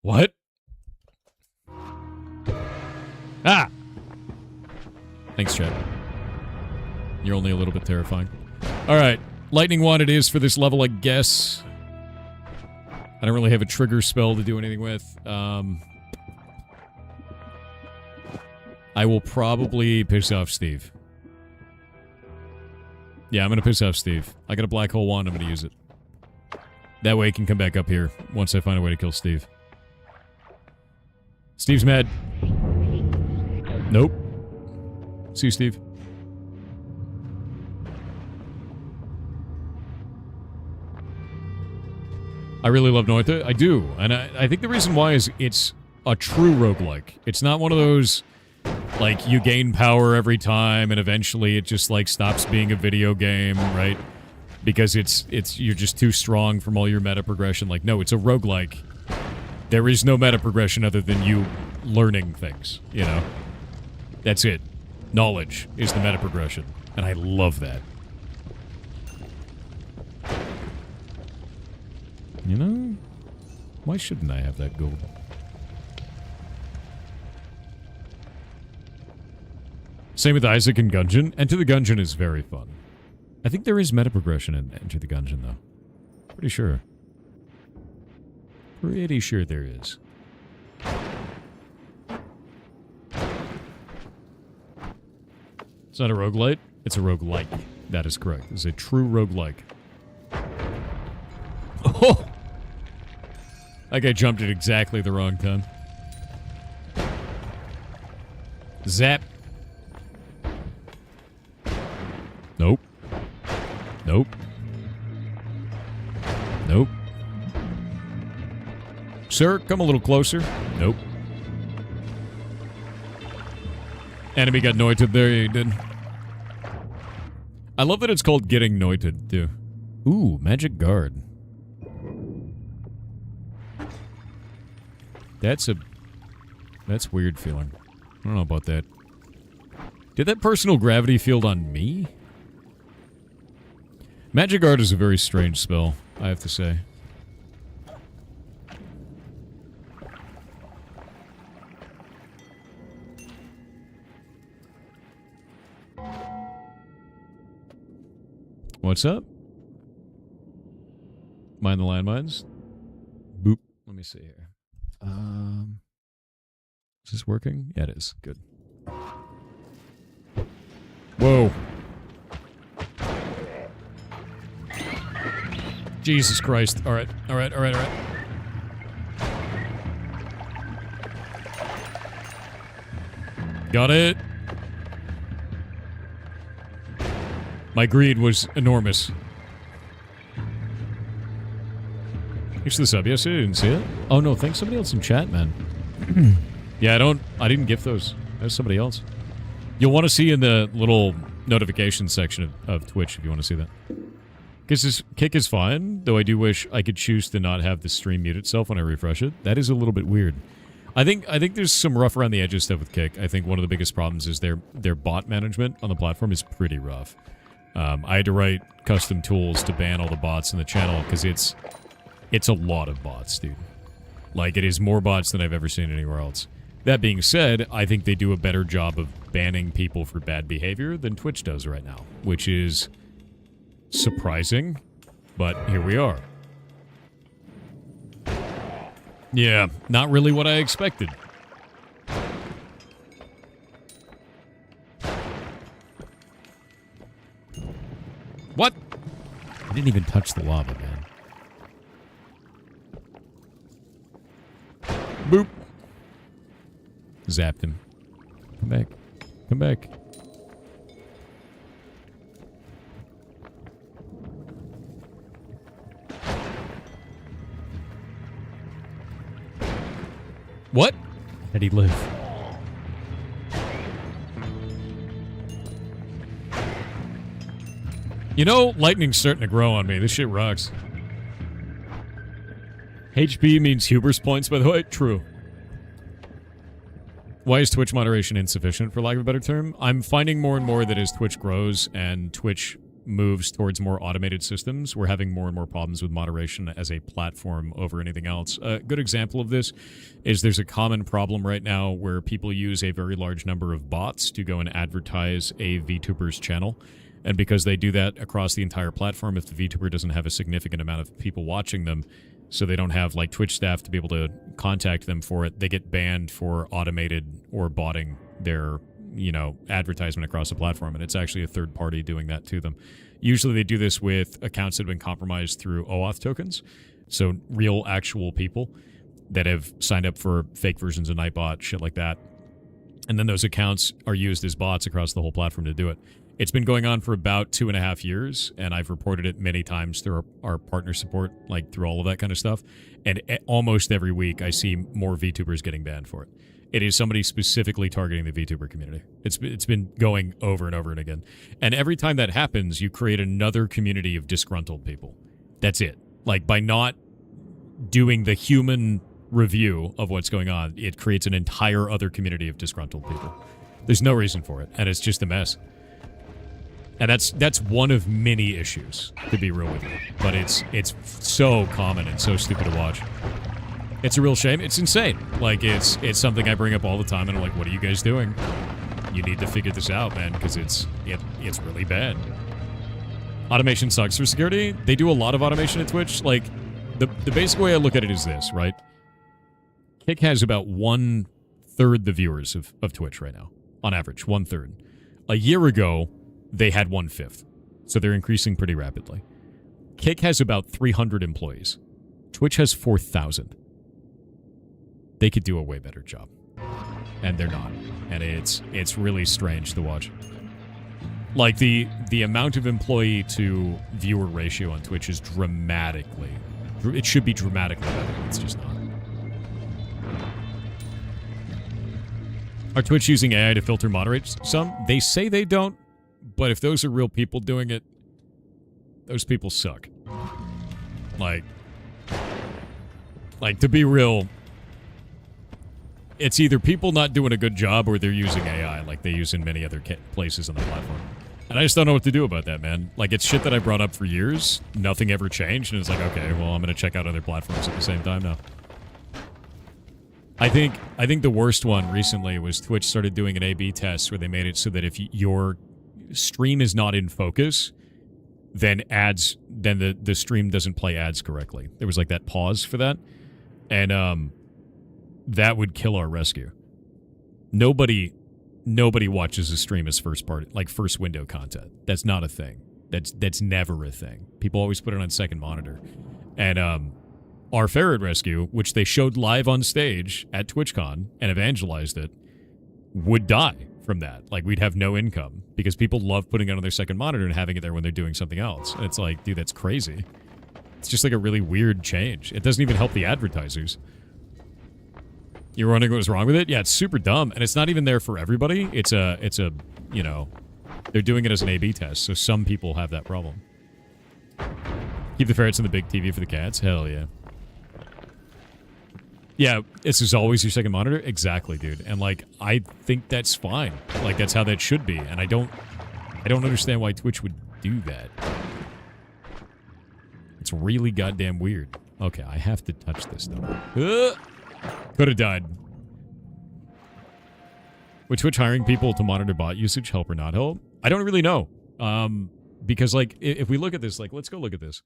What? Ah! Thanks, chat. You're only a little bit terrifying. Alright. Lightning wand it is for this level, I guess. I don't really have a trigger spell to do anything with. I will probably piss off Steve. Yeah, I'm going to piss off Steve. I got a black hole wand, I'm going to use it. That way I can come back up here once I find a way to kill Steve. Steve's mad. Nope. See you, Steve. I really love Noita. I do. And I think the reason why is it's a true roguelike. It's not one of those, like, you gain power every time and eventually it just, like, stops being a video game, right? Because you're just too strong from all your meta progression. Like, no, it's a roguelike. There is no meta progression other than you learning things, you know? That's it. Knowledge is the meta progression. And I love that. You know, why shouldn't I have that gold? Same with Isaac and Gungeon. Enter the Gungeon is very fun. I think there is meta progression in Enter the Gungeon, though. Pretty sure. Pretty sure there is. It's not a roguelite. It's a roguelike. That is correct. It's a true roguelike. Oh! That guy jumped at exactly the wrong time. Zap. Nope. Nope. Nope. Sir, come a little closer. Nope. Enemy got noited there, you did. I love that it's called getting noited, too. Ooh, magic guard. That's weird feeling. I don't know about that. Did that personal gravity field on me? Magic Guard is a very strange spell, I have to say. What's up? Mind the landmines? Boop. Let me see here. Is this working? Yeah, it is. Good. Whoa. Jesus Christ. Alright, alright, alright, alright. Got it. My greed was enormous. Thanks for the sub. Yes, I didn't see it. Oh no, thanks somebody else in chat, man. Yeah, I didn't gift those. That was somebody else. You'll want to see in the little notification section of Twitch if you want to see that. Because this kick is fine, though I do wish I could choose to not have the stream mute itself when I refresh it. That is a little bit weird. I think there's some rough around the edges stuff with Kick. I think one of the biggest problems is their bot management on the platform is pretty rough. I had to write custom tools to ban all the bots in the channel because it's a lot of bots, dude. Like, it is more bots than I've ever seen anywhere else. That being said, I think they do a better job of banning people for bad behavior than Twitch does right now, which is surprising, but here we are. Yeah, not really what I expected. What? I didn't even touch the lava, man. Boop. Zapped him. Come back. Come back. What? How did he live? You know, lightning's starting to grow on me. This shit rocks. HP means hubris points, by the way. True. Why is Twitch moderation insufficient, for lack of a better term? I'm finding more and more that as Twitch grows and Twitch moves towards more automated systems, we're having more and more problems with moderation as a platform over anything else. A good example of this is there's a common problem right now where people use a very large number of bots to go and advertise a VTuber's channel. And because they do that across the entire platform, if the VTuber doesn't have a significant amount of people watching them, so they don't have like Twitch staff to be able to contact them for it, they get banned for automated or botting their, you know, advertisement across the platform, and it's actually a third party doing that to them. Usually they do this with accounts that have been compromised through OAuth tokens, so real actual people that have signed up for fake versions of Nightbot, shit like that. And then those accounts are used as bots across the whole platform to do it. It's been going on for about 2.5 years, and I've reported it many times through our partner support, like through all of that kind of stuff. And almost every week, I see more VTubers getting banned for it. It is somebody specifically targeting the VTuber community. It's been going over and over and again. And every time that happens, you create another community of disgruntled people. That's it. Like, by not doing the human review of what's going on, it creates an entire other community of disgruntled people. There's no reason for it, and it's just a mess. And that's one of many issues, to be real with you. But it's so common and so stupid to watch. It's a real shame. It's insane. Like, it's something I bring up all the time, and I'm like, what are you guys doing? You need to figure this out, man, because it's really bad. Automation sucks for security. They do a lot of automation at Twitch. Like, the basic way I look at it is this, right? Kick has about 1/3 the viewers of Twitch right now. On average, 1/3. A year ago, they had 1/5. So they're increasing pretty rapidly. Kick has about 300 employees. Twitch has 4,000. They could do a way better job. And they're not. And it's really strange to watch. Like, the amount of employee to viewer ratio on Twitch is dramatically... It should be dramatically better. It's just not. Are Twitch using AI to filter moderate some? They say they don't. But if those are real people doing it, those people suck. Like, to be real, it's either people not doing a good job or they're using AI like they use in many other places on the platform. And I just don't know what to do about that, man. Like, it's shit that I brought up for years. Nothing ever changed, and it's like, okay, well, I'm going to check out other platforms at the same time now. I think the worst one recently was Twitch started doing an A/B test where they made it so that if your stream is not in focus, then the stream doesn't play ads correctly. There was like that pause for that, and that would kill our rescue. Nobody watches a stream as first window content. That's not a thing. That's never a thing. People always put it on second monitor. And our ferret rescue, which they showed live on stage at TwitchCon and evangelized it, would die from that. Like, we'd have no income because people love putting it on their second monitor and having it there when they're doing something else. And it's like, dude, that's crazy. It's just like a really weird change. It doesn't even help the advertisers. You're wondering what was wrong with it? Yeah, it's super dumb, and it's not even there for everybody. It's a, you know, they're doing it as an A/B test, so some people have that problem. Keep the ferrets in the big TV for the cats? Hell yeah. Yeah, this is always your second monitor? Exactly, dude. And, like, I think that's fine. Like, that's how that should be, and I don't understand why Twitch would do that. It's really goddamn weird. Okay, I have to touch this, though. Could have died. Would Twitch hiring people to monitor bot usage help or not help? I don't really know. Because, like, if we look at this, like, let's go look at this.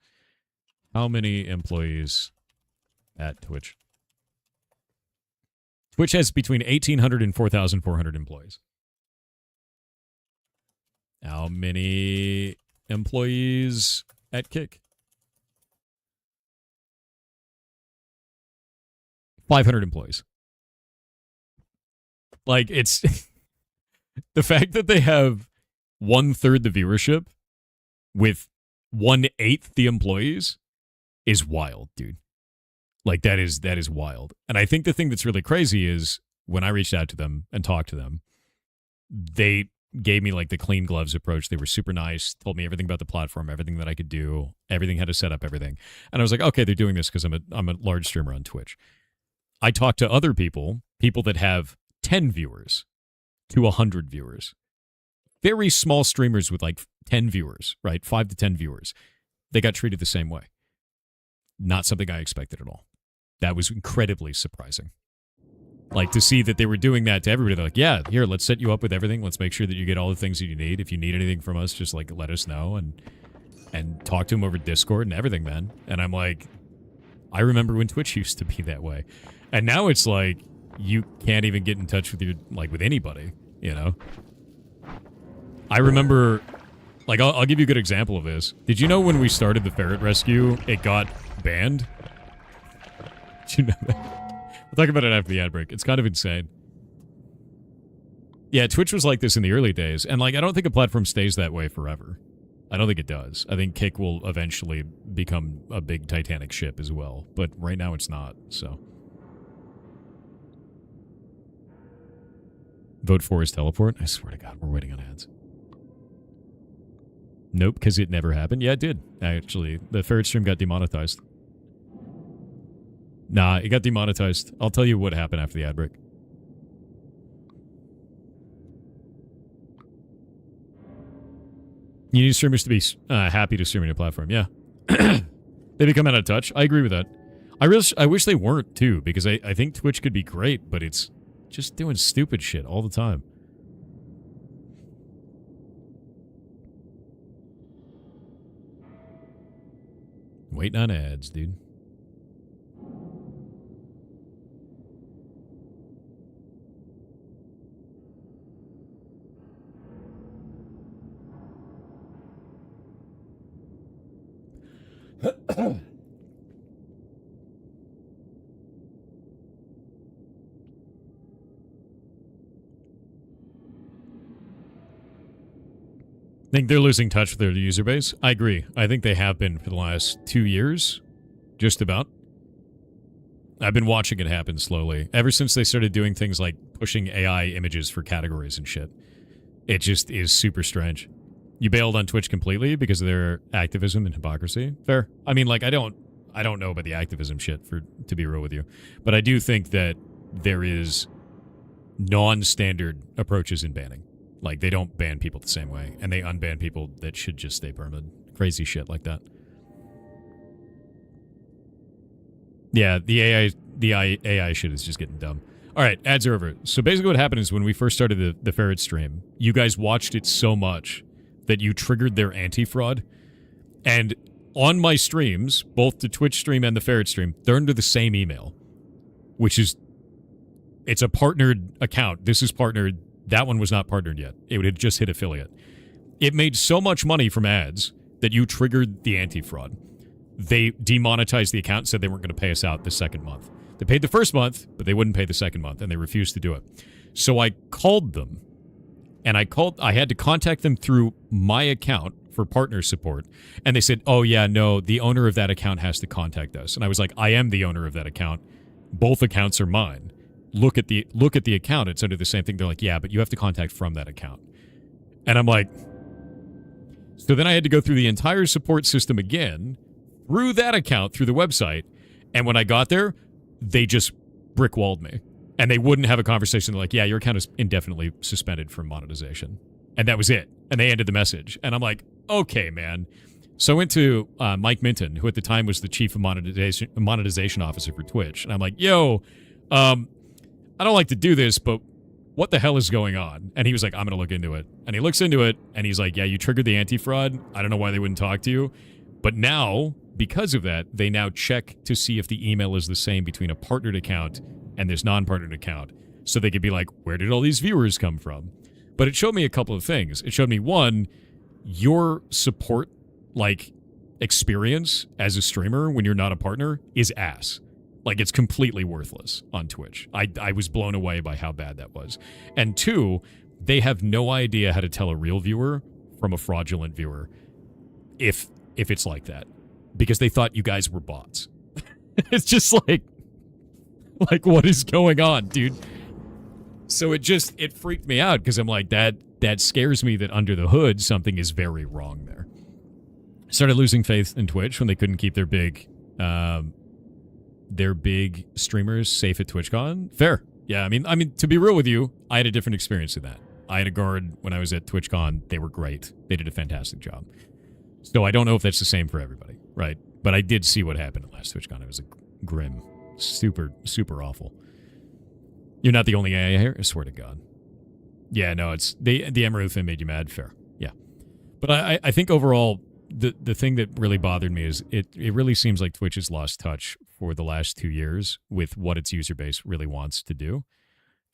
How many employees at Twitch? Twitch has between 1,800 and 4,400 employees. How many employees at Kick? 500 employees. Like, it's... the fact that they have 1/3 the viewership with 1/8 the employees is wild, dude. Like, that is wild. And I think the thing that's really crazy is when I reached out to them and talked to them, they gave me, like, the clean gloves approach. They were super nice, told me everything about the platform, everything that I could do, everything, how to set up everything. And I was like, okay, they're doing this because I'm a large streamer on Twitch. I talked to other people that have 10 viewers to 100 viewers. Very small streamers with like 10 viewers, right? 5 to 10 viewers. They got treated the same way. Not something I expected at all. That was incredibly surprising. Like, to see that they were doing that to everybody. They're like, yeah, here, let's set you up with everything. Let's make sure that you get all the things that you need. If you need anything from us, just like let us know and talk to them over Discord and everything, man. And I'm like, I remember when Twitch used to be that way. And now it's like, you can't even get in touch with with anybody, you know? I remember, like, I'll give you a good example of this. Did you know when we started the ferret rescue, it got banned? Did you know that? We'll talk about it after the ad break. It's kind of insane. Yeah, Twitch was like this in the early days, and, like, I don't think a platform stays that way forever. I don't think it does. I think Kick will eventually become a big Titanic ship as well, but right now it's not, so... Vote for his teleport? I swear to God, we're waiting on ads. Nope, because it never happened. Yeah, it did, actually. The ferret stream got demonetized. Nah, it got demonetized. I'll tell you what happened after the ad break. You need streamers to be happy to stream on your platform. Yeah. They become out of touch. I agree with that. I wish they weren't, too, because I think Twitch could be great, but it's just doing stupid shit all the time. Waiting on ads, dude. Think they're losing touch with their user base? I agree. I think they have been for the last 2 years. Just about. I've been watching it happen slowly. Ever since they started doing things like pushing AI images for categories and shit. It just is super strange. You bailed on Twitch completely because of their activism and hypocrisy? Fair. I mean, like, I don't know about the activism shit, to be real with you. But I do think that there is non-standard approaches in banning. Like, they don't ban people the same way, and they unban people that should just stay permanent. Crazy shit like that. Yeah, the AI shit is just getting dumb. All right, ads are over. So basically what happened is when we first started the ferret stream, you guys watched it so much that you triggered their anti-fraud. And on my streams, both the Twitch stream and the ferret stream, they're under the same email, which is, it's a partnered account. This is partnered. That one was not partnered yet. It would have just hit affiliate. It made so much money from ads that you triggered the anti-fraud. They demonetized the account and said they weren't going to pay us out the second month. They paid the first month, but they wouldn't pay the second month, and they refused to do it. So I called them, and I had to contact them through my account for partner support, and they said, oh yeah, no, the owner of that account has to contact us. And I was like, I am the owner of that account. Both accounts are mine. look at the account, it's under the same thing. They're like, yeah, but you have to contact from that account. And I'm like, so then I had to go through the entire support system again, through that account, through the website. And when I got there, they just brick-walled me. And they wouldn't have a conversation. They're like, yeah, your account is indefinitely suspended from monetization. And that was it. And they ended the message. And I'm like, okay, man. So I went to Mike Minton, who at the time was the chief of monetization officer for Twitch. And I'm like, yo, I don't like to do this, but what the hell is going on? And he was like, I'm going to look into it. And he looks into it, and he's like, yeah, you triggered the anti-fraud. I don't know why they wouldn't talk to you. But now, because of that, they now check to see if the email is the same between a partnered account and this non-partnered account. So they could be like, where did all these viewers come from? But it showed me a couple of things. It showed me, one, your support, experience as a streamer when you're not a partner is ass. It's completely worthless on Twitch. I was blown away by how bad that was. And two, they have no idea how to tell a real viewer from a fraudulent viewer if it's like that. Because they thought you guys were bots. It's just like what is going on, dude? So it freaked me out because I'm like, that scares me that under the hood something is very wrong there. Started losing faith in Twitch when they couldn't keep their big streamers safe at TwitchCon. Fair. Yeah, I mean, to be real with you, I had a different experience than that. I had a guard when I was at TwitchCon. They were great. They did a fantastic job. So I don't know if that's the same for everybody, right? But I did see what happened at last TwitchCon. It was a grim, super, super awful. You're not the only AI here, I swear to God. Yeah, no, it's the Emerald thing made you mad. Fair. Yeah. But I think overall, the thing that really bothered me is it really seems like Twitch has lost touch for the last 2 years with what its user base really wants to do.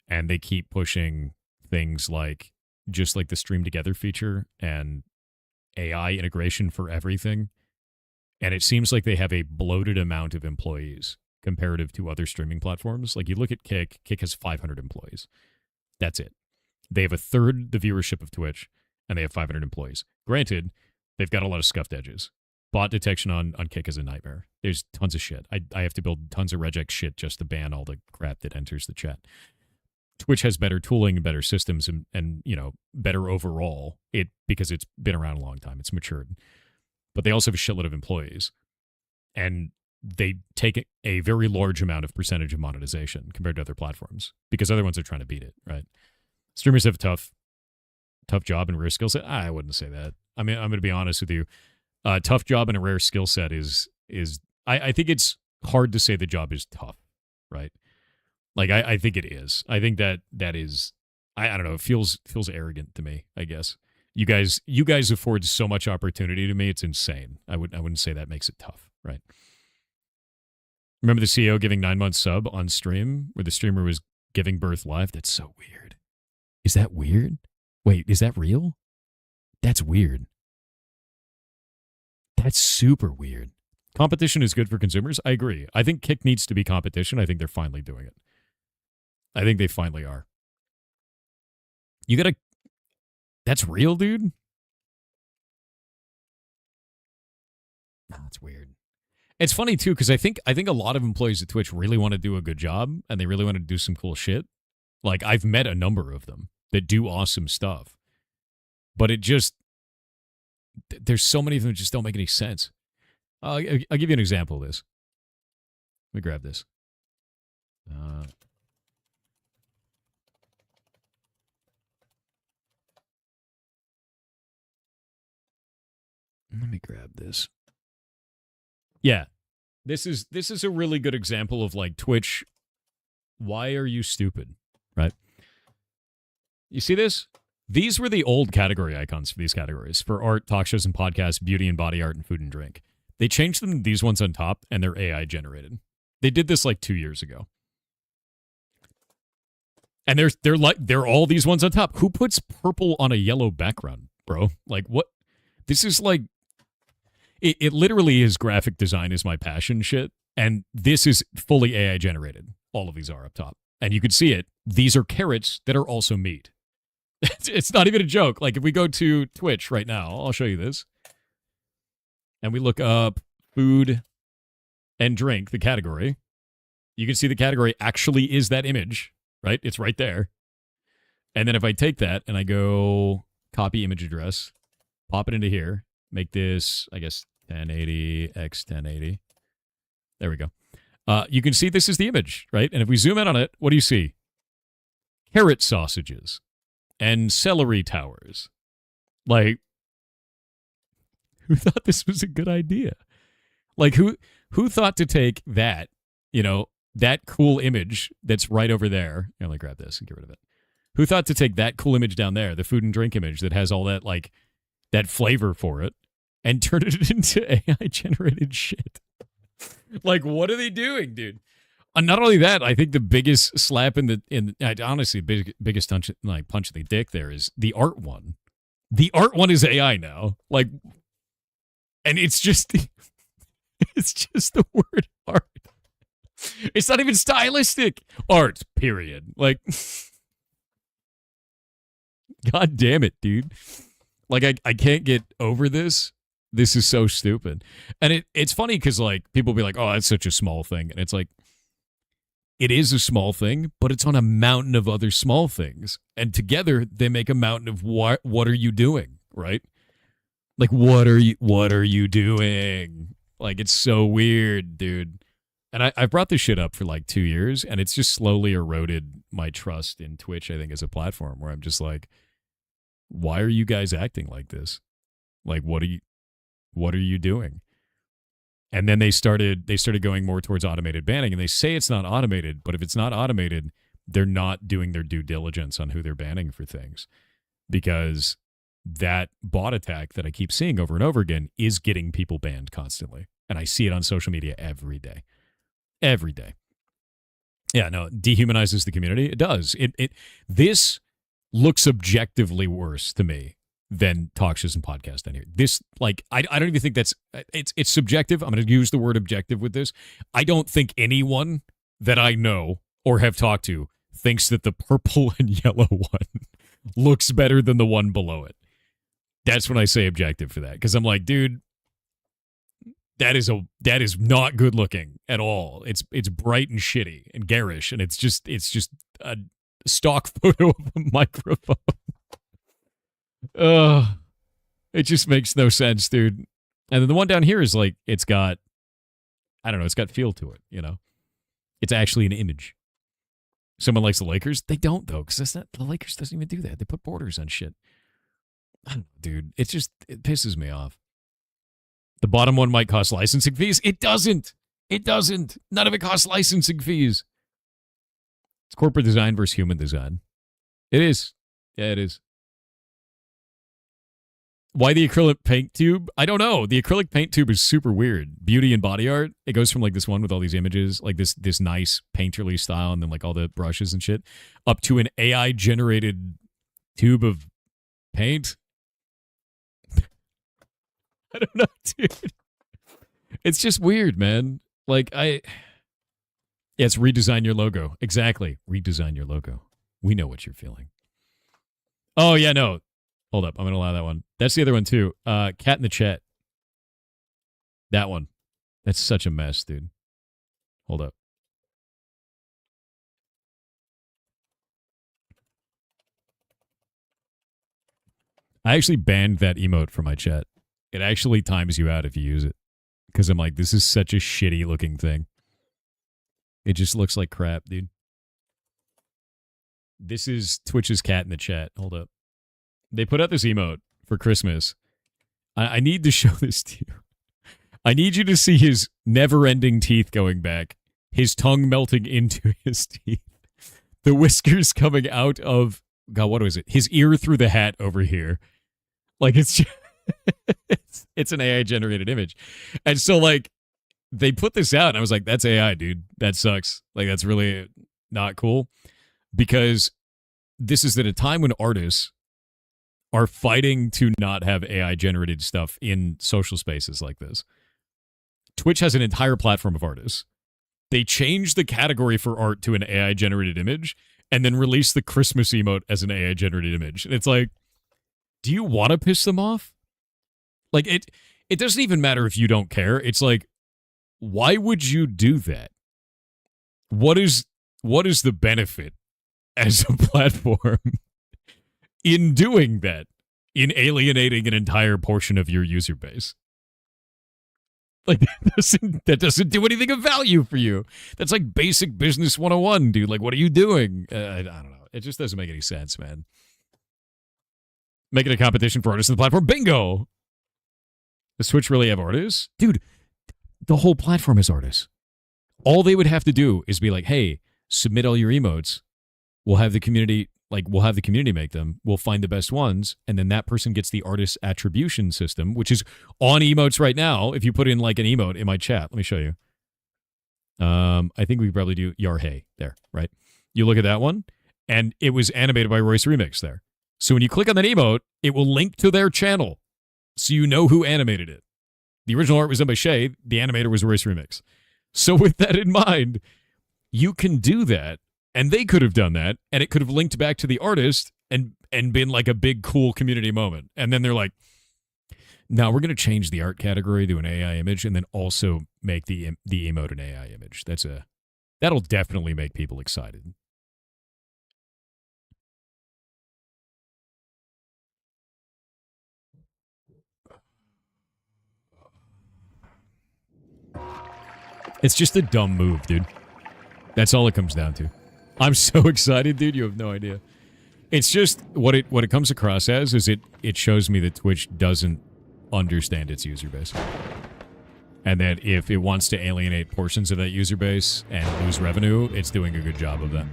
And they keep pushing things like just like the Stream Together feature and AI integration for everything. And it seems like they have a bloated amount of employees comparative to other streaming platforms. Like you look at Kick has 500 employees. That's it. They have a third the viewership of Twitch, and they have 500 employees. Granted, they've got a lot of scuffed edges. Bot detection on Kick is a nightmare. There's tons of shit. I have to build tons of regex shit just to ban all the crap that enters the chat. Twitch has better tooling and better systems and better overall because it's been around a long time. It's matured. But they also have a shitload of employees. And they take a very large amount of percentage of monetization compared to other platforms because other ones are trying to beat it, right? Streamers have a tough job and rare skill set. I wouldn't say that. I mean, I'm going to be honest with you. Tough job and a rare skill set is I think it's hard to say the job is tough, right? I think it is. I think that is, I don't know, it feels arrogant to me, I guess. You guys afford so much opportunity to me, it's insane. I wouldn't say that makes it tough, right? Remember the CEO giving 9 months sub on stream where the streamer was giving birth live? That's so weird. Is that weird? Wait, is that real? That's weird. That's super weird. Competition is good for consumers. I agree. I think Kick needs to be competition. I think they're finally doing it. I think they finally are. That's real, dude? That's weird. It's funny, too, because I think a lot of employees at Twitch really want to do a good job, and they really want to do some cool shit. I've met a number of them that do awesome stuff. But there's so many of them that just don't make any sense. I'll give you an example of this. Let me grab this. Let me grab this. Yeah, this is a really good example of Twitch. Why are you stupid? Right? You see this? These were the old category icons for these categories for art, talk shows and podcasts, beauty and body art, and food and drink. They changed them to these ones on top, and they're AI generated. They did this 2 years ago, and they're all these ones on top. Who puts purple on a yellow background, bro? What? This is It literally is graphic design is my passion shit. And this is fully AI generated. All of these are up top. And you can see it. These are carrots that are also meat. It's not even a joke. If we go to Twitch right now, I'll show you this. And we look up food and drink, the category. you can see the category actually is that image, right? It's right there. And then if I take that and I go copy image address, pop it into here, make this, I guess, 1080 x 1080. There we go. You can see this is the image, right? And if we zoom in on it, what do you see? Carrot sausages and celery towers. Like, who thought this was a good idea? Like, who thought to take that, that cool image that's right over there? Let me grab this and get rid of it. Who thought to take that cool image down there, the food and drink image that has all that, like, that flavor for it, and turn it into AI-generated shit? Like, what are they doing, dude? Not only that, I think the biggest slap honestly, biggest punch in the dick there is the art one. The art one is AI now. Like, and it's just the word art. It's not even stylistic. Art, period. Like, God damn it, dude. Like, I can't get over this. This is so stupid. And it's funny because, like, people be like, oh, that's such a small thing. And it's like, it is a small thing, but it's on a mountain of other small things. And together, they make a mountain of what are you doing, right? Like, what are you doing? Like, it's so weird, dude. And I brought this shit up for like 2 years, and it's just slowly eroded my trust in Twitch, I think, as a platform, where I'm just like, why are you guys acting like this? Like, what are you doing? And then they started going more towards automated banning, and they say it's not automated, but if it's not automated, they're not doing their due diligence on who they're banning for things, because that bot attack that I keep seeing over and over again is getting people banned constantly. And I see it on social media every day. Every day. Yeah, no, it dehumanizes the community. It does. This looks objectively worse to me than talk shows and podcast anyway. This, like, I don't even think it's subjective. I'm going to use the word objective with this. I don't think anyone that I know or have talked to thinks that the purple and yellow one looks better than the one below it. That's when I say objective for that, because I'm like, dude, that is not good looking at all. It's bright and shitty and garish, and it's just a stock photo of a microphone. It just makes no sense, dude. And then the one down here is like, it's got feel to it, It's actually an image. Someone likes the Lakers? They don't, though, because the Lakers doesn't even do that. They put borders on shit. I don't know, dude. It pisses me off. The bottom one might cost licensing fees. It doesn't. None of it costs licensing fees. It's corporate design versus human design. It is. Yeah, it is. Why the acrylic paint tube? I don't know. The acrylic paint tube is super weird. Beauty and body art. It goes from like this one with all these images, like this nice painterly style, and then like all the brushes and shit, up to an AI generated tube of paint. I don't know, dude. It's just weird, man. Like, it's redesign your logo. Exactly. Redesign your logo. We know what you're feeling. Oh, yeah, no. Hold up. I'm going to allow that one. That's the other one, too. Cat in the Chat. That one. That's such a mess, dude. Hold up. I actually banned that emote from my chat. It actually times you out if you use it. Because I'm like, this is such a shitty looking thing. It just looks like crap, dude. This is Twitch's Cat in the Chat. Hold up. They put out this emote for Christmas. I need to show this to you. I need you to see his never-ending teeth going back. His tongue melting into his teeth. The whiskers coming out of... God, what was it? His ear through the hat over here. Like, it's just... it's an AI-generated image. And so, like, they put this out, and I was like, that's AI, dude. That sucks. Like, that's really not cool. Because this is at a time when artists are fighting to not have AI-generated stuff in social spaces like this. Twitch has an entire platform of artists. They changed the category for art to an AI-generated image, and then released the Christmas emote as an AI-generated image. And it's like, do you want to piss them off? Like, it doesn't even matter if you don't care. It's like, why would you do that? what is the benefit as a platform in doing that, in alienating an entire portion of your user base? Like, that doesn't do anything of value for you. That's like basic business 101, dude. Like, what are you doing? I don't know. It just doesn't make any sense, man. Making a competition for artists on the platform. Bingo! Does Twitch really have artists? Dude, the whole platform is artists. All they would have to do is be like, hey, submit all your emotes. We'll have the community make them. We'll find the best ones, and then that person gets the artist attribution system, which is on emotes right now. If you put in like an emote in my chat, let me show you. I think we could probably do Yarhey there, right? You look at that one, and it was animated by Royce Remix there. So when you click on that emote, it will link to their channel, so you know who animated it. The original art was done by Shay. The animator was Royce Remix. So with that in mind, you can do that. And they could have done that, and it could have linked back to the artist and been like a big, cool community moment. And then they're like, no, we're going to change the art category to an AI image and then also make the emote an AI image. That'll definitely make people excited. It's just a dumb move, dude. That's all it comes down to. I'm so excited, dude. You have no idea. It's just what it comes across as is it shows me that Twitch doesn't understand its user base. And that if it wants to alienate portions of that user base and lose revenue, it's doing a good job of that.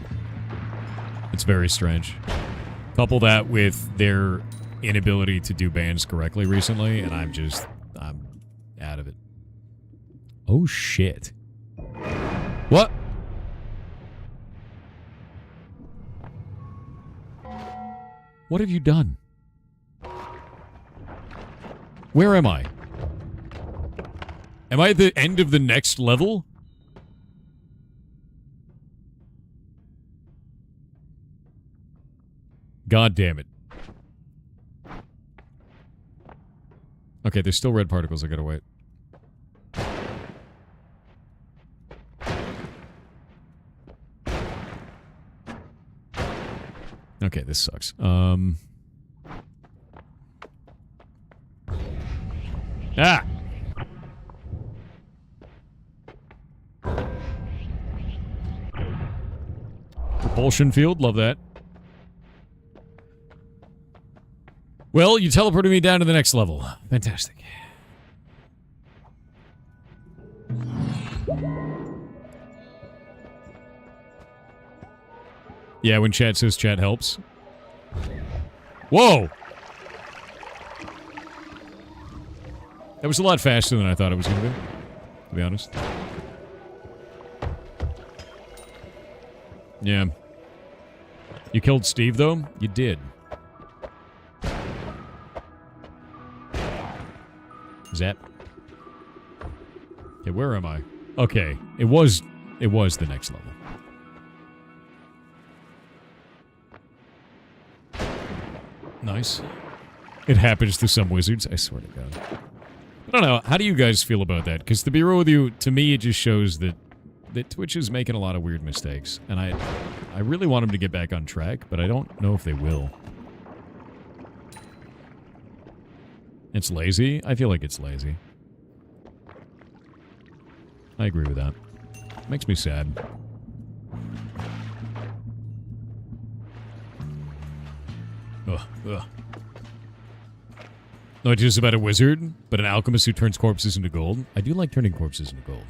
It's very strange. Couple that with their inability to do bans correctly recently, and I'm out of it. Oh, shit. What? What have you done? Where am I? Am I at the end of the next level? God damn it. Okay, there's still red particles. I gotta wait. Okay, this sucks. Ah! Propulsion field, love that. Well, you teleported me down to the next level. Fantastic. Yeah, when chat says chat helps. Whoa! That was a lot faster than I thought it was going to be, to be honest. Yeah. You killed Steve, though? You did. Zap. Okay, where am I? Okay, it was the next level. Nice. It happens to some wizards, I swear to God. I don't know, how do you guys feel about that? Because to be real with you, to me it just shows that Twitch is making a lot of weird mistakes. And I really want them to get back on track, but I don't know if they will. It's lazy? I feel like it's lazy. I agree with that. Makes me sad. Ugh. No, it's just about a wizard, but an alchemist who turns corpses into gold. I do like turning corpses into gold.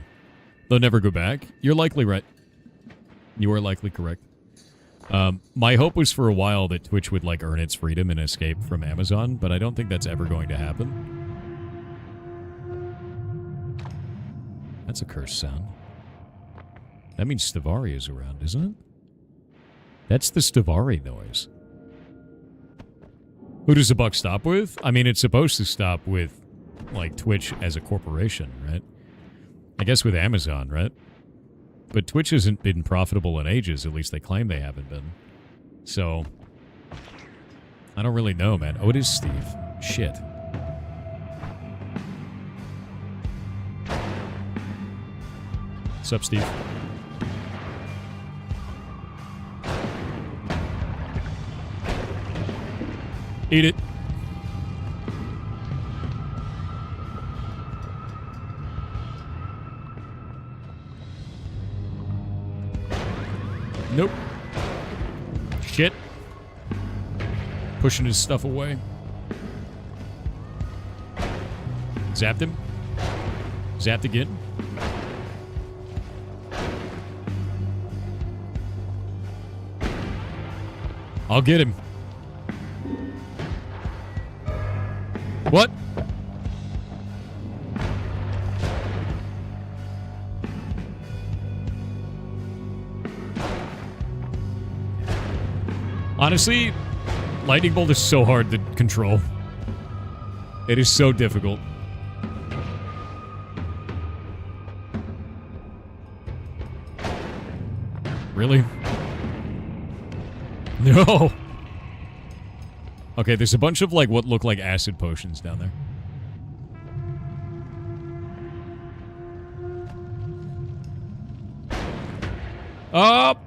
They'll never go back. You're likely right. You are likely correct. My hope was for a while that Twitch would, like, earn its freedom and escape from Amazon, but I don't think that's ever going to happen. That's a cursed sound. That means Stavari is around, isn't it? That's the Stavari noise. Who does the buck stop with? I mean, it's supposed to stop with, like, Twitch as a corporation, right? I guess with Amazon, right? But Twitch hasn't been profitable in ages. At least they claim they haven't been. So, I don't really know, man. Oh, it is Steve. Shit. What's up, Steve? Eat it. Nope. Shit. Pushing his stuff away. Zapped him. Zapped again. I'll get him. What? Honestly, lightning bolt is so hard to control. It is so difficult. Really? No. Okay, there's a bunch of, like, what look like acid potions down there. Up!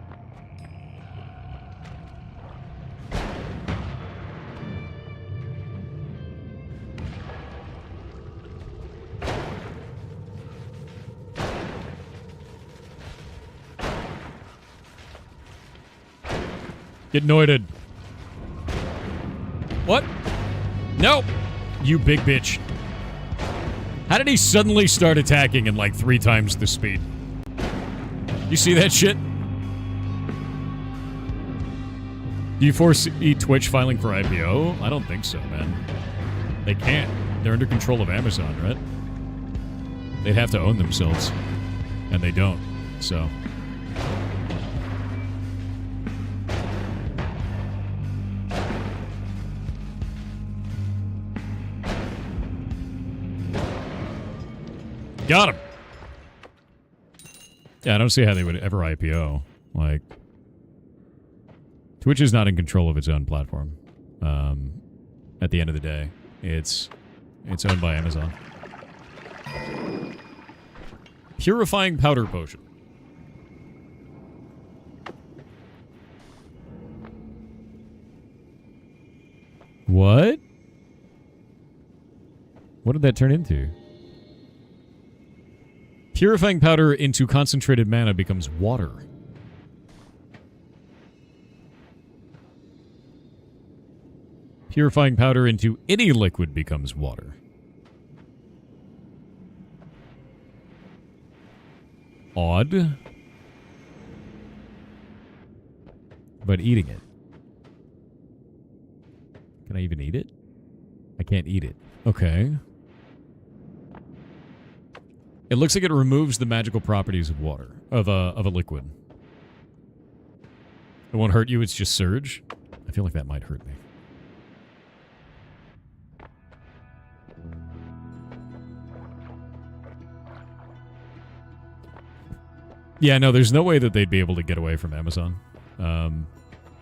Get noited. What? No! You big bitch. How did he suddenly start attacking in like 3 times the speed? You see that shit? Do you foresee Twitch filing for IPO? I don't think so, man. They can't. They're under control of Amazon, right? They'd have to own themselves. And they don't, so... Got him! Yeah, I don't see how they would ever IPO. Like, Twitch is not in control of its own platform. At the end of the day, it's owned by Amazon. Purifying powder potion. What? What did that turn into? Purifying powder into concentrated mana becomes water. Purifying powder into any liquid becomes water. Odd. But eating it. Can I even eat it? I can't eat it. Okay. It looks like it removes the magical properties of water, of a liquid. It won't hurt you, it's just surge. I feel like that might hurt me. Yeah, no, there's no way that they'd be able to get away from Amazon.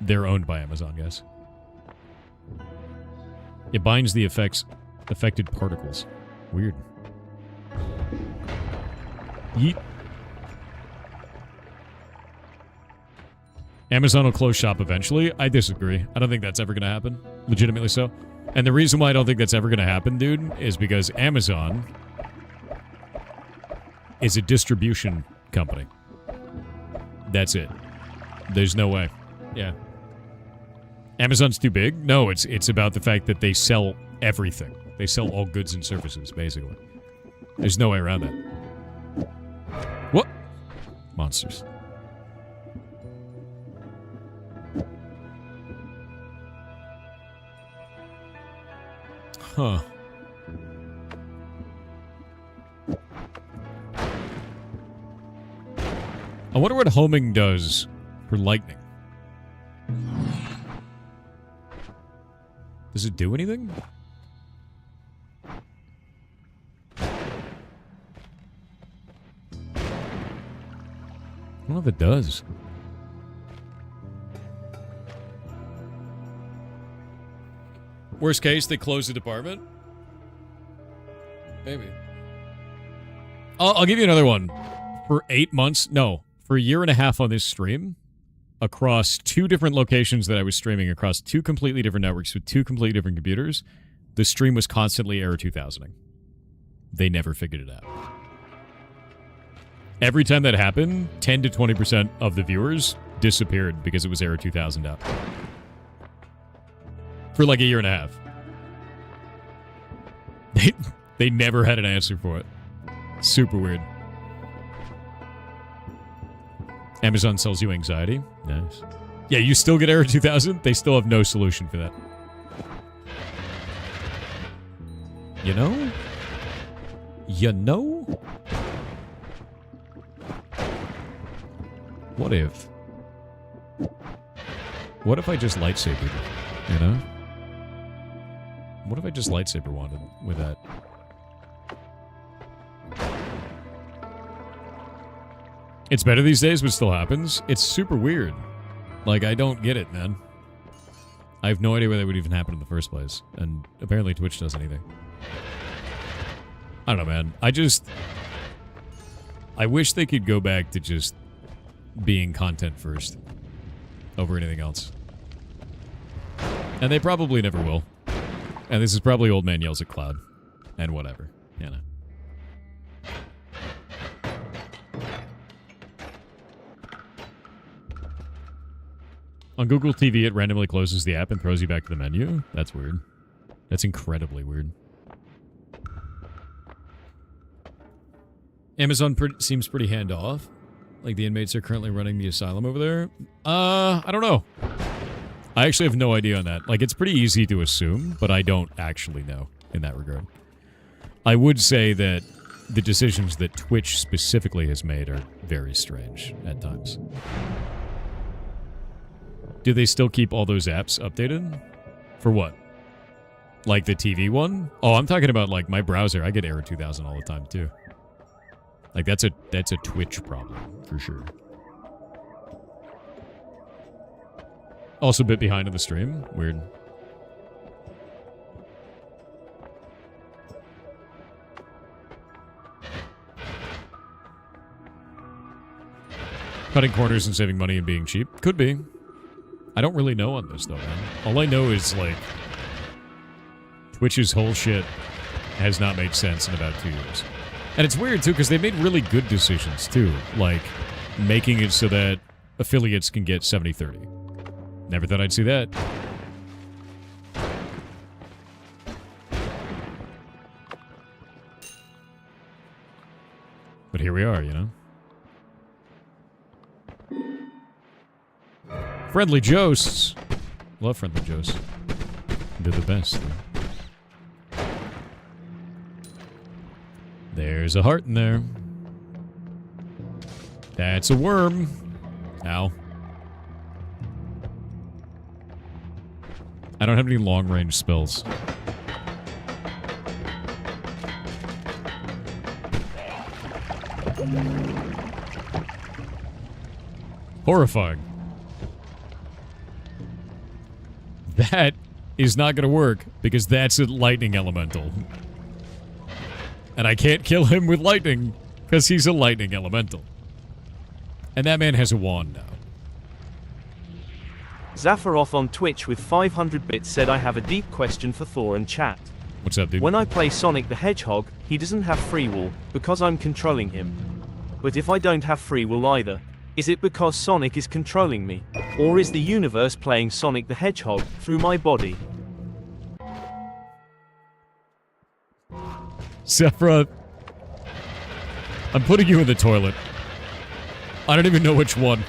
They're owned by Amazon, guys. It binds the affected particles. Weird. Yeet. Amazon will close shop eventually. I disagree. I don't think that's ever going to happen. Legitimately so. And the reason why I don't think that's ever going to happen, dude, is because Amazon is a distribution company. That's it. There's no way. Yeah. Amazon's too big? No, it's about the fact that they sell everything. They sell all goods and services, basically. There's no way around that. What? Monsters. Huh. I wonder what homing does for lightning. Does it do anything? I don't know if it does. Worst case, they close the department? Maybe. I'll give you another one. For 8 months, no, for a year and a half on this stream, across 2 different locations that I was streaming across 2 completely different networks with 2 completely different computers, the stream was constantly error 2000ing. They never figured it out. Every time that happened, 10 to 20% of the viewers disappeared because it was error 2000 out. For like a year and a half. They never had an answer for it. Super weird. Amazon sells you anxiety. Nice. Yeah, you still get error 2000. They still have no solution for that. You know? You know? What if I just lightsabered, you know? What if I just lightsaber wanted with that? It's better these days, but still happens. It's super weird. Like, I don't get it, man. I have no idea why that would even happen in the first place. And apparently Twitch does anything. I don't know, man. I wish they could go back to just being content first over anything else. And they probably never will. And this is probably Old Man Yells at Cloud. And whatever, you know. On Google TV, it randomly closes the app and throws you back to the menu. That's weird. That's incredibly weird. Amazon seems pretty hands-off. Like the inmates are currently running the asylum over there. I don't know. I actually have no idea on that. Like, it's pretty easy to assume, but I don't actually know in that regard. I would say that the decisions that Twitch specifically has made are very strange at times. Do they still keep all those apps updated? For what? Like the TV one? Oh, I'm talking about like my browser. I get error 2000 all the time too. Like that's a Twitch problem for sure. Also a bit behind on the stream. Weird. Cutting corners and saving money and being cheap? Could be. I don't really know on this, though, man. All I know is, like, Twitch's whole shit has not made sense in about 2 years. And it's weird, too, because they made really good decisions, too. Like, making it so that affiliates can get 70-30. Never thought I'd see that. But here we are, you know? Friendly Joests. Love Friendly Joests. They're the best. There's a heart in there. That's a worm. Ow. I don't have any long-range spells. Horrifying. That is not going to work, because that's a lightning elemental. And I can't kill him with lightning, because he's a lightning elemental. And that man has a wand now. Zafaroth on Twitch with 500 bits said, I have a deep question for Thor and chat. What's up, dude? When I play Sonic the Hedgehog, he doesn't have free will, because I'm controlling him. But if I don't have free will either, is it because Sonic is controlling me? Or is the universe playing Sonic the Hedgehog through my body? Sephiroth, I'm putting you in the toilet. I don't even know which one.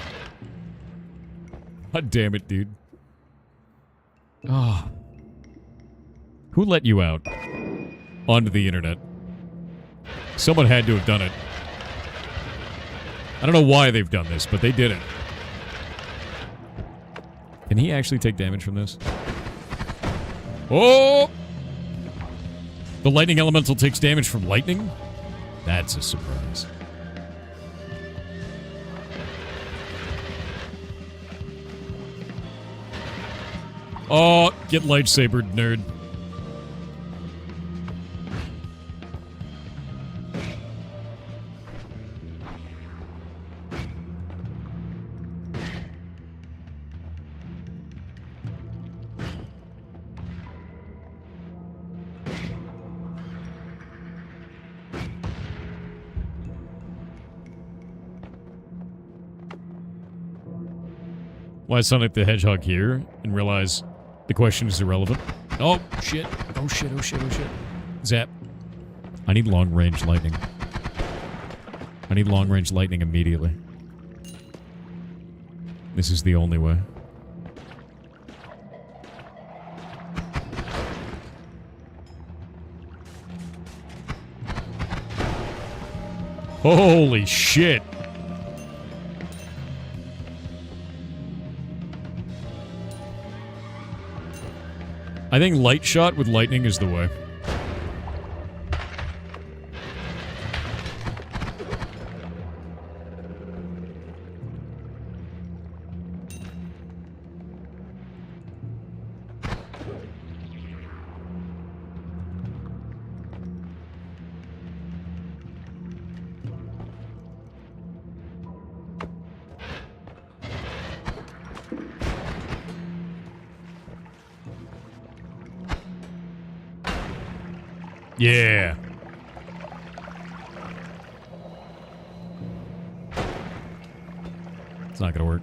God damn it, dude. Oh. Who let you out onto the internet? Someone had to have done it. I don't know why they've done this, but they did it. Can he actually take damage from this? Oh! The lightning elemental takes damage from lightning? That's a surprise. Oh, get lightsabered, nerd. Why Sonic the Hedgehog here and realize the question is irrelevant. Oh, shit. Oh, shit. Oh, shit. Oh, shit. Zap. I need long-range lightning. I need long-range lightning immediately. This is the only way. Holy shit. I think light shot with lightning is the way. Yeah. It's not gonna work.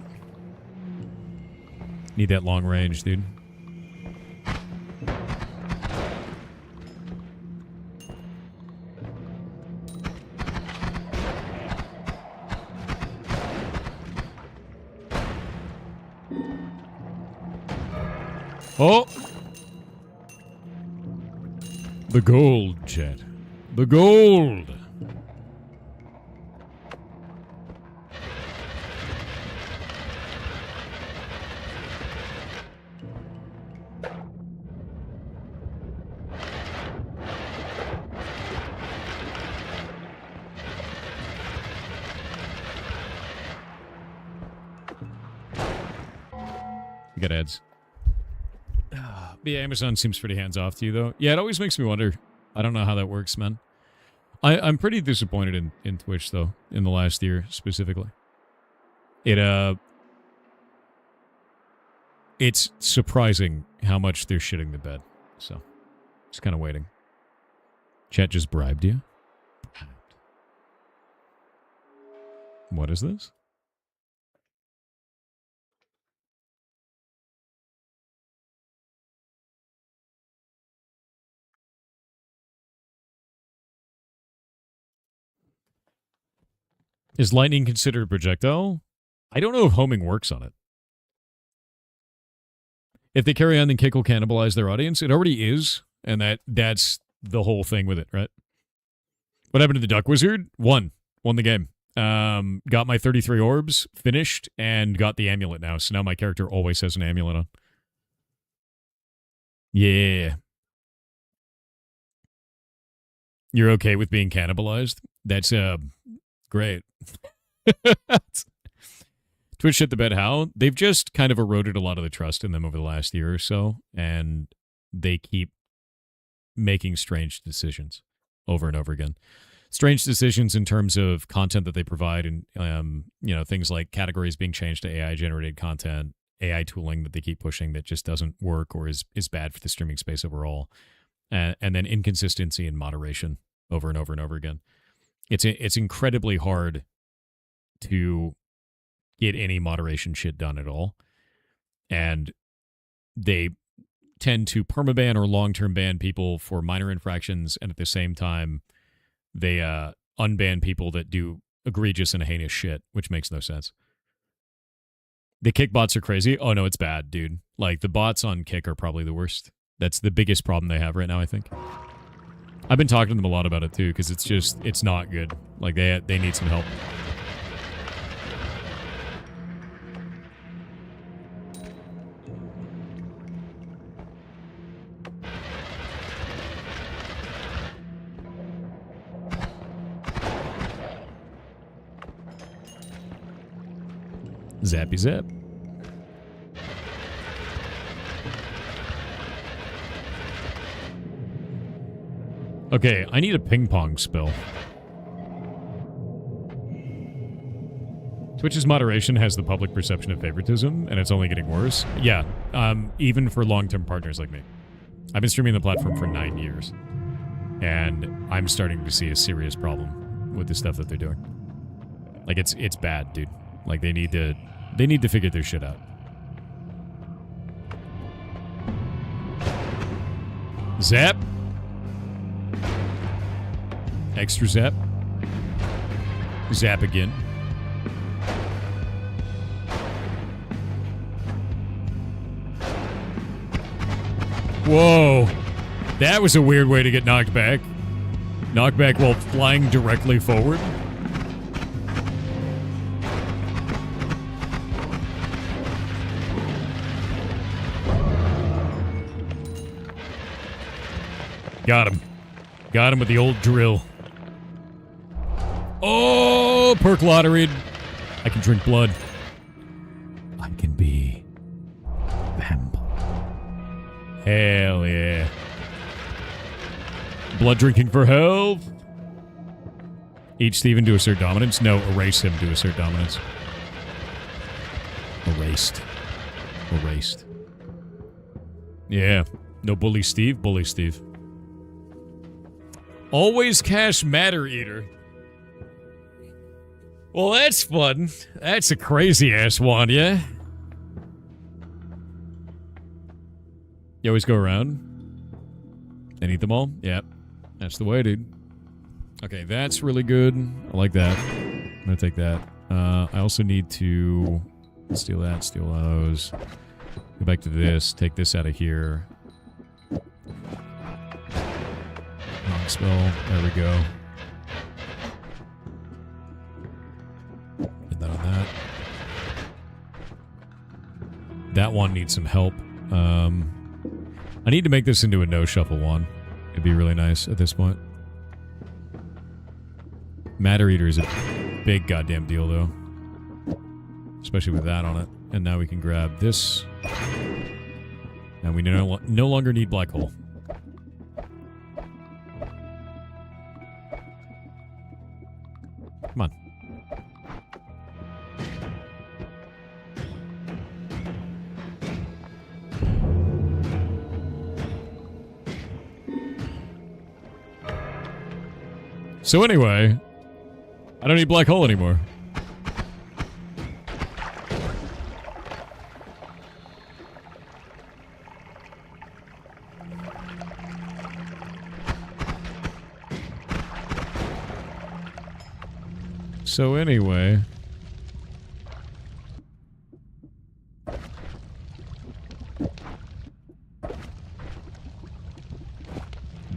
Need that long range, dude. Oh! The gold, chat. The gold! You got ads. Yeah, Amazon seems pretty hands-off to you, though. Yeah, it always makes me wonder. I don't know how that works, man. I'm pretty disappointed in Twitch, though, in the last year, specifically. It's surprising how much they're shitting the bed. So, just kind of waiting. Chat just bribed you? What is this? Is lightning considered a projectile? I don't know if homing works on it. If they carry on, then Kick will cannibalize their audience. It already is, and that's the whole thing with it, right? What happened to the Duck Wizard? Won the game. Got my 33 orbs, finished, and got the amulet now. So now my character always has an amulet on. Yeah. You're okay with being cannibalized? That's, great. Twitch shit the bed how? They've just kind of eroded a lot of the trust in them over the last year or so, and they keep making strange decisions over and over again. Strange decisions in terms of content that they provide, and things like categories being changed to AI-generated content, AI tooling that they keep pushing that just doesn't work or is bad for the streaming space overall, and then inconsistency and moderation over and over and over again. It's incredibly hard to get any moderation shit done at all. And they tend to permaban or long-term ban people for minor infractions, and at the same time, they unban people that do egregious and heinous shit, which makes no sense. The Kick bots are crazy. Oh, no, it's bad, dude. Like, the bots on Kick are probably the worst. That's the biggest problem they have right now, I think. I've been talking to them a lot about it, too, because it's not good. Like, they need some help. Zappy zap. Okay, I need a ping pong spell. Twitch's moderation has the public perception of favoritism, and it's only getting worse. Yeah, even for long-term partners like me. I've been streaming the platform for 9 years, and I'm starting to see a serious problem with the stuff that they're doing. Like, it's bad, dude. Like, they need to figure their shit out. Zap. Extra zap. Zap again. Whoa. That was a weird way to get knocked back. Knocked back while flying directly forward. Got him. Got him with the old drill. Oh, perk lottery. I can drink blood. I can be vampire. Hell yeah. Blood drinking for health. Each Steven to assert dominance. No, erase him to assert dominance. Erased. Erased. Yeah. No bully Steve. Bully Steve. Always cash Matter Eater. Well, that's fun. That's a crazy-ass one, yeah? You always go around and eat them all? Yep. That's the way, dude. Okay, that's really good. I like that. I'm gonna take that. I also need to steal that, steal those. Go back to this. Take this out of here. Spell. There we go. Get that on that. That one needs some help. I need to make this into a no-shuffle one. It'd be really nice at this point. Matter Eater is a big goddamn deal, though. Especially with that on it. And now we can grab this. And we no longer need Black Hole. Come on. So anyway, I don't need Black Hole anymore. So anyway,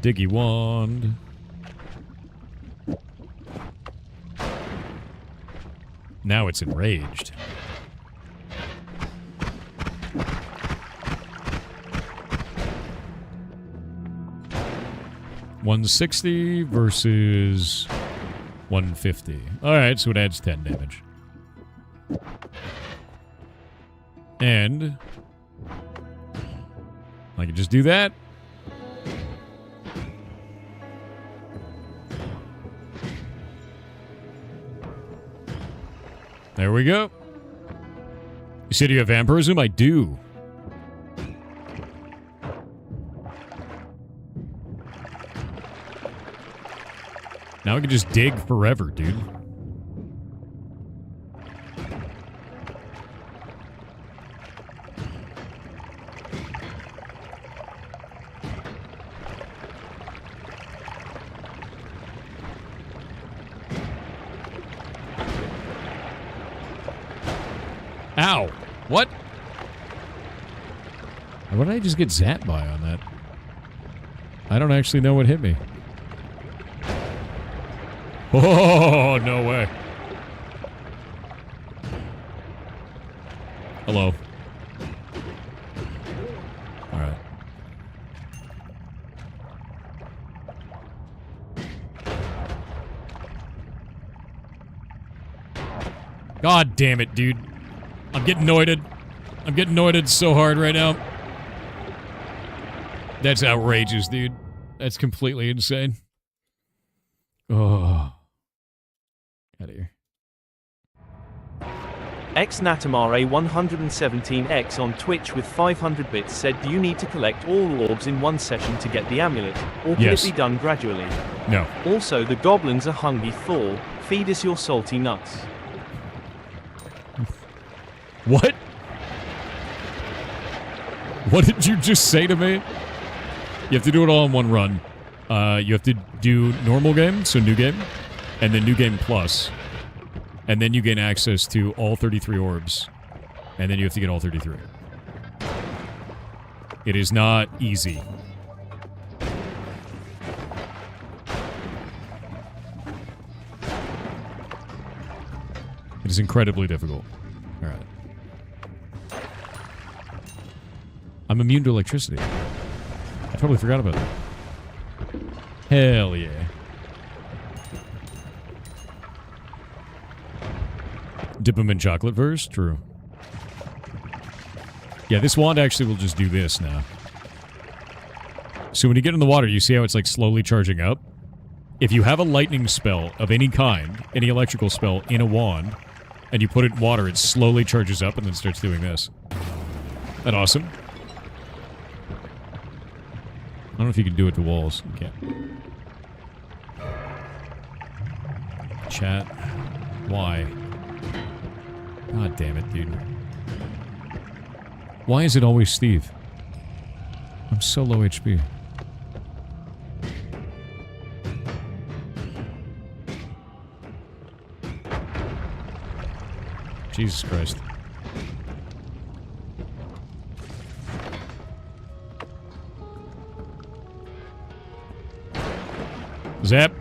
Diggy Wand. Now it's enraged. $160 versus 150. Alright, so it adds 10 damage. And I can just do that. There we go. You said you have vampirism? I do. Now I can just dig forever, dude. Ow! What? What did I just get zapped by on that? I don't actually know what hit me. Oh, no way. Hello. Alright. God damn it, dude. I'm getting noited. I'm getting noited so hard right now. That's outrageous, dude. That's completely insane. Oh. Out of here. XNatamare117X on Twitch with 500 bits said, do you need to collect all orbs in one session to get the amulet, or can it be done gradually? No. Also, the goblins are hungry. Thor, feed us your salty nuts. What? What did you just say to me? You have to do it all in one run. You have to do normal game, so new game, and then new game plus. And then you gain access to all 33 orbs. And then you have to get all 33. It is not easy. It is incredibly difficult. Alright. I'm immune to electricity. I totally forgot about that. Hell yeah. Dip them in chocolate first? True. Yeah, this wand actually will just do this now. So when you get in the water, you see how it's like slowly charging up? If you have a lightning spell of any kind, any electrical spell in a wand, and you put it in water, it slowly charges up and then starts doing this. Isn't that awesome? I don't know if you can do it to walls. You can't. Chat. Why? God damn it, dude. Why is it always Steve? I'm so low HP. Jesus Christ. Zap.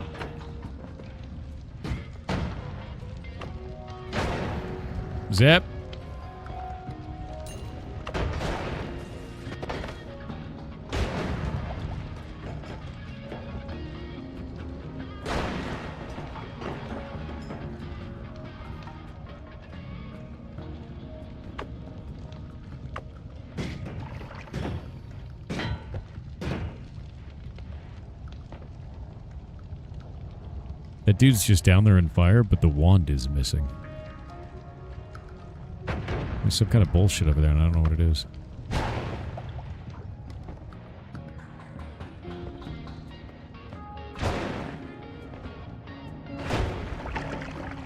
Zap. That dude's just down there in fire, but the wand is missing. There's some kind of bullshit over there, and I don't know what it is.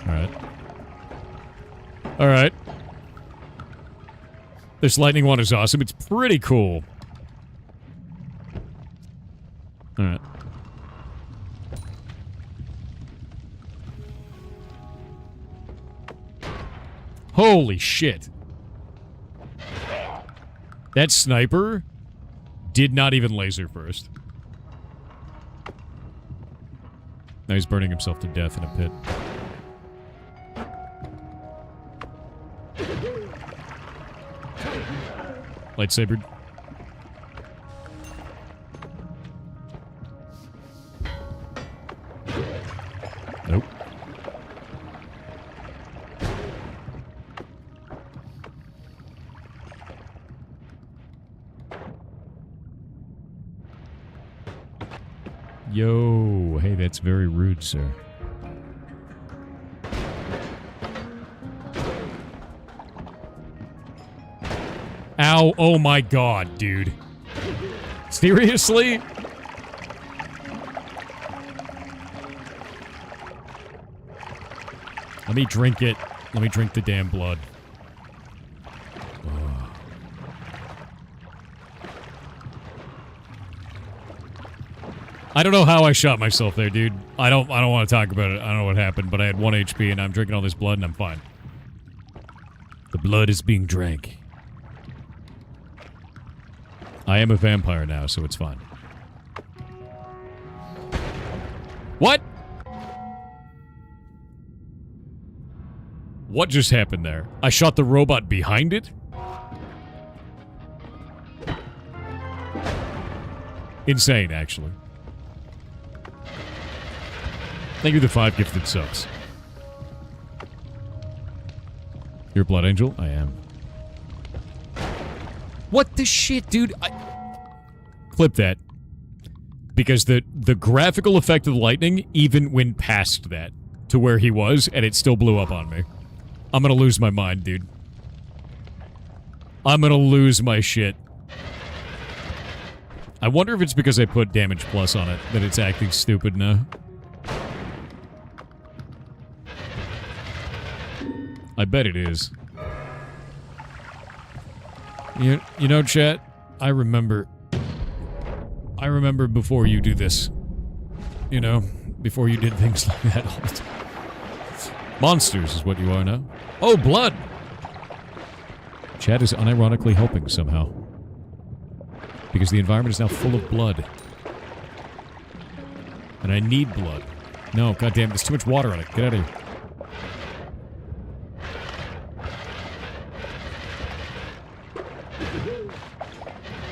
Alright. Alright. This lightning wand is awesome. It's pretty cool. Alright. Holy shit. That sniper did not even laser first. Now he's burning himself to death in a pit. Lightsaber. Nope. Yo, hey, that's very rude, sir. Ow, oh my god, dude. Seriously? Let me drink it. Let me drink the damn blood. I don't know how I shot myself there, dude. I don't want to talk about it. I don't know what happened, but I had 1 HP and I'm drinking all this blood and I'm fine. The blood is being drank. I am a vampire now, so it's fine. What? What just happened there? I shot the robot behind it? Insane, actually. Thank you for the 5 gifted subs. You're a blood angel? I am. What the shit, dude? Clip that. Because the graphical effect of the lightning even went past that to where he was, and it still blew up on me. I'm gonna lose my mind, dude. I'm gonna lose my shit. I wonder if it's because I put damage plus on it that it's acting stupid now. I bet it is. You know, chat, I remember I remember before you do this. You know, before you did things like that all the time. Monsters is what you are now. Oh, blood! Chad is unironically helping somehow. Because the environment is now full of blood. And I need blood. No, goddamn, there's too much water on it. Get out of here.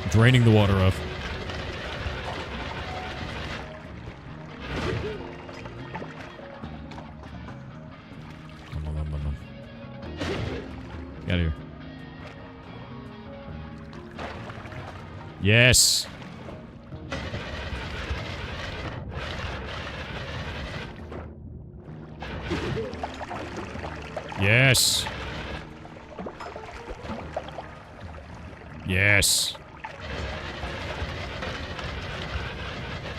Draining the water off. Get out of here. Yes. Yes. Yes.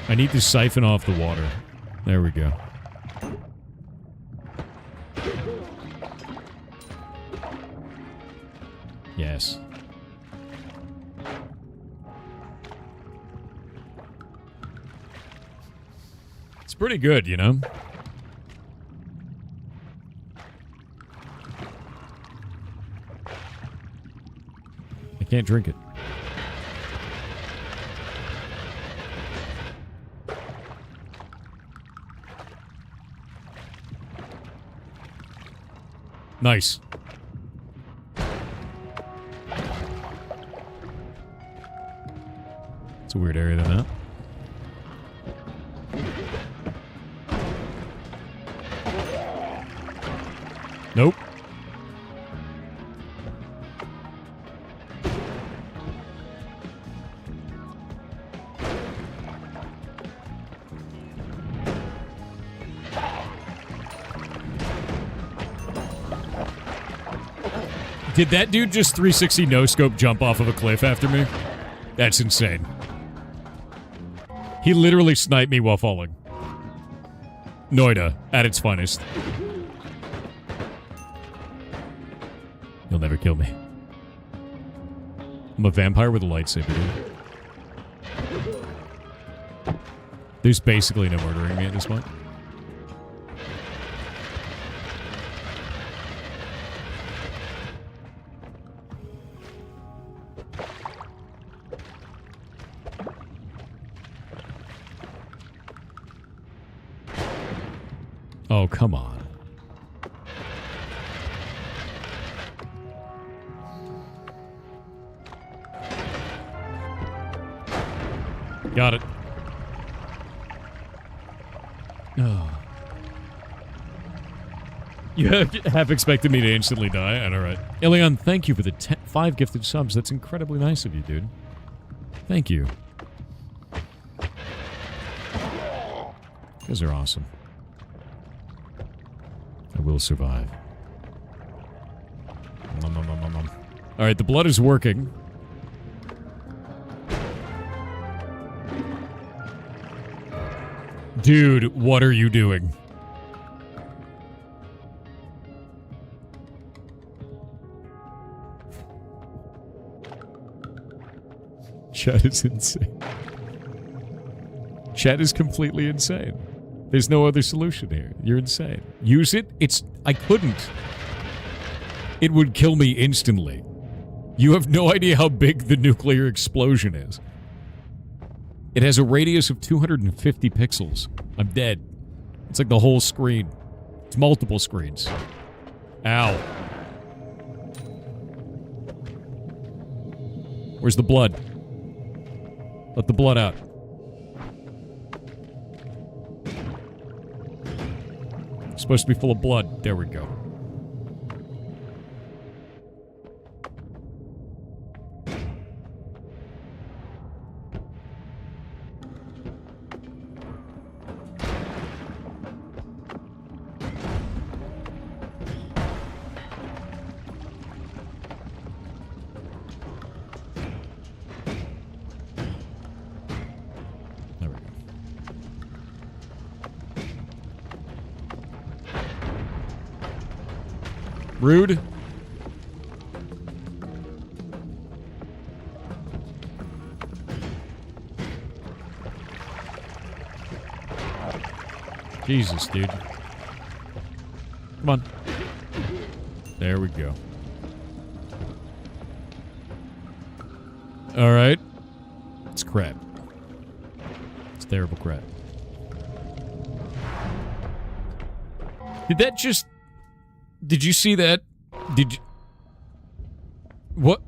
I need to siphon off the water. There we go. Yes. It's pretty good, you know? I can't drink it. Nice. It's a weird area than that. Nope. Did that dude just 360 no-scope jump off of a cliff after me? That's insane. He literally sniped me while falling. Noita, at its finest. You'll never kill me. I'm a vampire with a lightsaber, dude. There's basically no murdering me at this point. Oh, come on. Got it. Oh. You have expected me to instantly die? And alright. Ilion, thank you for the 5 gifted subs. That's incredibly nice of you, dude. Thank you. You guys are awesome. I will survive. Alright, the blood is working. Dude, what are you doing? Chat is insane. Chat is completely insane. There's no other solution here. You're insane. Use it? I couldn't. It would kill me instantly. You have no idea how big the nuclear explosion is. It has a radius of 250 pixels. I'm dead. It's like the whole screen. It's multiple screens. Ow. Where's the blood? Let the blood out. It's supposed to be full of blood. There we go. Rude. Jesus, dude. Come on. There we go. Alright. It's crap. It's terrible crap. Did that just... Did you see that? Did you... What?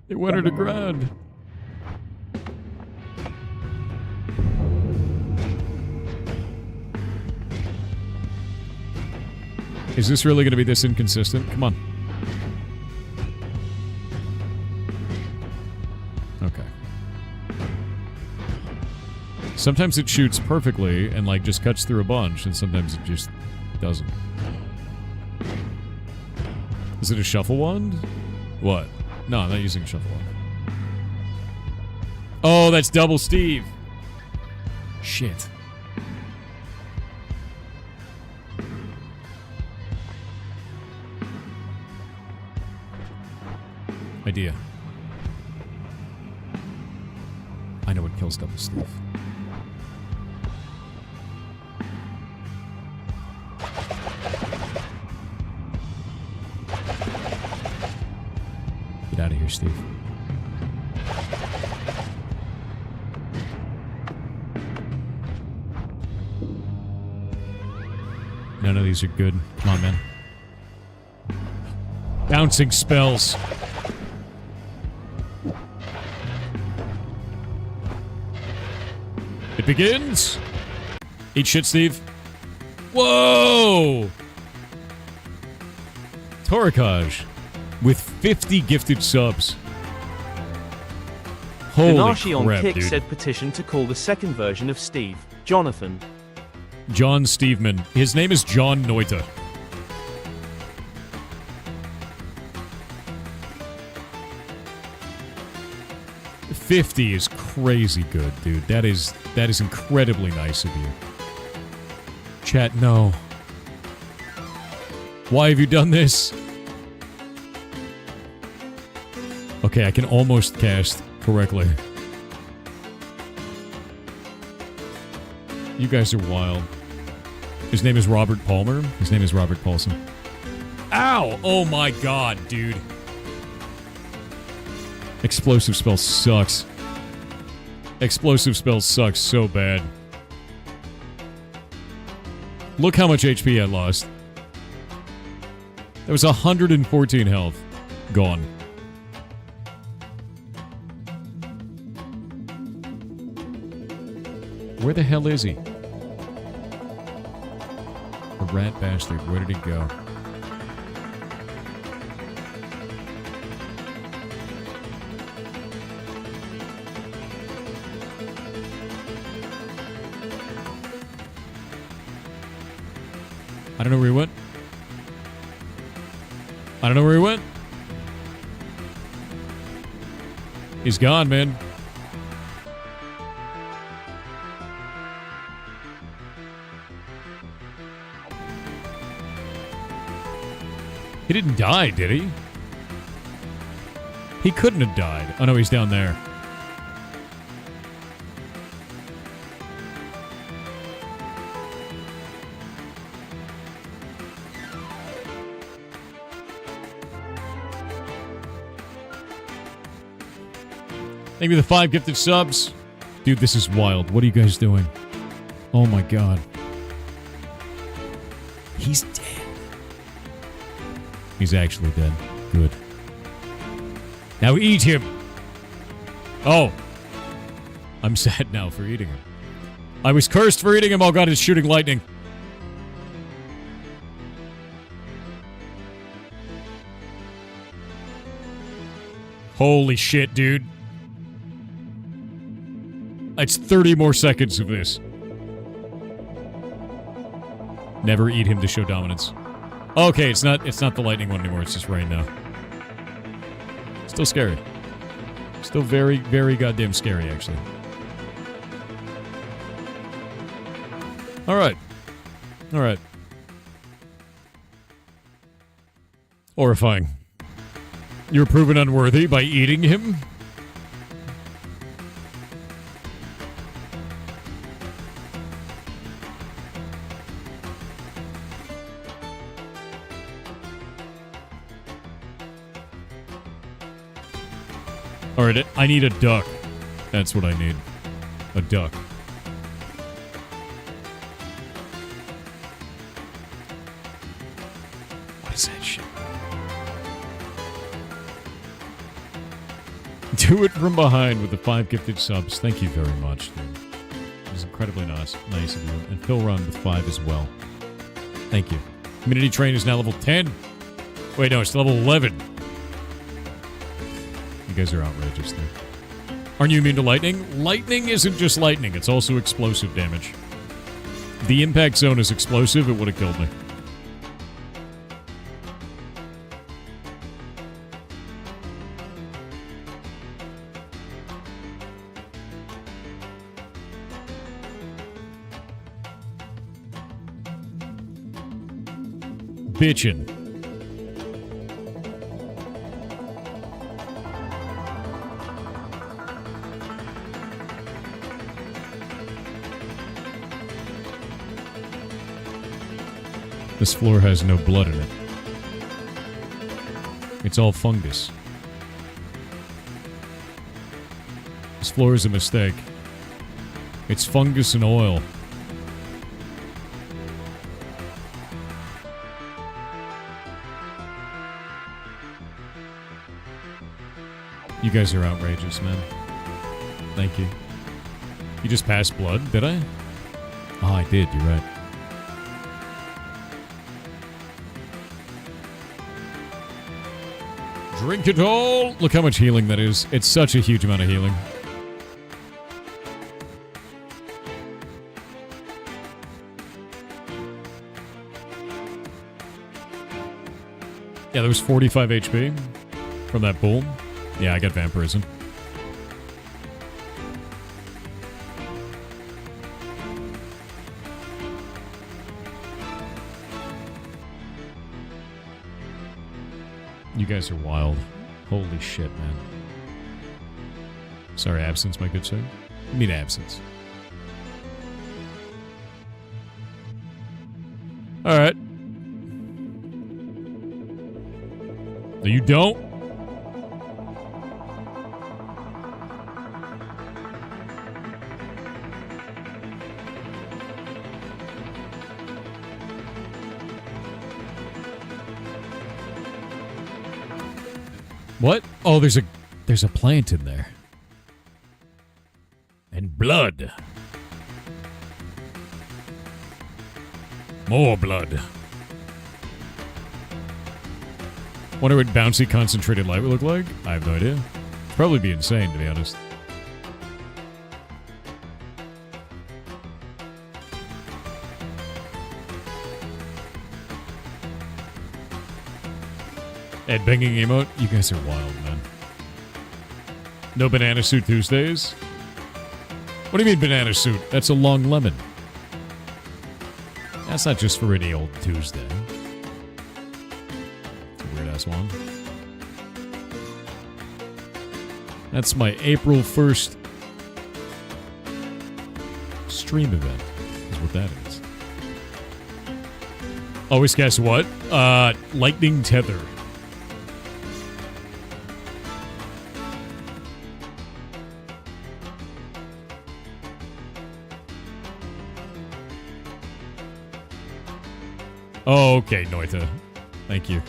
It went underground. Is this really going to be this inconsistent? Come on. Okay. Sometimes it shoots perfectly and, like, just cuts through a bunch, and sometimes it just doesn't. Is it a shuffle wand? What? No, I'm not using a shuffle wand. Oh, that's double Steve. Shit. Idea. I know what kills double Steve. Get out of here, Steve. None of these are good. Come on, man. Bouncing spells. It begins. Eat shit, Steve. Whoa! Torikaj with 50 gifted subs. Holy Danashi on crap, Kick dude. said petition to call the second version of Steve, Jonathan. John Steveman. His name is John Noita. $50 is crazy good, dude. That is incredibly nice of you. Chat, no. Why have you done this? Okay, I can almost cast correctly. You guys are wild. His name is Robert Palmer. His name is Robert Paulson. Ow! Oh my god, dude. Explosive spell sucks. Explosive spell sucks so bad. Look how much HP I lost. That was 114 health. Gone. Where the hell is he? The rat bastard. Where did he go? I don't know where he went. I don't know where he went. He's gone, man. He didn't die, did he? He couldn't have died. Oh no, he's down there. Thank you for the 5 gifted subs. Dude, this is wild. What are you guys doing? Oh my god. He's dead. He's actually dead. Good. Now eat him! Oh. I'm sad now for eating him. I was cursed for eating him. Oh god, it's shooting lightning. Holy shit, dude. It's 30 more seconds of this. Never eat him to show dominance. Okay, it's not the lightning one anymore, it's just rain now. Still scary. Still very, very goddamn scary, actually. Alright. Alright. Horrifying. You're proven unworthy by eating him? Alright, I need a duck. That's what I need. A duck. What is that shit? Do it from behind with the 5 gifted subs. Thank you very much, dude. It was incredibly nice of you. And Phil Run with 5 as well. Thank you. Community Train is now level 10. Wait, no, it's level 11. You guys are outrageous there. Aren't you immune to lightning? Lightning isn't just lightning, it's also explosive damage. The impact zone is explosive, it would have killed me. Bitchin'. This floor has no blood in it. It's all fungus. This floor is a mistake. It's fungus and oil. You guys are outrageous, man. Thank you. You just passed blood, did I? Oh, I did, you're right. Drink it all! Look how much healing that is. It's such a huge amount of healing. Yeah, there was 45 HP from that boom. Yeah, I got vampirism. You guys are wild. Holy shit, man. Sorry, absence, my good sir. I mean absence. Alright. No, you don't? What? Oh, there's a plant in there. And blood. More blood. Wonder what bouncy concentrated light would look like? I have no idea. It'd probably be insane, to be honest. Ed banging emote? You guys are wild, man. No banana suit Tuesdays? What do you mean banana suit? That's a long lemon. That's not just for any old Tuesday. It's a weird-ass one. That's my April 1st stream event, is what that is. Always guess what? Lightning Tether. Oh, okay, Noita. Thank you.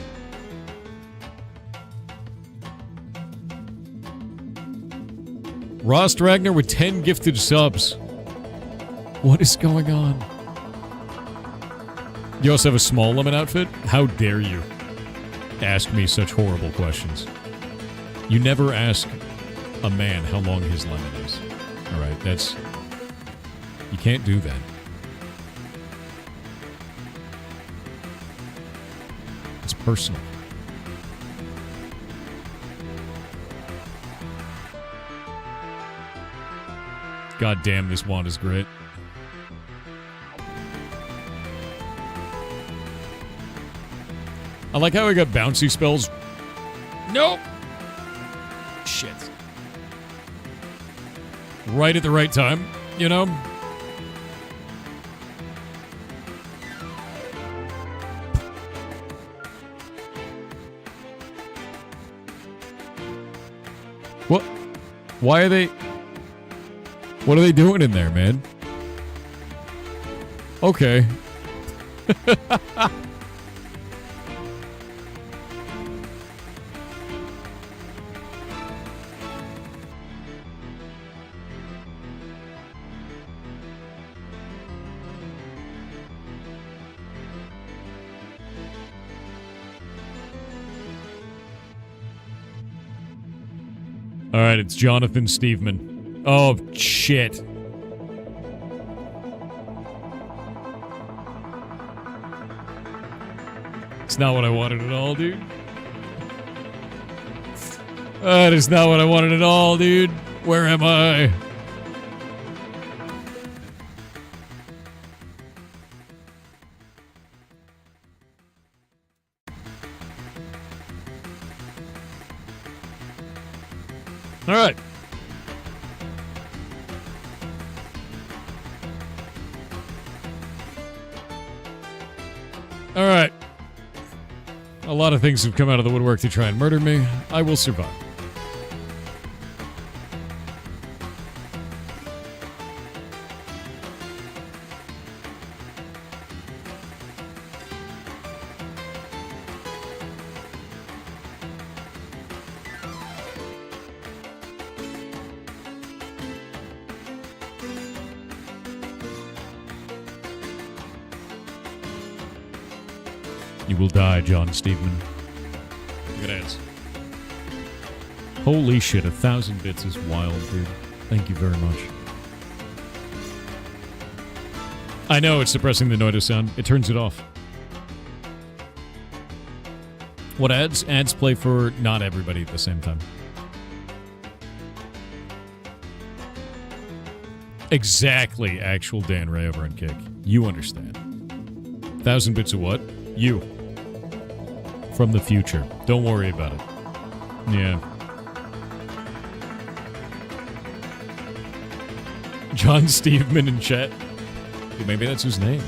Rost Ragnar with 10 gifted subs. What is going on? You also have a small lemon outfit? How dare you ask me such horrible questions? You never ask a man how long his lemon is. Alright, that's... You can't do that. It's personal. God damn, this wand is great. I like how I got bouncy spells Nope. Shit. Right at the right time, you know? What? Why are they... What are they doing in there, man? Okay. All right, it's Jonathan Steveman. Oh, shit. It's not what I wanted at all, dude. That is not what I wanted at all, dude. Where am I? All right. All right. A lot of things have come out of the woodwork to try and murder me. I will survive. You will die, John Steveman. Look at ads. Holy shit, 1,000 bits is wild, dude. Thank you very much. I know it's suppressing the Noita sound. It turns it off. What ads? Ads play for not everybody at the same time. Exactly, actual Dan Ray over on Kick. You understand. 1,000 bits of what? You. From the future. Don't worry about it. Yeah. John Steveman in chat. Dude, maybe that's his name.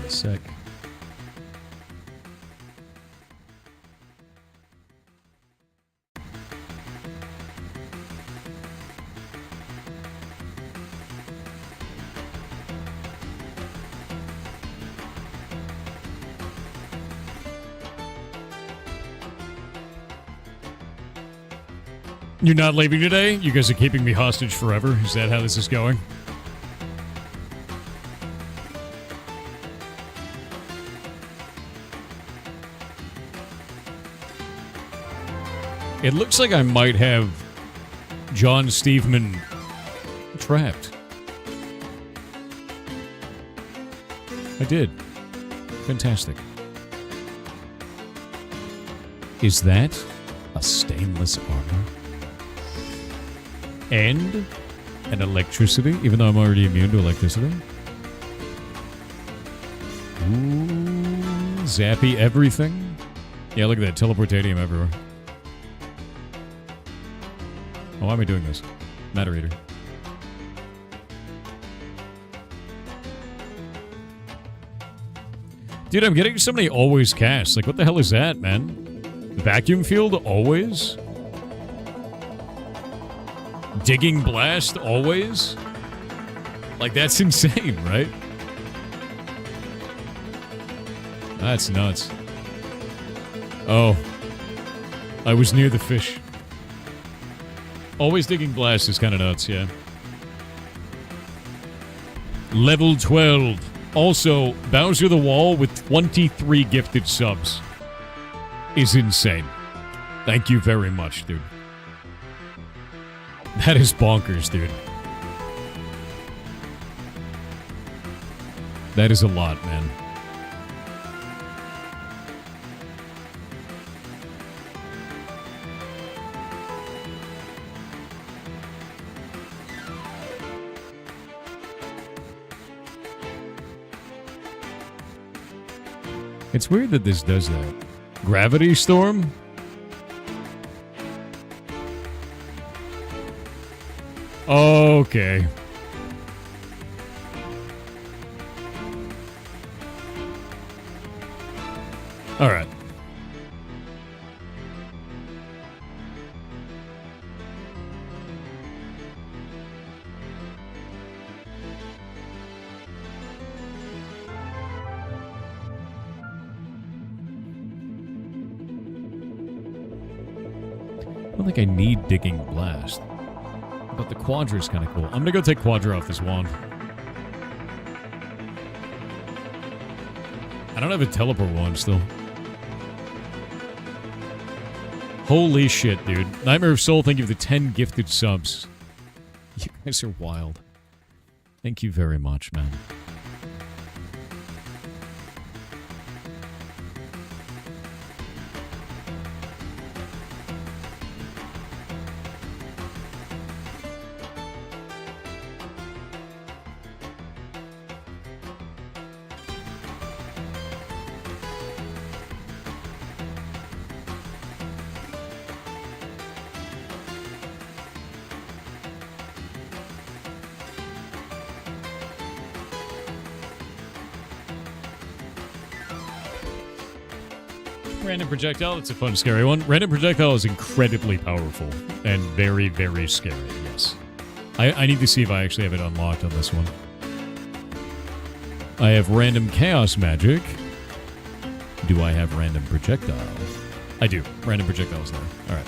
Sec. You're not leaving today? You guys are keeping me hostage forever? Is that how this is going? It looks like I might have John Steveman trapped. I did. Fantastic. Is that a stainless armor? And an electricity, even though I'm already immune to electricity? Ooh, zappy everything. Yeah, look at that. Teleportadium everywhere. Oh, why am I doing this? Matter Eater. Dude, I'm getting so many always casts. Like, what the hell is that, man? Vacuum field always? Digging blast always? Like, that's insane, right? That's nuts. Oh. I was near the fish. Always digging blast is kind of nuts, yeah. Level 12. Also, Bowser the Wall with 23 gifted subs is insane. Thank you very much, dude. That is bonkers, dude. That is a lot, man. It's weird that this does that. Gravity Storm? Okay. Alright. I don't think I need Digging Blast. But the Quadra is kind of cool. I'm gonna go take Quadra off this wand. I don't have a teleport wand still. Holy shit, dude. Nightmare of Soul, thank you for the 10 gifted subs. You guys are wild. Thank you very much, man. Random projectile, it's a fun, scary one. Random projectile is incredibly powerful and very, very scary, yes. I need to see if I actually have it unlocked on this one. I have random chaos magic. Do I have random projectile? I do. Random projectile is there. Alright.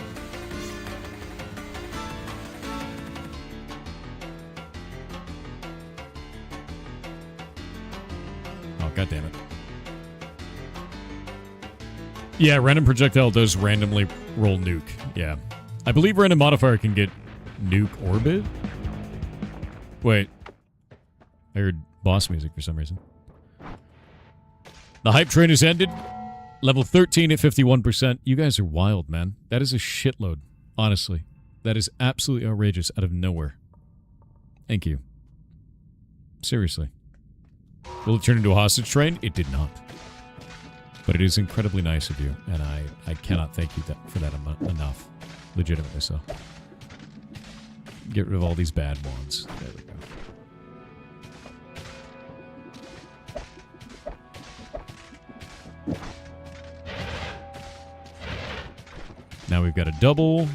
Oh, god damn it. Yeah, random projectile does randomly roll nuke. Yeah. I believe random modifier can get nuke orbit? Wait. I heard boss music for some reason. The hype train has ended. Level 13 at 51%. You guys are wild, man. That is a shitload. Honestly. That is absolutely outrageous out of nowhere. Thank you. Seriously. Will it turn into a hostage train? It did not. But it is incredibly nice of you, and I cannot thank you for that enough. Legitimately so. Get rid of all these bad ones. There we go. Now we've got a double.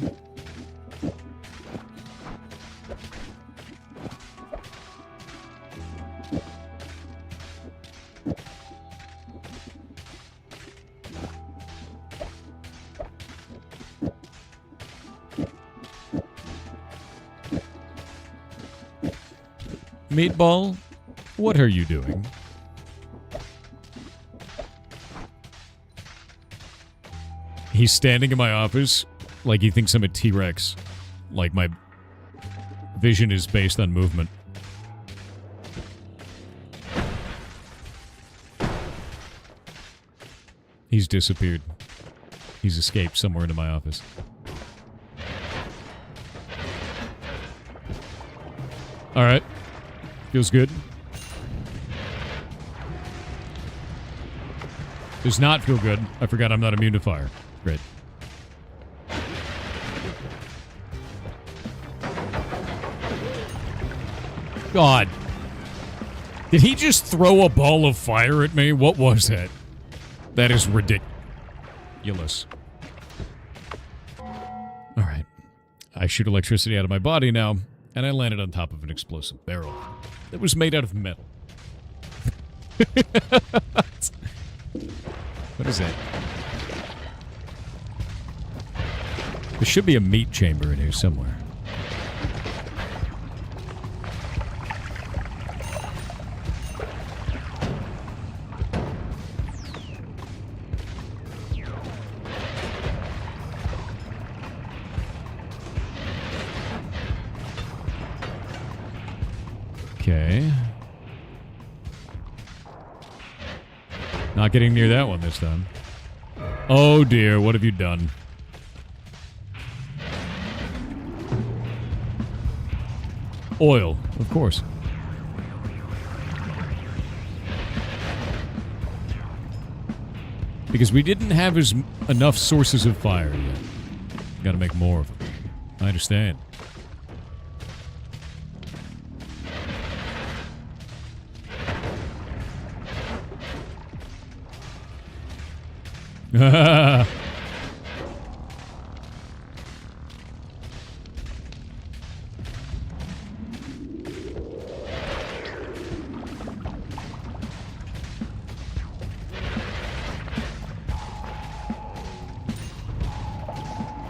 Meatball, what are you doing? He's standing in my office like he thinks I'm a T-Rex. Like my vision is based on movement. He's disappeared. He's escaped somewhere into my office. Alright. Feels good. Does not feel good. I forgot I'm not immune to fire. Great. God. Did he just throw a ball of fire at me? What was that? That is ridiculous. Alright. I shoot electricity out of my body now, and I landed on top of an explosive barrel that was made out of metal. What is that? There should be a meat chamber in here somewhere. Okay. Not getting near that one this time. Oh dear, what have you done? Oil, of course. Because we didn't have enough sources of fire yet. Gotta make more of them. I understand.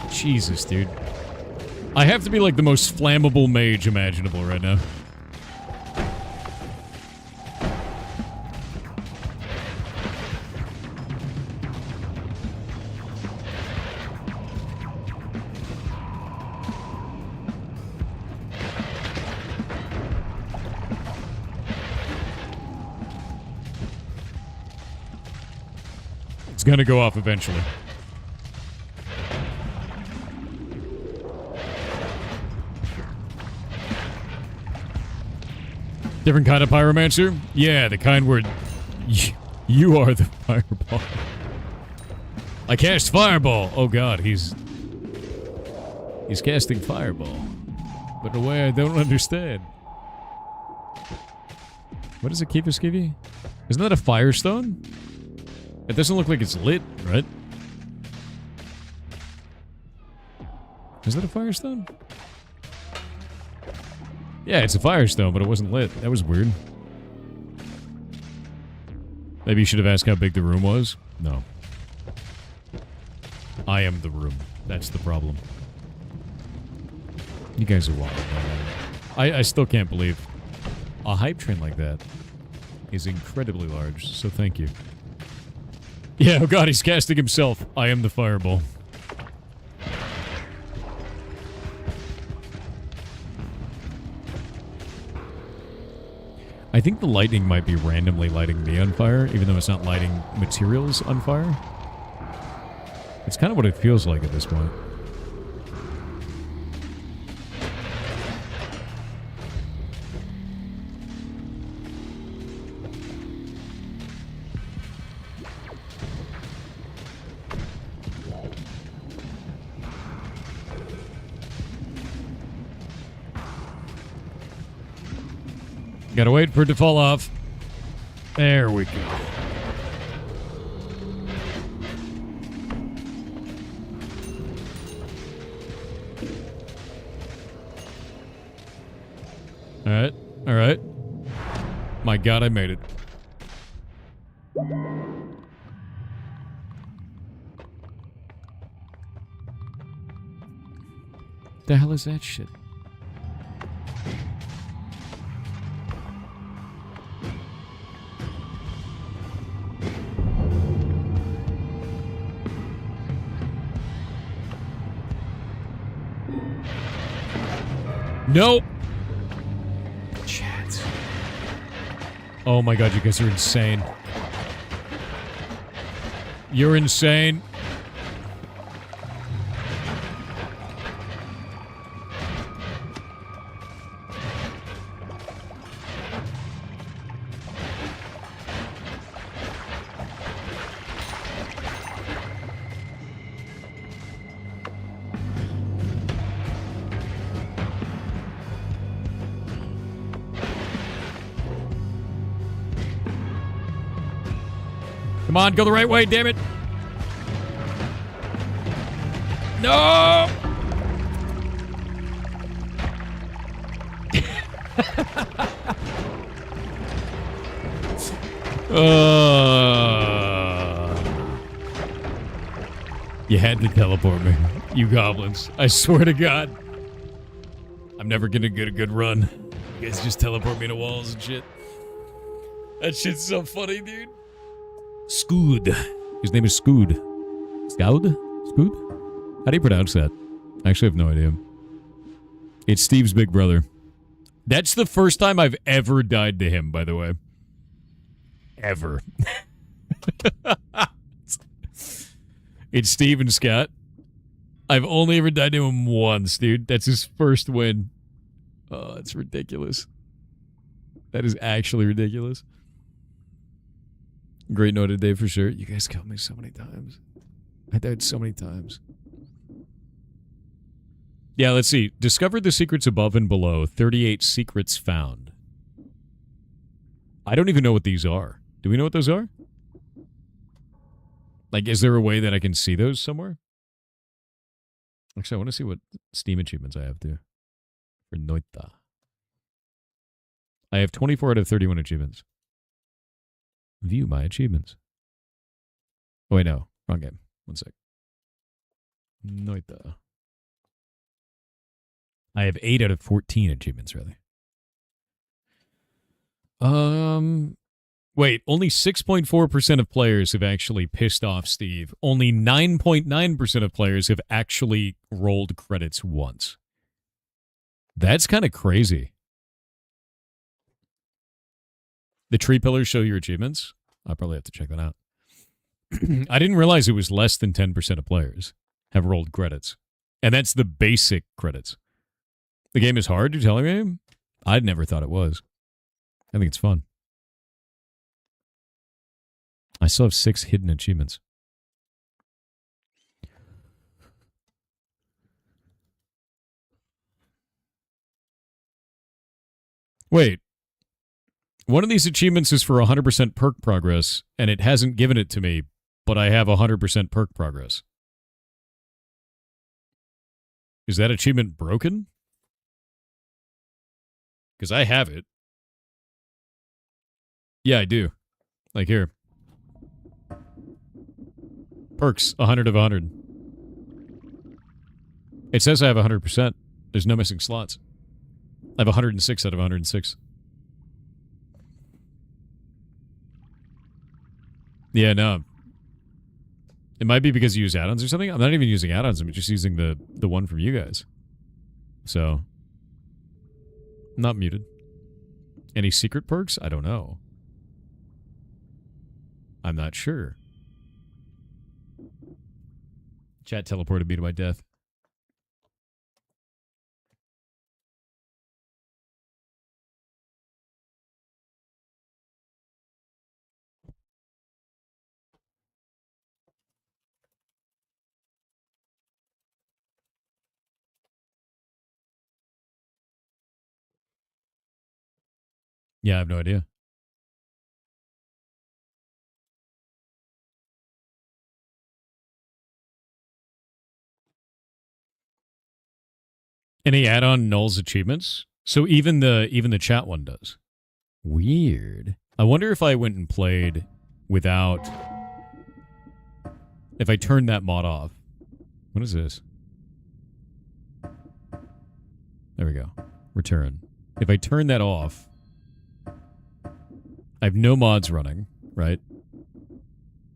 Jesus, dude. I have to be like the most flammable mage imaginable right now. It's gonna go off eventually. Different kind of pyromancer? Yeah, the kind where you are the fireball. I cast fireball. Oh god, he's casting fireball. But in a way I don't understand. What is it, Keeper Skivvy? Isn't that a firestone? It doesn't look like it's lit, right? Is that a firestone? Yeah, it's a firestone, but it wasn't lit. That was weird. Maybe you should have asked how big the room was? No. I am the room. That's the problem. You guys are wild. I still can't believe a hype train like that is incredibly large, so thank you. Yeah, oh god, he's casting himself. I am the fireball. I think the lightning might be randomly lighting me on fire, even though it's not lighting materials on fire. It's kind of what it feels like at this point. Gotta wait for it to fall off. There we go. Alright, alright. My god, I made it. The hell is that shit? Nope. Chat. Oh my god, you guys are insane. You're insane. Come on, go the right way, damn it. No! You had to teleport me, you goblins. I swear to God. I'm never gonna get a good run. You guys just teleport me to walls and shit. That shit's so funny, dude. Scood. His name is Scood. Scoud? Scood? How do you pronounce that? I actually have no idea. It's Steve's big brother. That's the first time I've ever died to him, by the way. Ever. It's Steve and Scott. I've only ever died to him once, dude. That's his first win. Oh, it's ridiculous. That is actually ridiculous. Great note today for sure. You guys killed me so many times. I died so many times. Yeah, let's see. Discovered the secrets above and below. 38 secrets found. I don't even know what these are. Do we know what those are? Like, is there a way that I can see those somewhere? Actually, I want to see what Steam achievements I have, too. For Noita. I have 24 out of 31 achievements. View my achievements. Oh, wait, no. Wrong game. One sec. Noita. I have 8 out of 14 achievements, really. Wait, only 6.4% of players have actually pissed off Steve. Only 9.9% of players have actually rolled credits once. That's kind of crazy. The tree pillars show your achievements? I'll probably have to check that out. I didn't realize it was less than 10% of players have rolled credits. And that's the basic credits. The game is hard, you're telling me? I'd never thought it was. I think it's fun. I still have 6 hidden achievements. Wait. One of these achievements is for 100% perk progress, and it hasn't given it to me, but I have 100% perk progress. Is that achievement broken? Because I have it. Yeah, I do. Like here. Perks, 100 of 100. It says I have 100%. There's no missing slots. I have 106 out of 106. Yeah, no. It might be because you use add-ons or something. I'm not even using add-ons. I'm just using the one from you guys. So, not muted. Any secret perks? I don't know. I'm not sure. Chat teleported me to my death. Yeah, I have no idea. Any add-on nulls achievements? So even the chat one does. Weird. I wonder if I went and played without... If I turned that mod off. What is this? There we go. Return. If I turn that off... I have no mods running, right?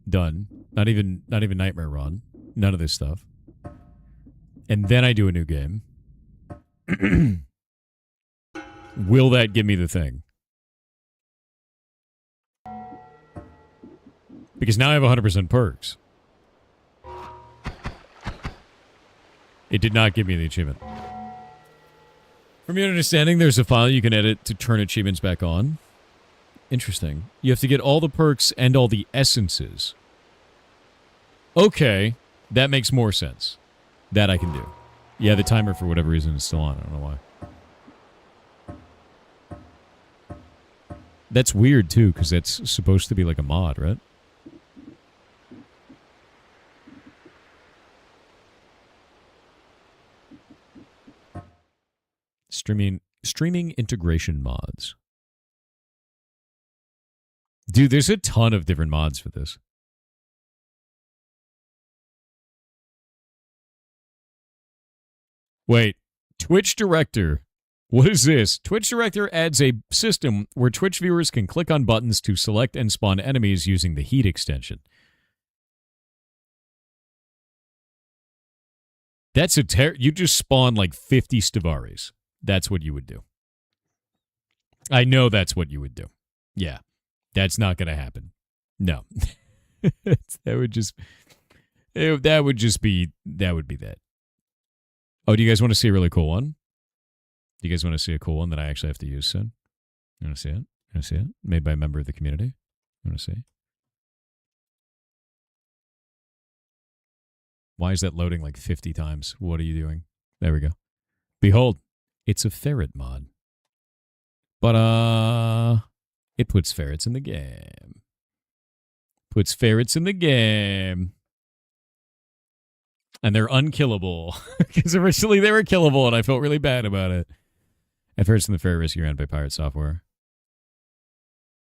Done. Not even Nightmare Run. None of this stuff. And then I do a new game. Will that give me the thing? Because now I have 100% perks. It did not give me the achievement. From your understanding, there's a file you can edit to turn achievements back on. Interesting. You have to get all the perks and all the essences. Okay, that makes more sense. That I can do. Yeah, the timer for whatever reason is still on. I don't know why. That's weird too, because that's supposed to be like a mod, right? Streaming integration mods. Dude, there's a ton of different mods for this. Wait, Twitch Director. What is this? Twitch Director adds a system where Twitch viewers can click on buttons to select and spawn enemies using the heat extension. That's you just spawn like 50 Stavaris. That's what you would do. I know that's what you would do. Yeah. That's not going to happen. No. that would be that. Oh, do you guys want to see a really cool one? Do you guys want to see a cool one that I actually have to use soon? You want to see it? You want to see it? Made by a member of the community. You want to see? Why is that loading like 50 times? What are you doing? There we go. Behold, it's a ferret mod. But, it puts ferrets in the game. Puts ferrets in the game. And they're unkillable. Because originally they were killable, and I felt really bad about it. And ferrets in the ferret rescue ran by Pirate Software.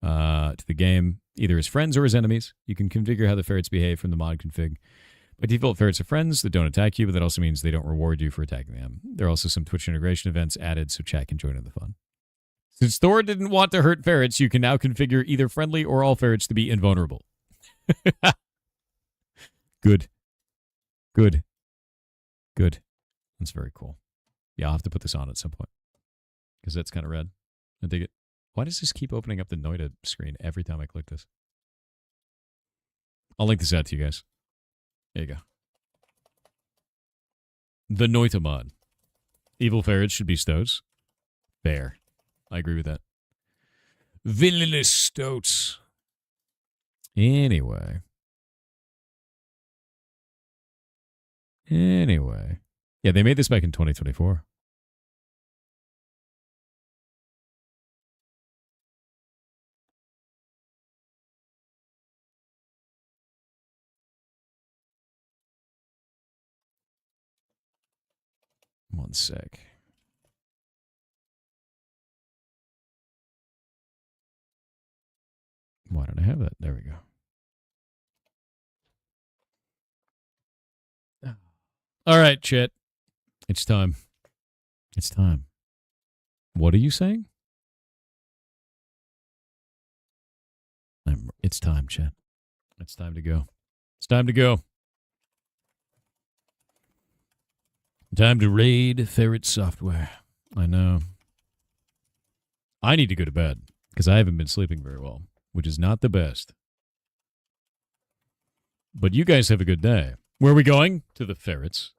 To the game, either as friends or as enemies. You can configure how the ferrets behave from the mod config. By default, ferrets are friends that don't attack you, but that also means they don't reward you for attacking them. There are also some Twitch integration events added, so chat can join in the fun. Since Thor didn't want to hurt ferrets, you can now configure either friendly or all ferrets to be invulnerable. Good. Good. Good. That's very cool. Yeah, I'll have to put this on at some point. Because that's kind of rad. I dig it. Why does this keep opening up the Noita screen every time I click this? I'll link this out to you guys. There you go. The Noita mod. Evil ferrets should be stoats. Fair. I agree with that. Villainous stoats. Anyway. Yeah, they made this back in 2024. One sec. Why don't I have that? There we go. All right, chat. It's time. It's time. What are you saying? It's time, chat. It's time to go. It's time to go. Time to raid ferret software. I know. I need to go to bed because I haven't been sleeping very well, which is not the best. But you guys have a good day. Where are we going? To the ferrets.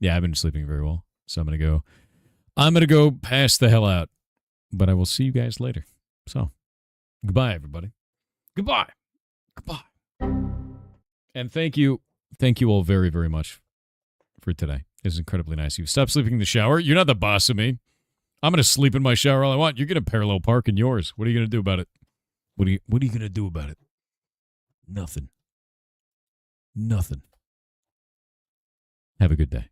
Yeah, I've been sleeping very well, so I'm gonna go pass the hell out. But I will see you guys later. So, goodbye, everybody. Goodbye. And thank you all very, very much for today. It was incredibly nice of you. Stop sleeping in the shower. You're not the boss of me. I'm going to sleep in my shower all I want. You're going to parallel park in yours. What are you going to do about it? What are you going to do about it? Nothing. Have a good day.